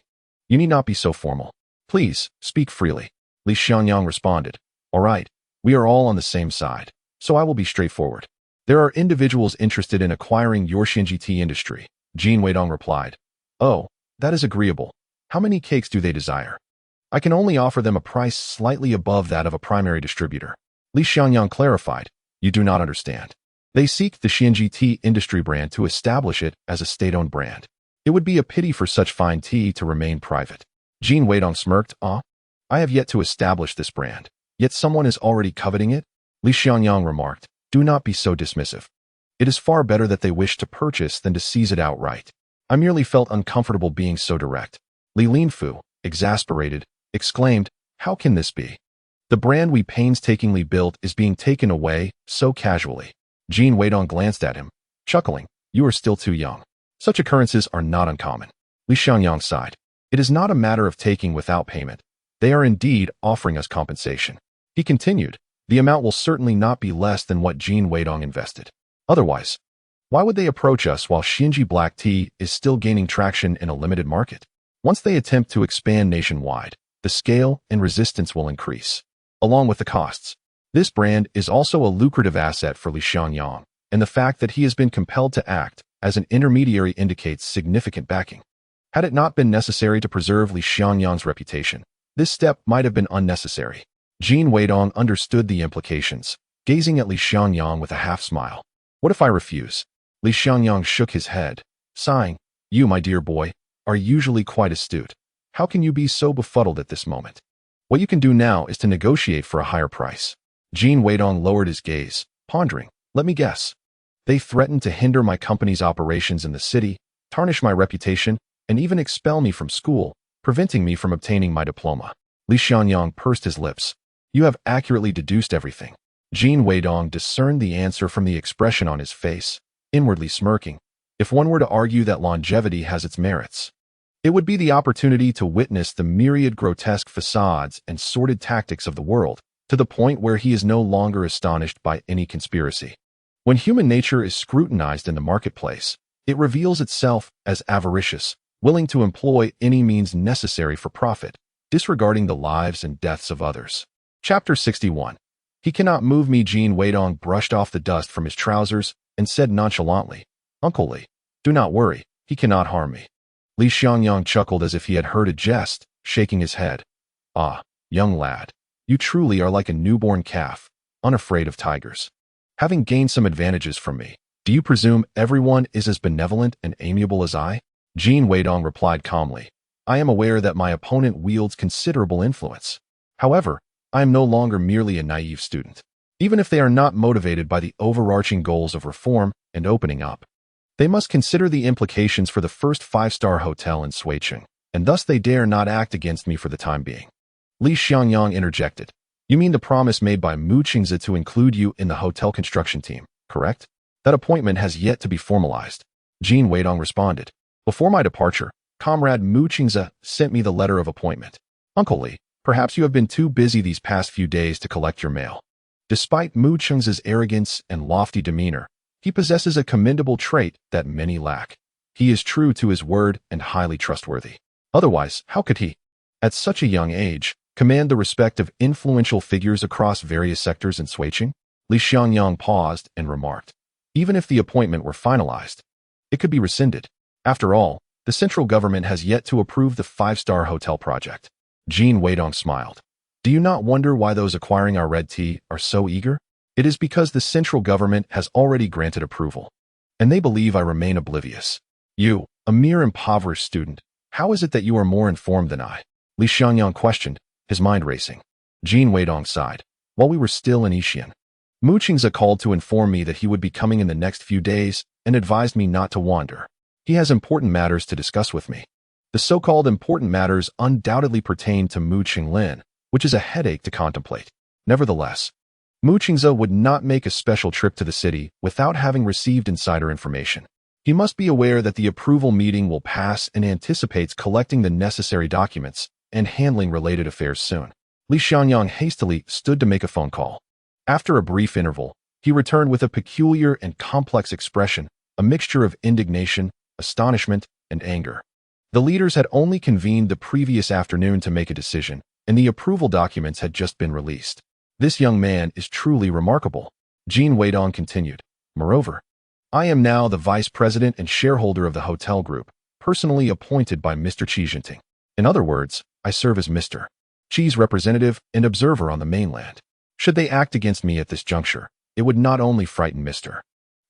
you need not be so formal. Please, speak freely." Li Xiangyang responded, "All right, we are all on the same side, so I will be straightforward. There are individuals interested in acquiring your Xinji Tea Industry." Jin Weidong replied, "Oh, that is agreeable. How many cakes do they desire? I can only offer them a price slightly above that of a primary distributor." Li Xiangyang clarified, "You do not understand. They seek the Xinji Tea Industry brand to establish it as a state-owned brand. It would be a pity for such fine tea to remain private." Jin Weidong smirked, "Ah, I have yet to establish this brand, yet someone is already coveting it?" Li Xiangyang remarked, "Do not be so dismissive. It is far better that they wish to purchase than to seize it outright. I merely felt uncomfortable being so direct." Li Linfu, exasperated, exclaimed, "How can this be? The brand we painstakingly built is being taken away so casually." Jin Weidong glanced at him, chuckling, "You are still too young. Such occurrences are not uncommon." Li Xiangyang sighed, "It is not a matter of taking without payment. They are indeed offering us compensation." He continued, "The amount will certainly not be less than what Jin Weidong invested. Otherwise, why would they approach us while Xinji black tea is still gaining traction in a limited market? Once they attempt to expand nationwide, the scale and resistance will increase, along with the costs. This brand is also a lucrative asset for Li Xiangyang, and the fact that he has been compelled to act as an intermediary indicates significant backing. Had it not been necessary to preserve Li Xiangyang's reputation, this step might have been unnecessary." Jin Weidong understood the implications, gazing at Li Xiangyang with a half-smile. "What if I refuse?" Li Xiangyang shook his head, sighing, "You, my dear boy, are usually quite astute. How can you be so befuddled at this moment? What you can do now is to negotiate for a higher price." Jin Weidong lowered his gaze, pondering, "Let me guess. They threaten to hinder my company's operations in the city, tarnish my reputation, and even expel me from school, preventing me from obtaining my diploma." Li Xiangyang pursed his lips. "You have accurately deduced everything." Jin Weidong discerned the answer from the expression on his face, inwardly smirking. If one were to argue that longevity has its merits, it would be the opportunity to witness the myriad grotesque facades and sordid tactics of the world, to the point where he is no longer astonished by any conspiracy. When human nature is scrutinized in the marketplace, it reveals itself as avaricious, willing to employ any means necessary for profit, disregarding the lives and deaths of others. Chapter 61. "He cannot move me." Jin Weidong brushed off the dust from his trousers and said nonchalantly, "Uncle Li, do not worry, he cannot harm me." Li Xiangyang chuckled as if he had heard a jest, shaking his head. "Ah, young lad, you truly are like a newborn calf, unafraid of tigers. Having gained some advantages from me, do you presume everyone is as benevolent and amiable as I?" Jin Weidong replied calmly, "I am aware that my opponent wields considerable influence. However, I am no longer merely a naive student. Even if they are not motivated by the overarching goals of reform and opening up, they must consider the implications for the first five-star hotel in Suicheng. and thus they dare not act against me for the time being. Li Xiangyang interjected. You mean the promise made by Mu Qingzi to include you in the hotel construction team, correct? That appointment has yet to be formalized. Jin Weidong responded. Before my departure, Comrade Mu Qingzi sent me the letter of appointment. Uncle Li, perhaps you have been too busy these past few days to collect your mail. Despite Mu Qingzi's arrogance and lofty demeanor, he possesses a commendable trait that many lack. He is true to his word and highly trustworthy. Otherwise, how could he, at such a young age, command the respect of influential figures across various sectors in Suiqing? Li Xiangyang paused and remarked. Even if the appointment were finalized, it could be rescinded. After all, the central government has yet to approve the 5-star hotel project. Jin Weidong smiled. Do you not wonder why those acquiring our red tea are so eager? It is because the central government has already granted approval, and they believe I remain oblivious. You, a mere impoverished student, how is it that you are more informed than I? Li Xiangyang questioned, his mind racing. Jin Weidong sighed. While we were still in Yixian, Mu Qingzi called to inform me that he would be coming in the next few days and advised me not to wander. He has important matters to discuss with me. The so-called important matters undoubtedly pertain to Mu Qinglin, which is a headache to contemplate. Nevertheless, Mu Qingzi would not make a special trip to the city without having received insider information. He must be aware that the approval meeting will pass and anticipates collecting the necessary documents and handling related affairs soon. Li Xiangyang hastily stood to make a phone call. After a brief interval, he returned with a peculiar and complex expression, a mixture of indignation, astonishment, and anger. The leaders had only convened the previous afternoon to make a decision, and the approval documents had just been released. This young man is truly remarkable. Jin Weidong continued. Moreover, I am now the vice president and shareholder of the hotel group, personally appointed by Mr. Qi Jinping. In other words, I serve as Mr. Qi's representative and observer on the mainland. Should they act against me at this juncture, it would not only frighten Mr.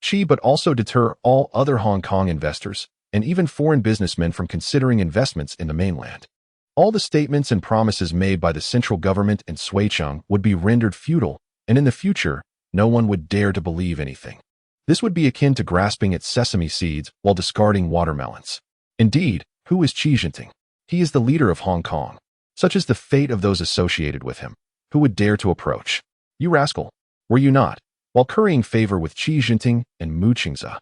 Qi but also deter all other Hong Kong investors and even foreign businessmen from considering investments in the mainland. All the statements and promises made by the central government and Suiqing would be rendered futile, and in the future, no one would dare to believe anything. This would be akin to grasping at sesame seeds while discarding watermelons. Indeed, who is Qi Jinping? He is the leader of Hong Kong. Such is the fate of those associated with him. Who would dare to approach? You rascal, were you not, while currying favor with Qi Jinping and Mu Qingzi,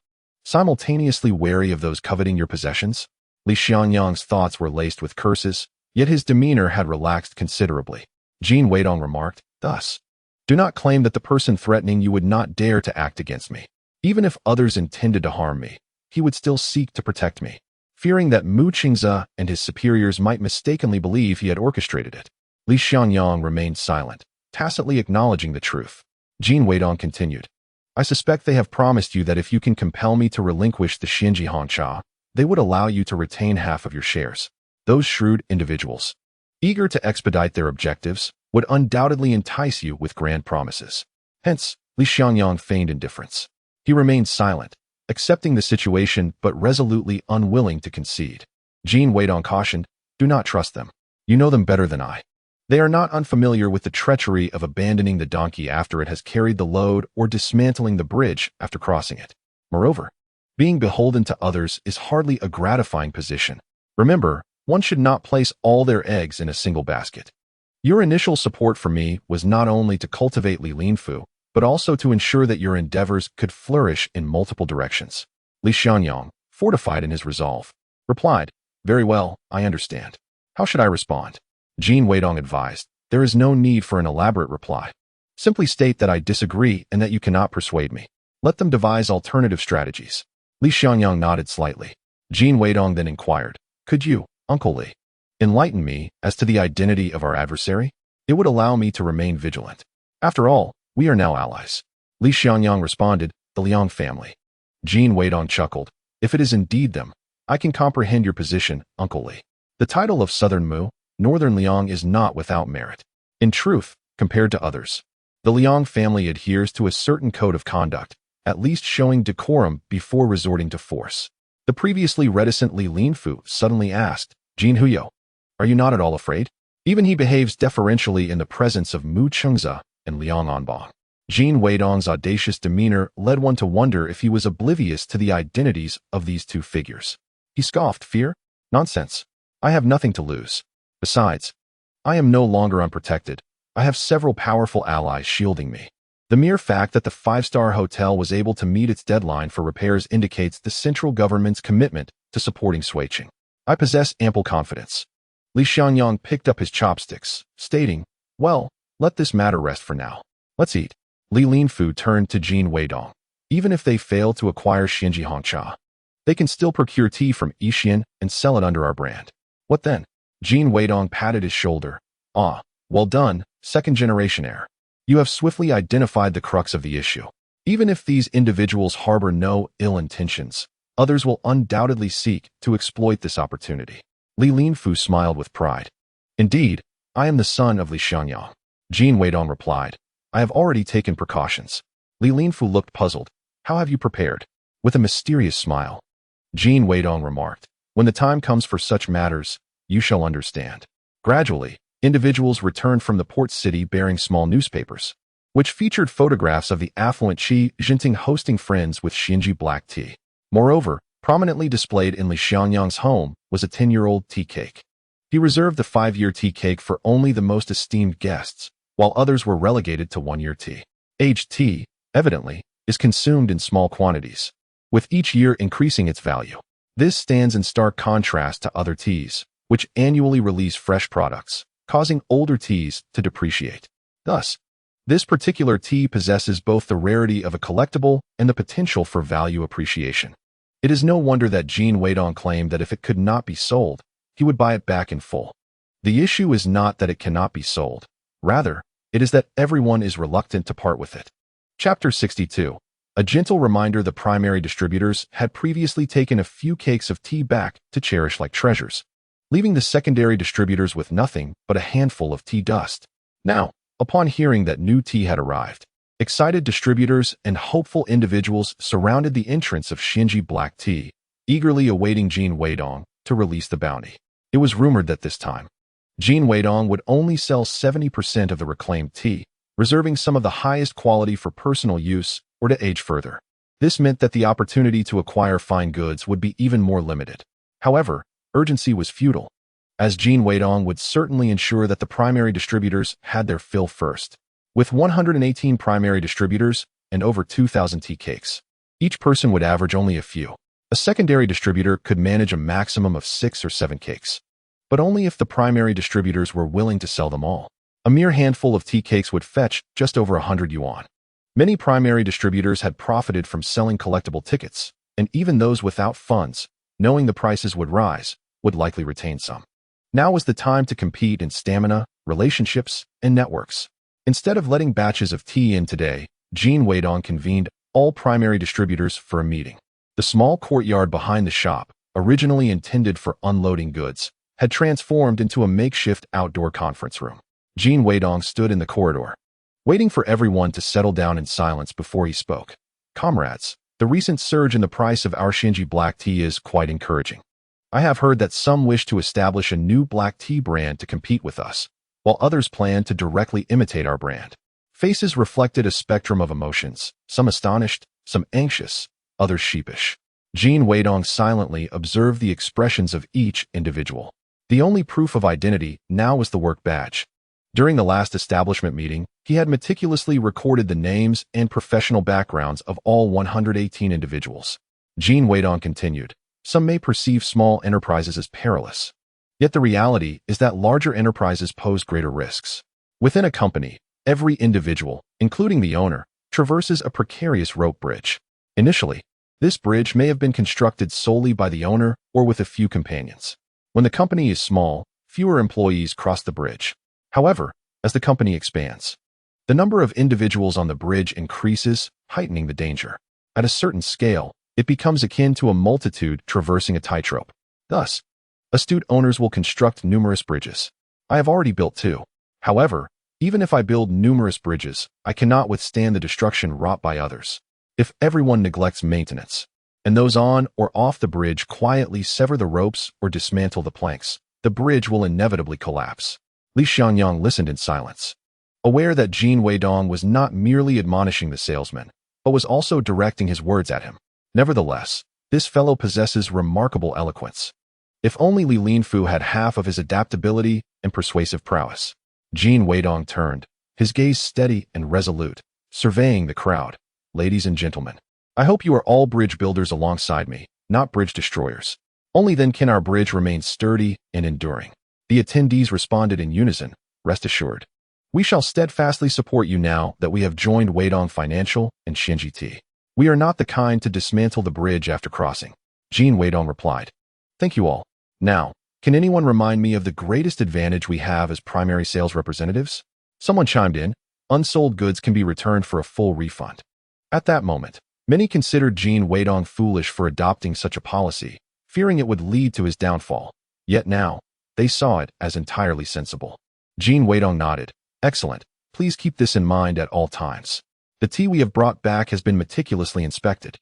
simultaneously wary of those coveting your possessions? Li Xiangyang's thoughts were laced with curses, yet his demeanor had relaxed considerably. Jin Weidong remarked, thus, do not claim that the person threatening you would not dare to act against me. Even if others intended to harm me, he would still seek to protect me, fearing that Mu Qingzi and his superiors might mistakenly believe he had orchestrated it. Li Xiangyang remained silent, tacitly acknowledging the truth. Jin Weidong continued, I suspect they have promised you that if you can compel me to relinquish the Xinji Hongcha, they would allow you to retain half of your shares. Those shrewd individuals, eager to expedite their objectives, would undoubtedly entice you with grand promises. Hence, Li Xiangyang feigned indifference. He remained silent, accepting the situation but resolutely unwilling to concede. Jin Weidong cautioned, do not trust them. You know them better than I. They are not unfamiliar with the treachery of abandoning the donkey after it has carried the load or dismantling the bridge after crossing it. Moreover, being beholden to others is hardly a gratifying position. Remember, one should not place all their eggs in a single basket. Your initial support for me was not only to cultivate Li Linfu, but also to ensure that your endeavors could flourish in multiple directions. Li Xiangyang, fortified in his resolve, replied, very well, I understand. How should I respond? Jin Weidong advised, there is no need for an elaborate reply. Simply state that I disagree and that you cannot persuade me. Let them devise alternative strategies. Li Xiangyang nodded slightly. Jin Weidong then inquired, could you, Uncle Li, enlighten me as to the identity of our adversary? It would allow me to remain vigilant. After all, we are now allies. Li Xiangyang responded, the Liang family. Jin Weidong chuckled, if it is indeed them, I can comprehend your position, Uncle Li. The title of Southern Mu, Northern Liang is not without merit. In truth, compared to others, the Liang family adheres to a certain code of conduct, at least showing decorum before resorting to force. The previously reticent Li Linfu suddenly asked, Jin Huyo, are you not at all afraid? Even he behaves deferentially in the presence of Mu Qingzi and Liang Anbang. Jin Weidong's audacious demeanor led one to wonder if he was oblivious to the identities of these two figures. He scoffed, fear? Nonsense. I have nothing to lose. Besides, I am no longer unprotected. I have several powerful allies shielding me. The mere fact that the five-star hotel was able to meet its deadline for repairs indicates the central government's commitment to supporting Suiqing. I possess ample confidence. Li Xianyang picked up his chopsticks, stating, "Well, let this matter rest for now. Let's eat." Li Linfu turned to Jin Weidong. "Even if they fail to acquire Xinji Hongcha, they can still procure tea from Yixian and sell it under our brand. What then?" Jin Weidong patted his shoulder. "Ah, well done, second-generation heir. You have swiftly identified the crux of the issue. Even if these individuals harbor no ill intentions, others will undoubtedly seek to exploit this opportunity." Li Linfu smiled with pride. "Indeed, I am the son of Li Xianyang." Jin Weidong replied, "I have already taken precautions." Li Linfu looked puzzled. "How have you prepared?" With a mysterious smile, Jin Weidong remarked, "When the time comes for such matters, you shall understand." Gradually, individuals returned from the port city bearing small newspapers, which featured photographs of the affluent Qi Jinping hosting friends with Xinji black tea. Moreover, prominently displayed in Li Xianyang's home was a 10-year-old tea cake. He reserved the 5-year tea cake for only the most esteemed guests, while others were relegated to 1-year tea. Aged tea, evidently, is consumed in small quantities, with each year increasing its value. This stands in stark contrast to other teas, which annually release fresh products, causing older teas to depreciate. Thus, this particular tea possesses both the rarity of a collectible and the potential for value appreciation. It is no wonder that Jin Weidong claimed that if it could not be sold, he would buy it back in full. The issue is not that it cannot be sold. Rather, it is that everyone is reluctant to part with it. Chapter 62. A gentle reminder: the primary distributors had previously taken a few cakes of tea back to cherish like treasures, leaving the secondary distributors with nothing but a handful of tea dust. Now, upon hearing that new tea had arrived, excited distributors and hopeful individuals surrounded the entrance of Xinji black tea, eagerly awaiting Jin Weidong to release the bounty. It was rumored that this time, Jin Weidong would only sell 70% of the reclaimed tea, reserving some of the highest quality for personal use or to age further. This meant that the opportunity to acquire fine goods would be even more limited. However, urgency was futile, as Jin Weidong would certainly ensure that the primary distributors had their fill first. With 118 primary distributors and over 2,000 tea cakes, each person would average only a few. A secondary distributor could manage a maximum of 6 or 7 cakes, but only if the primary distributors were willing to sell them all. A mere handful of tea cakes would fetch just over 100 yuan. Many primary distributors had profited from selling collectible tickets, and even those without funds, knowing the prices would rise, would likely retain some. Now was the time to compete in stamina, relationships, and networks. Instead of letting batches of tea in today, Jin Weidong convened all primary distributors for a meeting. The small courtyard behind the shop, originally intended for unloading goods, had transformed into a makeshift outdoor conference room. Jin Weidong stood in the corridor, waiting for everyone to settle down in silence before he spoke. "Comrades, the recent surge in the price of our Xinji black tea is quite encouraging. I have heard that some wish to establish a new black tea brand to compete with us, while others plan to directly imitate our brand." Faces reflected a spectrum of emotions, some astonished, some anxious, others sheepish. Jin Weidong silently observed the expressions of each individual. The only proof of identity now was the work badge. During the last establishment meeting, he had meticulously recorded the names and professional backgrounds of all 118 individuals. Jin Weidong continued, "Some may perceive small enterprises as perilous. Yet the reality is that larger enterprises pose greater risks. Within a company, every individual, including the owner, traverses a precarious rope bridge. Initially, this bridge may have been constructed solely by the owner or with a few companions. When the company is small, fewer employees cross the bridge. However, as the company expands, the number of individuals on the bridge increases, heightening the danger. At a certain scale, it becomes akin to a multitude traversing a tightrope. Thus, astute owners will construct numerous bridges. I have already built 2. However, even if I build numerous bridges, I cannot withstand the destruction wrought by others. If everyone neglects maintenance, and those on or off the bridge quietly sever the ropes or dismantle the planks, the bridge will inevitably collapse." Li Xianyang listened in silence, aware that Jin Weidong was not merely admonishing the salesman, but was also directing his words at him. Nevertheless, this fellow possesses remarkable eloquence. If only Li Linfu had half of his adaptability and persuasive prowess. Jin Weidong turned, his gaze steady and resolute, surveying the crowd. Ladies and gentlemen, I hope you are all bridge builders alongside me, not bridge destroyers. Only then can our bridge remain sturdy and enduring. The attendees responded in unison, rest assured. We shall steadfastly support you now that we have joined Weidong Financial and Shinji. We are not the kind to dismantle the bridge after crossing. Jin Weidong replied. Thank you all. Now, can anyone remind me of the greatest advantage we have as primary sales representatives? Someone chimed in. Unsold goods can be returned for a full refund. At that moment, many considered Jin Weidong foolish for adopting such a policy, fearing it would lead to his downfall. Yet now, they saw it as entirely sensible. Jin Weidong nodded. Excellent. Please keep this in mind at all times. The tea we have brought back has been meticulously inspected,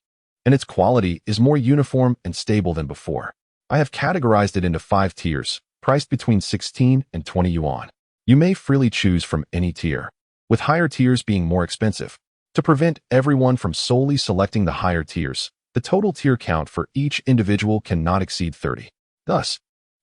and its quality is more uniform and stable than before. I have categorized it into 5 tiers, priced between 16 and 20 yuan. You may freely choose from any tier, with higher tiers being more expensive. To prevent everyone from solely selecting the higher tiers, the total tier count for each individual cannot exceed 30. Thus,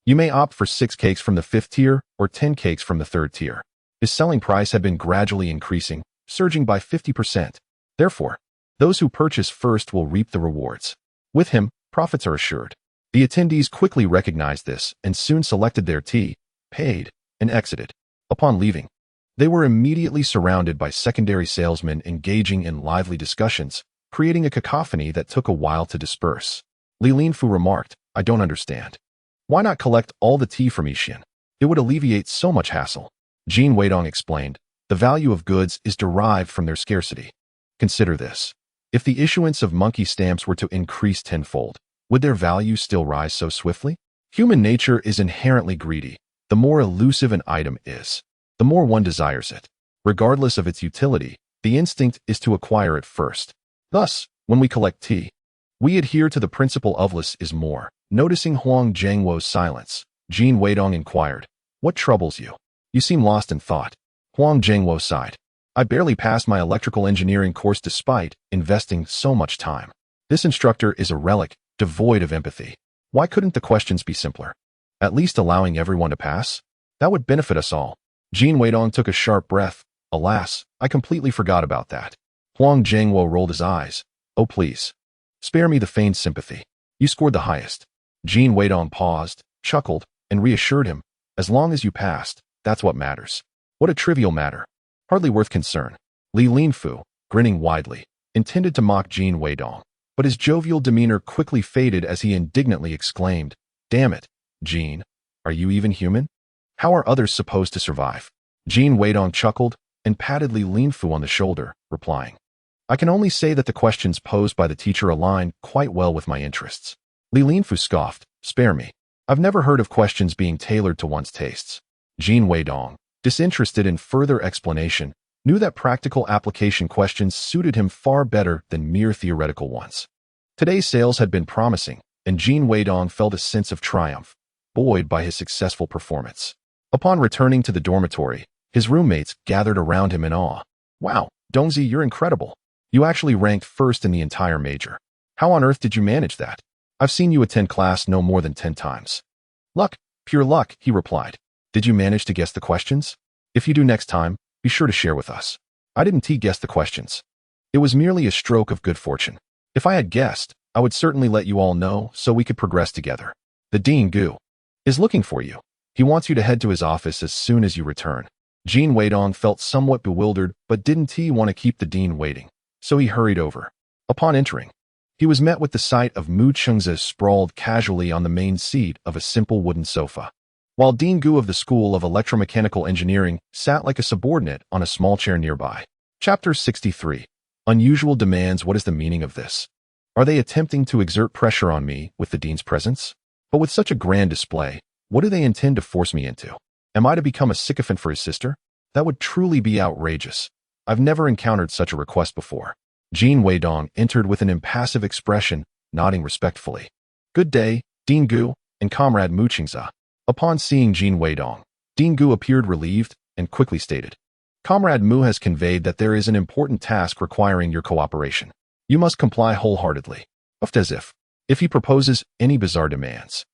you may opt for 6 cakes from the 5th tier or 10 cakes from the 3rd tier. His selling price had been gradually increasing, surging by 50%. Therefore, those who purchase first will reap the rewards. With him, profits are assured. The attendees quickly recognized this and soon selected their tea, paid, and exited. Upon leaving, they were immediately surrounded by secondary salesmen engaging in lively discussions, creating a cacophony that took a while to disperse. Li Linfu remarked, I don't understand. Why not collect all the tea from Ishian? It would alleviate so much hassle. Jin Weidong explained, the value of goods is derived from their scarcity. Consider this. If the issuance of monkey stamps were to increase tenfold, would their value still rise so swiftly? Human nature is inherently greedy. The more elusive an item is, the more one desires it. Regardless of its utility, the instinct is to acquire it first. Thus, when we collect tea, we adhere to the principle of less is more. Noticing Huang Jianing's silence, Jin Weidong inquired, what troubles you? You seem lost in thought. Huang Jianing sighed. I barely passed my electrical engineering course despite investing so much time. This instructor is a relic, devoid of empathy. Why couldn't the questions be simpler? At least allowing everyone to pass? That would benefit us all. Jin Weidong took a sharp breath. Alas, I completely forgot about that. Huang Jianing rolled his eyes. Oh please. Spare me the feigned sympathy. You scored the highest. Jin Weidong paused, chuckled, and reassured him. As long as you passed, that's what matters. What a trivial matter. Hardly worth concern. Li Linfu, grinning widely, intended to mock Jin Weidong, but his jovial demeanor quickly faded as he indignantly exclaimed, Damn it, Jin, are you even human? How are others supposed to survive? Jin Weidong chuckled and patted Li Linfu on the shoulder, replying, I can only say that the questions posed by the teacher align quite well with my interests. Li Linfu scoffed, Spare me. I've never heard of questions being tailored to one's tastes. Jin Weidong, disinterested in further explanation, knew that practical application questions suited him far better than mere theoretical ones. Today's sales had been promising, and Jin Weidong felt a sense of triumph, buoyed by his successful performance. Upon returning to the dormitory, his roommates gathered around him in awe. Wow, Dongzi, you're incredible. You actually ranked first in the entire major. How on earth did you manage that? I've seen you attend class no more than 10 times. Luck, pure luck, he replied. Did you manage to guess the questions? If you do next time, be sure to share with us. I didn't guess the questions. It was merely a stroke of good fortune. If I had guessed, I would certainly let you all know so we could progress together. The Dean Gu is looking for you. He wants you to head to his office as soon as you return. Jin Weidong felt somewhat bewildered, but didn't he want to keep the dean waiting? So he hurried over. Upon entering, he was met with the sight of Mu Chengze sprawled casually on the main seat of a simple wooden sofa, while Dean Gu of the School of Electromechanical Engineering sat like a subordinate on a small chair nearby. Chapter 63. Unusual demands. What is the meaning of this? Are they attempting to exert pressure on me with the dean's presence? But with such a grand display, what do they intend to force me into? Am I to become a sycophant for his sister? That would truly be outrageous. I've never encountered such a request before. Jin Weidong entered with an impassive expression, nodding respectfully. Good day, Dean Gu and Comrade Mu Chengze. Upon seeing Jin Weidong, Dean Gu appeared relieved and quickly stated, Comrade Mu has conveyed that there is an important task requiring your cooperation. You must comply wholeheartedly. As if he proposes any bizarre demands,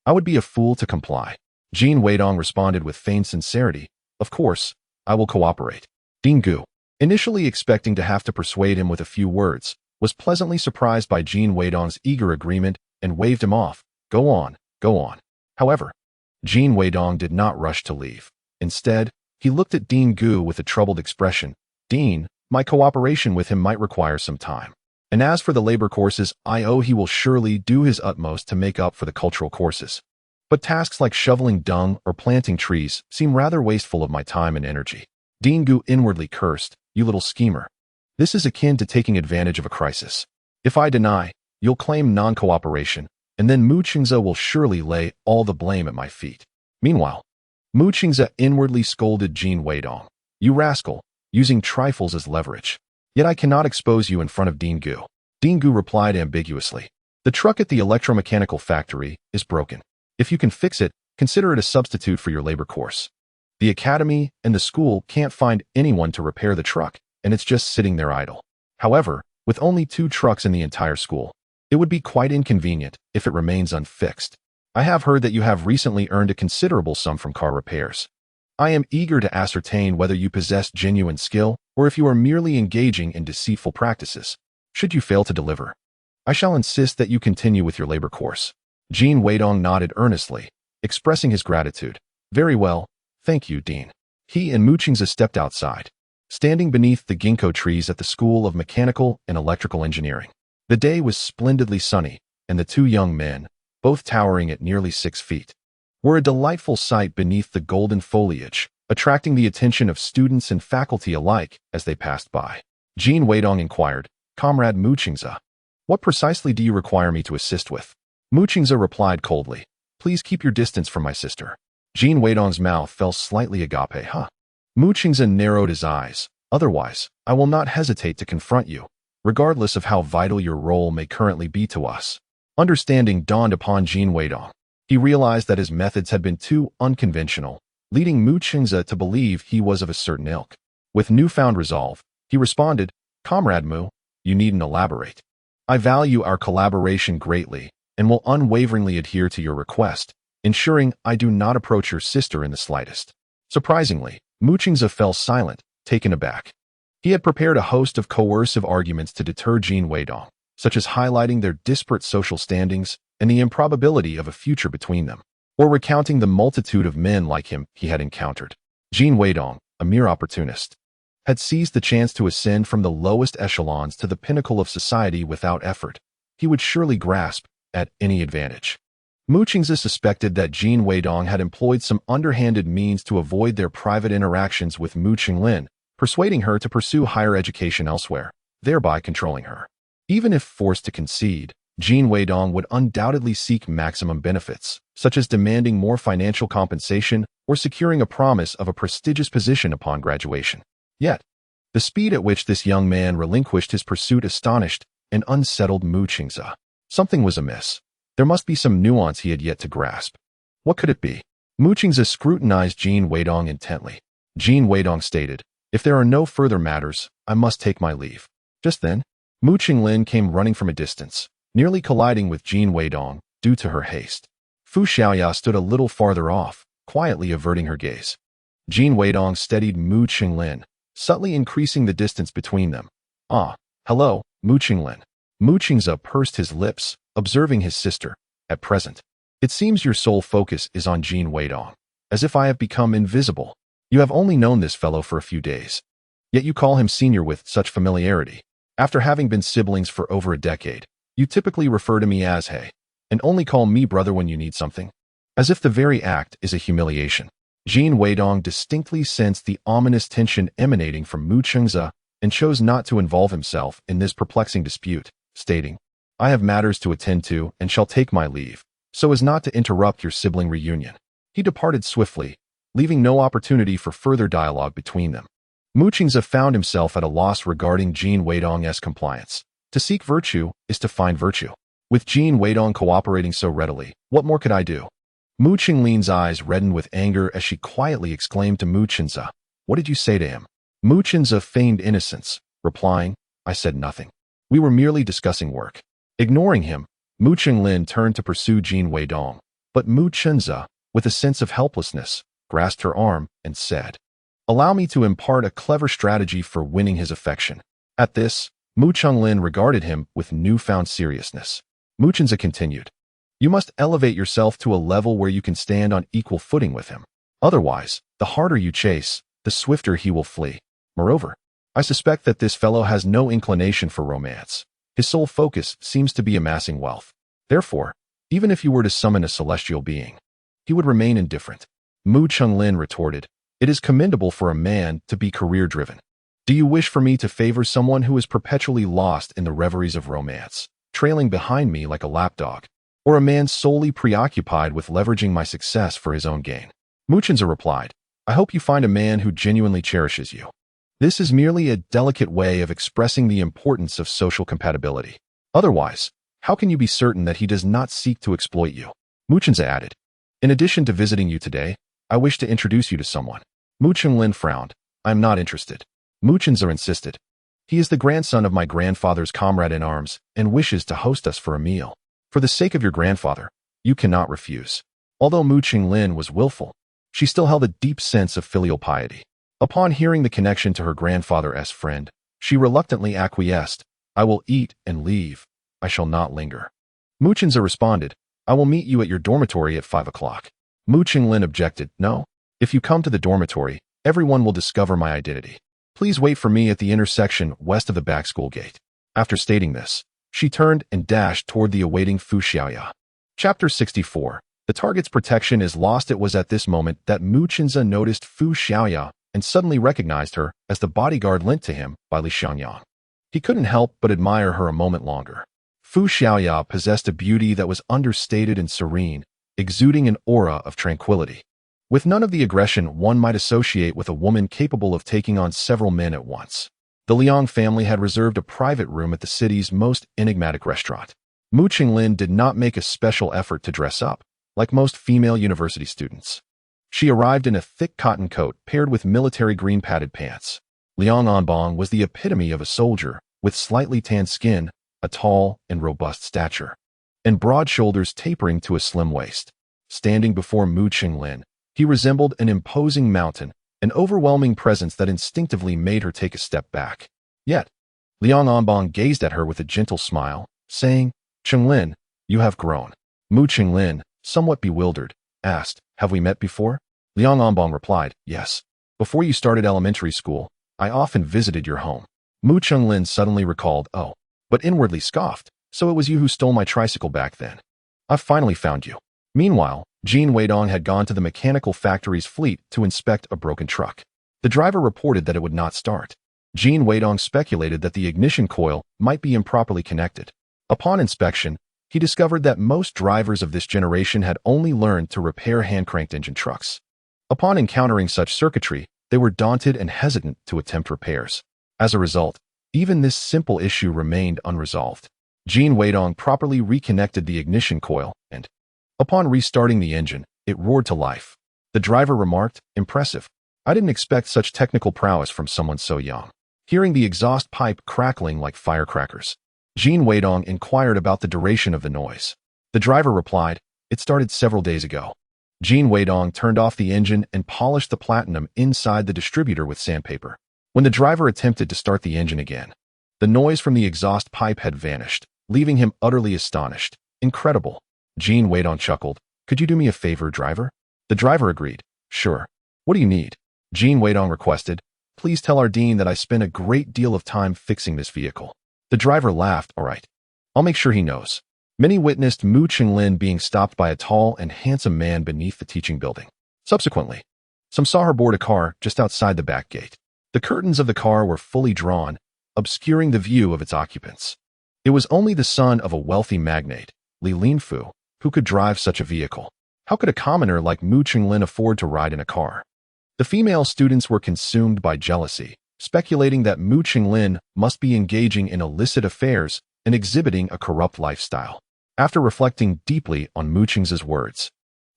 I would be a fool to comply. Jin Weidong responded with feigned sincerity. Of course, I will cooperate. Ding Gu, initially expecting to have to persuade him with a few words, was pleasantly surprised by Jin Weidong's eager agreement and waved him off. Go on, go on. However, Jin Weidong did not rush to leave. Instead, he looked at Dean Gu with a troubled expression. Dean, my cooperation with him might require some time. And as for the labor courses, he will surely do his utmost to make up for the cultural courses. But tasks like shoveling dung or planting trees seem rather wasteful of my time and energy. Dean Gu inwardly cursed. You little schemer. This is akin to taking advantage of a crisis. If I deny, you'll claim non-cooperation, and then Mu Qingze will surely lay all the blame at my feet. Meanwhile, Mu Qingze inwardly scolded Jin Weidong. You rascal, using trifles as leverage. Yet I cannot expose you in front of Dean Gu. Dean Gu replied ambiguously. The truck at the electromechanical factory is broken. If you can fix it, consider it a substitute for your labor course. The academy and the school can't find anyone to repair the truck, and it's just sitting there idle. However, with only 2 trucks in the entire school, it would be quite inconvenient if it remains unfixed. I have heard that you have recently earned a considerable sum from car repairs. I am eager to ascertain whether you possess genuine skill or if you are merely engaging in deceitful practices. Should you fail to deliver, I shall insist that you continue with your labor course. Jin Weidong nodded earnestly, expressing his gratitude. Very well, thank you, Dean. He and Mu Qingze stepped outside, standing beneath the ginkgo trees at the School of Mechanical and Electrical Engineering. The day was splendidly sunny, and the 2 young men, both towering at nearly 6 feet, were a delightful sight beneath the golden foliage, attracting the attention of students and faculty alike as they passed by. Jin Weidong inquired, Comrade Mu Qingze, what precisely do you require me to assist with? Mu Qingze replied coldly, please keep your distance from my sister. Jin Weidong's mouth fell slightly agape. Mu Qingze narrowed his eyes. Otherwise, I will not hesitate to confront you, regardless of how vital your role may currently be to us. Understanding dawned upon Jin Weidong. He realized that his methods had been too unconventional, leading Mu Qingze to believe he was of a certain ilk. With newfound resolve, he responded, Comrade Mu, you needn't elaborate. I value our collaboration greatly and will unwaveringly adhere to your request, ensuring I do not approach your sister in the slightest. Surprisingly, Mu Qingze fell silent, taken aback. He had prepared a host of coercive arguments to deter Jin Weidong, such as highlighting their disparate social standings and the improbability of a future between them, or recounting the multitude of men like him he had encountered. Jin Weidong, a mere opportunist, had seized the chance to ascend from the lowest echelons to the pinnacle of society without effort. He would surely grasp at any advantage. Mu Qingze suspected that Jin Weidong had employed some underhanded means to avoid their private interactions with Mu Qinglin, persuading her to pursue higher education elsewhere, thereby controlling her. Even if forced to concede, Jin Weidong would undoubtedly seek maximum benefits, such as demanding more financial compensation or securing a promise of a prestigious position upon graduation. Yet, the speed at which this young man relinquished his pursuit astonished and unsettled Mu Qingze. Something was amiss. There must be some nuance he had yet to grasp. What could it be? Mu Qingze scrutinized Jin Weidong intently. Jin Weidong stated, if there are no further matters, I must take my leave. Just then, Mu Qinglin came running from a distance, nearly colliding with Jin Weidong due to her haste. Fu Xiaoya stood a little farther off, quietly averting her gaze. Jin Weidong steadied Mu Qinglin, subtly increasing the distance between them. Ah, hello, Mu Qinglin. Mu Qingze pursed his lips, observing his sister. At present, it seems your sole focus is on Jin Weidong, as if I have become invisible. You have only known this fellow for a few days, yet you call him senior with such familiarity. After having been siblings for over a decade, you typically refer to me as Hey, and only call me brother when you need something, as if the very act is a humiliation. Jin Weidong distinctly sensed the ominous tension emanating from Mu Qingze and chose not to involve himself in this perplexing dispute, stating, I have matters to attend to and shall take my leave, so as not to interrupt your sibling reunion. He departed swiftly, leaving no opportunity for further dialogue between them. Mu Qingze found himself at a loss regarding Jin Weidong's compliance. To seek virtue is to find virtue. With Jin Weidong cooperating so readily, what more could I do? Mu Qinglin's eyes reddened with anger as she quietly exclaimed to Mu Qingze, what did you say to him? Mu Qingze feigned innocence, replying, I said nothing. We were merely discussing work. Ignoring him, Mu Qinglin turned to pursue Jin Weidong, But Mu Chenza, with a sense of helplessness, grasped her arm and said, "Allow me to impart a clever strategy for winning his affection." At this, Mu Chunlin regarded him with newfound seriousness. Mu Chenza continued, "You must elevate yourself to a level where you can stand on equal footing with him. Otherwise, the harder you chase, the swifter he will flee. Moreover, I suspect that this fellow has no inclination for romance. His sole focus seems to be amassing wealth. Therefore, even if you were to summon a celestial being, he would remain indifferent." Mu Chunlin retorted, "It is commendable for a man to be career-driven. Do you wish for me to favor someone who is perpetually lost in the reveries of romance, trailing behind me like a lapdog, or a man solely preoccupied with leveraging my success for his own gain?" Mu Chenza replied, "I hope you find a man who genuinely cherishes you. This is merely a delicate way of expressing the importance of social compatibility. Otherwise, how can you be certain that he does not seek to exploit you?" Mu Chenza added, "In addition to visiting you today, I wish to introduce you to someone." Mu Chunlin frowned. "I am not interested." Mu Chenza insisted, "He is the grandson of my grandfather's comrade in arms and wishes to host us for a meal. For the sake of your grandfather, you cannot refuse." Although Mu Chunlin was willful, she still held a deep sense of filial piety. Upon hearing the connection to her grandfather's friend, she reluctantly acquiesced. "I will eat and leave. I shall not linger." Mu Chenza responded, "I will meet you at your dormitory at 5 o'clock. Mu Chunlin objected, "No. If you come to the dormitory, everyone will discover my identity. Please wait for me at the intersection west of the back school gate." After stating this, she turned and dashed toward the awaiting Fu Xiaoya. Chapter 64. The target's protection is lost. It was at this moment that Mu Chenza noticed Fu Xiaoya and suddenly recognized her as the bodyguard lent to him by Li Xiangyang. He couldn't help but admire her a moment longer. Fu Xiaoya possessed a beauty that was understated and serene, exuding an aura of tranquility, with none of the aggression one might associate with a woman capable of taking on several men at once. The Liang family had reserved a private room at the city's most enigmatic restaurant. Mu Chunlin did not make a special effort to dress up, like most female university students. She arrived in a thick cotton coat paired with military green padded pants. Liang Anbong was the epitome of a soldier, with slightly tanned skin, a tall and robust stature, and broad shoulders tapering to a slim waist. Standing before Mu Chunlin, he resembled an imposing mountain, an overwhelming presence that instinctively made her take a step back. Yet, Liang Anbong gazed at her with a gentle smile, saying, "Chunlin, you have grown." Mu Chunlin, somewhat bewildered, asked, "Have we met before?" Liang Anbong replied, "Yes. Before you started elementary school, I often visited your home." Mu Chunlin suddenly recalled, "Oh," but inwardly scoffed, "So it was you who stole my tricycle back then. I've finally found you." Meanwhile, Jin Weidong had gone to the mechanical factory's fleet to inspect a broken truck. The driver reported that it would not start. Jin Weidong speculated that the ignition coil might be improperly connected. Upon inspection, he discovered that most drivers of this generation had only learned to repair hand-cranked engine trucks. Upon encountering such circuitry, they were daunted and hesitant to attempt repairs. As a result, even this simple issue remained unresolved. Jin Weidong properly reconnected the ignition coil, and, upon restarting the engine, it roared to life. The driver remarked, "Impressive. I didn't expect such technical prowess from someone so young." Hearing the exhaust pipe crackling like firecrackers, Jin Weidong inquired about the duration of the noise. The driver replied, "It started several days ago." Jin Weidong turned off the engine and polished the platinum inside the distributor with sandpaper. When the driver attempted to start the engine again, the noise from the exhaust pipe had vanished, leaving him utterly astonished. "Incredible." Jin Weidong chuckled. "Could you do me a favor, driver?" The driver agreed. "Sure. What do you need?" Jin Weidong requested, "Please tell our dean that I spent a great deal of time fixing this vehicle." The driver laughed. "All right. I'll make sure he knows." Many witnessed Mu Chunlin being stopped by a tall and handsome man beneath the teaching building. Subsequently, some saw her board a car just outside the back gate. The curtains of the car were fully drawn, obscuring the view of its occupants. It was only the son of a wealthy magnate, Li Linfu, who could drive such a vehicle. How could a commoner like Mu Chunlin afford to ride in a car? The female students were consumed by jealousy, speculating that Mu Chunlin must be engaging in illicit affairs and exhibiting a corrupt lifestyle. After reflecting deeply on Mu Chunza's words,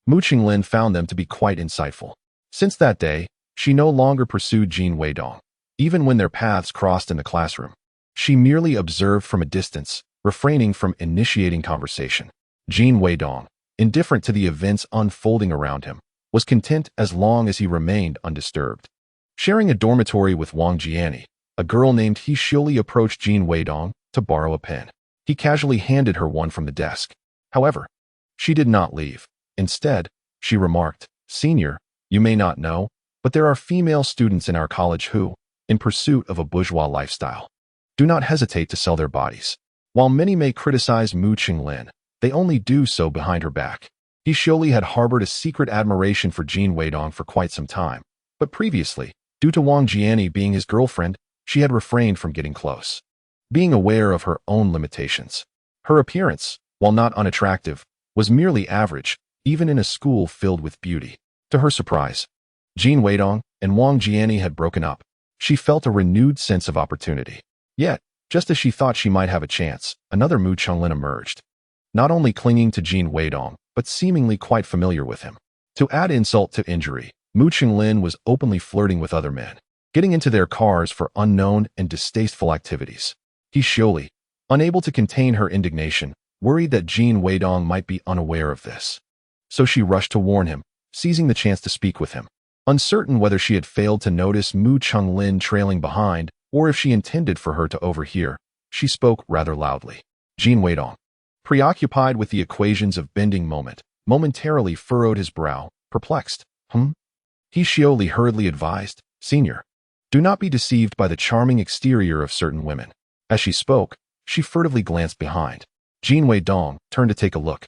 Mu Chunlin found them to be quite insightful. Since that day, she no longer pursued Jin Weidong, even when their paths crossed in the classroom. She merely observed from a distance, refraining from initiating conversation. Jin Weidong, indifferent to the events unfolding around him, was content as long as he remained undisturbed. Sharing a dormitory with Wang Jianing, a girl named He Xiuli approached Jin Weidong to borrow a pen. He casually handed her one from the desk. However, she did not leave. Instead, she remarked, "Senior, you may not know, but there are female students in our college who, in pursuit of a bourgeois lifestyle, do not hesitate to sell their bodies. While many may criticize Mu Qinglin, they only do so behind her back." He Xiuli had harbored a secret admiration for Jin Weidong for quite some time, but previously, due to Wang Jianing being his girlfriend, she had refrained from getting close. Being aware of her own limitations, her appearance, while not unattractive, was merely average, even in a school filled with beauty. To her surprise, Jin Weidong and Wang Jianing had broken up. She felt a renewed sense of opportunity. Yet, just as she thought she might have a chance, another Mu Qinglin emerged. Not only clinging to Jin Weidong, but seemingly quite familiar with him. To add insult to injury, Mu Qinglin was openly flirting with other men, getting into their cars for unknown and distasteful activities. He Xiuli, unable to contain her indignation, worried that Jin Weidong might be unaware of this. So she rushed to warn him, seizing the chance to speak with him. Uncertain whether she had failed to notice Mu Qinglin trailing behind, or if she intended for her to overhear, she spoke rather loudly. Jin Weidong, preoccupied with the equations of bending momentarily furrowed his brow, perplexed. He Xiuli hurriedly advised, "Senior, do not be deceived by the charming exterior of certain women." As she spoke, she furtively glanced behind. Jin Weidong turned to take a look,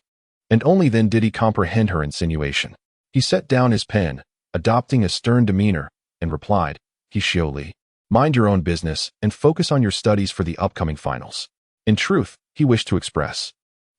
and only then did he comprehend her insinuation. He set down his pen, adopting a stern demeanor, and replied, "He Xiuli, mind your own business and focus on your studies for the upcoming finals." In truth, he wished to express,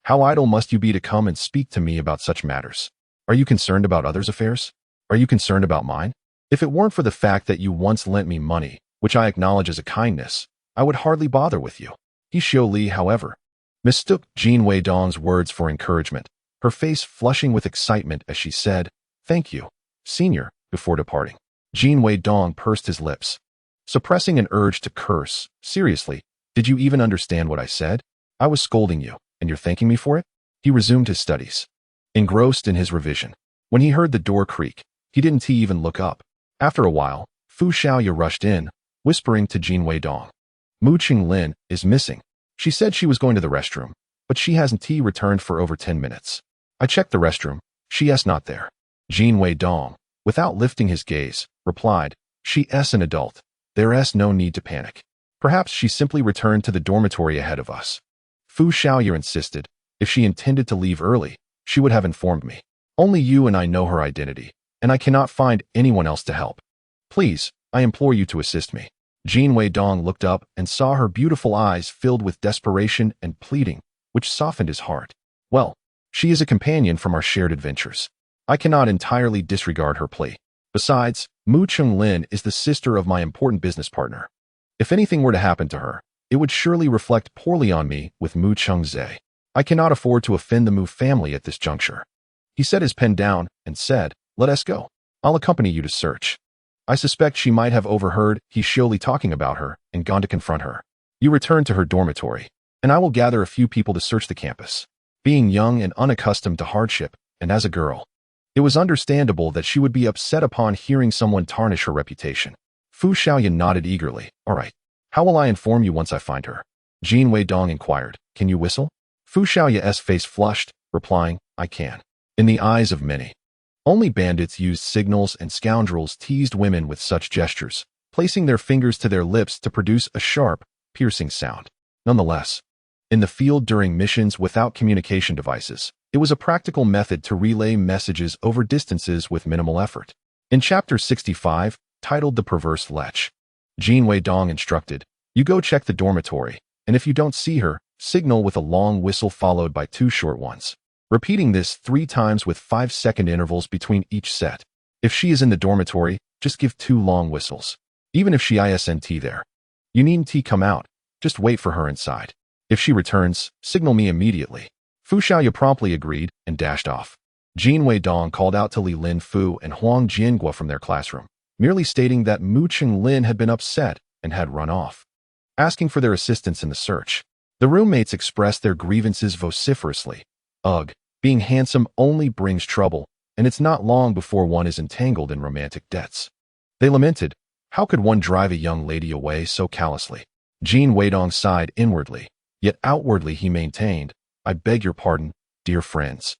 "How idle must you be to come and speak to me about such matters? Are you concerned about others' affairs? Are you concerned about mine? If it weren't for the fact that you once lent me money, which I acknowledge as a kindness, I would hardly bother with you." He Xiuli, however, mistook Jin Weidong's words for encouragement, her face flushing with excitement as she said, "Thank you, Senior," before departing. Jin Weidong pursed his lips, suppressing an urge to curse. "Seriously, did you even understand what I said? I was scolding you, and you're thanking me for it?" He resumed his studies, engrossed in his revision. When he heard the door creak, he didn't even look up. After a while, Fu Xiaoya rushed in, whispering to Jin Weidong, "Mu Qinglin is missing. She said she was going to the restroom, but she hasn't returned for over 10 minutes. I checked the restroom. She is not there." Jin Weidong, without lifting his gaze, replied, "She is an adult. There is no need to panic. Perhaps she simply returned to the dormitory ahead of us." Fu Xiaoya insisted, "If she intended to leave early, she would have informed me. Only you and I know her identity, and I cannot find anyone else to help. Please, I implore you to assist me." Jin Weidong looked up and saw her beautiful eyes filled with desperation and pleading, which softened his heart. "Well, she is a companion from our shared adventures. I cannot entirely disregard her plea. Besides, Mu Qinglin is the sister of my important business partner. If anything were to happen to her, it would surely reflect poorly on me with Mu Qingze. I cannot afford to offend the Mu family at this juncture." He set his pen down and said, "Let us go. I'll accompany you to search." I suspect she might have overheard He Xiuli talking about her and gone to confront her. You return to her dormitory, and I will gather a few people to search the campus. Being young and unaccustomed to hardship, and as a girl, it was understandable that she would be upset upon hearing someone tarnish her reputation. Fu Xiaoyan nodded eagerly. "All right. How will I inform you once I find her?" Jin Weidong inquired. "Can you whistle?" Fu Xiaoya's face flushed, replying, "I can." In the eyes of many, only bandits used signals and scoundrels teased women with such gestures, placing their fingers to their lips to produce a sharp, piercing sound. Nonetheless, in the field during missions without communication devices, it was a practical method to relay messages over distances with minimal effort. In Chapter 65, titled The Perverse Lech, Jin Weidong instructed, "You go check the dormitory, and if you don't see her, signal with a long whistle followed by 2 short ones. Repeating this 3 times with 5-second intervals between each set. If she is in the dormitory, just give 2 long whistles. Even if she isn't there, you needn't come out, just wait for her inside. If she returns, signal me immediately." Fu Xiaoya promptly agreed and dashed off. Jin Weidong called out to Li Lin Fu and Huang Jianguo from their classroom, merely stating that Mu Qinglin had been upset and had run off, asking for their assistance in the search. The roommates expressed their grievances vociferously. "Ugh, Being handsome only brings trouble, and it's not long before one is entangled in romantic debts. They lamented, how could one drive a young lady away so callously? Jin Weidong sighed inwardly, yet outwardly he maintained, I beg your pardon, dear friends.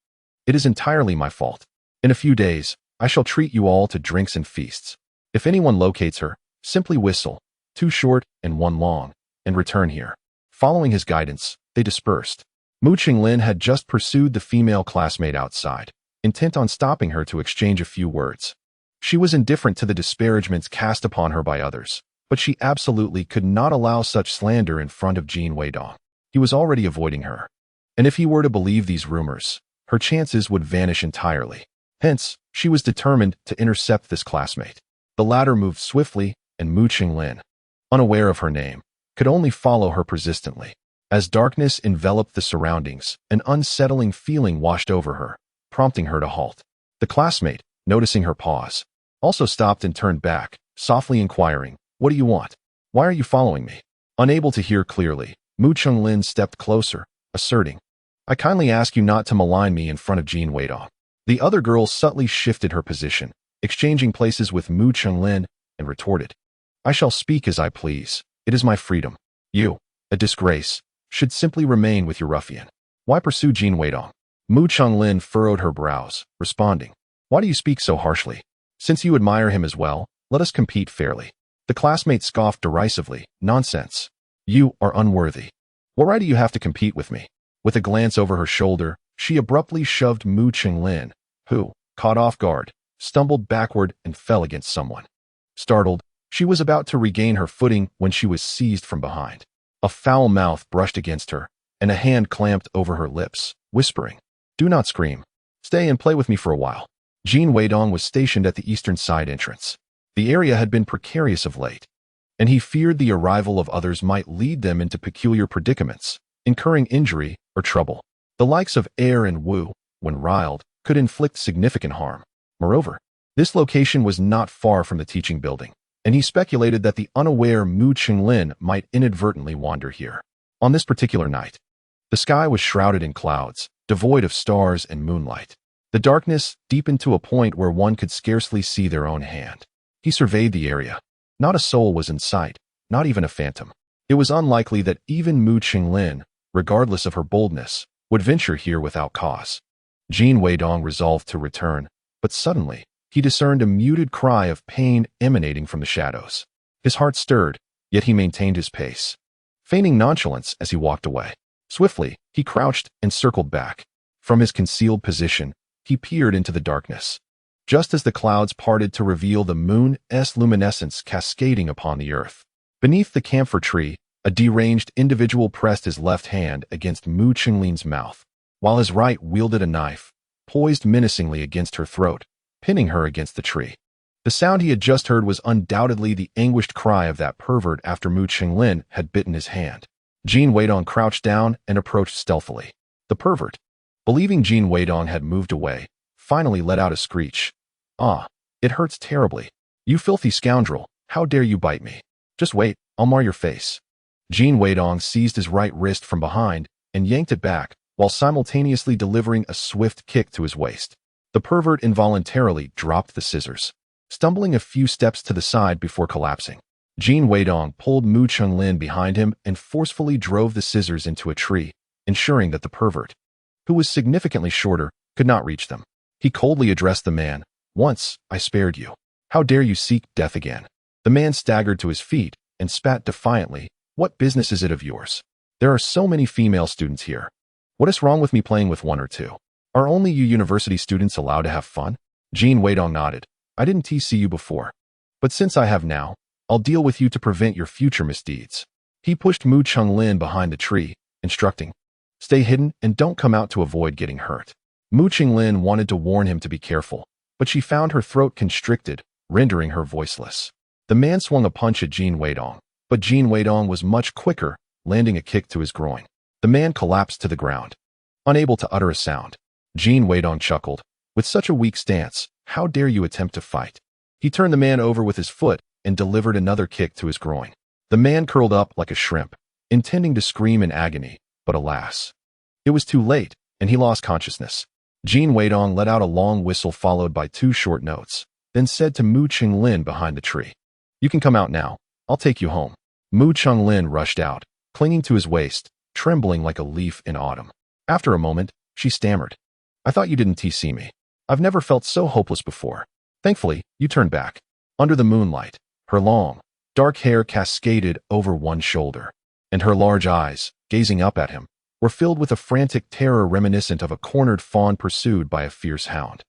It is entirely my fault. In a few days, I shall treat you all to drinks and feasts. If anyone locates her, simply whistle, 2 short and 1 long, and return here. Following his guidance, they dispersed. Mu Qinglin had just pursued the female classmate outside, intent on stopping her to exchange a few words. She was indifferent to the disparagements cast upon her by others, but she absolutely could not allow such slander in front of Jin Weidong. He was already avoiding her. And if he were to believe these rumors, her chances would vanish entirely. Hence, she was determined to intercept this classmate. The latter moved swiftly, and Mu Qinglin, unaware of her name, could only follow her persistently. As darkness enveloped the surroundings, an unsettling feeling washed over her, prompting her to halt. The classmate, noticing her pause, also stopped and turned back, softly inquiring, what do you want? Why are you following me? Unable to hear clearly, Mu Qinglin stepped closer, asserting, I kindly ask you not to malign me in front of Jin Weidong. The other girl subtly shifted her position, exchanging places with Mu Qinglin, and retorted, I shall speak as I please. It is my freedom. You, a disgrace, should simply remain with your ruffian. Why pursue Jin Weidong? Mu Qinglin furrowed her brows, responding, why do you speak so harshly? Since you admire him as well, let us compete fairly. The classmate scoffed derisively, nonsense. You are unworthy. What right do you have to compete with me? With a glance over her shoulder, she abruptly shoved Mu Qinglin, who, caught off guard, stumbled backward and fell against someone. Startled, she was about to regain her footing when she was seized from behind. A foul mouth brushed against her, and a hand clamped over her lips, whispering, do not scream. Stay and play with me for a while. Jin Weidong was stationed at the eastern side entrance. The area had been precarious of late, and he feared the arrival of others might lead them into peculiar predicaments, incurring injury or trouble. The likes of Air and Wu, when riled, could inflict significant harm. Moreover, this location was not far from the teaching building, and he speculated that the unaware Mu Qinglin might inadvertently wander here. On this particular night, the sky was shrouded in clouds, devoid of stars and moonlight. The darkness deepened to a point where one could scarcely see their own hand. He surveyed the area. Not a soul was in sight, not even a phantom. It was unlikely that even Mu Qinglin, regardless of her boldness, would venture here without cause. Jin Weidong resolved to return, but suddenly, he discerned a muted cry of pain emanating from the shadows. His heart stirred, yet he maintained his pace, feigning nonchalance as he walked away. Swiftly, he crouched and circled back. From his concealed position, he peered into the darkness. Just as the clouds parted to reveal the moon's luminescence cascading upon the earth. Beneath the camphor tree, a deranged individual pressed his left hand against Mu Qinglin's mouth, while his right wielded a knife, poised menacingly against her throat, pinning her against the tree. The sound he had just heard was undoubtedly the anguished cry of that pervert after Mu Qinglin had bitten his hand. Jin Weidong crouched down and approached stealthily. The pervert, believing Jin Weidong had moved away, finally let out a screech. Ah, it hurts terribly. You filthy scoundrel, how dare you bite me? Just wait, I'll mar your face. Jin Weidong seized his right wrist from behind and yanked it back, while simultaneously delivering a swift kick to his waist. The pervert involuntarily dropped the scissors, stumbling a few steps to the side before collapsing. Jin Weidong pulled Mu Qinglin behind him and forcefully drove the scissors into a tree, ensuring that the pervert, who was significantly shorter, could not reach them. He coldly addressed the man, once, I spared you. How dare you seek death again? The man staggered to his feet and spat defiantly, what business is it of yours? There are so many female students here. What is wrong with me playing with one or two? Are only you university students allowed to have fun? Jin Weidong nodded. I didn't TC you before. But since I have now, I'll deal with you to prevent your future misdeeds. He pushed Mu Qinglin behind the tree, instructing, stay hidden and don't come out to avoid getting hurt. Mu Qinglin wanted to warn him to be careful, but she found her throat constricted, rendering her voiceless. The man swung a punch at Jin Weidong, but Jin Weidong was much quicker, landing a kick to his groin. The man collapsed to the ground, unable to utter a sound. Jin Weidong chuckled, with such a weak stance, how dare you attempt to fight? He turned the man over with his foot and delivered another kick to his groin. The man curled up like a shrimp, intending to scream in agony, but alas. It was too late, and he lost consciousness. Jin Weidong let out a long whistle followed by 2 short notes, then said to Mu Qinglin behind the tree, "You can come out now. I'll take you home." Mu Qinglin rushed out, clinging to his waist, trembling like a leaf in autumn. After a moment, she stammered, "I thought you didn't see me. I've never felt so hopeless before." Thankfully, you turned back. Under the moonlight, her long, dark hair cascaded over one shoulder, and her large eyes, gazing up at him, were filled with a frantic terror reminiscent of a cornered fawn pursued by a fierce hound.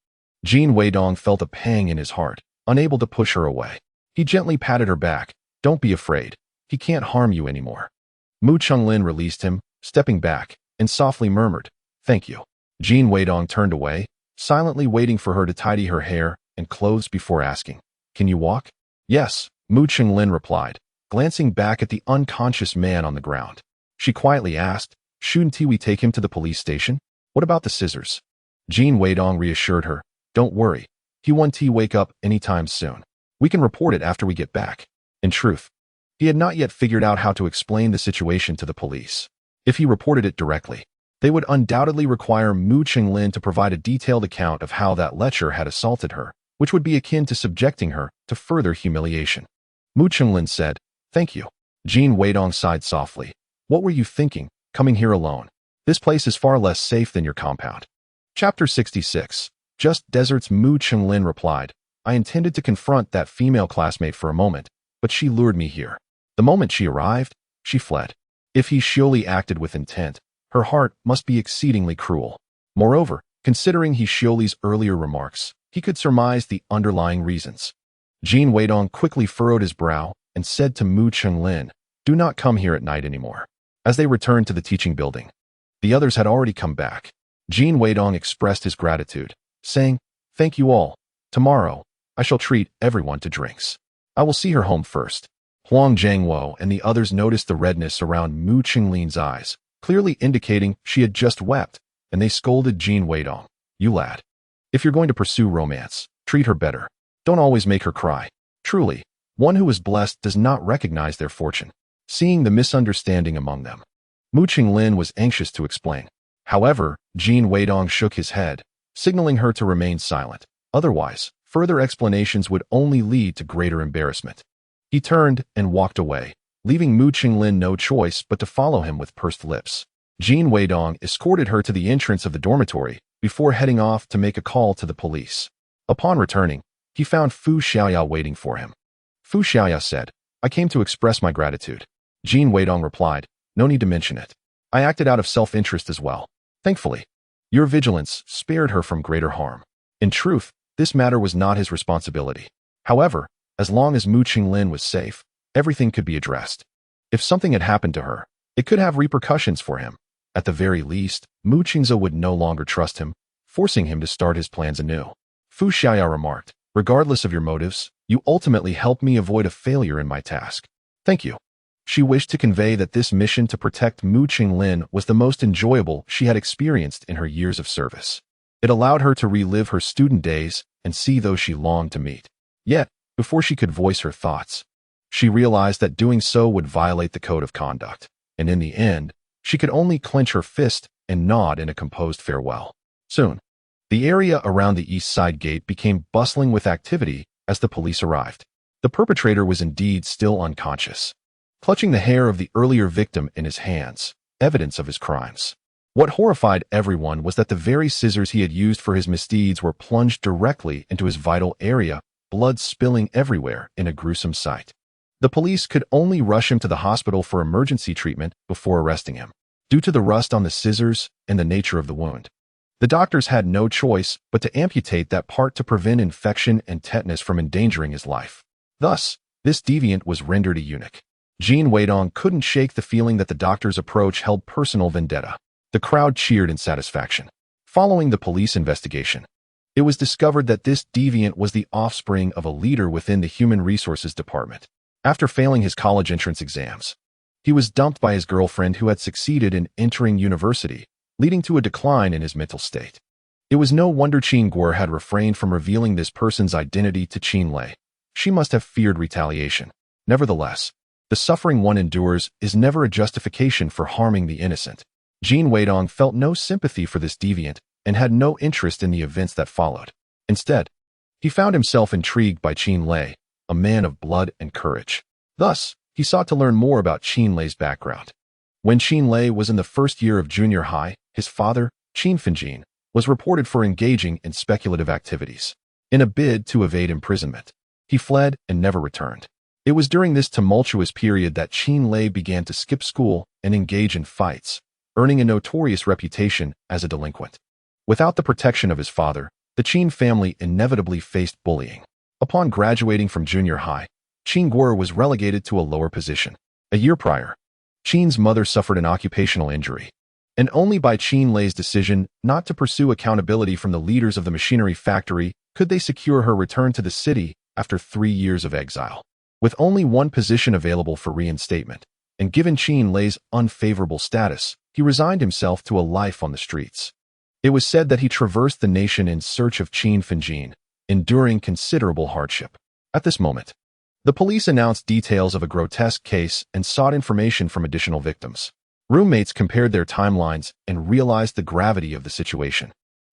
Jin Weidong felt a pang in his heart, unable to push her away. He gently patted her back. "Don't be afraid. He can't harm you anymore." Mu Qinglin released him, stepping back, and softly murmured, "Thank you." Jin Weidong turned away, silently waiting for her to tidy her hair and clothes before asking, "Can you walk?" "Yes," Mu Qinglin replied, glancing back at the unconscious man on the ground. She quietly asked, "Shouldn't we take him to the police station? What about the scissors?" Jin Weidong reassured her, "Don't worry. He won't wake up anytime soon. We can report it after we get back." In truth, he had not yet figured out how to explain the situation to the police. If he reported it directly, they would undoubtedly require Mu Qinglin to provide a detailed account of how that lecher had assaulted her, which would be akin to subjecting her to further humiliation. Mu Qinglin said, "Thank you." Jin Weidong sighed softly. "What were you thinking, coming here alone? This place is far less safe than your compound." Chapter 66. Just deserts. Mu Qinglin replied, "I intended to confront that female classmate for a moment, but she lured me here. The moment she arrived, she fled. If he surely acted with intent, her heart must be exceedingly cruel. Moreover, considering he Shioli's earlier remarks, he could surmise the underlying reasons." Jin Weidong quickly furrowed his brow and said to Mu Qinglin, "Do not come here at night anymore." As they returned to the teaching building, the others had already come back. Jin Weidong expressed his gratitude, saying, "Thank you all. Tomorrow, I shall treat everyone to drinks. I will see her home first." Huang Jiangwo and the others noticed the redness around Mu Qinglin's eyes, clearly indicating she had just wept, and they scolded Jin Weidong, "You lad. If you're going to pursue romance, treat her better. Don't always make her cry. Truly, one who is blessed does not recognize their fortune." Seeing the misunderstanding among them, Mu Qinglin was anxious to explain. However, Jin Weidong shook his head, signaling her to remain silent. Otherwise, further explanations would only lead to greater embarrassment. He turned and walked away, leaving Mu Qinglin no choice but to follow him with pursed lips. Jin Weidong escorted her to the entrance of the dormitory before heading off to make a call to the police. Upon returning, he found Fu Xiaoya waiting for him. Fu Xiaoya said, "I came to express my gratitude." Jin Weidong replied, "No need to mention it. I acted out of self-interest as well. Thankfully, your vigilance spared her from greater harm." In truth, this matter was not his responsibility. However, as long as Mu Qinglin was safe, everything could be addressed. If something had happened to her, it could have repercussions for him. At the very least, Mu Qingzhe would no longer trust him, forcing him to start his plans anew. Fu Xiaoya remarked, "Regardless of your motives, you ultimately helped me avoid a failure in my task. Thank you." She wished to convey that this mission to protect Mu Qinglin was the most enjoyable she had experienced in her years of service. It allowed her to relive her student days and see those she longed to meet. Yet, before she could voice her thoughts, she realized that doing so would violate the code of conduct, and in the end, she could only clench her fist and nod in a composed farewell. Soon, the area around the east side gate became bustling with activity as the police arrived. The perpetrator was indeed still unconscious, clutching the hair of the earlier victim in his hands, evidence of his crimes. What horrified everyone was that the very scissors he had used for his misdeeds were plunged directly into his vital area, blood spilling everywhere in a gruesome sight. The police could only rush him to the hospital for emergency treatment before arresting him, due to the rust on the scissors and the nature of the wound. The doctors had no choice but to amputate that part to prevent infection and tetanus from endangering his life. Thus, this deviant was rendered a eunuch. Jin Weidong couldn't shake the feeling that the doctor's approach held personal vendetta. The crowd cheered in satisfaction. Following the police investigation, it was discovered that this deviant was the offspring of a leader within the Human Resources Department. After failing his college entrance exams, he was dumped by his girlfriend who had succeeded in entering university, leading to a decline in his mental state. It was no wonder Qin Guo had refrained from revealing this person's identity to Qin Lei. She must have feared retaliation. Nevertheless, the suffering one endures is never a justification for harming the innocent. Jin Weidong felt no sympathy for this deviant and had no interest in the events that followed. Instead, he found himself intrigued by Qin Lei, a man of blood and courage. Thus, he sought to learn more about Qin Lei's background. When Qin Lei was in the first year of junior high, his father, Qin Fenjin, was reported for engaging in speculative activities. In a bid to evade imprisonment, he fled and never returned. It was during this tumultuous period that Qin Lei began to skip school and engage in fights, earning a notorious reputation as a delinquent. Without the protection of his father, the Qin family inevitably faced bullying. Upon graduating from junior high, Qin Guo was relegated to a lower position. A year prior, Qin's mother suffered an occupational injury, and only by Qin Lei's decision not to pursue accountability from the leaders of the machinery factory could they secure her return to the city after 3 years of exile. With only one position available for reinstatement, and given Qin Lei's unfavorable status, he resigned himself to a life on the streets. It was said that he traversed the nation in search of Qin Fenjin, enduring considerable hardship. At this moment, the police announced details of a grotesque case and sought information from additional victims. Roommates compared their timelines and realized the gravity of the situation.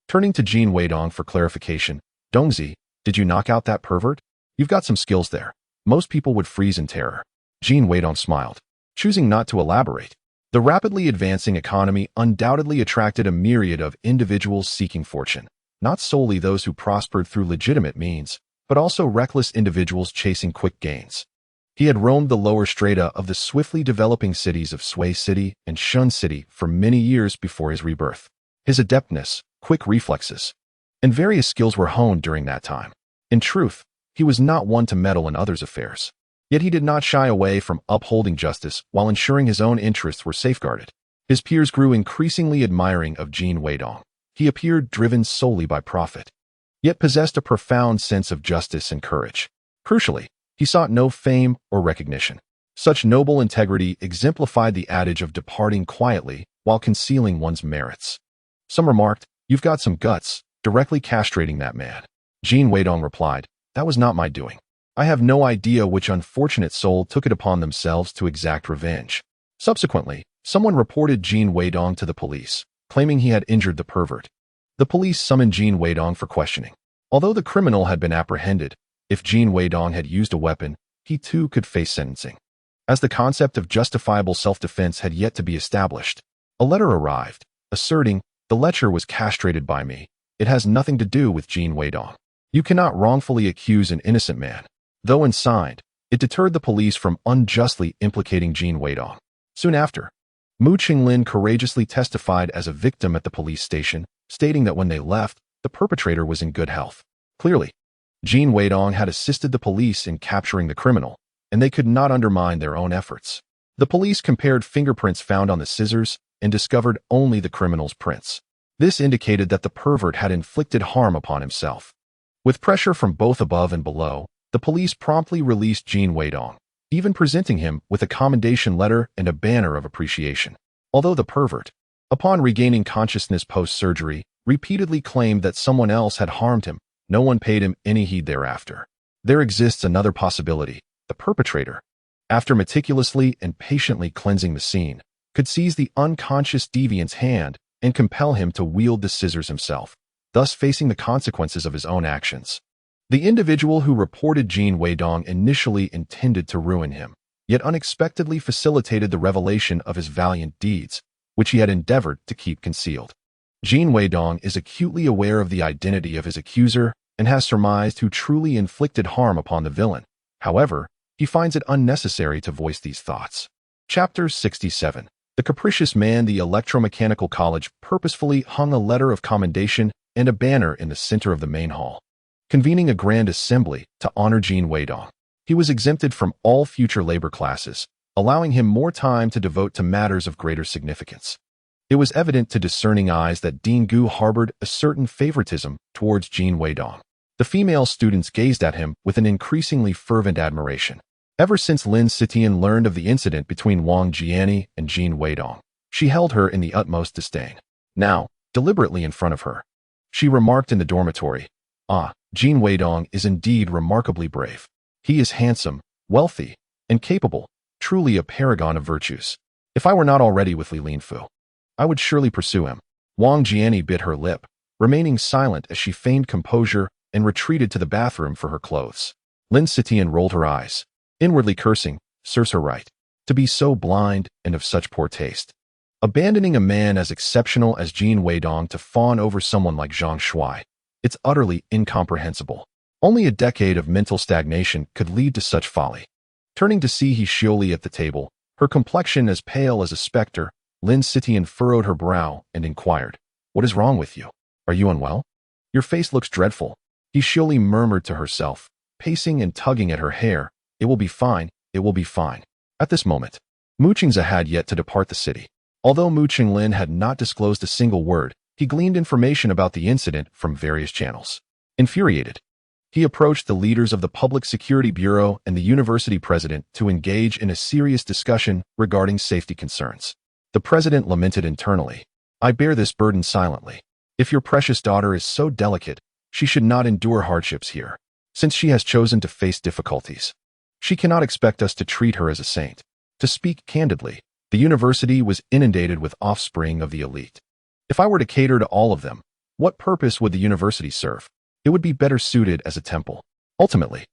Turning to Jin Weidong for clarification, "Dongzi, did you knock out that pervert? You've got some skills there. Most people would freeze in terror." Jin Weidong smiled, choosing not to elaborate. The rapidly advancing economy undoubtedly attracted a myriad of individuals seeking fortune, not solely those who prospered through legitimate means, but also reckless individuals chasing quick gains. He had roamed the lower strata of the swiftly developing cities of Sui City and Shun City for many years before his rebirth. His adeptness, quick reflexes, and various skills were honed during that time. In truth, he was not one to meddle in others' affairs. Yet he did not shy away from upholding justice while ensuring his own interests were safeguarded. His peers grew increasingly admiring of Jin Weidong. He appeared driven solely by profit, yet possessed a profound sense of justice and courage. Crucially, he sought no fame or recognition. Such noble integrity exemplified the adage of departing quietly while concealing one's merits. Some remarked, "You've got some guts," directly castrating that man. Jin Weidong replied, "That was not my doing. I have no idea which unfortunate soul took it upon themselves to exact revenge." Subsequently, someone reported Jin Weidong to the police, claiming he had injured the pervert. The police summoned Jin Weidong for questioning. Although the criminal had been apprehended, if Jin Weidong had used a weapon, he too could face sentencing. As the concept of justifiable self-defense had yet to be established, a letter arrived, asserting, "The lecher was castrated by me. It has nothing to do with Jin Weidong. You cannot wrongfully accuse an innocent man." Though unsigned, it deterred the police from unjustly implicating Jin Weidong. Soon after, Mu Qinglin courageously testified as a victim at the police station, stating that when they left, the perpetrator was in good health. Clearly, Jin Weidong had assisted the police in capturing the criminal, and they could not undermine their own efforts. The police compared fingerprints found on the scissors and discovered only the criminal's prints. This indicated that the pervert had inflicted harm upon himself. With pressure from both above and below, the police promptly released Jin Weidong, even presenting him with a commendation letter and a banner of appreciation. Although the pervert, upon regaining consciousness post-surgery, repeatedly claimed that someone else had harmed him, no one paid him any heed thereafter. There exists another possibility. The perpetrator, after meticulously and patiently cleansing the scene, could seize the unconscious deviant's hand and compel him to wield the scissors himself, thus facing the consequences of his own actions. The individual who reported Jin Weidong initially intended to ruin him, yet unexpectedly facilitated the revelation of his valiant deeds, which he had endeavored to keep concealed. Jin Weidong is acutely aware of the identity of his accuser and has surmised who truly inflicted harm upon the villain. However, he finds it unnecessary to voice these thoughts. Chapter 67. The capricious man. The electromechanical college purposefully hung a letter of commendation and a banner in the center of the main hall, convening a grand assembly to honor Jin Weidong. He was exempted from all future labor classes, allowing him more time to devote to matters of greater significance. It was evident to discerning eyes that Dean Gu harbored a certain favoritism towards Jin Weidong. The female students gazed at him with an increasingly fervent admiration. Ever since Lin Sitian learned of the incident between Wang Jianing and Jin Weidong, she held her in the utmost disdain. Now, deliberately in front of her, she remarked in the dormitory, "Ah, Jin Weidong is indeed remarkably brave. He is handsome, wealthy, and capable, truly a paragon of virtues. If I were not already with Li Linfu, I would surely pursue him. Wang Jianing bit her lip, remaining silent as she feigned composure and retreated to the bathroom for her clothes. Lin Sitian rolled her eyes, inwardly cursing, serves her right. To be so blind and of such poor taste. Abandoning a man as exceptional as Jin Weidong to fawn over someone like Zhang Shuai. It's utterly incomprehensible. Only a decade of mental stagnation could lead to such folly. Turning to see He Xiuli at the table, her complexion as pale as a specter, Lin Sitian furrowed her brow and inquired, "What is wrong with you? Are you unwell? Your face looks dreadful." He Xiuli murmured to herself, pacing and tugging at her hair, "It will be fine, it will be fine." At this moment, Mu Qingze had yet to depart the city. Although Mu Qinglin had not disclosed a single word, he gleaned information about the incident from various channels. Infuriated, he approached the leaders of the Public Security Bureau and the university president to engage in a serious discussion regarding safety concerns. The president lamented internally, "I bear this burden silently. If your precious daughter is so delicate, she should not endure hardships here. Since she has chosen to face difficulties, she cannot expect us to treat her as a saint." To speak candidly, the university was inundated with offspring of the elite. If I were to cater to all of them, what purpose would the university serve? It would be better suited as a temple. Ultimately,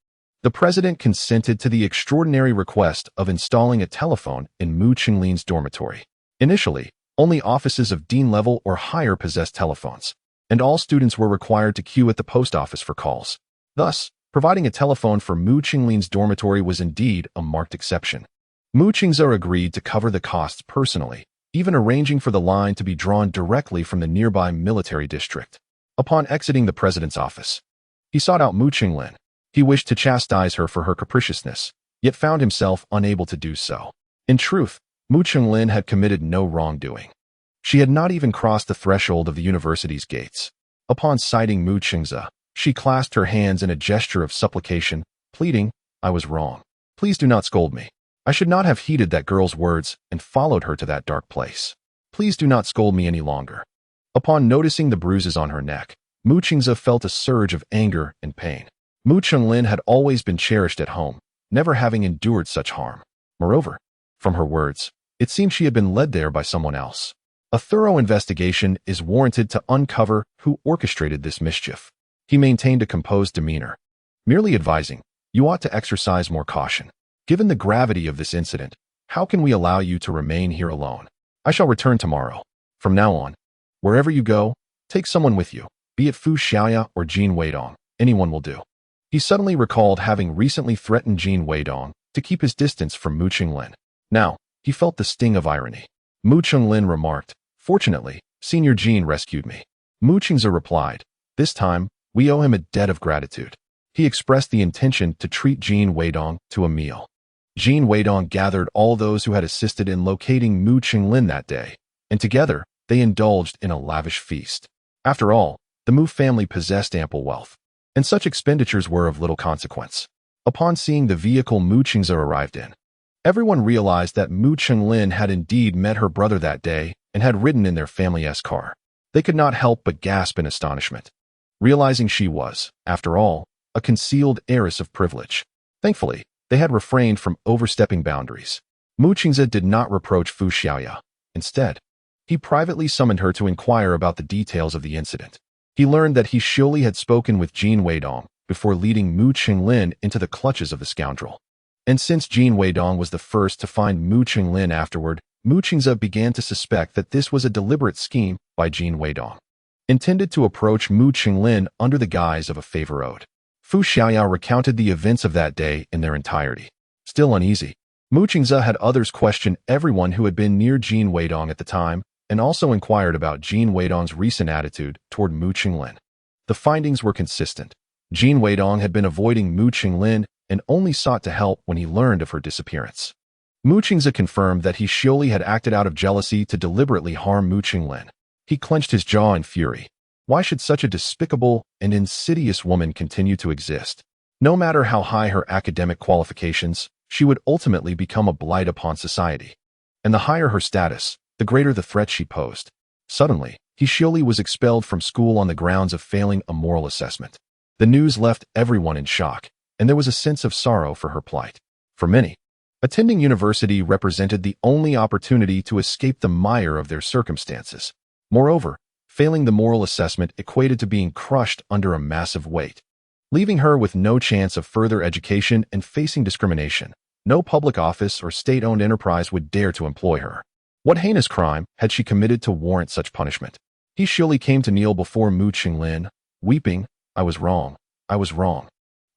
the president consented to the extraordinary request of installing a telephone in Mu Qinglin's dormitory. Initially, only offices of dean level or higher possessed telephones, and all students were required to queue at the post office for calls. Thus, providing a telephone for Mu Qinglin's dormitory was indeed a marked exception. Mu Qingze agreed to cover the costs personally, even arranging for the line to be drawn directly from the nearby military district. Upon exiting the president's office, he sought out Mu Qinglin. He wished to chastise her for her capriciousness, yet found himself unable to do so. In truth, Mu Qinglin had committed no wrongdoing. She had not even crossed the threshold of the university's gates. Upon sighting Mu Qingze, she clasped her hands in a gesture of supplication, pleading, "I was wrong. Please do not scold me. I should not have heeded that girl's words and followed her to that dark place. Please do not scold me any longer." Upon noticing the bruises on her neck, Mu Qingze felt a surge of anger and pain. Mu Qinglin had always been cherished at home, never having endured such harm. Moreover, from her words, it seemed she had been led there by someone else. A thorough investigation is warranted to uncover who orchestrated this mischief. He maintained a composed demeanor, merely advising, "You ought to exercise more caution. Given the gravity of this incident, how can we allow you to remain here alone? I shall return tomorrow. From now on, wherever you go, take someone with you, be it Fu Xiaoya or Jin Weidong. Anyone will do." He suddenly recalled having recently threatened Jin Weidong to keep his distance from Mu Qinglin. Now, he felt the sting of irony. Mu Qinglin remarked, "Fortunately, Senior Jin rescued me." Mu Qingze replied, "This time, we owe him a debt of gratitude." He expressed the intention to treat Jin Weidong to a meal. Jin Weidong gathered all those who had assisted in locating Mu Qinglin that day, and together, they indulged in a lavish feast. After all, the Mu family possessed ample wealth, and such expenditures were of little consequence. Upon seeing the vehicle Mu Qingze arrived in, everyone realized that Mu Qinglin had indeed met her brother that day and had ridden in their family-esque car. They could not help but gasp in astonishment, realizing she was, after all, a concealed heiress of privilege. Thankfully, they had refrained from overstepping boundaries. Mu Qingze did not reproach Fu Xiaoya. Instead, he privately summoned her to inquire about the details of the incident. He learned that He Xiuli had spoken with Jin Weidong before leading Mu Qinglin into the clutches of the scoundrel. And since Jin Weidong was the first to find Mu Qinglin afterward, Mu Qingze began to suspect that this was a deliberate scheme by Jin Weidong, intended to approach Mu Qinglin under the guise of a favor owed. Fu Xiaoya recounted the events of that day in their entirety. Still uneasy, Mu Qingze had others question everyone who had been near Jin Weidong at the time, and also inquired about Jin Weidong's recent attitude toward Mu Qinglin. The findings were consistent. Jin Weidong had been avoiding Mu Qinglin and only sought to help when he learned of her disappearance. Mu Qingze confirmed that He Xiuli had acted out of jealousy to deliberately harm Mu Qinglin. He clenched his jaw in fury. Why should such a despicable and insidious woman continue to exist? No matter how high her academic qualifications, she would ultimately become a blight upon society. And the higher her status, the greater the threat she posed. Suddenly, He Xiuli was expelled from school on the grounds of failing a moral assessment. The news left everyone in shock, and there was a sense of sorrow for her plight. For many, Attending university represented the only opportunity to escape the mire of their circumstances. Moreover, failing the moral assessment equated to being crushed under a massive weight, leaving her with no chance of further education and facing discrimination. No public office or state-owned enterprise would dare to employ her. What heinous crime had she committed to warrant such punishment? He surely came to kneel before Mu Qinglin, weeping, "I was wrong. I was wrong.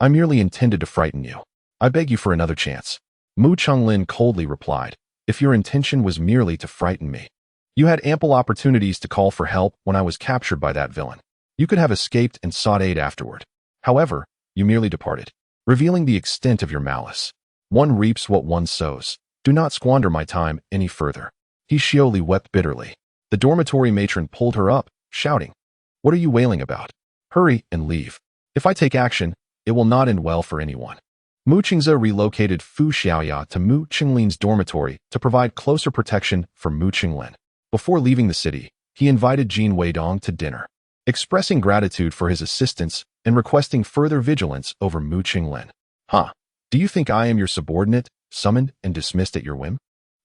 I merely intended to frighten you. I beg you for another chance." Mu Qinglin coldly replied, "If your intention was merely to frighten me, you had ample opportunities to call for help when I was captured by that villain. You could have escaped and sought aid afterward. However, you merely departed, revealing the extent of your malice. One reaps what one sows. Do not squander my time any further." He Xiaoli wept bitterly. The dormitory matron pulled her up, shouting, "What are you wailing about? Hurry and leave. If I take action, it will not end well for anyone." Mu Qingze relocated Fu Xiaoya to Mu Qinglin's dormitory to provide closer protection for Mu Qinglin. Before leaving the city, he invited Jin Weidong to dinner, expressing gratitude for his assistance and requesting further vigilance over Mu Qinglin. "Huh? Do you think I am your subordinate, summoned and dismissed at your whim?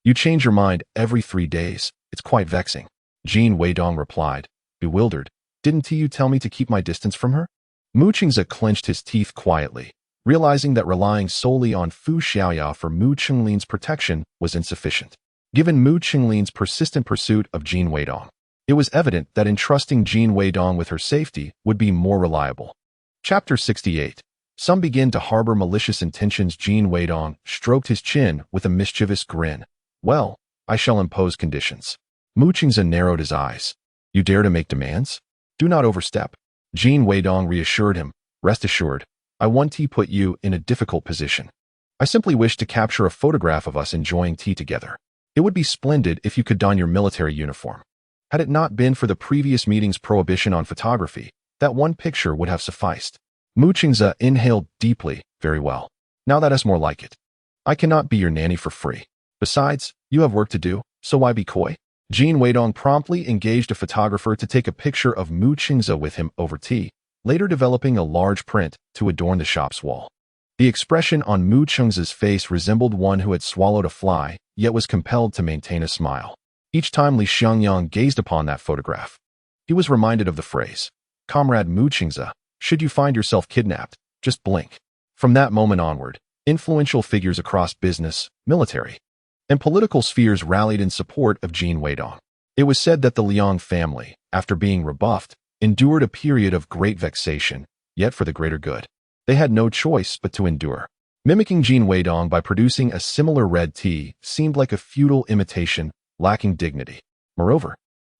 You change your mind every 3 days. It's quite vexing." Jin Weidong replied, bewildered, "Didn't you tell me to keep my distance from her?" Mu Qingze clenched his teeth quietly, realizing that relying solely on Fu Xiaoya for Mu Qinglin's protection was insufficient. Given Mu Qinglin's persistent pursuit of Jin Weidong, it was evident that entrusting Jin Weidong with her safety would be more reliable. Chapter 68. Some begin to harbor malicious intentions. Jin Weidong stroked his chin with a mischievous grin. "Well, I shall impose conditions." Mu Qingze narrowed his eyes. "You dare to make demands? Do not overstep." Jin Weidong reassured him, "Rest assured, I want to put you in a difficult position. I simply wish to capture a photograph of us enjoying tea together. It would be splendid if you could don your military uniform. Had it not been for the previous meeting's prohibition on photography, that one picture would have sufficed." Mu Qingze inhaled deeply. "Very well. Now that is more like it. I cannot be your nanny for free. Besides, you have work to do, so why be coy?" Jin Weidong promptly engaged a photographer to take a picture of Mu Qingze with him over tea, later developing a large print to adorn the shop's wall. The expression on Mu Qingze's face resembled one who had swallowed a fly, yet was compelled to maintain a smile. Each time Li Xiangyang gazed upon that photograph, he was reminded of the phrase, "Comrade Mu Qingze, should you find yourself kidnapped, just blink." From that moment onward, influential figures across business, military, and political spheres rallied in support of Jin Weidong. It was said that the Liang family, after being rebuffed, endured a period of great vexation, yet for the greater good. They had no choice but to endure. Mimicking Jin Weidong by producing a similar red tea seemed like a futile imitation, lacking dignity. Moreover,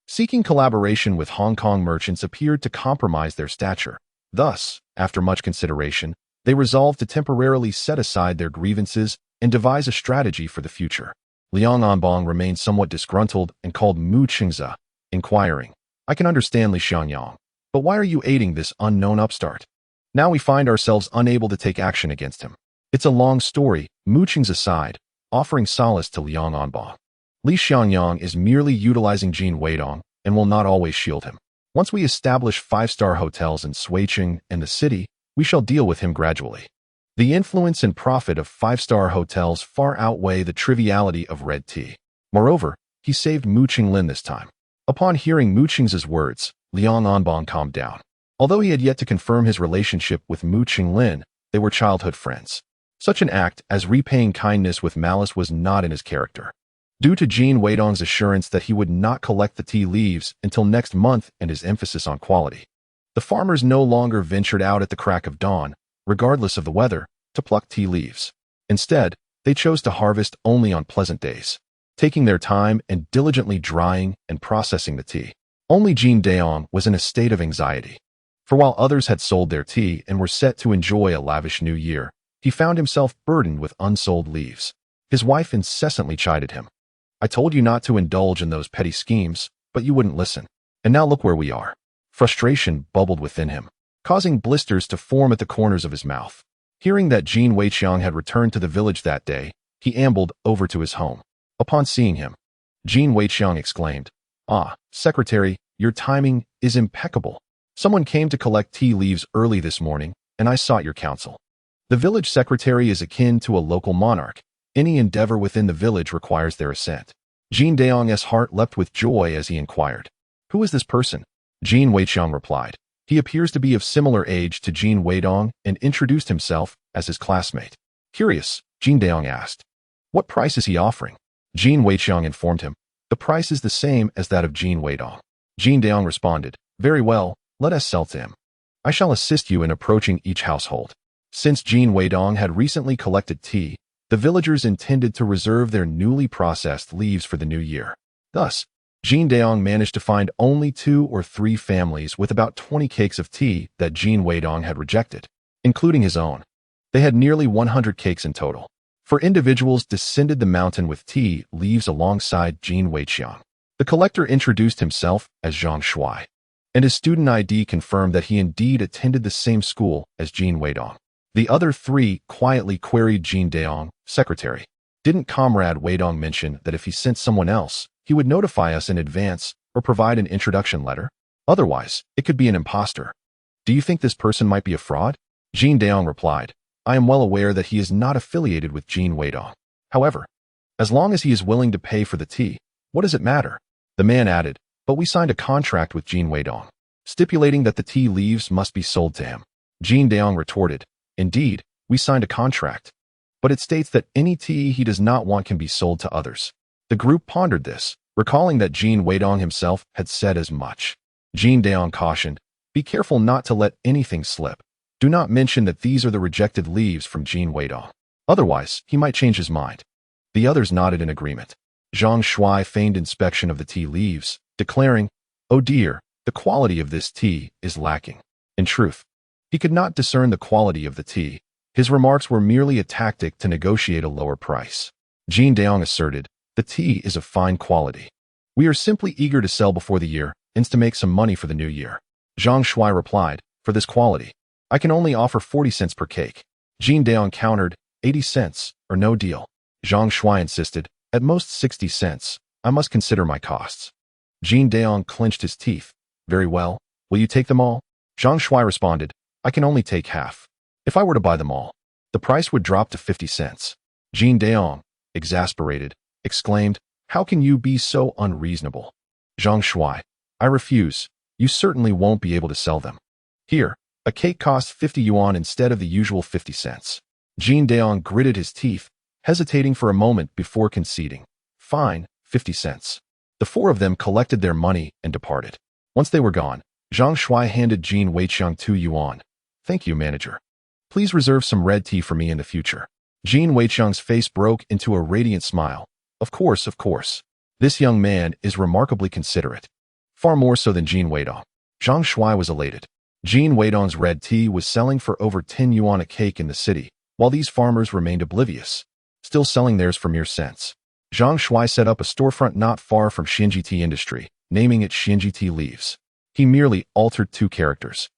seeking collaboration with Hong Kong merchants appeared to compromise their stature. Thus, after much consideration, they resolved to temporarily set aside their grievances and devise a strategy for the future. Liang Anbong remained somewhat disgruntled and called Mu Qingze, inquiring, "I can understand Li Xiangyang, but why are you aiding this unknown upstart? Now we find ourselves unable to take action against him." "It's a long story," Mu Qingze sighed, offering solace to Liang Anbong. "Li Xiangyang is merely utilizing Jin Weidong and will not always shield him. Once we establish 5-star hotels in Suiqing and the city, we shall deal with him gradually. The influence and profit of 5-star hotels far outweigh the triviality of red tea." Moreover, he saved Mu Qinglin this time. Upon hearing Mu Qingze's words, Liang Anbong calmed down. Although he had yet to confirm his relationship with Mu Qinglin, they were childhood friends. Such an act as repaying kindness with malice was not in his character. Due to Jin Weidong's assurance that he would not collect the tea leaves until next month and his emphasis on quality, the farmers no longer ventured out at the crack of dawn, regardless of the weather, to pluck tea leaves. Instead, they chose to harvest only on pleasant days, taking their time and diligently drying and processing the tea. Only Jin Daong was in a state of anxiety. For while others had sold their tea and were set to enjoy a lavish new year, he found himself burdened with unsold leaves. His wife incessantly chided him. "I told you not to indulge in those petty schemes, but you wouldn't listen. And now look where we are." Frustration bubbled within him, causing blisters to form at the corners of his mouth. Hearing that Jin Weiqiang had returned to the village that day, he ambled over to his home. Upon seeing him, Jin Weiqiang exclaimed, "Ah, secretary, your timing is impeccable. Someone came to collect tea leaves early this morning, and I sought your counsel." The village secretary is akin to a local monarch. Any endeavor within the village requires their assent. Jin Weidong's heart leapt with joy as he inquired, "Who is this person?" Jin Weidong replied. He appears to be of similar age to Jin Weidong and introduced himself as his classmate. Curious, Jin Weidong asked, "What price is he offering?" Jin Weidong informed him, "The price is the same as that of Jin Weidong." Jin Weidong responded, "Very well, let us sell to him. I shall assist you in approaching each household." Since Jin Weidong had recently collected tea, the villagers intended to reserve their newly processed leaves for the new year. Thus, Jin Weidong managed to find only 2 or 3 families with about 20 cakes of tea that Jin Weidong had rejected, including his own. They had nearly 100 cakes in total. 4 individuals descended the mountain with tea leaves alongside Jin Weidong. The collector introduced himself as Zhang Shuai, and his student ID confirmed that he indeed attended the same school as Jin Weidong. The other 3 quietly queried Jin Weidong, "Secretary, didn't Comrade Weidong mention that if he sent someone else, he would notify us in advance or provide an introduction letter? Otherwise, it could be an imposter. Do you think this person might be a fraud?" Jin Weidong replied, "I am well aware that he is not affiliated with Jin Weidong. However, as long as he is willing to pay for the tea, what does it matter?" The man added, "But we signed a contract with Jin Weidong, stipulating that the tea leaves must be sold to him." Jin Weidong retorted, "Indeed, we signed a contract, but it states that any tea he does not want can be sold to others." The group pondered this, recalling that Jin Weidong himself had said as much. Jin Weidong cautioned, "Be careful not to let anything slip. Do not mention that these are the rejected leaves from Jin Weidong. Otherwise, he might change his mind." The others nodded in agreement. Zhang Shuai feigned inspection of the tea leaves, declaring, "Oh dear, the quality of this tea is lacking." In truth, he could not discern the quality of the tea. His remarks were merely a tactic to negotiate a lower price. Jin Weidong asserted, "The tea is of fine quality. We are simply eager to sell before the year and to make some money for the new year." Zhang Shuai replied, "For this quality, I can only offer 40 cents per cake." Jin Weidong countered, 80 cents, or no deal." Zhang Shuai insisted, "At most 60 cents. I must consider my costs." Jin Weidong clenched his teeth. "Very well. Will you take them all?" Zhang Shuai responded, "I can only take half. If I were to buy them all, the price would drop to 50 cents. Jin Weidong, exasperated, exclaimed, "How can you be so unreasonable?" Zhang Shuai, "I refuse. You certainly won't be able to sell them. Here, a cake costs 50 yuan instead of the usual 50 cents. Jin Weidong gritted his teeth, hesitating for a moment before conceding. "Fine, 50 cents. The 4 of them collected their money and departed. Once they were gone, Zhang Shuai handed Jin Weidong 2 yuan. "Thank you, manager. Please reserve some red tea for me in the future." Jin Weidong's face broke into a radiant smile. Of course. This young man is remarkably considerate. Far more so than Jin Weidong." Zhang Shuai was elated. Jin Weidong's red tea was selling for over 10 yuan a cake in the city, while these farmers remained oblivious, still selling theirs for mere cents. Zhang Shuai set up a storefront not far from Xinji Tea Industry, naming it Xinji Tea Leaves. He merely altered 2 characters,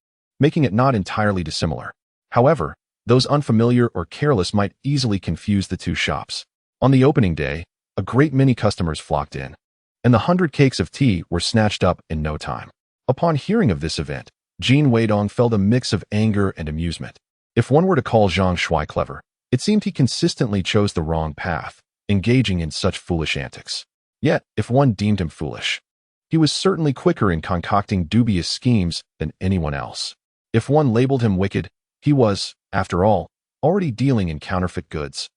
making it not entirely dissimilar. However, those unfamiliar or careless might easily confuse the 2 shops. On the opening day, a great many customers flocked in, and the 100 cakes of tea were snatched up in no time. Upon hearing of this event, Jin Weidong felt a mix of anger and amusement. If one were to call Zhang Shuai clever, it seemed he consistently chose the wrong path, engaging in such foolish antics. Yet, if one deemed him foolish, he was certainly quicker in concocting dubious schemes than anyone else. If one labeled him wicked, he was, after all, already dealing in counterfeit goods.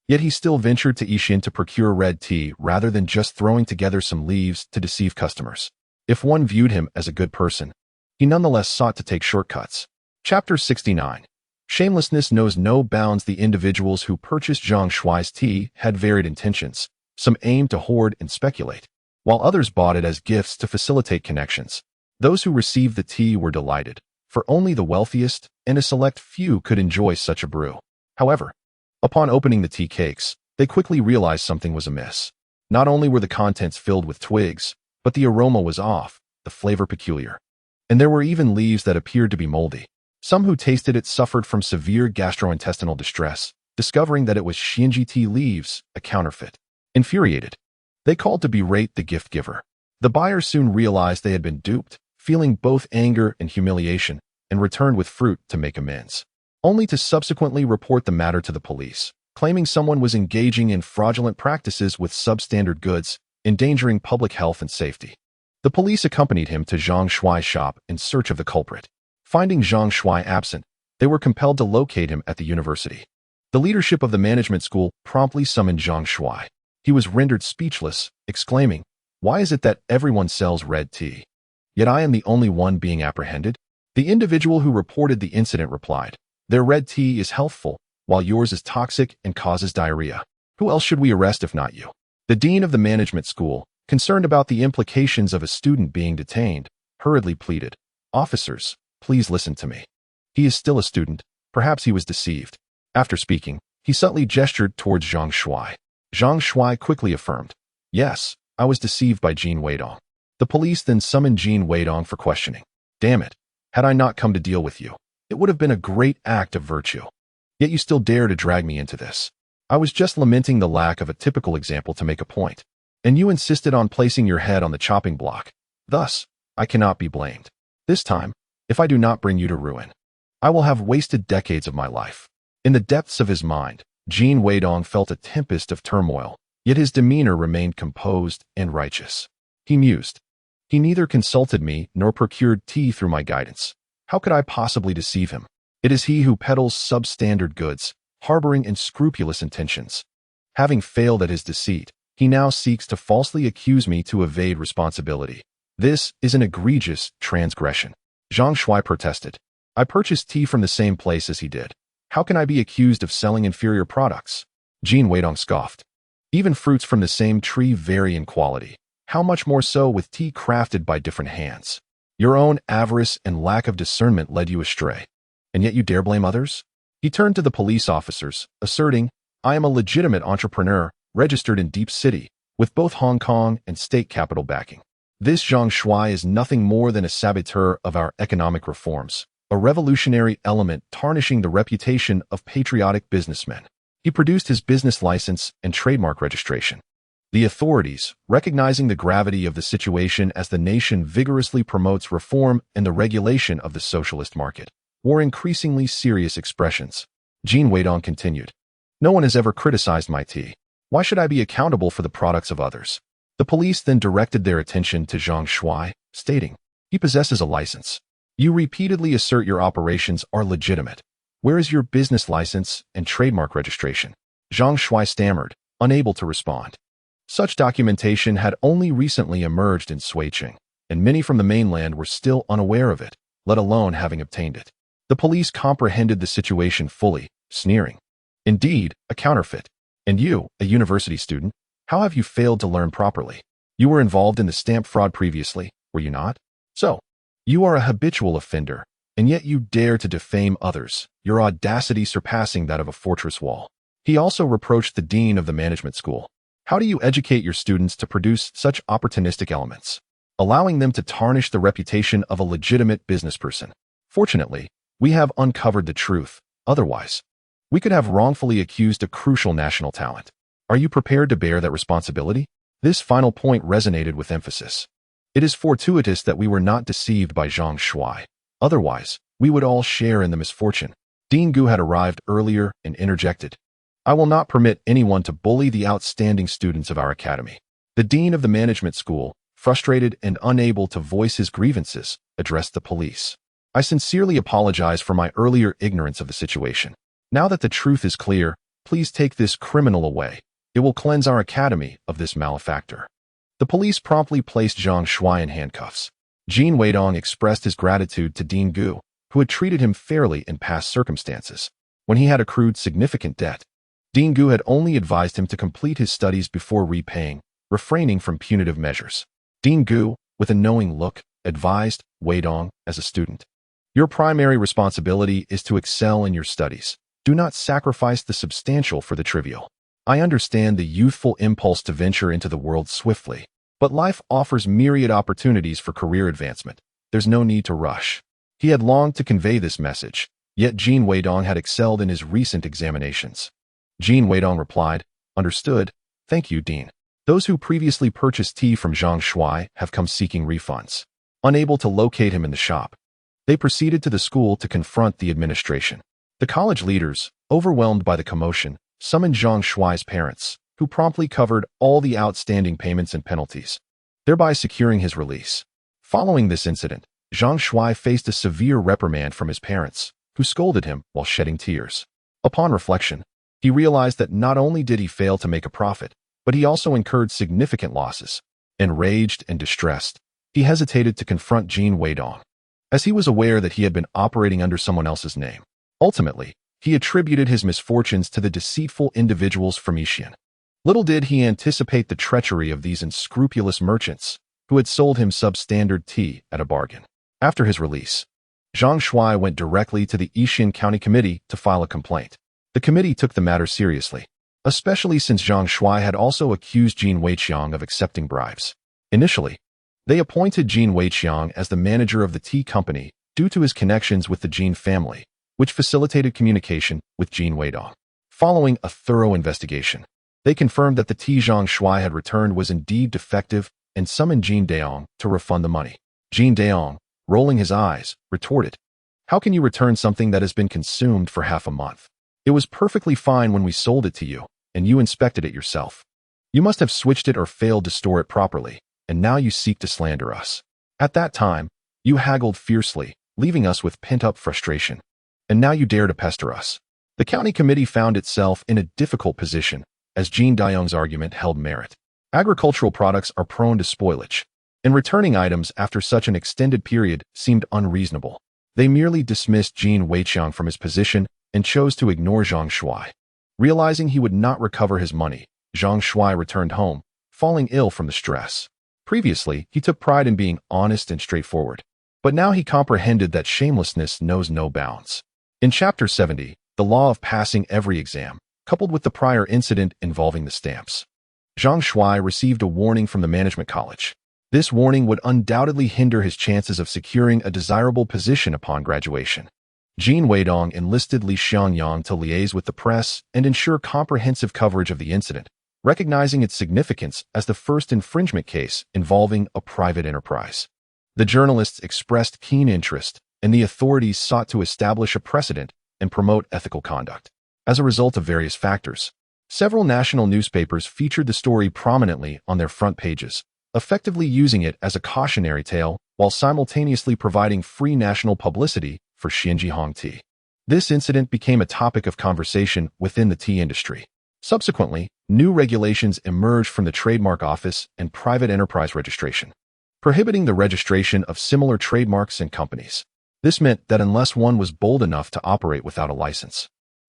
Yet he still ventured to Yixin to procure red tea rather than just throwing together some leaves to deceive customers. If one viewed him as a good person, he nonetheless sought to take shortcuts. Chapter 69. Shamelessness knows no bounds. The individuals who purchased Zhang Shuai's tea had varied intentions. Some aimed to hoard and speculate, while others bought it as gifts to facilitate connections. Those who received the tea were delighted, for only the wealthiest and a select few could enjoy such a brew. However, upon opening the tea cakes, they quickly realized something was amiss. Not only were the contents filled with twigs, but the aroma was off, the flavor peculiar. And there were even leaves that appeared to be moldy. Some who tasted it suffered from severe gastrointestinal distress, discovering that it was Xinji tea leaves, a counterfeit. Infuriated, they called to berate the gift giver. The buyers soon realized they had been duped, feeling both anger and humiliation, and returned with fruit to make amends, only to subsequently report the matter to the police. claiming someone was engaging in fraudulent practices with substandard goods, endangering public health and safety. The police accompanied him to Zhang Shuai's shop in search of the culprit. Finding Zhang Shuai absent, they were compelled to locate him at the university. The leadership of the management school promptly summoned Zhang Shuai. He was rendered speechless, exclaiming, "Why is it that everyone sells red tea? Yet I am the only one being apprehended?" The individual who reported the incident replied, "Their red tea is healthful, while yours is toxic and causes diarrhea. Who else should we arrest if not you?" The dean of the management school, concerned about the implications of a student being detained, hurriedly pleaded, "Officers, please listen to me. He is still a student. Perhaps he was deceived." After speaking, he subtly gestured towards Zhang Shuai. Zhang Shuai quickly affirmed, "Yes, I was deceived by Jin Weidong." The police then summoned Jin Weidong for questioning. "Damn it, had I not come to deal with you, it would have been a great act of virtue. Yet you still dare to drag me into this. I was just lamenting the lack of a typical example to make a point, and you insisted on placing your head on the chopping block. Thus, I cannot be blamed. This time, if I do not bring you to ruin, I will have wasted decades of my life." In the depths of his mind, Jin Weidong felt a tempest of turmoil, yet his demeanor remained composed and righteous. He mused, "He neither consulted me nor procured tea through my guidance. How could I possibly deceive him? It is he who peddles substandard goods, harboring unscrupulous intentions. Having failed at his deceit, he now seeks to falsely accuse me to evade responsibility. This is an egregious transgression." Zhang Shuai protested, "I purchased tea from the same place as he did. How can I be accused of selling inferior products?" Jin Weidong scoffed. "Even fruits from the same tree vary in quality. How much more so with tea crafted by different hands? Your own avarice and lack of discernment led you astray. And yet you dare blame others?" He turned to the police officers, asserting, "I am a legitimate entrepreneur, registered in Deep City, with both Hong Kong and state capital backing. This Zhang Shuai is nothing more than a saboteur of our economic reforms, a revolutionary element tarnishing the reputation of patriotic businessmen." He produced his business license and trademark registration. The authorities, recognizing the gravity of the situation as the nation vigorously promotes reform and the regulation of the socialist market, wore increasingly serious expressions. Jin Weidong continued, "No one has ever criticized my tea. Why should I be accountable for the products of others?" The police then directed their attention to Zhang Shuai, stating, "He possesses a license. You repeatedly assert your operations are legitimate. Where is your business license and trademark registration?" Zhang Shuai stammered, unable to respond. Such documentation had only recently emerged in Suiqing, and many from the mainland were still unaware of it, let alone having obtained it. The police comprehended the situation fully, sneering, "Indeed, a counterfeit. And you, a university student, how have you failed to learn properly? You were involved in the stamp fraud previously, were you not? So, you are a habitual offender, and yet you dare to defame others, your audacity surpassing that of a fortress wall." He also reproached the dean of the management school. "How do you educate your students to produce such opportunistic elements, allowing them to tarnish the reputation of a legitimate businessperson? Fortunately, we have uncovered the truth. Otherwise, we could have wrongfully accused a crucial national talent. Are you prepared to bear that responsibility?" This final point resonated with emphasis. It is fortuitous that we were not deceived by Zhang Shuai. Otherwise, we would all share in the misfortune. Dean Gu had arrived earlier and interjected, "I will not permit anyone to bully the outstanding students of our academy." The dean of the management school, frustrated and unable to voice his grievances, addressed the police. "I sincerely apologize for my earlier ignorance of the situation. Now that the truth is clear, please take this criminal away. It will cleanse our academy of this malefactor." The police promptly placed Zhang Shuai in handcuffs. Jin Weidong expressed his gratitude to Dean Gu, who had treated him fairly in past circumstances, when he had accrued significant debt. Dean Gu had only advised him to complete his studies before repaying, refraining from punitive measures. Dean Gu, with a knowing look, advised Weidong as a student, "Your primary responsibility is to excel in your studies. Do not sacrifice the substantial for the trivial. I understand the youthful impulse to venture into the world swiftly, but life offers myriad opportunities for career advancement. There's no need to rush." He had longed to convey this message, yet Jin Weidong had excelled in his recent examinations. Jin Weidong replied, "Understood. Thank you, Dean. Those who previously purchased tea from Zhang Shuai have come seeking refunds." Unable to locate him in the shop, they proceeded to the school to confront the administration. The college leaders, overwhelmed by the commotion, summoned Zhang Shuai's parents, who promptly covered all the outstanding payments and penalties, thereby securing his release. Following this incident, Zhang Shuai faced a severe reprimand from his parents, who scolded him while shedding tears. Upon reflection, he realized that not only did he fail to make a profit, but he also incurred significant losses. Enraged and distressed, he hesitated to confront Jin Weidong, as he was aware that he had been operating under someone else's name. Ultimately, he attributed his misfortunes to the deceitful individuals from Yixian. Little did he anticipate the treachery of these unscrupulous merchants, who had sold him substandard tea at a bargain. After his release, Zhang Shuai went directly to the Yixian County Committee to file a complaint. The committee took the matter seriously, especially since Zhang Shuai had also accused Jin Weidong of accepting bribes. Initially, they appointed Jin Weidong as the manager of the tea company due to his connections with the Jin family, which facilitated communication with Jin Weidong. Following a thorough investigation, they confirmed that the tea Zhang Shuai had returned was indeed defective and summoned Jin Weidong to refund the money. Jin Weidong, rolling his eyes, retorted, "How can you return something that has been consumed for half a month? It was perfectly fine when we sold it to you, and you inspected it yourself. You must have switched it or failed to store it properly, and now you seek to slander us. At that time, you haggled fiercely, leaving us with pent-up frustration. And now you dare to pester us." The county committee found itself in a difficult position, as Jin Weidong's argument held merit. Agricultural products are prone to spoilage, and returning items after such an extended period seemed unreasonable. They merely dismissed Jin Weidong from his position and chose to ignore Zhang Shuai. Realizing he would not recover his money, Zhang Shuai returned home, falling ill from the stress. Previously, he took pride in being honest and straightforward, but now he comprehended that shamelessness knows no bounds. In Chapter 70, the law of passing every exam, coupled with the prior incident involving the stamps, Zhang Shuai received a warning from the management college. This warning would undoubtedly hinder his chances of securing a desirable position upon graduation. Jin Weidong enlisted Li Xiangyang to liaise with the press and ensure comprehensive coverage of the incident, recognizing its significance as the first infringement case involving a private enterprise. The journalists expressed keen interest, and the authorities sought to establish a precedent and promote ethical conduct. As a result of various factors, several national newspapers featured the story prominently on their front pages, effectively using it as a cautionary tale while simultaneously providing free national publicity for Xinjiang tea. This incident became a topic of conversation within the tea industry. Subsequently, new regulations emerged from the Trademark Office and private enterprise registration, prohibiting the registration of similar trademarks and companies. This meant that unless one was bold enough to operate without a license,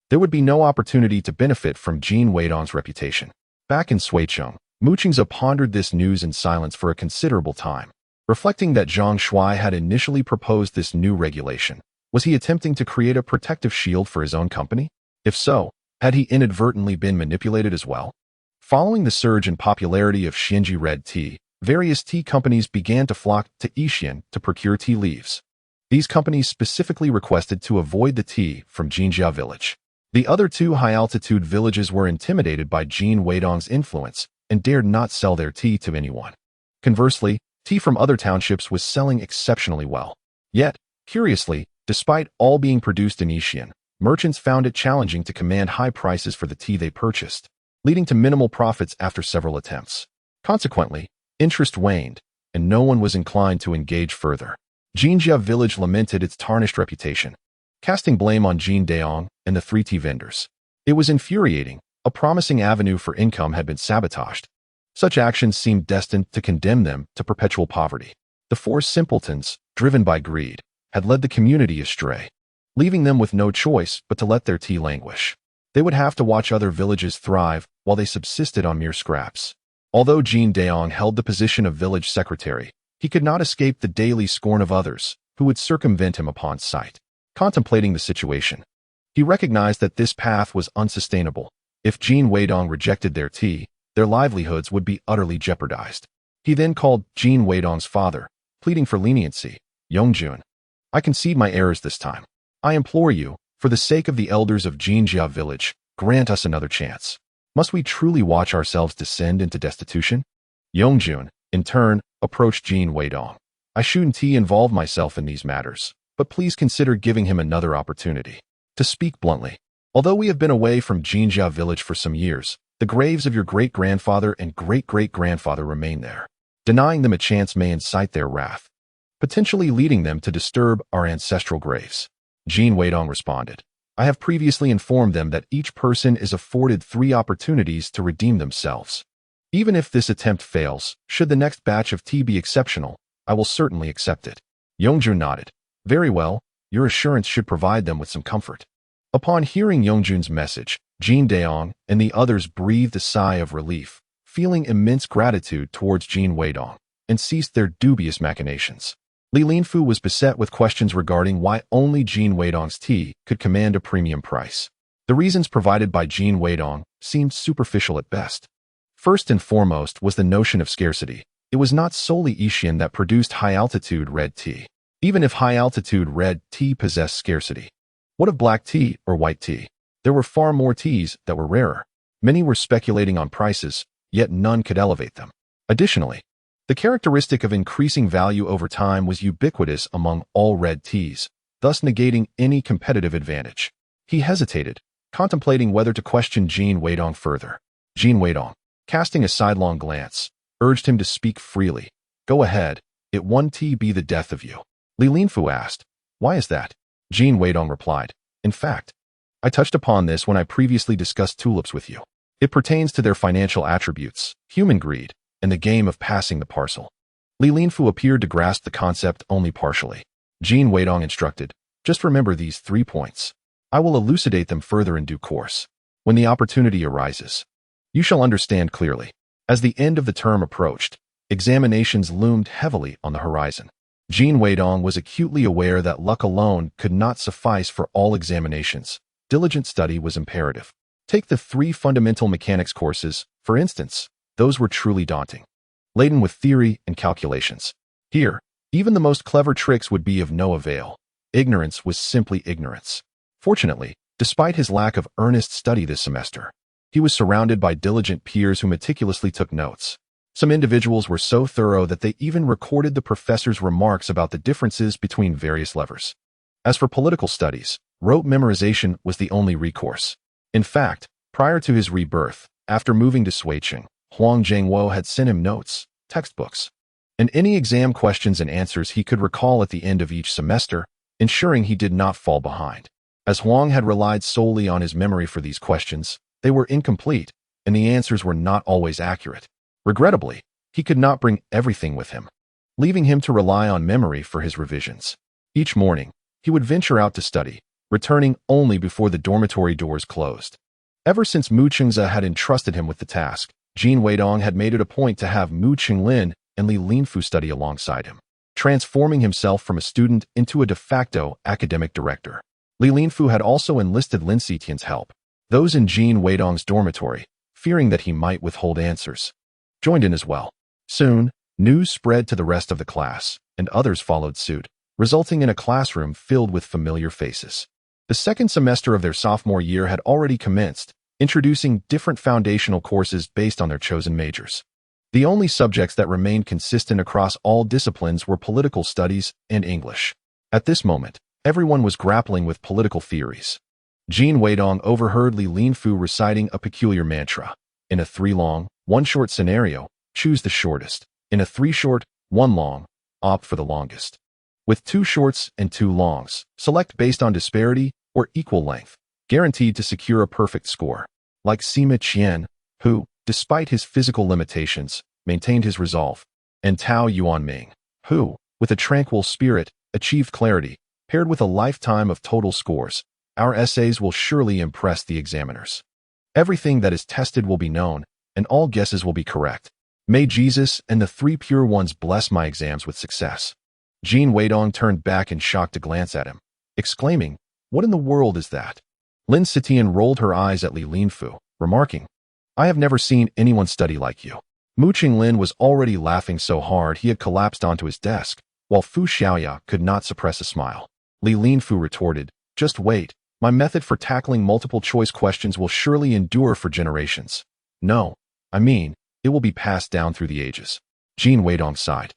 there would be no opportunity to benefit from Jin Weidong's reputation. Back in Suicheng, Mu Qingze pondered this news in silence for a considerable time. Reflecting that Zhang Shuai had initially proposed this new regulation, was he attempting to create a protective shield for his own company? If so, had he inadvertently been manipulated as well? Following the surge in popularity of Xinji red tea, various tea companies began to flock to Yixian to procure tea leaves. These companies specifically requested to avoid the tea from Jinjia village. The other two high-altitude villages were intimidated by Jin Weidong's influence and dared not sell their tea to anyone. Conversely, tea from other townships was selling exceptionally well. Yet, curiously, despite all being produced in Yixian, merchants found it challenging to command high prices for the tea they purchased, leading to minimal profits after several attempts. Consequently, interest waned, and no one was inclined to engage further. Jinjia village lamented its tarnished reputation, casting blame on Jin Weidong and the three tea vendors. It was infuriating. A promising avenue for income had been sabotaged. Such actions seemed destined to condemn them to perpetual poverty. The four simpletons, driven by greed, had led the community astray, leaving them with no choice but to let their tea languish. They would have to watch other villages thrive while they subsisted on mere scraps. Although Jin Weidong held the position of village secretary, he could not escape the daily scorn of others, who would circumvent him upon sight. Contemplating the situation, he recognized that this path was unsustainable. If Jin Weidong rejected their tea, their livelihoods would be utterly jeopardized. He then called Jin Weidong's father, pleading for leniency. "Yongjun, I concede my errors this time. I implore you, for the sake of the elders of Jinjia village, grant us another chance. Must we truly watch ourselves descend into destitution?" Yongjun, in turn, approached Jin Weidong. "I shouldn't involve myself in these matters, but please consider giving him another opportunity." To speak bluntly, Although we have been away from Jinjia village for some years, the graves of your great-grandfather and great-great-grandfather remain there. Denying them a chance may incite their wrath, potentially leading them to disturb our ancestral graves. Jin Weidong responded, I have previously informed them that each person is afforded 3 opportunities to redeem themselves. Even if this attempt fails, should the next batch of tea be exceptional, I will certainly accept it. Yongjun nodded. Very well, your assurance should provide them with some comfort. Upon hearing Yongjun's message, Jin Daong and the others breathed a sigh of relief, feeling immense gratitude towards Jin Weidong, and ceased their dubious machinations. Li Linfu was beset with questions regarding why only Jin Weidong's tea could command a premium price. The reasons provided by Jin Weidong seemed superficial at best. First and foremost was the notion of scarcity. It was not solely Ishian that produced high-altitude red tea. Even if high-altitude red tea possessed scarcity, what of black tea or white tea? There were far more teas that were rarer. Many were speculating on prices, yet none could elevate them. Additionally, the characteristic of increasing value over time was ubiquitous among all red teas, thus negating any competitive advantage. He hesitated, contemplating whether to question Jin Weidong further. Jin Weidong, casting a sidelong glance, urged him to speak freely. Go ahead, it one tea be the death of you. Li Linfu asked, why is that? Jin Weidong replied, in fact, I touched upon this when I previously discussed tulips with you. It pertains to their financial attributes, human greed, and the game of passing the parcel. Li Linfu appeared to grasp the concept only partially. Jin Weidong instructed, just remember these 3 points. I will elucidate them further in due course. When the opportunity arises, you shall understand clearly. As the end of the term approached, examinations loomed heavily on the horizon. Jin Weidong was acutely aware that luck alone could not suffice for all examinations. Diligent study was imperative. Take the 3 fundamental mechanics courses, for instance. Those were truly daunting, laden with theory and calculations. Here, even the most clever tricks would be of no avail. Ignorance was simply ignorance. Fortunately, despite his lack of earnest study this semester, he was surrounded by diligent peers who meticulously took notes. Some individuals were so thorough that they even recorded the professor's remarks about the differences between various levers. As for political studies, rote memorization was the only recourse. In fact, prior to his rebirth, after moving to Suiqing, Huang Jiangwo had sent him notes, textbooks, and any exam questions and answers he could recall at the end of each semester, ensuring he did not fall behind. As Huang had relied solely on his memory for these questions, they were incomplete, and the answers were not always accurate. Regrettably, he could not bring everything with him, leaving him to rely on memory for his revisions. Each morning, he would venture out to study, returning only before the dormitory doors closed. Ever since Mu Chengze had entrusted him with the task, Jin Weidong had made it a point to have Mu Qinglin and Li Linfu study alongside him, transforming himself from a student into a de facto academic director. Li Linfu had also enlisted Lin Xitian's help. Those in Jin Weidong's dormitory, fearing that he might withhold answers, joined in as well. Soon, news spread to the rest of the class, and others followed suit, resulting in a classroom filled with familiar faces. The second semester of their sophomore year had already commenced, introducing different foundational courses based on their chosen majors. The only subjects that remained consistent across all disciplines were political studies and English. At this moment, everyone was grappling with political theories. Jin Weidong overheard Li Linfu reciting a peculiar mantra. In a 3 long, 1 short scenario, choose the shortest. In a 3 short, 1 long, opt for the longest. With 2 shorts and 2 longs, select based on disparity or equal length, guaranteed to secure a perfect score. Like Sima Qian, who, despite his physical limitations, maintained his resolve, and Tao Yuanming, who, with a tranquil spirit, achieved clarity, paired with a lifetime of total scores, our essays will surely impress the examiners. Everything that is tested will be known, and all guesses will be correct. May Jesus and the 3 pure ones bless my exams with success. Jin Weidong turned back in shock to glance at him, exclaiming, what in the world is that? Lin Xitian rolled her eyes at Li Linfu, remarking, I have never seen anyone study like you. Mu Qinglin was already laughing so hard he had collapsed onto his desk, while Fu Xiaoya could not suppress a smile. Li Linfu retorted, just wait, my method for tackling multiple choice questions will surely endure for generations. No, I mean, it will be passed down through the ages. Jin Weidong sighed.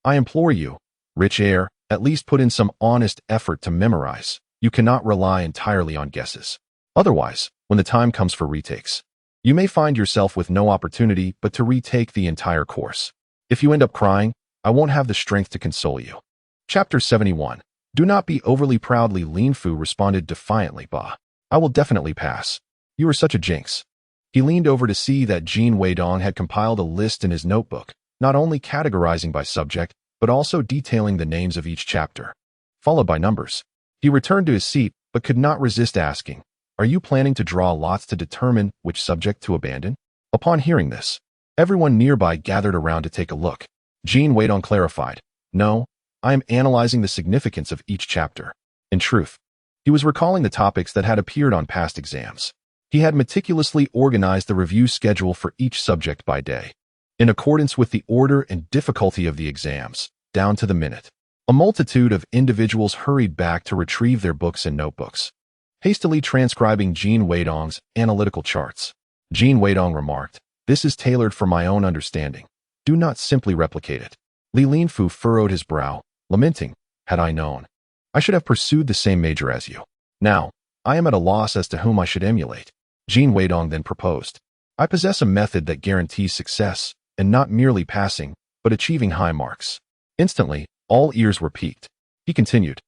I implore you, rich heir, at least put in some honest effort to memorize. You cannot rely entirely on guesses. Otherwise, when the time comes for retakes, you may find yourself with no opportunity but to retake the entire course. If you end up crying, I won't have the strength to console you. Chapter 71. Do not be overly proudly. Lin Fu responded defiantly. Bah. I will definitely pass. You are such a jinx. He leaned over to see that Jin Weidong had compiled a list in his notebook, not only categorizing by subject, but also detailing the names of each chapter, followed by numbers. He returned to his seat, but could not resist asking, "Are you planning to draw lots to determine which subject to abandon?" Upon hearing this, everyone nearby gathered around to take a look. Jin Weidong clarified, "No, I am analyzing the significance of each chapter." In truth, he was recalling the topics that had appeared on past exams. He had meticulously organized the review schedule for each subject by day, in accordance with the order and difficulty of the exams, down to the minute. A multitude of individuals hurried back to retrieve their books and notebooks, hastily transcribing Jin Weidong's analytical charts. Jin Weidong remarked, "This is tailored for my own understanding. Do not simply replicate it." Li Linfu furrowed his brow, lamenting, "Had I known, I should have pursued the same major as you. Now, I am at a loss as to whom I should emulate." Jin Weidong then proposed, "I possess a method that guarantees success, and not merely passing, but achieving high marks." Instantly, all ears were piqued. He continued,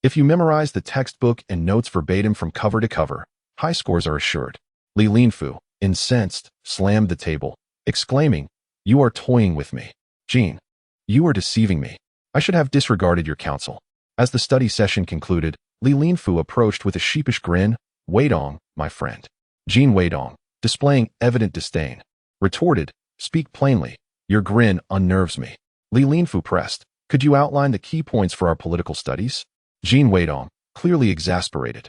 "If you memorize the textbook and notes verbatim from cover to cover, high scores are assured." Li Linfu, incensed, slammed the table, exclaiming, "You are toying with me. Jin, you are deceiving me. I should have disregarded your counsel." As the study session concluded, Li Linfu approached with a sheepish grin, "Weidong, my friend." Jin Weidong, displaying evident disdain, retorted, "Speak plainly. Your grin unnerves me." Li Linfu pressed, "Could you outline the key points for our political studies?" Jin Weidong, clearly exasperated,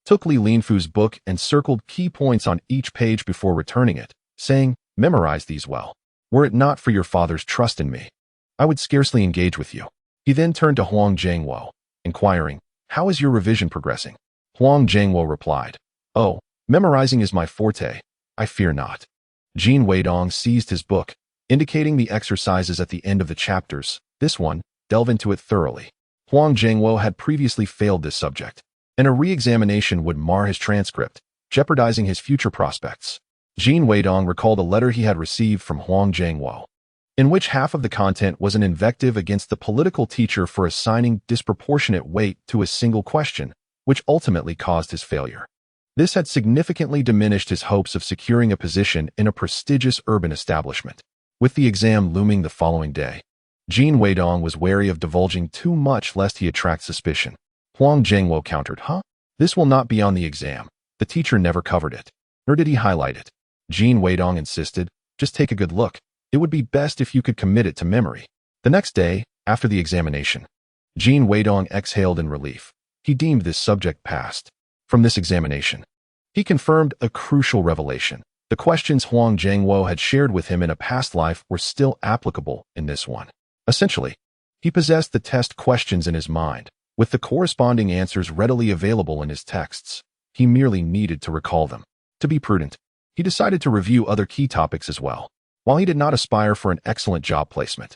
took Li Linfu's book and circled key points on each page before returning it, saying, "Memorize these well. Were it not for your father's trust in me, I would scarcely engage with you." He then turned to Wang Jianing, inquiring, "How is your revision progressing?" Wang Jianing replied, "Oh, memorizing is my forte. I fear not." Jin Weidong seized his book, indicating the exercises at the end of the chapters. "This one, delve into it thoroughly." Wang Jianing had previously failed this subject, and a re-examination would mar his transcript, jeopardizing his future prospects. Jin Weidong recalled a letter he had received from Wang Jianing, in which half of the content was an invective against the political teacher for assigning disproportionate weight to a single question, which ultimately caused his failure. This had significantly diminished his hopes of securing a position in a prestigious urban establishment. With the exam looming the following day, Jin Weidong was wary of divulging too much lest he attract suspicion. Wang Jianing countered, "Huh? This will not be on the exam. The teacher never covered it, nor did he highlight it." Jin Weidong insisted, "Just take a good look. It would be best if you could commit it to memory." The next day, after the examination, Jin Weidong exhaled in relief. He deemed this subject passed. From this examination, he confirmed a crucial revelation. The questions Wang Jianing had shared with him in a past life were still applicable in this one. Essentially, he possessed the test questions in his mind, with the corresponding answers readily available in his texts. He merely needed to recall them. To be prudent, he decided to review other key topics as well. While he did not aspire for an excellent job placement,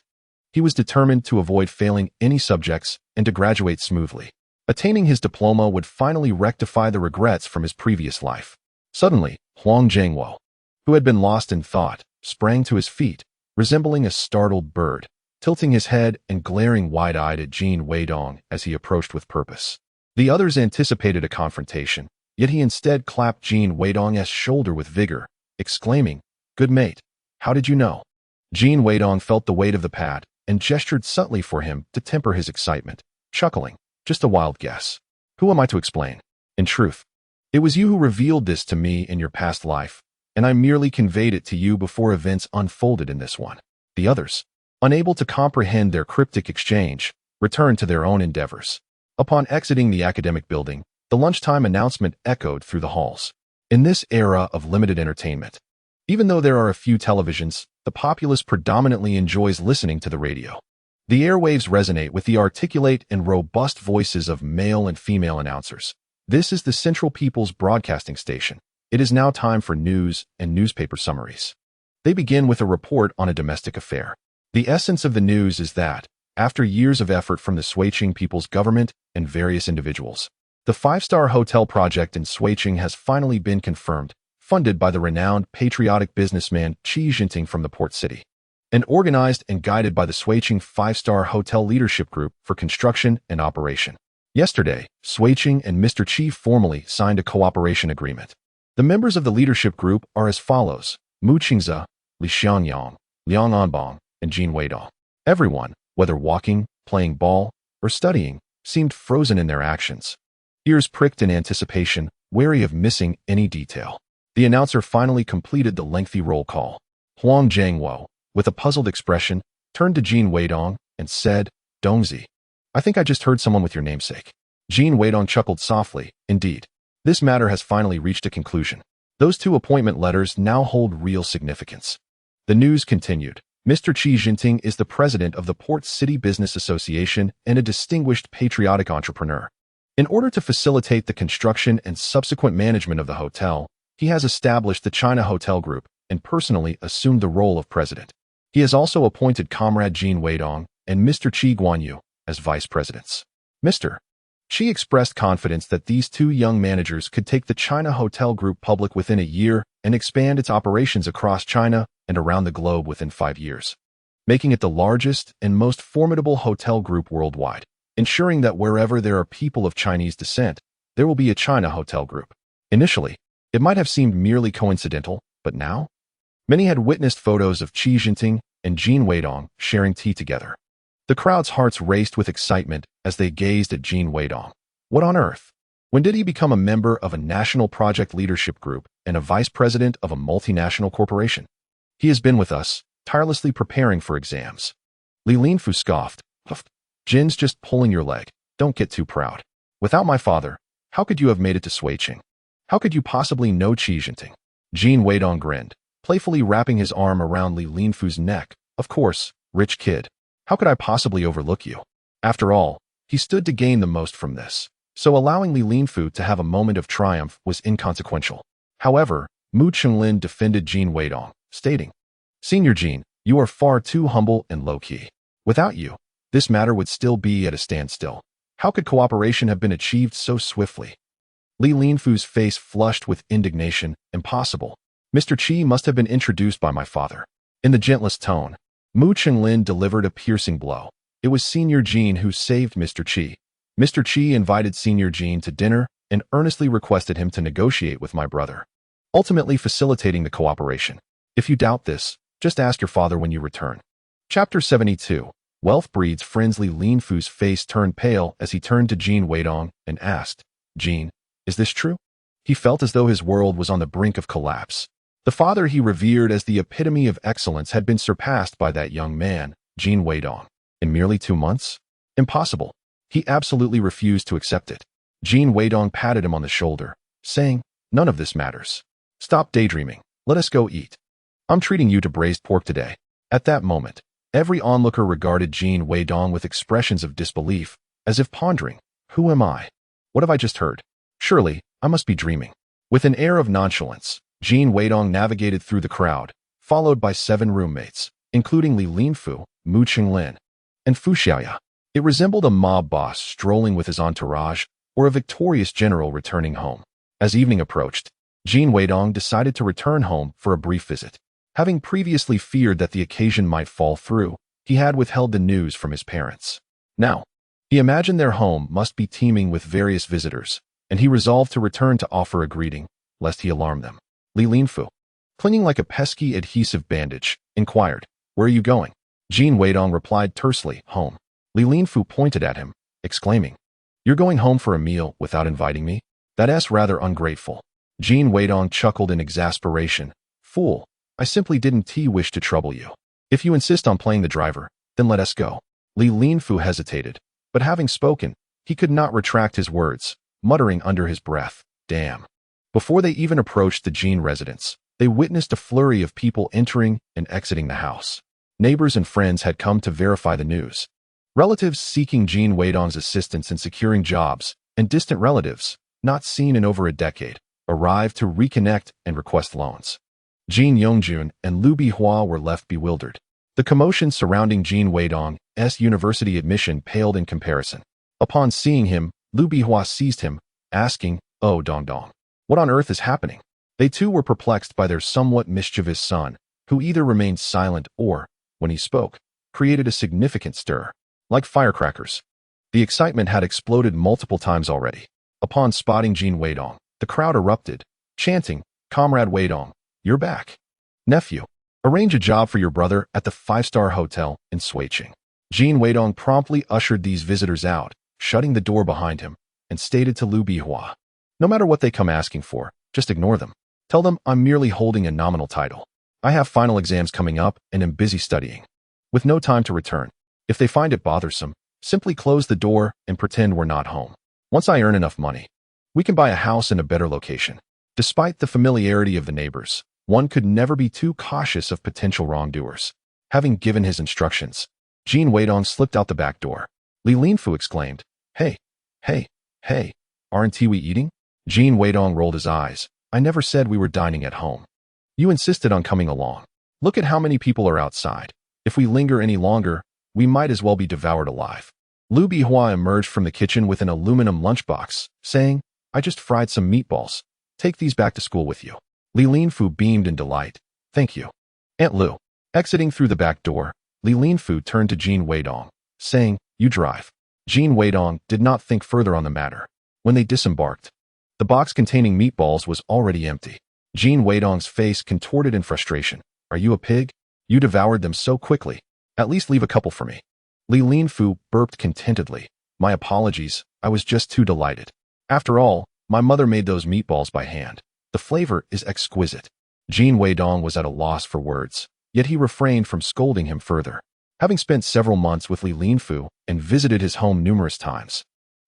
he was determined to avoid failing any subjects and to graduate smoothly. Attaining his diploma would finally rectify the regrets from his previous life. Suddenly, Wang Jianing, who had been lost in thought, sprang to his feet, resembling a startled bird, tilting his head and glaring wide-eyed at Jin Weidong as he approached with purpose. The others anticipated a confrontation, yet he instead clapped Jin Weidong's shoulder with vigor, exclaiming, "Good mate, how did you know?" Jin Weidong felt the weight of the pad and gestured subtly for him to temper his excitement, chuckling, "Just a wild guess. Who am I to explain? In truth, it was you who revealed this to me in your past life, and I merely conveyed it to you before events unfolded in this one." The others, unable to comprehend their cryptic exchange, returned to their own endeavors. Upon exiting the academic building, the lunchtime announcement echoed through the halls. In this era of limited entertainment, even though there are a few televisions, the populace predominantly enjoys listening to the radio. The airwaves resonate with the articulate and robust voices of male and female announcers. This is the Central People's Broadcasting Station. It is now time for news and newspaper summaries. They begin with a report on a domestic affair. The essence of the news is that, after years of effort from the Shuiqing People's Government and various individuals, The five-star hotel project in Suiqing has finally been confirmed, funded by the renowned patriotic businessman Qi Jinping from the port city, and organized and guided by the Suiqing five-star hotel leadership group for construction and operation. Yesterday, Suiqing and Mr. Qi formally signed a cooperation agreement. The members of the leadership group are as follows: Mu Qingze, Li Xianyang, Liang Anbang, and Jin Weidong. Everyone, whether walking, playing ball, or studying, seemed frozen in their actions. Ears pricked in anticipation, wary of missing any detail. The announcer finally completed the lengthy roll call. Wang Jianing, with a puzzled expression, turned to Jin Weidong and said, "Dongzi, I think I just heard someone with your namesake." Jin Weidong chuckled softly. Indeed, this matter has finally reached a conclusion. Those two appointment letters now hold real significance. The news continued. Mr. Qi Jinping is the president of the Port City Business Association and a distinguished patriotic entrepreneur. In order to facilitate the construction and subsequent management of the hotel, he has established the China Hotel Group and personally assumed the role of president. He has also appointed Comrade Jin Weidong and Mr. Qi Guanyu as vice presidents. Mr. Qi expressed confidence that these two young managers could take the China Hotel Group public within a year and expand its operations across China and around the globe within 5 years, making it the largest and most formidable hotel group worldwide, ensuring that wherever there are people of Chinese descent, there will be a China Hotel Group. Initially, it might have seemed merely coincidental, but now? Many had witnessed photos of Qi Jinping and Jin Weidong sharing tea together. The crowd's hearts raced with excitement as they gazed at Jin Weidong. What on earth? When did he become a member of a national project leadership group and a vice president of a multinational corporation? He has been with us, tirelessly preparing for exams. Li Linfu scoffed. Huff. Jin's just pulling your leg. Don't get too proud. Without my father, how could you have made it to Suiqing? How could you possibly know Qi Jinping? Jin Weidong grinned, playfully wrapping his arm around Li Linfu's neck. Of course, rich kid. How could I possibly overlook you? After all, he stood to gain the most from this, so allowing Li Linfu to have a moment of triumph was inconsequential. However, Mu Qinglin defended Jin Weidong, stating, "Senior Jin, you are far too humble and low-key. Without you, this matter would still be at a standstill. How could cooperation have been achieved so swiftly?" Li Linfu's face flushed with indignation. Impossible. Mr. Qi must have been introduced by my father. In the gentlest tone, Mu Qinglin delivered a piercing blow. It was Senior Jin who saved Mr. Qi. Mr. Qi invited Senior Jin to dinner and earnestly requested him to negotiate with my brother, ultimately facilitating the cooperation. If you doubt this, just ask your father when you return. Chapter 72. Wealth breeds friends. Li Linfu's face turned pale as he turned to Jin Weidong and asked, "Jin, is this true?" He felt as though his world was on the brink of collapse. The father he revered as the epitome of excellence had been surpassed by that young man, Jin Weidong, in merely 2 months? Impossible. He absolutely refused to accept it. Jin Weidong patted him on the shoulder, saying, "None of this matters. Stop daydreaming. Let us go eat. I'm treating you to braised pork today." At that moment, every onlooker regarded Jin Weidong with expressions of disbelief, as if pondering, "Who am I? What have I just heard? Surely, I must be dreaming." With an air of nonchalance, Jin Weidong navigated through the crowd, followed by 7 roommates, including Li Linfu, Mu Qinglin, and Fu Xiaoya. It resembled a mob boss strolling with his entourage or a victorious general returning home. As evening approached, Jin Weidong decided to return home for a brief visit. Having previously feared that the occasion might fall through, he had withheld the news from his parents. Now, he imagined their home must be teeming with various visitors, and he resolved to return to offer a greeting, lest he alarm them. Li Linfu, clinging like a pesky adhesive bandage, inquired, "Where are you going?" Jin Weidong replied tersely, "Home." Li Linfu pointed at him, exclaiming, "You're going home for a meal without inviting me? That's rather ungrateful." Jin Weidong chuckled in exasperation. "Fool, I simply didn't wish to trouble you. If you insist on playing the driver, then let us go." Li Linfu hesitated, but having spoken, he could not retract his words, muttering under his breath, "Damn." Before they even approached the Jin residence, they witnessed a flurry of people entering and exiting the house. Neighbors and friends had come to verify the news. Relatives seeking Jin Weidong's assistance in securing jobs, and distant relatives, not seen in over a decade, arrived to reconnect and request loans. Jin Yongjun and Liu Bihua were left bewildered. The commotion surrounding Jin Weidong's university admission paled in comparison. Upon seeing him, Liu Bihua seized him, asking, "Oh, Dong Dong, what on earth is happening?" They too were perplexed by their somewhat mischievous son, who either remained silent or, when he spoke, created a significant stir. Like firecrackers, the excitement had exploded multiple times already. Upon spotting Jin Weidong, the crowd erupted, chanting, "Comrade Weidong, you're back. Nephew, arrange a job for your brother at the 5-star hotel in Suiqing." Jin Weidong promptly ushered these visitors out, shutting the door behind him, and stated to Liu Bihua, "No matter what they come asking for, just ignore them. Tell them I'm merely holding a nominal title. I have final exams coming up and am busy studying, with no time to return. If they find it bothersome, simply close the door and pretend we're not home. Once I earn enough money, we can buy a house in a better location." Despite the familiarity of the neighbors, one could never be too cautious of potential wrongdoers. Having given his instructions, Jin Weidong slipped out the back door. Li Linfu exclaimed, Hey, aren't we eating?" Jin Weidong rolled his eyes. "I never said we were dining at home. You insisted on coming along. Look at how many people are outside. If we linger any longer, we might as well be devoured alive." Liu Bihua emerged from the kitchen with an aluminum lunchbox, saying, "I just fried some meatballs. Take these back to school with you." Li Linfu beamed in delight. "Thank you, Aunt Liu." Exiting through the back door, Li Linfu turned to Jin Weidong, saying, "You drive." Jin Weidong did not think further on the matter. When they disembarked, the box containing meatballs was already empty. Jin Weidong's face contorted in frustration. "Are you a pig? You devoured them so quickly. At least leave a couple for me." Li Linfu burped contentedly. "My apologies, I was just too delighted. After all, my mother made those meatballs by hand. The flavor is exquisite." Jin Weidong was at a loss for words, yet he refrained from scolding him further. Having spent several months with Li Linfu and visited his home numerous times,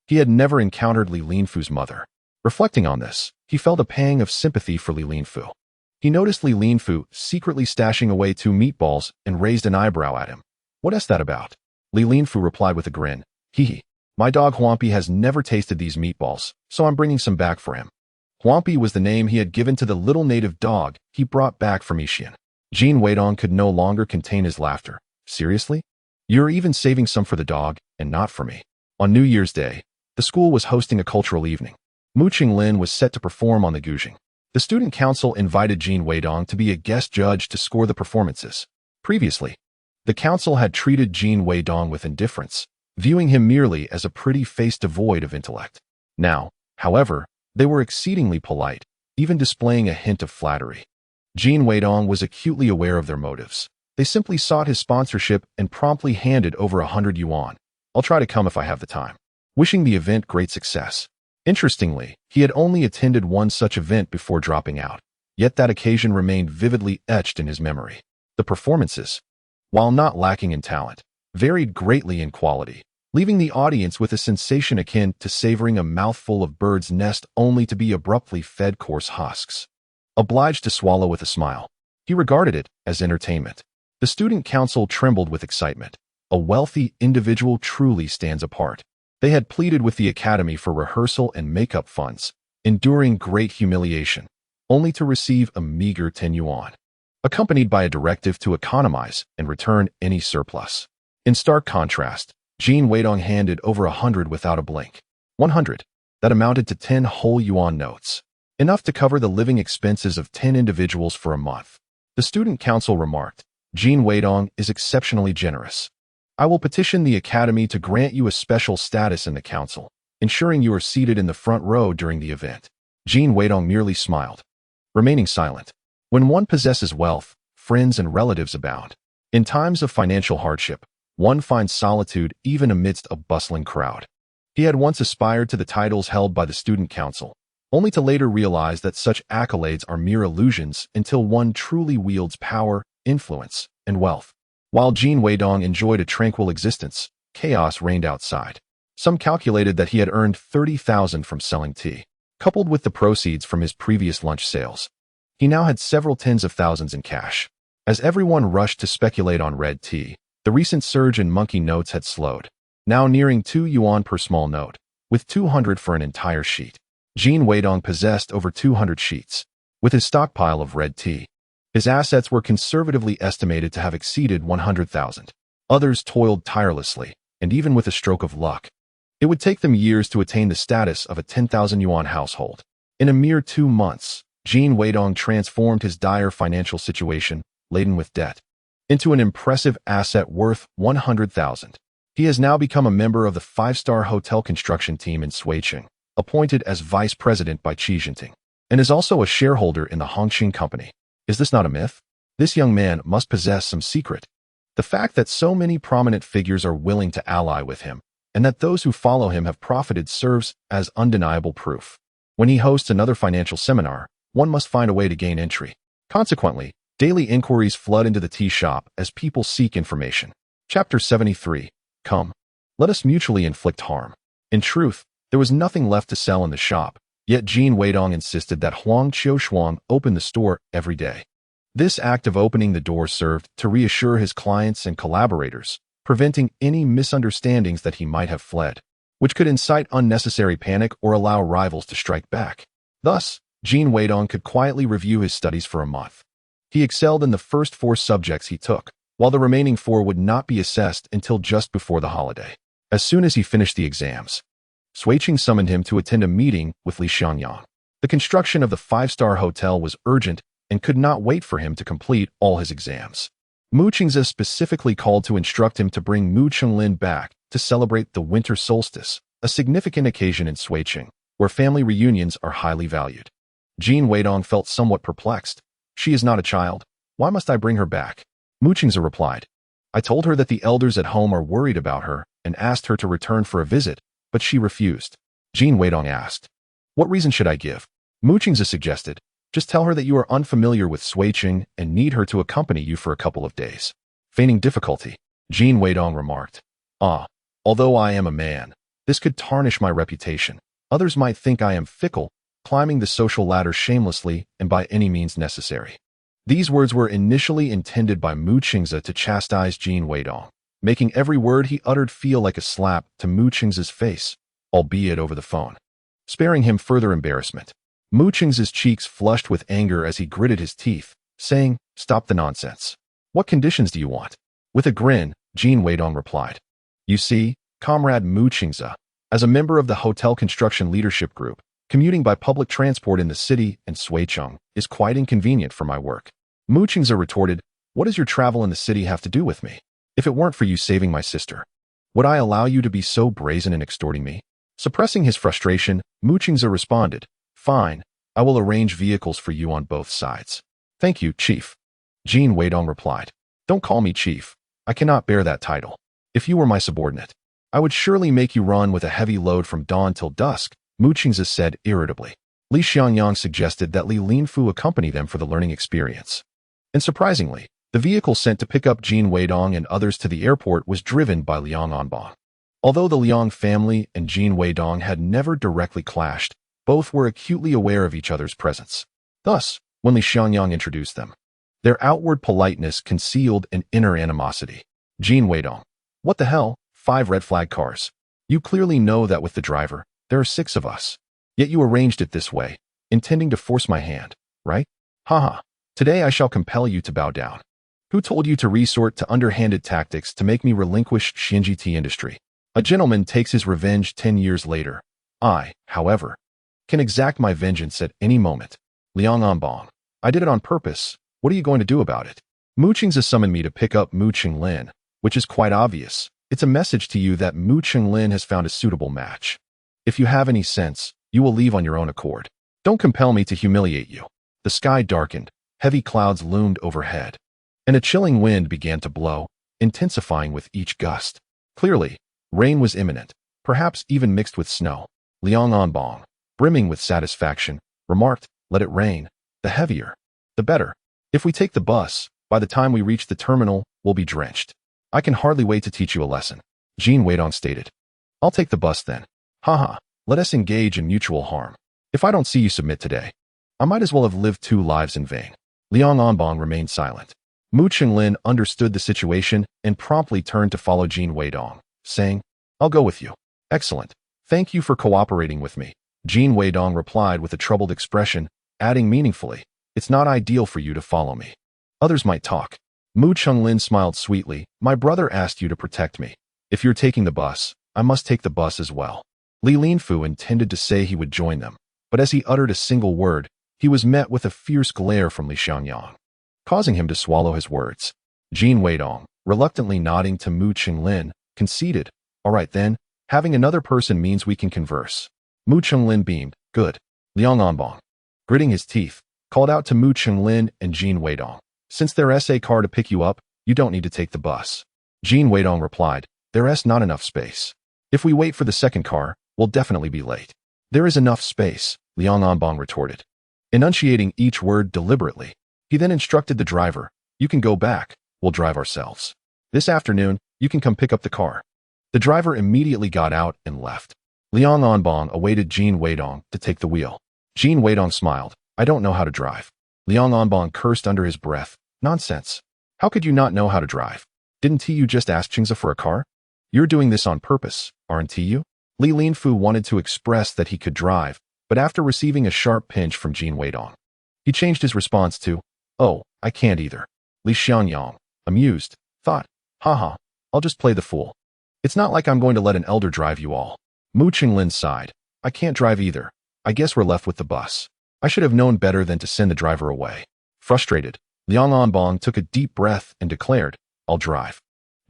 he had never encountered Li Linfu's mother. Reflecting on this, he felt a pang of sympathy for Li Linfu. He noticed Li Linfu secretly stashing away 2 meatballs and raised an eyebrow at him. "What's that about?" Li Linfu replied with a grin. "Hee. My dog Huampi has never tasted these meatballs, so I'm bringing some back for him." Huampi was the name he had given to the little native dog he brought back from Yixian. Jin Weidong could no longer contain his laughter. "Seriously? You're even saving some for the dog, and not for me." On New Year's Day, the school was hosting a cultural evening. Mu Qinglin was set to perform on the guzheng. The student council invited Jin Weidong to be a guest judge to score the performances. Previously, the council had treated Jin Weidong with indifference, viewing him merely as a pretty face devoid of intellect. Now, however, they were exceedingly polite, even displaying a hint of flattery. Jin Weidong was acutely aware of their motives. They simply sought his sponsorship and promptly handed over 100 yuan. "I'll try to come if I have the time," wishing the event great success. Interestingly, he had only attended one such event before dropping out, yet that occasion remained vividly etched in his memory. The performances, while not lacking in talent, varied greatly in quality, leaving the audience with a sensation akin to savoring a mouthful of bird's nest only to be abruptly fed coarse husks. Obliged to swallow with a smile, he regarded it as entertainment. The student council trembled with excitement. A wealthy individual truly stands apart. They had pleaded with the academy for rehearsal and makeup funds, enduring great humiliation, only to receive a meager 10 yuan, accompanied by a directive to economize and return any surplus. In stark contrast, Jin Weidong handed over 100 without a blink. 100. That amounted to 10 whole yuan notes, enough to cover the living expenses of 10 individuals for a month. The student council remarked, "Jin Weidong is exceptionally generous. I will petition the academy to grant you a special status in the council, ensuring you are seated in the front row during the event." Jin Weidong merely smiled, remaining silent. When one possesses wealth, friends and relatives abound. In times of financial hardship, one finds solitude even amidst a bustling crowd. He had once aspired to the titles held by the student council, only to later realize that such accolades are mere illusions until one truly wields power, influence, and wealth. While Jin Weidong enjoyed a tranquil existence, chaos reigned outside. Some calculated that he had earned 30,000 from selling tea, coupled with the proceeds from his previous lunch sales. He now had several tens of thousands in cash. As everyone rushed to speculate on red tea, the recent surge in monkey notes had slowed, now nearing 2 yuan per small note, with 200 for an entire sheet. Jin Weidong possessed over 200 sheets. With his stockpile of red tea, his assets were conservatively estimated to have exceeded 100,000. Others toiled tirelessly, and even with a stroke of luck, It would take them years to attain the status of a 10,000 yuan household. In a mere 2 months, Jin Weidong transformed his dire financial situation, laden with debt, into an impressive asset worth 100,000. He has now become a member of the 5-star hotel construction team in Suiqing, appointed as vice president by Qi Jinping, and is also a shareholder in the Hongqing company. Is this not a myth? This young man must possess some secret. The fact that so many prominent figures are willing to ally with him, and that those who follow him have profited serves as undeniable proof. When he hosts another financial seminar, one must find a way to gain entry. Consequently, daily inquiries flood into the tea shop as people seek information. Chapter 73. Come. Let us mutually inflict harm. In truth, there was nothing left to sell in the shop, yet Jin Weidong insisted that Huang Qiushuang open the store every day. This act of opening the door served to reassure his clients and collaborators, preventing any misunderstandings that he might have fled, which could incite unnecessary panic or allow rivals to strike back. Thus, Jin Weidong could quietly review his studies for a month. He excelled in the first 4 subjects he took, while the remaining 4 would not be assessed until just before the holiday. As soon as he finished the exams, Suiqing summoned him to attend a meeting with Li Xiangyang. The construction of the 5-star hotel was urgent and could not wait for him to complete all his exams. Mu Qingze specifically called to instruct him to bring Mu Chenglin back to celebrate the winter solstice, a significant occasion in Suiqing, where family reunions are highly valued. Jin Weidong felt somewhat perplexed. She is not a child. Why must I bring her back? Mu Qingze replied. I told her that the elders at home are worried about her and asked her to return for a visit, but she refused. Jin Weidong asked. What reason should I give? Mu Qingze suggested. Just tell her that you are unfamiliar with Suiqing and need her to accompany you for a couple of days. Feigning difficulty, Jin Weidong remarked. Although I am a man, this could tarnish my reputation. Others might think I am fickle, climbing the social ladder shamelessly and by any means necessary. These words were initially intended by Mu Qingze to chastise Jin Weidong, making every word he uttered feel like a slap to Mu Qingze's face, albeit over the phone. Sparing him further embarrassment, Mu Qingze's cheeks flushed with anger as he gritted his teeth, saying, Stop the nonsense. What conditions do you want? With a grin, Jin Weidong replied. You see, Comrade Mu Qingze, as a member of the hotel construction leadership group, commuting by public transport in the city and Suiqing is quite inconvenient for my work. Mu Qingze retorted, What does your travel in the city have to do with me? If it weren't for you saving my sister, would I allow you to be so brazen in extorting me? Suppressing his frustration, Mu Qingze responded, Fine, I will arrange vehicles for you on both sides. Thank you, Chief. Jin Weidong replied. Don't call me Chief. I cannot bear that title. If you were my subordinate, I would surely make you run with a heavy load from dawn till dusk, Mu Qingze said irritably. Li Xiangyang suggested that Li Linfu accompany them for the learning experience. And surprisingly, the vehicle sent to pick up Jin Weidong and others to the airport was driven by Liang Anbang. Although the Liang family and Jin Weidong had never directly clashed, both were acutely aware of each other's presence. Thus, when Li Xiangyang introduced them, their outward politeness concealed an inner animosity. Jin Weidong. What the hell? 5 red flag cars. You clearly know that with the driver, there are 6 of us. Yet you arranged it this way, intending to force my hand, right? Haha. Today I shall compel you to bow down. Who told you to resort to underhanded tactics to make me relinquish Xinji tea industry? A gentleman takes his revenge 10 years later. I, however, can exact my vengeance at any moment. Liang Anbang. I did it on purpose. What are you going to do about it? Mu Qingze summoned me to pick up Mu Chenglin, which is quite obvious. It's a message to you that Mu Chenglin has found a suitable match. If you have any sense, you will leave on your own accord. Don't compel me to humiliate you. The sky darkened, heavy clouds loomed overhead, and a chilling wind began to blow, intensifying with each gust. Clearly, rain was imminent, perhaps even mixed with snow. Liang Anbang, brimming with satisfaction, remarked, Let it rain. The heavier, the better. If we take the bus, by the time we reach the terminal, we'll be drenched. I can hardly wait to teach you a lesson. Jin Weidong stated. I'll take the bus then. Haha, let us engage in mutual harm. If I don't see you submit today, I might as well have lived 2 lives in vain. Liang Anbang remained silent. Mu Chenglin understood the situation and promptly turned to follow Jin Weidong, saying, I'll go with you. Excellent. Thank you for cooperating with me. Jin Weidong replied with a troubled expression, adding meaningfully, It's not ideal for you to follow me. Others might talk. Mu Chenglin smiled sweetly. My brother asked you to protect me. If you're taking the bus, I must take the bus as well. Li Linfu intended to say he would join them, but as he uttered a single word, he was met with a fierce glare from Li Xiangyang, causing him to swallow his words. Jin Weidong, reluctantly nodding to Mu Qinglin, conceded, "All right then, having another person means we can converse." Mu Qinglin beamed, "Good." Liang Anbong, gritting his teeth, called out to Mu Qinglin and Jin Weidong, "Since there's a car to pick you up, you don't need to take the bus." Jin Weidong replied, "There's not enough space. If we wait for the second car, we'll definitely be late." "There is enough space," Liang Anbong retorted, enunciating each word deliberately. He then instructed the driver, "You can go back, we'll drive ourselves. This afternoon, you can come pick up the car." The driver immediately got out and left. Liang Anbong awaited Jin Weidong to take the wheel. Jin Weidong smiled, "I don't know how to drive." Liang Anbong cursed under his breath, "Nonsense. How could you not know how to drive? Didn't you just ask Qingzi for a car? You're doing this on purpose, aren't you?" Li Linfu wanted to express that he could drive, but after receiving a sharp pinch from Jin Weidong, he changed his response to, "Oh, I can't either." Li Xiangyang, amused, thought, "Haha, I'll just play the fool. It's not like I'm going to let an elder drive you all." Mu Qinglin sighed, "I can't drive either. I guess we're left with the bus. I should have known better than to send the driver away." Frustrated, Liang Anbong took a deep breath and declared, "I'll drive."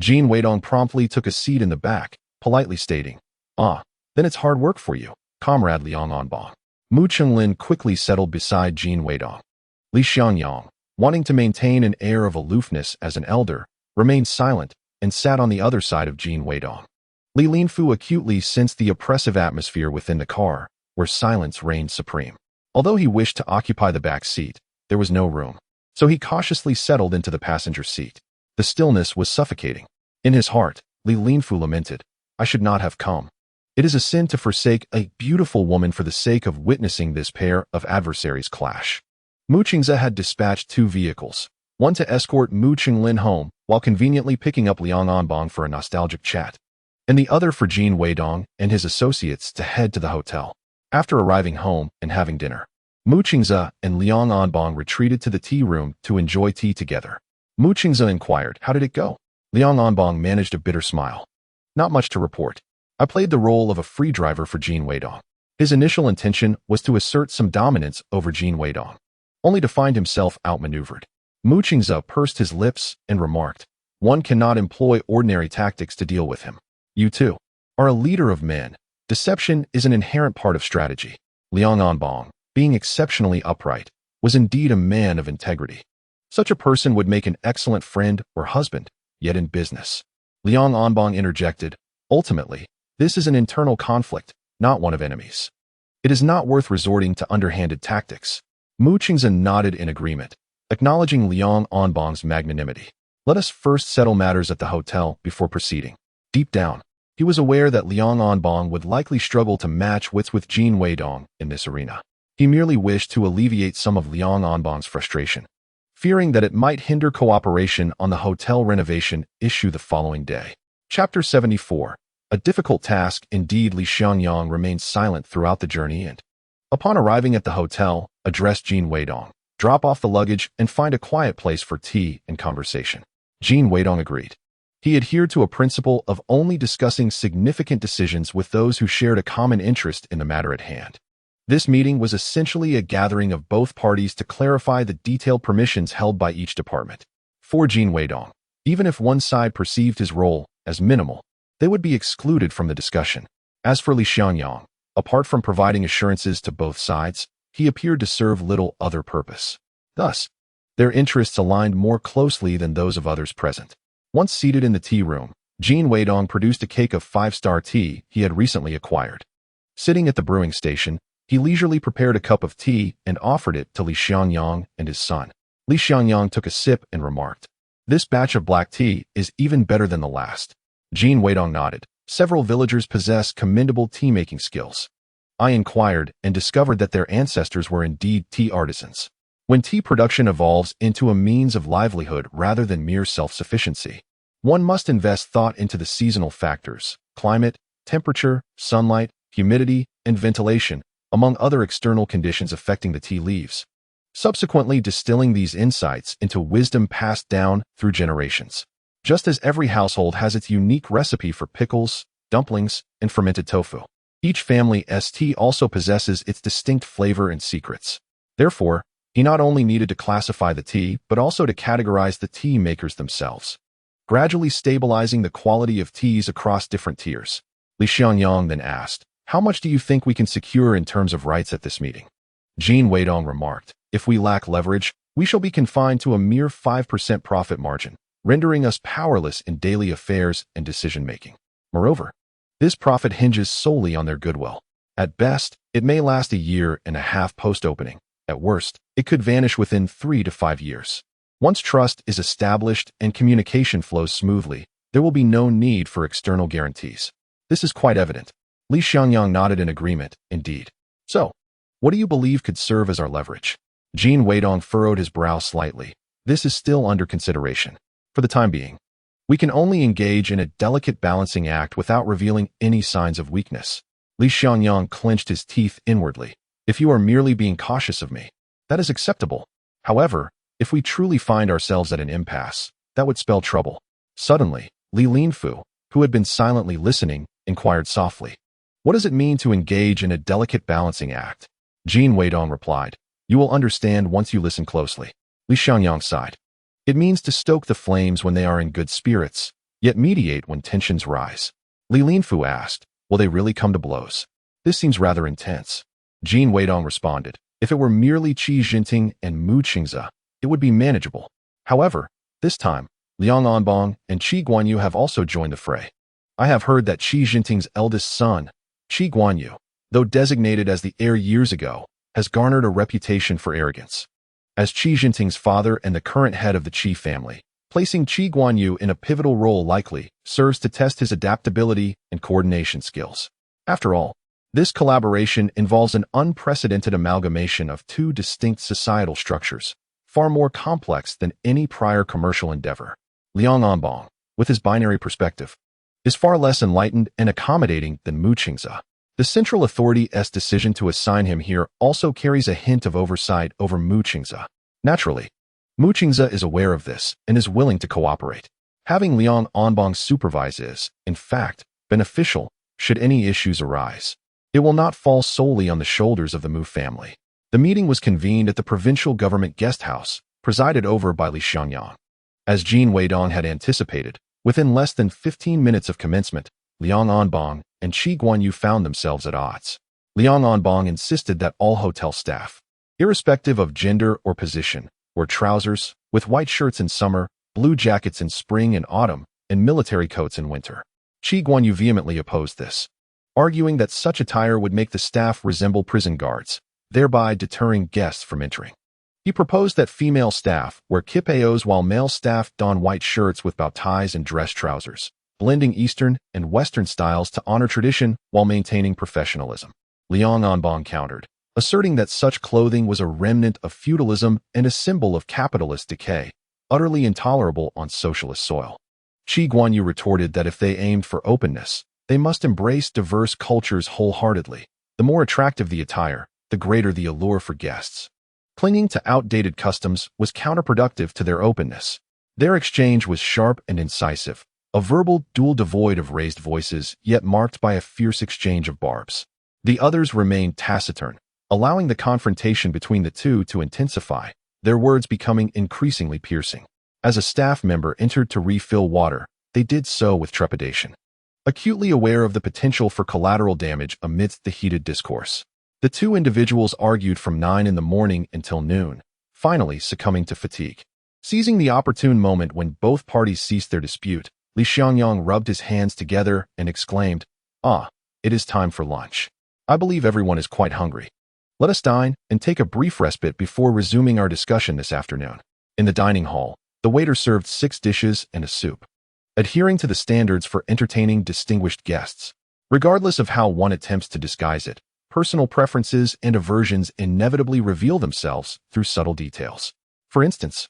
Jin Weidong promptly took a seat in the back, politely stating, "Ah, then it's hard work for you, comrade Liang Anbong." Mu Qinglin quickly settled beside Jin Weidong. Li Xiangyang, wanting to maintain an air of aloofness as an elder, remained silent and sat on the other side of Jin Weidong. Li Linfu acutely sensed the oppressive atmosphere within the car, where silence reigned supreme. Although he wished to occupy the back seat, there was no room, so he cautiously settled into the passenger seat. The stillness was suffocating. In his heart, Li Linfu lamented, "I should not have come. It is a sin to forsake a beautiful woman for the sake of witnessing this pair of adversaries clash." Mu Qingzi had dispatched 2 vehicles, one to escort Mu Qinglin home while conveniently picking up Liang Anbong for a nostalgic chat, and the other for Jin Weidong and his associates to head to the hotel. After arriving home and having dinner, Mu Qingzi and Liang Anbong retreated to the tea room to enjoy tea together. Mu Qingzi inquired, "How did it go?" Liang Anbong managed a bitter smile. "Not much to report. I played the role of a free driver for Jin Weidong. His initial intention was to assert some dominance over Jin Weidong, only to find himself outmaneuvered." Mu Qingzi pursed his lips and remarked, "One cannot employ ordinary tactics to deal with him. You too are a leader of men. Deception is an inherent part of strategy." Liang Anbong, being exceptionally upright, was indeed a man of integrity. Such a person would make an excellent friend or husband, yet in business. Liang Anbong interjected, "Ultimately, this is an internal conflict, not one of enemies. It is not worth resorting to underhanded tactics." Mu Qingzi nodded in agreement, acknowledging Liang Anbong's magnanimity. "Let us first settle matters at the hotel before proceeding." Deep down, he was aware that Liang Anbong would likely struggle to match wits with Jin Weidong in this arena. He merely wished to alleviate some of Liang Anbong's frustration, fearing that it might hinder cooperation on the hotel renovation issue the following day. Chapter 74. A difficult task indeed. Li Xiangyang remained silent throughout the journey and, upon arriving at the hotel, addressed Jin Weidong, "Drop off the luggage and find a quiet place for tea and conversation." Jin Weidong agreed. He adhered to a principle of only discussing significant decisions with those who shared a common interest in the matter at hand. This meeting was essentially a gathering of both parties to clarify the detailed permissions held by each department. For Jin Weidong, even if one side perceived his role as minimal, they would be excluded from the discussion. As for Li Xiangyang, apart from providing assurances to both sides, he appeared to serve little other purpose. Thus, their interests aligned more closely than those of others present. Once seated in the tea room, Jin Weidong produced a cake of 5-star tea he had recently acquired. Sitting at the brewing station, he leisurely prepared a cup of tea and offered it to Li Xiangyang and his son. Li Xiangyang took a sip and remarked, "This batch of black tea is even better than the last." Jin Weidong nodded. "Several villagers possess commendable tea-making skills. I inquired and discovered that their ancestors were indeed tea artisans. When tea production evolves into a means of livelihood rather than mere self-sufficiency, one must invest thought into the seasonal factors, climate, temperature, sunlight, humidity, and ventilation, among other external conditions affecting the tea leaves, subsequently distilling these insights into wisdom passed down through generations. Just as every household has its unique recipe for pickles, dumplings, and fermented tofu. Each family's tea also possesses its distinct flavor and secrets. Therefore, he not only needed to classify the tea, but also to categorize the tea makers themselves, gradually stabilizing the quality of teas across different tiers. Li Xiangyang then asked, "How much do you think we can secure in terms of rights at this meeting?" Jin Weidong remarked, "If we lack leverage, we shall be confined to a mere 5% profit margin, rendering us powerless in daily affairs and decision-making. Moreover, this profit hinges solely on their goodwill. At best, it may last a year and a half post-opening. At worst, it could vanish within 3 to 5 years. Once trust is established and communication flows smoothly, there will be no need for external guarantees. This is quite evident." Li Xiangyang nodded in agreement, "Indeed. So, what do you believe could serve as our leverage?" Jin Weidong furrowed his brow slightly. "This is still under consideration. For the time being, we can only engage in a delicate balancing act without revealing any signs of weakness." Li Xiangyang clenched his teeth inwardly. "If you are merely being cautious of me, that is acceptable. However, if we truly find ourselves at an impasse, that would spell trouble." Suddenly, Li Linfu, who had been silently listening, inquired softly, "What does it mean to engage in a delicate balancing act?" Jin Weidong replied, "You will understand once you listen closely." Li Xiangyang sighed. "It means to stoke the flames when they are in good spirits, yet mediate when tensions rise." Li Linfu asked, "Will they really come to blows? This seems rather intense." Jin Weidong responded, "If it were merely Qi Jinping and Mu Qingze, it would be manageable. However, this time, Liang Anbong and Qi Guanyu have also joined the fray. I have heard that Qi Jinping's eldest son, Qi Guanyu, though designated as the heir years ago, has garnered a reputation for arrogance. As Qi Jinping's father and the current head of the Qi family, placing Qi Guanyu in a pivotal role likely serves to test his adaptability and coordination skills. After all, this collaboration involves an unprecedented amalgamation of two distinct societal structures, far more complex than any prior commercial endeavor. Liang Anbong, with his binary perspective, is far less enlightened and accommodating than Mu Qingze. The central authority's decision to assign him here also carries a hint of oversight over Mu Qingze. Naturally, Mu Qingze is aware of this and is willing to cooperate. Having Liang Anbong supervise is, in fact, beneficial should any issues arise. It will not fall solely on the shoulders of the Mu family. The meeting was convened at the provincial government guest house, presided over by Li Xiangyang. As Jin Weidong had anticipated, within less than 15 minutes of commencement, Liang Anbong and Qi Guanyu found themselves at odds. Liang Anbong insisted that all hotel staff, irrespective of gender or position, wear trousers, with white shirts in summer, blue jackets in spring and autumn, and military coats in winter. Qi Guanyu vehemently opposed this, arguing that such attire would make the staff resemble prison guards, thereby deterring guests from entering. He proposed that female staff wear kipayos while male staff don white shirts with bow ties and dress trousers, blending Eastern and Western styles to honor tradition while maintaining professionalism. Liang Anbong countered, asserting that such clothing was a remnant of feudalism and a symbol of capitalist decay, utterly intolerable on socialist soil. Qi Guanyu retorted that if they aimed for openness, they must embrace diverse cultures wholeheartedly. The more attractive the attire, the greater the allure for guests. Clinging to outdated customs was counterproductive to their openness. Their exchange was sharp and incisive, a verbal duel devoid of raised voices, yet marked by a fierce exchange of barbs. The others remained taciturn, allowing the confrontation between the two to intensify, their words becoming increasingly piercing. As a staff member entered to refill water, they did so with trepidation, acutely aware of the potential for collateral damage amidst the heated discourse. The two individuals argued from 9 in the morning until noon, finally succumbing to fatigue. Seizing the opportune moment when both parties ceased their dispute, Li Xiangyang rubbed his hands together and exclaimed, "Ah, it is time for lunch. I believe everyone is quite hungry. Let us dine and take a brief respite before resuming our discussion this afternoon." In the dining hall, the waiter served 6 dishes and a soup, adhering to the standards for entertaining distinguished guests. Regardless of how one attempts to disguise it, personal preferences and aversions inevitably reveal themselves through subtle details. For instance,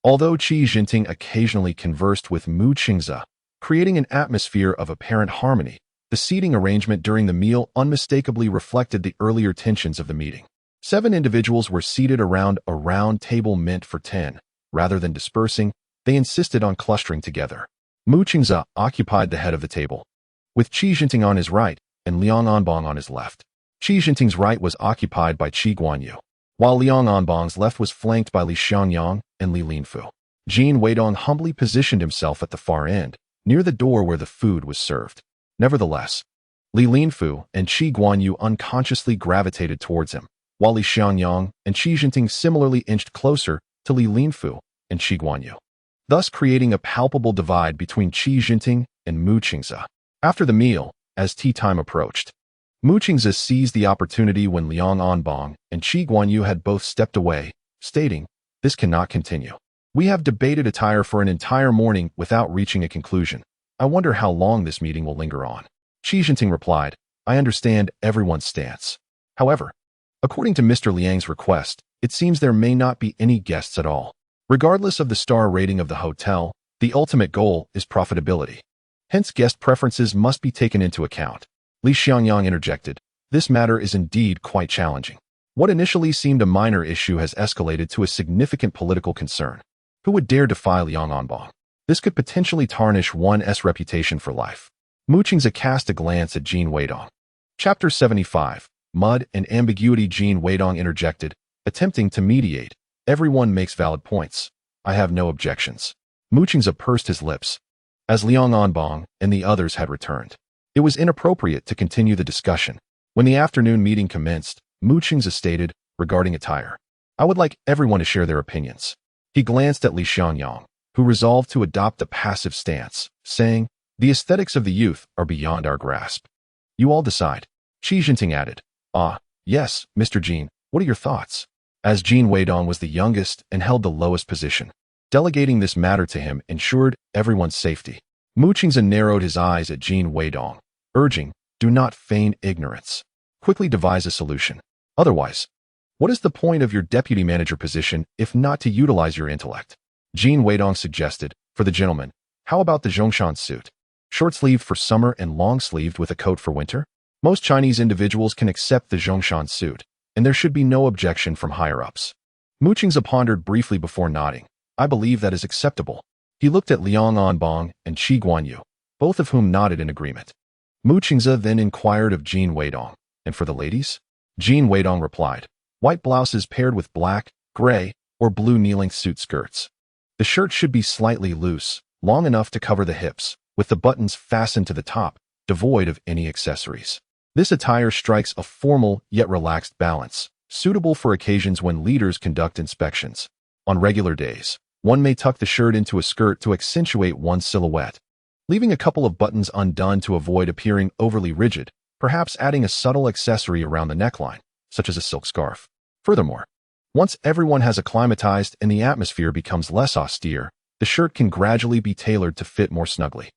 although Qi Jinping occasionally conversed with Mu Qingze, creating an atmosphere of apparent harmony, the seating arrangement during the meal unmistakably reflected the earlier tensions of the meeting. 7 individuals were seated around a round table meant for 10. Rather than dispersing, they insisted on clustering together. Mu Qingze occupied the head of the table, with Qi Jinping on his right and Liang Anbang on his left. Qi Jinping's right was occupied by Qi Guanyu, while Liang Anbang's left was flanked by Li Xianyang and Li Linfu. Jin Weidong humbly positioned himself at the far end, near the door where the food was served. Nevertheless, Li Linfu and Qi Guanyu unconsciously gravitated towards him, while Li Xianyang and Qi Jinping similarly inched closer to Li Linfu and Qi Guanyu, thus creating a palpable divide between Qi Jinping and Mu Qingze. After the meal, as tea time approached, Mu Qingze seized the opportunity when Liang Anbang and Qi Guanyu had both stepped away, stating, "This cannot continue. We have debated attire for an entire morning without reaching a conclusion. I wonder how long this meeting will linger on." Qi Jinping replied, "I understand everyone's stance. However, according to Mr. Liang's request, it seems there may not be any guests at all. Regardless of the star rating of the hotel, the ultimate goal is profitability. Hence, guest preferences must be taken into account." Li Xianyang interjected, "This matter is indeed quite challenging. What initially seemed a minor issue has escalated to a significant political concern. Who would dare defy Liang Anbang? This could potentially tarnish one's reputation for life." Mu Qingze cast a glance at Jin Weidong. Chapter 75, Mud and Ambiguity. Jin Weidong interjected, attempting to mediate. "Everyone makes valid points. I have no objections." Mu Qingze pursed his lips, as Liang Anbang and the others had returned. It was inappropriate to continue the discussion. When the afternoon meeting commenced, Mu Qingze stated, regarding attire, "I would like everyone to share their opinions." He glanced at Li Xianyang, who resolved to adopt a passive stance, saying, "The aesthetics of the youth are beyond our grasp. You all decide." Qi Jinping added, Yes, Mr. Jin, what are your thoughts?" As Jin Weidong was the youngest and held the lowest position, delegating this matter to him ensured everyone's safety. Mu Qingze narrowed his eyes at Jin Weidong, urging, "Do not feign ignorance. Quickly devise a solution. Otherwise, what is the point of your deputy manager position if not to utilize your intellect?" Jin Weidong suggested, "For the gentleman, how about the Zhongshan suit? Short-sleeved for summer and long-sleeved with a coat for winter? Most Chinese individuals can accept the Zhongshan suit, and there should be no objection from higher-ups." Mu Qingze pondered briefly before nodding. "I believe that is acceptable." He looked at Liang Anbang and Qi Guanyu, both of whom nodded in agreement. Mu Qingze then inquired of Jin Weidong, "And for the ladies?" Jin Weidong replied, "White blouses paired with black, gray, or blue knee-length suit skirts. The shirt should be slightly loose, long enough to cover the hips, with the buttons fastened to the top, devoid of any accessories. This attire strikes a formal yet relaxed balance, suitable for occasions when leaders conduct inspections. On regular days, one may tuck the shirt into a skirt to accentuate one's silhouette, leaving a couple of buttons undone to avoid appearing overly rigid, perhaps adding a subtle accessory around the neckline, such as a silk scarf. Furthermore, once everyone has acclimatized and the atmosphere becomes less austere, the shirt can gradually be tailored to fit more snugly."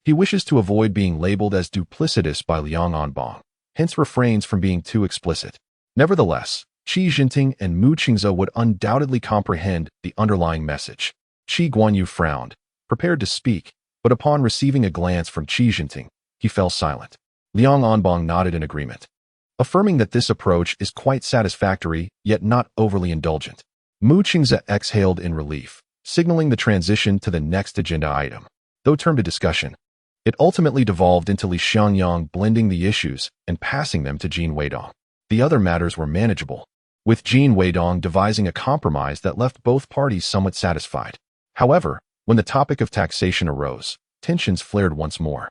He wishes to avoid being labeled as duplicitous by Liang Anbang, hence refrains from being too explicit. Nevertheless, Qi Jinping and Mu Qingze would undoubtedly comprehend the underlying message. Qi Guanyu frowned, prepared to speak, but upon receiving a glance from Qi Jinping, he fell silent. Liang Anbang nodded in agreement, affirming that this approach is quite satisfactory, yet not overly indulgent. Mu Qingze exhaled in relief, signaling the transition to the next agenda item. Though termed a discussion, it ultimately devolved into Li Xianyang blending the issues and passing them to Jin Weidong. The other matters were manageable, with Jin Weidong devising a compromise that left both parties somewhat satisfied. However, when the topic of taxation arose, tensions flared once more.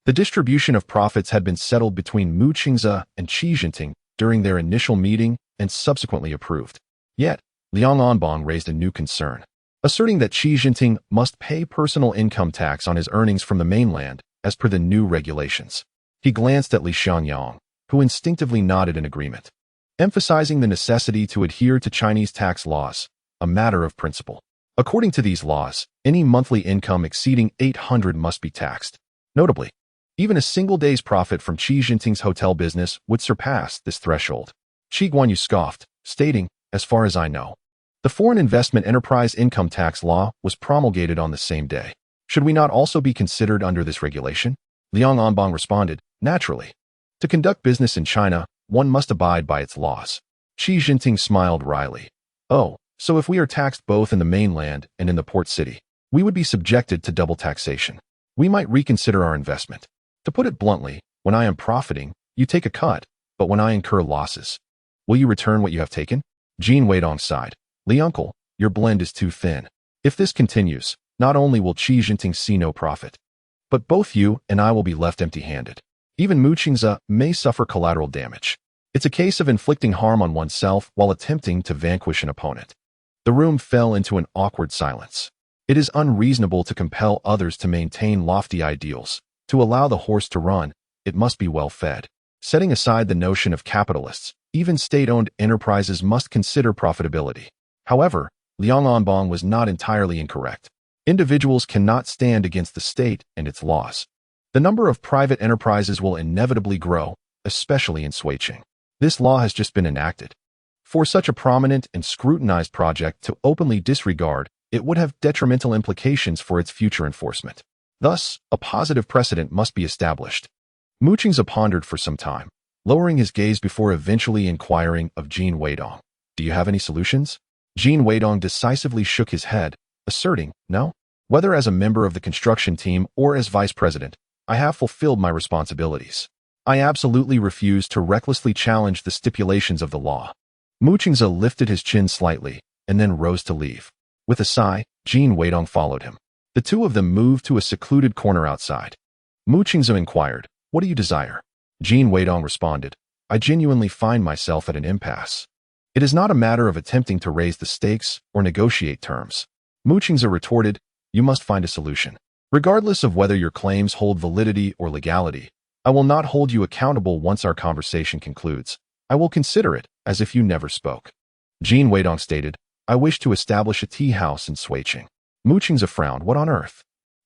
The distribution of profits had been settled between Mu Qingze and Qi Jinping during their initial meeting and subsequently approved. Yet, Liang Anbang raised a new concern, asserting that Qi Jinping must pay personal income tax on his earnings from the mainland as per the new regulations. He glanced at Li Xianyang, who instinctively nodded in agreement, emphasizing the necessity to adhere to Chinese tax laws, a matter of principle. According to these laws, any monthly income exceeding 800 must be taxed. Notably, even a single day's profit from Qi Jinping's hotel business would surpass this threshold. Qi Guanyu scoffed, stating, "As far as I know, the Foreign Investment Enterprise Income Tax Law was promulgated on the same day. Should we not also be considered under this regulation?" Liang Anbang responded, "Naturally. To conduct business in China, one must abide by its laws." Qi Jinping smiled wryly. "Oh, so if we are taxed both in the mainland and in the port city, we would be subjected to double taxation. We might reconsider our investment." To put it bluntly, when I am profiting, you take a cut, but when I incur losses, will you return what you have taken? Jin Weidong sighed. Li uncle, your blend is too thin. If this continues, not only will Qi Jinping see no profit, but both you and I will be left empty-handed. Even Mu Qingze may suffer collateral damage. It's a case of inflicting harm on oneself while attempting to vanquish an opponent. The room fell into an awkward silence. It is unreasonable to compel others to maintain lofty ideals. To allow the horse to run, it must be well fed. Setting aside the notion of capitalists, even state-owned enterprises must consider profitability. However, Liang Anbong was not entirely incorrect. Individuals cannot stand against the state and its laws. The number of private enterprises will inevitably grow, especially in Suiqing. This law has just been enacted. For such a prominent and scrutinized project to openly disregard, it would have detrimental implications for its future enforcement. Thus, a positive precedent must be established. Mu Qingze pondered for some time, lowering his gaze before eventually inquiring of Jin Weidong. Do you have any solutions? Jin Weidong decisively shook his head, asserting, no. Whether as a member of the construction team or as vice president, I have fulfilled my responsibilities. I absolutely refuse to recklessly challenge the stipulations of the law. Mu Qingze lifted his chin slightly and then rose to leave. With a sigh, Jin Weidong followed him. The two of them moved to a secluded corner outside. Mu Qingze inquired, what do you desire? Jin Weidong responded, I genuinely find myself at an impasse. It is not a matter of attempting to raise the stakes or negotiate terms. Mu Qingze retorted, you must find a solution. Regardless of whether your claims hold validity or legality, I will not hold you accountable once our conversation concludes. I will consider it as if you never spoke. Jin Weidong stated, I wish to establish a tea house in Suiqing. Mu Qingze frowned, what on earth?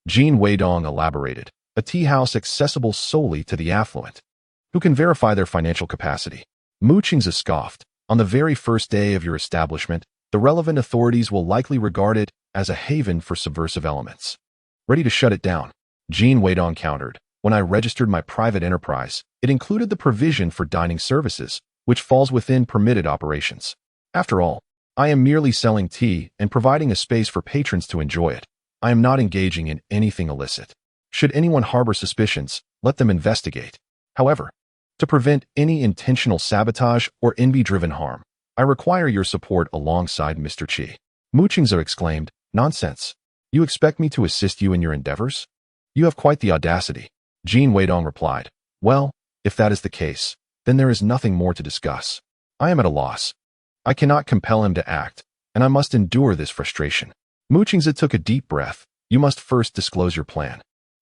Jin Weidong elaborated, a tea house accessible solely to the affluent, who can verify their financial capacity. Mu Qingze scoffed, on the very first day of your establishment, the relevant authorities will likely regard it as a haven for subversive elements. Ready to shut it down? Jin Weidong countered, when I registered my private enterprise, it included the provision for dining services, which falls within permitted operations. After all, I am merely selling tea and providing a space for patrons to enjoy it. I am not engaging in anything illicit. Should anyone harbor suspicions, let them investigate. However, to prevent any intentional sabotage or envy-driven harm, I require your support alongside Mr. Qi. Mu Qingze exclaimed, nonsense. You expect me to assist you in your endeavors? You have quite the audacity. Jin Weidong replied, well, if that is the case, then there is nothing more to discuss. I am at a loss. I cannot compel him to act, and I must endure this frustration. Mu Qingze took a deep breath. You must first disclose your plan.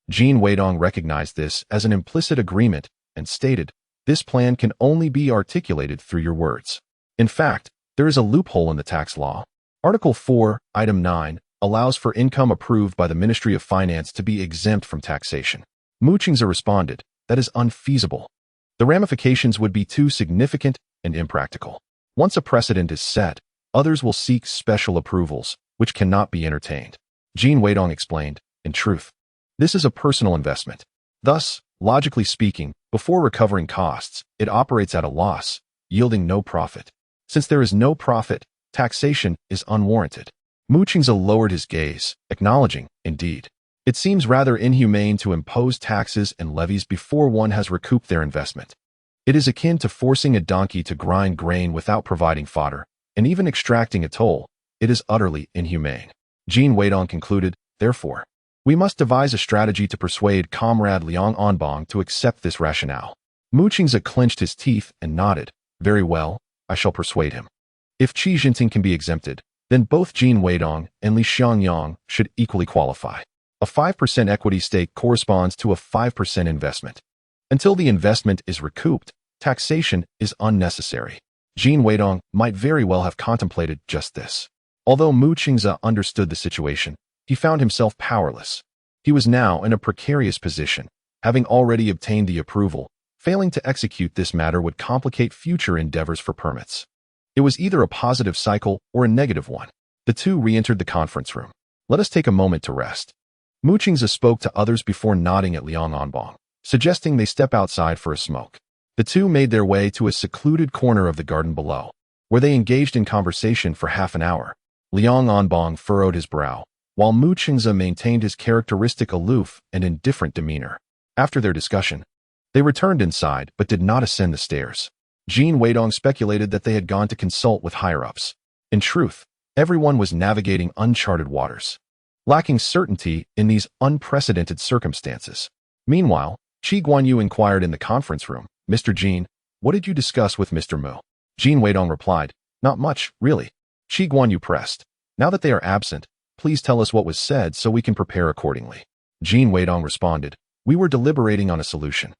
Jin Weidong recognized this as an implicit agreement and stated, this plan can only be articulated through your words. In fact, there is a loophole in the tax law. Article 4, Item 9, allows for income approved by the Ministry of Finance to be exempt from taxation. Mu Qingze responded, that is unfeasible. The ramifications would be too significant and impractical. Once a precedent is set, others will seek special approvals, which cannot be entertained. Jin Weidong explained, in truth, this is a personal investment. Thus, logically speaking, before recovering costs, it operates at a loss, yielding no profit. Since there is no profit, taxation is unwarranted. Mu Qingze lowered his gaze, acknowledging, indeed, it seems rather inhumane to impose taxes and levies before one has recouped their investment. It is akin to forcing a donkey to grind grain without providing fodder, and even extracting a toll. It is utterly inhumane. Jin Weidong concluded, therefore, we must devise a strategy to persuade Comrade Liang Anbong to accept this rationale. Mu Qingze clenched his teeth and nodded, very well, I shall persuade him. If Qi Jinping can be exempted, then both Jin Weidong and Li Xiangyang should equally qualify. A 5% equity stake corresponds to a 5% investment. Until the investment is recouped, taxation is unnecessary. Jin Weidong might very well have contemplated just this. Although Mu Qingze understood the situation, he found himself powerless. He was now in a precarious position, having already obtained the approval. Failing to execute this matter would complicate future endeavors for permits. It was either a positive cycle or a negative one. The two re-entered the conference room. Let us take a moment to rest. Mu Qingze spoke to others before nodding at Liang Anbong, suggesting they step outside for a smoke. The two made their way to a secluded corner of the garden below, where they engaged in conversation for half an hour. Liang Anbong furrowed his brow, while Mu Qingze maintained his characteristic aloof and indifferent demeanor. After their discussion, they returned inside but did not ascend the stairs. Jin Weidong speculated that they had gone to consult with higher-ups. In truth, everyone was navigating uncharted waters, lacking certainty in these unprecedented circumstances. Meanwhile, Qi Guanyu inquired in the conference room, "Mr. Jin, what did you discuss with Mr. Mu?" Jin Weidong replied, "Not much, really." Qi Guanyu pressed, "Now that they are absent, please tell us what was said so we can prepare accordingly." Jin Weidong responded, "We were deliberating on a solution."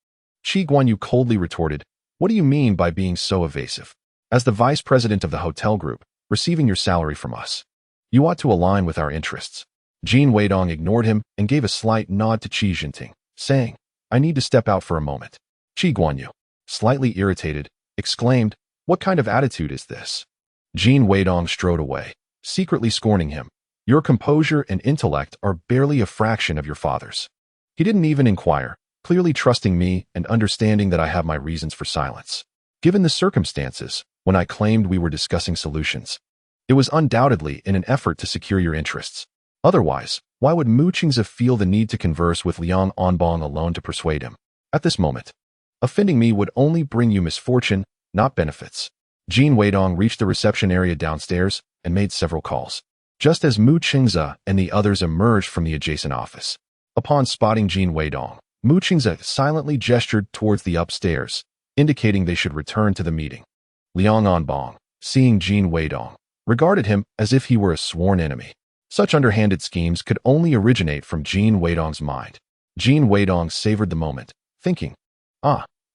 Qi Guanyu coldly retorted, "What do you mean by being so evasive? As the vice president of the hotel group, receiving your salary from us, you ought to align with our interests." Jin Weidong ignored him and gave a slight nod to Qi Jinting, saying, "I need to step out for a moment." Qi Guanyu, slightly irritated, exclaimed, "What kind of attitude is this?" Jin Weidong strode away, secretly scorning him. "Your composure and intellect are barely a fraction of your father's." He didn't even inquire, clearly trusting me and understanding that I have my reasons for silence. Given the circumstances, when I claimed we were discussing solutions, it was undoubtedly in an effort to secure your interests. Otherwise, why would Mu Qingze feel the need to converse with Liang Anbong alone to persuade him? At this moment, offending me would only bring you misfortune, not benefits. Jin Weidong reached the reception area downstairs and made several calls, just as Mu Qingze and the others emerged from the adjacent office. Upon spotting Jin Weidong, Mu Qingze silently gestured towards the upstairs, indicating they should return to the meeting. Liang Anbong, seeing Jin Weidong, regarded him as if he were a sworn enemy. Such underhanded schemes could only originate from Jin Weidong's mind. Jin Weidong savored the moment, thinking,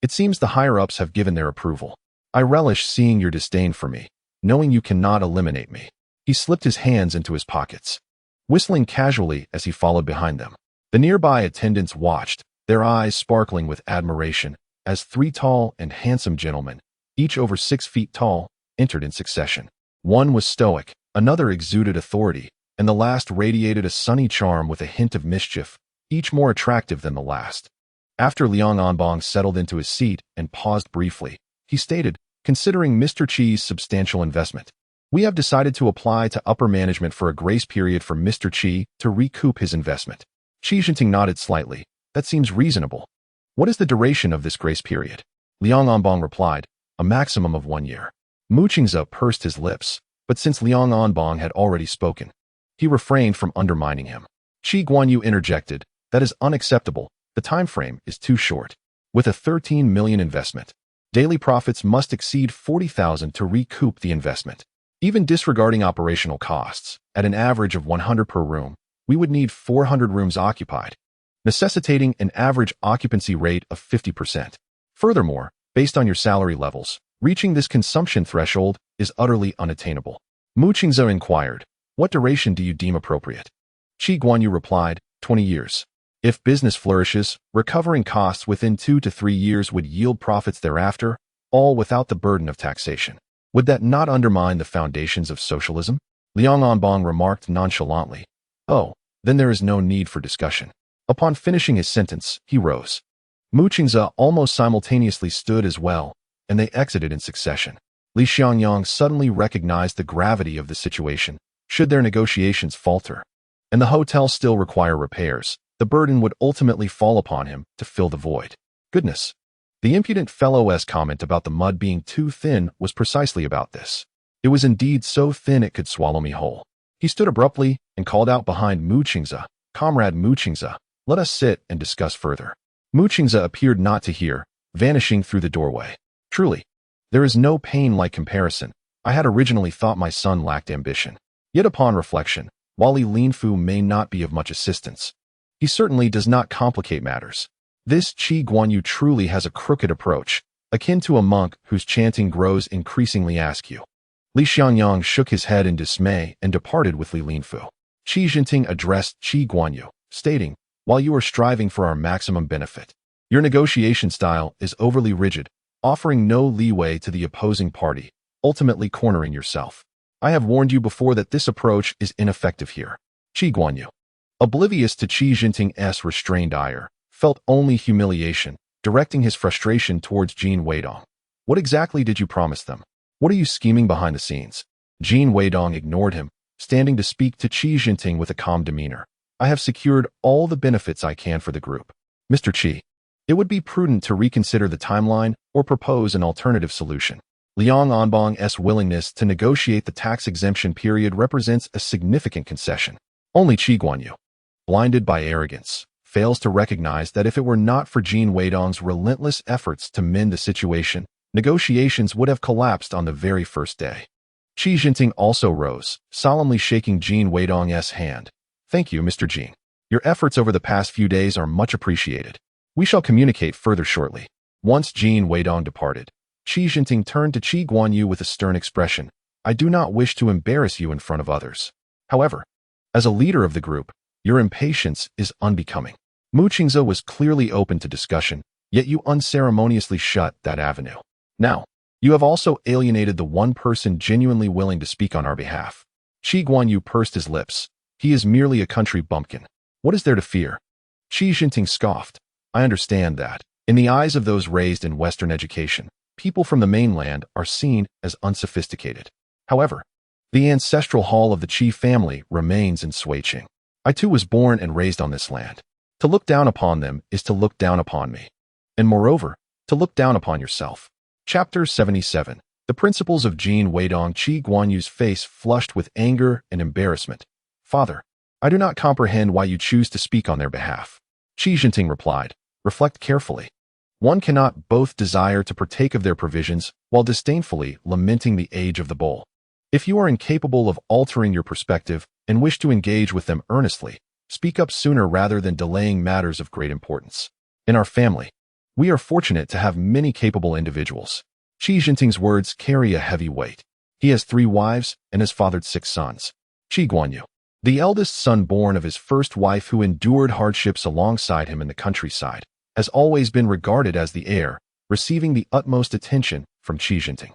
it seems the higher-ups have given their approval. I relish seeing your disdain for me, knowing you cannot eliminate me." He slipped his hands into his pockets, whistling casually as he followed behind them. The nearby attendants watched, their eyes sparkling with admiration, as three tall and handsome gentlemen, each over 6 feet tall, entered in succession. One was stoic, another exuded authority, and the last radiated a sunny charm with a hint of mischief, each more attractive than the last. After Liang Anbong settled into his seat and paused briefly, he stated, "Considering Mr. Qi's substantial investment, we have decided to apply to upper management for a grace period for Mr. Qi to recoup his investment." Qi Jinting nodded slightly. "That seems reasonable. What is the duration of this grace period?" Liang Anbong replied, "A maximum of 1 year." Mu Qingze pursed his lips, but since Liang Anbong had already spoken, he refrained from undermining him. Qi Guanyu interjected, "That is unacceptable. The time frame is too short. With a 13 million investment, daily profits must exceed 40,000 to recoup the investment. Even disregarding operational costs, at an average of 100 per room, we would need 400 rooms occupied, necessitating an average occupancy rate of 50%. Furthermore, based on your salary levels, reaching this consumption threshold is utterly unattainable." Mu Qingze inquired, "What duration do you deem appropriate?" Qi Guanyu replied, 20 years. If business flourishes, recovering costs within 2 to 3 years would yield profits thereafter, all without the burden of taxation. Would that not undermine the foundations of socialism? Liang Anbong remarked nonchalantly, "Oh, then there is no need for discussion." Upon finishing his sentence, he rose. Mu Qingze almost simultaneously stood as well, and they exited in succession. Li Xiangyang suddenly recognized the gravity of the situation. Should their negotiations falter, and the hotel still require repairs, the burden would ultimately fall upon him to fill the void. Goodness. The impudent fellow's comment about the mud being too thin was precisely about this. It was indeed so thin it could swallow me whole. He stood abruptly and called out behind Mu Qingze, "Comrade Mu Qingze, let us sit and discuss further." Mu Qingze appeared not to hear, vanishing through the doorway. Truly, there is no pain like comparison. I had originally thought my son lacked ambition. Yet upon reflection, while Li Linfu may not be of much assistance, he certainly does not complicate matters. This Qi Guanyu truly has a crooked approach, akin to a monk whose chanting grows increasingly askew. Li Xiangyang shook his head in dismay and departed with Li Linfu. Qi Jinting addressed Qi Guanyu, stating, "While you are striving for our maximum benefit, your negotiation style is overly rigid, offering no leeway to the opposing party, ultimately cornering yourself. I have warned you before that this approach is ineffective here." Qi Guanyu, oblivious to Qi Jinting's restrained ire, felt only humiliation, directing his frustration towards Jin Weidong. "What exactly did you promise them? What are you scheming behind the scenes?" Jin Weidong ignored him, standing to speak to Qi Jinting with a calm demeanor. "I have secured all the benefits I can for the group. Mr. Qi, It would be prudent to reconsider the timeline or propose an alternative solution. Liang Anbong's willingness to negotiate the tax exemption period represents a significant concession. Only Qi Guanyu, blinded by arrogance, fails to recognize that if it were not for Jin Weidong's relentless efforts to mend the situation, negotiations would have collapsed on the very first day. Qi Jinting also rose, solemnly shaking Jin Weidong's hand. Thank you, Mr. Jin. Your efforts over the past few days are much appreciated. We shall communicate further shortly. Once Jin Weidong departed, Qi Jinting turned to Qi Guanyu with a stern expression. I do not wish to embarrass you in front of others. However, as a leader of the group, your impatience is unbecoming. Mu Qingze was clearly open to discussion, yet you unceremoniously shut that avenue. Now, you have also alienated the one person genuinely willing to speak on our behalf. Qi Guanyu pursed his lips. He is merely a country bumpkin. What is there to fear? Qi Jinting scoffed. I understand that, in the eyes of those raised in Western education, people from the mainland are seen as unsophisticated. However, the ancestral hall of the Qi family remains in Suiqing. I too was born and raised on this land. To look down upon them is to look down upon me. And moreover, to look down upon yourself. Chapter 77. The Principles of Jin Weidong. Qi Guanyu's face flushed with anger and embarrassment. Father, I do not comprehend why you choose to speak on their behalf. Qi Jinting replied. Reflect carefully. One cannot both desire to partake of their provisions while disdainfully lamenting the age of the bull. If you are incapable of altering your perspective and wish to engage with them earnestly, speak up sooner rather than delaying matters of great importance. In our family, we are fortunate to have many capable individuals. Qi Jinting's words carry a heavy weight. He has 3 wives and has fathered 6 sons. Qi Guanyu, the eldest son born of his first wife who endured hardships alongside him in the countryside, has always been regarded as the heir, receiving the utmost attention from Qi Jinting.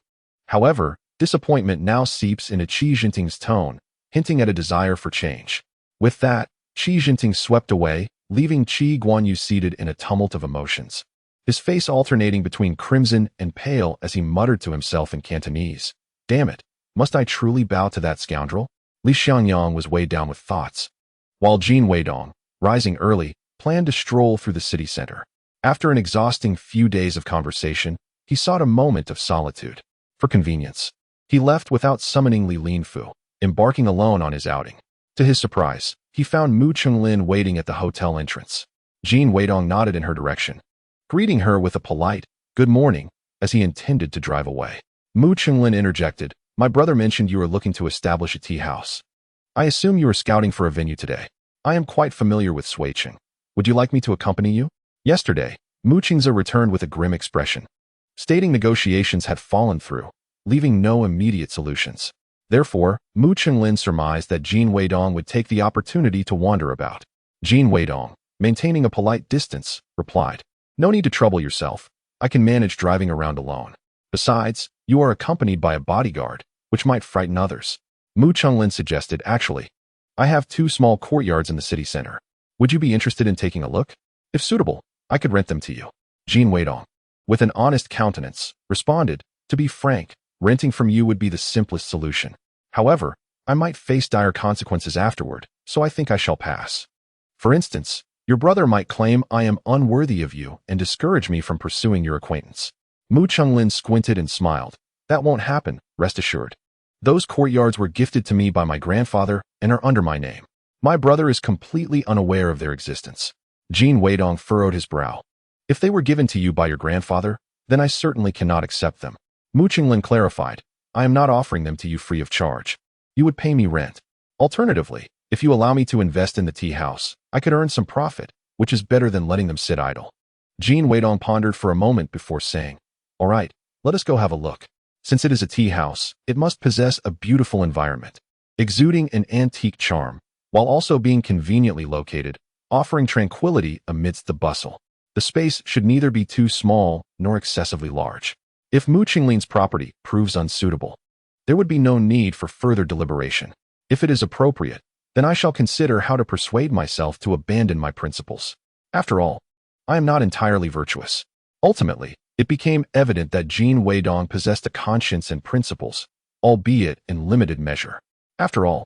However, disappointment now seeps into Qi Jinting's tone, hinting at a desire for change. With that, Qi Jinting swept away, leaving Qi Guanyu seated in a tumult of emotions. His face alternating between crimson and pale as he muttered to himself in Cantonese. Damn it, must I truly bow to that scoundrel? Li Xiangyang was weighed down with thoughts, while Jin Weidong, rising early, planned to stroll through the city center. After an exhausting few days of conversation, he sought a moment of solitude. For convenience, he left without summoning Li Linfu, embarking alone on his outing. To his surprise, he found Mu Chunglin waiting at the hotel entrance. Jin Weidong nodded in her direction, greeting her with a polite, good morning, as he intended to drive away. Mu Chunglin interjected, my brother mentioned you are looking to establish a tea house. I assume you are scouting for a venue today. I am quite familiar with Suiqing. Would you like me to accompany you? Yesterday, Mu Qingze returned with a grim expression, stating negotiations had fallen through, leaving no immediate solutions. Therefore, Mu Chunglin surmised that Jin Weidong would take the opportunity to wander about. Jin Weidong, maintaining a polite distance, replied, no need to trouble yourself. I can manage driving around alone. Besides, you are accompanied by a bodyguard, which might frighten others. Mu Chunglin suggested, actually, I have 2 small courtyards in the city center. Would you be interested in taking a look? If suitable, I could rent them to you. Jin Weidong, with an honest countenance, responded, to be frank, renting from you would be the simplest solution. However, I might face dire consequences afterward, so I think I shall pass. For instance, your brother might claim I am unworthy of you and discourage me from pursuing your acquaintance. Mu Chunglin squinted and smiled. That won't happen, rest assured. Those courtyards were gifted to me by my grandfather and are under my name. My brother is completely unaware of their existence. Jin Weidong furrowed his brow. If they were given to you by your grandfather, then I certainly cannot accept them. Mu Chunglin clarified, I am not offering them to you free of charge. You would pay me rent. Alternatively, if you allow me to invest in the tea house, I could earn some profit, which is better than letting them sit idle. Jin Weidong pondered for a moment before saying, all right, let us go have a look. Since it is a tea house, it must possess a beautiful environment, exuding an antique charm, while also being conveniently located, offering tranquility amidst the bustle. The space should neither be too small nor excessively large. If Mu Qinglin's property proves unsuitable, there would be no need for further deliberation. If it is appropriate, then I shall consider how to persuade myself to abandon my principles. After all, I am not entirely virtuous. Ultimately, it became evident that Jin Weidong possessed a conscience and principles, albeit in limited measure. After all,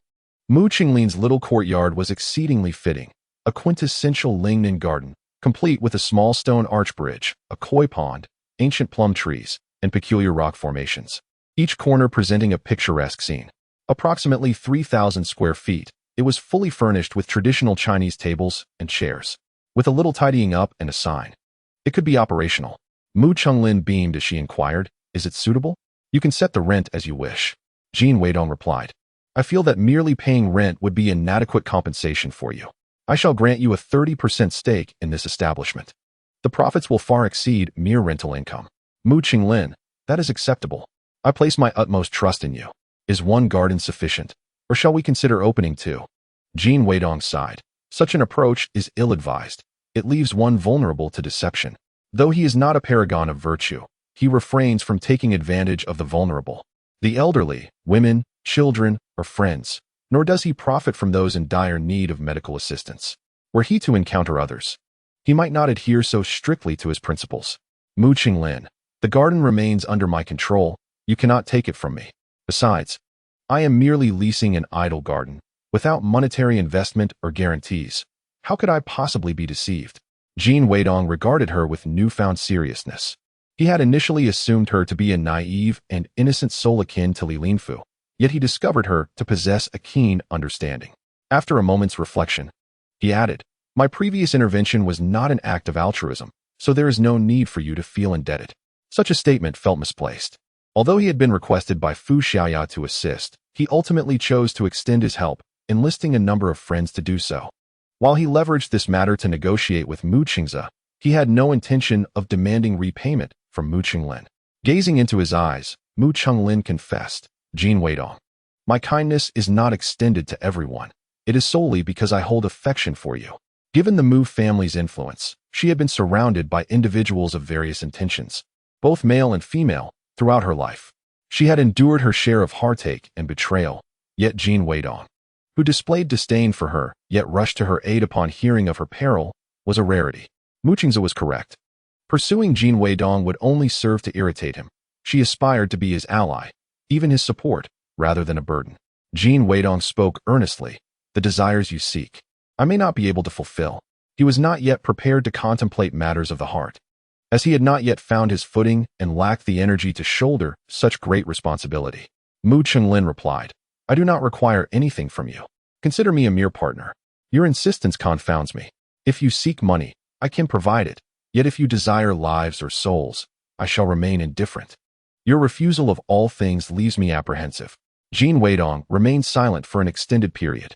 Mu Qinglin's little courtyard was exceedingly fitting, a quintessential Lingnan garden, complete with a small stone arch bridge, a koi pond, ancient plum trees, and peculiar rock formations. Each corner presenting a picturesque scene. Approximately 3,000 square feet, it was fully furnished with traditional Chinese tables and chairs, with a little tidying up and a sign. It could be operational. Mu Chunglin beamed as she inquired, "Is it suitable?" "You can set the rent as you wish," Jin Weidong replied. "I feel that merely paying rent would be inadequate compensation for you. I shall grant you a 30% stake in this establishment. The profits will far exceed mere rental income." Mu Qinglin, "That is acceptable. I place my utmost trust in you. Is one garden sufficient, or shall we consider opening two?" Jin Weidong sighed. Such an approach is ill-advised. It leaves one vulnerable to deception. Though he is not a paragon of virtue, he refrains from taking advantage of the vulnerable, the elderly, women, children, or friends, nor does he profit from those in dire need of medical assistance. Were he to encounter others, he might not adhere so strictly to his principles. Mu Qinglin, "The garden remains under my control. You cannot take it from me. Besides, I am merely leasing an idle garden, without monetary investment or guarantees. How could I possibly be deceived?" Jin Weidong regarded her with newfound seriousness. He had initially assumed her to be a naive and innocent soul akin to Li Linfu, yet he discovered her to possess a keen understanding. After a moment's reflection, he added, "My previous intervention was not an act of altruism, so there is no need for you to feel indebted." Such a statement felt misplaced. Although he had been requested by Fu Xiaoya to assist, he ultimately chose to extend his help, enlisting a number of friends to do so. While he leveraged this matter to negotiate with Mu Qingze, he had no intention of demanding repayment from Mu Qinglin. Gazing into his eyes, Mu Qinglin confessed, "Jin Weidong, my kindness is not extended to everyone. It is solely because I hold affection for you." Given the Mu family's influence, she had been surrounded by individuals of various intentions, both male and female, throughout her life. She had endured her share of heartache and betrayal, yet Jin Weidong, who displayed disdain for her, yet rushed to her aid upon hearing of her peril, was a rarity. Mu Qingze was correct. Pursuing Jin Weidong would only serve to irritate him. She aspired to be his ally, even his support, rather than a burden. Jin Weidong spoke earnestly, "The desires you seek, I may not be able to fulfill." He was not yet prepared to contemplate matters of the heart, as he had not yet found his footing and lacked the energy to shoulder such great responsibility. Mu Qinglin replied, "I do not require anything from you. Consider me a mere partner. Your insistence confounds me. If you seek money, I can provide it, yet if you desire lives or souls, I shall remain indifferent. Your refusal of all things leaves me apprehensive." Jin Weidong remained silent for an extended period.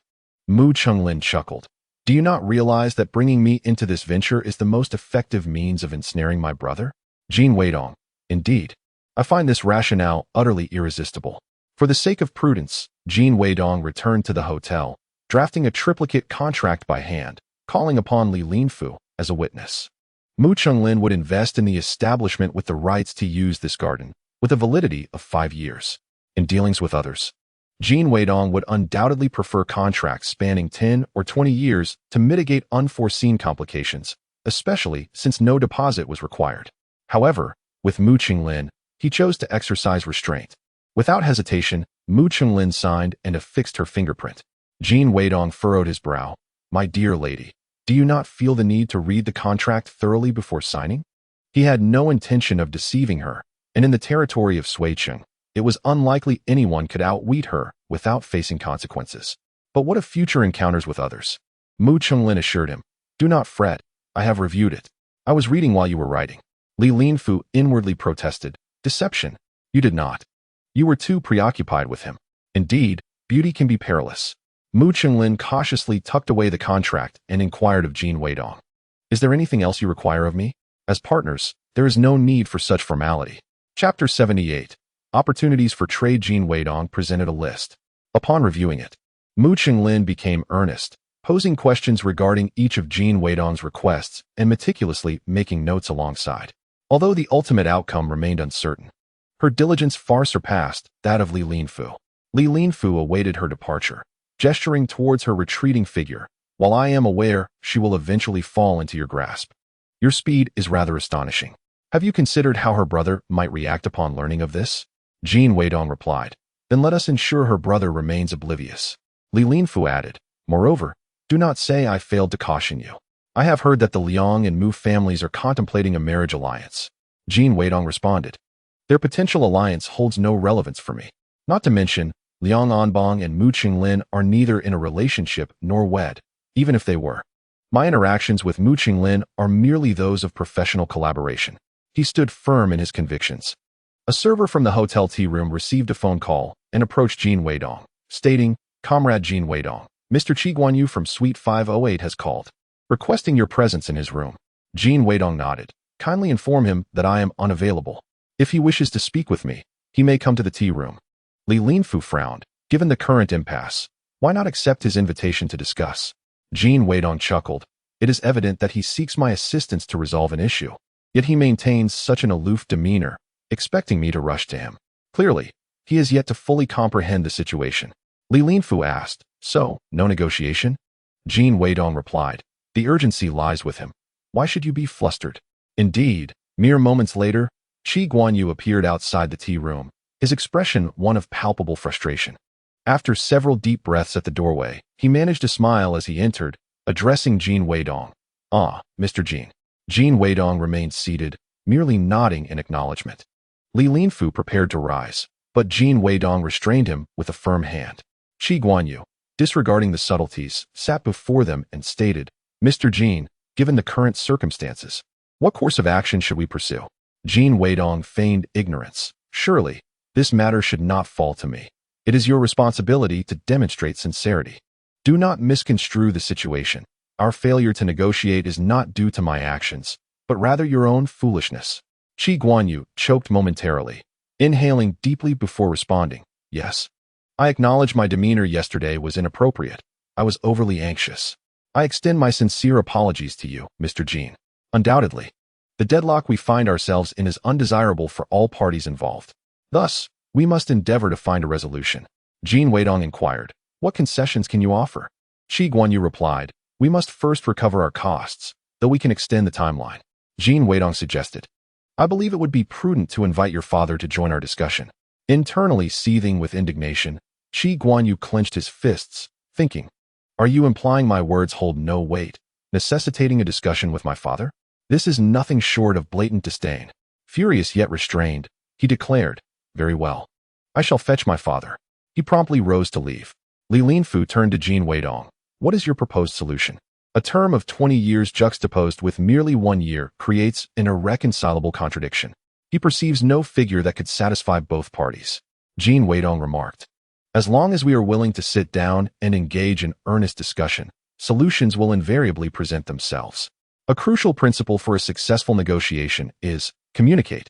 Mu Qinglin chuckled. "Do you not realize that bringing me into this venture is the most effective means of ensnaring my brother?" Jin Weidong, "Indeed. I find this rationale utterly irresistible." For the sake of prudence, Jin Weidong returned to the hotel, drafting a triplicate contract by hand, calling upon Li Linfu as a witness. Mu Qinglin would invest in the establishment with the rights to use this garden, with a validity of 5 years. In dealings with others, Jin Weidong would undoubtedly prefer contracts spanning 10 or 20 years to mitigate unforeseen complications, especially since no deposit was required. However, with Mu Qinglin, he chose to exercise restraint. Without hesitation, Mu Qinglin signed and affixed her fingerprint. Jin Weidong furrowed his brow. "My dear lady, do you not feel the need to read the contract thoroughly before signing?" He had no intention of deceiving her, and in the territory of Suicheng, it was unlikely anyone could outwit her without facing consequences. But what of future encounters with others? Mu Qinglin assured him, "Do not fret, I have reviewed it. I was reading while you were writing." Li Linfu inwardly protested, "Deception. You did not. You were too preoccupied with him. Indeed, beauty can be perilous." Mu Qinglin cautiously tucked away the contract and inquired of Jin Weidong, "Is there anything else you require of me? As partners, there is no need for such formality." Chapter 78. Opportunities for trade. Jin Weidong presented a list. Upon reviewing it, Mu Qinglin became earnest, posing questions regarding each of Jin Weidong's requests and meticulously making notes alongside. Although the ultimate outcome remained uncertain, her diligence far surpassed that of Li Linfu. Li Linfu awaited her departure, gesturing towards her retreating figure. "While I am aware she will eventually fall into your grasp, your speed is rather astonishing. Have you considered how her brother might react upon learning of this?" Jin Weidong replied, "Then let us ensure her brother remains oblivious." Li Linfu added, "Moreover, do not say I failed to caution you. I have heard that the Liang and Mu families are contemplating a marriage alliance. Jin Weidong responded. Their potential alliance holds no relevance for me. Not to mention, Liang Anbang and Mu Qinglin are neither in a relationship nor wed, even if they were. My interactions with Mu Qinglin are merely those of professional collaboration. He stood firm in his convictions. A server from the hotel tea room received a phone call and approached Jin Weidong, stating, "Comrade Jin Weidong, Mr. Qi Guanyu from Suite 508 has called, requesting your presence in his room." Jin Weidong nodded. "Kindly inform him that I am unavailable. If he wishes to speak with me, he may come to the tea room." Li Linfu frowned. Given the current impasse, why not accept his invitation to discuss? Jin Weidong chuckled. It is evident that he seeks my assistance to resolve an issue. Yet he maintains such an aloof demeanor, expecting me to rush to him. Clearly, he has yet to fully comprehend the situation. Li Linfu asked, "So, no negotiation?" Jin Weidong replied, "The urgency lies with him. Why should you be flustered?" Indeed, mere moments later, Qi Guanyu appeared outside the tea room, his expression one of palpable frustration. After several deep breaths at the doorway, he managed to smile as he entered, addressing Jin Weidong. "Ah, Mr. Jin." Jin Weidong remained seated, merely nodding in acknowledgement. Li Linfu prepared to rise, but Jin Weidong restrained him with a firm hand. Qi Guanyu, disregarding the subtleties, sat before them and stated, "Mr. Jin, given the current circumstances, what course of action should we pursue?" Jin Weidong feigned ignorance. "Surely, this matter should not fall to me. It is your responsibility to demonstrate sincerity. Do not misconstrue the situation. Our failure to negotiate is not due to my actions, but rather your own foolishness." Qi Guanyu choked momentarily, inhaling deeply before responding, "Yes. I acknowledge my demeanor yesterday was inappropriate. I was overly anxious. I extend my sincere apologies to you, Mr. Jin. Undoubtedly, the deadlock we find ourselves in is undesirable for all parties involved. Thus, we must endeavor to find a resolution." Jin Weidong inquired, "What concessions can you offer?" Qi Guanyu replied, "We must first recover our costs, though we can extend the timeline." Jin Weidong suggested, "I believe it would be prudent to invite your father to join our discussion." Internally seething with indignation, Qi Guanyu clenched his fists, thinking, "Are you implying my words hold no weight, necessitating a discussion with my father? This is nothing short of blatant disdain." Furious yet restrained, he declared, "Very well. I shall fetch my father." He promptly rose to leave. Li Linfu turned to Jin Weidong. "What is your proposed solution?" A term of 20 years juxtaposed with merely 1 year creates an irreconcilable contradiction. He perceives no figure that could satisfy both parties. Jin Weidong remarked, "As long as we are willing to sit down and engage in earnest discussion, solutions will invariably present themselves. A crucial principle for a successful negotiation is communicate.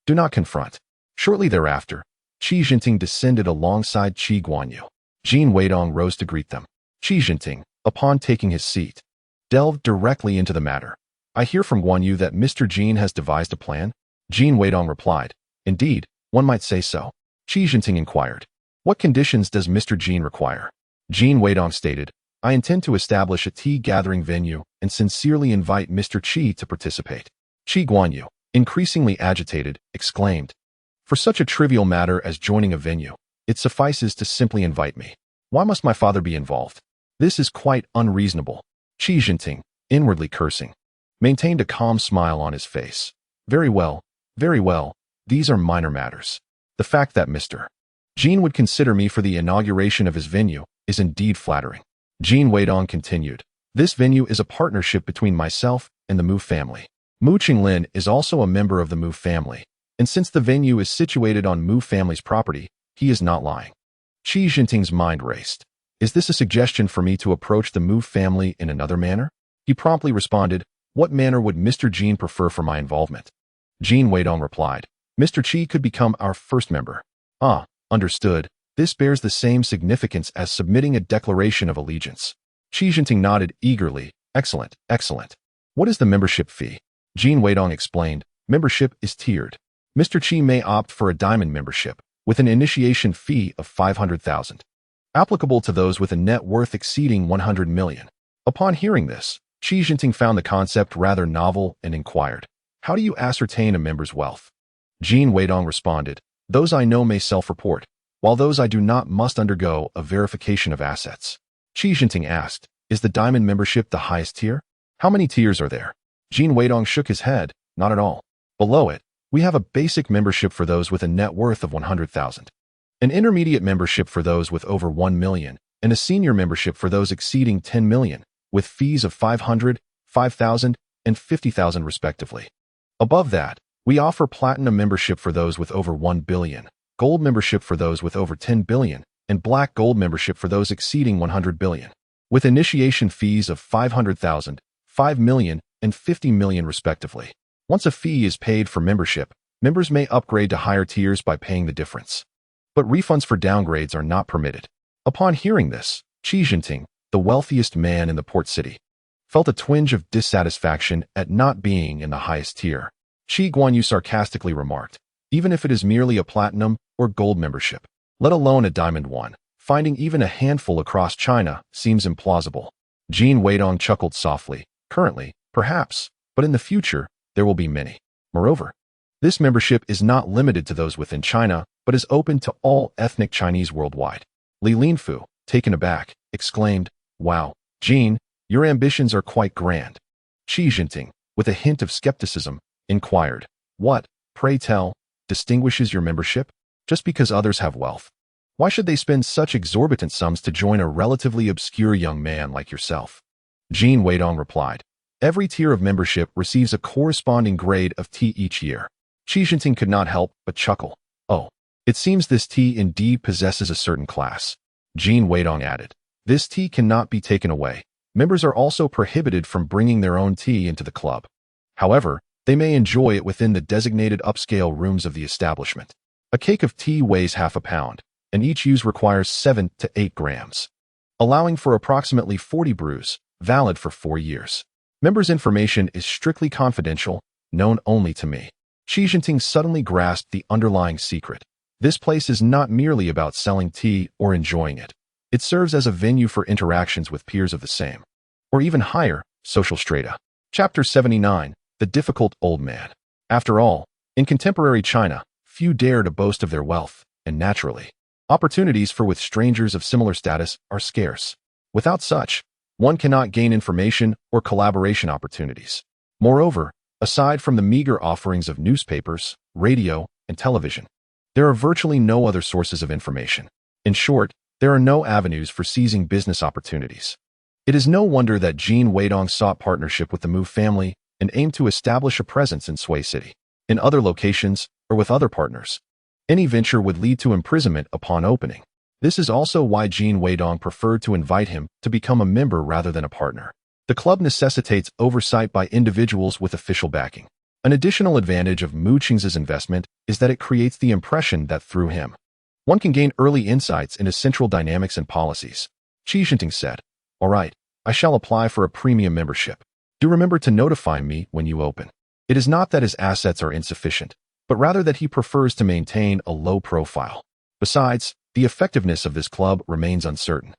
Do not confront." Shortly thereafter, Qi Jinting descended alongside Qi Guanyu. Jin Weidong rose to greet them. Qi Jinting, upon taking his seat, delved directly into the matter. "I hear from Guanyu that Mr. Jin has devised a plan?" Jin Weidong replied, "Indeed, one might say so." Qi Jinting inquired, "What conditions does Mr. Jin require?" Jin Weidong stated, "I intend to establish a tea-gathering venue and sincerely invite Mr. Qi to participate." Qi Guanyu, increasingly agitated, exclaimed, "For such a trivial matter as joining a venue, it suffices to simply invite me. Why must my father be involved? This is quite unreasonable." Qi Jinting, inwardly cursing, maintained a calm smile on his face. Very well, these are minor matters. The fact that Mr. Jin would consider me for the inauguration of his venue is indeed flattering." Jin Weidong continued, "This venue is a partnership between myself and the Mu family. Mu Qinglin is also a member of the Mu family, and since the venue is situated on Mu family's property, he is not lying." Qi Jinting's mind raced. Is this a suggestion for me to approach the Mu family in another manner? He promptly responded, "What manner would Mr. Jin prefer for my involvement?" Jin Weidong replied, "Mr. Qi could become our first member." "Ah, understood. This bears the same significance as submitting a declaration of allegiance." Qi Jinting nodded eagerly. Excellent. What is the membership fee?" Jin Weidong explained, "Membership is tiered. Mr. Qi may opt for a diamond membership, with an initiation fee of 500,000, applicable to those with a net worth exceeding 100 million. Upon hearing this, Qi Jinting found the concept rather novel and inquired, "How do you ascertain a member's wealth?" Jin Weidong responded, "Those I know may self-report, while those I do not must undergo a verification of assets." Qi Jinting asked, "Is the diamond membership the highest tier?" How many tiers are there? Jin Weidong shook his head. Not at all. Below it, we have a basic membership for those with a net worth of 100,000, an intermediate membership for those with over 1 million, and a senior membership for those exceeding 10 million, with fees of 500, 5,000, and 50,000 respectively. Above that, we offer platinum membership for those with over 1 billion, gold membership for those with over 10 billion, and black gold membership for those exceeding 100 billion, with initiation fees of 500,000, 5 million, and 50 million respectively. Once a fee is paid for membership, members may upgrade to higher tiers by paying the difference. But refunds for downgrades are not permitted. Upon hearing this, Qi Jinping, the wealthiest man in the port city, felt a twinge of dissatisfaction at not being in the highest tier. Qi Guanyu sarcastically remarked, even if it is merely a platinum or gold membership, let alone a diamond one, finding even a handful across China seems implausible. Jin Weidong chuckled softly. Currently, perhaps, but in the future, there will be many. Moreover, this membership is not limited to those within China, but is open to all ethnic Chinese worldwide. Li Linfu, taken aback, exclaimed, wow, Jin, your ambitions are quite grand. Qi Jinping, with a hint of skepticism, inquired, what, pray tell, distinguishes your membership? Just because others have wealth. Why should they spend such exorbitant sums to join a relatively obscure young man like yourself? Jin Weidong replied, every tier of membership receives a corresponding grade of tea each year. Qi Jinping could not help but chuckle. Oh, it seems this tea indeed possesses a certain class. Jin Weidong added, this tea cannot be taken away. Members are also prohibited from bringing their own tea into the club. However, they may enjoy it within the designated upscale rooms of the establishment. A cake of tea weighs half a pound, and each use requires 7 to 8 grams, allowing for approximately 40 brews, valid for 4 years. Members' information is strictly confidential, known only to me. Qi Jinping suddenly grasped the underlying secret. This place is not merely about selling tea or enjoying it. It serves as a venue for interactions with peers of the same, or even higher, social strata. Chapter 79, The Difficult Old Man. After all, in contemporary China, few dare to boast of their wealth, and naturally, opportunities for with strangers of similar status are scarce. Without such, one cannot gain information or collaboration opportunities. Moreover, aside from the meager offerings of newspapers, radio, and television, there are virtually no other sources of information. In short, there are no avenues for seizing business opportunities. It is no wonder that Jin Weidong sought partnership with the Mu family and aimed to establish a presence in Sui City. In other locations, or with other partners, any venture would lead to imprisonment upon opening. This is also why Jin Weidong preferred to invite him to become a member rather than a partner. The club necessitates oversight by individuals with official backing. An additional advantage of Mu Qing's investment is that it creates the impression that through him, one can gain early insights into central dynamics and policies. Qi Jinping said, all right, I shall apply for a premium membership. Do remember to notify me when you open. It is not that his assets are insufficient, but rather that he prefers to maintain a low profile. Besides, the effectiveness of this club remains uncertain.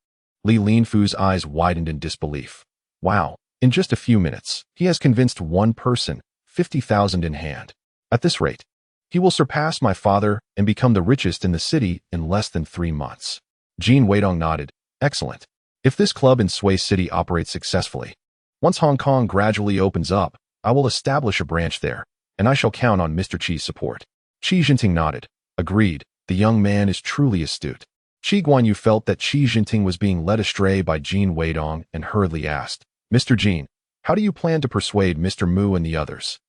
Li Linfu's eyes widened in disbelief. Wow, in just a few minutes, he has convinced one person, 50,000 in hand. At this rate, he will surpass my father and become the richest in the city in less than 3 months. Jin Weidong nodded. Excellent. If this club in Sui City operates successfully, once Hong Kong gradually opens up, I will establish a branch there, and I shall count on Mr. Qi's support. Qi Jinping nodded. Agreed. The young man is truly astute. Qi Guanyu felt that Qi Jinping was being led astray by Jin Weidong and hurriedly asked, Mr. Jin, how do you plan to persuade Mr. Mu and the others?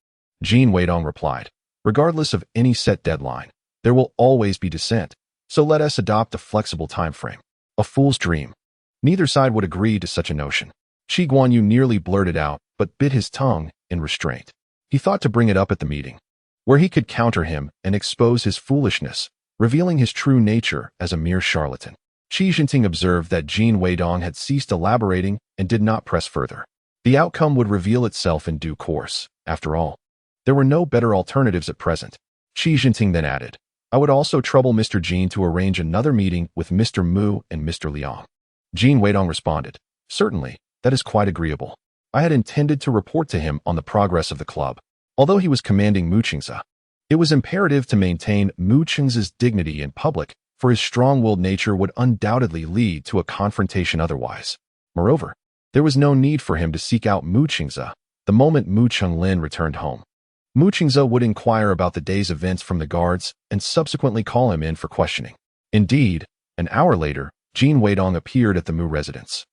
Jin Weidong replied, regardless of any set deadline, there will always be dissent, so let us adopt a flexible time frame. A fool's dream. Neither side would agree to such a notion. Qi Guanyu nearly blurted out, but bit his tongue in restraint. He thought to bring it up at the meeting, where he could counter him and expose his foolishness, revealing his true nature as a mere charlatan. Qi Jinping observed that Jin Weidong had ceased elaborating and did not press further. The outcome would reveal itself in due course. After all, there were no better alternatives at present. Qi Jinping then added, I would also trouble Mr. Jin to arrange another meeting with Mr. Mu and Mr. Liang. Jin Weidong responded, certainly, that is quite agreeable. I had intended to report to him on the progress of the club. Although he was commanding Mu Qing's, it was imperative to maintain Mu Qing's dignity in public, for his strong-willed nature would undoubtedly lead to a confrontation otherwise. Moreover, There was no need for him to seek out Mu Qingze the moment Mu Chenglin returned home. Mu Qingze would inquire about the day's events from the guards and subsequently call him in for questioning. Indeed, an hour later, Jin Weidong appeared at the Mu residence.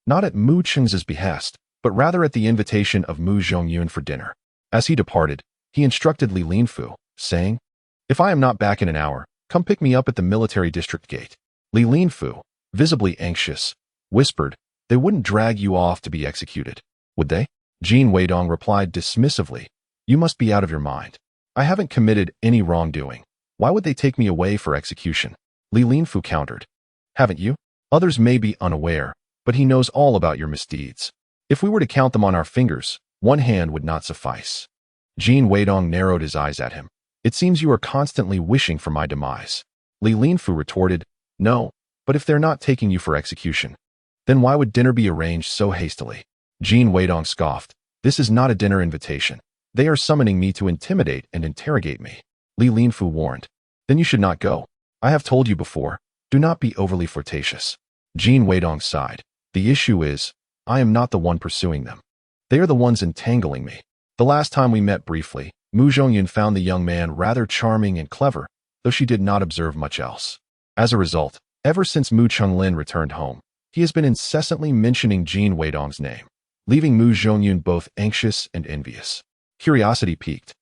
Not at Mu Qingze's behest, but rather at the invitation of Mu Zhongyun for dinner. As he departed, he instructed Li Linfu, saying, "If I am not back in an hour, come pick me up at the military district gate." Li Linfu, visibly anxious, whispered, "They wouldn't drag you off to be executed, would they?" Jin Weidong replied dismissively, "You must be out of your mind. I haven't committed any wrongdoing. Why would they take me away for execution?" Li Linfu countered, "Haven't you? Others may be unaware, but he knows all about your misdeeds. If we were to count them on our fingers, one hand would not suffice." Jin Weidong narrowed his eyes at him. "It seems you are constantly wishing for my demise." Li Linfu retorted, "No, but if they're not taking you for execution, then why would dinner be arranged so hastily?" Jin Weidong scoffed, "This is not a dinner invitation. They are summoning me to intimidate and interrogate me." Li Linfu warned, "Then you should not go. I have told you before, do not be overly flirtatious." Jin Weidong sighed. "The issue is, I am not the one pursuing them. They are the ones entangling me. The last time we met briefly, Mu Zhongyun found the young man rather charming and clever, though she did not observe much else. As a result, ever since Mu Chenglin returned home, he has been incessantly mentioning Jin Weidong's name, leaving Mu Zhongyun both anxious and envious. Curiosity piqued.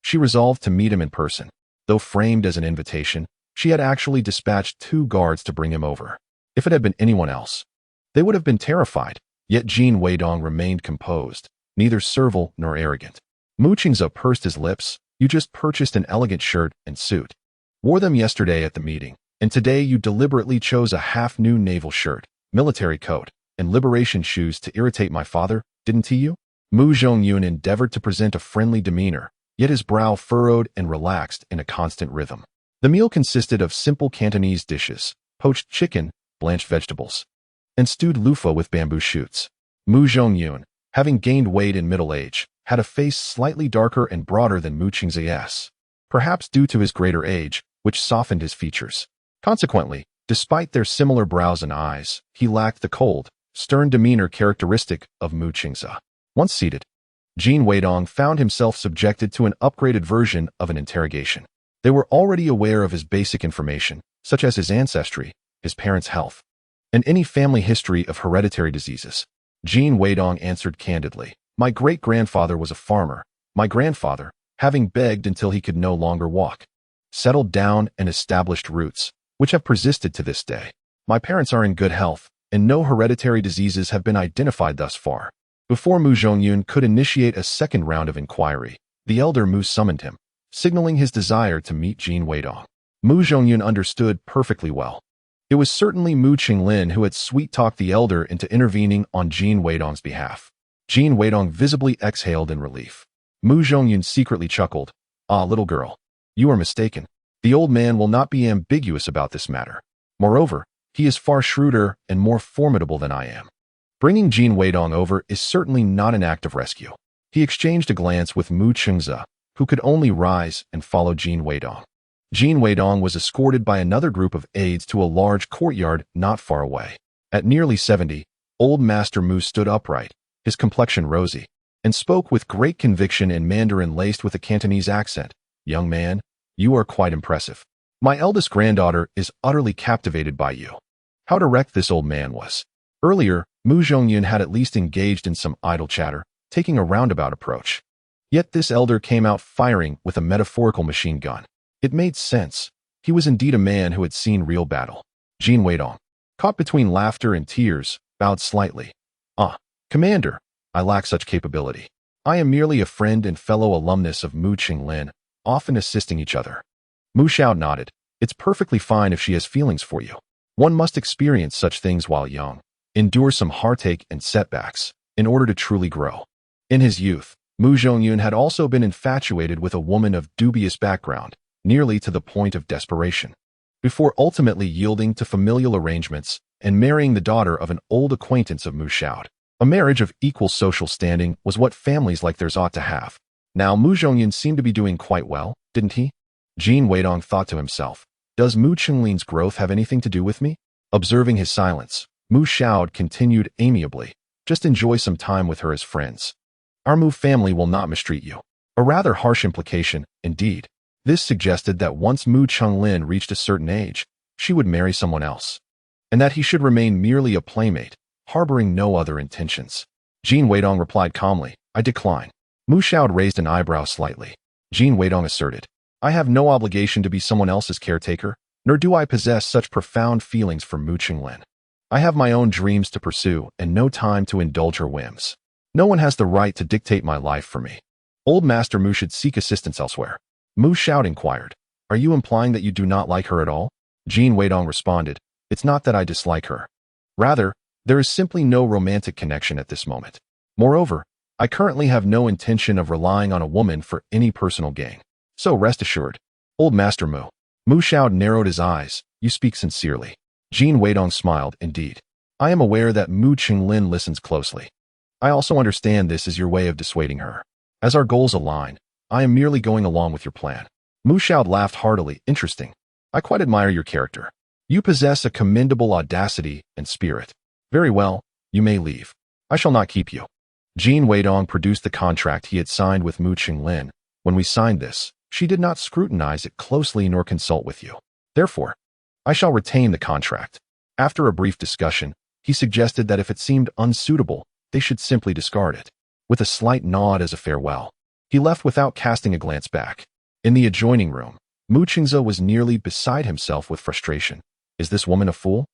She resolved to meet him in person. Though framed as an invitation, she had actually dispatched 2 guards to bring him over. If it had been anyone else, they would have been terrified, yet Jin Weidong remained composed, neither servile nor arrogant. Mu Qingze pursed his lips. "You just purchased an elegant shirt and suit. Wore them yesterday at the meeting, and today you deliberately chose a half-new naval shirt, military coat, and liberation shoes to irritate my father, didn't you?" Mu Zhongyun endeavored to present a friendly demeanor, yet his brow furrowed and relaxed in a constant rhythm. The meal consisted of simple Cantonese dishes, poached chicken, blanched vegetables, and stewed loofah with bamboo shoots. Mu Zhongyun, having gained weight in middle age, had a face slightly darker and broader than Mu Qingze's, perhaps due to his greater age, which softened his features. Consequently, despite their similar brows and eyes, he lacked the cold, stern demeanor characteristic of Mu Qingze. Once seated, Jin Weidong found himself subjected to an upgraded version of an interrogation. They were already aware of his basic information, such as his ancestry, his parents' health, and any family history of hereditary diseases. Jin Weidong answered candidly, "My great-grandfather was a farmer. My grandfather, having begged until he could no longer walk, settled down and established roots, which have persisted to this day. My parents are in good health, and no hereditary diseases have been identified thus far." Before Mu Zhongyun could initiate a second round of inquiry, the elder Mu summoned him, signaling his desire to meet Jin Weidong. Mu Zhongyun understood perfectly well. It was certainly Mu Chenglin who had sweet-talked the elder into intervening on Jin Weidong's behalf. Jin Weidong visibly exhaled in relief. Mu Zhongyun secretly chuckled, "Ah, little girl, you are mistaken. The old man will not be ambiguous about this matter. Moreover, he is far shrewder and more formidable than I am." Bringing Jin Weidong over is certainly not an act of rescue. He exchanged a glance with Mu Qingze, who could only rise and follow Jin Weidong. Jin Weidong was escorted by another group of aides to a large courtyard not far away. At nearly 70, old Master Mu stood upright, his complexion rosy, and spoke with great conviction in Mandarin laced with a Cantonese accent. "Young man, you are quite impressive. My eldest granddaughter is utterly captivated by you." How direct this old man was. Earlier, Mu Zhongyun had at least engaged in some idle chatter, taking a roundabout approach. Yet this elder came out firing with a metaphorical machine gun. It made sense. He was indeed a man who had seen real battle. Jin Weidong, caught between laughter and tears, bowed slightly. "Ah, Commander, I lack such capability. I am merely a friend and fellow alumnus of Mu Chenglin, often assisting each other." Mu Xiao nodded. "It's perfectly fine if she has feelings for you. One must experience such things while young, endure some heartache and setbacks, in order to truly grow." In his youth, Mu Zhongyun had also been infatuated with a woman of dubious background, nearly to the point of desperation, before ultimately yielding to familial arrangements and marrying the daughter of an old acquaintance of Mu Xiao. A marriage of equal social standing was what families like theirs ought to have. Now Mu Zhongyun seemed to be doing quite well, didn't he? Jin Weidong thought to himself, "Does Mu Chenlin's growth have anything to do with me?" Observing his silence, Mu Xiao continued amiably, Just enjoy some time with her as friends. Our Mu family will not mistreat you. A rather harsh implication, indeed. This suggested that once Mu Chunlin reached a certain age, she would marry someone else, and that he should remain merely a playmate, harboring no other intentions. Jin Weidong replied calmly, I decline. Mu Xiao raised an eyebrow slightly. Jin Weidong asserted, I have no obligation to be someone else's caretaker, nor do I possess such profound feelings for Mu Chunlin. I have my own dreams to pursue and no time to indulge her whims. No one has the right to dictate my life for me. Old Master Mu should seek assistance elsewhere. Mu Xiao inquired, Are you implying that you do not like her at all? Jin Weidong responded, It's not that I dislike her. Rather, there is simply no romantic connection at this moment. Moreover, I currently have no intention of relying on a woman for any personal gain. So rest assured. Old Master Mu. Mu Xiao narrowed his eyes. You speak sincerely. Jin Weidong smiled, Indeed. I am aware that Mu Chunlin listens closely. I also understand this is your way of dissuading her. As our goals align, I am merely going along with your plan. Mu Xiao laughed heartily. Interesting. I quite admire your character. You possess a commendable audacity and spirit. Very well, you may leave. I shall not keep you. Jin Weidong produced the contract he had signed with Mu Chunlin. When we signed this, she did not scrutinize it closely nor consult with you. Therefore, I shall retain the contract. After a brief discussion, he suggested that if it seemed unsuitable, they should simply discard it. With a slight nod as a farewell, he left without casting a glance back. In the adjoining room, Mu Qingze was nearly beside himself with frustration. Is this woman a fool?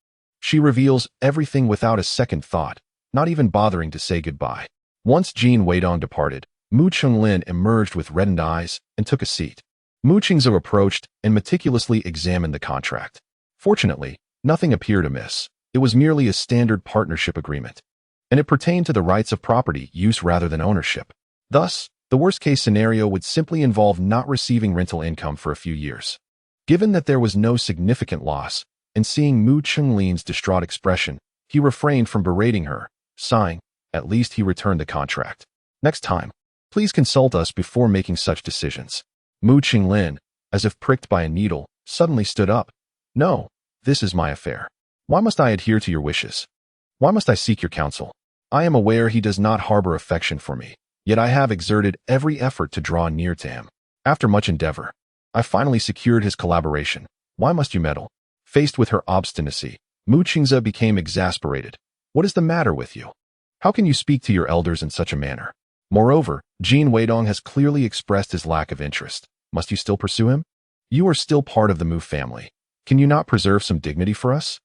She reveals everything without a second thought, not even bothering to say goodbye. Once Jin Weidong departed, Mu Chunlin emerged with reddened eyes and took a seat. Mu Qingze approached and meticulously examined the contract. Fortunately, nothing appeared amiss. It was merely a standard partnership agreement, and it pertained to the rights of property use rather than ownership. Thus, the worst-case scenario would simply involve not receiving rental income for a few years. Given that there was no significant loss, and seeing Mu Chunglin's distraught expression, he refrained from berating her, sighing, At least he returned the contract. Next time, please consult us before making such decisions. Mu Chunlin, as if pricked by a needle, suddenly stood up. No, this is my affair. Why must I adhere to your wishes? Why must I seek your counsel? I am aware he does not harbor affection for me, yet I have exerted every effort to draw near to him. After much endeavor, I finally secured his collaboration. Why must you meddle? Faced with her obstinacy, Mu Qingze became exasperated. What is the matter with you? How can you speak to your elders in such a manner? Moreover, Jin Weidong has clearly expressed his lack of interest. Must you still pursue him? You are still part of the Mu family. Can you not preserve some dignity for us?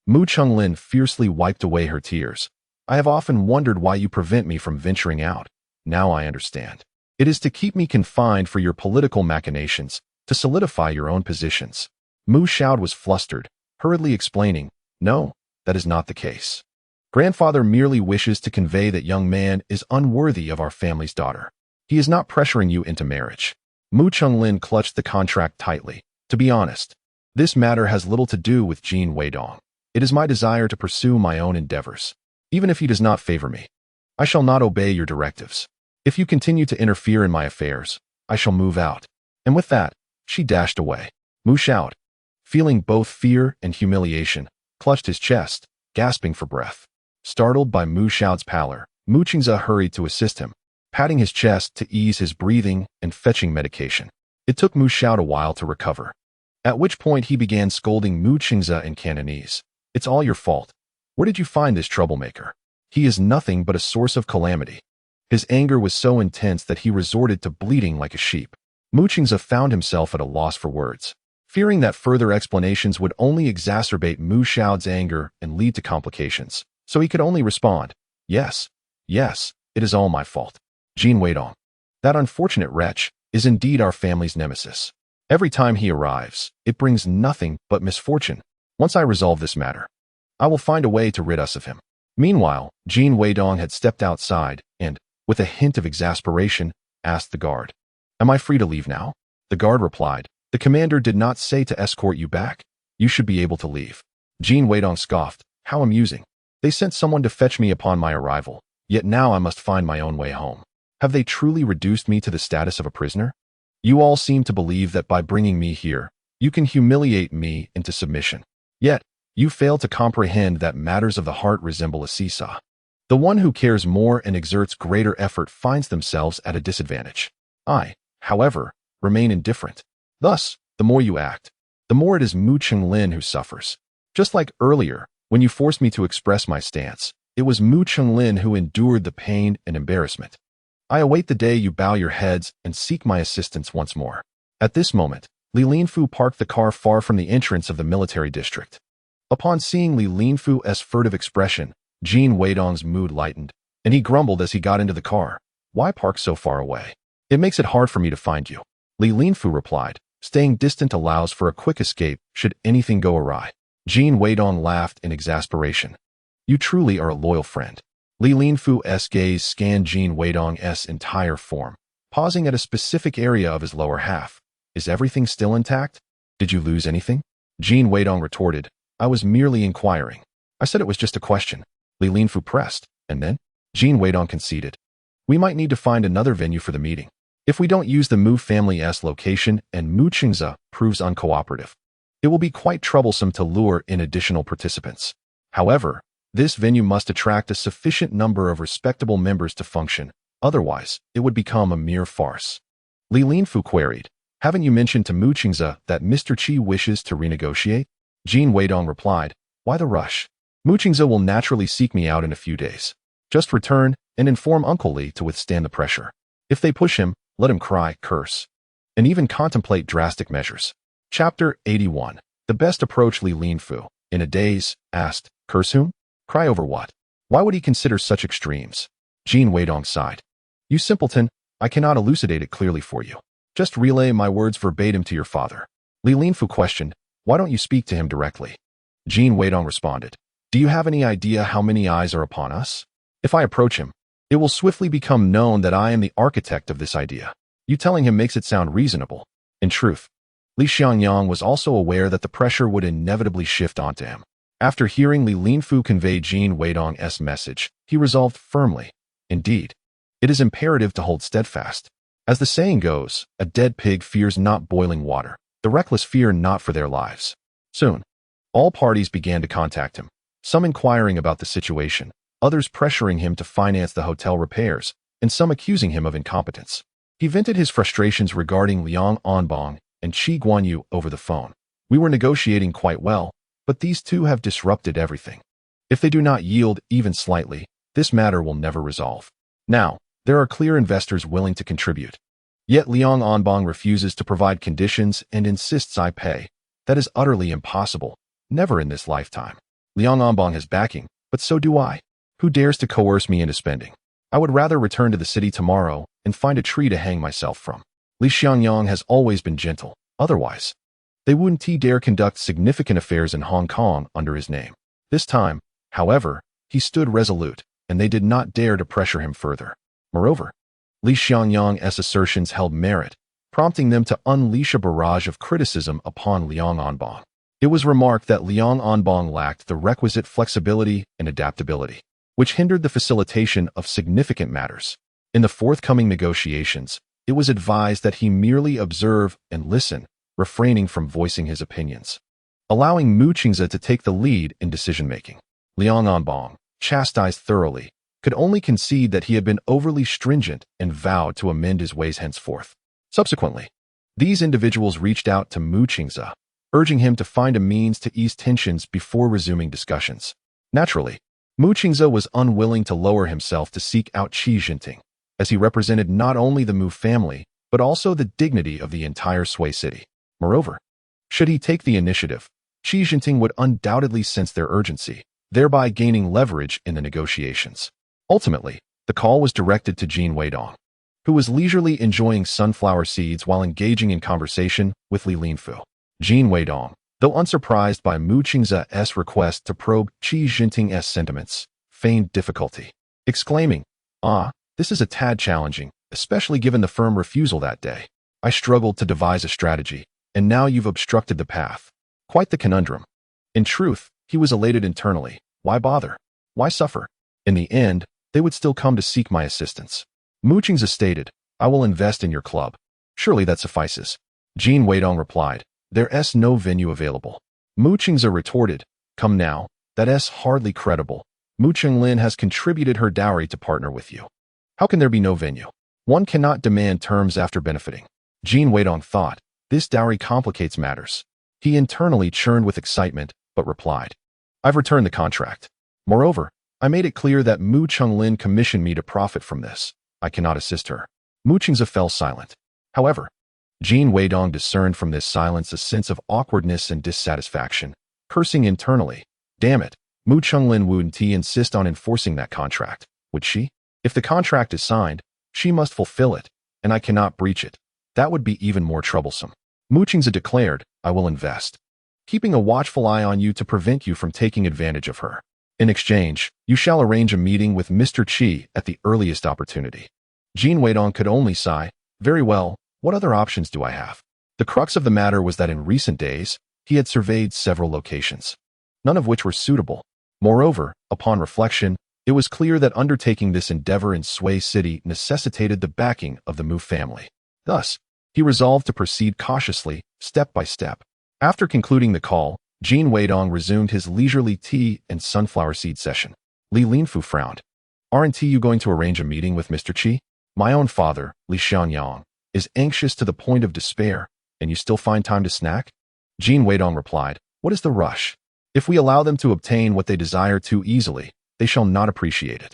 Mu Chunlin fiercely wiped away her tears. I have often wondered why you prevent me from venturing out. Now I understand. It is to keep me confined for your political machinations, to solidify your own positions. Mu Xiao was flustered, hurriedly explaining, No, that is not the case. Grandfather merely wishes to convey that young man is unworthy of our family's daughter. He is not pressuring you into marriage. Mu Chunlin clutched the contract tightly. To be honest, this matter has little to do with Jin Weidong. It is my desire to pursue my own endeavors. Even if he does not favor me, I shall not obey your directives. If you continue to interfere in my affairs, I shall move out. And with that, she dashed away. Mu Xiao, feeling both fear and humiliation, clutched his chest, gasping for breath. Startled by Mu Xiao's pallor, Mu Qingze hurried to assist him, patting his chest to ease his breathing and fetching medication. It took Mu Xiao a while to recover, at which point he began scolding Mu Qingze in Cantonese. It's all your fault. Where did you find this troublemaker? He is nothing but a source of calamity. His anger was so intense that he resorted to bleating like a sheep. Mu Qingze found himself at a loss for words, fearing that further explanations would only exacerbate Mu Xiao's anger and lead to complications. So he could only respond, Yes, it is all my fault. Jin Weidong, that unfortunate wretch, is indeed our family's nemesis. Every time he arrives, it brings nothing but misfortune. Once I resolve this matter, I will find a way to rid us of him. Meanwhile, Jin Weidong had stepped outside and, with a hint of exasperation, asked the guard, Am I free to leave now? The guard replied, The commander did not say to escort you back. You should be able to leave. Jin Weidong scoffed, How amusing. They sent someone to fetch me upon my arrival, yet now I must find my own way home. Have they truly reduced me to the status of a prisoner? You all seem to believe that by bringing me here, you can humiliate me into submission. Yet, you fail to comprehend that matters of the heart resemble a seesaw. The one who cares more and exerts greater effort finds themselves at a disadvantage. I, however, remain indifferent. Thus, the more you act, the more it is Mu Chenglin who suffers. Just like earlier, when you forced me to express my stance, it was Mu Chenglin who endured the pain and embarrassment. I await the day you bow your heads and seek my assistance once more. At this moment, Li Linfu parked the car far from the entrance of the military district. Upon seeing Li Linfu's furtive expression, Jin Weidong's mood lightened, and he grumbled as he got into the car. Why park so far away? It makes it hard for me to find you. Li Linfu replied. Staying distant allows for a quick escape should anything go awry. Jin Weidong laughed in exasperation. You truly are a loyal friend. Li Linfu's gaze scanned Jin Weidong's entire form, pausing at a specific area of his lower half. Is everything still intact? Did you lose anything? Jin Weidong retorted. I was merely inquiring. I said it was just a question. Li Linfu pressed, and then? Jin Weidong conceded. We might need to find another venue for the meeting. If we don't use the Mu family's location and Mu Qingze proves uncooperative, it will be quite troublesome to lure in additional participants. However, this venue must attract a sufficient number of respectable members to function, otherwise it would become a mere farce. Li Linfu queried, haven't you mentioned to Mu Qingze that Mr. Qi wishes to renegotiate? Jin Weidong replied, why the rush? Mu Qingze will naturally seek me out in a few days. Just return and inform Uncle Li to withstand the pressure. If they push him, let him cry, curse, and even contemplate drastic measures. Chapter 81. The best approach. Li Linfu, in a daze, asked, curse whom? Cry over what? Why would he consider such extremes? Jin Weidong sighed. You simpleton, I cannot elucidate it clearly for you. Just relay my words verbatim to your father. Li Linfu questioned, why don't you speak to him directly? Jin Weidong responded, do you have any idea how many eyes are upon us? If I approach him, it will swiftly become known that I am the architect of this idea. You telling him makes it sound reasonable. In truth, Li Xiangyang was also aware that the pressure would inevitably shift onto him. After hearing Li Linfu convey Jin Weidong's message, he resolved firmly. Indeed, it is imperative to hold steadfast. As the saying goes, a dead pig fears not boiling water. The reckless fear not for their lives. Soon, all parties began to contact him, some inquiring about the situation, others pressuring him to finance the hotel repairs, and some accusing him of incompetence. He vented his frustrations regarding Liang Anbong and Qi Guanyu over the phone. We were negotiating quite well, but these two have disrupted everything. If they do not yield even slightly, this matter will never resolve. Now, there are clear investors willing to contribute. Yet Liang Anbong refuses to provide conditions and insists I pay. That is utterly impossible. Never in this lifetime. Liang Anbong has backing, but so do I. Who dares to coerce me into spending? I would rather return to the city tomorrow and find a tree to hang myself from. Li Xiangyang has always been gentle. Otherwise, they wouldn't dare conduct significant affairs in Hong Kong under his name. This time, however, he stood resolute, and they did not dare to pressure him further. Moreover, Li Xiangyang's assertions held merit, prompting them to unleash a barrage of criticism upon Liang Anbong. It was remarked that Liang Anbong lacked the requisite flexibility and adaptability, which hindered the facilitation of significant matters. In the forthcoming negotiations, it was advised that he merely observe and listen, refraining from voicing his opinions, allowing Mu Qingze to take the lead in decision-making. Liang Anbong, chastised thoroughly, could only concede that he had been overly stringent and vowed to amend his ways henceforth. Subsequently, these individuals reached out to Mu Qingze, urging him to find a means to ease tensions before resuming discussions. Naturally, Mu Qingze was unwilling to lower himself to seek out Qi Jinping, as he represented not only the Mu family, but also the dignity of the entire Sui city. Moreover, should he take the initiative, Qi Jinping would undoubtedly sense their urgency, thereby gaining leverage in the negotiations. Ultimately, the call was directed to Jin Weidong, who was leisurely enjoying sunflower seeds while engaging in conversation with Li Linfu. Jin Weidong, though unsurprised by Mu Qingze's request to probe Qi Jinping's sentiments, feigned difficulty, exclaiming, this is a tad challenging, especially given the firm refusal that day. I struggled to devise a strategy, and now you've obstructed the path. Quite the conundrum. In truth, he was elated internally. Why bother? Why suffer? In the end, they would still come to seek my assistance. Mu Qingze stated, I will invest in your club. Surely that suffices. Jin Weidong replied, there's no venue available. Mu Qingze retorted, come now, that's hardly credible. Mu Chenglin has contributed her dowry to partner with you. How can there be no venue? One cannot demand terms after benefiting. Jin Weidong thought, this dowry complicates matters. He internally churned with excitement, but replied, I've returned the contract. Moreover, I made it clear that Mu Chenglin commissioned me to profit from this. I cannot assist her. Mu Chengza fell silent. However, Jin Weidong discerned from this silence a sense of awkwardness and dissatisfaction, cursing internally. Damn it, Mu Chenglin wouldn't insist on enforcing that contract, would she? If the contract is signed, she must fulfill it, and I cannot breach it. That would be even more troublesome. Mu Chengza declared, I will invest, keeping a watchful eye on you to prevent you from taking advantage of her. In exchange, you shall arrange a meeting with Mr. Qi at the earliest opportunity. Jin Weidong could only sigh, very well, what other options do I have? The crux of the matter was that in recent days, he had surveyed several locations, none of which were suitable. Moreover, upon reflection, it was clear that undertaking this endeavor in Sui City necessitated the backing of the Mu family. Thus, he resolved to proceed cautiously, step by step. After concluding the call, Jin Weidong resumed his leisurely tea and sunflower seed session. Li Linfu frowned. Aren't you going to arrange a meeting with Mr. Qi? My own father, Li Xianyang, is anxious to the point of despair, and you still find time to snack? Jin Weidong replied, what is the rush? If we allow them to obtain what they desire too easily, they shall not appreciate it.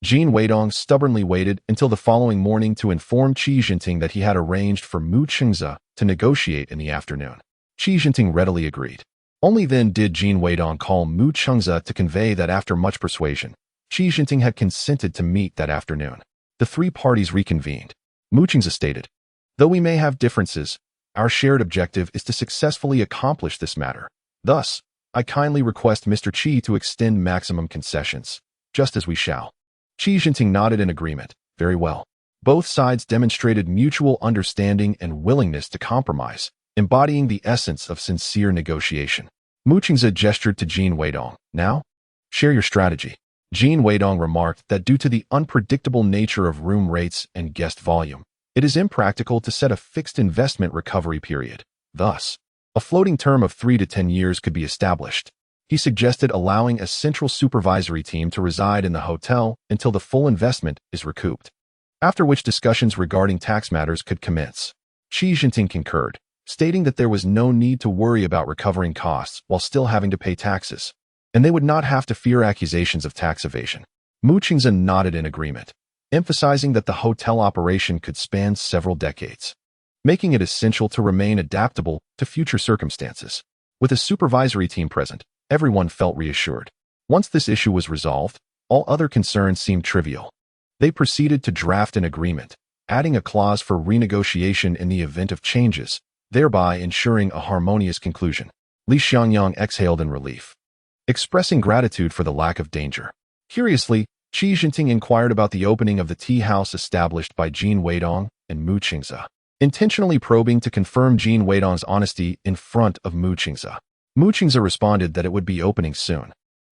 Jin Weidong stubbornly waited until the following morning to inform Qi Jinting that he had arranged for Mu Chengza to negotiate in the afternoon. Qi Jinting readily agreed. Only then did Jin Weidong call Mu Chengza to convey that after much persuasion, Qi Jinting had consented to meet that afternoon. The three parties reconvened. Mu Chengza stated, though we may have differences, our shared objective is to successfully accomplish this matter. Thus, I kindly request Mr. Qi to extend maximum concessions, just as we shall. Qi Jinting nodded in agreement. Very well. Both sides demonstrated mutual understanding and willingness to compromise, embodying the essence of sincere negotiation. Mu Chengza gestured to Jin Weidong. Now, share your strategy. Jin Weidong remarked that due to the unpredictable nature of room rates and guest volume, it is impractical to set a fixed investment recovery period. Thus, a floating term of 3 to 10 years could be established. He suggested allowing a central supervisory team to reside in the hotel until the full investment is recouped, after which discussions regarding tax matters could commence. Qi Jinting concurred, stating that there was no need to worry about recovering costs while still having to pay taxes, and they would not have to fear accusations of tax evasion. Mu Chengza nodded in agreement, emphasizing that the hotel operation could span several decades, making it essential to remain adaptable to future circumstances. With a supervisory team present, everyone felt reassured. Once this issue was resolved, all other concerns seemed trivial. They proceeded to draft an agreement, adding a clause for renegotiation in the event of changes, thereby ensuring a harmonious conclusion. Li Xianyang exhaled in relief, expressing gratitude for the lack of danger. Curiously, Qi Jinting inquired about the opening of the tea house established by Jin Weidong and Mu Chengza, intentionally probing to confirm Jin Weidong's honesty in front of Mu Chengza. Mu Chengza responded that it would be opening soon,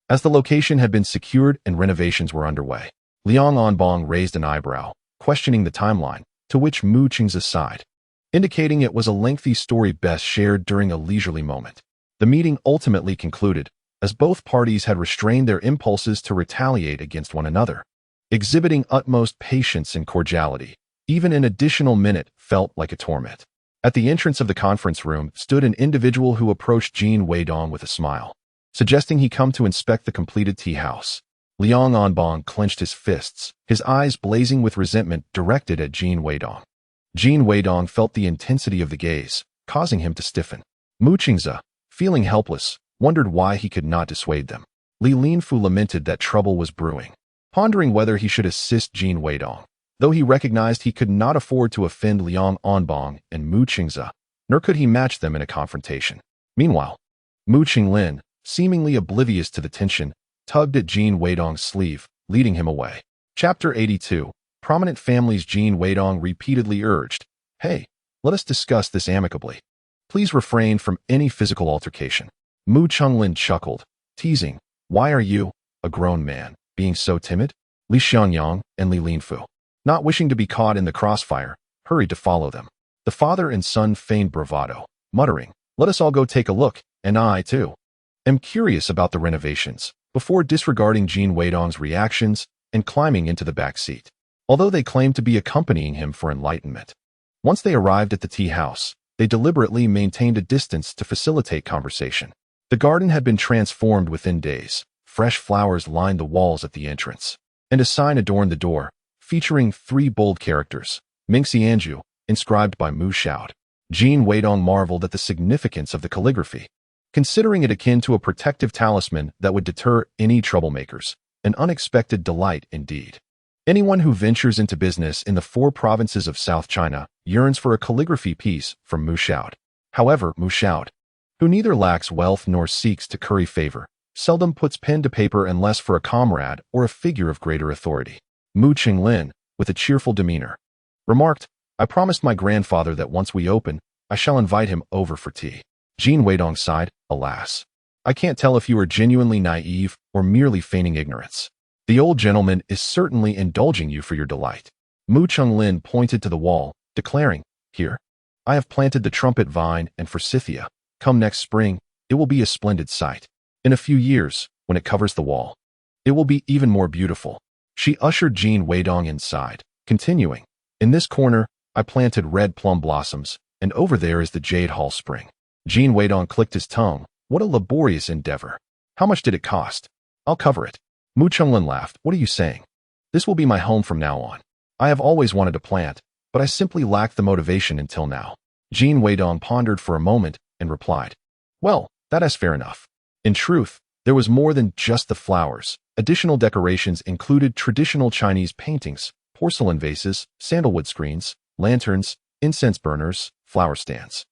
as the location had been secured and renovations were underway. Liang Onbong raised an eyebrow, questioning the timeline, to which Mu Chengza sighed, indicating it was a lengthy story best shared during a leisurely moment. The meeting ultimately concluded, as both parties had restrained their impulses to retaliate against one another, exhibiting utmost patience and cordiality. Even an additional minute felt like a torment. At the entrance of the conference room stood an individual who approached Jin Weidong with a smile, suggesting he come to inspect the completed tea house. Liang Onbong clenched his fists, his eyes blazing with resentment directed at Jin Weidong. Jin Weidong felt the intensity of the gaze, causing him to stiffen. Mu Chengza, feeling helpless, wondered why he could not dissuade them. Li Linfu lamented that trouble was brewing, pondering whether he should assist Jin Weidong. Though he recognized he could not afford to offend Liang Onbong and Mu Chengza, nor could he match them in a confrontation. Meanwhile, Mu Chenglin, seemingly oblivious to the tension, tugged at Jin Weidong's sleeve, leading him away. Chapter 82. Prominent families. Jin Weidong repeatedly urged, hey, let us discuss this amicably. Please refrain from any physical altercation. Mu Chenglin chuckled, teasing, why are you, a grown man, being so timid? Li Xianyang and Li Linfu, not wishing to be caught in the crossfire, hurried to follow them. The father and son feigned bravado, muttering, let us all go take a look, and I, too, am curious about the renovations. before disregarding Jin Weidong's reactions and climbing into the back seat, although they claimed to be accompanying him for enlightenment. Once they arrived at the tea house, they deliberately maintained a distance to facilitate conversation. The garden had been transformed within days. Fresh flowers lined the walls at the entrance, and a sign adorned the door, featuring 3 bold characters, Mingxi Anju, inscribed by Mu Xiao. Jin Weidong marveled at the significance of the calligraphy, considering it akin to a protective talisman that would deter any troublemakers. An unexpected delight indeed. Anyone who ventures into business in the 4 provinces of South China yearns for a calligraphy piece from Mu Xiao. However, Mu Xiao, who neither lacks wealth nor seeks to curry favor, seldom puts pen to paper unless for a comrade or a figure of greater authority. Mu Qinglin, with a cheerful demeanor, remarked, "I promised my grandfather that once we open, I shall invite him over for tea." Jin Weidong sighed, "Alas, I can't tell if you are genuinely naive or merely feigning ignorance. The old gentleman is certainly indulging you for your delight." Mu Qinglin pointed to the wall, declaring, "Here, I have planted the trumpet vine and forsythia. Come next spring, it will be a splendid sight. In a few years, when it covers the wall, it will be even more beautiful." She ushered Jin Weidong inside, continuing, "In this corner, I planted red plum blossoms, and over there is the jade hall spring." Jin Weidong clicked his tongue. What a laborious endeavor. "How much did it cost?" "I'll cover it." Mu Qinglin laughed. "What are you saying? This will be my home from now on. I have always wanted to plant, but I simply lacked the motivation until now." Jin Weidong pondered for a moment and replied, "Well, that is fair enough." In truth, there was more than just the flowers. Additional decorations included traditional Chinese paintings, porcelain vases, sandalwood screens, lanterns, incense burners, flower stands,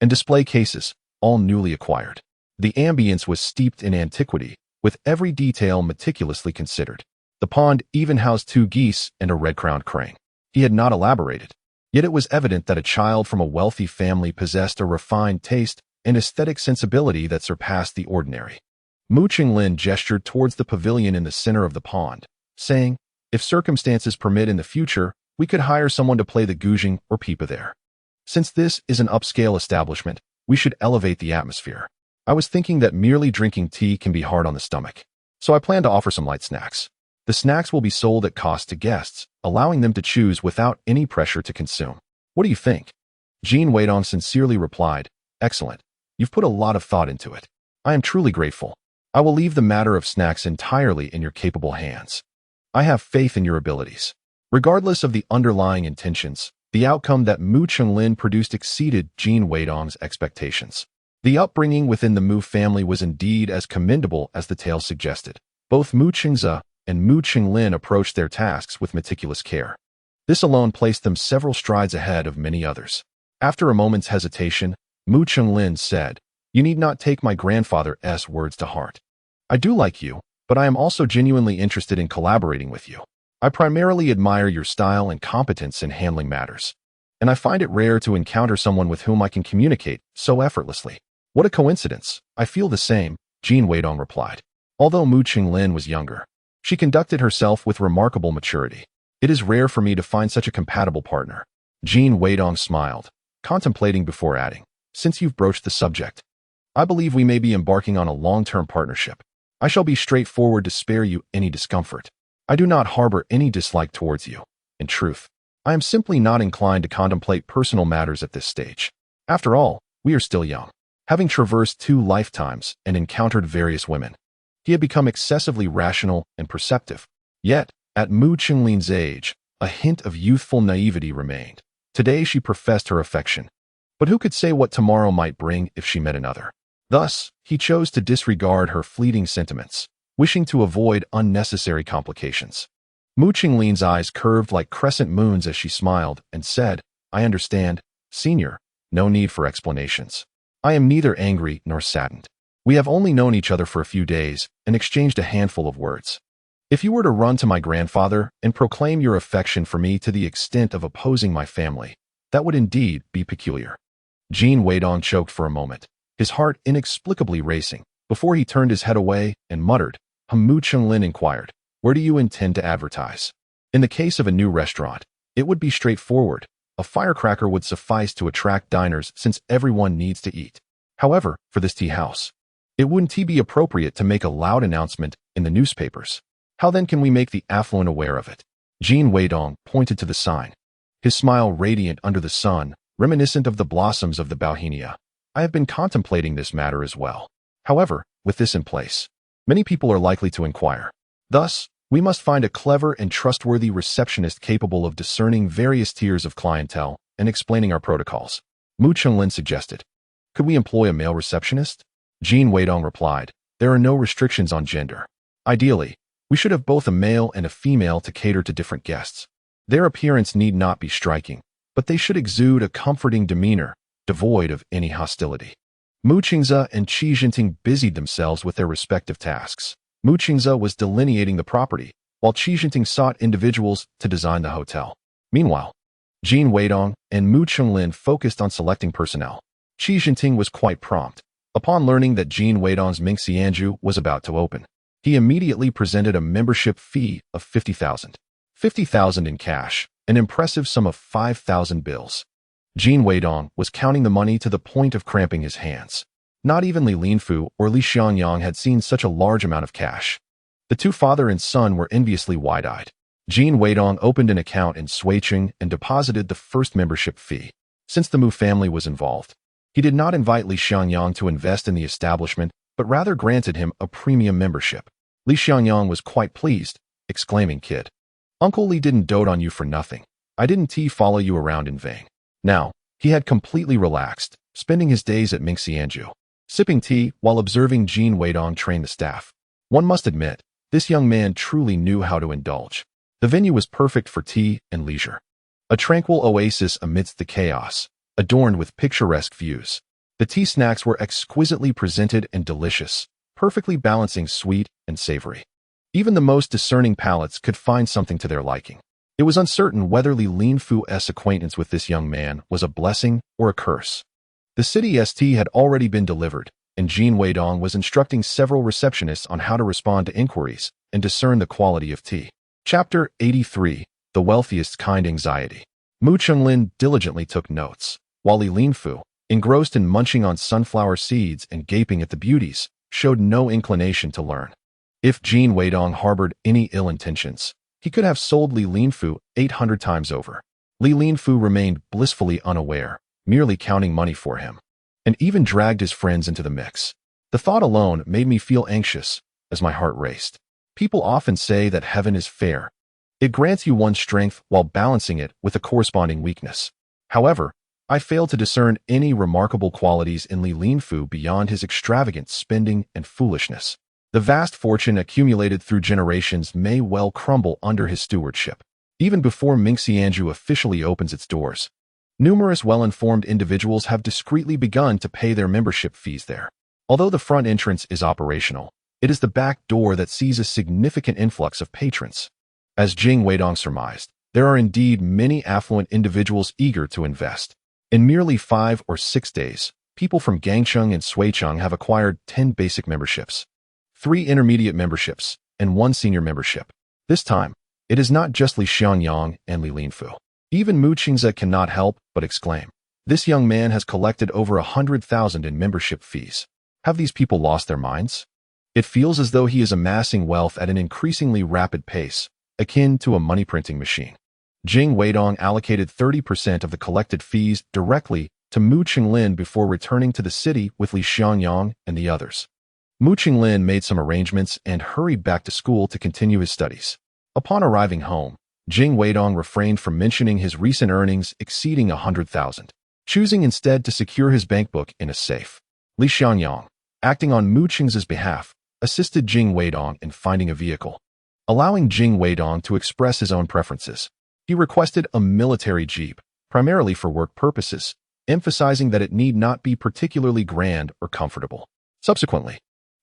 and display cases, all newly acquired. The ambience was steeped in antiquity, with every detail meticulously considered. The pond even housed 2 geese and a red-crowned crane. He had not elaborated, yet it was evident that a child from a wealthy family possessed a refined taste and aesthetic sensibility that surpassed the ordinary. Mu Qinglin gestured towards the pavilion in the center of the pond, saying, "If circumstances permit in the future, we could hire someone to play the guzheng or pipa there. Since this is an upscale establishment, we should elevate the atmosphere. I was thinking that merely drinking tea can be hard on the stomach, so I plan to offer some light snacks. The snacks will be sold at cost to guests, allowing them to choose without any pressure to consume. What do you think?" Jin Weidong sincerely replied, "Excellent. You've put a lot of thought into it. I am truly grateful. I will leave the matter of snacks entirely in your capable hands. I have faith in your abilities." Regardless of the underlying intentions, the outcome that Mu Qinglin produced exceeded Jin Weidong's expectations. The upbringing within the Mu family was indeed as commendable as the tale suggested. Both Mu Qingze and Mu Qinglin approached their tasks with meticulous care. This alone placed them several strides ahead of many others. After a moment's hesitation, Mu Qinglin said, "You need not take my grandfather's words to heart. I do like you, but I am also genuinely interested in collaborating with you. I primarily admire your style and competence in handling matters, and I find it rare to encounter someone with whom I can communicate so effortlessly." "What a coincidence. I feel the same," Jin Weidong replied. Although Mu Qinglin was younger, she conducted herself with remarkable maturity. "It is rare for me to find such a compatible partner." Jin Weidong smiled, contemplating before adding, "Since you've broached the subject, I believe we may be embarking on a long-term partnership. I shall be straightforward to spare you any discomfort. I do not harbor any dislike towards you. In truth, I am simply not inclined to contemplate personal matters at this stage. After all, we are still young." Having traversed 2 lifetimes and encountered various women, he had become excessively rational and perceptive. Yet, at Mu Qinglin's age, a hint of youthful naivety remained. Today she professed her affection, but who could say what tomorrow might bring if she met another? Thus, he chose to disregard her fleeting sentiments, wishing to avoid unnecessary complications. Mu Qinglin's eyes curved like crescent moons as she smiled and said, "I understand, Senior. No need for explanations. I am neither angry nor saddened. We have only known each other for a few days and exchanged a handful of words. If you were to run to my grandfather and proclaim your affection for me to the extent of opposing my family, that would indeed be peculiar." Jin Weidong choked for a moment, his heart inexplicably racing, before he turned his head away and muttered. Mu Qinglin inquired, "Where do you intend to advertise?" "In the case of a new restaurant, it would be straightforward. A firecracker would suffice to attract diners since everyone needs to eat. However, for this tea house, it wouldn't be appropriate to make a loud announcement in the newspapers. How then can we make the affluent aware of it? Jin Weidong pointed to the sign, his smile radiant under the sun, reminiscent of the blossoms of the bauhinia. I have been contemplating this matter as well. However, with this in place, many people are likely to inquire. Thus, we must find a clever and trustworthy receptionist capable of discerning various tiers of clientele and explaining our protocols. Mu Chunglin suggested. Could we employ a male receptionist? Jin Weidong replied, there are no restrictions on gender. Ideally, we should have both a male and a female to cater to different guests. Their appearance need not be striking, but they should exude a comforting demeanor, devoid of any hostility. Mu Qingze and Qi Jinting busied themselves with their respective tasks. Mu Qingze was delineating the property, while Qi Jinting sought individuals to design the hotel. Meanwhile, Jin Weidong and Mu Chunglin focused on selecting personnel. Qi Jinting was quite prompt. Upon learning that Jin Weidong's Mingxianju was about to open, he immediately presented a membership fee of 50,000. 50,000 in cash, an impressive sum of 5,000 bills. Jin Weidong was counting the money to the point of cramping his hands. Not even Li Linfu or Li Xiangyang had seen such a large amount of cash. The two father and son were enviously wide-eyed. Jin Weidong opened an account in Suiqing and deposited the first membership fee. Since the Mu family was involved, he did not invite Li Xiangyang to invest in the establishment, but rather granted him a premium membership. Li Xiangyang was quite pleased, exclaiming, "Kid, Uncle Li didn't dote on you for nothing. I didn't follow you around in vain." Now, he had completely relaxed, spending his days at Mingxianju, sipping tea while observing Jin Weidong train the staff. One must admit, this young man truly knew how to indulge. The venue was perfect for tea and leisure. A tranquil oasis amidst the chaos, adorned with picturesque views. The tea snacks were exquisitely presented and delicious, perfectly balancing sweet and savory. Even the most discerning palates could find something to their liking. It was uncertain whether Li Linfu's acquaintance with this young man was a blessing or a curse. The city's tea had already been delivered, and Jin Weidong was instructing several receptionists on how to respond to inquiries and discern the quality of tea. Chapter 83, The Wealthiest Kind Anxiety. Mu Chunglin diligently took notes, while Li Linfu, engrossed in munching on sunflower seeds and gaping at the beauties, showed no inclination to learn. If Jin Weidong harbored any ill intentions, he could have sold Li Linfu 800 times over. Li Linfu remained blissfully unaware, merely counting money for him, and even dragged his friends into the mix. The thought alone made me feel anxious as my heart raced. People often say that heaven is fair. It grants you one's strength while balancing it with a corresponding weakness. However, I failed to discern any remarkable qualities in Li Linfu beyond his extravagant spending and foolishness. The vast fortune accumulated through generations may well crumble under his stewardship. Even before Mingxianju officially opens its doors, numerous well-informed individuals have discreetly begun to pay their membership fees there. Although the front entrance is operational, it is the back door that sees a significant influx of patrons. As Jin Weidong surmised, there are indeed many affluent individuals eager to invest. In merely 5 or 6 days, people from Gangcheng and Suicheng have acquired 10 basic memberships, 3 intermediate memberships, and 1 senior membership. This time, it is not just Li Xiangyang and Li Linfu. Even Mu Qingze cannot help but exclaim, "This young man has collected over 100,000 in membership fees. Have these people lost their minds?" It feels as though he is amassing wealth at an increasingly rapid pace, akin to a money-printing machine. Jin Weidong allocated 30% of the collected fees directly to Mu Chunglin before returning to the city with Li Xiangyang and the others. Mu Chunglin made some arrangements and hurried back to school to continue his studies. Upon arriving home, Jin Weidong refrained from mentioning his recent earnings exceeding 100,000, choosing instead to secure his bankbook in a safe. Li Xiangyang, acting on Mu Qingze's behalf, assisted Jin Weidong in finding a vehicle. Allowing Jin Weidong to express his own preferences, he requested a military jeep, primarily for work purposes, emphasizing that it need not be particularly grand or comfortable. Subsequently,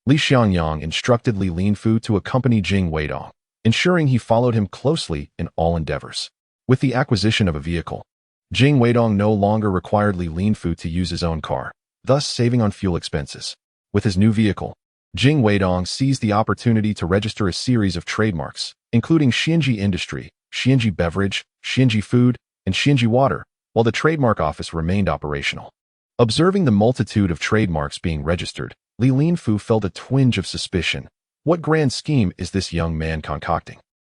Li Xiangyang instructed Li Linfu to accompany Jin Weidong, ensuring he followed him closely in all endeavors. With the acquisition of a vehicle, Jin Weidong no longer required Li Linfu to use his own car, thus saving on fuel expenses. With his new vehicle, Jin Weidong seized the opportunity to register a series of trademarks, including Xianji Industry, Xianji Beverage, Xianji Food, and Xianji Water, while the trademark office remained operational. Observing the multitude of trademarks being registered, Li Linfu felt a twinge of suspicion, What grand scheme is this young man concocting?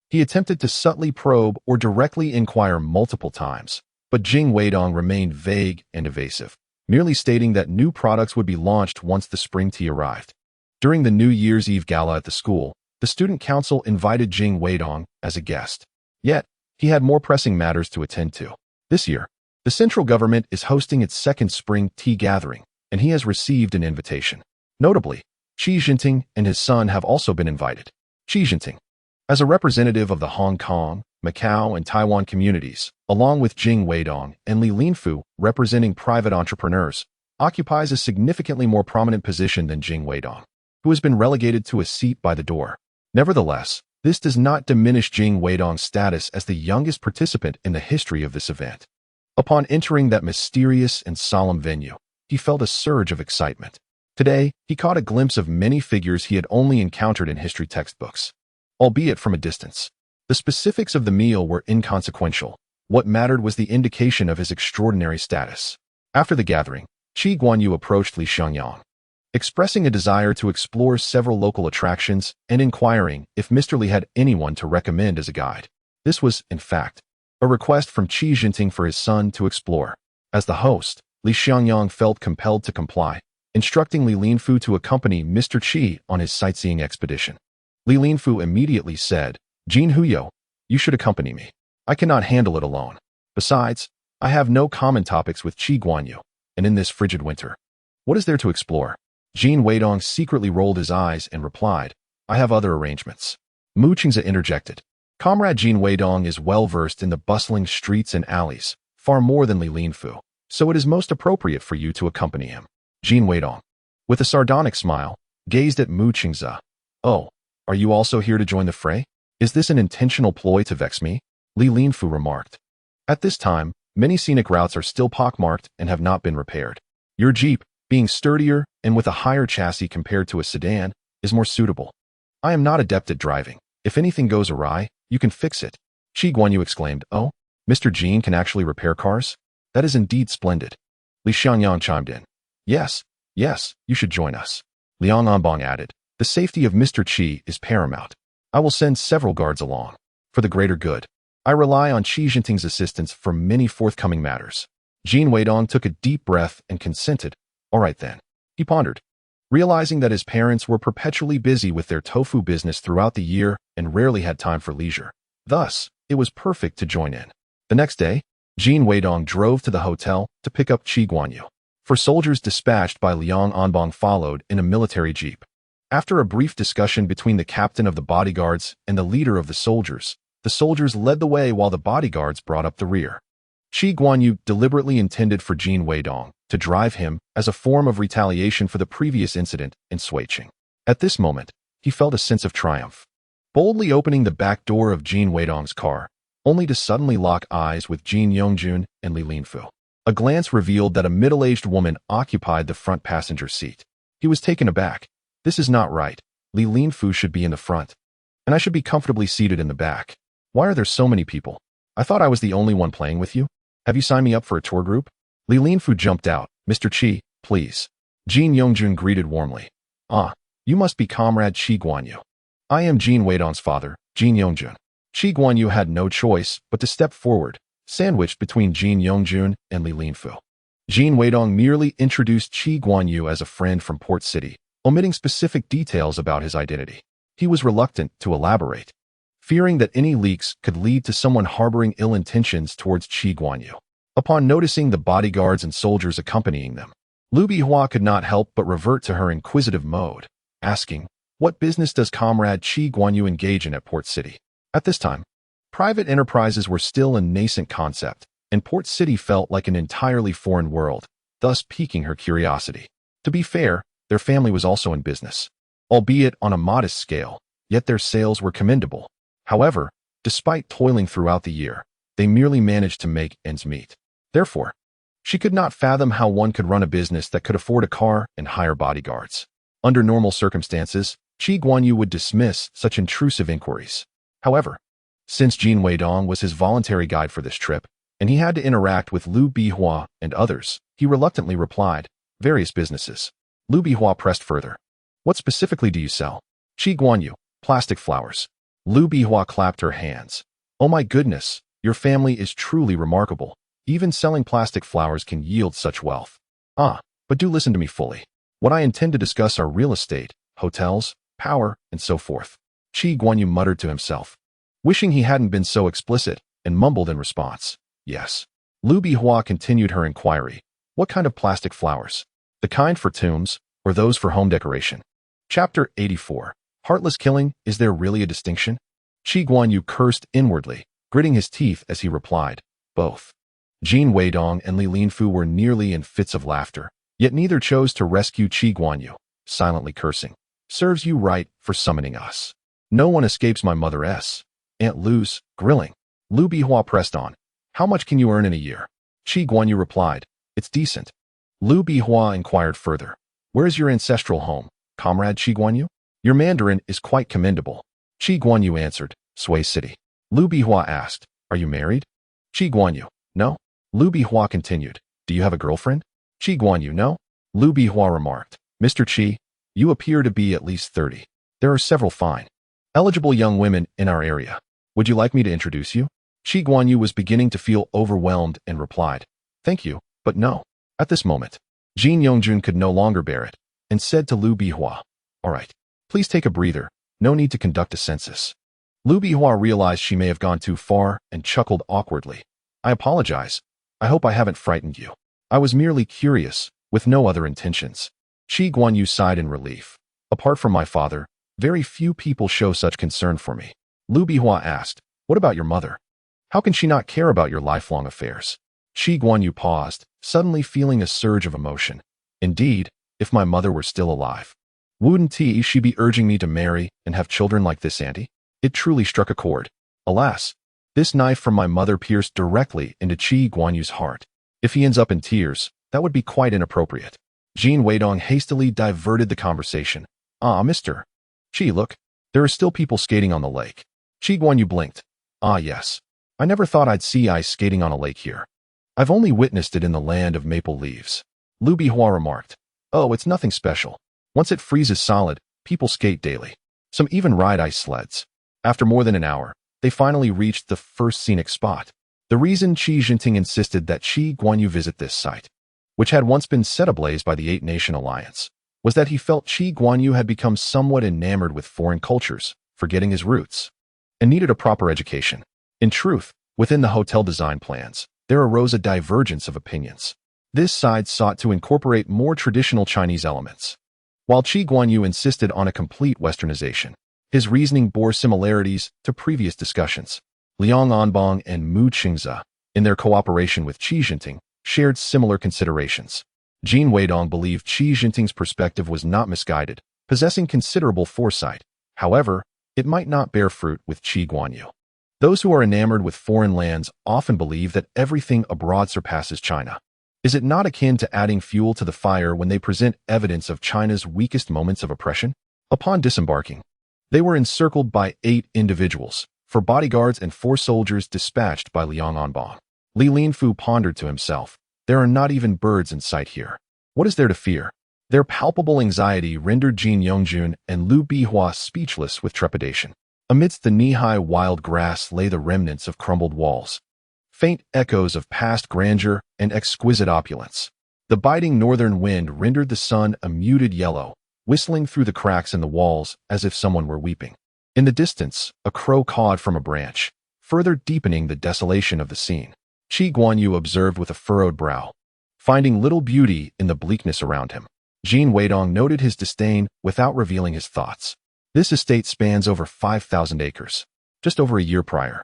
He attempted to subtly probe or directly inquire multiple times, but Jin Weidong remained vague and evasive, merely stating that new products would be launched once the spring tea arrived. During the New Year's Eve gala at the school, the student council invited Jin Weidong as a guest. Yet, he had more pressing matters to attend to. This year, the central government is hosting its second spring tea gathering, and he has received an invitation. Notably, Xi Jinping and his son have also been invited. Xi Jinping, as a representative of the Hong Kong, Macau, and Taiwan communities, along with Jin Weidong and Li Linfu representing private entrepreneurs, occupies a significantly more prominent position than Jin Weidong, who has been relegated to a seat by the door. Nevertheless, this does not diminish Jin Weidong's status as the youngest participant in the history of this event. Upon entering that mysterious and solemn venue, he felt a surge of excitement. Today, he caught a glimpse of many figures he had only encountered in history textbooks, albeit from a distance. The specifics of the meal were inconsequential. What mattered was the indication of his extraordinary status. After the gathering, Qi Guanyu approached Li Xiangyang, expressing a desire to explore several local attractions and inquiring if Mr. Li had anyone to recommend as a guide. This was, in fact, a request from Xi Jinping for his son to explore. As the host, Li Xiangyang felt compelled to comply, instructing Li Linfu to accompany Mr. Qi on his sightseeing expedition. Li Linfu immediately said, "Jin Huyo, you should accompany me. I cannot handle it alone. Besides, I have no common topics with Qi Guanyu, and in this frigid winter, what is there to explore?" Jin Weidong secretly rolled his eyes and replied, "I have other arrangements." Mu Qingze interjected, "Comrade Jin Weidong is well-versed in the bustling streets and alleys, far more than Li Linfu, so it is most appropriate for you to accompany him." Jin Weidong, with a sardonic smile, gazed at Mu Qingze. "Oh, are you also here to join the fray? Is this an intentional ploy to vex me?" Li Linfu remarked. "At this time, many scenic routes are still pockmarked and have not been repaired. Your Jeep, being sturdier and with a higher chassis compared to a sedan, is more suitable. I am not adept at driving. If anything goes awry, you can fix it." Qi Guanyu exclaimed, "Oh, Mr. Jin can actually repair cars? That is indeed splendid." Li Xiangyang chimed in, Yes, you should join us." Liang Anbong added, "The safety of Mr. Qi is paramount. I will send several guards along. For the greater good, I rely on Xi Jinping's assistance for many forthcoming matters." Jin Weidong took a deep breath and consented. "All right then." He pondered, realizing that his parents were perpetually busy with their tofu business throughout the year and rarely had time for leisure. Thus, it was perfect to join in. The next day, Jin Weidong drove to the hotel to pick up Qi Guanyu. For soldiers dispatched by Liang Anbong followed in a military jeep. After a brief discussion between the captain of the bodyguards and the leader of the soldiers led the way while the bodyguards brought up the rear. Qi Guanyu deliberately intended for Jin Weidong to drive him as a form of retaliation for the previous incident in Suiqing. At this moment, he felt a sense of triumph. Boldly opening the back door of Jin Weidong's car, only to suddenly lock eyes with Jin Yongjun and Li Linfu. A glance revealed that a middle-aged woman occupied the front passenger seat. He was taken aback. "This is not right. Li Linfu should be in the front, and I should be comfortably seated in the back. Why are there so many people? I thought I was the only one playing with you. Have you signed me up for a tour group?" Li Linfu jumped out. "Mr. Qi, please." Jin Yongjun greeted warmly. "Ah, you must be Comrade Qi Guanyu. I am Jin Weidong's father, Jin Yongjun." Qi Guanyu had no choice but to step forward, sandwiched between Jin Yongjun and Li Linfu. Jin Weidong merely introduced Qi Guanyu as a friend from Port City, omitting specific details about his identity. He was reluctant to elaborate, fearing that any leaks could lead to someone harboring ill intentions towards Qi Guanyu. Upon noticing the bodyguards and soldiers accompanying them, Lu Bihua could not help but revert to her inquisitive mode, asking, "What business does Comrade Qi Guanyu engage in at Port City?" At this time, private enterprises were still a nascent concept, and Port City felt like an entirely foreign world, thus piquing her curiosity. To be fair, their family was also in business, albeit on a modest scale, yet their sales were commendable. However, despite toiling throughout the year, they merely managed to make ends meet. Therefore, she could not fathom how one could run a business that could afford a car and hire bodyguards. Under normal circumstances, Qi Guanyu would dismiss such intrusive inquiries. However, since Jin Weidong was his voluntary guide for this trip, and he had to interact with Lu Bihua and others, he reluctantly replied, "Various businesses." Lu Bihua pressed further. "What specifically do you sell?" Qi Guanyu, plastic flowers. Lu Bihua clapped her hands. Oh my goodness, your family is truly remarkable. Even selling plastic flowers can yield such wealth. But do listen to me fully. What I intend to discuss are real estate, hotels, power, and so forth. Qi Guanyu muttered to himself, wishing he hadn't been so explicit, and mumbled in response, yes. Lu Bihua continued her inquiry. What kind of plastic flowers? The kind for tombs, or those for home decoration? Chapter 84. Heartless killing, is there really a distinction? Qi Guanyu cursed inwardly, gritting his teeth as he replied, both. Jin Weidong and Li Linfu were nearly in fits of laughter, yet neither chose to rescue Qi Guanyu, silently cursing. Serves you right for summoning us. No one escapes my mother-s. Aunt Lu's, grilling. Lu Bihua pressed on. How much can you earn in a year? Qi Guanyu replied, it's decent. Lu Bihua inquired further. Where is your ancestral home, comrade Qi Guanyu? Your Mandarin is quite commendable. Qi Guanyu answered, Sui City. Lu Bihua asked, are you married? Qi Guanyu, no. Lu Bihua continued, do you have a girlfriend? Qi Guanyu, no. Lu Bihua remarked, Mr. Qi, you appear to be at least 30. There are several fine, eligible young women in our area. Would you like me to introduce you? Qi Guanyu was beginning to feel overwhelmed and replied, thank you, but no. At this moment, Jin Yongjun could no longer bear it, and said to Lu Bihua, all right, please take a breather, no need to conduct a census. Lu Bihua realized she may have gone too far and chuckled awkwardly. I apologize. I hope I haven't frightened you. I was merely curious, with no other intentions. Qi Guanyu sighed in relief. Apart from my father, very few people show such concern for me. Lu Bihua asked, what about your mother? How can she not care about your lifelong affairs? Qi Guanyu paused, suddenly feeling a surge of emotion. Indeed, if my mother were still alive, wouldn't she be urging me to marry and have children like this auntie? It truly struck a chord. Alas, this knife from my mother pierced directly into Qi Guanyu's heart. If he ends up in tears, that would be quite inappropriate. Jin Weidong hastily diverted the conversation. Mr. Qi, look, there are still people skating on the lake. Qi Guanyu blinked. Yes. I never thought I'd see ice skating on a lake here. I've only witnessed it in the land of maple leaves. Lu Bihua remarked. Oh, it's nothing special. Once it freezes solid, people skate daily. Some even ride ice sleds. After more than an hour, they finally reached the first scenic spot. The reason Qi Jinping insisted that Qi Guanyu visit this site, which had once been set ablaze by the Eight-Nation Alliance, was that he felt Qi Guanyu had become somewhat enamored with foreign cultures, forgetting his roots, and needed a proper education. In truth, within the hotel design plans, there arose a divergence of opinions. This side sought to incorporate more traditional Chinese elements, while Qi Guanyu insisted on a complete westernization. His reasoning bore similarities to previous discussions. Liang Anbong and Mu Qingze, in their cooperation with Qi Jinping, shared similar considerations. Jin Weidong believed Qi Jinping's perspective was not misguided, possessing considerable foresight. However, it might not bear fruit with Qi Guanyu. Those who are enamored with foreign lands often believe that everything abroad surpasses China. Is it not akin to adding fuel to the fire when they present evidence of China's weakest moments of oppression? Upon disembarking, they were encircled by 8 individuals, 4 bodyguards and 4 soldiers dispatched by Liang Anbong. Li Linfu pondered to himself, there are not even birds in sight here. What is there to fear? Their palpable anxiety rendered Jin Yongjun and Lu Bihua speechless with trepidation. Amidst the knee-high wild grass lay the remnants of crumbled walls, faint echoes of past grandeur and exquisite opulence. The biting northern wind rendered the sun a muted yellow, whistling through the cracks in the walls as if someone were weeping. In the distance, a crow cawed from a branch, further deepening the desolation of the scene. Qi Guanyu observed with a furrowed brow, finding little beauty in the bleakness around him. Jin Weidong noted his disdain without revealing his thoughts. This estate spans over 5,000 acres. Just over a year prior,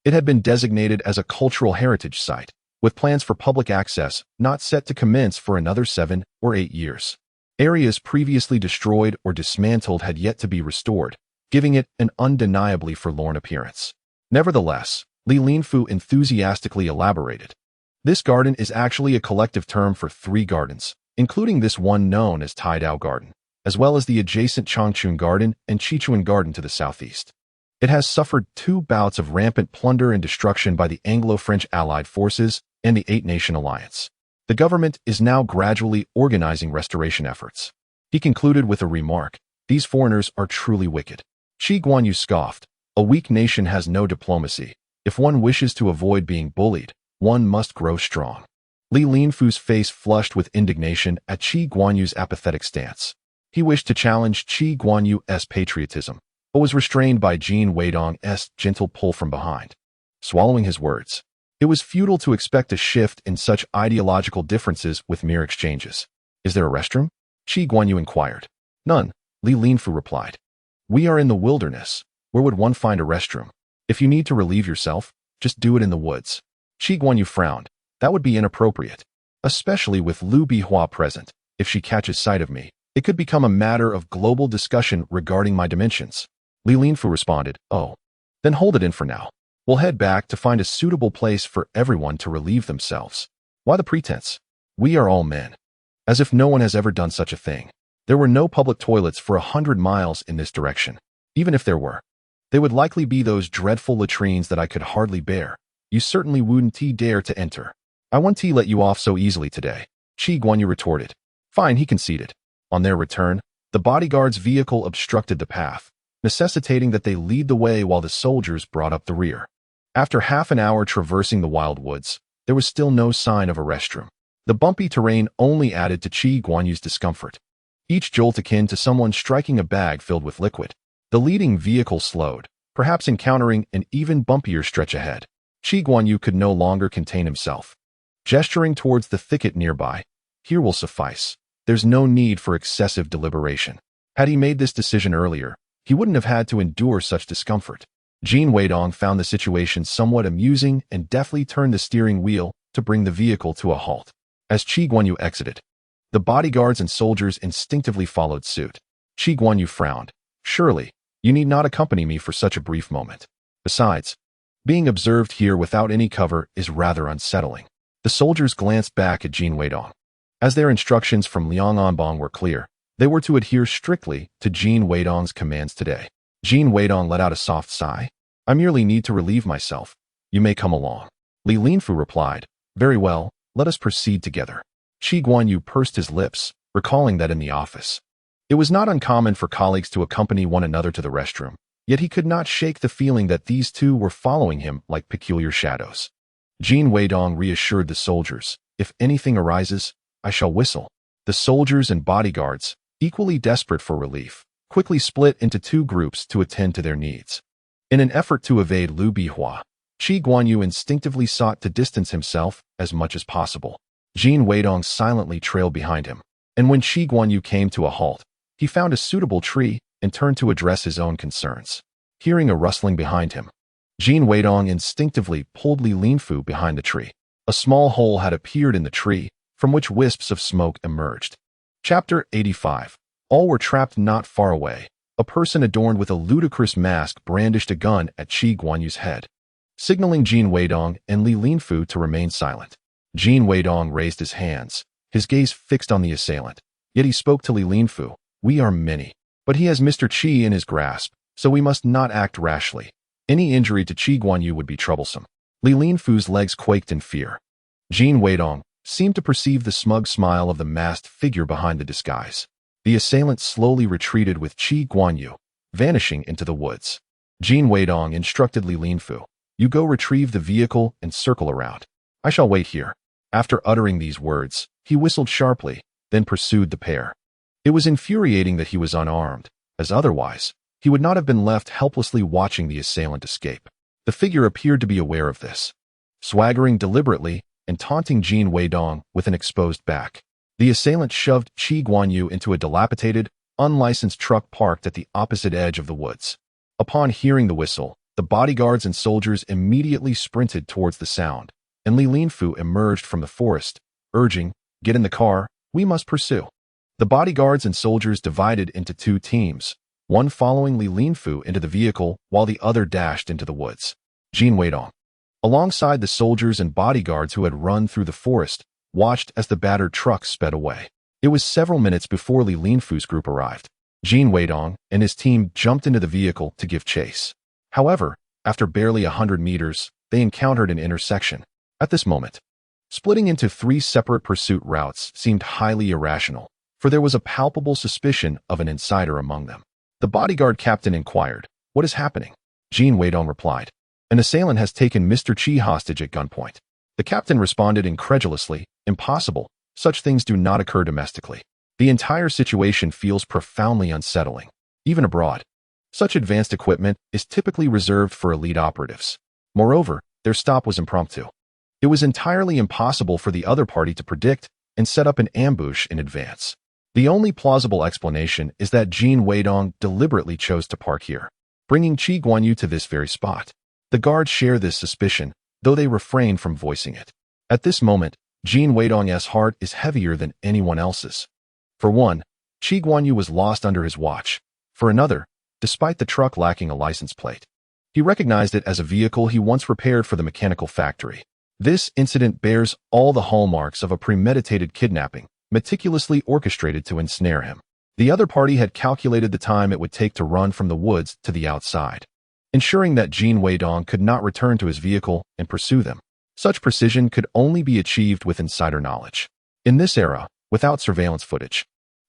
it had been designated as a cultural heritage site, with plans for public access not set to commence for another 7 or 8 years. Areas previously destroyed or dismantled had yet to be restored, giving it an undeniably forlorn appearance. Nevertheless, Li Linfu enthusiastically elaborated. This garden is actually a collective term for 3 gardens, including this one known as Taidao Garden, as well as the adjacent Changchun Garden and Chichuan Garden to the southeast. It has suffered 2 bouts of rampant plunder and destruction by the Anglo-French Allied forces and the Eight-Nation Alliance. The government is now gradually organizing restoration efforts. He concluded with a remark, These foreigners are truly wicked. Qi Guanyu scoffed. A weak nation has no diplomacy. If one wishes to avoid being bullied, one must grow strong. Li Linfu's face flushed with indignation at Qi Guanyu's apathetic stance. He wished to challenge Qi Guanyu's patriotism, but was restrained by Jin Weidong's gentle pull from behind. Swallowing his words, it was futile to expect a shift in such ideological differences with mere exchanges. Is there a restroom? Qi Guanyu inquired. None, Li Linfu replied. We are in the wilderness. Where would one find a restroom? If you need to relieve yourself, just do it in the woods. Qi Guanyu frowned. That would be inappropriate. Especially with Lu Bihua present. If she catches sight of me, it could become a matter of global discussion regarding my dimensions. Li Linfu responded, Oh. Then hold it in for now. We'll head back to find a suitable place for everyone to relieve themselves. Why the pretense? We are all men. As if no one has ever done such a thing. There were no public toilets for 100 miles in this direction. Even if there were, they would likely be those dreadful latrines that I could hardly bear. You certainly wouldn't dare to enter. I won't let you off so easily today, Qi Guanyu retorted. Fine, he conceded. On their return, the bodyguard's vehicle obstructed the path, necessitating that they lead the way while the soldiers brought up the rear. After half an hour traversing the wild woods, there was still no sign of a restroom. The bumpy terrain only added to Qi Guanyu's discomfort. Each jolt akin to someone striking a bag filled with liquid. The leading vehicle slowed, perhaps encountering an even bumpier stretch ahead. Qi Guanyu could no longer contain himself. Gesturing towards the thicket nearby, here will suffice. There's no need for excessive deliberation. Had he made this decision earlier, he wouldn't have had to endure such discomfort. Jin Weidong found the situation somewhat amusing and deftly turned the steering wheel to bring the vehicle to a halt. As Qi Guanyu exited, the bodyguards and soldiers instinctively followed suit. Qi Guanyu frowned. Surely, you need not accompany me for such a brief moment. Besides, being observed here without any cover is rather unsettling. The soldiers glanced back at Jin Weidong. As their instructions from Liang Anbong were clear, they were to adhere strictly to Jin Weidong's commands today. Jin Weidong let out a soft sigh. I merely need to relieve myself. You may come along. Li Linfu replied. Very well, let us proceed together. Qi Guanyu pursed his lips, recalling that in the office, it was not uncommon for colleagues to accompany one another to the restroom, yet he could not shake the feeling that these two were following him like peculiar shadows. Jin Weidong reassured the soldiers, if anything arises, I shall whistle. The soldiers and bodyguards, equally desperate for relief, quickly split into two groups to attend to their needs. In an effort to evade Lu Bihua, Qi Guanyu instinctively sought to distance himself as much as possible. Jin Weidong silently trailed behind him, and when Qi Guanyu came to a halt, he found a suitable tree and turned to address his own concerns. Hearing a rustling behind him, Jin Weidong instinctively pulled Li Linfu behind the tree. A small hole had appeared in the tree, from which wisps of smoke emerged. Chapter 85. All were trapped not far away. A person adorned with a ludicrous mask brandished a gun at Qi Guanyu's head, signaling Jin Weidong and Li Linfu to remain silent. Jin Weidong raised his hands, his gaze fixed on the assailant. Yet he spoke to Li Linfu. We are many, but he has Mr. Qi in his grasp, so we must not act rashly. Any injury to Qi Guanyu would be troublesome. Li Linfu's legs quaked in fear. Jin Weidong seemed to perceive the smug smile of the masked figure behind the disguise. The assailant slowly retreated with Qi Guanyu, vanishing into the woods. Jin Weidong instructed Li Linfu, you go retrieve the vehicle and circle around. I shall wait here. After uttering these words, he whistled sharply, then pursued the pair. It was infuriating that he was unarmed, as otherwise, he would not have been left helplessly watching the assailant escape. The figure appeared to be aware of this. Swaggering deliberately and taunting Jin Weidong with an exposed back, the assailant shoved Qi Guanyu into a dilapidated, unlicensed truck parked at the opposite edge of the woods. Upon hearing the whistle, the bodyguards and soldiers immediately sprinted towards the sound, and Li Linfu emerged from the forest, urging, get in the car, we must pursue. The bodyguards and soldiers divided into two teams, one following Li Linfu into the vehicle while the other dashed into the woods. Jin Weidong, alongside the soldiers and bodyguards who had run through the forest, watched as the battered truck sped away. It was several minutes before Li Linfu's group arrived. Jin Weidong and his team jumped into the vehicle to give chase. However, after barely 100 meters, they encountered an intersection. At this moment, splitting into three separate pursuit routes seemed highly irrational. for there was a palpable suspicion of an insider among them. The bodyguard captain inquired, "What is happening?" Jin Weidong replied, "An assailant has taken Mr. Qi hostage at gunpoint." The captain responded incredulously, "Impossible. Such things do not occur domestically. The entire situation feels profoundly unsettling. Even abroad, such advanced equipment is typically reserved for elite operatives. Moreover, their stop was impromptu. It was entirely impossible for the other party to predict and set up an ambush in advance. The only plausible explanation is that Jin Weidong deliberately chose to park here, bringing Qi Guanyu to this very spot. The guards share this suspicion, though they refrain from voicing it. At this moment, Jin Weidong's heart is heavier than anyone else's. For one, Qi Guanyu was lost under his watch. For another, despite the truck lacking a license plate, he recognized it as a vehicle he once repaired for the mechanical factory. This incident bears all the hallmarks of a premeditated kidnapping, meticulously orchestrated to ensnare him. The other party had calculated the time it would take to run from the woods to the outside, ensuring that Jin Weidong could not return to his vehicle and pursue them. Such precision could only be achieved with insider knowledge. In this era, without surveillance footage,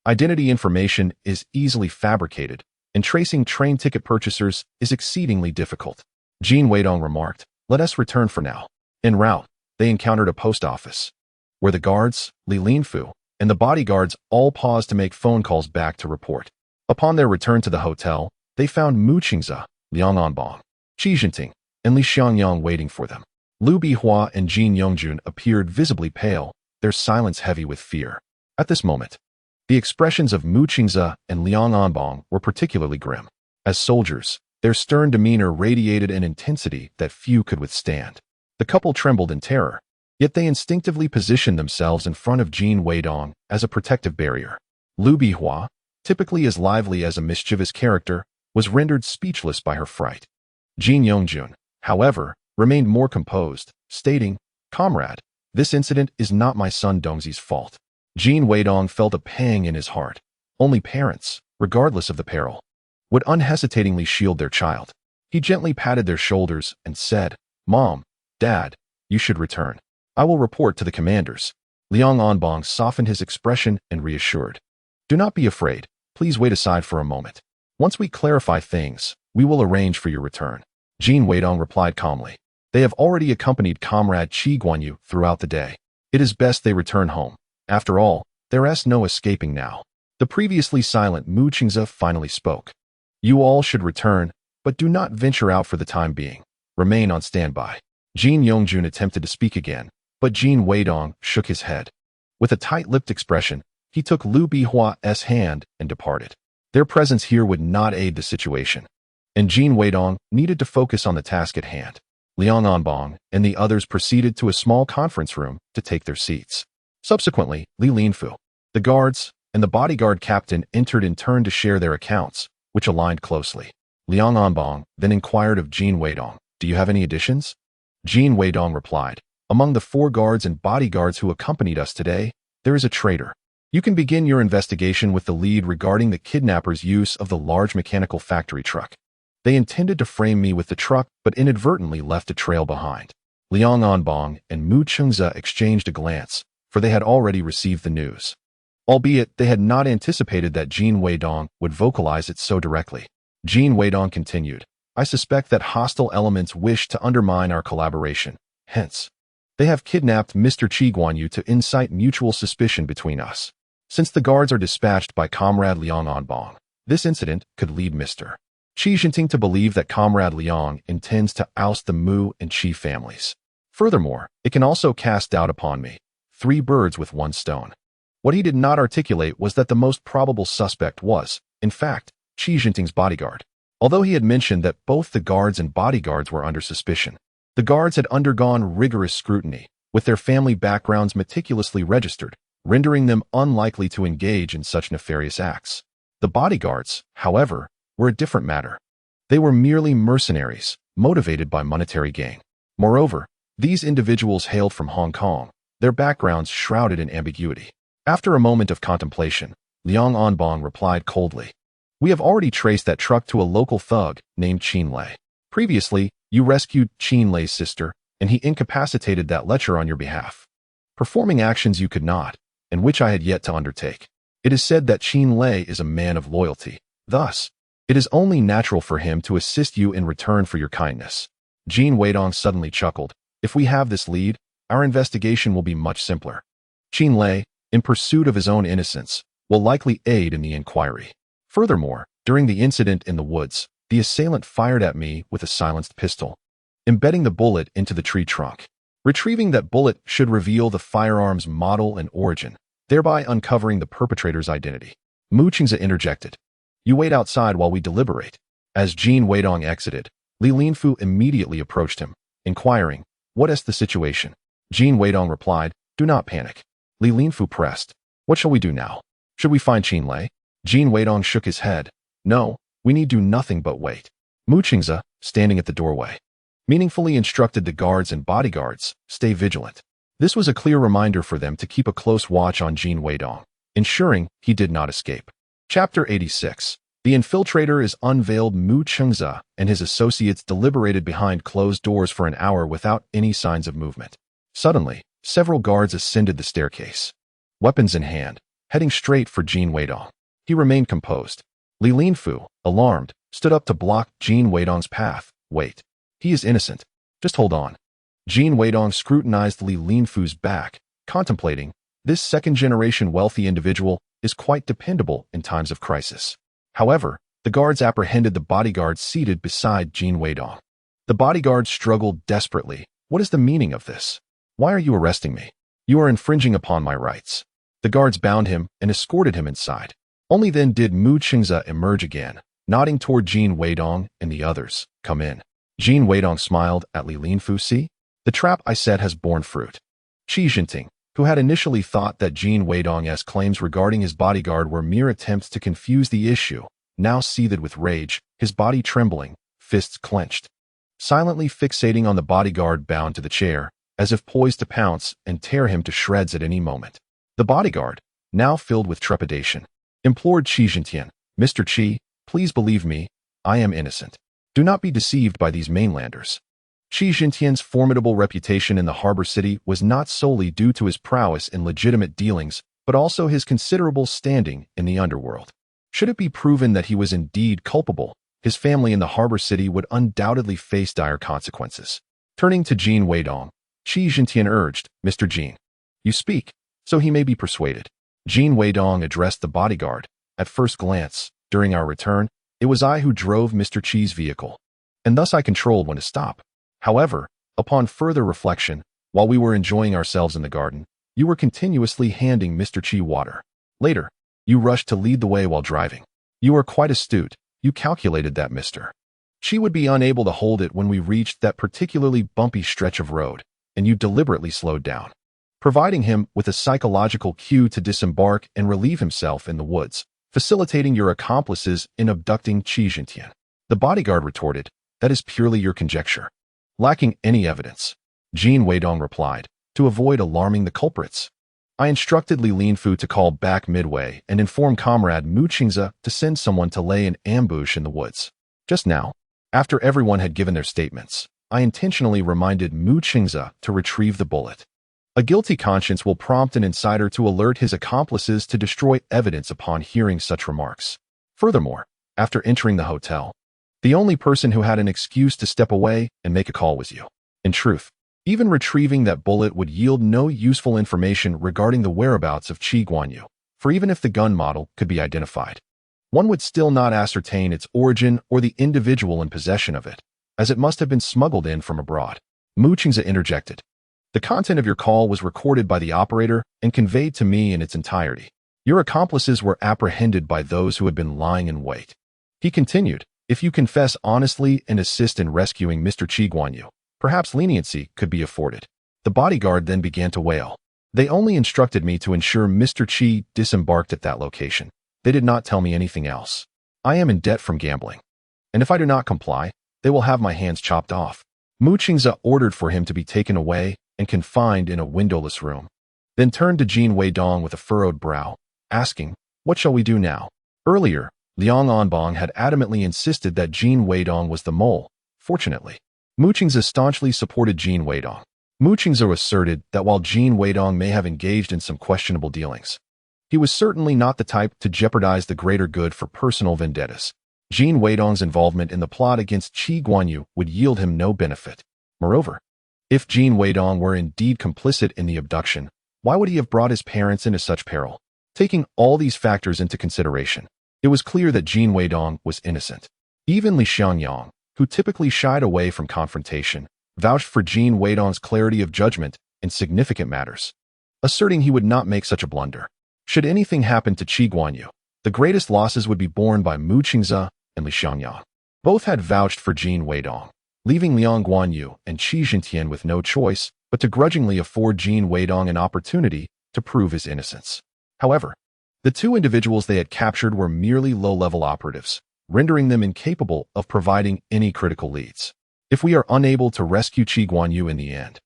identity information is easily fabricated, and tracing train ticket purchasers is exceedingly difficult. Jin Weidong remarked, "Let us return for now." En route, they encountered a post office, where the guards, Li Linfu, and the bodyguards all paused to make phone calls back to report. Upon their return to the hotel, they found Mu Qingze, Liang Anbong, Qi Jinting, and Li Xiangyang waiting for them. Liu Bihua and Jin Yongjun appeared visibly pale, their silence heavy with fear. At this moment, the expressions of Mu Qingze and Liang Anbong were particularly grim. As soldiers, their stern demeanor radiated an intensity that few could withstand. The couple trembled in terror, yet they instinctively positioned themselves in front of Jin Weidong as a protective barrier. Liu Bihua, typically as lively as a mischievous character, was rendered speechless by her fright. Jin Yongjun, however, remained more composed, stating, "Comrade, this incident is not my son Dongzi's fault." Jin Weidong felt a pang in his heart. Only parents, regardless of the peril, would unhesitatingly shield their child. He gently patted their shoulders and said, "Mom, Dad, you should return. I will report to the commanders." Liang Anbong softened his expression and reassured, "Do not be afraid. Please wait aside for a moment. Once we clarify things, we will arrange for your return." Jin Weidong replied calmly, "They have already accompanied Comrade Qi Guanyu throughout the day. It is best they return home. After all, there is no escaping now." The previously silent Mu Qingze finally spoke. "You all should return, but do not venture out for the time being. Remain on standby." Jin Yongjun attempted to speak again, but Jin Weidong shook his head. With a tight-lipped expression, he took Liu Bihua's hand and departed. Their presence here would not aid the situation, and Jin Weidong needed to focus on the task at hand. Liang Anbong and the others proceeded to a small conference room to take their seats. Subsequently, Li Linfu, the guards, and the bodyguard captain entered in turn to share their accounts, which aligned closely. Liang Anbong then inquired of Jin Weidong, "Do you have any additions?" Jin Weidong replied, "Among the 4 guards and bodyguards who accompanied us today, there is a traitor. You can begin your investigation with the lead regarding the kidnappers' use of the large mechanical factory truck. They intended to frame me with the truck, but inadvertently left a trail behind." Liang Anbong and Mu Qingze exchanged a glance, for they had already received the news. Albeit they had not anticipated that Jin Weidong would vocalize it so directly. Jin Weidong continued, "I suspect that hostile elements wish to undermine our collaboration. Hence, they have kidnapped Mr. Qi Guanyu to incite mutual suspicion between us. Since the guards are dispatched by Comrade Liang Anbong, this incident could lead Mr. Qi Jinting to believe that Comrade Liang intends to oust the Mu and Qi families. Furthermore, it can also cast doubt upon me. 3 birds with 1 stone." What he did not articulate was that the most probable suspect was, in fact, Qi Jinting's bodyguard. Although he had mentioned that both the guards and bodyguards were under suspicion, the guards had undergone rigorous scrutiny, with their family backgrounds meticulously registered, rendering them unlikely to engage in such nefarious acts. The bodyguards, however, were a different matter. They were merely mercenaries, motivated by monetary gain. Moreover, these individuals hailed from Hong Kong, their backgrounds shrouded in ambiguity. After a moment of contemplation, Liang Anbong replied coldly, "We have already traced that truck to a local thug named Qin Lei. Previously, you rescued Qin Lei's sister, and he incapacitated that lecher on your behalf, performing actions you could not, and which I had yet to undertake. It is said that Qin Lei is a man of loyalty. Thus, it is only natural for him to assist you in return for your kindness. Jin Weidong suddenly chuckled. If we have this lead, our investigation will be much simpler. Qin Lei, in pursuit of his own innocence, will likely aid in the inquiry. Furthermore, during the incident in the woods, the assailant fired at me with a silenced pistol, embedding the bullet into the tree trunk. Retrieving that bullet should reveal the firearm's model and origin, thereby uncovering the perpetrator's identity. Mu Qingze interjected. You wait outside while we deliberate. As Jin Weidong exited, Li Linfu immediately approached him, inquiring, what is the situation? Jin Weidong replied, do not panic. Li Linfu pressed, what shall we do now? Should we find Qin Lei? Jin Weidong shook his head. No, we need do nothing but wait. Mu Qingze, standing at the doorway, meaningfully instructed the guards and bodyguards, stay vigilant. This was a clear reminder for them to keep a close watch on Jin Weidong, ensuring he did not escape. Chapter 86. The infiltrator is unveiled. Mu Qingze and his associates deliberated behind closed doors for an hour without any signs of movement. Suddenly, several guards ascended the staircase, weapons in hand, heading straight for Jin Weidong. He remained composed. Li Linfu, alarmed, stood up to block Jin Weidong's path. Wait. He is innocent. Just hold on. Jin Weidong scrutinized Li Linfu's back, contemplating, this second-generation wealthy individual is quite dependable in times of crisis. However, the guards apprehended the bodyguard seated beside Jin Weidong. The bodyguard struggled desperately. What is the meaning of this? Why are you arresting me? You are infringing upon my rights. The guards bound him and escorted him inside. Only then did Mu Qingze emerge again, nodding toward Jin Weidong and the others. Come in. Jin Weidong smiled at Li Linfu. See? The trap I set has borne fruit. Qi Jinting, who had initially thought that Jin Weidong's claims regarding his bodyguard were mere attempts to confuse the issue, now seethed with rage, his body trembling, fists clenched. Silently fixating on the bodyguard bound to the chair, as if poised to pounce and tear him to shreds at any moment. The bodyguard, now filled with trepidation, implored Qi Jintian, Mr. Qi, please believe me, I am innocent. Do not be deceived by these mainlanders. Qi Jintian's formidable reputation in the harbor city was not solely due to his prowess in legitimate dealings, but also his considerable standing in the underworld. Should it be proven that he was indeed culpable, his family in the harbor city would undoubtedly face dire consequences. Turning to Jin Weidong, Qi Jintian urged, Mr. Jin, you speak, so he may be persuaded. Jin Weidong addressed the bodyguard. At first glance, during our return, it was I who drove Mr. Qi's vehicle, and thus I controlled when to stop. However, upon further reflection, while we were enjoying ourselves in the garden, you were continuously handing Mr. Qi water. Later, you rushed to lead the way while driving. You are quite astute. You calculated that Mr. Qi would be unable to hold it when we reached that particularly bumpy stretch of road, and you deliberately slowed down, providing him with a psychological cue to disembark and relieve himself in the woods, facilitating your accomplices in abducting Qi Jintian. The bodyguard retorted, that is purely your conjecture. Lacking any evidence, Jin Weidong replied, to avoid alarming the culprits. I instructed Li Linfu to call back midway and inform comrade Mu Qingze to send someone to lay an ambush in the woods. Just now, after everyone had given their statements, I intentionally reminded Mu Qingze to retrieve the bullet. A guilty conscience will prompt an insider to alert his accomplices to destroy evidence upon hearing such remarks. Furthermore, after entering the hotel, the only person who had an excuse to step away and make a call was you. In truth, even retrieving that bullet would yield no useful information regarding the whereabouts of Qi Guanyu, for even if the gun model could be identified, one would still not ascertain its origin or the individual in possession of it, as it must have been smuggled in from abroad. Mu Qingze interjected. The content of your call was recorded by the operator and conveyed to me in its entirety. Your accomplices were apprehended by those who had been lying in wait. He continued, if you confess honestly and assist in rescuing Mr. Qi Guanyu, perhaps leniency could be afforded. The bodyguard then began to wail. They only instructed me to ensure Mr. Qi disembarked at that location. They did not tell me anything else. I am in debt from gambling, and if I do not comply, they will have my hands chopped off. Mu Qingze ordered for him to be taken away and confined in a windowless room, then turned to Jin Weidong with a furrowed brow, asking, what shall we do now? Earlier, Liang Anbong had adamantly insisted that Jin Weidong was the mole. Fortunately, Mu Qingze staunchly supported Jin Weidong. Mu Qingze asserted that while Jin Weidong may have engaged in some questionable dealings, He was certainly not the type to jeopardize the greater good for personal vendettas. Jin Weidong's involvement in the plot against Qi Guanyu would yield him no benefit. Moreover, if Jin Weidong were indeed complicit in the abduction, why would he have brought his parents into such peril? Taking all these factors into consideration, it was clear that Jin Weidong was innocent. Even Li Xiangyang, who typically shied away from confrontation, vouched for Jin Weidong's clarity of judgment in significant matters, asserting he would not make such a blunder. Should anything happen to Qi Guanyu, the greatest losses would be borne by Mu Qingze and Li Xiangyang. Both had vouched for Jin Weidong, leaving Liang Guanyu and Qi Jintian with no choice but to grudgingly afford Jin Weidong an opportunity to prove his innocence. However, the two individuals they had captured were merely low-level operatives, rendering them incapable of providing any critical leads. If we are unable to rescue Qi Guanyu in the end,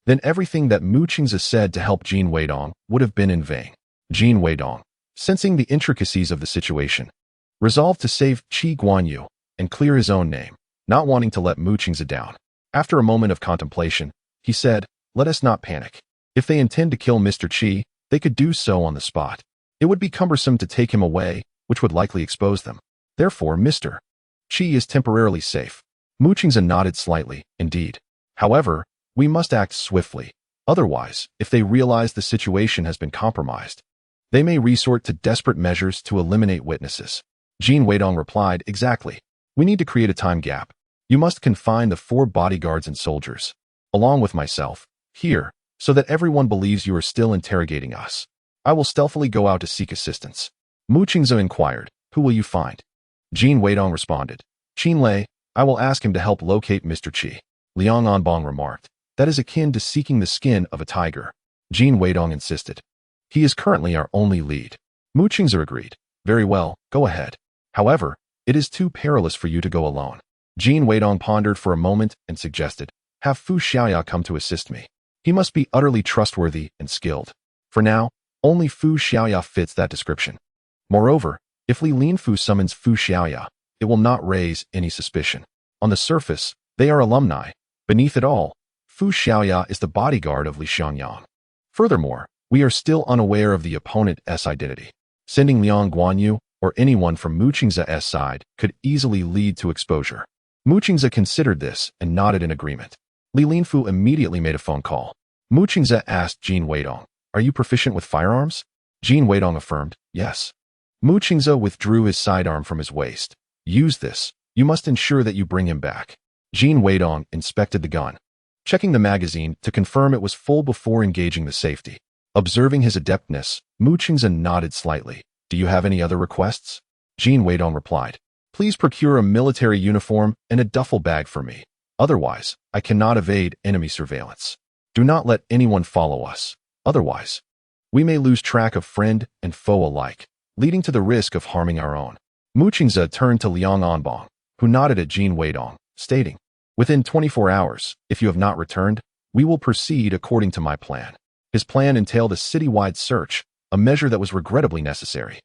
then everything that Mu Qingze said to help Jin Weidong would have been in vain. Jin Weidong, sensing the intricacies of the situation, resolved to save Qi Guanyu and clear his own name, not wanting to let Mu Qingze down. After a moment of contemplation, he said, "Let us not panic. If they intend to kill Mr. Qi, they could do so on the spot. It would be cumbersome to take him away, which would likely expose them. Therefore, Mr. Qi is temporarily safe." Mu Qingze nodded slightly, indeed. However, we must act swiftly. Otherwise, if they realize the situation has been compromised, they may resort to desperate measures to eliminate witnesses. Jin Weidong replied, "Exactly. We need to create a time gap. You must confine the 4 bodyguards and soldiers, along with myself, here, so that everyone believes you are still interrogating us. I will stealthily go out to seek assistance." Mu Qingze inquired, "Who will you find?" Jin Weidong responded, "Qin Lei. I will ask him to help locate Mr. Qi." Liang Anbong remarked, "That is akin to seeking the skin of a tiger." Jin Weidong insisted, "He is currently our only lead." Mu Qingze agreed, "Very well, go ahead. However, it is too perilous for you to go alone." Jin Weidong pondered for a moment and suggested, "Have Fu Xiaoya come to assist me. He must be utterly trustworthy and skilled. For now, only Fu Xiaoya fits that description. Moreover, if Li Linfu summons Fu Xiaoya, it will not raise any suspicion. On the surface, they are alumni. Beneath it all, Fu Xiaoya is the bodyguard of Li Xiangyang. Furthermore, we are still unaware of the opponent's identity. Sending Liang Guanyu or anyone from Mu Qingze's side could easily lead to exposure." Mu Qingze considered this and nodded in agreement. Li Linfu immediately made a phone call. Mu Qingze asked Jin Weidong, "Are you proficient with firearms?" Jin Weidong affirmed, "Yes." Mu Qingze withdrew his sidearm from his waist. "Use this. You must ensure that you bring him back." Jin Weidong inspected the gun, checking the magazine to confirm it was full before engaging the safety. Observing his adeptness, Mu Qingze nodded slightly. "Do you have any other requests?" Jin Weidong replied, "Please procure a military uniform and a duffel bag for me. Otherwise, I cannot evade enemy surveillance. Do not let anyone follow us. Otherwise, we may lose track of friend and foe alike, leading to the risk of harming our own." Mu Qingze turned to Liang Anbong, who nodded at Jin Weidong, stating, "Within 24 hours, if you have not returned, we will proceed according to my plan." His plan entailed a citywide search, a measure that was regrettably necessary.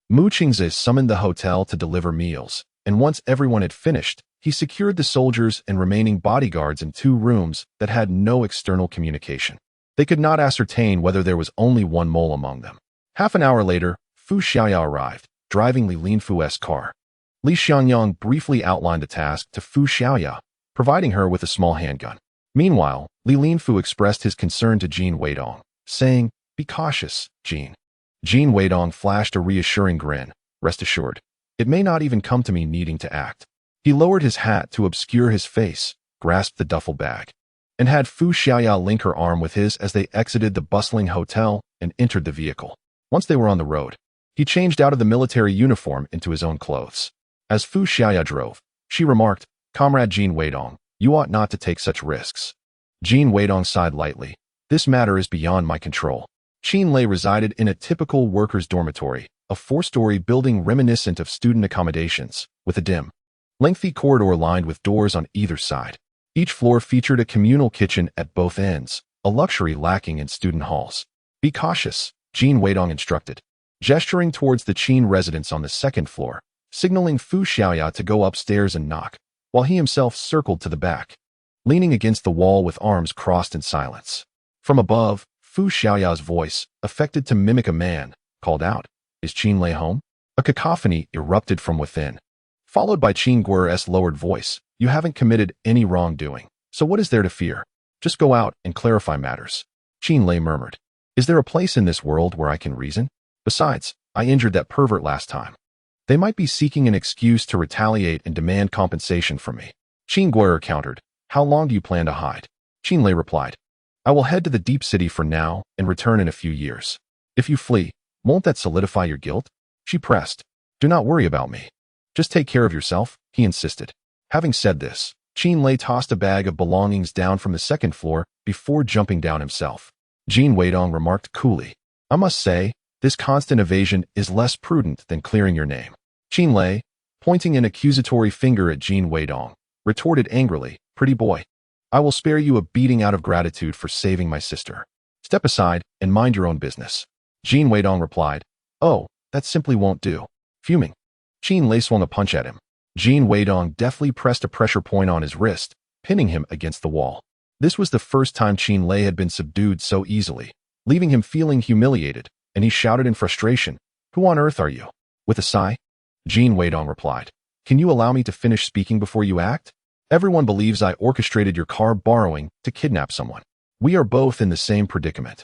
Mu Qingze summoned the hotel to deliver meals, and once everyone had finished, he secured the soldiers and remaining bodyguards in 2 rooms that had no external communication. They could not ascertain whether there was only one mole among them. Half an hour later, Fu Xiaoya arrived, driving Li Linfu's car. Li Xiangyang briefly outlined the task to Fu Xiaoya, providing her with a small handgun. Meanwhile, Li Linfu expressed his concern to Jin Weidong, saying, "Be cautious, Jin." Jin Weidong flashed a reassuring grin. "Rest assured, it may not even come to me needing to act." He lowered his hat to obscure his face, grasped the duffel bag, and had Fu Xiaoya link her arm with his as they exited the bustling hotel and entered the vehicle. Once they were on the road, he changed out of the military uniform into his own clothes. As Fu Xiaoya drove, she remarked, "Comrade Jin Weidong, you ought not to take such risks." Jin Weidong sighed lightly. "This matter is beyond my control." Qin Lei resided in a typical workers' dormitory, a 4-story building reminiscent of student accommodations, with a dim, lengthy corridor lined with doors on either side. Each floor featured a communal kitchen at both ends, a luxury lacking in student halls. "Be cautious," Jin Weidong instructed, gesturing towards the Qin residence on the 2nd floor, signaling Fu Xiaoya to go upstairs and knock, while he himself circled to the back, leaning against the wall with arms crossed in silence. From above, Fu Xiaoya's voice, affected to mimic a man, called out. Is Qin Lei home? A cacophony erupted from within, followed by Qin Guer's lowered voice. You haven't committed any wrongdoing, so what is there to fear? Just go out and clarify matters. Qin Lei murmured. Is there a place in this world where I can reason? Besides, I injured that pervert last time. They might be seeking an excuse to retaliate and demand compensation from me. Qin Guer countered. How long do you plan to hide? Qin Lei replied. I will head to the deep city for now and return in a few years. If you flee, won't that solidify your guilt? She pressed. Do not worry about me. Just take care of yourself, he insisted. Having said this, Qin Lei tossed a bag of belongings down from the second floor before jumping down himself. Jin Weidong remarked coolly. I must say, this constant evasion is less prudent than clearing your name. Qin Lei, pointing an accusatory finger at Jin Weidong, retorted angrily, Pretty boy, I will spare you a beating out of gratitude for saving my sister. Step aside and mind your own business. Jin Weidong replied, Oh, that simply won't do. Fuming, Qin Lei swung a punch at him. Jin Weidong deftly pressed a pressure point on his wrist, pinning him against the wall. This was the first time Qin Lei had been subdued so easily, leaving him feeling humiliated, and he shouted in frustration, Who on earth are you? With a sigh, Jin Weidong replied, Can you allow me to finish speaking before you act? Everyone believes I orchestrated your car borrowing to kidnap someone. We are both in the same predicament.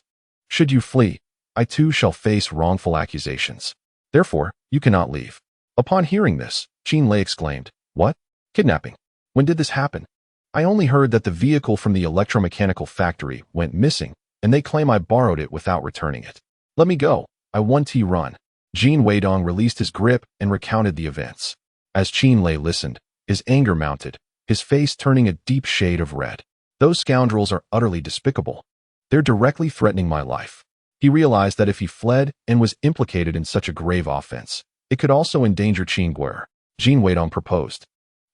Should you flee, I too shall face wrongful accusations. Therefore, you cannot leave. Upon hearing this, Qin Lei exclaimed, What? Kidnapping? When did this happen? I only heard that the vehicle from the electromechanical factory went missing, and they claim I borrowed it without returning it. Let me go. I want to run. Jin Weidong released his grip and recounted the events. As Qin Lei listened, his anger mounted, his face turning a deep shade of red. Those scoundrels are utterly despicable. They're directly threatening my life. He realized that if he fled and was implicated in such a grave offense, it could also endanger Qin Guer. Jin Weidong proposed.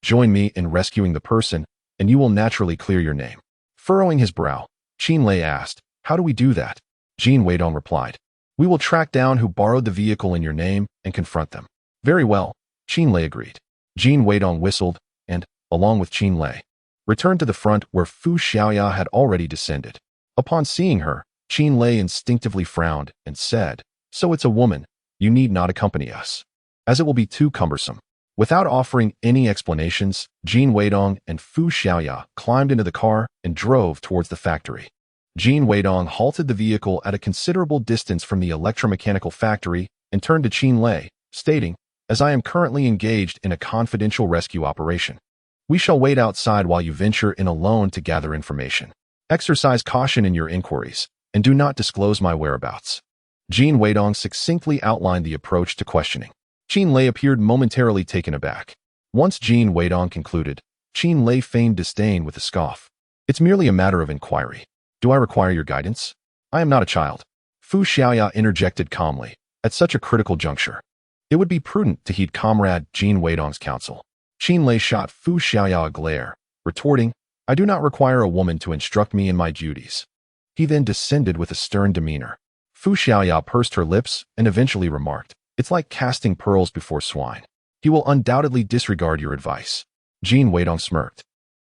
Join me in rescuing the person, and you will naturally clear your name. Furrowing his brow, Qin Lei asked, How do we do that? Jin Weidong replied, We will track down who borrowed the vehicle in your name and confront them. Very well, Qin Lei agreed. Jin Weidong whistled and, along with Qin Lei, returned to the front where Fu Xiaoya had already descended. Upon seeing her, Qin Lei instinctively frowned and said, So it's a woman. You need not accompany us, as it will be too cumbersome. Without offering any explanations, Jin Weidong and Fu Xiaoya climbed into the car and drove towards the factory. Jin Weidong halted the vehicle at a considerable distance from the electromechanical factory and turned to Qin Lei, stating, As I am currently engaged in a confidential rescue operation, we shall wait outside while you venture in alone to gather information. Exercise caution in your inquiries, and do not disclose my whereabouts. Jin Weidong succinctly outlined the approach to questioning. Qin Lei appeared momentarily taken aback. Once Jin Weidong concluded, Qin Lei feigned disdain with a scoff. It's merely a matter of inquiry. Do I require your guidance? I am not a child. Fu Xiaoya interjected calmly, at such a critical juncture. It would be prudent to heed comrade Jin Weidong's counsel. Qin Lei shot Fu Xiaoya a glare, retorting, I do not require a woman to instruct me in my duties. He then descended with a stern demeanor. Fu Xiaoya pursed her lips and eventually remarked, It's like casting pearls before swine. He will undoubtedly disregard your advice. Jin Weidong smirked.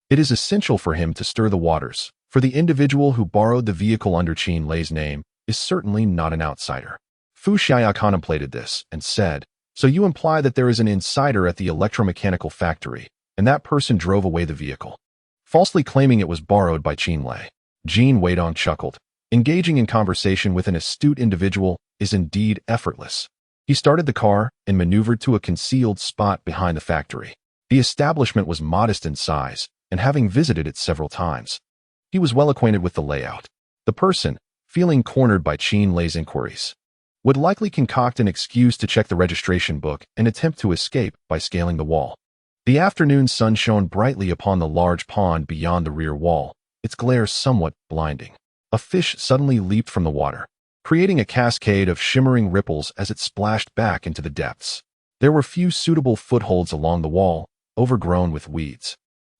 It is essential for him to stir the waters, for the individual who borrowed the vehicle under Qin Lei's name is certainly not an outsider. Fu Xiaoya contemplated this and said, So you imply that there is an insider at the electromechanical factory, and that person drove away the vehicle, falsely claiming it was borrowed by Qin Lei. Jin Weidong chuckled. Engaging in conversation with an astute individual is indeed effortless. He started the car and maneuvered to a concealed spot behind the factory. The establishment was modest in size, and having visited it several times, he was well acquainted with the layout. The person, feeling cornered by Qin Lei's inquiries, would likely concoct an excuse to check the registration book and attempt to escape by scaling the wall. The afternoon sun shone brightly upon the large pond beyond the rear wall, its glare somewhat blinding. A fish suddenly leaped from the water, creating a cascade of shimmering ripples as it splashed back into the depths. There were few suitable footholds along the wall, overgrown with weeds,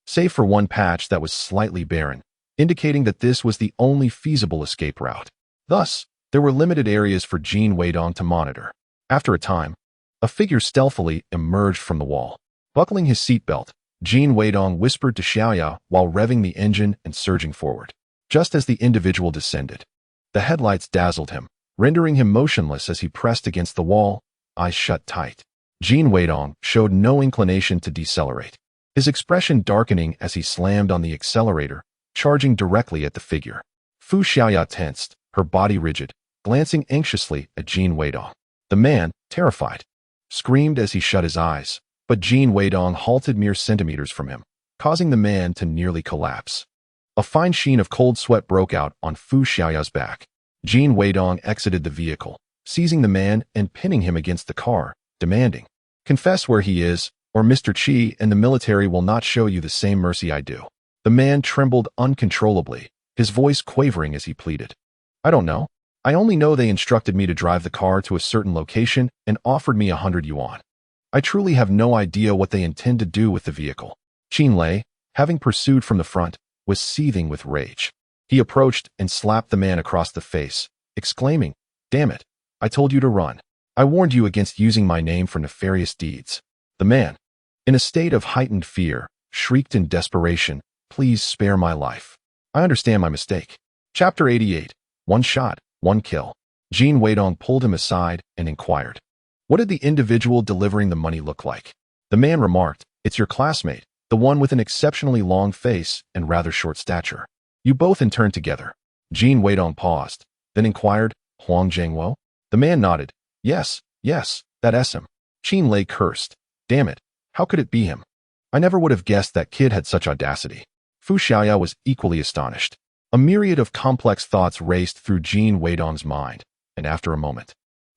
save for one patch that was slightly barren, indicating that this was the only feasible escape route. Thus, there were limited areas for Jin Weidong to monitor. After a time, a figure stealthily emerged from the wall. Buckling his seatbelt, Jin Weidong whispered to Xiaoya while revving the engine and surging forward. Just as the individual descended, the headlights dazzled him, rendering him motionless as he pressed against the wall, eyes shut tight. Jin Weidong showed no inclination to decelerate, his expression darkening as he slammed on the accelerator, charging directly at the figure. Fu Xiaoya tensed, her body rigid, glancing anxiously at Jin Weidong. The man, terrified, screamed as he shut his eyes, but Jin Weidong halted mere centimeters from him, causing the man to nearly collapse. A fine sheen of cold sweat broke out on Fu Xiaoya's back. Jin Weidong exited the vehicle, seizing the man and pinning him against the car, demanding, "Confess where he is, or Mr. Qi and the military will not show you the same mercy I do." The man trembled uncontrollably, his voice quavering as he pleaded. "I don't know. I only know they instructed me to drive the car to a certain location and offered me 100 yuan. I truly have no idea what they intend to do with the vehicle." Qin Lei, having pursued from the front, was seething with rage. He approached and slapped the man across the face, exclaiming, "Damn it, I told you to run. I warned you against using my name for nefarious deeds." The man, in a state of heightened fear, shrieked in desperation, "Please spare my life. I understand my mistake." Chapter 88. One shot, one kill. Jin Weidong pulled him aside and inquired, "What did the individual delivering the money look like?" The man remarked, "It's your classmate, the one with an exceptionally long face and rather short stature. You both interned together." Jin Weidong paused, then inquired, "Wang Jianing?" The man nodded. Yes, that's him." Qin Lei cursed. "Damn it, how could it be him? I never would have guessed that kid had such audacity." Fu Xiaoya was equally astonished. A myriad of complex thoughts raced through Jin Weidong's mind, and after a moment,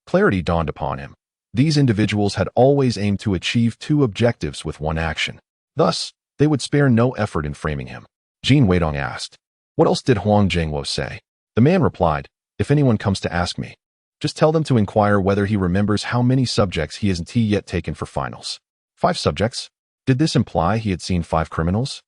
clarity dawned upon him. These individuals had always aimed to achieve two objectives with one action. Thus, they would spare no effort in framing him. Jin Weidong asked, "What else did Wang Jianing say?" The man replied, "If anyone comes to ask me, just tell them to inquire whether he remembers how many subjects he hasn't yet taken for finals." 5 subjects? Did this imply he had seen 5 criminals?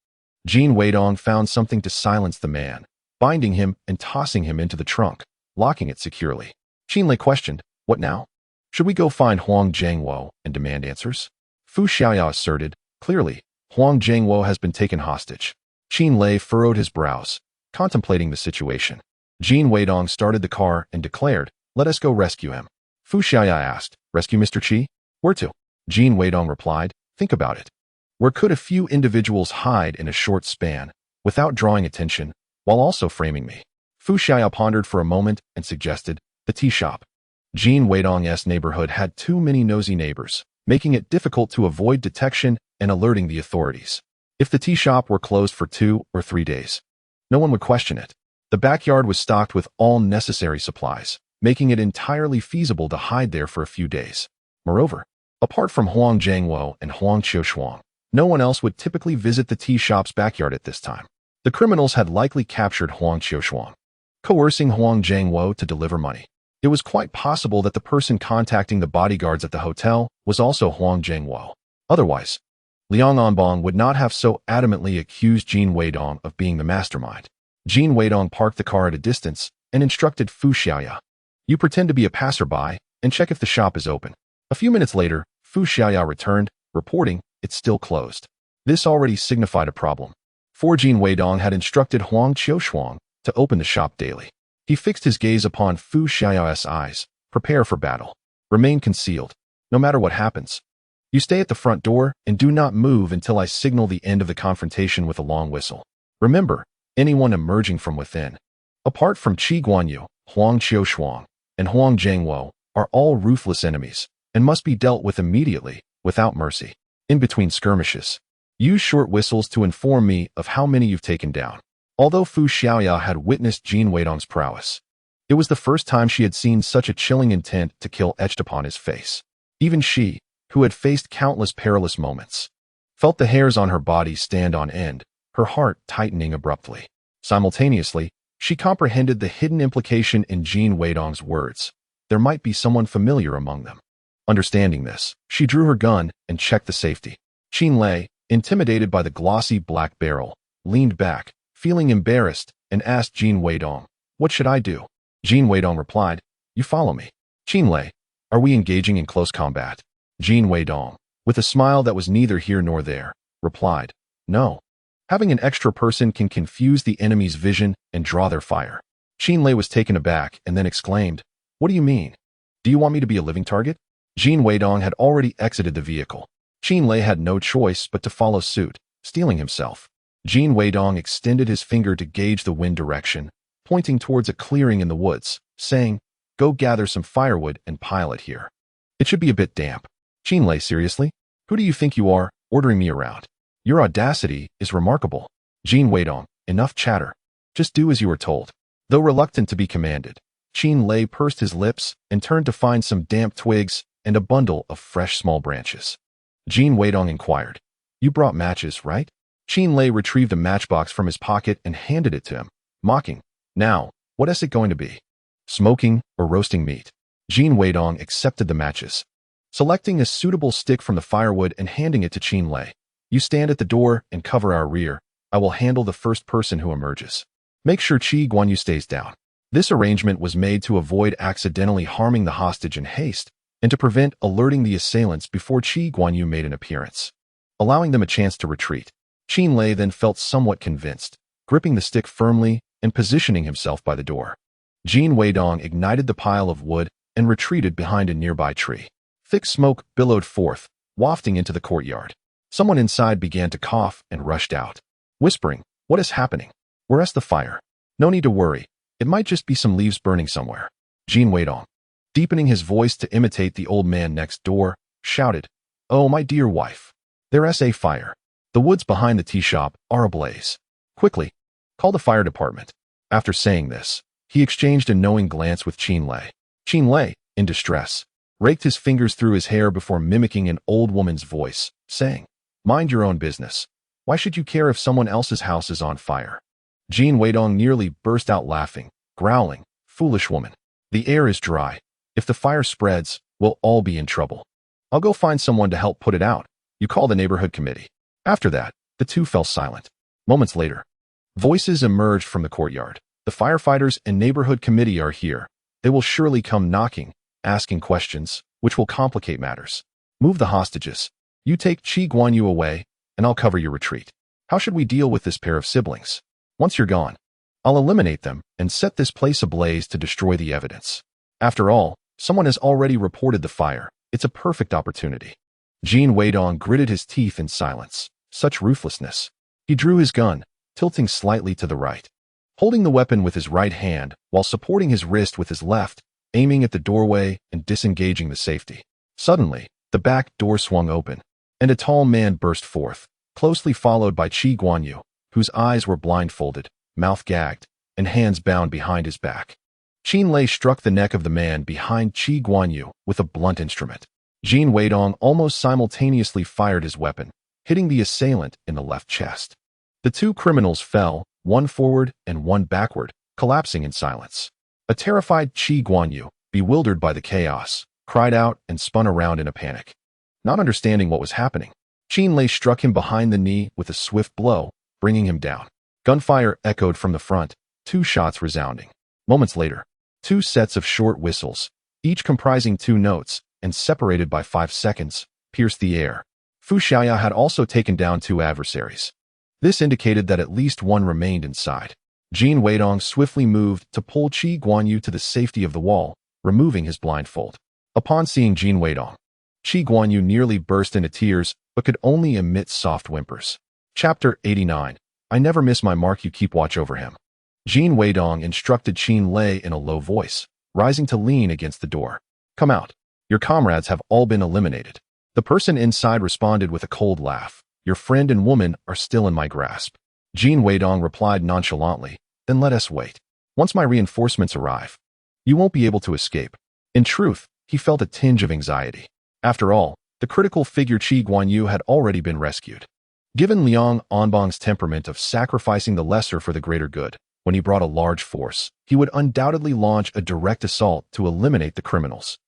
Jin Weidong found something to silence the man, binding him and tossing him into the trunk, locking it securely. Qin Lei questioned, "What now? Should we go find Wang Jianing and demand answers?" Fu Xiaoya asserted, "Clearly, Wang Jianing has been taken hostage." Qin Lei furrowed his brows, contemplating the situation. Jin Weidong started the car and declared, "Let us go rescue him." Fu Xiaoya asked, "Rescue Mr. Qi? Where to?" Jin Weidong replied, "Think about it. Where could a few individuals hide in a short span, without drawing attention, while also framing me?" Fu Xiaoya pondered for a moment and suggested, "The tea shop." Jin Weidong's neighborhood had too many nosy neighbors, making it difficult to avoid detection and alerting the authorities. If the tea shop were closed for 2 or 3 days, no one would question it. The backyard was stocked with all necessary supplies, making it entirely feasible to hide there for a few days. Moreover, apart from Wang Jianing and Huang Qiushuang, no one else would typically visit the tea shop's backyard at this time. The criminals had likely captured Huang Qiushuang, coercing Huang Jianing to deliver money. It was quite possible that the person contacting the bodyguards at the hotel was also Huang Jianing. Otherwise, Liang Anbong would not have so adamantly accused Jin Weidong of being the mastermind. Jin Weidong parked the car at a distance and instructed Fu Xiaoya, "You pretend to be a passerby and check if the shop is open." A few minutes later, Fu Xiaoya returned, reporting, "It's still closed." This already signified a problem, for Jin Weidong had instructed Huang Qiushuang to open the shop daily. He fixed his gaze upon Fu Xiaoya's eyes. "Prepare for battle. Remain concealed, no matter what happens. You stay at the front door and do not move until I signal the end of the confrontation with a long whistle. Remember, anyone emerging from within, apart from Qi Guanyu, Huang Qiushuang, and Huang Jianing, are all ruthless enemies and must be dealt with immediately, without mercy. In between skirmishes, use short whistles to inform me of how many you've taken down." Although Fu Xiaoya had witnessed Jin Weidong's prowess, it was the first time she had seen such a chilling intent to kill etched upon his face. Even she, who had faced countless perilous moments, felt the hairs on her body stand on end, her heart tightening abruptly. Simultaneously, she comprehended the hidden implication in Jin Weidong's words. There might be someone familiar among them. Understanding this, she drew her gun and checked the safety. Qin Lei, intimidated by the glossy black barrel, leaned back, feeling embarrassed, and asked Jin Weidong, "What should I do?" Jin Weidong replied, "You follow me." Qin Lei, "Are we engaging in close combat?" Jin Weidong, with a smile that was neither here nor there, replied, "No. Having an extra person can confuse the enemy's vision and draw their fire." Qin Lei was taken aback and then exclaimed, What do you mean? Do you want me to be a living target? Jin Weidong had already exited the vehicle. Qin Lei had no choice but to follow suit, steeling himself. Jin Weidong extended his finger to gauge the wind direction, pointing towards a clearing in the woods, saying, "Go gather some firewood and pile it here. It should be a bit damp." Qin Lei, seriously? Who do you think you are, ordering me around? Your audacity is remarkable. Jin Weidong, enough chatter. Just do as you are told. Though reluctant to be commanded, Qin Lei pursed his lips and turned to find some damp twigs and a bundle of fresh small branches. Jin Weidong inquired, "You brought matches, right?" Qin Lei retrieved a matchbox from his pocket and handed it to him, mocking, "Now, what is it going to be? Smoking or roasting meat?" Jin Weidong accepted the matches, selecting a suitable stick from the firewood and handing it to Qin Lei. "You stand at the door and cover our rear. I will handle the first person who emerges. Make sure Qi Guanyu stays down." This arrangement was made to avoid accidentally harming the hostage in haste and to prevent alerting the assailants before Qi Guanyu made an appearance, allowing them a chance to retreat. Qin Lei then felt somewhat convinced, gripping the stick firmly and positioning himself by the door. Jin Weidong ignited the pile of wood and retreated behind a nearby tree. Thick smoke billowed forth, wafting into the courtyard. Someone inside began to cough and rushed out, whispering, "What is happening? Where's the fire?" "No need to worry. It might just be some leaves burning somewhere." Jin Weidong, deepening his voice to imitate the old man next door, shouted, "Oh, my dear wife. There's a fire. The woods behind the tea shop are ablaze. Quickly, call the fire department." After saying this, he exchanged a knowing glance with Qin Lei. Qin Lei, in distress, raked his fingers through his hair before mimicking an old woman's voice, saying, "Mind your own business. Why should you care if someone else's house is on fire?" Jin Weidong nearly burst out laughing, growling, "Foolish woman. The air is dry. If the fire spreads, we'll all be in trouble. I'll go find someone to help put it out. You call the neighborhood committee." After that, the two fell silent. Moments later, voices emerged from the courtyard. "The firefighters and neighborhood committee are here. They will surely come knocking, asking questions, which will complicate matters. Move the hostages. You take Qi Guanyu away, and I'll cover your retreat. How should we deal with this pair of siblings? Once you're gone, I'll eliminate them and set this place ablaze to destroy the evidence. After all, someone has already reported the fire. It's a perfect opportunity." Jin Weidong gritted his teeth in silence. Such ruthlessness. He drew his gun, tilting slightly to the right, holding the weapon with his right hand while supporting his wrist with his left, aiming at the doorway and disengaging the safety. Suddenly, the back door swung open, and a tall man burst forth, closely followed by Qi Guanyu, whose eyes were blindfolded, mouth gagged, and hands bound behind his back. Qin Lei struck the neck of the man behind Qi Guanyu with a blunt instrument. Jin Weidong almost simultaneously fired his weapon, hitting the assailant in the left chest. The two criminals fell, one forward and one backward, collapsing in silence. A terrified Qi Guanyu, bewildered by the chaos, cried out and spun around in a panic. Not understanding what was happening, Qin Lei struck him behind the knee with a swift blow, bringing him down. Gunfire echoed from the front, 2 shots resounding. Moments later, 2 sets of short whistles, each comprising 2 notes and separated by 5 seconds, pierced the air. Fu Xiaoya had also taken down 2 adversaries. This indicated that at least one remained inside. Jin Weidong swiftly moved to pull Qi Guanyu to the safety of the wall, removing his blindfold. Upon seeing Jin Weidong, Qi Guanyu nearly burst into tears but could only emit soft whimpers. Chapter 89. I never miss my mark. You keep watch over him. Jin Weidong instructed Qin Lei in a low voice, rising to lean against the door. Come out. Your comrades have all been eliminated. The person inside responded with a cold laugh. Your friend and woman are still in my grasp. Jin Weidong replied nonchalantly, then let us wait. Once my reinforcements arrive, you won't be able to escape. In truth, he felt a tinge of anxiety. After all, the critical figure Qi Guanyu had already been rescued. Given Liang Anbang's temperament of sacrificing the lesser for the greater good, when he brought a large force, he would undoubtedly launch a direct assault to eliminate the criminals,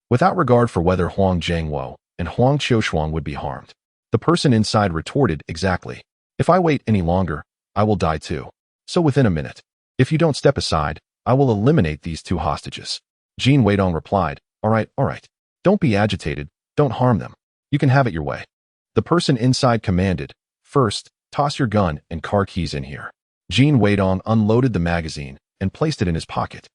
without regard for whether Huang Jiangwo and Huang Qiushuang would be harmed. The person inside retorted, exactly. If I wait any longer, I will die too. So within a minute. If you don't step aside, I will eliminate these 2 hostages. Jin Weidong replied, all right. Don't be agitated, don't harm them. You can have it your way. The person inside commanded, first, toss your gun and car keys in here. Jin Weidong unloaded the magazine and placed it in his pocket.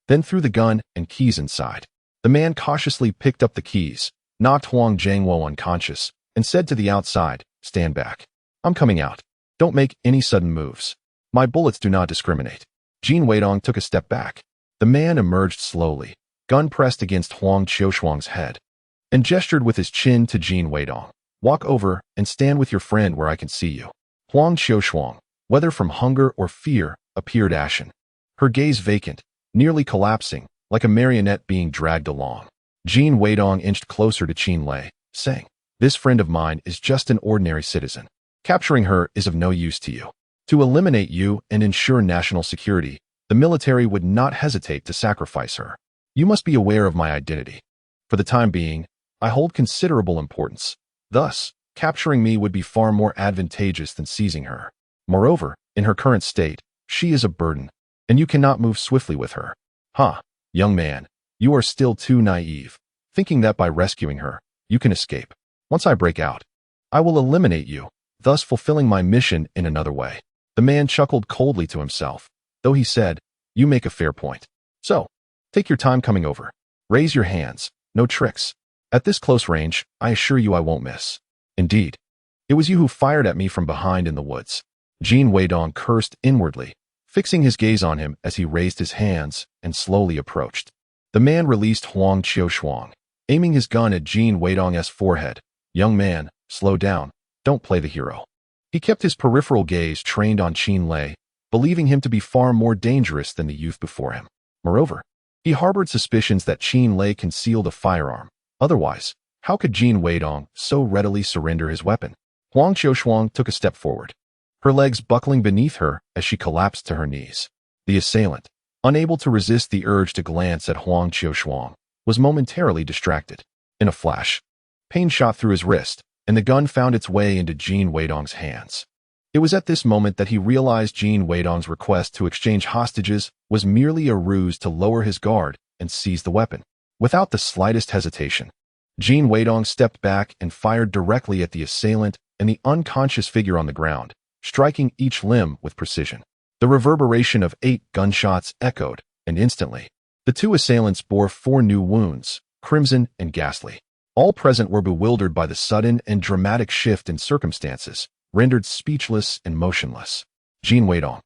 then threw the gun and keys inside. The man cautiously picked up the keys, knocked Wang Jianing unconscious, and said to the outside, "Stand back. I'm coming out. Don't make any sudden moves. My bullets do not discriminate." Jin Weidong took a step back. The man emerged slowly, gun pressed against Huang Qiushuang's head, and gestured with his chin to Jin Weidong. "Walk over and stand with your friend where I can see you." Huang Qiushuang, whether from hunger or fear, appeared ashen, her gaze vacant, nearly collapsing, like a marionette being dragged along. Jin Weidong inched closer to Qin Lei, saying, "This friend of mine is just an ordinary citizen. Capturing her is of no use to you. To eliminate you and ensure national security, the military would not hesitate to sacrifice her. You must be aware of my identity. For the time being, I hold considerable importance. Thus, capturing me would be far more advantageous than seizing her. Moreover, in her current state, she is a burden, and you cannot move swiftly with her. Young man, you are still too naive, thinking that by rescuing her, you can escape. Once I break out, I will eliminate you, thus fulfilling my mission in another way." The man chuckled coldly to himself, though he said, "You make a fair point. So, take your time coming over. Raise your hands, no tricks. At this close range, I assure you I won't miss. Indeed, it was you who fired at me from behind in the woods." Jin Weidong cursed inwardly, fixing his gaze on him as he raised his hands and slowly approached. The man released Huang Qiushuang, aiming his gun at Jin Weidong's forehead. "Young man, slow down. Don't play the hero." He kept his peripheral gaze trained on Qin Lei, believing him to be far more dangerous than the youth before him. Moreover, he harbored suspicions that Qin Lei concealed a firearm. Otherwise, how could Jin Weidong so readily surrender his weapon? Huang Qiushuang took a step forward, her legs buckling beneath her as she collapsed to her knees. The assailant, unable to resist the urge to glance at Huang Qiushuang, was momentarily distracted. In a flash, pain shot through his wrist, and the gun found its way into Jin Weidong's hands. It was at this moment that he realized Jin Weidong's request to exchange hostages was merely a ruse to lower his guard and seize the weapon. Without the slightest hesitation, Jin Weidong stepped back and fired directly at the assailant and the unconscious figure on the ground, striking each limb with precision. The reverberation of 8 gunshots echoed, and instantly, the 2 assailants bore 4 new wounds, crimson and ghastly. All present were bewildered by the sudden and dramatic shift in circumstances, rendered speechless and motionless. Jin Weidong,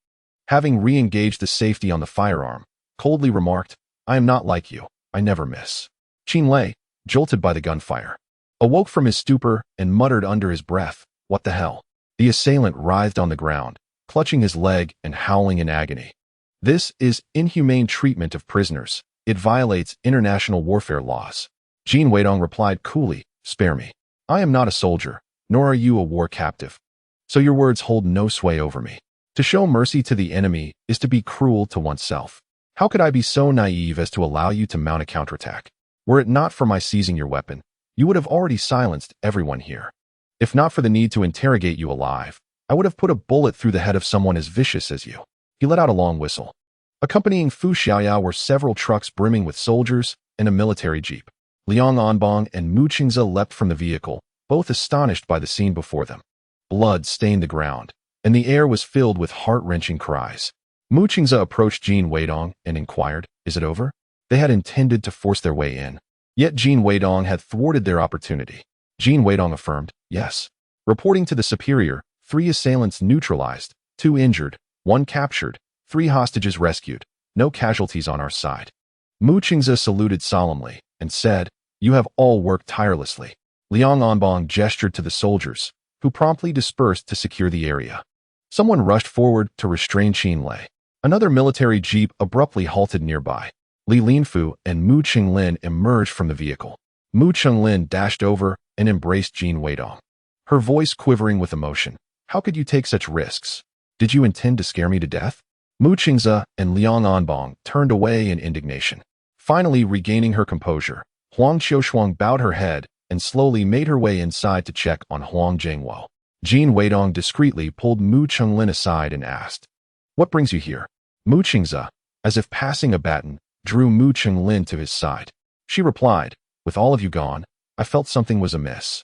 having re-engaged the safety on the firearm, coldly remarked, "I am not like you. I never miss." Qin Lei, jolted by the gunfire, awoke from his stupor and muttered under his breath, "What the hell?" The assailant writhed on the ground, clutching his leg and howling in agony. "This is inhumane treatment of prisoners. It violates international warfare laws." Jin Weidong replied coolly, "Spare me. I am not a soldier, nor are you a war captive. So your words hold no sway over me. To show mercy to the enemy is to be cruel to oneself. How could I be so naive as to allow you to mount a counterattack? Were it not for my seizing your weapon, you would have already silenced everyone here. If not for the need to interrogate you alive, I would have put a bullet through the head of someone as vicious as you." He let out a long whistle. Accompanying Fu Xiaoyao were several trucks brimming with soldiers and a military jeep. Liang Anbang and Mu Qingze leapt from the vehicle, both astonished by the scene before them. Blood stained the ground, and the air was filled with heart-wrenching cries. Mu Qingze approached Jin Weidong and inquired, "Is it over?" They had intended to force their way in, yet Jin Weidong had thwarted their opportunity. Jin Weidong affirmed, "Yes." Reporting to the superior, 3 assailants neutralized, 2 injured, 1 captured, 3 hostages rescued, no casualties on our side. Mu Qingze saluted solemnly and said, "You have all worked tirelessly." Liang Anbang gestured to the soldiers, who promptly dispersed to secure the area. Someone rushed forward to restrain Qin Lei. Another military jeep abruptly halted nearby. Li Linfu and Mu Qinglin emerged from the vehicle. Mu Qinglin dashed over and embraced Jin Weidong, her voice quivering with emotion. "How could you take such risks? Did you intend to scare me to death?" Mu Qingze and Liang Anbang turned away in indignation. Finally regaining her composure, Huang Qiushuang bowed her head and slowly made her way inside to check on Huang Jianing. Jin Weidong discreetly pulled Mu Qinglin aside and asked, "What brings you here?" Mu Qingze, as if passing a baton, drew Mu Qinglin to his side. She replied, "With all of you gone, I felt something was amiss.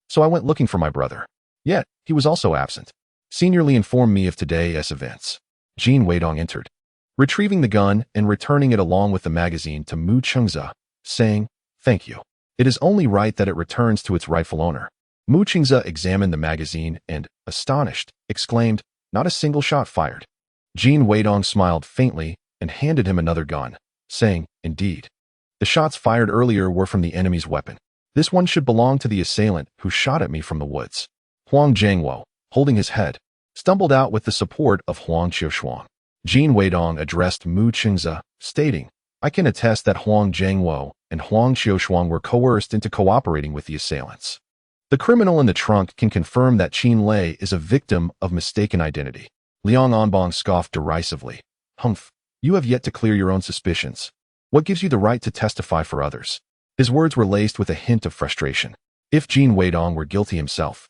So I went looking for my brother. Yet, he was also absent. Seniorly informed me of today's events." Jin Weidong entered. retrieving the gun and returning it along with the magazine to Mu Chengze, saying, "Thank you. It is only right that it returns to its rightful owner." Mu Chengze examined the magazine and, astonished, exclaimed, "Not a single shot fired." Jin Weidong smiled faintly and handed him another gun, saying, "Indeed. The shots fired earlier were from the enemy's weapon. This one should belong to the assailant who shot at me from the woods." Huang Jianing, holding his head, stumbled out with the support of Huang Qiushuang. Jin Weidong addressed Mu Chengze, stating, "I can attest that Huang Jianing and Huang Qiushuang were coerced into cooperating with the assailants. The criminal in the trunk can confirm that Qin Lei is a victim of mistaken identity." Liang Anbong scoffed derisively. "Humph, you have yet to clear your own suspicions. What gives you the right to testify for others?" His words were laced with a hint of frustration. If Jin Weidong were guilty himself,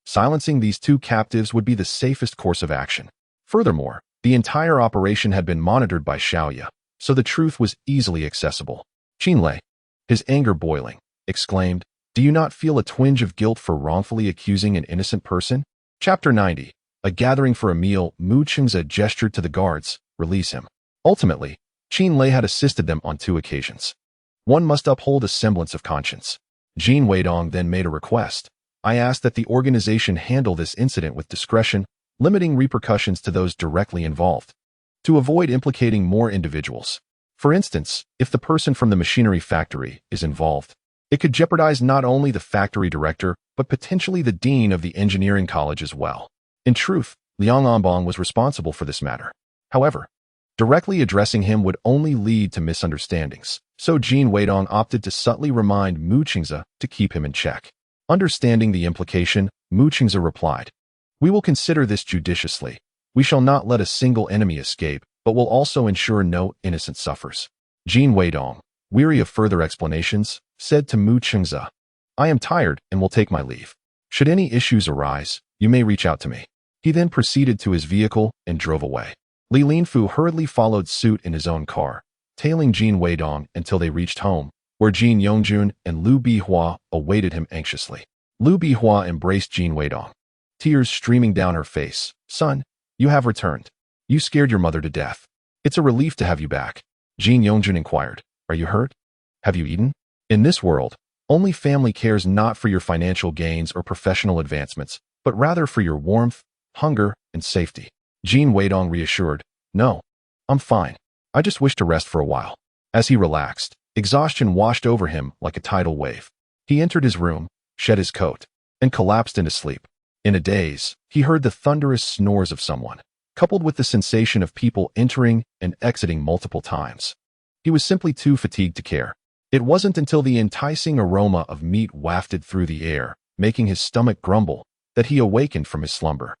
silencing these two captives would be the safest course of action. Furthermore, the entire operation had been monitored by Xiaoya, so the truth was easily accessible. Qin Lei, his anger boiling, exclaimed, "Do you not feel a twinge of guilt for wrongfully accusing an innocent person?" Chapter 90. A gathering for a meal. Mu Chengze gestured to the guards, "Release him." Ultimately, Qin Lei had assisted them on 2 occasions. One must uphold a semblance of conscience. Jin Weidong then made a request. "I ask that the organization handle this incident with discretion, limiting repercussions to those directly involved, to avoid implicating more individuals. For instance, if the person from the machinery factory is involved, it could jeopardize not only the factory director, but potentially the dean of the engineering college as well." In truth, Liang Anbong was responsible for this matter. However, directly addressing him would only lead to misunderstandings, so Jin Weidong opted to subtly remind Mu Chengze to keep him in check. Understanding the implication, Mu Chengze replied, "We will consider this judiciously. We shall not let a single enemy escape, but will also ensure no innocent suffers." Jin Weidong, weary of further explanations, said to Mu Chengze, "I am tired and will take my leave. Should any issues arise, you may reach out to me." He then proceeded to his vehicle and drove away. Li Linfu hurriedly followed suit in his own car, tailing Jin Weidong until they reached home, where Jin Yongjun and Liu Bihua awaited him anxiously. Liu Bihua embraced Jin Weidong, tears streaming down her face. "Son, you have returned. You scared your mother to death. It's a relief to have you back." Jin Yongjun inquired, "Are you hurt? Have you eaten?" In this world, only family cares not for your financial gains or professional advancements, but rather for your warmth, hunger, and safety. Jin Weidong reassured, "No, I'm fine. I just wish to rest for a while." As he relaxed, exhaustion washed over him like a tidal wave. He entered his room, shed his coat, and collapsed into sleep. In a daze, he heard the thunderous snores of someone, coupled with the sensation of people entering and exiting multiple times. He was simply too fatigued to care. It wasn't until the enticing aroma of meat wafted through the air, making his stomach grumble, that he awakened from his slumber.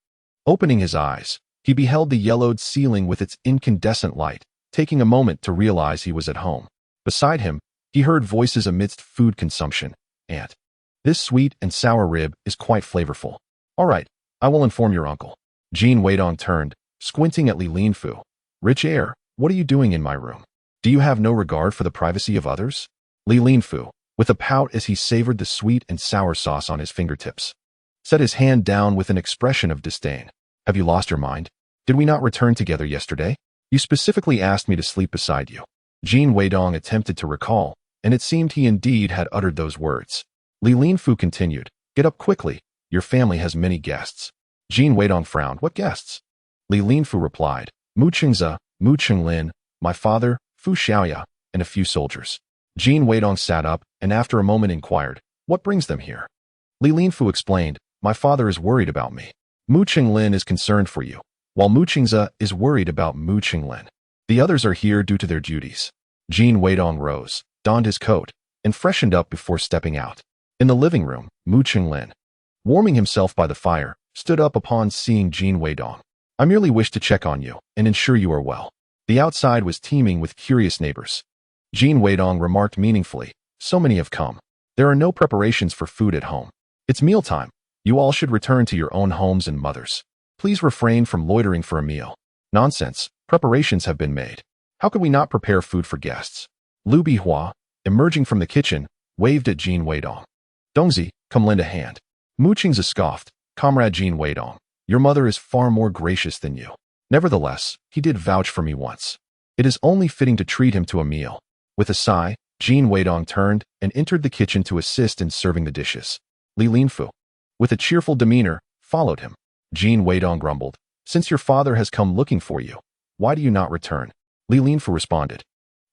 Opening his eyes, he beheld the yellowed ceiling with its incandescent light, taking a moment to realize he was at home. Beside him, he heard voices amidst food consumption. "Aunt, this sweet and sour rib is quite flavorful. All right, I will inform your uncle." Jin Weidong turned, squinting at Li Linfu. "Rich heir, what are you doing in my room? Do you have no regard for the privacy of others?" Li Linfu, with a pout as he savored the sweet and sour sauce on his fingertips, set his hand down with an expression of disdain. "Have you lost your mind? Did we not return together yesterday? You specifically asked me to sleep beside you." Jin Weidong attempted to recall, and it seemed he indeed had uttered those words. Li Linfu continued, "Get up quickly. Your family has many guests." Jin Weidong frowned. "What guests?" Li Linfu replied, "Mu Chengze, Mu Chenglin, my father, Fu Xiaoya, and a few soldiers." Jin Weidong sat up and after a moment inquired, "What brings them here?" Li Linfu explained, "My father is worried about me. Mu Chenglin is concerned for you, while Mu Chengze is worried about Mu Chenglin. The others are here due to their duties." Jin Weidong rose, donned his coat, and freshened up before stepping out. In the living room, Mu Chenglin, warming himself by the fire, stood up upon seeing Jin Weidong. "I merely wish to check on you and ensure you are well." The outside was teeming with curious neighbors. Jin Weidong remarked meaningfully, "So many have come. There are no preparations for food at home. It's mealtime. You all should return to your own homes and mothers. Please refrain from loitering for a meal." "Nonsense. Preparations have been made. How could we not prepare food for guests?" Liu Bihua, emerging from the kitchen, waved at Jin Weidong. "Dongzi, come lend a hand." Mu Chengze scoffed, "Comrade Jin Weidong, your mother is far more gracious than you. Nevertheless, he did vouch for me once." It is only fitting to treat him to a meal. With a sigh, Jin Weidong turned and entered the kitchen to assist in serving the dishes. Li Linfu, with a cheerful demeanor, followed him. Jin Weidong grumbled, "Since your father has come looking for you, why do you not return?" Li Linfu responded,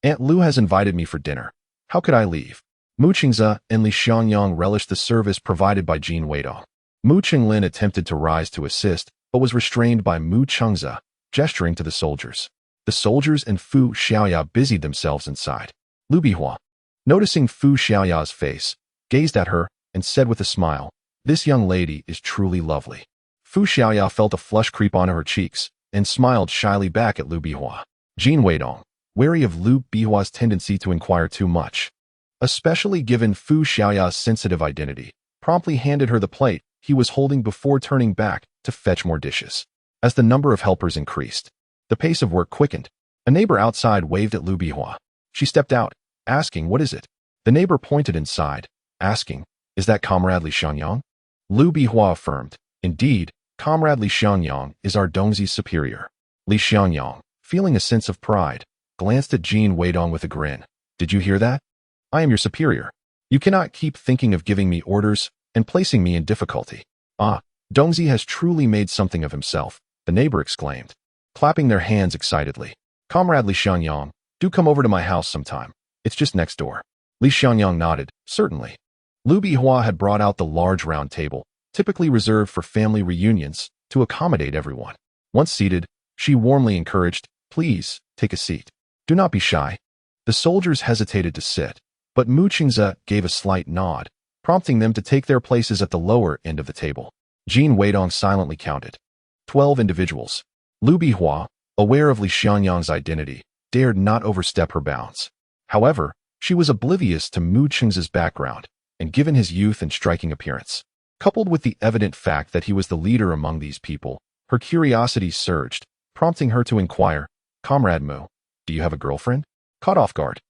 "Aunt Lu has invited me for dinner. How could I leave?" Mu Qingze and Li Xiangyang relished the service provided by Jin Weidong. Mu Qinglin attempted to rise to assist, but was restrained by Mu Qingze, gesturing to the soldiers. The soldiers and Fu Xiaoya busied themselves inside. Lu Bihua, noticing Fu Xiaoya's face, gazed at her and said with a smile, "This young lady is truly lovely." Fu Xiaoya felt a flush creep onto her cheeks and smiled shyly back at Lu Bihua. Jin Weidong, wary of Lu Bihua's tendency to inquire too much, especially given Fu Xiaoya's sensitive identity, promptly handed her the plate he was holding before turning back to fetch more dishes. As the number of helpers increased, the pace of work quickened. A neighbor outside waved at Lu Bihua. She stepped out, asking, "What is it?" The neighbor pointed inside, asking, "Is that Comrade Li Xiangyang?" Lu Bihua affirmed, "Indeed, Comrade Li Xiangyang is our Dongzi's superior." Li Xiangyang, feeling a sense of pride, glanced at Jin Weidong with a grin. "Did you hear that? I am your superior. You cannot keep thinking of giving me orders and placing me in difficulty." "Ah, Dongzi has truly made something of himself," the neighbor exclaimed, clapping their hands excitedly. "Comrade Li Xiangyang, do come over to my house sometime. It's just next door." Li Xiangyang nodded, "Certainly." Lu Bihua had brought out the large round table, typically reserved for family reunions, to accommodate everyone. Once seated, she warmly encouraged, "Please, take a seat. Do not be shy." The soldiers hesitated to sit, but Mu Qingze gave a slight nod, prompting them to take their places at the lower end of the table. Jin Weidong silently counted 12 individuals. Lu Bihua, aware of Li Xiangyang's identity, dared not overstep her bounds. However, she was oblivious to Mu Qingze's background, and given his youth and striking appearance, coupled with the evident fact that he was the leader among these people, her curiosity surged, prompting her to inquire, "Comrade Mu, do you have a girlfriend?" Caught off guard,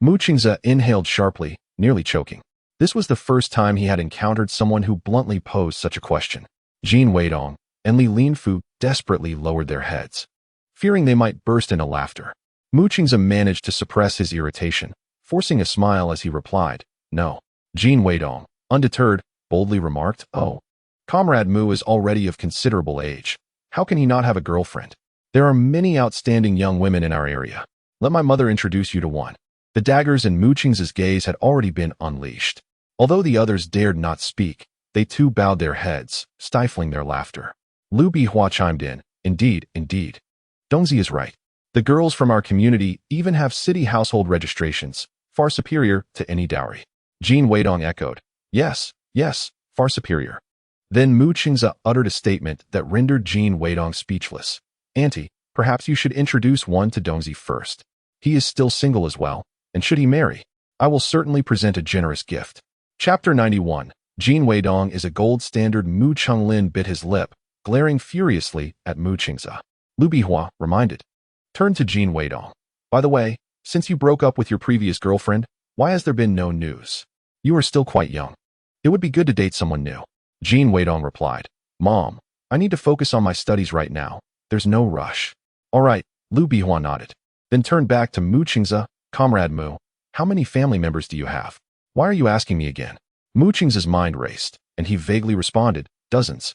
Mu Qingze inhaled sharply, nearly choking. This was the first time he had encountered someone who bluntly posed such a question. Jin Weidong and Li Linfu desperately lowered their heads, fearing they might burst into laughter. Mu Qingze managed to suppress his irritation, forcing a smile as he replied, "No." Jin Weidong, undeterred, boldly remarked, "Oh, Comrade Mu is already of considerable age. How can he not have a girlfriend? There are many outstanding young women in our area. Let my mother introduce you to one." The daggers in Mu Qingze's gaze had already been unleashed. Although the others dared not speak, they too bowed their heads, stifling their laughter. Lu Bihua chimed in, "Indeed, indeed. Dongzi is right. The girls from our community even have city household registrations, far superior to any dowry." Jin Weidong echoed, "Yes, yes, far superior." Then Mu Qingze uttered a statement that rendered Jin Weidong speechless. "Auntie, perhaps you should introduce one to Dongzi first. He is still single as well, and should he marry, I will certainly present a generous gift." Chapter 91. Jin Weidong is a gold standard. Mu Qinglin bit his lip, glaring furiously at Mu Qingze. Lu Bihua, reminded, turned to Jin Weidong. "By the way, since you broke up with your previous girlfriend, why has there been no news? You are still quite young. It would be good to date someone new." Jin Weidong replied, "Mom, I need to focus on my studies right now. There's no rush." "All right," Lu Bihua nodded, then turned back to Mu Qingze. "Comrade Mu, how many family members do you have? Why are you asking me again?" Mu Qingze's mind raced, and he vaguely responded, "Dozens,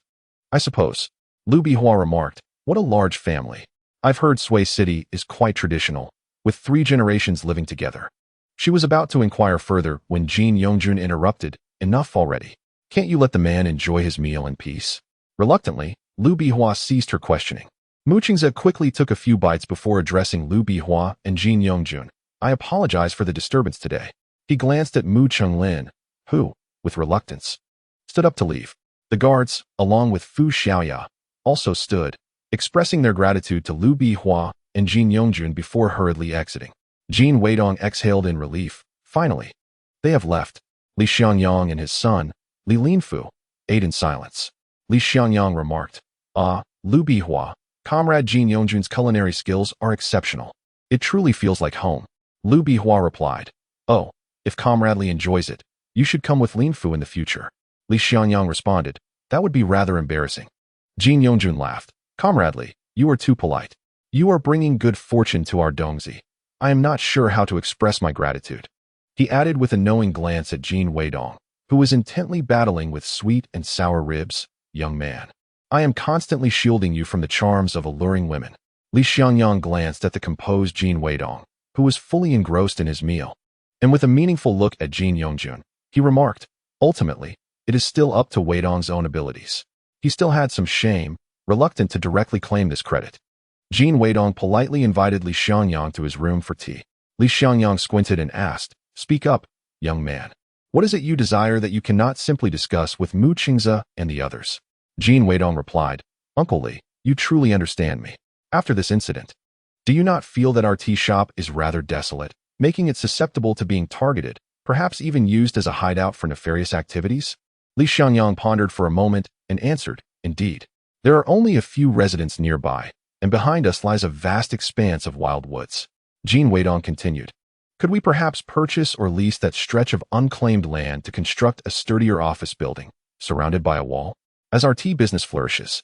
I suppose." Lu Bihua remarked, "What a large family. I've heard Sui City is quite traditional, with 3 generations living together." She was about to inquire further when Jin Yongjun interrupted, "Enough already. Can't you let the man enjoy his meal in peace?" Reluctantly, Lu Bihua ceased her questioning. Mu Qingze quickly took a few bites before addressing Lu Bihua and Jin Yongjun. "I apologize for the disturbance today." He glanced at Mu Qinglin, who, with reluctance, stood up to leave. The guards, along with Fu Xiaoya, also stood, expressing their gratitude to Lu Bihua and Jin Yongjun before hurriedly exiting. Jin Weidong exhaled in relief. Finally, they have left. Li Xiangyang and his son, Li Linfu, ate in silence. Li Xiangyang remarked, "Ah, Lu Bihua, Comrade Jin Yongjun's culinary skills are exceptional. It truly feels like home." Lu Bihua replied, "Oh, if Comrade Li enjoys it, you should come with Linfu in the future." Li Xiangyang responded, "That would be rather embarrassing." Jin Yongjun laughed, "Comrade Li, you are too polite. You are bringing good fortune to our Dongzi. I am not sure how to express my gratitude. He added with a knowing glance at Jin Weidong, who was intently battling with sweet and sour ribs. Young man, I am constantly shielding you from the charms of alluring women. Li Xiangyang glanced at the composed Jin Weidong, who was fully engrossed in his meal. And with a meaningful look at Jin Yongjun, he remarked, ultimately, it is still up to Weidong's own abilities. He still had some shame, reluctant to directly claim this credit. Jin Weidong politely invited Li Xiangyang to his room for tea. Li Xiangyang squinted and asked, "Speak up, young man. What is it you desire that you cannot simply discuss with Mu Qingze and the others?" Jin Weidong replied, "Uncle Li, you truly understand me. After this incident, do you not feel that our tea shop is rather desolate, making it susceptible to being targeted, perhaps even used as a hideout for nefarious activities?" Li Xiangyang pondered for a moment and answered, "Indeed. There are only a few residents nearby, and behind us lies a vast expanse of wild woods." Jin Weidong continued, "Could we perhaps purchase or lease that stretch of unclaimed land to construct a sturdier office building, surrounded by a wall? As our tea business flourishes,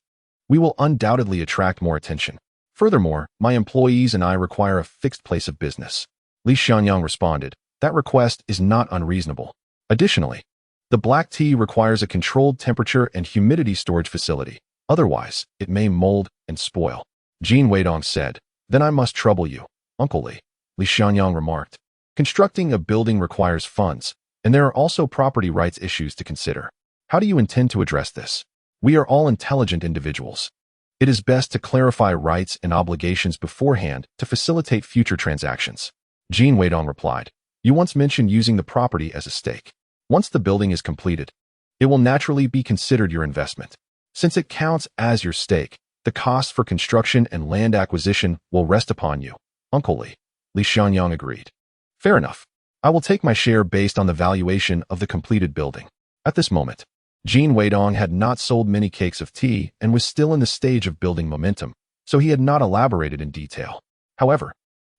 we will undoubtedly attract more attention. Furthermore, my employees and I require a fixed place of business." Li Xiangyang responded, "That request is not unreasonable. Additionally, the black tea requires a controlled temperature and humidity storage facility. Otherwise, it may mold and spoil." Jin Weidong said, "Then I must trouble you, Uncle Li." Li Xiangyang remarked, "Constructing a building requires funds, and there are also property rights issues to consider. How do you intend to address this? We are all intelligent individuals. It is best to clarify rights and obligations beforehand to facilitate future transactions." Jin Weidong replied, "You once mentioned using the property as a stake. Once the building is completed, it will naturally be considered your investment. Since it counts as your stake, the costs for construction and land acquisition will rest upon you, Uncle Li." Li Xiangyang agreed. "Fair enough. I will take my share based on the valuation of the completed building." At this moment, Jin Weidong had not sold many cakes of tea and was still in the stage of building momentum, so he had not elaborated in detail. However,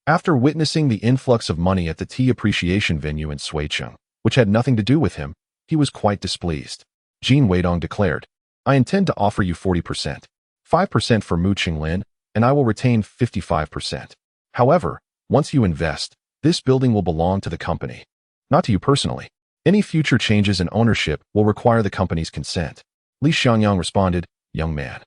after witnessing the influx of money at the tea appreciation venue in Suicheng, which had nothing to do with him, he was quite displeased. Jin Weidong declared, "I intend to offer you 40%, 5% for Mu Qinglin, and I will retain 55%. However, once you invest, this building will belong to the company, not to you personally. Any future changes in ownership will require the company's consent." Li Xiangyang responded, "Young man,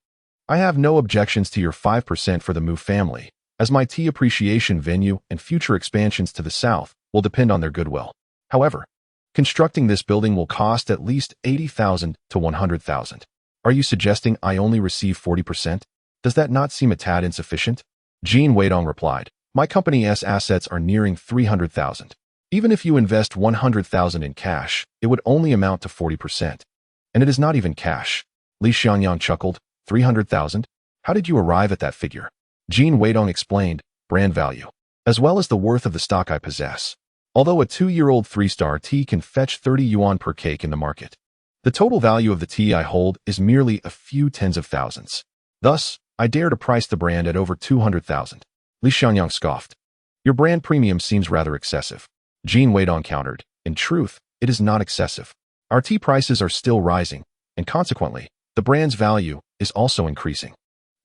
I have no objections to your 5% for the Mu family, as my tea appreciation venue and future expansions to the south will depend on their goodwill. However, constructing this building will cost at least 80,000 to 100,000. Are you suggesting I only receive 40%? Does that not seem a tad insufficient?" Jin Weidong replied, "My company's assets are nearing 300,000. Even if you invest 100,000 in cash, it would only amount to 40%. And it is not even cash." Li Xiangyang chuckled, 300,000? How did you arrive at that figure?" Jin Weidong explained, "Brand value, as well as the worth of the stock I possess. Although a 2-year-old 3-star tea can fetch 30 yuan per cake in the market, the total value of the tea I hold is merely a few tens of thousands. Thus, I dare to price the brand at over 200,000. Li Xiangyang scoffed. "Your brand premium seems rather excessive." Jin Weidong countered, "In truth, it is not excessive. Our tea prices are still rising, and consequently, the brand's value is also increasing."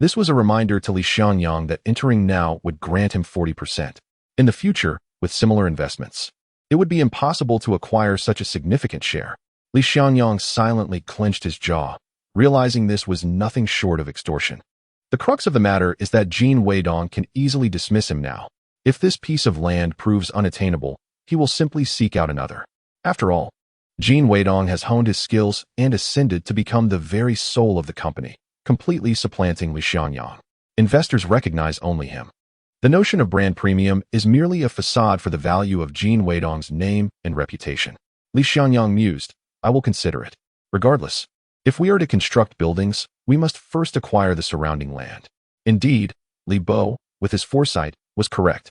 This was a reminder to Li Xiangyang that entering now would grant him 40%. In the future, with similar investments, it would be impossible to acquire such a significant share. Li Xiangyang silently clenched his jaw, realizing this was nothing short of extortion. The crux of the matter is that Jin Weidong can easily dismiss him now. If this piece of land proves unattainable, he will simply seek out another. After all, Jin Weidong has honed his skills and ascended to become the very soul of the company, completely supplanting Li Xiangyang. Investors recognize only him. The notion of brand premium is merely a facade for the value of Jin Weidong's name and reputation. Li Xiangyang mused, "I will consider it. Regardless, if we are to construct buildings, we must first acquire the surrounding land." Indeed, Li Bo, with his foresight, was correct.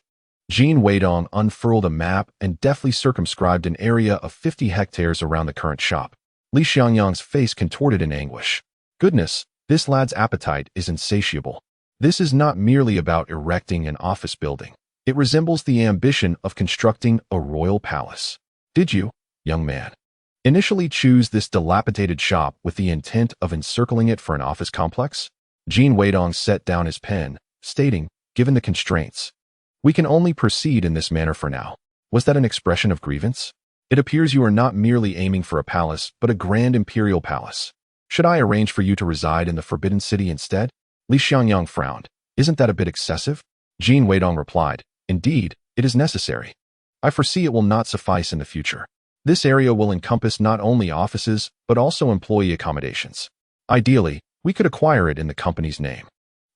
Jin Weidong unfurled a map and deftly circumscribed an area of 50 hectares around the current shop. Li Xiangyang's face contorted in anguish. Goodness, this lad's appetite is insatiable. This is not merely about erecting an office building. It resembles the ambition of constructing a royal palace. Did you, young man, initially choose this dilapidated shop with the intent of encircling it for an office complex? Jin Weidong set down his pen, stating, given the constraints. We can only proceed in this manner for now. Was that an expression of grievance? It appears you are not merely aiming for a palace, but a grand imperial palace. Should I arrange for you to reside in the Forbidden City instead? Li Xiangyang frowned. Isn't that a bit excessive? Jin Weidong replied, Indeed, it is necessary. I foresee it will not suffice in the future. This area will encompass not only offices, but also employee accommodations. Ideally, we could acquire it in the company's name.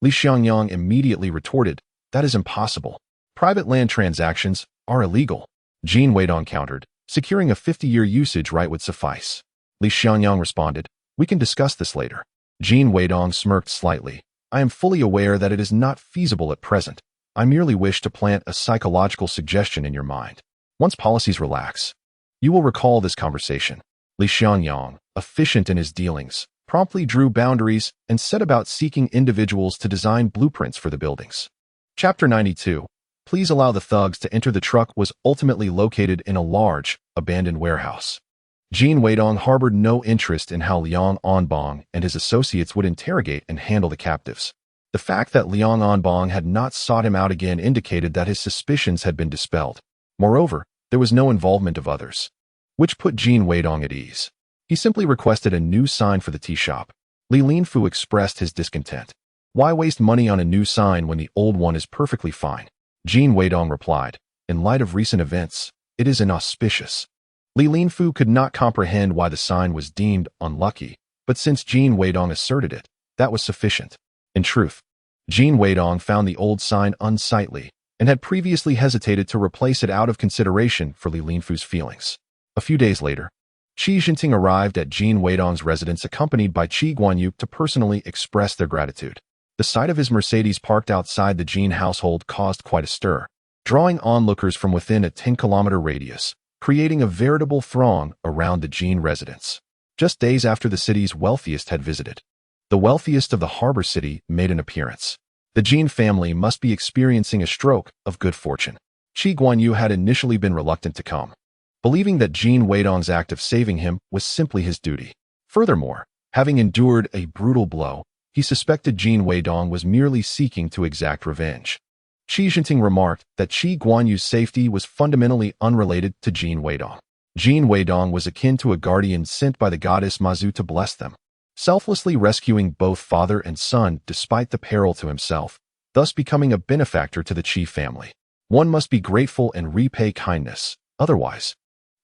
Li Xiangyang immediately retorted, That is impossible. Private land transactions are illegal. Jin Weidong countered, Securing a 50-year usage right would suffice. Li Xiangyang responded, We can discuss this later. Jin Weidong smirked slightly. I am fully aware that it is not feasible at present. I merely wish to plant a psychological suggestion in your mind. Once policies relax, you will recall this conversation. Li Xiangyang, efficient in his dealings, promptly drew boundaries and set about seeking individuals to design blueprints for the buildings. Chapter 92. Please allow the thugs to enter. The truck was ultimately located in a large, abandoned warehouse. Jin Weidong harbored no interest in how Liang Anbong and his associates would interrogate and handle the captives. The fact that Liang Anbong had not sought him out again indicated that his suspicions had been dispelled. Moreover, there was no involvement of others, which put Jin Weidong at ease. He simply requested a new sign for the tea shop. Li Linfu expressed his discontent. Why waste money on a new sign when the old one is perfectly fine? Jin Weidong replied, In light of recent events, it is inauspicious. Li Linfu could not comprehend why the sign was deemed unlucky, but since Jin Weidong asserted it, that was sufficient. In truth, Jin Weidong found the old sign unsightly and had previously hesitated to replace it out of consideration for Li Linfu's feelings. A few days later, Qi Jinting arrived at Jin Weidong's residence accompanied by Qi Guanyu to personally express their gratitude. The sight of his Mercedes parked outside the Jin household caused quite a stir, drawing onlookers from within a 10-kilometer radius, creating a veritable throng around the Jin residence. Just days after the city's wealthiest had visited, the wealthiest of the harbor city made an appearance. The Jin family must be experiencing a stroke of good fortune. Qi Guanyu had initially been reluctant to come, believing that Jin Weidong's act of saving him was simply his duty. Furthermore, having endured a brutal blow, he suspected Jin Weidong was merely seeking to exact revenge. Qi Jinting remarked that Qi Guanyu's safety was fundamentally unrelated to Jin Weidong. Jin Weidong was akin to a guardian sent by the goddess Mazu to bless them, selflessly rescuing both father and son despite the peril to himself, thus becoming a benefactor to the Qi family. One must be grateful and repay kindness, otherwise,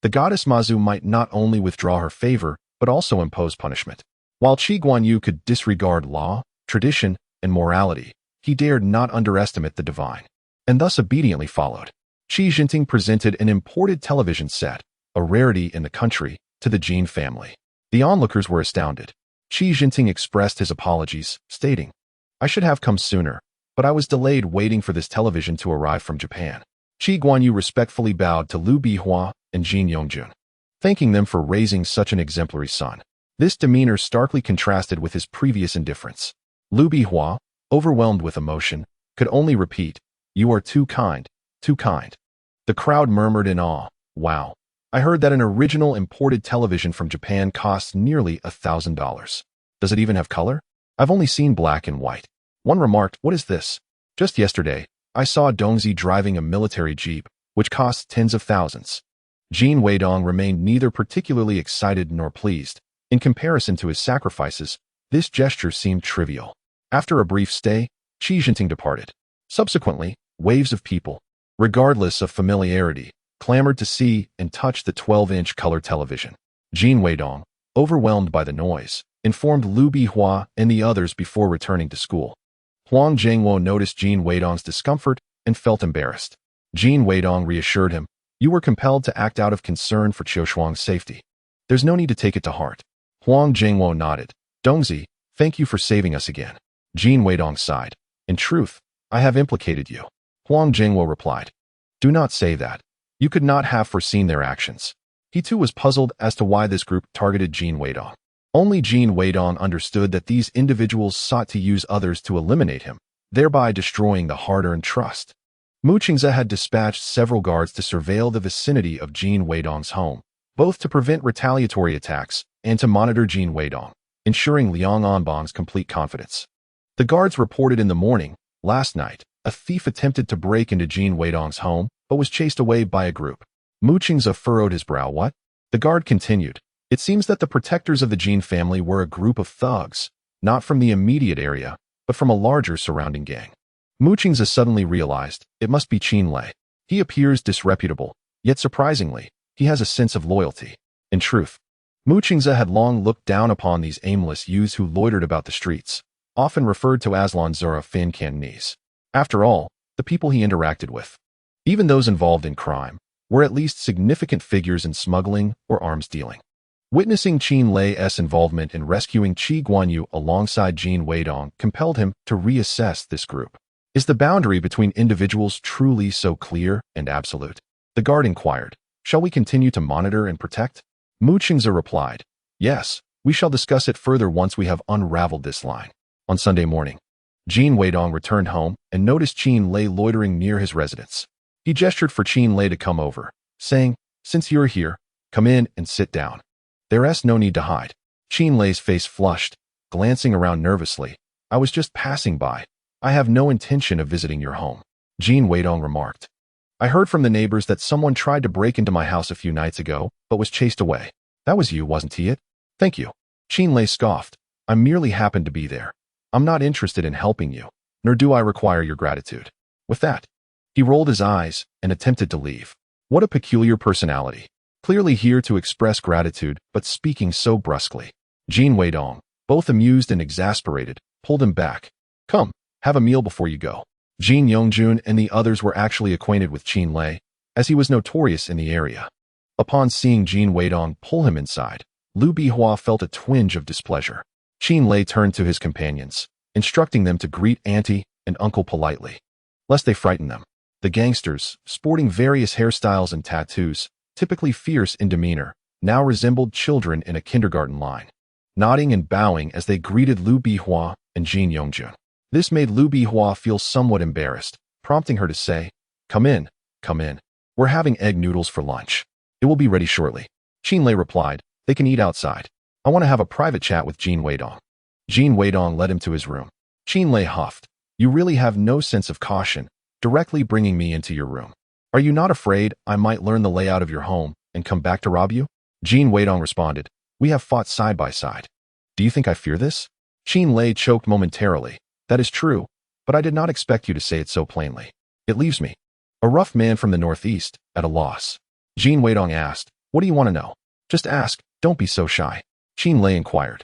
the goddess Mazu might not only withdraw her favor, but also impose punishment. While Qi Guanyu could disregard law, tradition, and morality, he dared not underestimate the divine, and thus obediently followed. Qi Jinting presented an imported television set, a rarity in the country, to the Jin family. The onlookers were astounded. Qi Jinting expressed his apologies, stating, I should have come sooner, but I was delayed waiting for this television to arrive from Japan. Qi Guanyu respectfully bowed to Liu Bihua and Jin Yongjun, thanking them for raising such an exemplary son. This demeanor starkly contrasted with his previous indifference. Liu Bihua, overwhelmed with emotion, could only repeat, You are too kind, too kind. The crowd murmured in awe, Wow, I heard that an original imported television from Japan costs nearly $1,000. Does it even have color? I've only seen black and white. One remarked, What is this? Just yesterday, I saw Dongzi driving a military jeep, which costs tens of thousands. Jin Weidong remained neither particularly excited nor pleased. In comparison to his sacrifices, this gesture seemed trivial. After a brief stay, Qi Jinting departed. Subsequently, waves of people, regardless of familiarity, clamored to see and touch the 12-inch color television. Jin Weidong, overwhelmed by the noise, informed Liu Bihua and the others before returning to school. Huang Jiangwo noticed Jin Weidong's discomfort and felt embarrassed. Jin Weidong reassured him, You were compelled to act out of concern for Qiu Shuang's safety. There's no need to take it to heart. Huang Jiangwo nodded. Dongzi, thank you for saving us again. Jin Weidong sighed. In truth, I have implicated you. Huang Jiangwo replied. Do not say that. You could not have foreseen their actions. He too was puzzled as to why this group targeted Jin Weidong. Only Jin Weidong understood that these individuals sought to use others to eliminate him, thereby destroying the hard-earned trust. Mu Qingze had dispatched several guards to surveil the vicinity of Jin Weidong's home, both to prevent retaliatory attacks and to monitor Jin Weidong, ensuring Liang Anbong's complete confidence. The guards reported in the morning, last night, a thief attempted to break into Jin Weidong's home, but was chased away by a group. Mu Qingze furrowed his brow. What? The guard continued. It seems that the protectors of the Jin family were a group of thugs, not from the immediate area, but from a larger surrounding gang. Mu Qingze suddenly realized it must be Qin Lei. He appears disreputable, yet surprisingly, he has a sense of loyalty. In truth, Mu Qingze had long looked down upon these aimless youths who loitered about the streets, often referred to as Lanzura Fin Cantonese. After all, the people he interacted with, even those involved in crime, were at least significant figures in smuggling or arms dealing. Witnessing Qin Lei's involvement in rescuing Qi Guanyu alongside Jin Weidong compelled him to reassess this group. Is the boundary between individuals truly so clear and absolute? The guard inquired. Shall we continue to monitor and protect? Mu Qingze replied, yes, we shall discuss it further once we have unraveled this line. On Sunday morning, Jin Weidong returned home and noticed Qin Lei loitering near his residence. He gestured for Qin Lei to come over, saying, since you're here, come in and sit down. There's no need to hide. Qin Lei's face flushed, glancing around nervously. I was just passing by. I have no intention of visiting your home. Jin Weidong remarked. I heard from the neighbors that someone tried to break into my house a few nights ago, but was chased away. That was you, wasn't he it? Thank you. Qin Lei scoffed. I merely happened to be there. I'm not interested in helping you, nor do I require your gratitude. With that, he rolled his eyes and attempted to leave. What a peculiar personality. Clearly here to express gratitude, but speaking so brusquely. Jin Weidong, both amused and exasperated, pulled him back. Come, have a meal before you go. Jin Yongjun and the others were actually acquainted with Qin Lei, as he was notorious in the area. Upon seeing Jin Weidong pull him inside, Liu Bihua felt a twinge of displeasure. Qin Lei turned to his companions, instructing them to greet auntie and uncle politely, lest they frighten them. The gangsters, sporting various hairstyles and tattoos, typically fierce in demeanor, now resembled children in a kindergarten line, nodding and bowing as they greeted Liu Bihua and Jin Yongjun. This made Liu Bihua feel somewhat embarrassed, prompting her to say, come in, come in. We're having egg noodles for lunch. It will be ready shortly. Qin Lei replied, they can eat outside. I want to have a private chat with Jin Weidong. Jin Weidong led him to his room. Qin Lei huffed. You really have no sense of caution, directly bringing me into your room. Are you not afraid I might learn the layout of your home and come back to rob you? Jin Weidong responded, we have fought side by side. Do you think I fear this? Qin Lei choked momentarily. That is true, but I did not expect you to say it so plainly. It leaves me, a rough man from the northeast, at a loss. Jin Weidong asked, what do you want to know? Just ask, don't be so shy. Qin Lei inquired.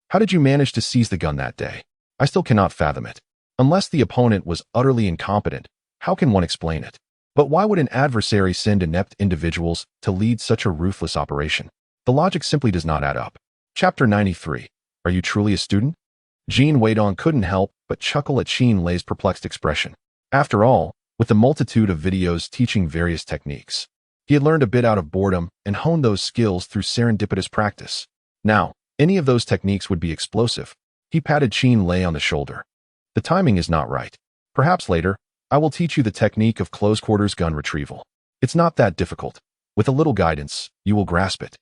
How did you manage to seize the gun that day? I still cannot fathom it. Unless the opponent was utterly incompetent, how can one explain it? But why would an adversary send inept individuals to lead such a ruthless operation? The logic simply does not add up. Chapter 93. Are you truly a student? Jin Weidong couldn't help but chuckle at Qin Lei's perplexed expression. After all, with the multitude of videos teaching various techniques, he had learned a bit out of boredom and honed those skills through serendipitous practice. Now, any of those techniques would be explosive. He patted Qin Lei on the shoulder. The timing is not right. Perhaps later, I will teach you the technique of close-quarters gun retrieval. It's not that difficult. With a little guidance, you will grasp it.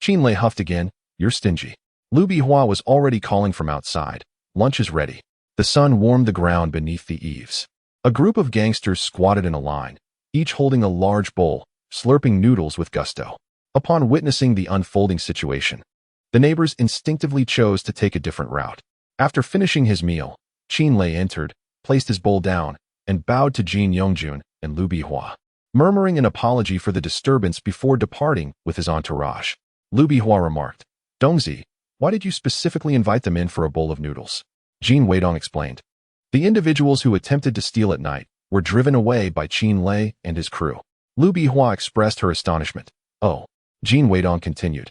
Qin Lei huffed again. You're stingy. Liu Bihua was already calling from outside. Lunch is ready. The sun warmed the ground beneath the eaves. A group of gangsters squatted in a line, each holding a large bowl, slurping noodles with gusto. Upon witnessing the unfolding situation, the neighbors instinctively chose to take a different route. After finishing his meal, Qin Lei entered, placed his bowl down, and bowed to Jin Yongjun and Liu Bihua, murmuring an apology for the disturbance before departing with his entourage. Liu Bihua remarked, Dongzi, why did you specifically invite them in for a bowl of noodles? Jin Weidong explained. The individuals who attempted to steal at night were driven away by Qin Lei and his crew. Liu Bihua expressed her astonishment. Oh, Jin Weidong continued.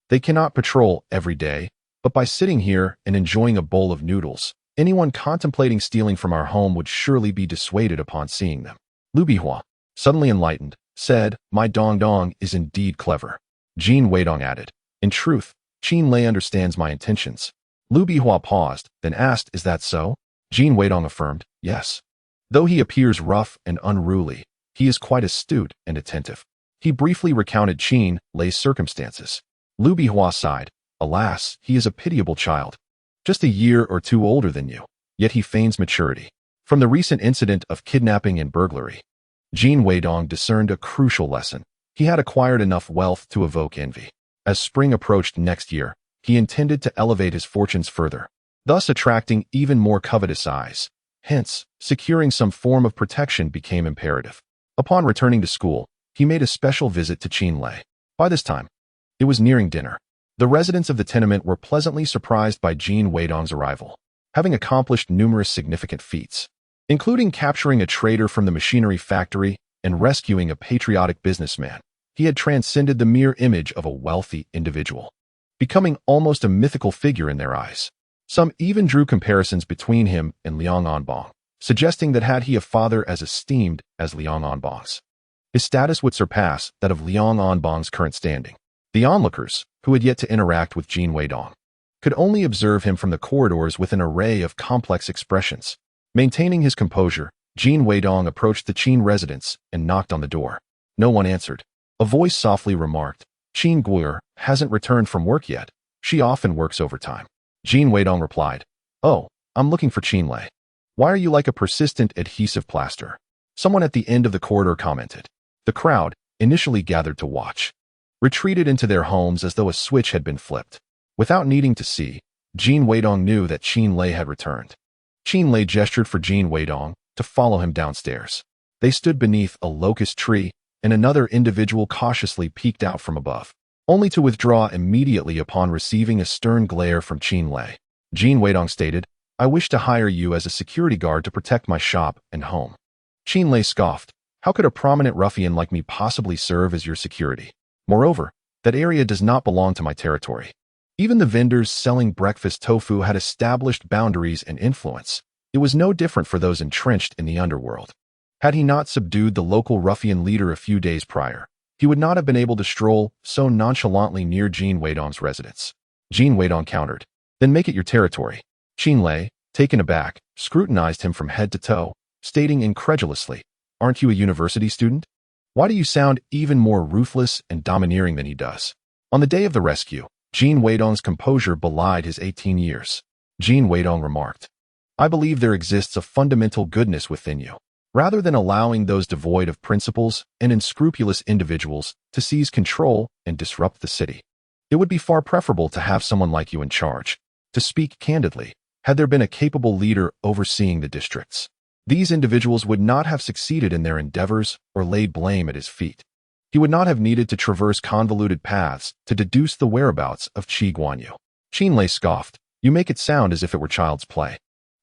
They cannot patrol every day, but by sitting here and enjoying a bowl of noodles, anyone contemplating stealing from our home would surely be dissuaded upon seeing them. Liu Bihua, suddenly enlightened, said, My Dong Dong is indeed clever. Jin Weidong added, In truth, Qin Lei understands my intentions. Liu Bihua paused, then asked, Is that so? Jin Weidong affirmed, Yes. Though he appears rough and unruly, he is quite astute and attentive. He briefly recounted Qin Lei's circumstances. Liu Bihua sighed. Alas, he is a pitiable child. Just a year or two older than you, yet he feigns maturity. From the recent incident of kidnapping and burglary, Jin Weidong discerned a crucial lesson. He had acquired enough wealth to evoke envy. As spring approached next year, he intended to elevate his fortunes further, thus attracting even more covetous eyes. Hence, securing some form of protection became imperative. Upon returning to school, he made a special visit to Qinlei. By this time, it was nearing dinner. The residents of the tenement were pleasantly surprised by Jin Weidong's arrival, having accomplished numerous significant feats, including capturing a traitor from the machinery factory and rescuing a patriotic businessman. He had transcended the mere image of a wealthy individual, becoming almost a mythical figure in their eyes. Some even drew comparisons between him and Liang Anbang, suggesting that had he a father as esteemed as Liang Anbang's, his status would surpass that of Liang Anbang's current standing. The onlookers, who had yet to interact with Jin Weidong, could only observe him from the corridors with an array of complex expressions. Maintaining his composure, Jin Weidong approached the Qin residence and knocked on the door. No one answered. A voice softly remarked, "Qin Guer hasn't returned from work yet. She often works overtime." Jin Weidong replied, "Oh, I'm looking for Qinlei. Why are you like a persistent adhesive plaster?" Someone at the end of the corridor commented. The crowd, initially gathered to watch, retreated into their homes as though a switch had been flipped. Without needing to see, Jin Weidong knew that Qinlei had returned. Qinlei gestured for Jin Weidong to follow him downstairs. They stood beneath a locust tree, and another individual cautiously peeked out from above, only to withdraw immediately upon receiving a stern glare from Qinlei. Jin Weidong stated, "I wish to hire you as a security guard to protect my shop and home." Qinlei scoffed, "How could a prominent ruffian like me possibly serve as your security? Moreover, that area does not belong to my territory." Even the vendors selling breakfast tofu had established boundaries and influence. It was no different for those entrenched in the underworld. Had he not subdued the local ruffian leader a few days prior, he would not have been able to stroll so nonchalantly near Jin Weidong's residence. Jin Weidong countered, "Then make it your territory." Qinlei, taken aback, scrutinized him from head to toe, stating incredulously, "Aren't you a university student? Why do you sound even more ruthless and domineering than he does?" On the day of the rescue, Jin Weidong's composure belied his 18 years. Jin Weidong remarked, "I believe there exists a fundamental goodness within you. Rather than allowing those devoid of principles and unscrupulous individuals to seize control and disrupt the city, it would be far preferable to have someone like you in charge. To speak candidly, had there been a capable leader overseeing the districts, these individuals would not have succeeded in their endeavors or laid blame at his feet. He would not have needed to traverse convoluted paths to deduce the whereabouts of Qi Guanyu." Qinlei scoffed, "You make it sound as if it were child's play."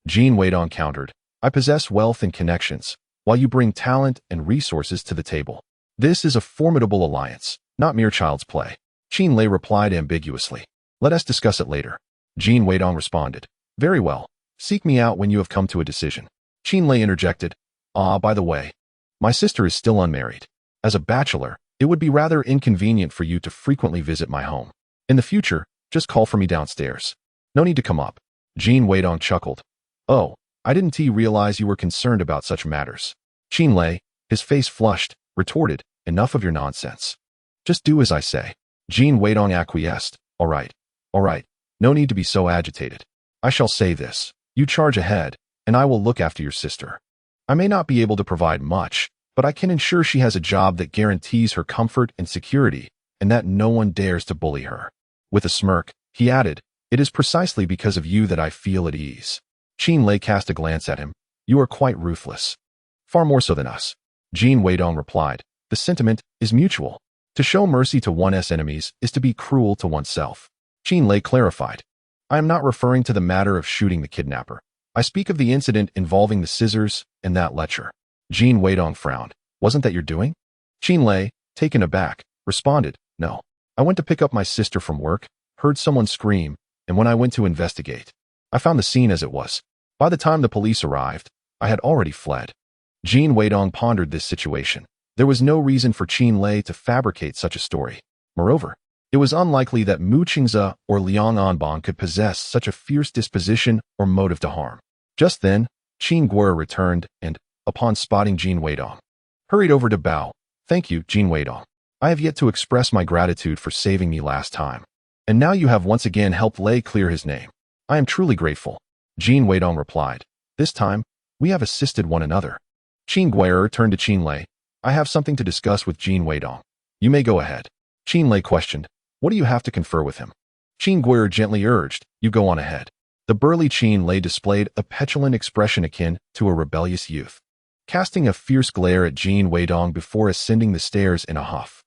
Jin Weidong countered, "I possess wealth and connections, while you bring talent and resources to the table. This is a formidable alliance, not mere child's play." Qinlei replied ambiguously, "Let us discuss it later." Jin Weidong responded, "Very well. Seek me out when you have come to a decision." Qinlei interjected, "By the way, my sister is still unmarried. As a bachelor, it would be rather inconvenient for you to frequently visit my home. In the future, just call for me downstairs. No need to come up." Jin Weidong chuckled, "Oh, I didn't realize you were concerned about such matters." Qinlei, his face flushed, retorted, "Enough of your nonsense. Just do as I say." Jin Weidong acquiesced, All right. No need to be so agitated. I shall say this. You charge ahead, and I will look after your sister. I may not be able to provide much, but I can ensure she has a job that guarantees her comfort and security, and that no one dares to bully her." With a smirk, he added, "It is precisely because of you that I feel at ease." Qinlei cast a glance at him. "You are quite ruthless. Far more so than us." Jin Weidong replied, "The sentiment is mutual. To show mercy to one's enemies is to be cruel to oneself." Qinlei clarified, "I am not referring to the matter of shooting the kidnapper. I speak of the incident involving the scissors and that lecture." Jin Weidong frowned. "Wasn't that your doing?" Qinlei, taken aback, responded, "No. I went to pick up my sister from work, heard someone scream, and when I went to investigate, I found the scene as it was. By the time the police arrived, I had already fled." Jin Weidong pondered this situation. There was no reason for Qinlei to fabricate such a story. Moreover, it was unlikely that Mu Qingze or Liang Anbang could possess such a fierce disposition or motive to harm. Just then, Qin Guer returned and, upon spotting Jin Weidong, hurried over to bow. "Thank you, Jin Weidong. I have yet to express my gratitude for saving me last time. And now you have once again helped Lei clear his name. I am truly grateful." Jin Weidong replied, "This time, We have assisted one another. Qin Guier turned to Qin Lei. I have something to discuss with Jin Weidong. You may go ahead. Qin Lei questioned. What do you have to confer with him? Qin Guier gently urged. You go on ahead. The burly Qin Lei displayed a petulant expression akin to a rebellious youth, casting a fierce glare at Jin Weidong before ascending the stairs in a huff.